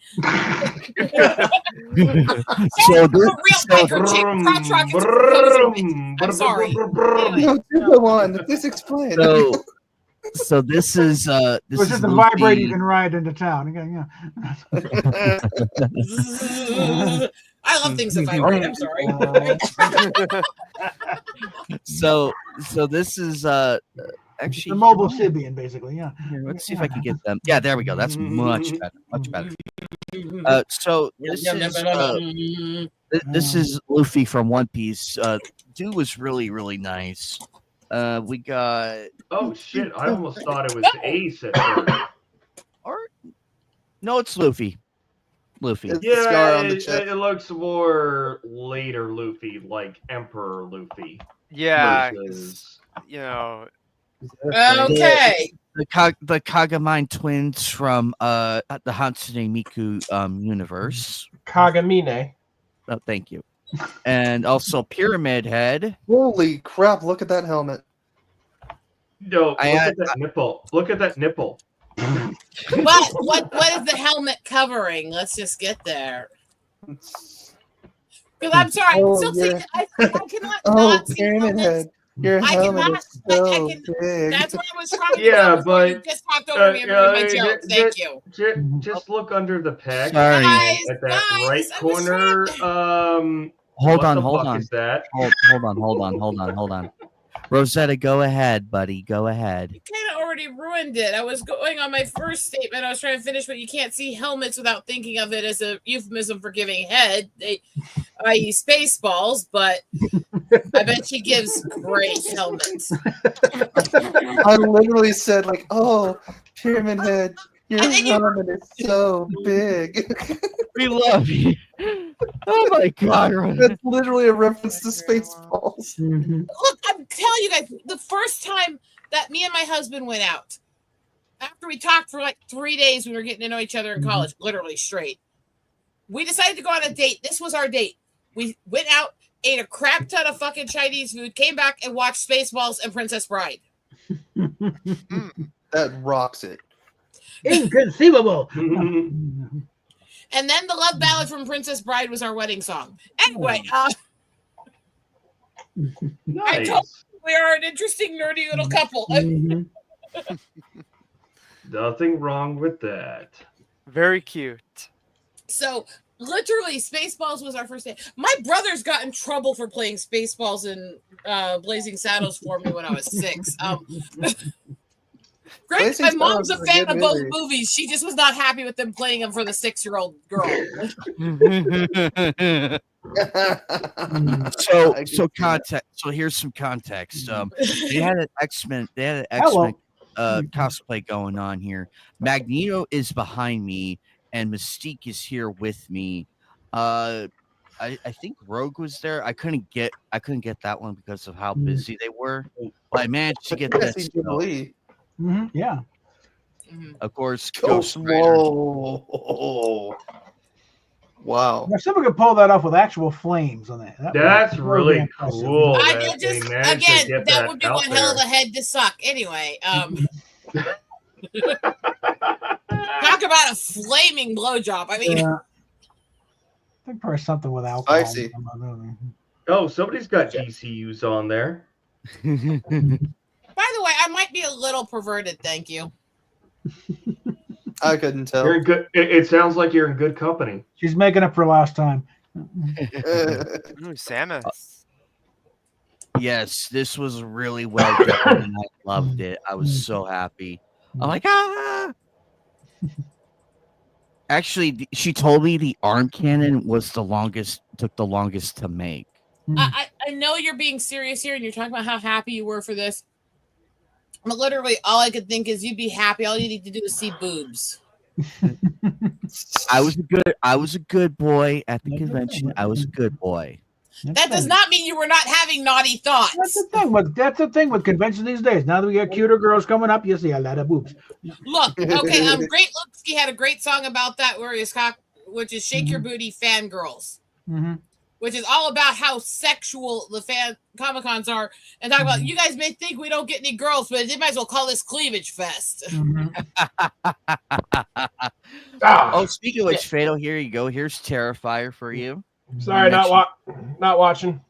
so real biker chick, crotch rockets. I'm sorry. No, 2 1. Please explain. So So this is It was just a vibrator you can ride into town. Again, yeah. I love things that vibrate. I'm sorry. so this is actually the mobile Sibian, basically. Yeah. Here, let's see if I can get them. Yeah, there we go. That's much better. Much better. So this is Luffy from One Piece. Dude was really nice. We got. Oh shit! I almost thought it was Ace at first. No, it's Luffy. Luffy. Yeah, it looks more later Luffy, like Emperor Luffy. Yeah, versus... you know. Okay. The Kagamine twins from the Hatsune Miku universe. Kagamine. Oh, thank you. And also Pyramid Head. Holy crap! Look at that helmet. No, look at that nipple. Look at that nipple. What is the helmet covering? Let's just get there. Because I'm sorry, I'm still seeing. I cannot not see Pyramid Head. Your helmet is so big. That's what I was trying to Yeah, do. but You just talked over me and ruined my joke. Thank you. Just look under the peg. Sorry. At that right corner. Hold what on, the hold fuck on. Is that? Hold on. Rosetta, go ahead, buddy. Go ahead. You kind of already ruined it. I was going on my first statement. I was trying to finish, but you can't see helmets without thinking of it as a euphemism for giving head, i.e. Spaceballs, but I bet she gives great helmets. I literally said, like, oh, Pyramid Head, your helmet is so big. We love you. Oh my god. That's literally a reference to Spaceballs. Look, I'm telling you guys, the first time that me and my husband went out, after we talked for like 3 days, we were getting to know each other in college, literally straight. We decided to go on a date. This was our date. We went out, ate a crap ton of fucking Chinese food, came back and watched Spaceballs and Princess Bride. That rocks it. Inconceivable. And then the love ballad from Princess Bride was our wedding song. Anyway, I told you we are an interesting, nerdy little couple. Nothing wrong with that. Very cute. So, literally, Spaceballs was our first day. My brothers got in trouble for playing Spaceballs and Blazing Saddles for me when I was 6. Great, my mom's a fan of both movies. She just was not happy with them playing them for the 6-year-old girl. So context. So here's some context. They had an X-Men. Cosplay going on here. Magneto is behind me, and Mystique is here with me. I think Rogue was there. I couldn't get that one because of how busy they were. But I managed to get this. Yeah. Of course, Ghost Rider. Whoa. Wow. Now, someone could pull that off with actual flames on that. That's really cool. I just, again, that would be one hell of a head to suck. Anyway, talk about a flaming blowjob. I mean, I think probably something with alcohol. I see. Oh, somebody's got ECUs on there. By the way, I might be a little perverted. Thank you. I couldn't tell. You're in good. It sounds like you're in good company. She's making up for last time. Ooh, Samus. Yes, this was really well done, and I loved it. I was so happy. I'm like, ah. Actually, she told me the arm cannon was took the longest to make. I know you're being serious here, and you're talking about how happy you were for this. But literally, all I could think is you'd be happy. All you need to do is see boobs. I was a good boy at the convention. I was a good boy. That does not mean you were not having naughty thoughts. That's the thing with conventions these days. Now that we got cuter girls coming up, you see a lot of boobs. Look, okay, Great Lipsky had a great song about that, which is "Shake Your Booty, Fangirls." Which is all about how sexual the fan Comic-Cons are, and talk about you guys may think we don't get any girls, but they might as well call this Cleavage Fest. Oh, speaking of which, Fatal, here you go. Here's Terrifier for you. Sorry, not watching.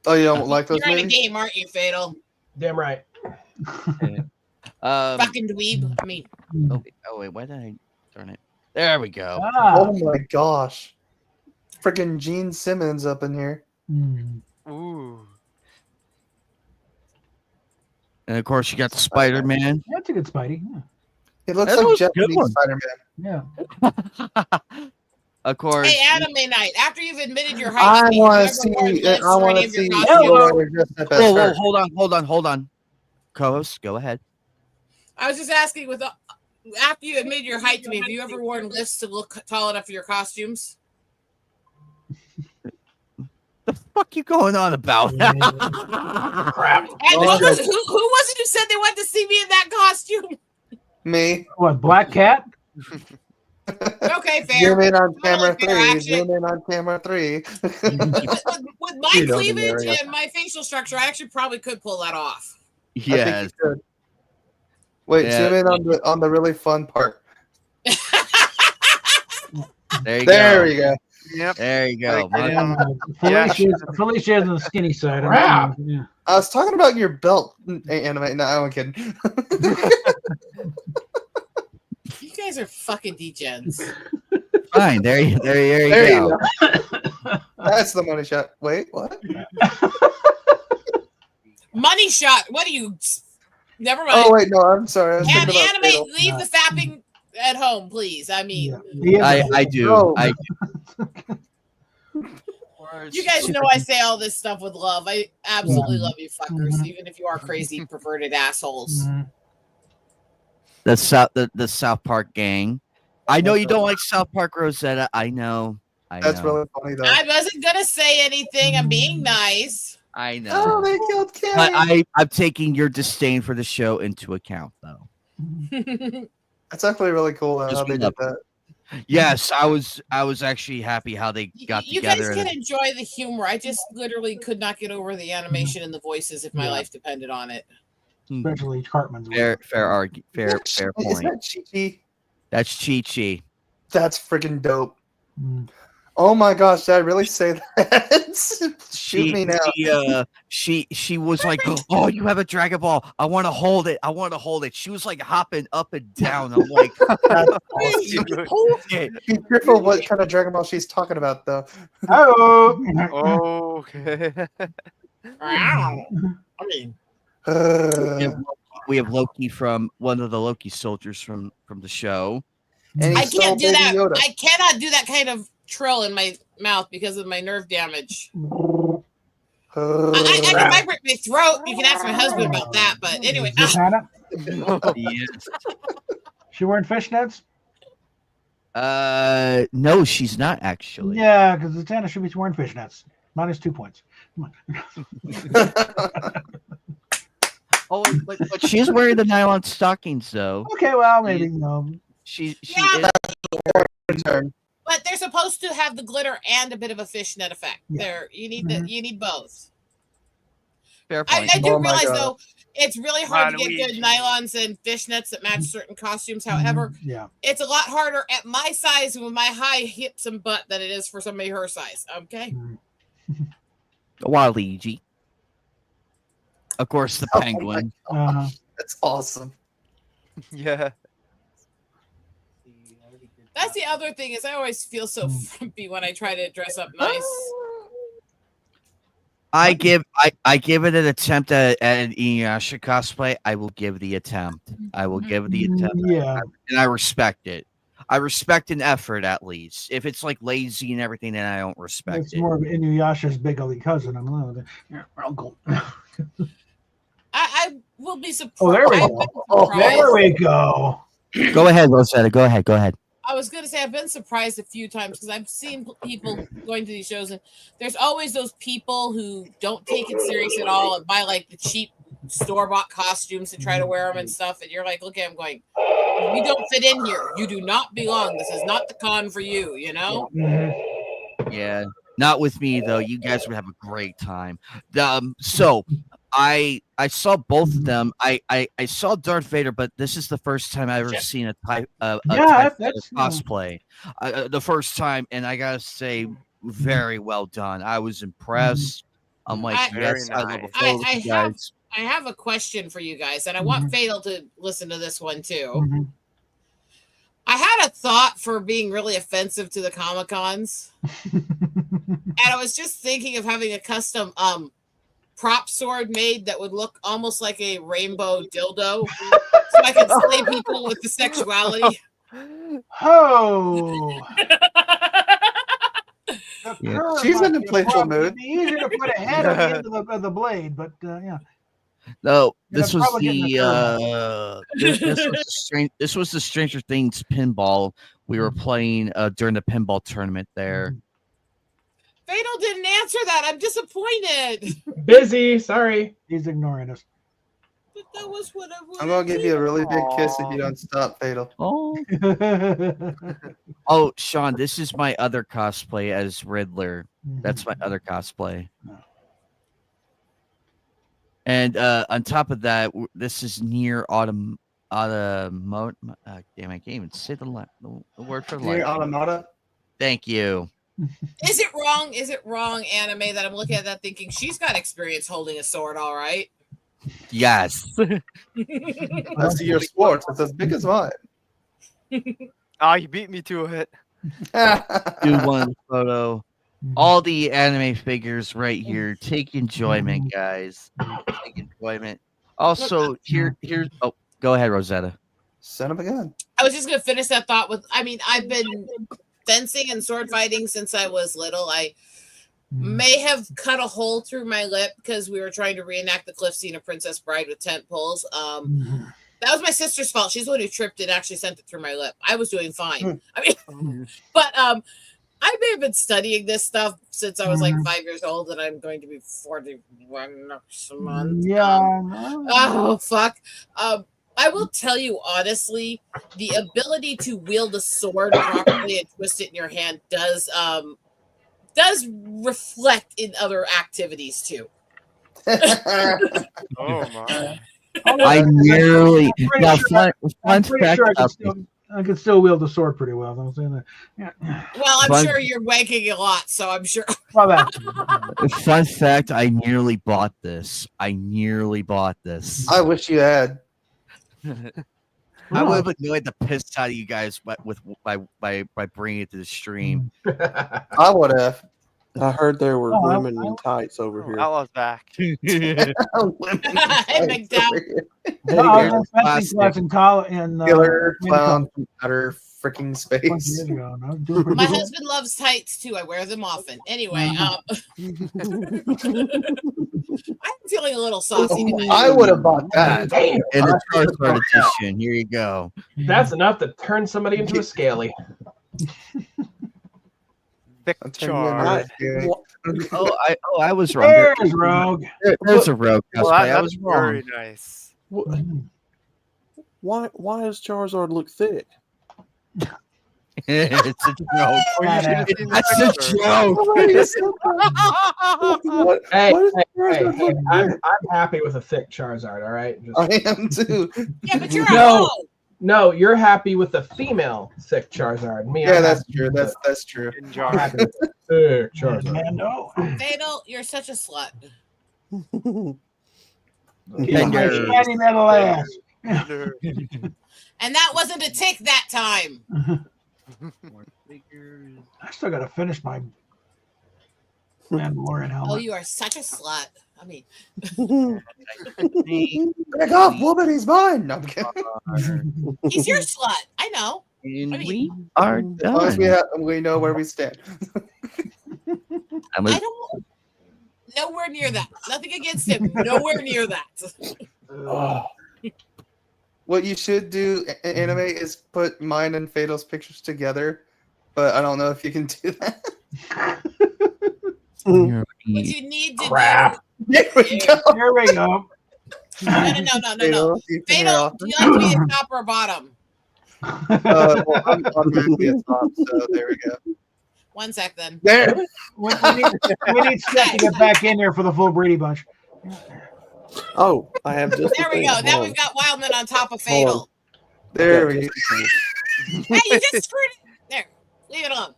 Oh, you don't like those You're in a movies? game, aren't you, Fatal? Damn right. Fucking dweeb. I mean, oh wait, why did I turn it? There we go. Oh my gosh. Freaking Gene Simmons up in here. Ooh. And of course, you got the Spider-Man. That's a good Spidey. Yeah. It looks That like was a good Japanese one. Spider-Man. Yeah. Of course. hey, Anime Night. After you've admitted your height, I to me, want have to you ever worn see. lists I or want any to of your see. costumes? Whoa, dressed up as Whoa, her. hold on. Co-host, go ahead. I was just asking after you admitted your height to me, have you ever worn lifts to look tall enough for your costumes? The fuck you going on about? Crap. And who was it who said they wanted to see me in that costume? Me. What, Black Cat? Okay, fair. Zoom in on camera Fair 3. action. Zoom in on camera 3. With my You know the cleavage area. and my facial structure, I actually probably could pull that off. Yes. Wait, Yeah. zoom in on the really fun part. There you There go. we go. Yep. There you go. Felicia's on the skinny side. Crap. Yeah. I was talking about your belt, Anime. No, I'm kidding. You guys are fucking degens. Fine. There you There go. you go. That's the money shot. Wait, what? Money shot. What are you? Never mind. Oh wait, no, I'm sorry. I was And thinking about Anime, Fatal. leave the fapping at home, please. I mean, I do. No. I you guys know I say all this stuff with love. I absolutely love you fuckers, even if you are crazy, perverted assholes. the South Park gang. I know you don't like South Park, Rosetta. I know. That's really funny though. I wasn't gonna say anything. I'm being nice. I know. Oh, they killed Kenny. But I'm taking your disdain for the show into account, though. That's actually really cool how they did that. Yes, I was actually happy how they got You guys together. can enjoy the humor. I just literally could not get over the animation and the voices if my life depended on it. Especially Cartman's. Fair point. Is that Chi-Chi? That's Chi-Chi. That's freaking dope. Oh my gosh, did I really say that? Shoot me now. She was like, "Oh, you have a Dragon Ball. I want to hold it. I want to hold it." She was like hopping up and down. I'm like, That's awesome. awesome. Hold it. Be careful what kind of Dragon Ball she's talking about, though. Oh. Okay. I mean, we have Loki from one of the Loki soldiers from the show. And he I stole can't do Baby that. Yoda. I cannot do that kind of trill in my mouth because of my nerve damage. I can vibrate my throat. You can ask my husband about that. But anyway, Hannah? Yes. She wearing fishnets? No, she's not actually. Yeah, because Zatanna should be wearing fishnets. Minus 2 points. Come on. Oh, but she's wearing the nylon stockings though. Okay, well, maybe She Yeah, is. but they're supposed to have the glitter and a bit of a fishnet effect. Yeah. There, you need you need both. Fair I point. do Oh my realize God. though, it's really hard to get good Waluigi. nylons and fishnets that match certain costumes. However, Yeah. it's a lot harder at my size and with my high hips and butt than it is for somebody her size. Okay. Waluigi. Of course, the Oh my penguin. Uh-huh. That's awesome. Yeah. That's the other thing is I always feel so frumpy when I try to dress up nice. I give it an attempt at an Inuyasha cosplay. I will give the attempt. I will give the attempt. Yeah. And I respect it. I respect an effort at least. If it's like lazy and everything, then I don't respect It's it. more of Inuyasha's big ugly cousin. I'm a uncle. I will be surprised. Oh, there we I've go. been Oh, surprised. there we go. Go ahead, Rosetta. Go ahead. I was going to say I've been surprised a few times because I've seen people going to these shows and there's always those people who don't take it serious at all and buy like the cheap store-bought costumes to try to wear them and stuff. And you're like, look at them going, you don't fit in here. You do not belong. This is not the con for you, you know? Yeah, not with me though. You guys would have a great time. So I saw both of them. I saw Darth Vader, but this is the first time I've ever seen a type of cosplay. The first time, and I gotta say, very well done. I was impressed. I'm like, yes, I love a photo with you guys. I have a question for you guys, and I want Fatal to listen to this one too. I had a thought for being really offensive to the Comic-Cons. And I was just thinking of having a custom prop sword made that would look almost like a rainbow dildo. So I could slay people with the sexuality. Oh. Yeah. She's in a playful mood. It'd be easier to put a head on the end of the blade, but yeah. No, this was probably this was the Stranger Things pinball we were playing during the pinball tournament there. Fatal didn't answer that. I'm disappointed. Busy. Sorry. He's ignoring us. But that was what I I'm gonna give you a really big kiss if you don't stop, Fatal. Oh. Oh, Sean, this is my other cosplay as Riddler. That's my other cosplay. And on top of that, this is near damn, I can't even say the word for Near life. Automata. Thank you. Is it wrong? Is it wrong, Anime, that I'm looking at that thinking she's got experience holding a sword, all right? Yes. I see your sword. It's as big as mine. You beat me to it. Do one photo. All the anime figures right here. Take enjoyment, guys. Take enjoyment. Also, here's. Oh, go ahead, Rosetta. Son of a gun. I was just gonna finish that thought with. I mean, I've been fencing and sword fighting since I was little. I may have cut a hole through my lip because we were trying to reenact the cliff scene of Princess Bride with tent poles. That was my sister's fault. She's the one who tripped and actually sent it through my lip. I was doing fine. I mean, but I may have been studying this stuff since I was like 5 years old, and I'm going to be 41 next month. Yeah. Oh fuck. I will tell you honestly, the ability to wield a sword properly and twist it in your hand does reflect in other activities too. Oh my. I nearly. Now, fun fact. I can still wield the sword pretty well. I'm saying that. Yeah. Well, I'm sure you're wanking a lot, so I'm sure. Fun fact: I nearly bought this. I I wish you had. I would have annoyed the piss out of you guys by bringing it to the stream. I would have. I heard there were women in tights over here. Outlaw's back. Killer clown from outer freaking space. My husband loves tights too. I wear them often. Anyway, I'm feeling a little saucy tonight. I would have bought that. In a Charizard edition. Here you go. That's enough to turn somebody into a scaly. I was wrong. There's Rogue. There's a Rogue cosplay. I was wrong. Very nice. Why does Charizard look thick? It's a joke. That's a joke. Hey, I'm happy with a thick Charizard. All right, I am too. Yeah, but you're no, you're happy with the female thick Charizard. Me, yeah, that's true. That's true. I'm happy with the thick Charizard. No. Fatal, you're such a slut. And that wasn't a tick that time. I still got to finish my Mandalorian helmet. Oh, you are such a slut. I mean, back off, woman. He's mine. No, I'm kidding. He's your slut. I know. We are done. As long as we know where we stand. I don't. Nowhere near that. Nothing against him. Nowhere near that. What you should do, Anime, is put mine and Fatal's pictures together, but I don't know if you can do that. What you need to do. There we go. There we go. No. Fatal, do you like to be a top or a bottom? Well, I'm automatically a top, so there we go. 1 sec then. There. We need Steph to get back in there for the full Brady Bunch. Oh, I have just. There we go. Now we've got Wildman on top of Fatal. There we go. Hey, you just screwed it. There. Leave it on.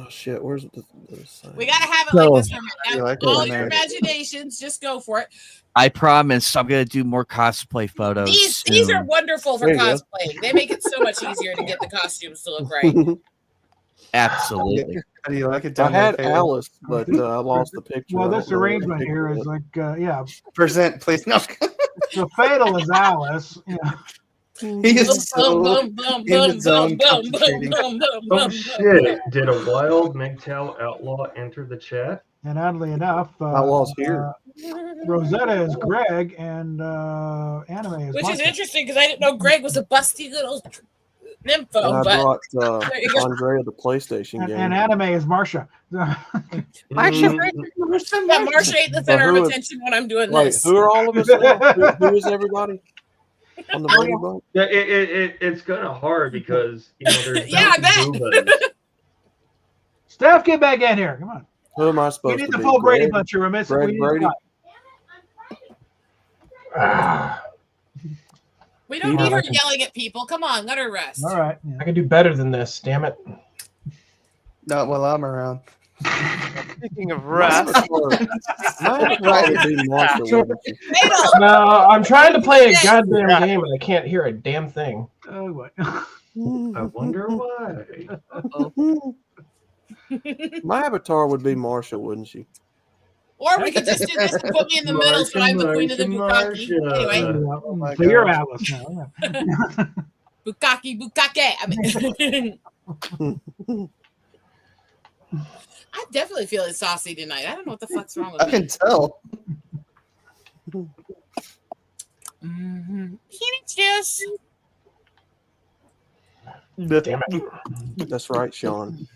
Oh shit! Where's the sign? We gotta have it like this for a minute. Now, like all it, your man. imaginations, just go for it. I promise I'm gonna do more cosplay photos. These are soon. wonderful for There you go. cosplaying. They make it so much easier to get the costumes to look right. Absolutely. How do you like it I down there, had Fatal? Alice, but I lost the picture. Well, I this don't know what arrangement the here picture is was. like, yeah. Present, please. No. So Fatal is Alice. Yeah. He is so in the zone concentrating. Oh shit! Did a wild MGTOW outlaw enter the chat? And oddly enough, Outlaw's here. Rosetta is Greg, and Anime is Which is Martha. interesting because I didn't know Greg was a busty little nympho. And I but brought there you go. Andrea the PlayStation game. And Anime is Marsha. Marsha ain't the center of attention when I'm doing Wait, this. who are all of us now? Who is everybody on the Brady Bunch? Yeah, it's kind of hard because there's Yeah, I bet. boobas. Steph, get back in here. Come on. Who am I We supposed need to the be? full Brady Greg? Bunch. You're missing. Greg We need Brady? We don't need her yelling at people. Come on, let her rest. All right. I can do better than this. Damn it. Not while I'm around. Speaking of rest, No, I'm trying to play a goddamn game and I can't hear a damn thing. Oh, what? I wonder why. My avatar would be Marsha, wouldn't she? Or we could just do this and put me in the middle so I'm the queen of the bukkake. Anyway. So you're Alice now. Bukkake. I mean, I'm definitely feeling saucy tonight. I don't know what the fuck's wrong with I can tell. Phoenix juice. Damn it. That's right, Sean.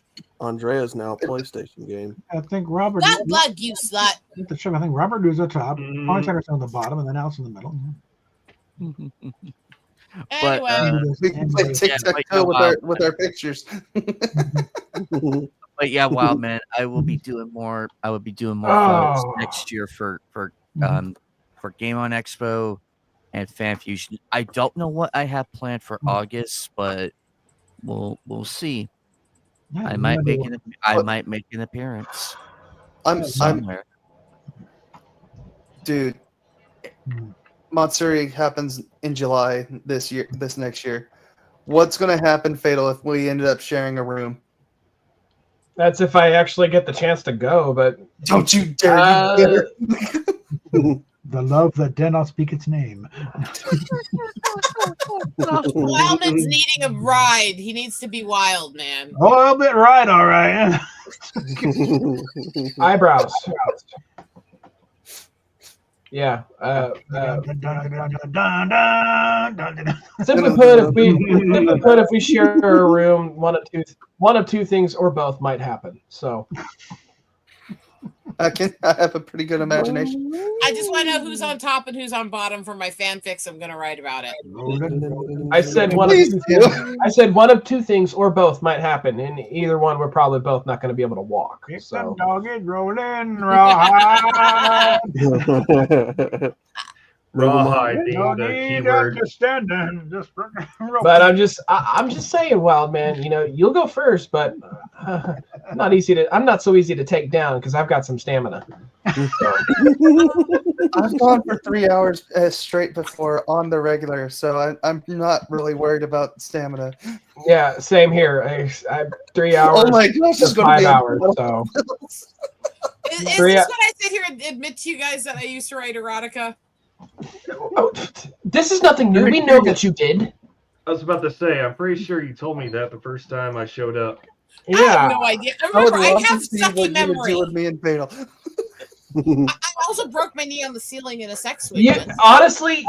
Andrea's now a PlayStation game. I think Robert. Blood, you slut. I think Robert is at the top. Point Center's on the bottom, and then Alice in the middle. But we can play tic-tac-toe with our pictures. But yeah, Wild Man, I will be doing more. I will be doing more photos next year for Game On Expo and Fan Fusion. I don't know what I have planned for August, but we'll see. Yeah, I might make an appearance. I'm somewhere. Dude, Matsuri happens in July this next year. What's going to happen, Fatal, if we ended up sharing a room? That's if I actually get the chance to go, but don't you dare! The love that dare not speak its name. Wildman's needing a ride. He needs to be wild, man. Oh, a bit right, all right. Eyebrows. Yeah. Simply put, if we share a room, one of two things or both might happen. So I have a pretty good imagination. I just want to know who's on top and who's on bottom for my fanfics. I'm going to write about it. I said one of two things or both might happen, and either one we're probably both not going to be able to walk. So. Dog is rolling, rawhide. Rawhide being the keyword. But I'm just saying, Wild Man. You'll go first, but I'm not so easy to take down because I've got some stamina. I've gone for 3 hours straight before on the regular, so I'm not really worried about stamina. Yeah, same here. I 3 hours. Oh my gosh, it's going to 5 be hours. So. Is this when I sit here and admit to you guys that I used to write erotica? Oh, this is nothing new. We know that you did. I was about to say, I'm pretty sure you told me that the first time I showed up. Yeah. I have no idea. Remember, I have sucky memory. With me and Fatal. I also broke my knee on the ceiling in a sex suite. Yeah, honestly,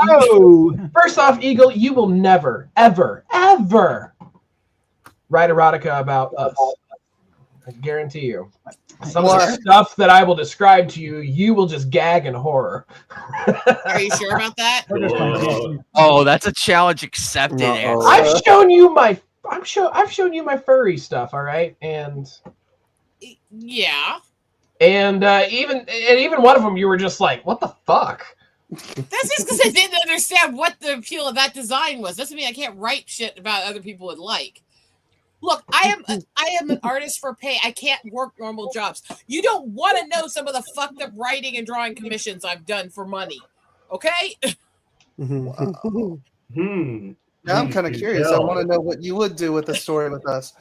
first off, Eagle, you will never, ever, ever write erotica about us. I guarantee you. Some of the stuff that I will describe to you, you will just gag in horror. Are you sure about that? Oh, that's a challenge accepted. I've shown you my furry stuff, all right? And yeah. And even one of them, you were just like, "What the fuck?" That's just because I didn't understand what the appeal of that design was. Doesn't mean I can't write shit about other people would like. Look, I am an artist for pay. I can't work normal jobs. You don't want to know some of the fucked up writing and drawing commissions I've done for money. Okay? Wow. Hmm. Now I'm kind of curious. I want to know what you would do with the story with us.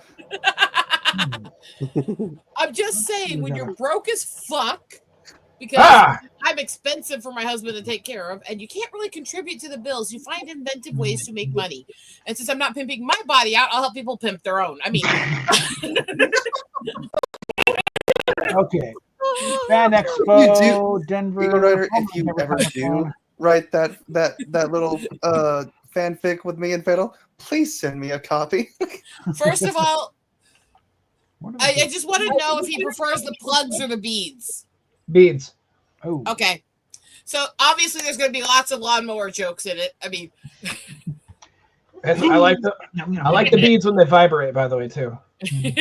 I'm just saying, when you're broke as fuck, because I'm expensive for my husband to take care of, and you can't really contribute to the bills, you find inventive ways to make money. And since I'm not pimping my body out, I'll help people pimp their own. I mean, okay. Fan Expo, Denver. Eagle Rider, if you ever do write that little fanfic with me and Fatal, please send me a copy. First of all, I just want to know if he prefers the plugs or the beads. Beads. Oh. Okay. So obviously there's going to be lots of lawnmower jokes in it. I mean, and I like the beads when they vibrate, by the way, too. See,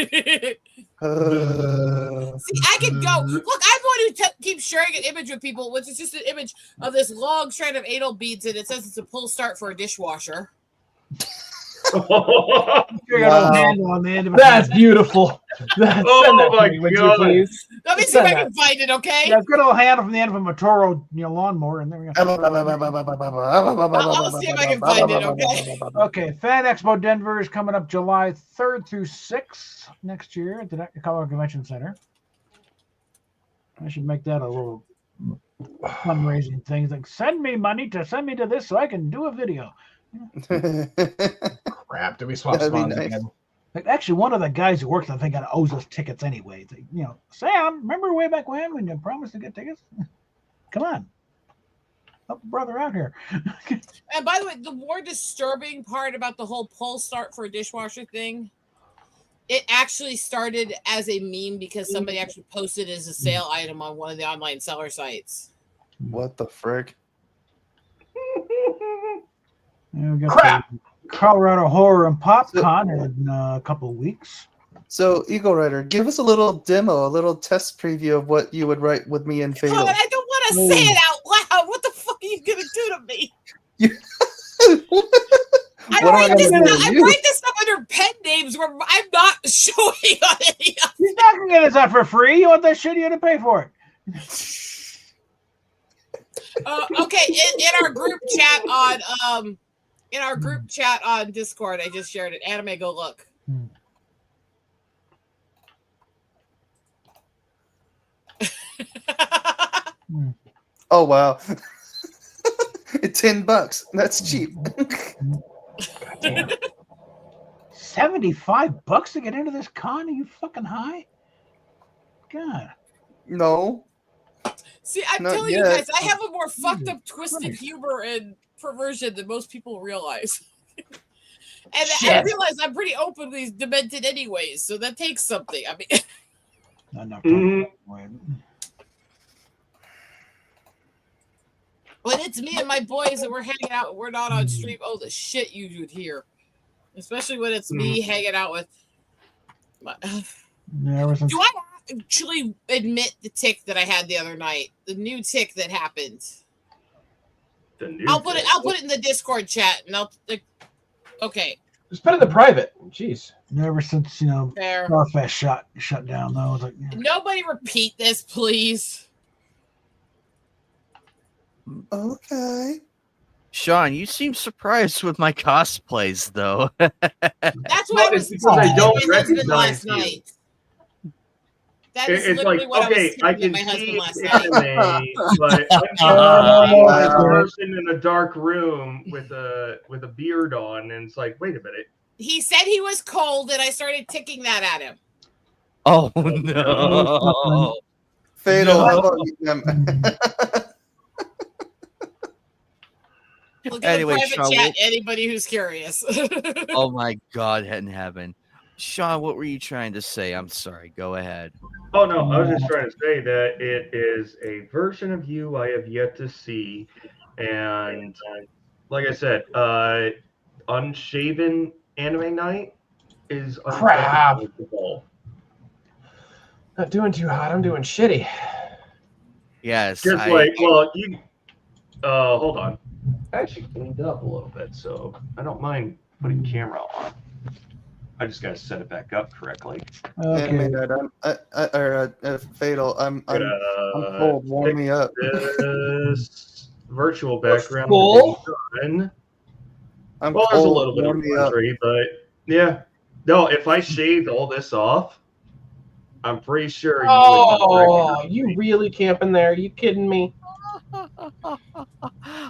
I could go. Look, I'm one who keeps sharing an image with people, which is just an image of this long strand of anal beads, and it says it's a pull start for a dishwasher. Wow. That's beautiful. Oh my God! Please? Let me see if I can find it. Okay. Yeah, good old handle from the end of a Motoro, lawnmower, and there we go. I'll see if I can find it. Okay. Okay, Fan Expo Denver is coming up July 3rd through 6th next year at the Colorado Convention Center. I should make that a little fundraising thing. It's like, send me money to send me to this so I can do a video. Crap! Did we swap spawns again? Like, actually, one of the guys who works on the thing owes us tickets anyway. It's like, Sam, remember way back when you promised to get tickets? Come on, help a brother out here. And by the way, the more disturbing part about the whole pull start for a dishwasher thing, it actually started as a meme because somebody actually posted it as a sale item on one of the online seller sites. What the frick? Crap! Colorado Horror and PopCon in a couple of weeks. So, Eagle Rider, give us a little demo, a little test preview of what you would write with me and Fatal. God, I don't want to say it out loud. What the fuck are you gonna do to me? I write this stuff under pen names where I'm not showing on any of it. He's not gonna get this out for free. You want that shit? You got to pay for it. Okay, in our group chat on Discord, I just shared it. Anime, go look. Oh wow. $10. That's cheap. $75 to get into this con? Are you fucking high? God. No. See, I'm Not telling you yet. guys, I have a more fucked up, twisted humor and perversion than most people realize. And I realize I'm pretty openly demented anyways, so that takes something. I mean, when it's me and my boys and we're hanging out and we're not on stream, oh, the shit you would hear. Especially when it's me hanging out with... Do I actually admit the tick that I had the other night? The new tick that happened. I'll put it in the Discord chat, and okay. Just put it in the private. Jeez. Ever since Starfest shut down, though, I was like, nobody repeat this, please. Okay. Sean, you seem surprised with my cosplays, though. That's why I was because I don't recognize last you. night. That is It's literally like, what okay, I I was can telling my see husband last night. anime, but I'm seeing this person in a dark room with a beard on, and it's like, wait a minute. He said he was cold, and I started ticking that at him. Oh no! Fatal. How about you? Look at Anyway, the private Sean, chat. Anybody who's curious. Oh my God, in heaven, Sean, what were you trying to say? I'm sorry. Go ahead. Oh no, I was just trying to say that it is a version of you I have yet to see, and like I said, unshaven anime night is Crap. unacceptable. Not doing too hot. I'm doing shitty. Yes. Just you. Hold on. I actually cleaned up a little bit, so I don't mind putting camera on. I just gotta set it back up correctly. Okay. Fatal. I'm Gonna cold. Warm me up. This virtual background full? done. I'm Well, there's a cold. little bit of Warm me up. country, but yeah. No, if I shaved all this off, I'm pretty sure you would not Oh, recognize you me. really camping there? You kidding me?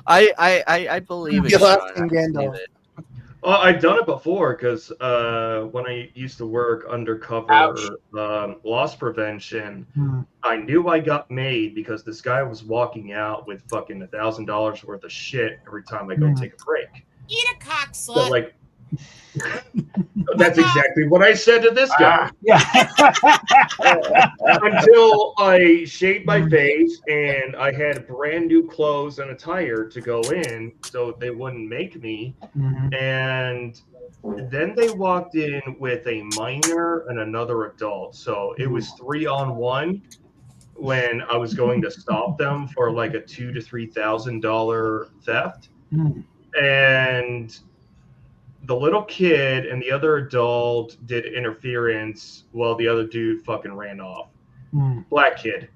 I believe it, You're Sean. asking I believe Gandalf. it. Well, I've done it before because when I used to work undercover loss prevention, I knew I got made because this guy was walking out with fucking $1,000 worth of shit every time I go take a break. Eat a cock So slut. like, that's exactly what I said to this guy. Until I shaved my face and I had brand new clothes and attire to go in, so they wouldn't make me. And then they walked in with a minor and another adult, so it was 3-on-1 when I was going to stop them for like a $2,000 to $3,000 theft. And the little kid and the other adult did interference while the other dude fucking ran off. Black kid,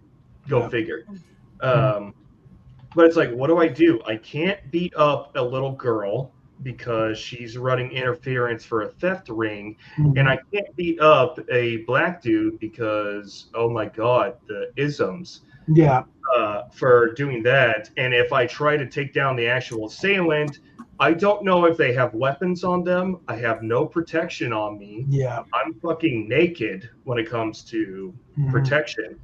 go figure. But it's like, what do? I can't beat up a little girl because she's running interference for a theft ring, and I can't beat up a black dude because, oh my god, the isms. Yeah. For doing that. And if I try to take down the actual assailant, I don't know if they have weapons on them. I have no protection on me. Yeah. I'm fucking naked when it comes to protection.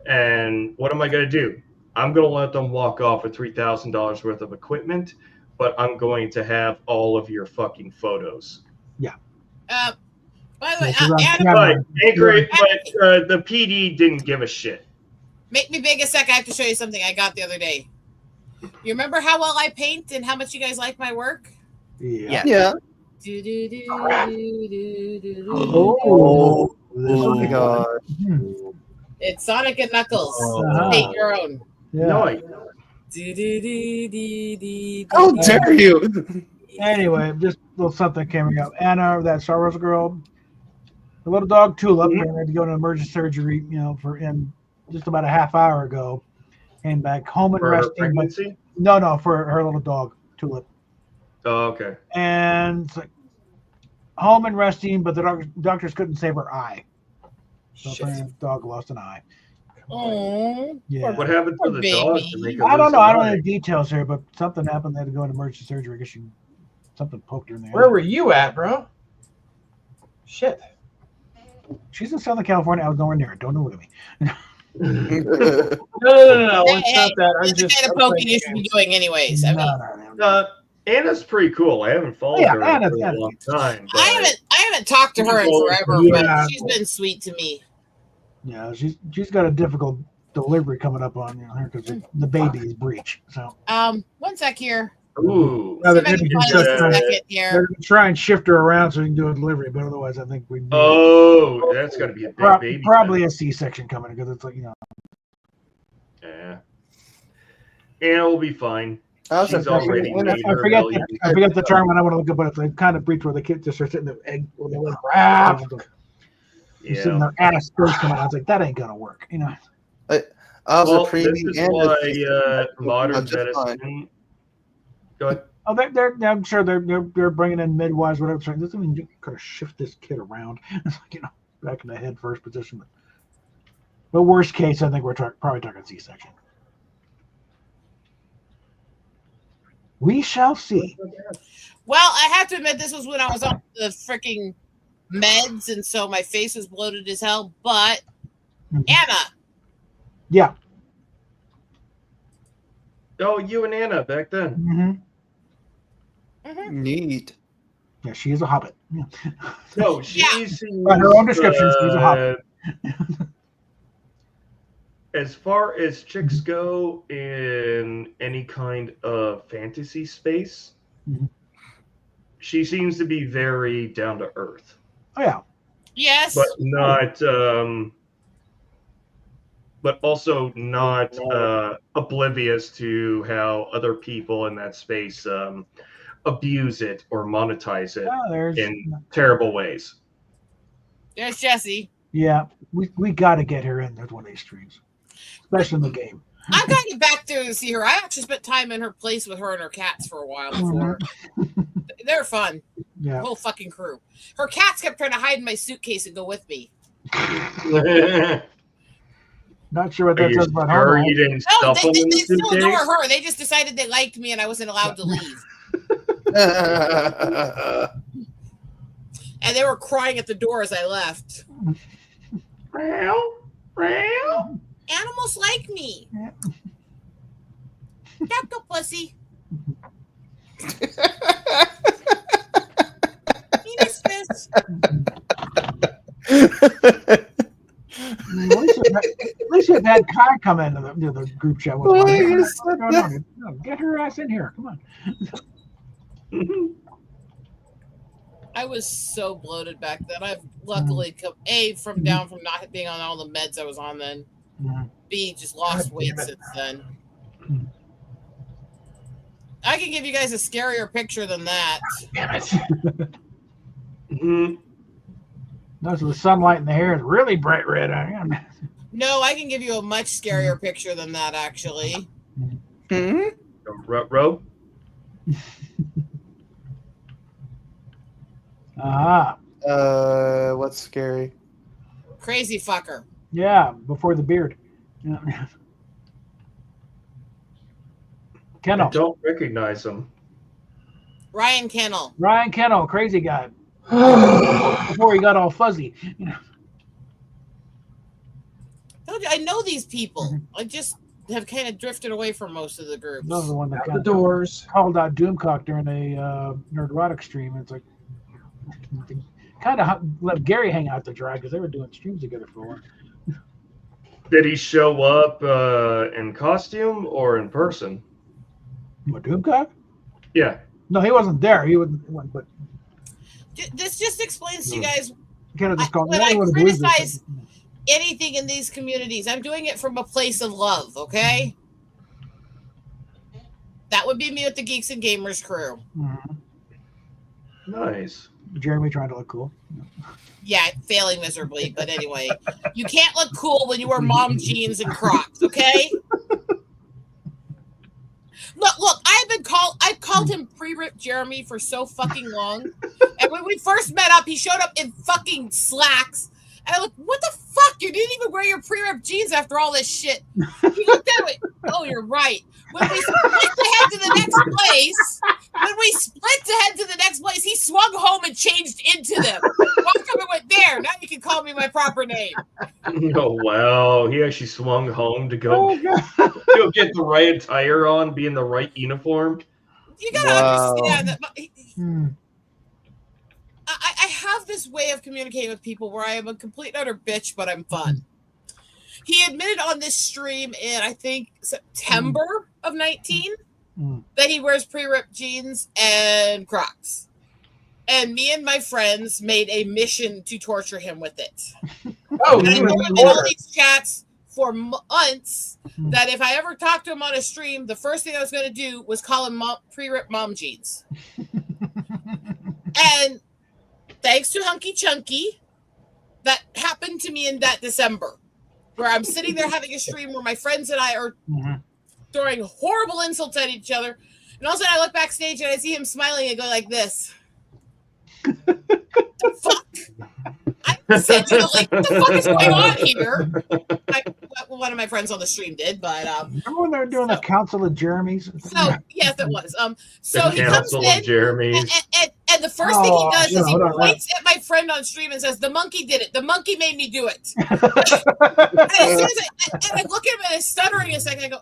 And what am I going to do? I'm going to let them walk off with $3,000 worth of equipment, but I'm going to have all of your fucking photos. Yeah. By the way, but the PD didn't give a shit. Make me big a sec. I have to show you something I got the other day. You remember how well I paint and how much you guys like my work? Yeah. Yeah. Oh my god. It's Sonic and Knuckles. Uh-huh. Paint your own. Yeah. How dare you? Anyway, just a little something coming up. Anna, that Star Wars girl, the little dog Tulip, had to go to emergency surgery, for in just about a half hour ago. Came back home and For her resting. pregnancy? No, for her little dog Tulip. Oh, okay. And it's like home and resting, but the doctors couldn't save her eye. So the dog lost an eye. Oh, yeah. What happened to the dog to make her I don't lose know. an I don't know eye? the details here, but something happened. They had to go into emergency surgery. I guess something poked her in the eye. Where were you at, bro? Shit. She's in Southern California. I was nowhere near her. Don't look at me. No. It's not that. I'm That's the just kind of poking you should be doing, anyways. I mean, Anna's pretty cool. I haven't followed her for a long time. But I haven't talked to her in forever, but she's been sweet to me. Yeah, she's got a difficult delivery coming up on her because the baby is breech. So 1 sec here. Ooh. Now, See if I can find this second here. they're gonna try and shift her around so we can do a delivery, but otherwise, I think we. Oh, that's got to be a big baby. Probably a C-section coming because it's like Yeah. Anna will be fine. I She's already made her forget million. I forget the term when I want to look up, but it's like kind of breech where the kids just are sitting there, egg, when they went wrap. You're sitting there, ass first coming out. I was like, that ain't gonna work, I was Well, a preemie this is and why modern just fine. medicine. Go ahead. Oh, I'm sure they're bringing in midwives, whatever. So this, I mean, you could have shift this kid around, back in the head first position. But worst case, I think we're probably talking C-section. We shall see. Well, I have to admit, this was when I was on the freaking meds, and so my face was bloated as hell. But Anna, yeah. Oh, you and Anna back then. Neat. Yeah, she is a hobbit. Yeah. No, she's By her own description, she's a hobbit. As far as chicks go in any kind of fantasy space, she seems to be very down to earth. Oh yeah. Yes. But not but also not oblivious to how other people in that space abuse it or monetize it in terrible ways. There's Jessie. Yeah, we got to get her in there one of these streams, especially in the game. I've got to get back there to see her. I actually spent time in her place with her and her cats for a while before. They're fun. Yeah. The whole fucking crew. Her cats kept trying to hide in my suitcase and go with me. Not sure what that Are you says about sure her. you didn't No, stuff them in they the still adore suitcase? her. They just decided they liked me and I wasn't allowed to leave. And they were crying at the door as I left. Animals like me. Don't go, pussy. Penis fist. At least you've had Kai come into the group chat. Get her ass in here. Come on. I was so bloated back then. I've luckily come from not being on all the meds I was on then. B, just lost weight since then. I can give you guys a scarier picture than that. Damn it. Notice the sunlight in the hair is really bright red. No, I can give you a much scarier picture than that, actually. Row? What's scary? Crazy fucker. Yeah, before the beard. Yeah. Kennel. I don't recognize him. Ryan Kennel. Ryan Kennel, crazy guy. Before he got all fuzzy. I know these people. I just have kind of drifted away from most of the groups. Those are the one that the doors called out Doomcock during a Nerdrotic stream. It's like kind of let Gary hang out to dry because they were doing streams together for a while. Did he show up in costume or in person? What, Doomcock? Yeah. No, he wasn't there. He wouldn't. But this just explains to you guys when I criticize anything in these communities. I'm doing it from a place of love. Okay, that would be me with the Geeks and Gamers crew. Nice. Jeremy trying to look cool. Yeah, failing miserably, but anyway, you can't look cool when you wear mom jeans and Crocs. Okay. Look, I've called him pre-ripped Jeremy for so fucking long. And when we first met up, he showed up in fucking slacks. And I looked, what the fuck? You didn't even wear your pre-ripped jeans after all this shit. He looked at me. Oh, you're right. When we split to head to the next place, he swung home and changed into them. Walked up and went, there. Now you can call me my proper name. Oh wow, he actually swung home to go get the right attire on, be in the right uniform. You gotta understand that. I have this way of communicating with people where I am a complete and utter bitch, but I'm fun. He admitted on this stream in, I think, September of 19 that he wears pre-ripped jeans and Crocs. And me and my friends made a mission to torture him with it. Oh, and I told him in all these chats for months that if I ever talked to him on a stream, the first thing I was going to do was call him pre-ripped mom jeans. And thanks to Hunky Chunky, that happened to me in that December, where I'm sitting there having a stream where my friends and I are throwing horrible insults at each other. And all of a sudden I look backstage and I see him smiling and go like this. The fuck? I said, like, what the fuck is going on here? One of my friends on the stream did, but remember when they were doing the Council of Jeremy's? So yes, it was. So he comes in, and the first thing he does is he points at my friend on stream and says, "The monkey did it. The monkey made me do it." And as soon as I look at him and I'm stuttering a second, I go,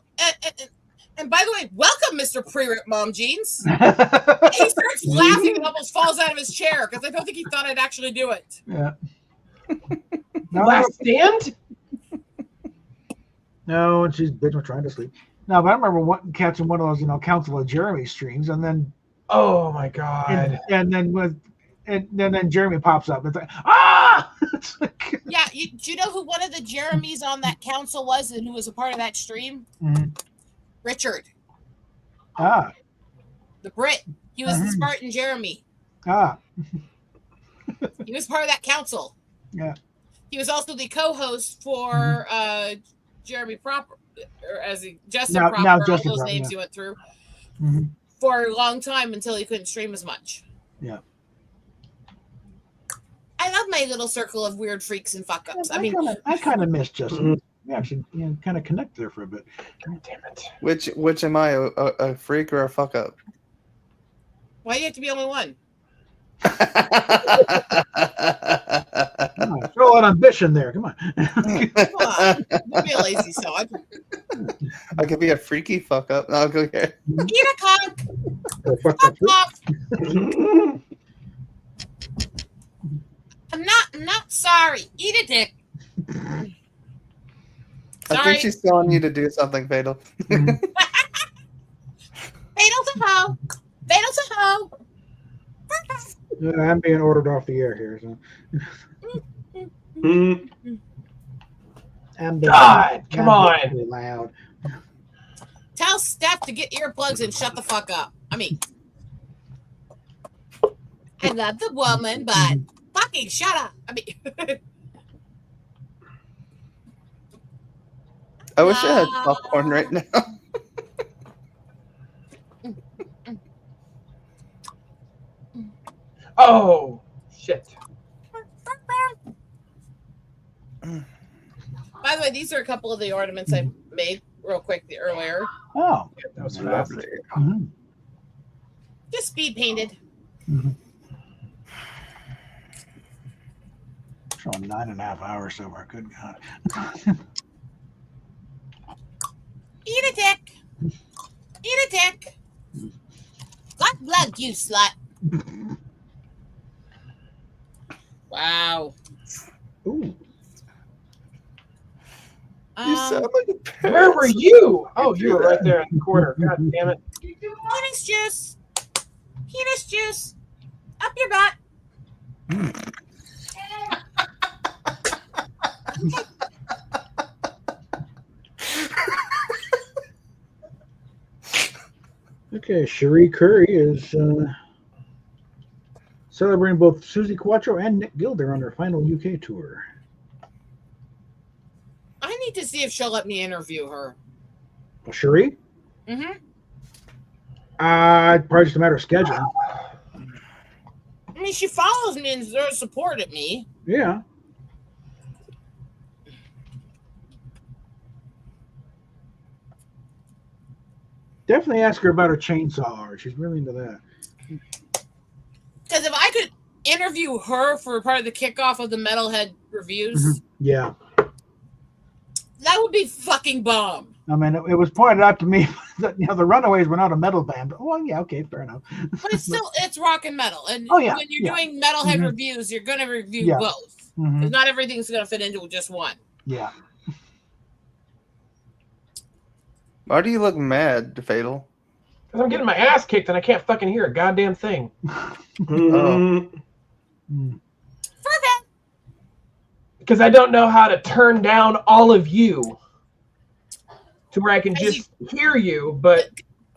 and by the way, welcome, Mr. Pre-Rip Mom Jeans. And he starts laughing and almost falls out of his chair because I don't think he thought I'd actually do it. Yeah. Last stand? No, and she's bitch was trying to sleep. No, but I remember catching one of those, Council of Jeremy streams, and then oh my god, and then Jeremy pops up. It's like it's like, yeah, do you know who one of the Jeremys on that council was and who was a part of that stream? Richard. The Brit. He was the Spartan Jeremy. He was part of that council. Yeah. He was also the co-host for Jeremy Proper, or as he Justin Now Proper, all Justin those Proper, names yeah. he went through Mhm. for a long time until he couldn't stream as much. Yeah. I love my little circle of weird freaks and fuck ups. I mean, I kind of miss Justin. We actually kind of connect there for a bit. God damn it. Which am I, a freak or a fuck up? why do you have to be only one? Come on, throw an ambition there. Come on. Come on. Don't be a lazy sod. I could be a freaky fuck up. I'll go here. Eat a cock. Fuck off. I'm not sorry. Eat a dick. I think she's telling you to do something, Fatal. Fatal to hoe. Fatal to hoe. I'm being ordered off the air here. So. God, come on. Really loud. Tell Steph to get earplugs and shut the fuck up. I mean, I love the woman, but fucking shut up. I mean, I wish I had popcorn right now. Oh, shit. by the way, these are a couple of the ornaments I made real quick earlier. Oh, that was lovely. Just speed painted. Showing 9.5 hours so far. Good God. Eat a dick. Eat a dick. Got blood, you slut. Wow. Ooh. You sound like a parrot. Where were you? Oh, you were right there in the corner. God damn it. Penis juice. Penis juice. Up your butt. Okay, Cherie Curry is celebrating both Susie Quattro and Nick Gilder on their final UK tour. I need to see if she'll let me interview her. Well, Cherie? Mm-hmm. Probably just a matter of scheduling. I mean, she follows me and they're supported me. Yeah. Definitely ask her about her chainsaw art. She's really into that. Because if I could interview her for part of the kickoff of the Metalhead reviews, Yeah. that would be fucking bomb. I mean, it was pointed out to me that the Runaways were not a metal band. Well, yeah, okay, fair enough. But it's still it's rock and metal, and Oh, yeah, when you're yeah. doing Metalhead Mhm. reviews, you're going to review Yeah. both. Mhm. Because not everything's going to fit into just one. Yeah. Why do you look mad, Fatal? Because I'm getting my ass kicked and I can't fucking hear a goddamn thing. Oh. Because I don't know how to turn down all of you to where I can just hear you, but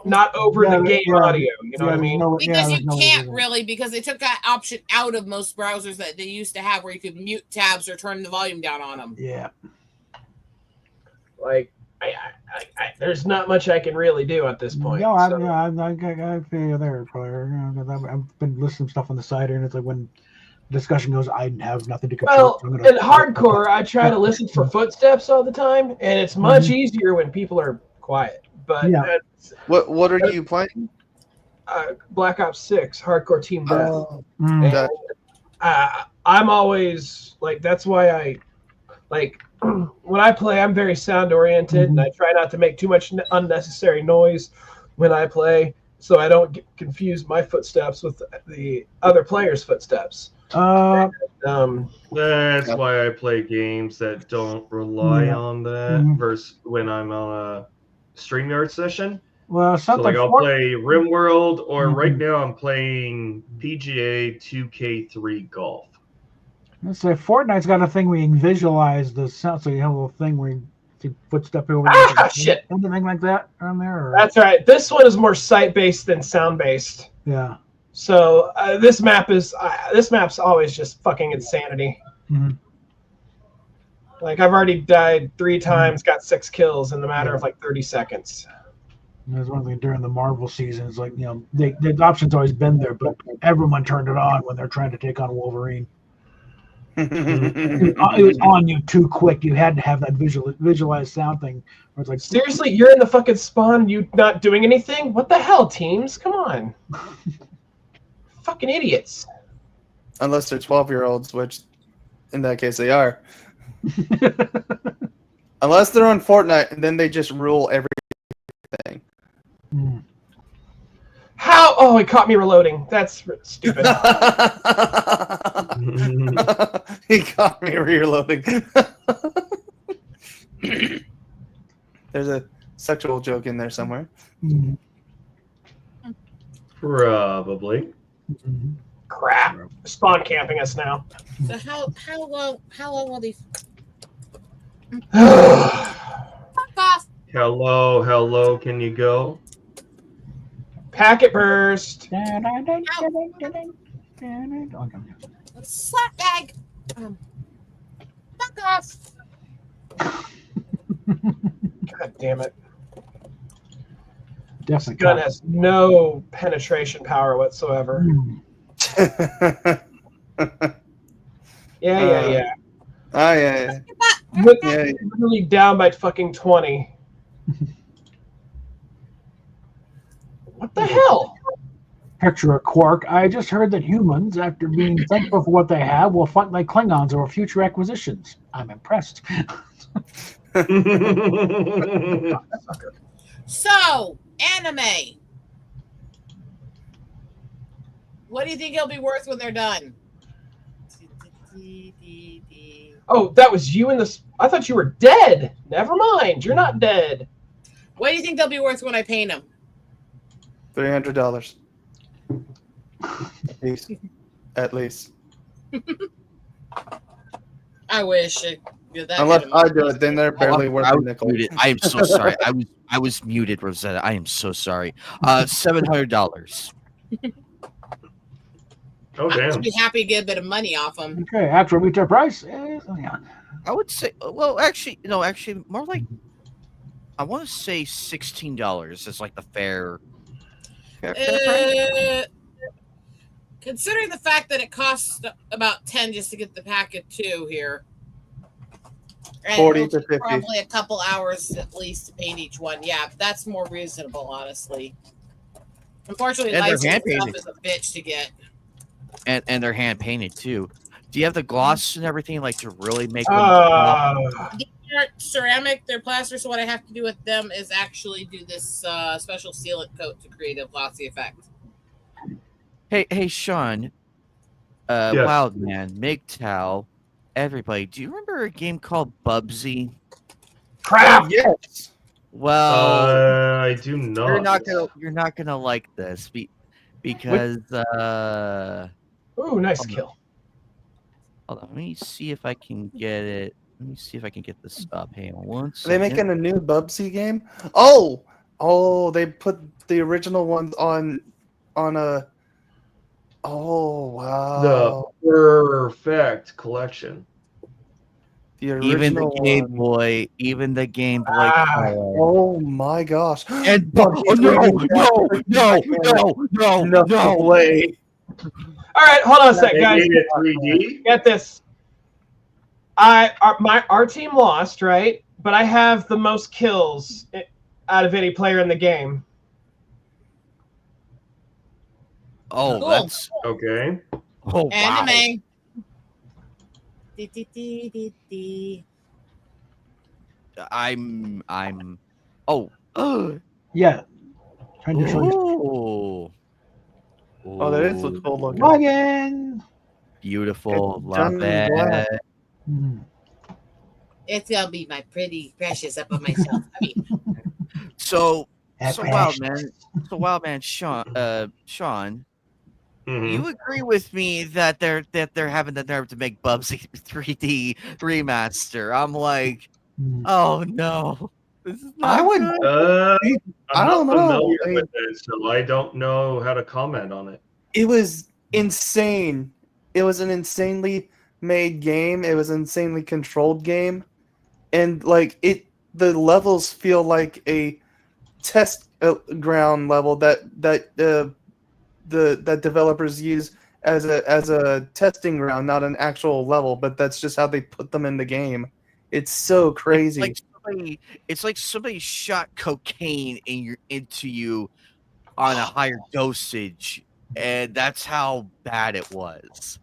not over the game audio. You know what I mean? Because you can't really, because they took that option out of most browsers that they used to have where you could mute tabs or turn the volume down on them. Yeah. Like, there's not much I can really do at this point. No, I feel you there, Claire. I've been listening to stuff on the side here, and it's like when discussion goes, I have nothing to control. Well, in hardcore, I try to listen for footsteps all the time, and it's much easier when people are quiet. But Yeah. What are you playing? Black Ops 6, Hardcore Team Death. Mm. And, I'm always, like, that's why I, like, when I play, I'm very sound oriented, and I try not to make too much unnecessary noise when I play, so I don't confuse my footsteps with the other player's footsteps. That's why I play games that don't rely on that versus when I'm on a StreamYard session. Well, So something like I'll for- play RimWorld, or right now I'm playing PGA 2K3 Golf. Let's say Fortnite's got a thing where you can visualize the sound, so you have a little thing where you see footstep over. Shit. Anything like that on there? Or? That's right. This one is more sight-based than sound-based. Yeah. So this map's always just fucking insanity. Like I've already died 3 times, got 6 kills in the matter of like 30 seconds. There's one thing during the Marvel seasons, like the option's always been there, but everyone turned it on when they're trying to take on Wolverine. It was on you too quick. You had to have that visualized sound thing. Where it's like, seriously, you're in the fucking spawn, you not doing anything? What the hell, teams? Come on. Fucking idiots. Unless they're 12-year-olds, which in that case they are. Unless they're on Fortnite, and then they just rule everything. How? Oh, it caught me reloading. That's stupid. He caught me reloading. There's a sexual joke in there somewhere. Probably. Crap. Spawn camping us now. So how long will these? Fuck off. Hello, can you go? Packet burst. Slap bag. Fuck off. God damn it. Definitely. This gun has no penetration power whatsoever. Yeah. Oh, yeah. Really down by fucking 20. What the hell? Picture a Quark. I just heard that humans, after being thankful for what they have, will fight like Klingons over future acquisitions. I'm impressed. So, anime. What do you think it'll be worth when they're done? Oh, that was you in the... I thought you were dead. Never mind. You're not dead. What do you think they'll be worth when I paint them? $300. At least. I wish. Unless I do it, then they're barely worth a nickel. I am so sorry. I was muted, Rosetta. I am so sorry. $700. Oh damn! I'd be happy to get a bit of money off them. Okay, actual retail price. I would say, well, actually, more like, I want to say $16 is like the fair price. Considering the fact that it costs about 10 just to get the packet 2 here. And 40 to 50. Probably a couple hours at least to paint each one. Yeah, that's more reasonable, honestly. Unfortunately, licensed stuff is a bitch to get. And they're hand painted too. Do you have the gloss and everything like to really make them? They're ceramic, they're plaster. So what I have to do with them is actually do this special sealant coat to create a glossy effect. Hey, Sean, Yes. Wildman, MGTOW, everybody. Do you remember a game called Bubsy? Crap. Yes. Well, I do not. You're not gonna like this because. Ooh, nice kill. Hold on, let me see if I can get it. Let me see if I can get this up. Hang on one Are they second. making a new Bubsy game? Oh, they put the original ones on a. Oh wow! The perfect collection. The Even the original Game one. Boy, even the Game Boy Color. Oh my gosh! And no way! All right, hold on a sec, They guys. made it 3D. Get this. Our team lost, right? But I have the most kills out of any player in the game. Oh, Cool. that's Okay. oh wow. Anime. I'm. Oh. Yeah. Trying to show you. Oh, that is a cool looking. Login. Beautiful. It's Love done in black. it. It's gonna be my pretty precious up on myself. I mean, So That's wild man. Sean. You agree with me that they're having the nerve to make Bubsy 3D remaster? I'm like, oh no, this is not I would. good. I don't I'm not know. familiar with it, so I don't know how to comment on it. It was insane. It was an insanely made game. It was an insanely controlled game, and like the levels feel like a test ground level that developers use as a testing ground, not an actual level. But that's just how they put them in the game. It's so crazy. It's like somebody shot cocaine into you on a higher dosage, and that's how bad it was.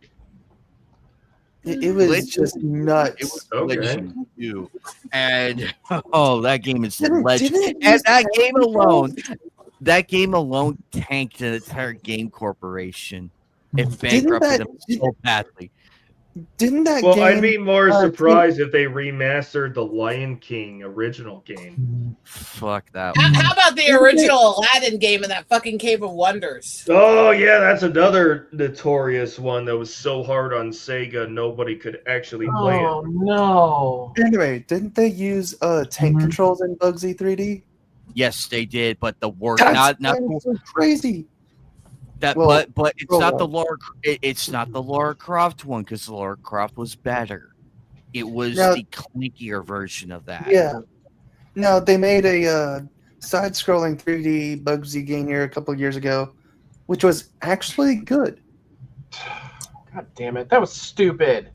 It was just nuts. It was Okay. glitching too, and that game is legend. And that game alone tanked an entire game corporation. It bankrupted them so badly. Didn't that Well, game? I'd be more surprised if they remastered the Lion King original game. Fuck that. How about the original Aladdin game and that fucking Cave of Wonders? Oh yeah, that's another notorious one that was so hard on Sega nobody could actually play it. Oh no! Anyway, didn't they use tank controls in Bugsy 3D? Yes, they did, but the work That's not so crazy. that, Well, but it's not the Laura. It's not the Laura Croft one because Laura Croft was better. It was the clinkier version of that. Yeah. No, they made a side-scrolling 3D Bugsy game here a couple of years ago, which was actually good. God damn it! That was stupid.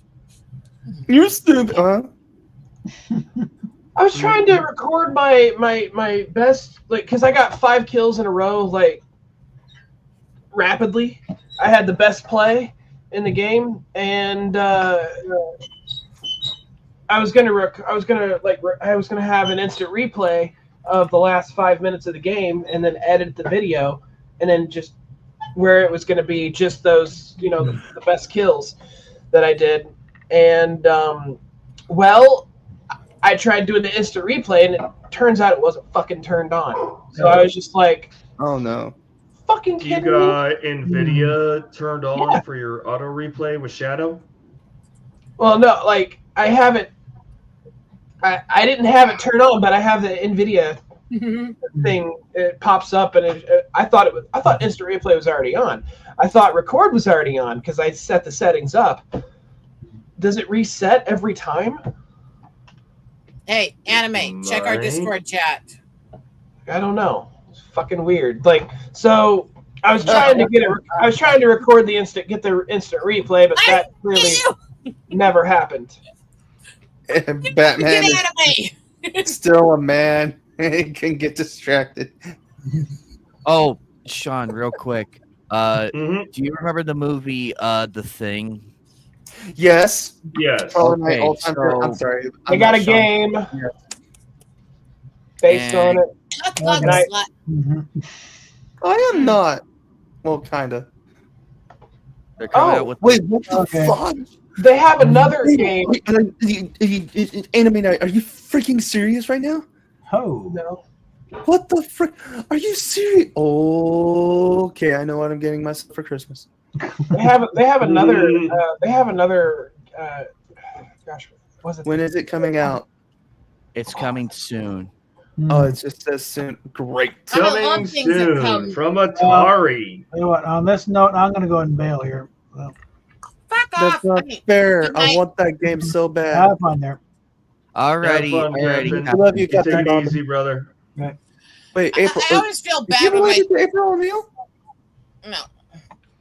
You're stupid, huh? I was trying to record my best, like, because I got 5 kills in a row, like, rapidly. I had the best play in the game, and I was gonna have an instant replay of the last 5 minutes of the game, and then edit the video, and then just where it was gonna be just those, the best kills that I did, and I tried doing the instant replay, and it turns out it wasn't fucking turned on. So I was just like, oh no. Fucking You kidding got me? NVIDIA turned on for your auto replay with Shadow? Well, no, like, I haven't. I didn't have it turned on, but I have the NVIDIA thing. It pops up, and I thought instant replay was already on. I thought record was already on because I set the settings up. Does it reset every time? Hey, Anime, check our Discord chat. I don't know. It's fucking weird. Like, so I was trying to I was trying to record the instant replay, but that really never happened. Batman is still a man. He can get distracted. Oh, Sean, real quick. Do you remember the movie The Thing? Yes. Yes. Okay, I'm sorry. I got a game based on it. I am not. Well, kind of. They're coming out with wait, what the fuck? They have another game. Anime Night, are you freaking serious right now? Oh. No. What the frick? Are you serious? Okay, I know what I'm getting myself for Christmas. They have another. Gosh, was it? When is it coming out? It's coming soon. Oh, it just says soon. Great. Coming soon from Atari. You know what? On this note, I'm going to go ahead and bail here. Well, That's not fair. I want that game so bad. have fun there. Alrighty, Have fun, alrighty. Captain. I love you, Take Captain it Bob. easy, brother. Right. Wait, April. I always feel Did you bad when related to April O'Neil? No.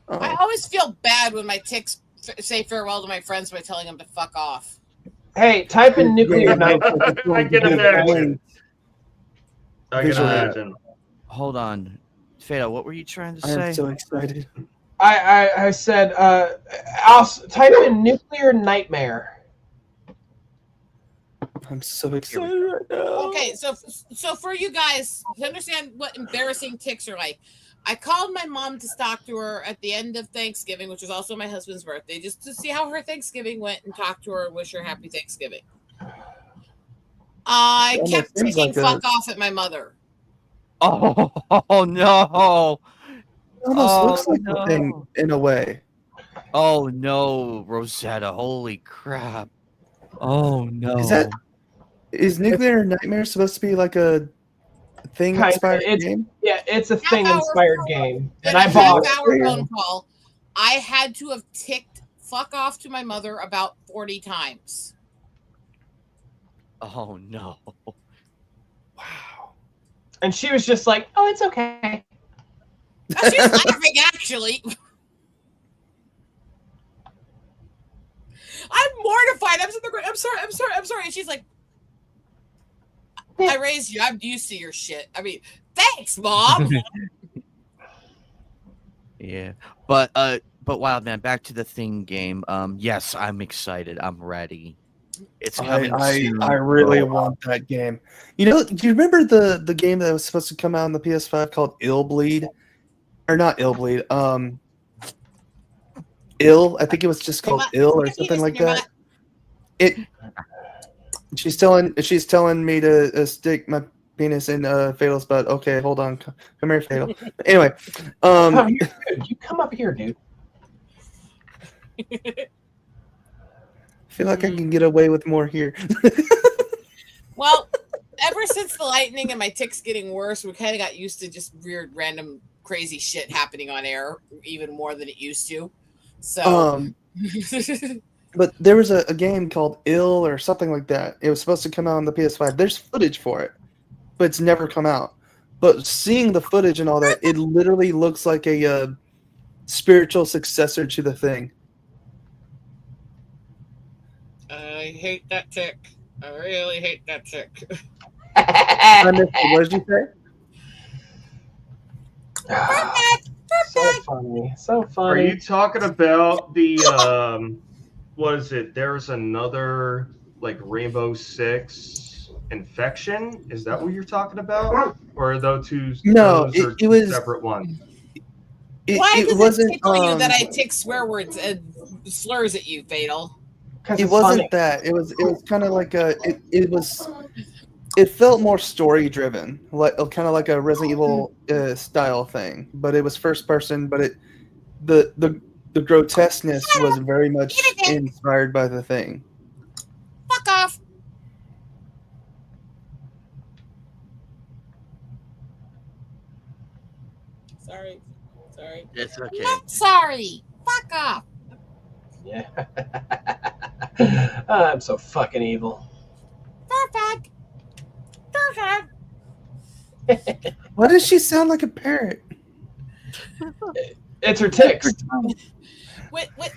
Oh. I always feel bad when my ticks say farewell to my friends by telling them to fuck off. Hey, type in nuclear night. I can imagine. I can imagine. Hold on. Fado, what were you trying to I say? am so excited. I said, I'll type in nuclear nightmare. I'm so excited right now. Okay, so for you guys to understand what embarrassing ticks are like, I called my mom to talk to her at the end of Thanksgiving, which was also my husband's birthday, just to see how her Thanksgiving went and talk to her and wish her happy Thanksgiving. I Almost kept seems ticking like fuck off at my mother. Oh no! It almost looks like the thing in a way. Oh no, Rosetta! Holy crap! Oh no! Is Nuclear Nightmare supposed to be like a thing inspired game? Yeah, it's a thing inspired game, and In I a bought half-hour phone call, I had to have ticked fuck off to my mother about 40 times. Oh no. Wow. And she was just like, "Oh, it's okay." She's laughing, actually. I'm mortified. I'm sitting there going, I'm sorry. And she's like, I raised you. I'm used to your shit. I mean, thanks, Mom. Yeah. But wow, man, back to the Thing game. Yes, I'm excited. I'm ready. It's coming soon. I really want that game. You know, do you remember the game that was supposed to come out on the PS5 called Ill Bleed? Or not Ill Bleed. Ill. I think it was just called Ill or something like that. She's telling me to stick my penis in Fatal's butt. Okay, hold on. Come here, Fatal. Anyway, you come up here, dude. I feel like I can get away with more here. Well, ever since the lightning and my tics getting worse, we kind of got used to just weird, random, crazy shit happening on air, even more than it used to. So, but there was a game called Ill or something like that. It was supposed to come out on the PS5. There's footage for it, but it's never come out. But seeing the footage and all that, it literally looks like a spiritual successor to the Thing. I hate that tick. I really hate that tick. I missed it. What did you say? So funny. So funny. Are you talking about the what is it? There's another like Rainbow Six Infection. Is that what you're talking about? Or are those two? No, those it was separate ones. Why does it tickle you that I tick swear words and slurs at you, Fatal? It wasn't that. It was kind of like it felt more story driven, like kind of like a Resident Evil style thing. But it was first person. But the grotesqueness was very much inspired by the Thing. Fuck off. Sorry. It's okay. Not sorry. Fuck off. Yeah. I'm so fucking evil. Perfect. Why does she sound like a parrot? It's her tics.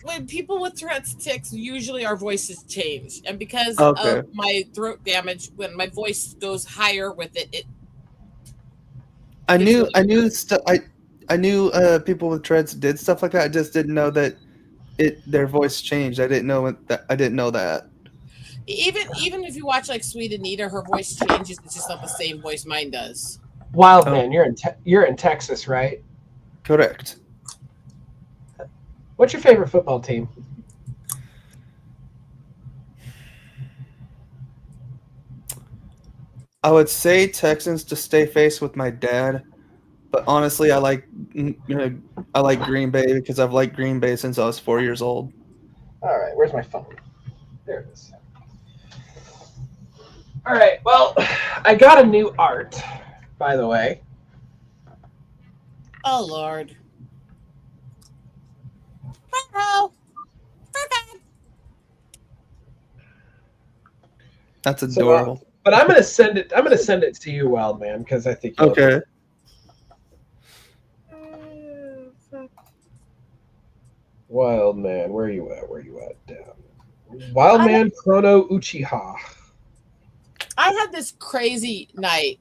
When people with Tourette's tics, usually our voices change, and because Okay. of my throat damage, when my voice goes higher with it, I knew people with Tourette's did stuff like that. I just didn't know that their voice changed. I didn't know that. even if you watch like Sweet Anita, her voice changes. It's just not the same voice mine does. Wild man, you're in Texas, right? Correct. What's your favorite football team? I would say Texans to stay face with my dad, but honestly, I like Green Bay because I've liked Green Bay since I was 4 years old. All right, where's my phone? There it is. All right, well, I got a new art, by the way. Oh Lord. Hello. That's adorable. But I'm gonna send it. I'm gonna send it to you, Wild Man, because I think. Okay. Wild Man, where are you at? Down. Wild Man Chrono Uchiha. I had this crazy night.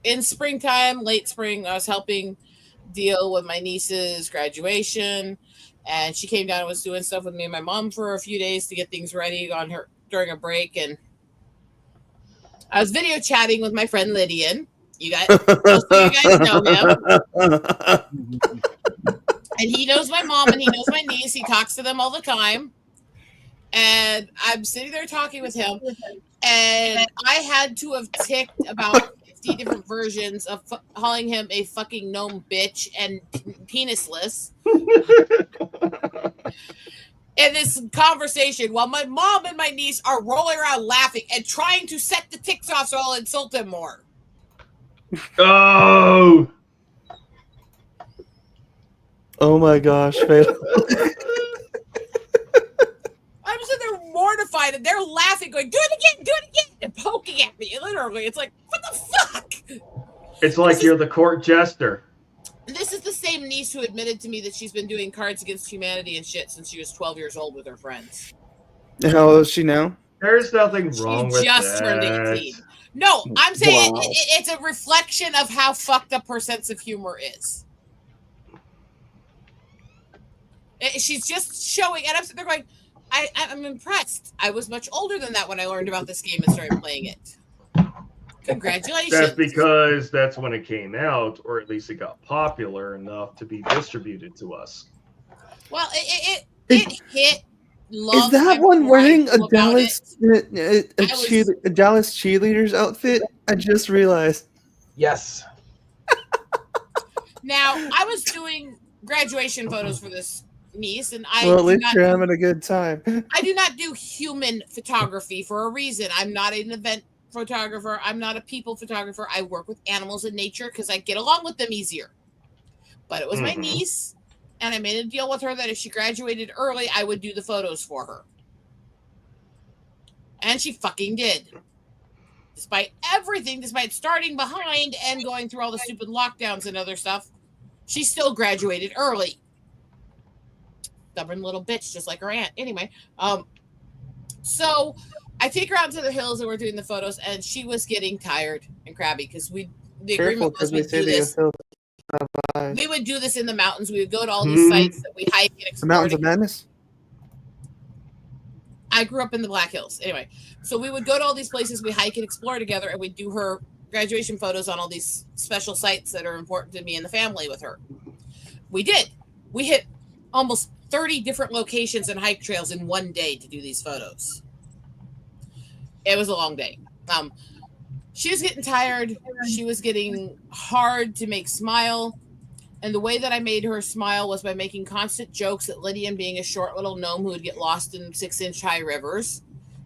In springtime, late spring, I was helping deal with my niece's graduation, and she came down and was doing stuff with me and my mom for a few days to get things ready on her during a break. And I was video chatting with my friend Lydian. Most of you guys know him. And he knows my mom and he knows my niece. He talks to them all the time. And I'm sitting there talking with him, and I had to have ticked about 50 different versions of calling him a fucking gnome bitch and penisless. In this conversation, while my mom and my niece are rolling around laughing and trying to set the ticks off so I'll insult him more. Oh! Oh my gosh, Fatal. going, do it again, and poking at me. Literally, it's like, what the fuck? It's like you're the court jester. This is the same niece who admitted to me that she's been doing Cards Against Humanity and shit since she was 12 years old with her friends. How old is she now? There's nothing wrong with She just turned 18. No, I'm saying it's a reflection of how fucked up her sense of humor is. She's just showing, and I'm sitting there going, I'm impressed. I was much older than that when I learned about this game and started playing it. Congratulations. That's because that's when it came out, or at least it got popular enough to be distributed to us. Well, it hit. Is that one wearing a Dallas cheerleader's outfit? I just realized. Yes. Now, I was doing graduation photos for this niece, and Well, at least you're having a good time. I do not do human photography for a reason. I'm not an event photographer. I'm not a people photographer. I work with animals and nature because I get along with them easier. But it was my niece, and I made a deal with her that if she graduated early, I would do the photos for her. And she fucking did. Despite everything, despite starting behind and going through all the stupid lockdowns and other stuff, she still graduated early. Stubborn little bitch, just like her aunt. Anyway, so I take her out to the hills and we're doing the photos, and she was getting tired and crabby because the agreement was we'd do this. We would do this in the mountains. We would go to all these sites that we hike and explore. The Mountains of Madness? I grew up in the Black Hills. Anyway, so we would go to all these places, we hike and explore together, and we'd do her graduation photos on all these special sites that are important to me and the family with her. We did. We hit almost 30 different locations and hike trails in one day to do these photos. It was a long day. She was getting tired. She was getting hard to make smile. And the way that I made her smile was by making constant jokes at Lydian being a short little gnome who would get lost in 6-inch high rivers,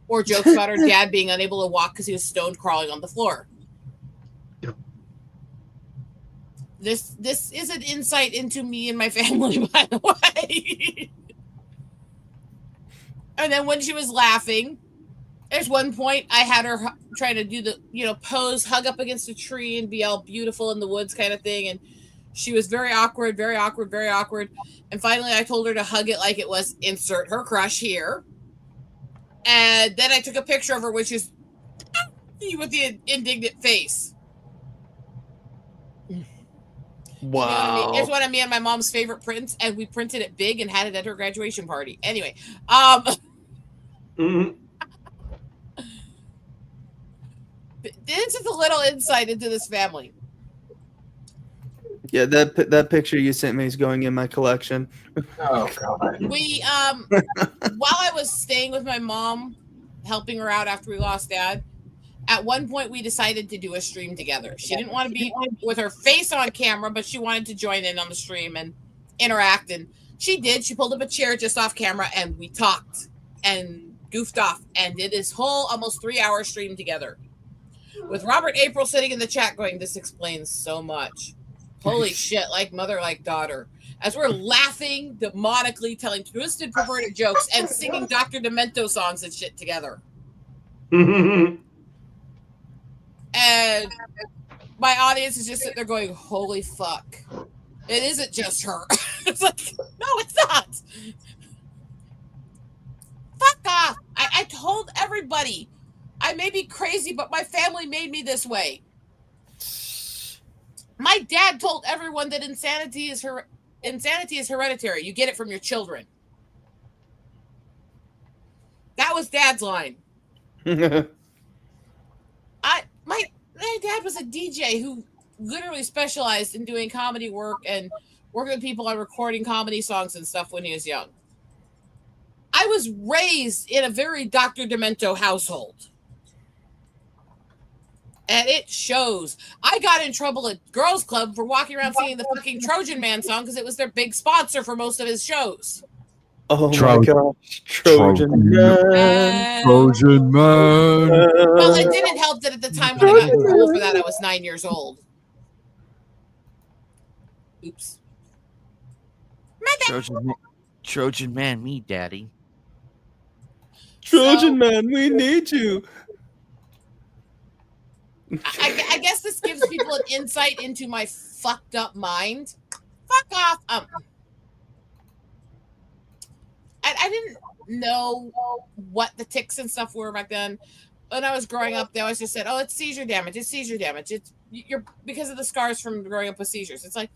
or jokes about her dad being unable to walk because he was stoned crawling on the floor. Yep. This is an insight into me and my family, by the way. And then when she was laughing, there's one point I had her trying to do the, pose, hug up against a tree and be all beautiful in the woods kind of thing. And she was very awkward, very awkward, very awkward. And finally I told her to hug it like it was insert her crush here. And then I took a picture of her, which is with the indignant face. Wow. You know what I mean? It's one of me and my mom's favorite prints, and we printed it big and had it at her graduation party. Anyway, this is a little insight into this family. Yeah, that picture you sent me is going in my collection. Oh God. We while I was staying with my mom, helping her out after we lost Dad, at one point we decided to do a stream together. She didn't want to be with her face on camera, but she wanted to join in on the stream and interact. And she did. She pulled up a chair just off camera, and we talked and goofed off and did this whole almost 3-hour stream together. With Robert April sitting in the chat going, "This explains so much. Holy shit, like mother, like daughter." As we're laughing, demonically telling twisted, perverted jokes and singing Dr. Demento songs and shit together. And my audience is just sitting there going, "Holy fuck. It isn't just her." It's like, no, it's not. Fuck off. I told everybody. I may be crazy, but my family made me this way. My dad told everyone that insanity is hereditary. You get it from your children. That was Dad's line. My dad was a DJ who literally specialized in doing comedy work and working with people on recording comedy songs and stuff when he was young. I was raised in a very Dr. Demento household. And it shows. I got in trouble at Girls Club for walking around singing the fucking Trojan Man song because it was their big sponsor for most of his shows. Oh my gosh. Trojan Man. Trojan Man. Well, it didn't help that at the time when I got in trouble for that, I was 9 years old. Oops. Trojan Man, me, daddy. Trojan man, we need you. I guess this gives people an insight into my fucked up mind. Fuck off. I didn't know what the tics and stuff were back then. When I was growing up, they always just said, "Oh, it's seizure damage. It's seizure damage. It's you're because of the scars from growing up with seizures." It's like,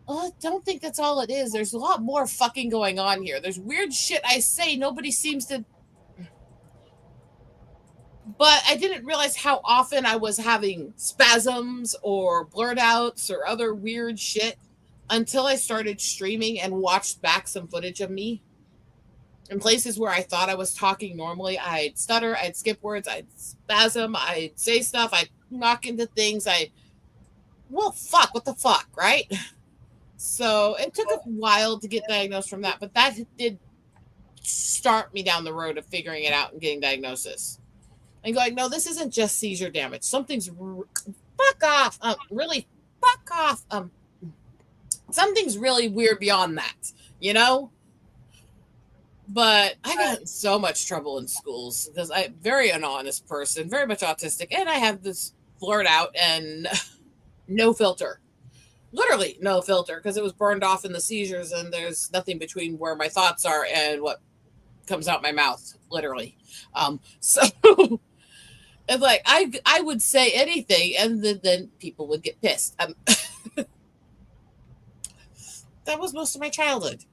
oh, I don't think that's all it is. There's a lot more fucking going on here. There's weird shit I say. Nobody seems to. But I didn't realize how often I was having spasms or blurt outs or other weird shit until I started streaming and watched back some footage of me. In places where I thought I was talking normally, I'd stutter, I'd skip words, I'd spasm, I'd say stuff, I'd knock into things, well, fuck, what the fuck, right? So it took a while to get diagnosed from that, but that did start me down the road of figuring it out and getting diagnosis. And going, no, this isn't just seizure damage. Something's fuck off. Really fuck off. Something's really weird beyond that, you know? But I got in so much trouble in schools because I'm a very an honest person, very much autistic, and I have this blurt out and no filter. Literally no filter because it was burned off in the seizures and there's nothing between where my thoughts are and what comes out my mouth, literally. So it's like I would say anything and then people would get pissed. That was most of my childhood.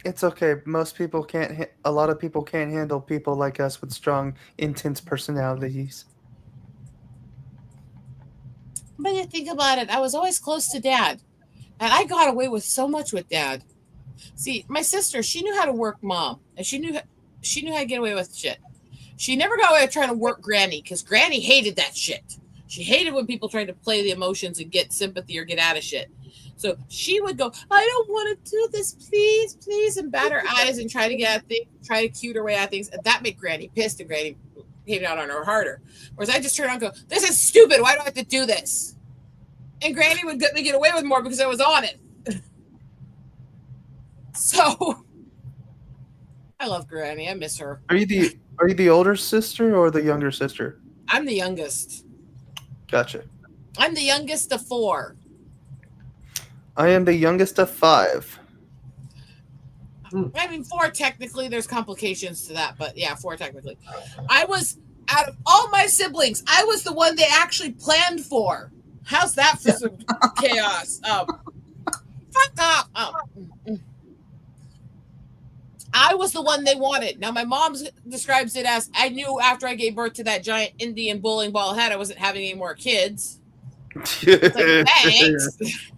It's okay. Most people can't. A lot of people can't handle people like us with strong, intense personalities. But you think about it, I was always close to Dad, and I got away with so much with Dad. See, my sister, she knew how to work Mom, and she knew how to get away with shit. She never got away with trying to work Granny because Granny hated that shit. She hated when people tried to play the emotions and get sympathy or get out of shit. So she would go, I don't want to do this, please, please, and bat her eyes and try to get at things, try to cute her way out of things. And that made Granny pissed, and Granny came out on her harder. Whereas I just turned around and go, this is stupid. Why do I have to do this? And Granny would get me get away with more because I was on it. So I love Granny. I miss her. Are you the older sister or the younger sister? I'm the youngest. Gotcha. I'm the youngest of 4. I am the youngest of 5. I mean, 4 technically. There's complications to that, but yeah, 4 technically. I was, out of all my siblings, I was the one they actually planned for. How's that for some chaos? Fuck off. I was the one they wanted. Now, my mom describes it as, I knew after I gave birth to that giant Indian bowling ball head, I wasn't having any more kids. It's like, thanks.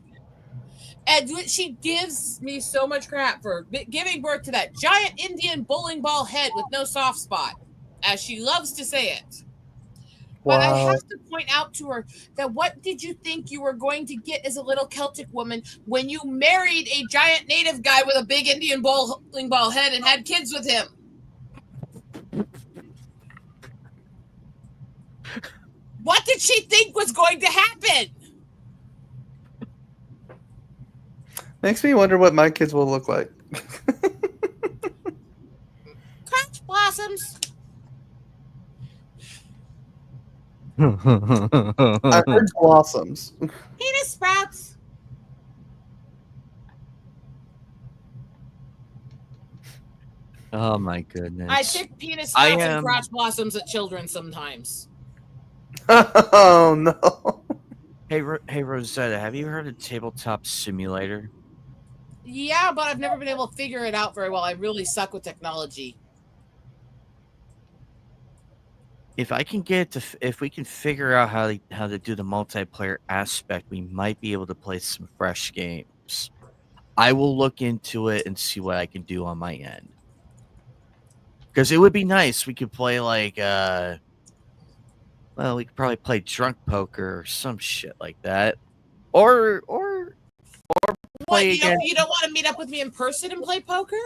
And she gives me so much crap for giving birth to that giant Indian bowling ball head with no soft spot, as she loves to say it. Wow. But I have to point out to her that what did you think you were going to get as a little Celtic woman when you married a giant native guy with a big Indian bowling ball head and had kids with him? What did she think was going to happen? Makes me wonder what my kids will look like. Crotch blossoms. I heard blossoms. Penis sprouts. Oh my goodness! I pick penis sprouts and crotch blossoms at children sometimes. Oh no! Hey Rosetta, have you heard of Tabletop Simulator? Yeah, but I've never been able to figure it out very well. I really suck with technology. If we can figure out how to do the multiplayer aspect, we might be able to play some fresh games. I will look into it and see what I can do on my end. Because it would be nice. We could play like we could probably play drunk poker or some shit like that. Or play again. You don't want to meet up with me in person and play poker?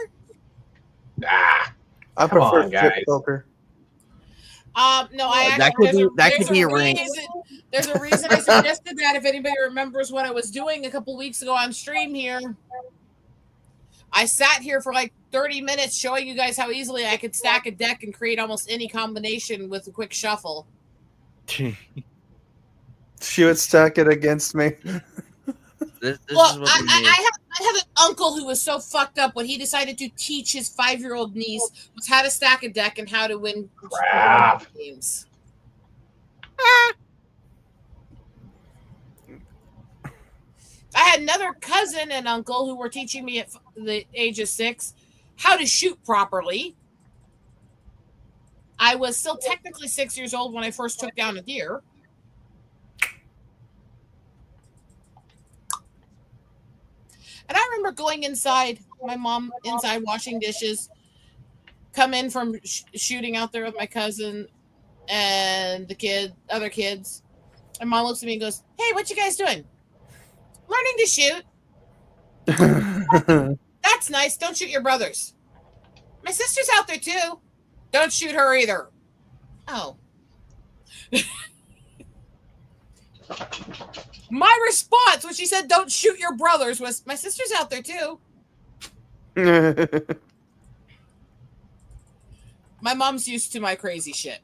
I prefer strip poker. No, I actually that could be arranged. There's a reason I suggested that. If anybody remembers what I was doing a couple weeks ago on stream here, I sat here for like 30 minutes showing you guys how easily I could stack a deck and create almost any combination with a quick shuffle. She would stack it against me. This Well, is what we need. I have an uncle who was so fucked up when he decided to teach his 5-year-old niece was how to stack a deck and how to win games. I had another cousin and uncle who were teaching me at the age of 6 how to shoot properly. I was still technically 6 years old when I first took down a deer. And I remember going inside, my mom inside washing dishes, come in from shooting out there with my cousin and the other kids. And mom looks at me and goes, "Hey, what you guys doing?" "Learning to shoot." "That's nice. Don't shoot your brothers." "My sister's out there too." "Don't shoot her either." Oh. My response when she said, "Don't shoot your brothers," was, "My sister's out there too." My mom's used to my crazy shit.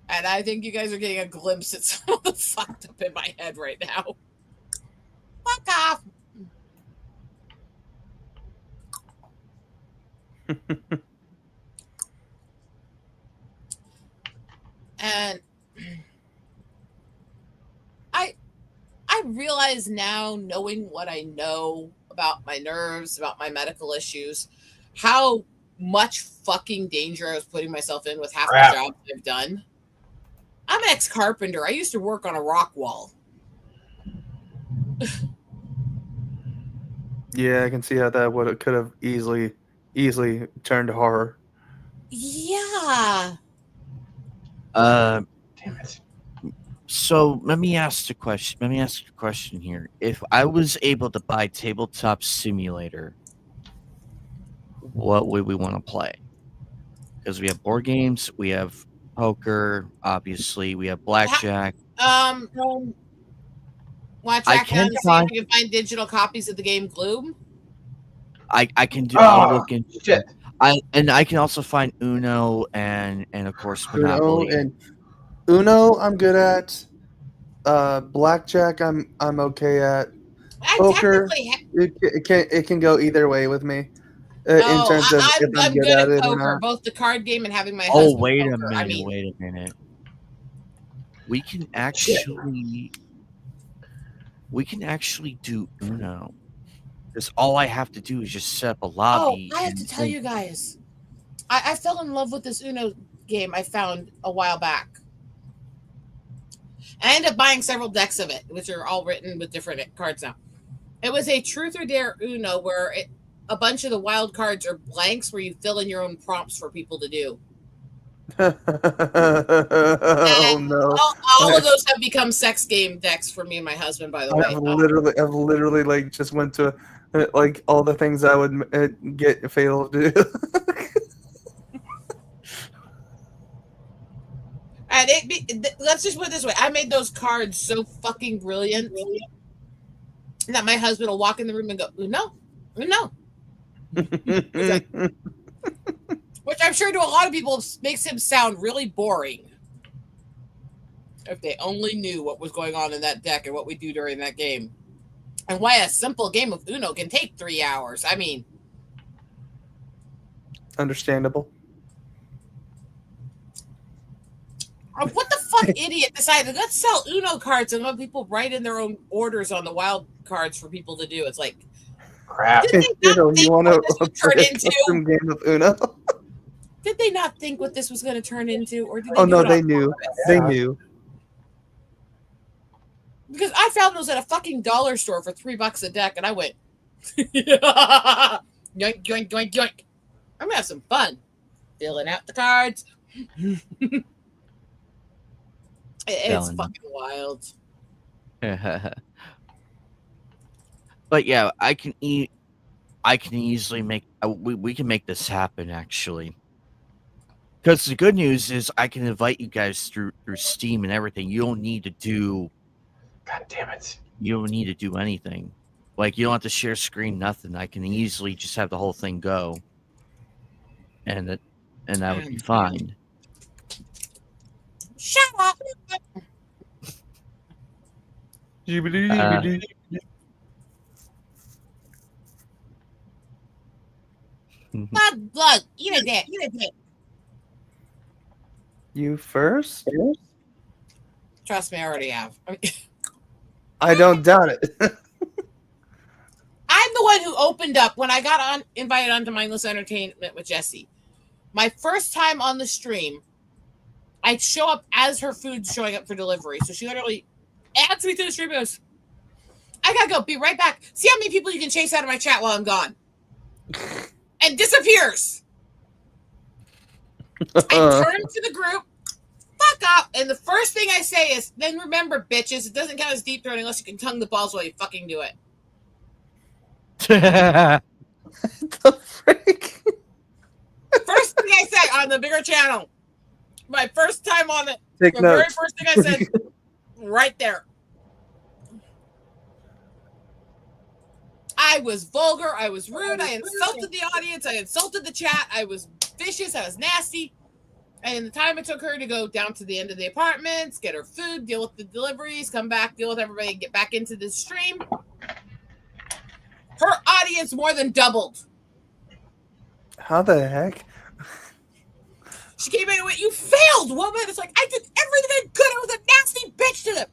And I think you guys are getting a glimpse at some of the fucked up in my head right now. Fuck off. And I realize now, knowing what I know about my nerves, about my medical issues, how much fucking danger I was putting myself in with half the jobs I've done. I'm an ex-carpenter. I used to work on a rock wall. Yeah, I can see how that could have easily turned to horror. Yeah. Damn it. So let me ask a question here. If I was able to buy Tabletop Simulator, what would we want to play? Because we have board games, we have poker, obviously, we have blackjack. Want to track down to see if you can find digital copies of the game Gloom? I can do. Oh, I'll look into shit. I can also find Uno and of course Monopoly. Uno, I'm good at. Blackjack, I'm okay at. Poker, it can go either way with me. In terms of if I'm good at it poker, or not. both the card game and having my Oh, husband wait poker. a minute! Wait a minute. We can actually do Uno. Because all I have to do is just set up a lobby. Oh, I have to tell you guys, I fell in love with this Uno game I found a while back. I ended up buying several decks of it, which are all written with different cards now. It was a Truth or Dare Uno where a bunch of the wild cards are blanks where you fill in your own prompts for people to do. Oh no! All of those have become sex game decks for me and my husband, by the way. I've literally like just went to like all the things I would get fatal to do. And let's just put it this way. I made those cards so fucking brilliant that my husband will walk in the room and go, "Uno, Uno." Which I'm sure to a lot of people makes him sound really boring. If they only knew what was going on in that deck and what we do during that game. And why a simple game of Uno can take 3 hours. I mean, Understandable. What the fuck idiot decided, let's sell Uno cards and let people write in their own orders on the wild cards for people to do? It's like, crap. Did they not think what this would turn play a custom into? game of Uno? Did they not think what this was going to turn into? Or did they Oh do no, it they on knew. purpose? They knew. Because I found those at a fucking dollar store for $3 a deck, and I went, yoink, yoink, yoink, yoink. I'm gonna have some fun filling out the cards. It's Telling you. fucking wild. But yeah, I can easily make. We can make this happen actually. Because the good news is I can invite you guys through Steam and everything. You don't need to do. God damn it! You don't need to do anything. Like, you don't have to share screen, nothing. I can easily just have the whole thing go, and that would be fine. Shut up. Look, eat a dick. You first? Trust me, I already have. I don't doubt it. I'm the one who opened up when I got invited onto Mindless Entertainment with Jessie. My first time on the stream, I show up as her food's showing up for delivery. So she literally adds me to the stream and goes, I gotta go, be right back. See how many people you can chase out of my chat while I'm gone. And disappears. I turn to the group, fuck up, and the first thing I say is, then remember, bitches, it doesn't count as deep throat unless you can tongue the balls while you fucking do it. The freak? First thing I said on the bigger channel. My first time on it. Take the very notes. first thing I said, right there. I was vulgar. I was rude. I insulted the audience. I insulted the chat. I was vicious. I was nasty. And the time it took her to go down to the end of the apartments, get her food, deal with the deliveries, come back, deal with everybody, get back into the stream. Her audience more than doubled. How the heck? She came in and went, you failed, woman. It's like, I did everything I could. I was a nasty bitch to them.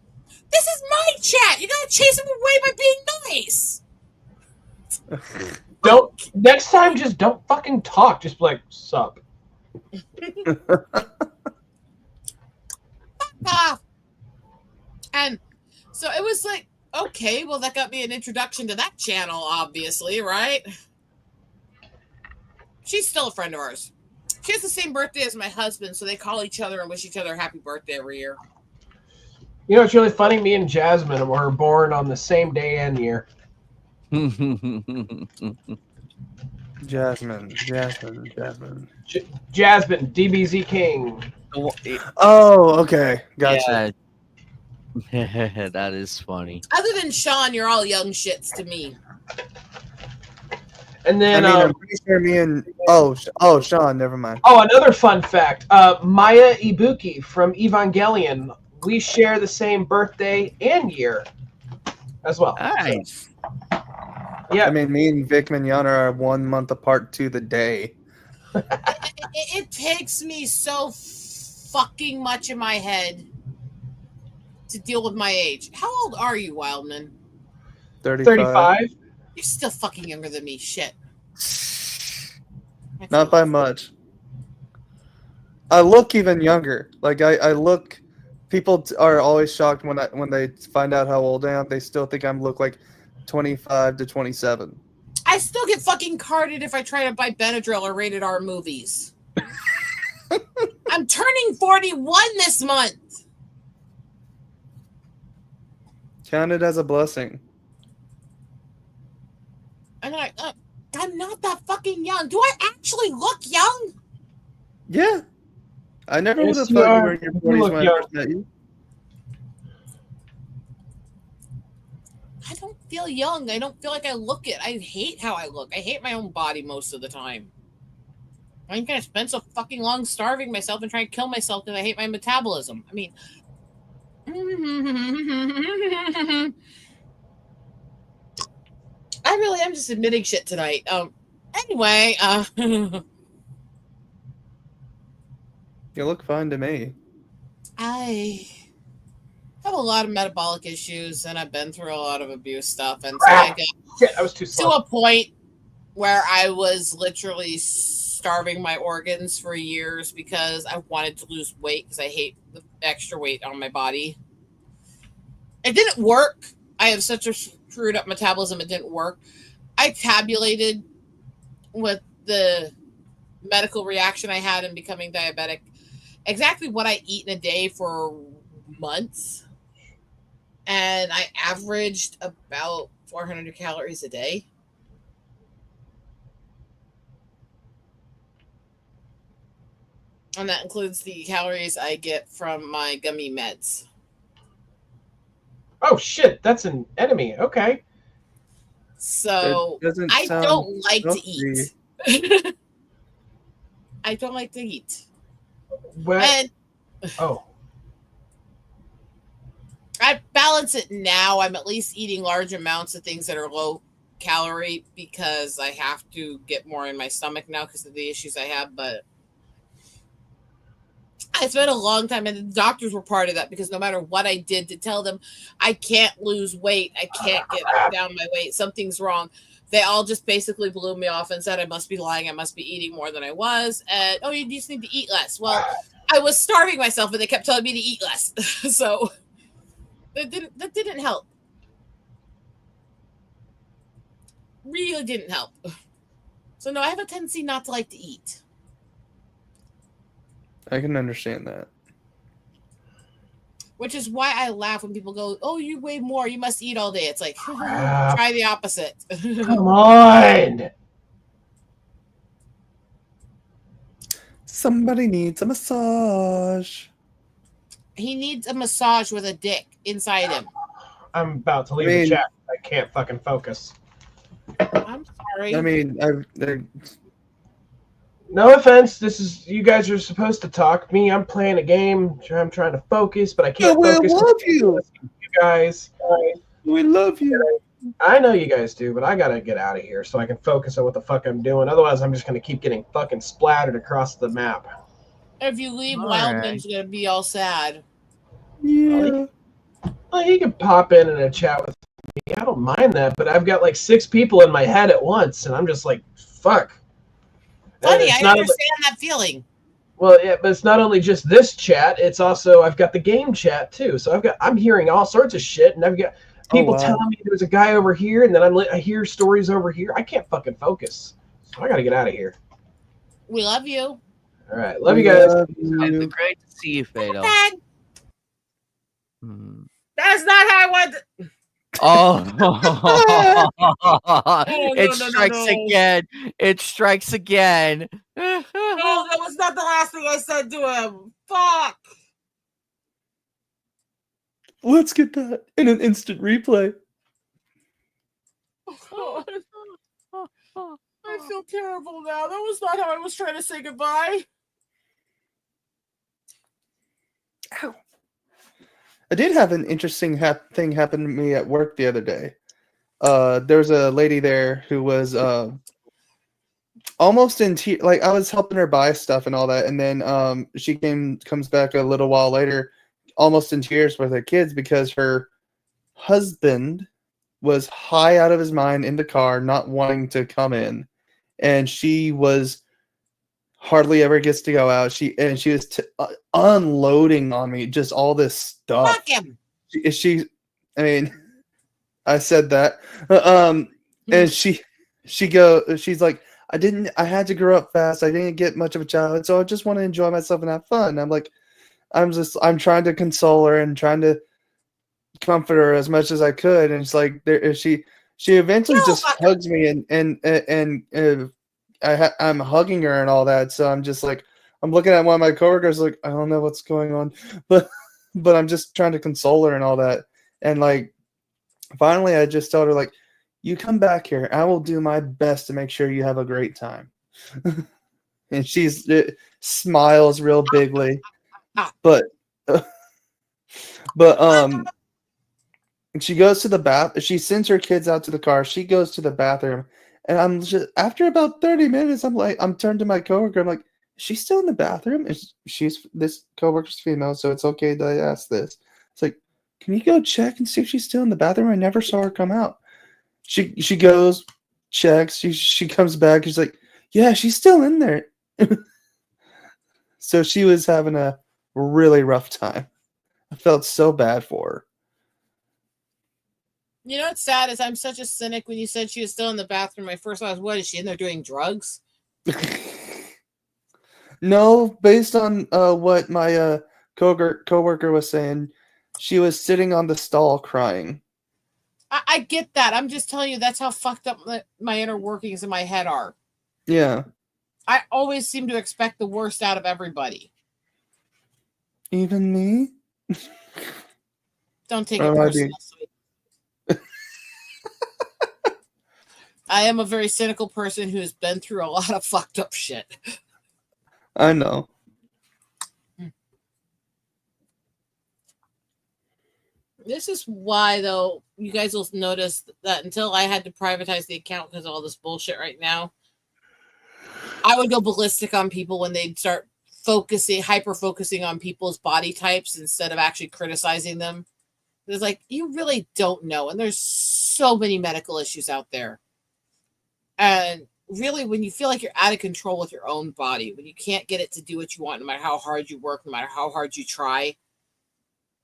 This is my chat. You gotta chase them away by being nice. Don't, next time, just don't fucking talk. Just be like, sup. And so it was like, okay, well, that got me an introduction to that channel, obviously, right? She's still a friend of ours. She has the same birthday as my husband, so they call each other and wish each other a happy birthday every year. You know, it's really funny. Me and Jasmine were born on the same day and year. Jasmine. Jasmine, DBZ King. Oh, okay. Gotcha. Yeah. That is funny. Other than Sean, you're all young shits to me. And then I'm pretty sure me and Sean, never mind. Oh, another fun fact. Maya Ibuki from Evangelion. We share the same birthday and year as well. Nice. So, yeah. I mean, me and Vic Mignogna are 1 month apart to the day. It takes me so fucking much in my head to deal with my age. How old are you, Wildman? 35. You're still fucking younger than me. Shit. Not by much. I look even younger. Like I look. People are always shocked when they find out how old I am. They still think I look like 25 to 27. I still get fucking carded if I try to buy Benadryl or rated R movies. I'm turning 41 this month. Count it as a blessing. And I'm not that fucking young. Do I actually look young? Yeah. I never would have Yes, thought you you are. were in your You 40s look when I young. first met you. I don't feel young. I don't feel like I look it. I hate how I look. I hate my own body most of the time. I'm gonna spend so fucking long starving myself and trying to kill myself because I hate my metabolism. I mean, I really am just admitting shit tonight. Anyway, You look fine to me. I have a lot of metabolic issues and I've been through a lot of abuse stuff. And so I got Shit, I was too slow. to a point where I was literally starving my organs for years because I wanted to lose weight because I hate the extra weight on my body. It didn't work. I have such a screwed up metabolism, it didn't work. I tabulated with the medical reaction I had in becoming diabetic exactly what I eat in a day for months. And I averaged about 400 calories a day. And that includes the calories I get from my gummy meds. Oh shit, that's an enemy. Okay. So doesn't I sound don't like to healthy. eat. I don't like to eat. What? And Oh. I balance it now. I'm at least eating large amounts of things that are low calorie because I have to get more in my stomach now because of the issues I have. But I spent a long time, and the doctors were part of that because no matter what I did to tell them I can't lose weight, I can't get down my weight, something's wrong. They all just basically blew me off and said I must be lying, I must be eating more than I was, and oh, you just need to eat less. Well, I was starving myself, and they kept telling me to eat less, so that didn't help. Really didn't help. So no, I have a tendency not to like to eat. I can understand that. Which is why I laugh when people go, "Oh, you weigh more. You must eat all day." It's like, Crap. try the opposite. Come on. Somebody needs a massage. He needs a massage with a dick inside him. I'm about to leave the chat. I can't fucking focus. I'm sorry. I mean, No offense. This is you guys are supposed to talk. Me, I'm playing a game. I'm trying to focus, but I can't focus. We love you. You guys. We love you. I know you guys do, but I gotta get out of here so I can focus on what the fuck I'm doing. Otherwise, I'm just gonna keep getting fucking splattered across the map. If you leave, All Wildman's gonna be all sad. Yeah. Well, he can pop in a chat with me. I don't mind that, but I've got like 6 people in my head at once, and I'm just like, fuck. Funny, It's I not understand that feeling. Well, yeah, but it's not only just this chat. It's also I've got the game chat too. So I'm hearing all sorts of shit, and I've got people wow. telling me there's a guy over here, and then I hear stories over here. I can't fucking focus. So I gotta get out of here. We love you. All right, love you guys. It's great to see you, Fado. That's not how I want. Oh, it no, strikes no. again. It strikes again. No, that was not the last thing I said to him. Fuck. Let's get that in an instant replay. I feel terrible now. That was not how I was trying to say goodbye. Ow. I did have an interesting thing happen to me at work the other day. There was a lady there who was almost in tears. Like, I was helping her buy stuff and all that, and then she comes back a little while later, almost in tears with her kids because her husband was high out of his mind in the car, not wanting to come in, and she was hardly ever gets to go out. She was unloading on me just all this stuff. Fuck him. I mean, I said that. And she's like, I had to grow up fast. I didn't get much of a childhood, so I just want to enjoy myself and have fun. And I'm like, I'm trying to console her and trying to comfort her as much as I could. And it's like she eventually just hugs me and I'm hugging her and all that. So I'm just like, I'm looking at one of my coworkers like, I don't know what's going on, but I'm just trying to console her and all that. And like, finally, I just told her like, you come back here. I will do my best to make sure you have a great time. And she smiles real bigly, but she goes to the bath. She sends her kids out to the car. She goes to the bathroom. And I'm just, after about 30 minutes, I'm turned to my coworker. I'm like, is she still in the bathroom? This coworker's female, so it's okay that I ask this. It's like, can you go check and see if she's still in the bathroom? I never saw her come out. She goes, checks. She comes back. She's like, yeah, she's still in there. So she was having a really rough time. I felt so bad for her. You know what's sad is I'm such a cynic. When you said she was still in the bathroom, my first thought was, what, is she in there doing drugs? No, based on what my coworker was saying, she was sitting on the stall crying. I get that. I'm just telling you that's how fucked up my inner workings in my head are. Yeah. I always seem to expect the worst out of everybody. Even me? Don't take it personal, sweet. I am a very cynical person who has been through a lot of fucked up shit. I know. This is why, though, you guys will notice that until I had to privatize the account because of all this bullshit right now, I would go ballistic on people when they'd start hyper-focusing on people's body types instead of actually criticizing them. It's like, you really don't know. And there's so many medical issues out there. And really, when you feel like you're out of control with your own body, when you can't get it to do what you want, no matter how hard you work, no matter how hard you try,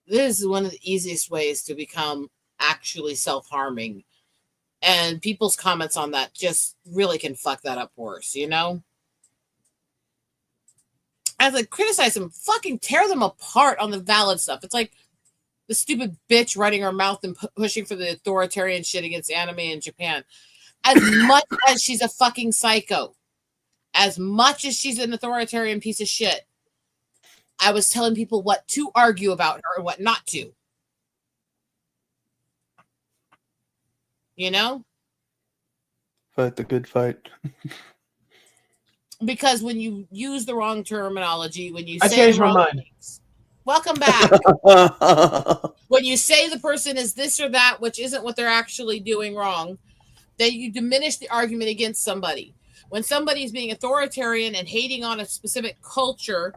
this is one of the easiest ways to become actually self-harming. And people's comments on that just really can fuck that up worse, you know? As I criticize them, fucking tear them apart on the valid stuff. It's like the stupid bitch running her mouth and pushing for the authoritarian shit against anime in Japan. As much as she's a fucking psycho, as much as she's an authoritarian piece of shit, I was telling people what to argue about her and what not to. You know? Fight the good fight. Because when you use the wrong terminology, when you I say changed the my wrong mind. things, welcome back. When you say the person is this or that, which isn't what they're actually doing wrong, then you diminish the argument against somebody. When somebody's being authoritarian and hating on a specific culture,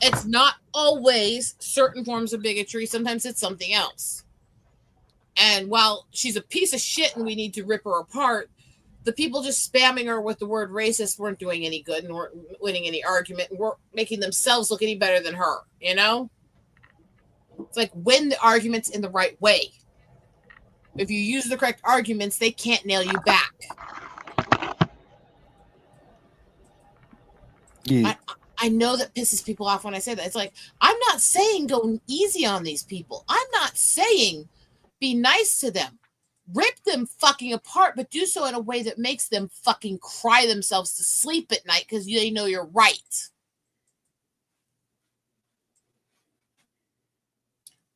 it's not always certain forms of bigotry. Sometimes it's something else. And while she's a piece of shit and we need to rip her apart, the people just spamming her with the word racist weren't doing any good and weren't winning any argument and weren't making themselves look any better than her, you know? It's like win the arguments in the right way. If you use the correct arguments, they can't nail you back. Yeah. I know that pisses people off when I say that. It's like, I'm not saying go easy on these people. I'm not saying be nice to them. Rip them fucking apart, but do so in a way that makes them fucking cry themselves to sleep at night because they know you're right.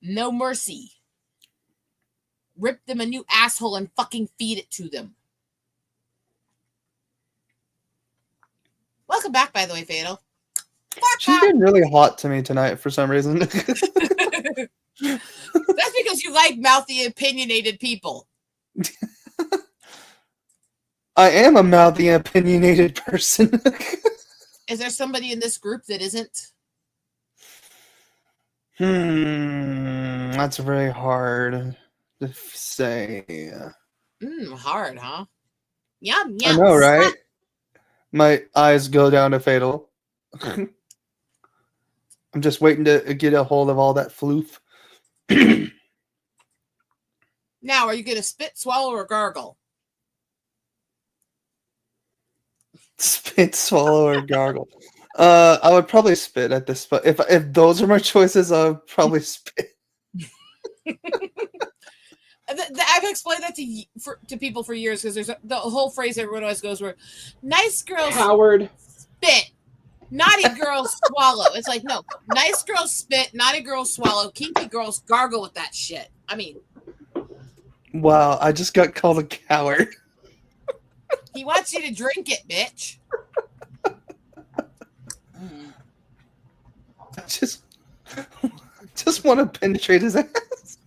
No mercy. Rip them a new asshole and fucking feed it to them. Welcome back, by the way, Fatal. She's been really hot to me tonight for some reason. That's because you like mouthy, opinionated people. I am a mouthy, opinionated person. Is there somebody in this group that isn't? That's very hard to say. Hard, huh? Yum, I yum. know, right? My eyes go down to Fatal. I'm just waiting to get a hold of all that floof. Now, are you going to spit, swallow, or gargle? Spit, swallow, or gargle. I would probably spit at this spot. If those are my choices, I would probably spit. I've explained that to people for years because there's the whole phrase everyone always goes where nice girls Howard spit, naughty girls swallow. It's like, no, nice girls spit, naughty girls swallow, kinky girls gargle with that shit. I mean, Wow, I just got called a coward. He wants you to drink it, bitch. I just want to penetrate his ass.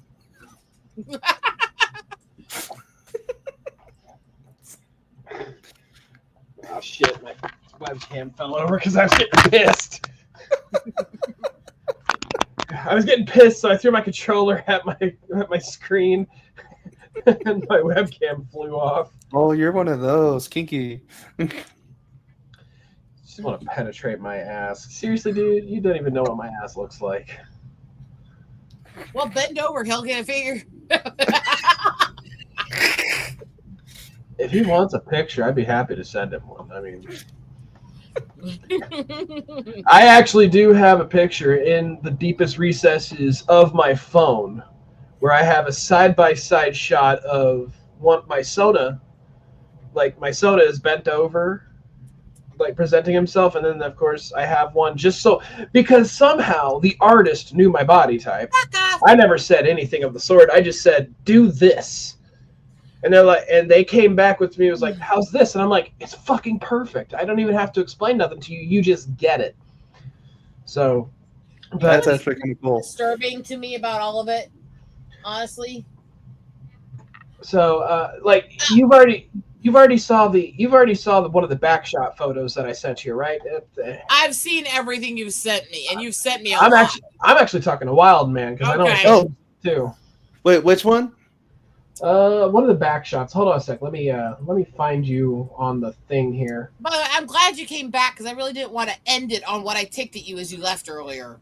Oh shit, my webcam fell over because I was getting pissed. I was getting pissed, so I threw my controller at my screen, and my webcam flew off. Oh, you're one of those kinky. Just want to penetrate my ass. Seriously, dude, you don't even know what my ass looks like. Well, bend over, he'll get a figure. If he wants a picture, I'd be happy to send him one. I mean, I actually do have a picture in the deepest recesses of my phone where I have a side-by-side shot of my soda. Like, my soda is bent over, like presenting himself, and then of course I have one just so because somehow the artist knew my body type. I never said anything of the sort. I just said do this, and they're like, and they came back with me. It was like, how's this? And I'm like, it's fucking perfect. I don't even have to explain nothing to you. You just get it. So, but That's actually kind of cool. Disturbing to me about all of it, honestly. So, like you've already saw one of the backshot photos that I sent you, right? I've seen everything you've sent me, and you've sent me a I'm lot. actually talking to Wild Man because I know Okay. it's too. Wait, which one? One of the backshots. Hold on a sec. Let me find you on the thing here. By the way, I'm glad you came back because I really didn't want to end it on what I ticked at you as you left earlier.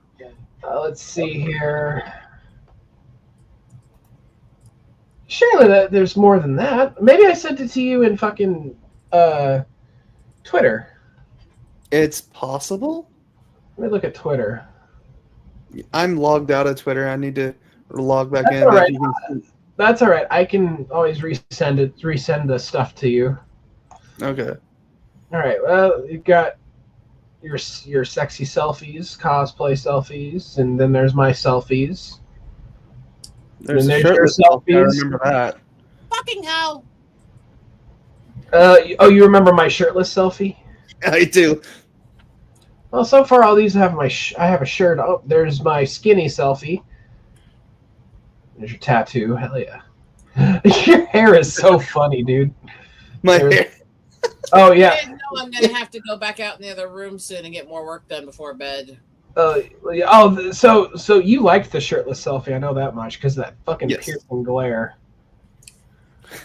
Let's see here. Surely there's more than that. Maybe I sent it to you in fucking Twitter. It's possible. Let me look at Twitter. I'm logged out of Twitter. I need to log back That's in. all right. That's all right. I can always resend the stuff to you. Okay. All right. Well, you've got your sexy selfies, cosplay selfies, and then there's my selfies. There's and a there's your shirtless selfie. I selfies. remember that. Fucking hell. Oh, you remember my shirtless selfie? I do. Well, so far all these have I have a shirt. Oh, there's my skinny selfie. There's your tattoo. Hell yeah. Your hair is so funny, dude. My hair. Oh yeah. I didn't know I'm gonna have to go back out in the other room soon and get more work done before bed. So you liked the shirtless selfie? I know that much because of that fucking piercing glare.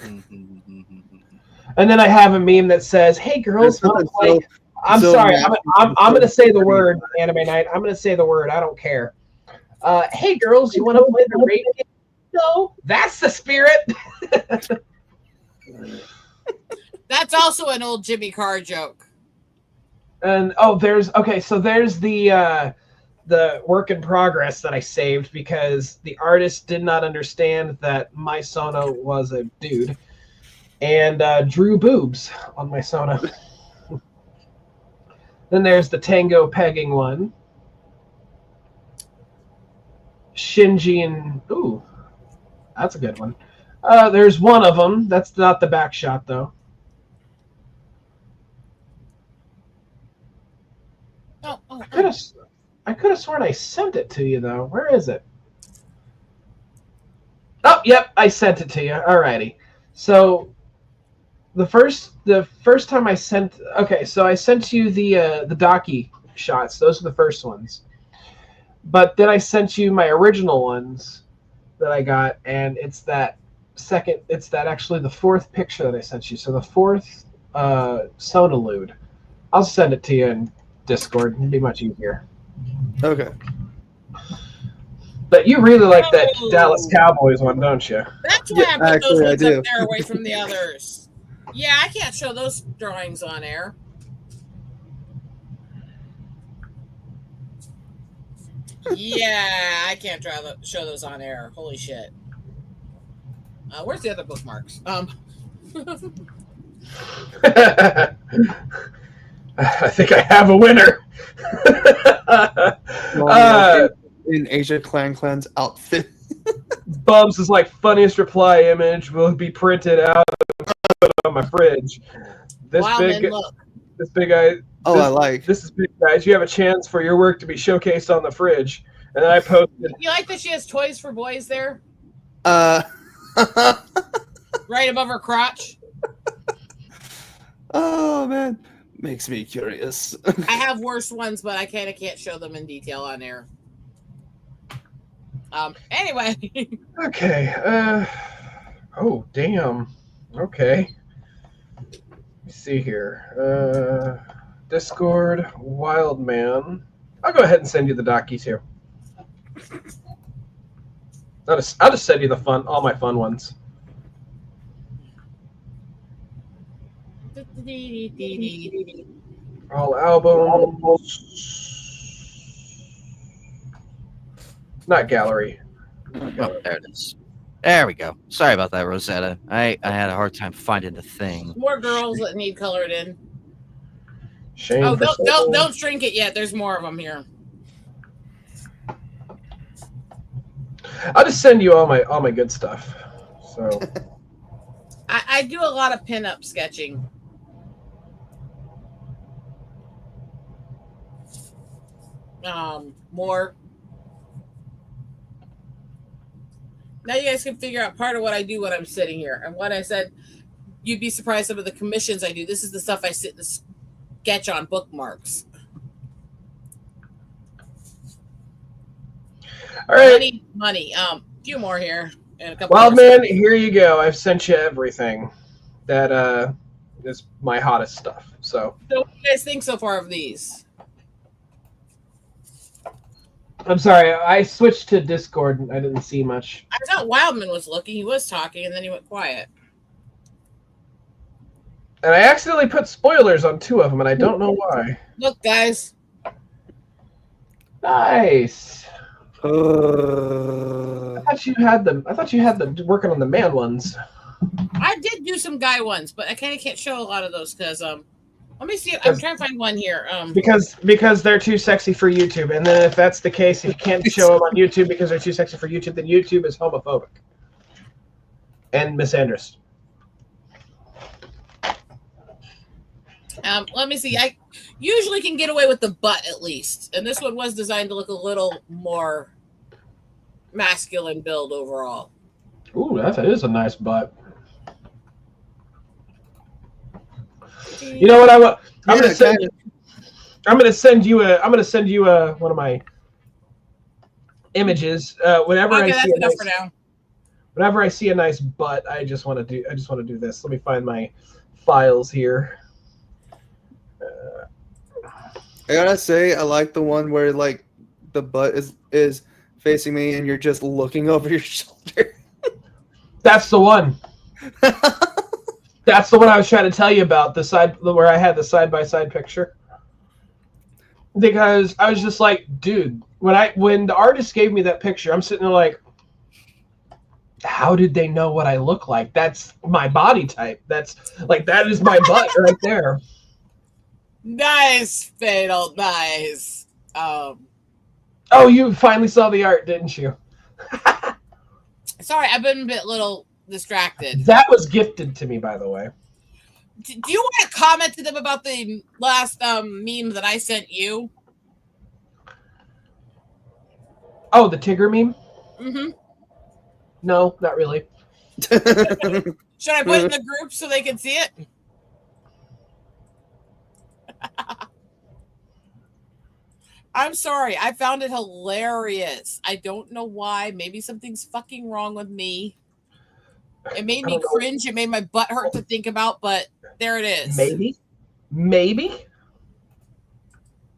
And then I have a meme that says, "Hey girls, want to play?" I'm sorry. I'm going to say the word Anime Night. I'm going to say the word. I don't care. Hey girls, you want to play the raid game? No, that's the spirit. That's also an old Jimmy Carr joke. And there's the work in progress that I saved because the artist did not understand that my Sono was a dude and drew boobs on my Sono. Then there's the tango pegging one. Shinji and ooh, that's a good one. There's one of them. That's not the back shot though. I could have sworn I sent it to you though. Where is it? Oh, yep, I sent it to you. Alrighty. So the first time I sent so I sent you the Daki shots. Those are the first ones. But then I sent you my original ones that I got, and it's that actually the fourth picture that I sent you. So the fourth Sonalude. I'll send it to you in Discord. It'd be much easier. Okay. But you really like that Dallas Cowboys one, don't you? That's why I put those ones up there away from the others. Yeah, I can't show those drawings on air. Yeah, I can't show those on air. Holy shit. Where's the other bookmarks? I think I have a winner. In Asia Clan's outfit. Bubs is like funniest reply image will be printed out on my fridge. This big guy. This is big guys. You have a chance for your work to be showcased on the fridge. And then I posted. You like that she has toys for boys there? Right above her crotch. Oh man, makes me curious. I have worse ones, but I can't show them in detail on air. Anyway. Okay. Oh damn. Okay. Let's see here. Discord, Wildman. I'll go ahead and send you the Daki too. I'll just send you all my fun ones. All albums. Not gallery. Oh, there it is. There we go. Sorry about that, Rosetta. I had a hard time finding the thing. More girls that need colored in. Shame. Oh, for don't shrink it yet. There's more of them here. I'll just send you all my good stuff. So I do a lot of pinup sketching. More. Now you guys can figure out part of what I do when I'm sitting here. And what I said, you'd be surprised some of the commissions I do. This is the stuff I sit and sketch on bookmarks. all right. Money. Few more here. And a couple Well, more. man, here you go. I've sent you everything that is my hottest stuff. So what do you guys think so far of these? I'm sorry, I switched to Discord and I didn't see much. I thought Wildman was looking. He was talking, and then he went quiet. And I accidentally put spoilers on 2 of them, and I don't know why. Look, guys. Nice. I thought you had them. I thought you had them working on the man ones. I did do some guy ones, but I kind of can't show a lot of those because let me see. I'm trying to find one here. Because they're too sexy for YouTube, and then if that's the case, if you can't show them on YouTube because they're too sexy for YouTube, then YouTube is homophobic and misandrous. Let me see. I usually can get away with the butt at least, and this one was designed to look a little more masculine build overall. Ooh, that is a nice butt. You know what I'm gonna send you one of my images. Whenever Okay, I that's see enough for now. Whenever I see a nice butt, I just want to do this. Let me find my files here. I gotta say, I like the one where like the butt is facing me and you're just looking over your shoulder. That's the one. That's the one I was trying to tell you about, the side where I had the side-by-side picture. Because I was just like, dude, when the artist gave me that picture, I'm sitting there like, how did they know what I look like? That's my body type. That is my butt right there. Nice, Fatal. Nice. Oh, you finally saw the art, didn't you? Sorry, I've been a little distracted. That was gifted to me, by the way. Do you want to comment to them about the last meme that I sent you? Oh, the Tigger meme? Mm-hmm. No, not really. Should I put it in the group so they can see it? I'm sorry. I found it hilarious. I don't know why. Maybe something's fucking wrong with me. It made me cringe. It made my butt hurt to think about, but there it is. Maybe?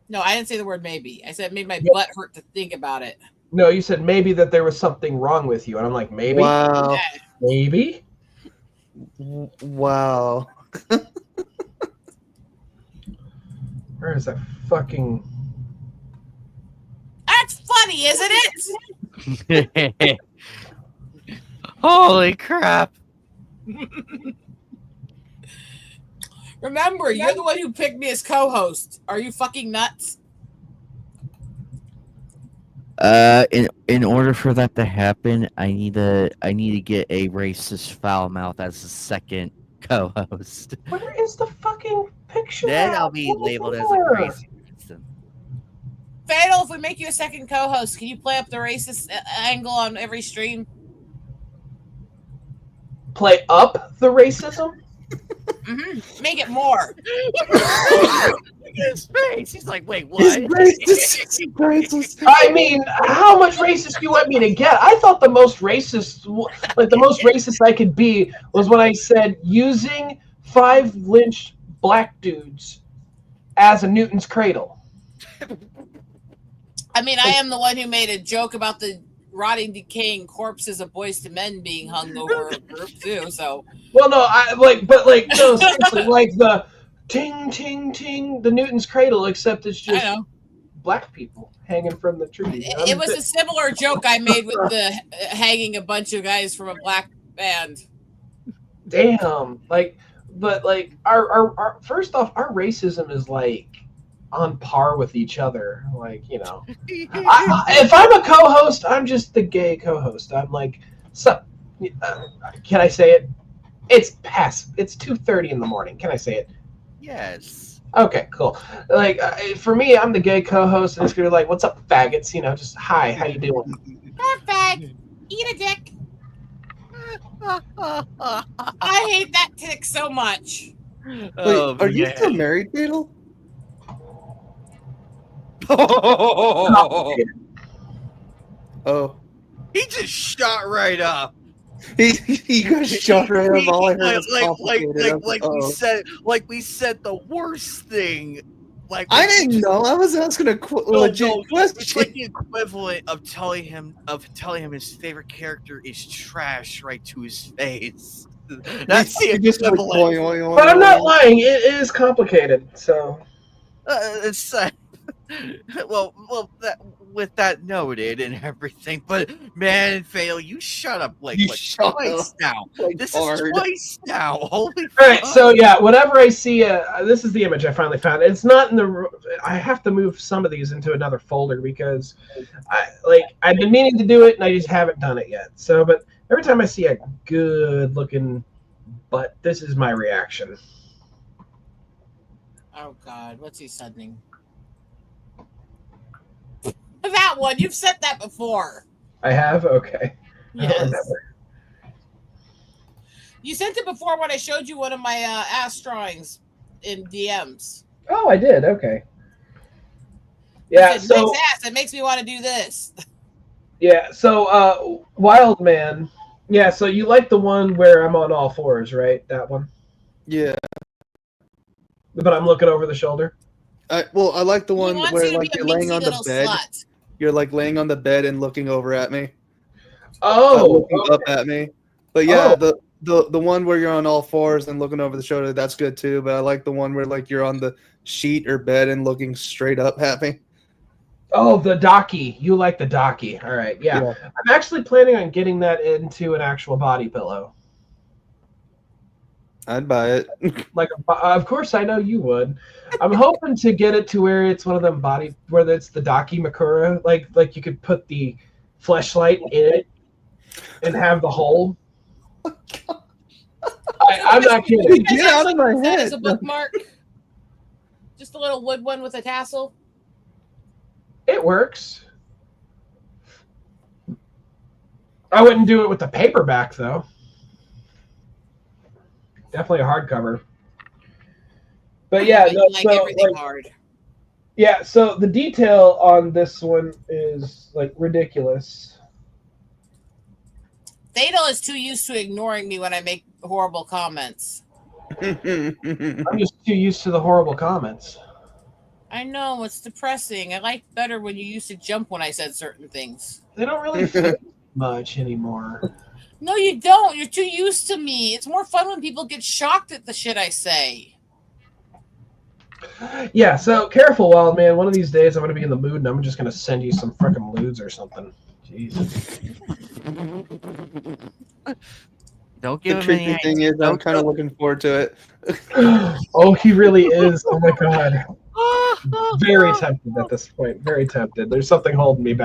No, I didn't say the word maybe. I said it made my butt hurt to think about it. No, you said maybe that there was something wrong with you. And I'm like, maybe? Wow. Maybe? Wow. Where is that fucking... That's funny, isn't it? Holy crap. Remember, you're the one who picked me as co-host. Are you fucking nuts? In order for that to happen, I need to get a racist foul mouth as the second co-host. Where is the fucking picture? Then I'll be labeled as a crazy person. Fatal, if we make you a second co-host, can you play up the racist angle on every stream? Play up the racism? Mm-hmm. Make it more. His face. He's like, wait, what? I mean, how much racist do you want me to get? I thought the most racist I could be was when I said using 5 lynched black dudes as a Newton's cradle. I mean, I am the one who made a joke about the rotting, decaying corpses of Boys to Men being hung over a group too. So, well, no, no, seriously, like the ting, ting, ting, the Newton's cradle, except it's just black people hanging from the tree. It was a similar joke I made with the hanging a bunch of guys from a black band. Damn, like but like our first off, our racism is like on par with each other. Like, you know, if I'm a co-host, I'm just the gay co-host. I'm like, can I say it? It's past. It's 2:30 in the morning. Can I say it? Yes. Okay, cool. Like for me, I'm the gay co-host, and it's gonna be like, "What's up, faggots?" You know, just hi, how you doing? Perfect. Eat a dick. I hate that tick so much. Wait, are you still married, Beetle? Oh. He just shot right up. He got shot right up. All I heard was complicated. Like we said the worst thing. Like I didn't know. I was asking a legit question. It's like the equivalent of telling him his favorite character is trash right to his face. That's the equivalent. But I'm not lying. It is complicated. So. It's well, with that noted and everything, but man, Fail, you shut up like twice now. This is twice now. Holy All right, so yeah, whenever I see this is the image I finally found. It's not in the. I have to move some of these into another folder because, I've been meaning to do it and I just haven't done it yet. So, but every time I see a good looking butt, this is my reaction. Oh God, what's he sending? That one, you've said that before. I have? Okay. Yes. I don't remember. You sent it before when I showed you one of my ass drawings in DMs. Oh, I did. Okay. Yeah. Said, so nice ass. It makes me want to do this. Yeah. So Wild Man. Yeah. So you like the one where I'm on all fours, right? That one. Yeah. But I'm looking over the shoulder. I like the one where like you're laying on the bed. Slut. You're like laying on the bed and looking over at me. Oh, looking up at me. But yeah, the one where you're on all fours and looking over the shoulder, that's good too. But I like the one where like you're on the sheet or bed and looking straight up at me. Oh, the docky. You like the docky. All right. Yeah. I'm actually planning on getting that into an actual body pillow. I'd buy it. Of course, I know you would. I'm hoping to get it to where it's one of them where it's the Daki Makura, like you could put the fleshlight in it and have the hole. I'm not kidding. Get out of my head. As a bookmark, just a little wood one with a tassel. It works. I wouldn't do it with the paperback though. Definitely a hardcover. But yeah, everything hard. Yeah, so the detail on this one is like ridiculous. Thadel is too used to ignoring me when I make horrible comments. I'm just too used to the horrible comments. I know, it's depressing. I like better when you used to jump when I said certain things. They don't really fit much anymore. No, you don't. You're too used to me. It's more fun when people get shocked at the shit I say. Yeah, so careful, Wild Man. One of these days I'm going to be in the mood and I'm just going to send you some freaking lewds or something. Jesus. Don't give the creepy thing is, I'm kind of looking forward to it. Oh, he really is. Oh my God. Very tempted at this point. Very tempted. There's something holding me back.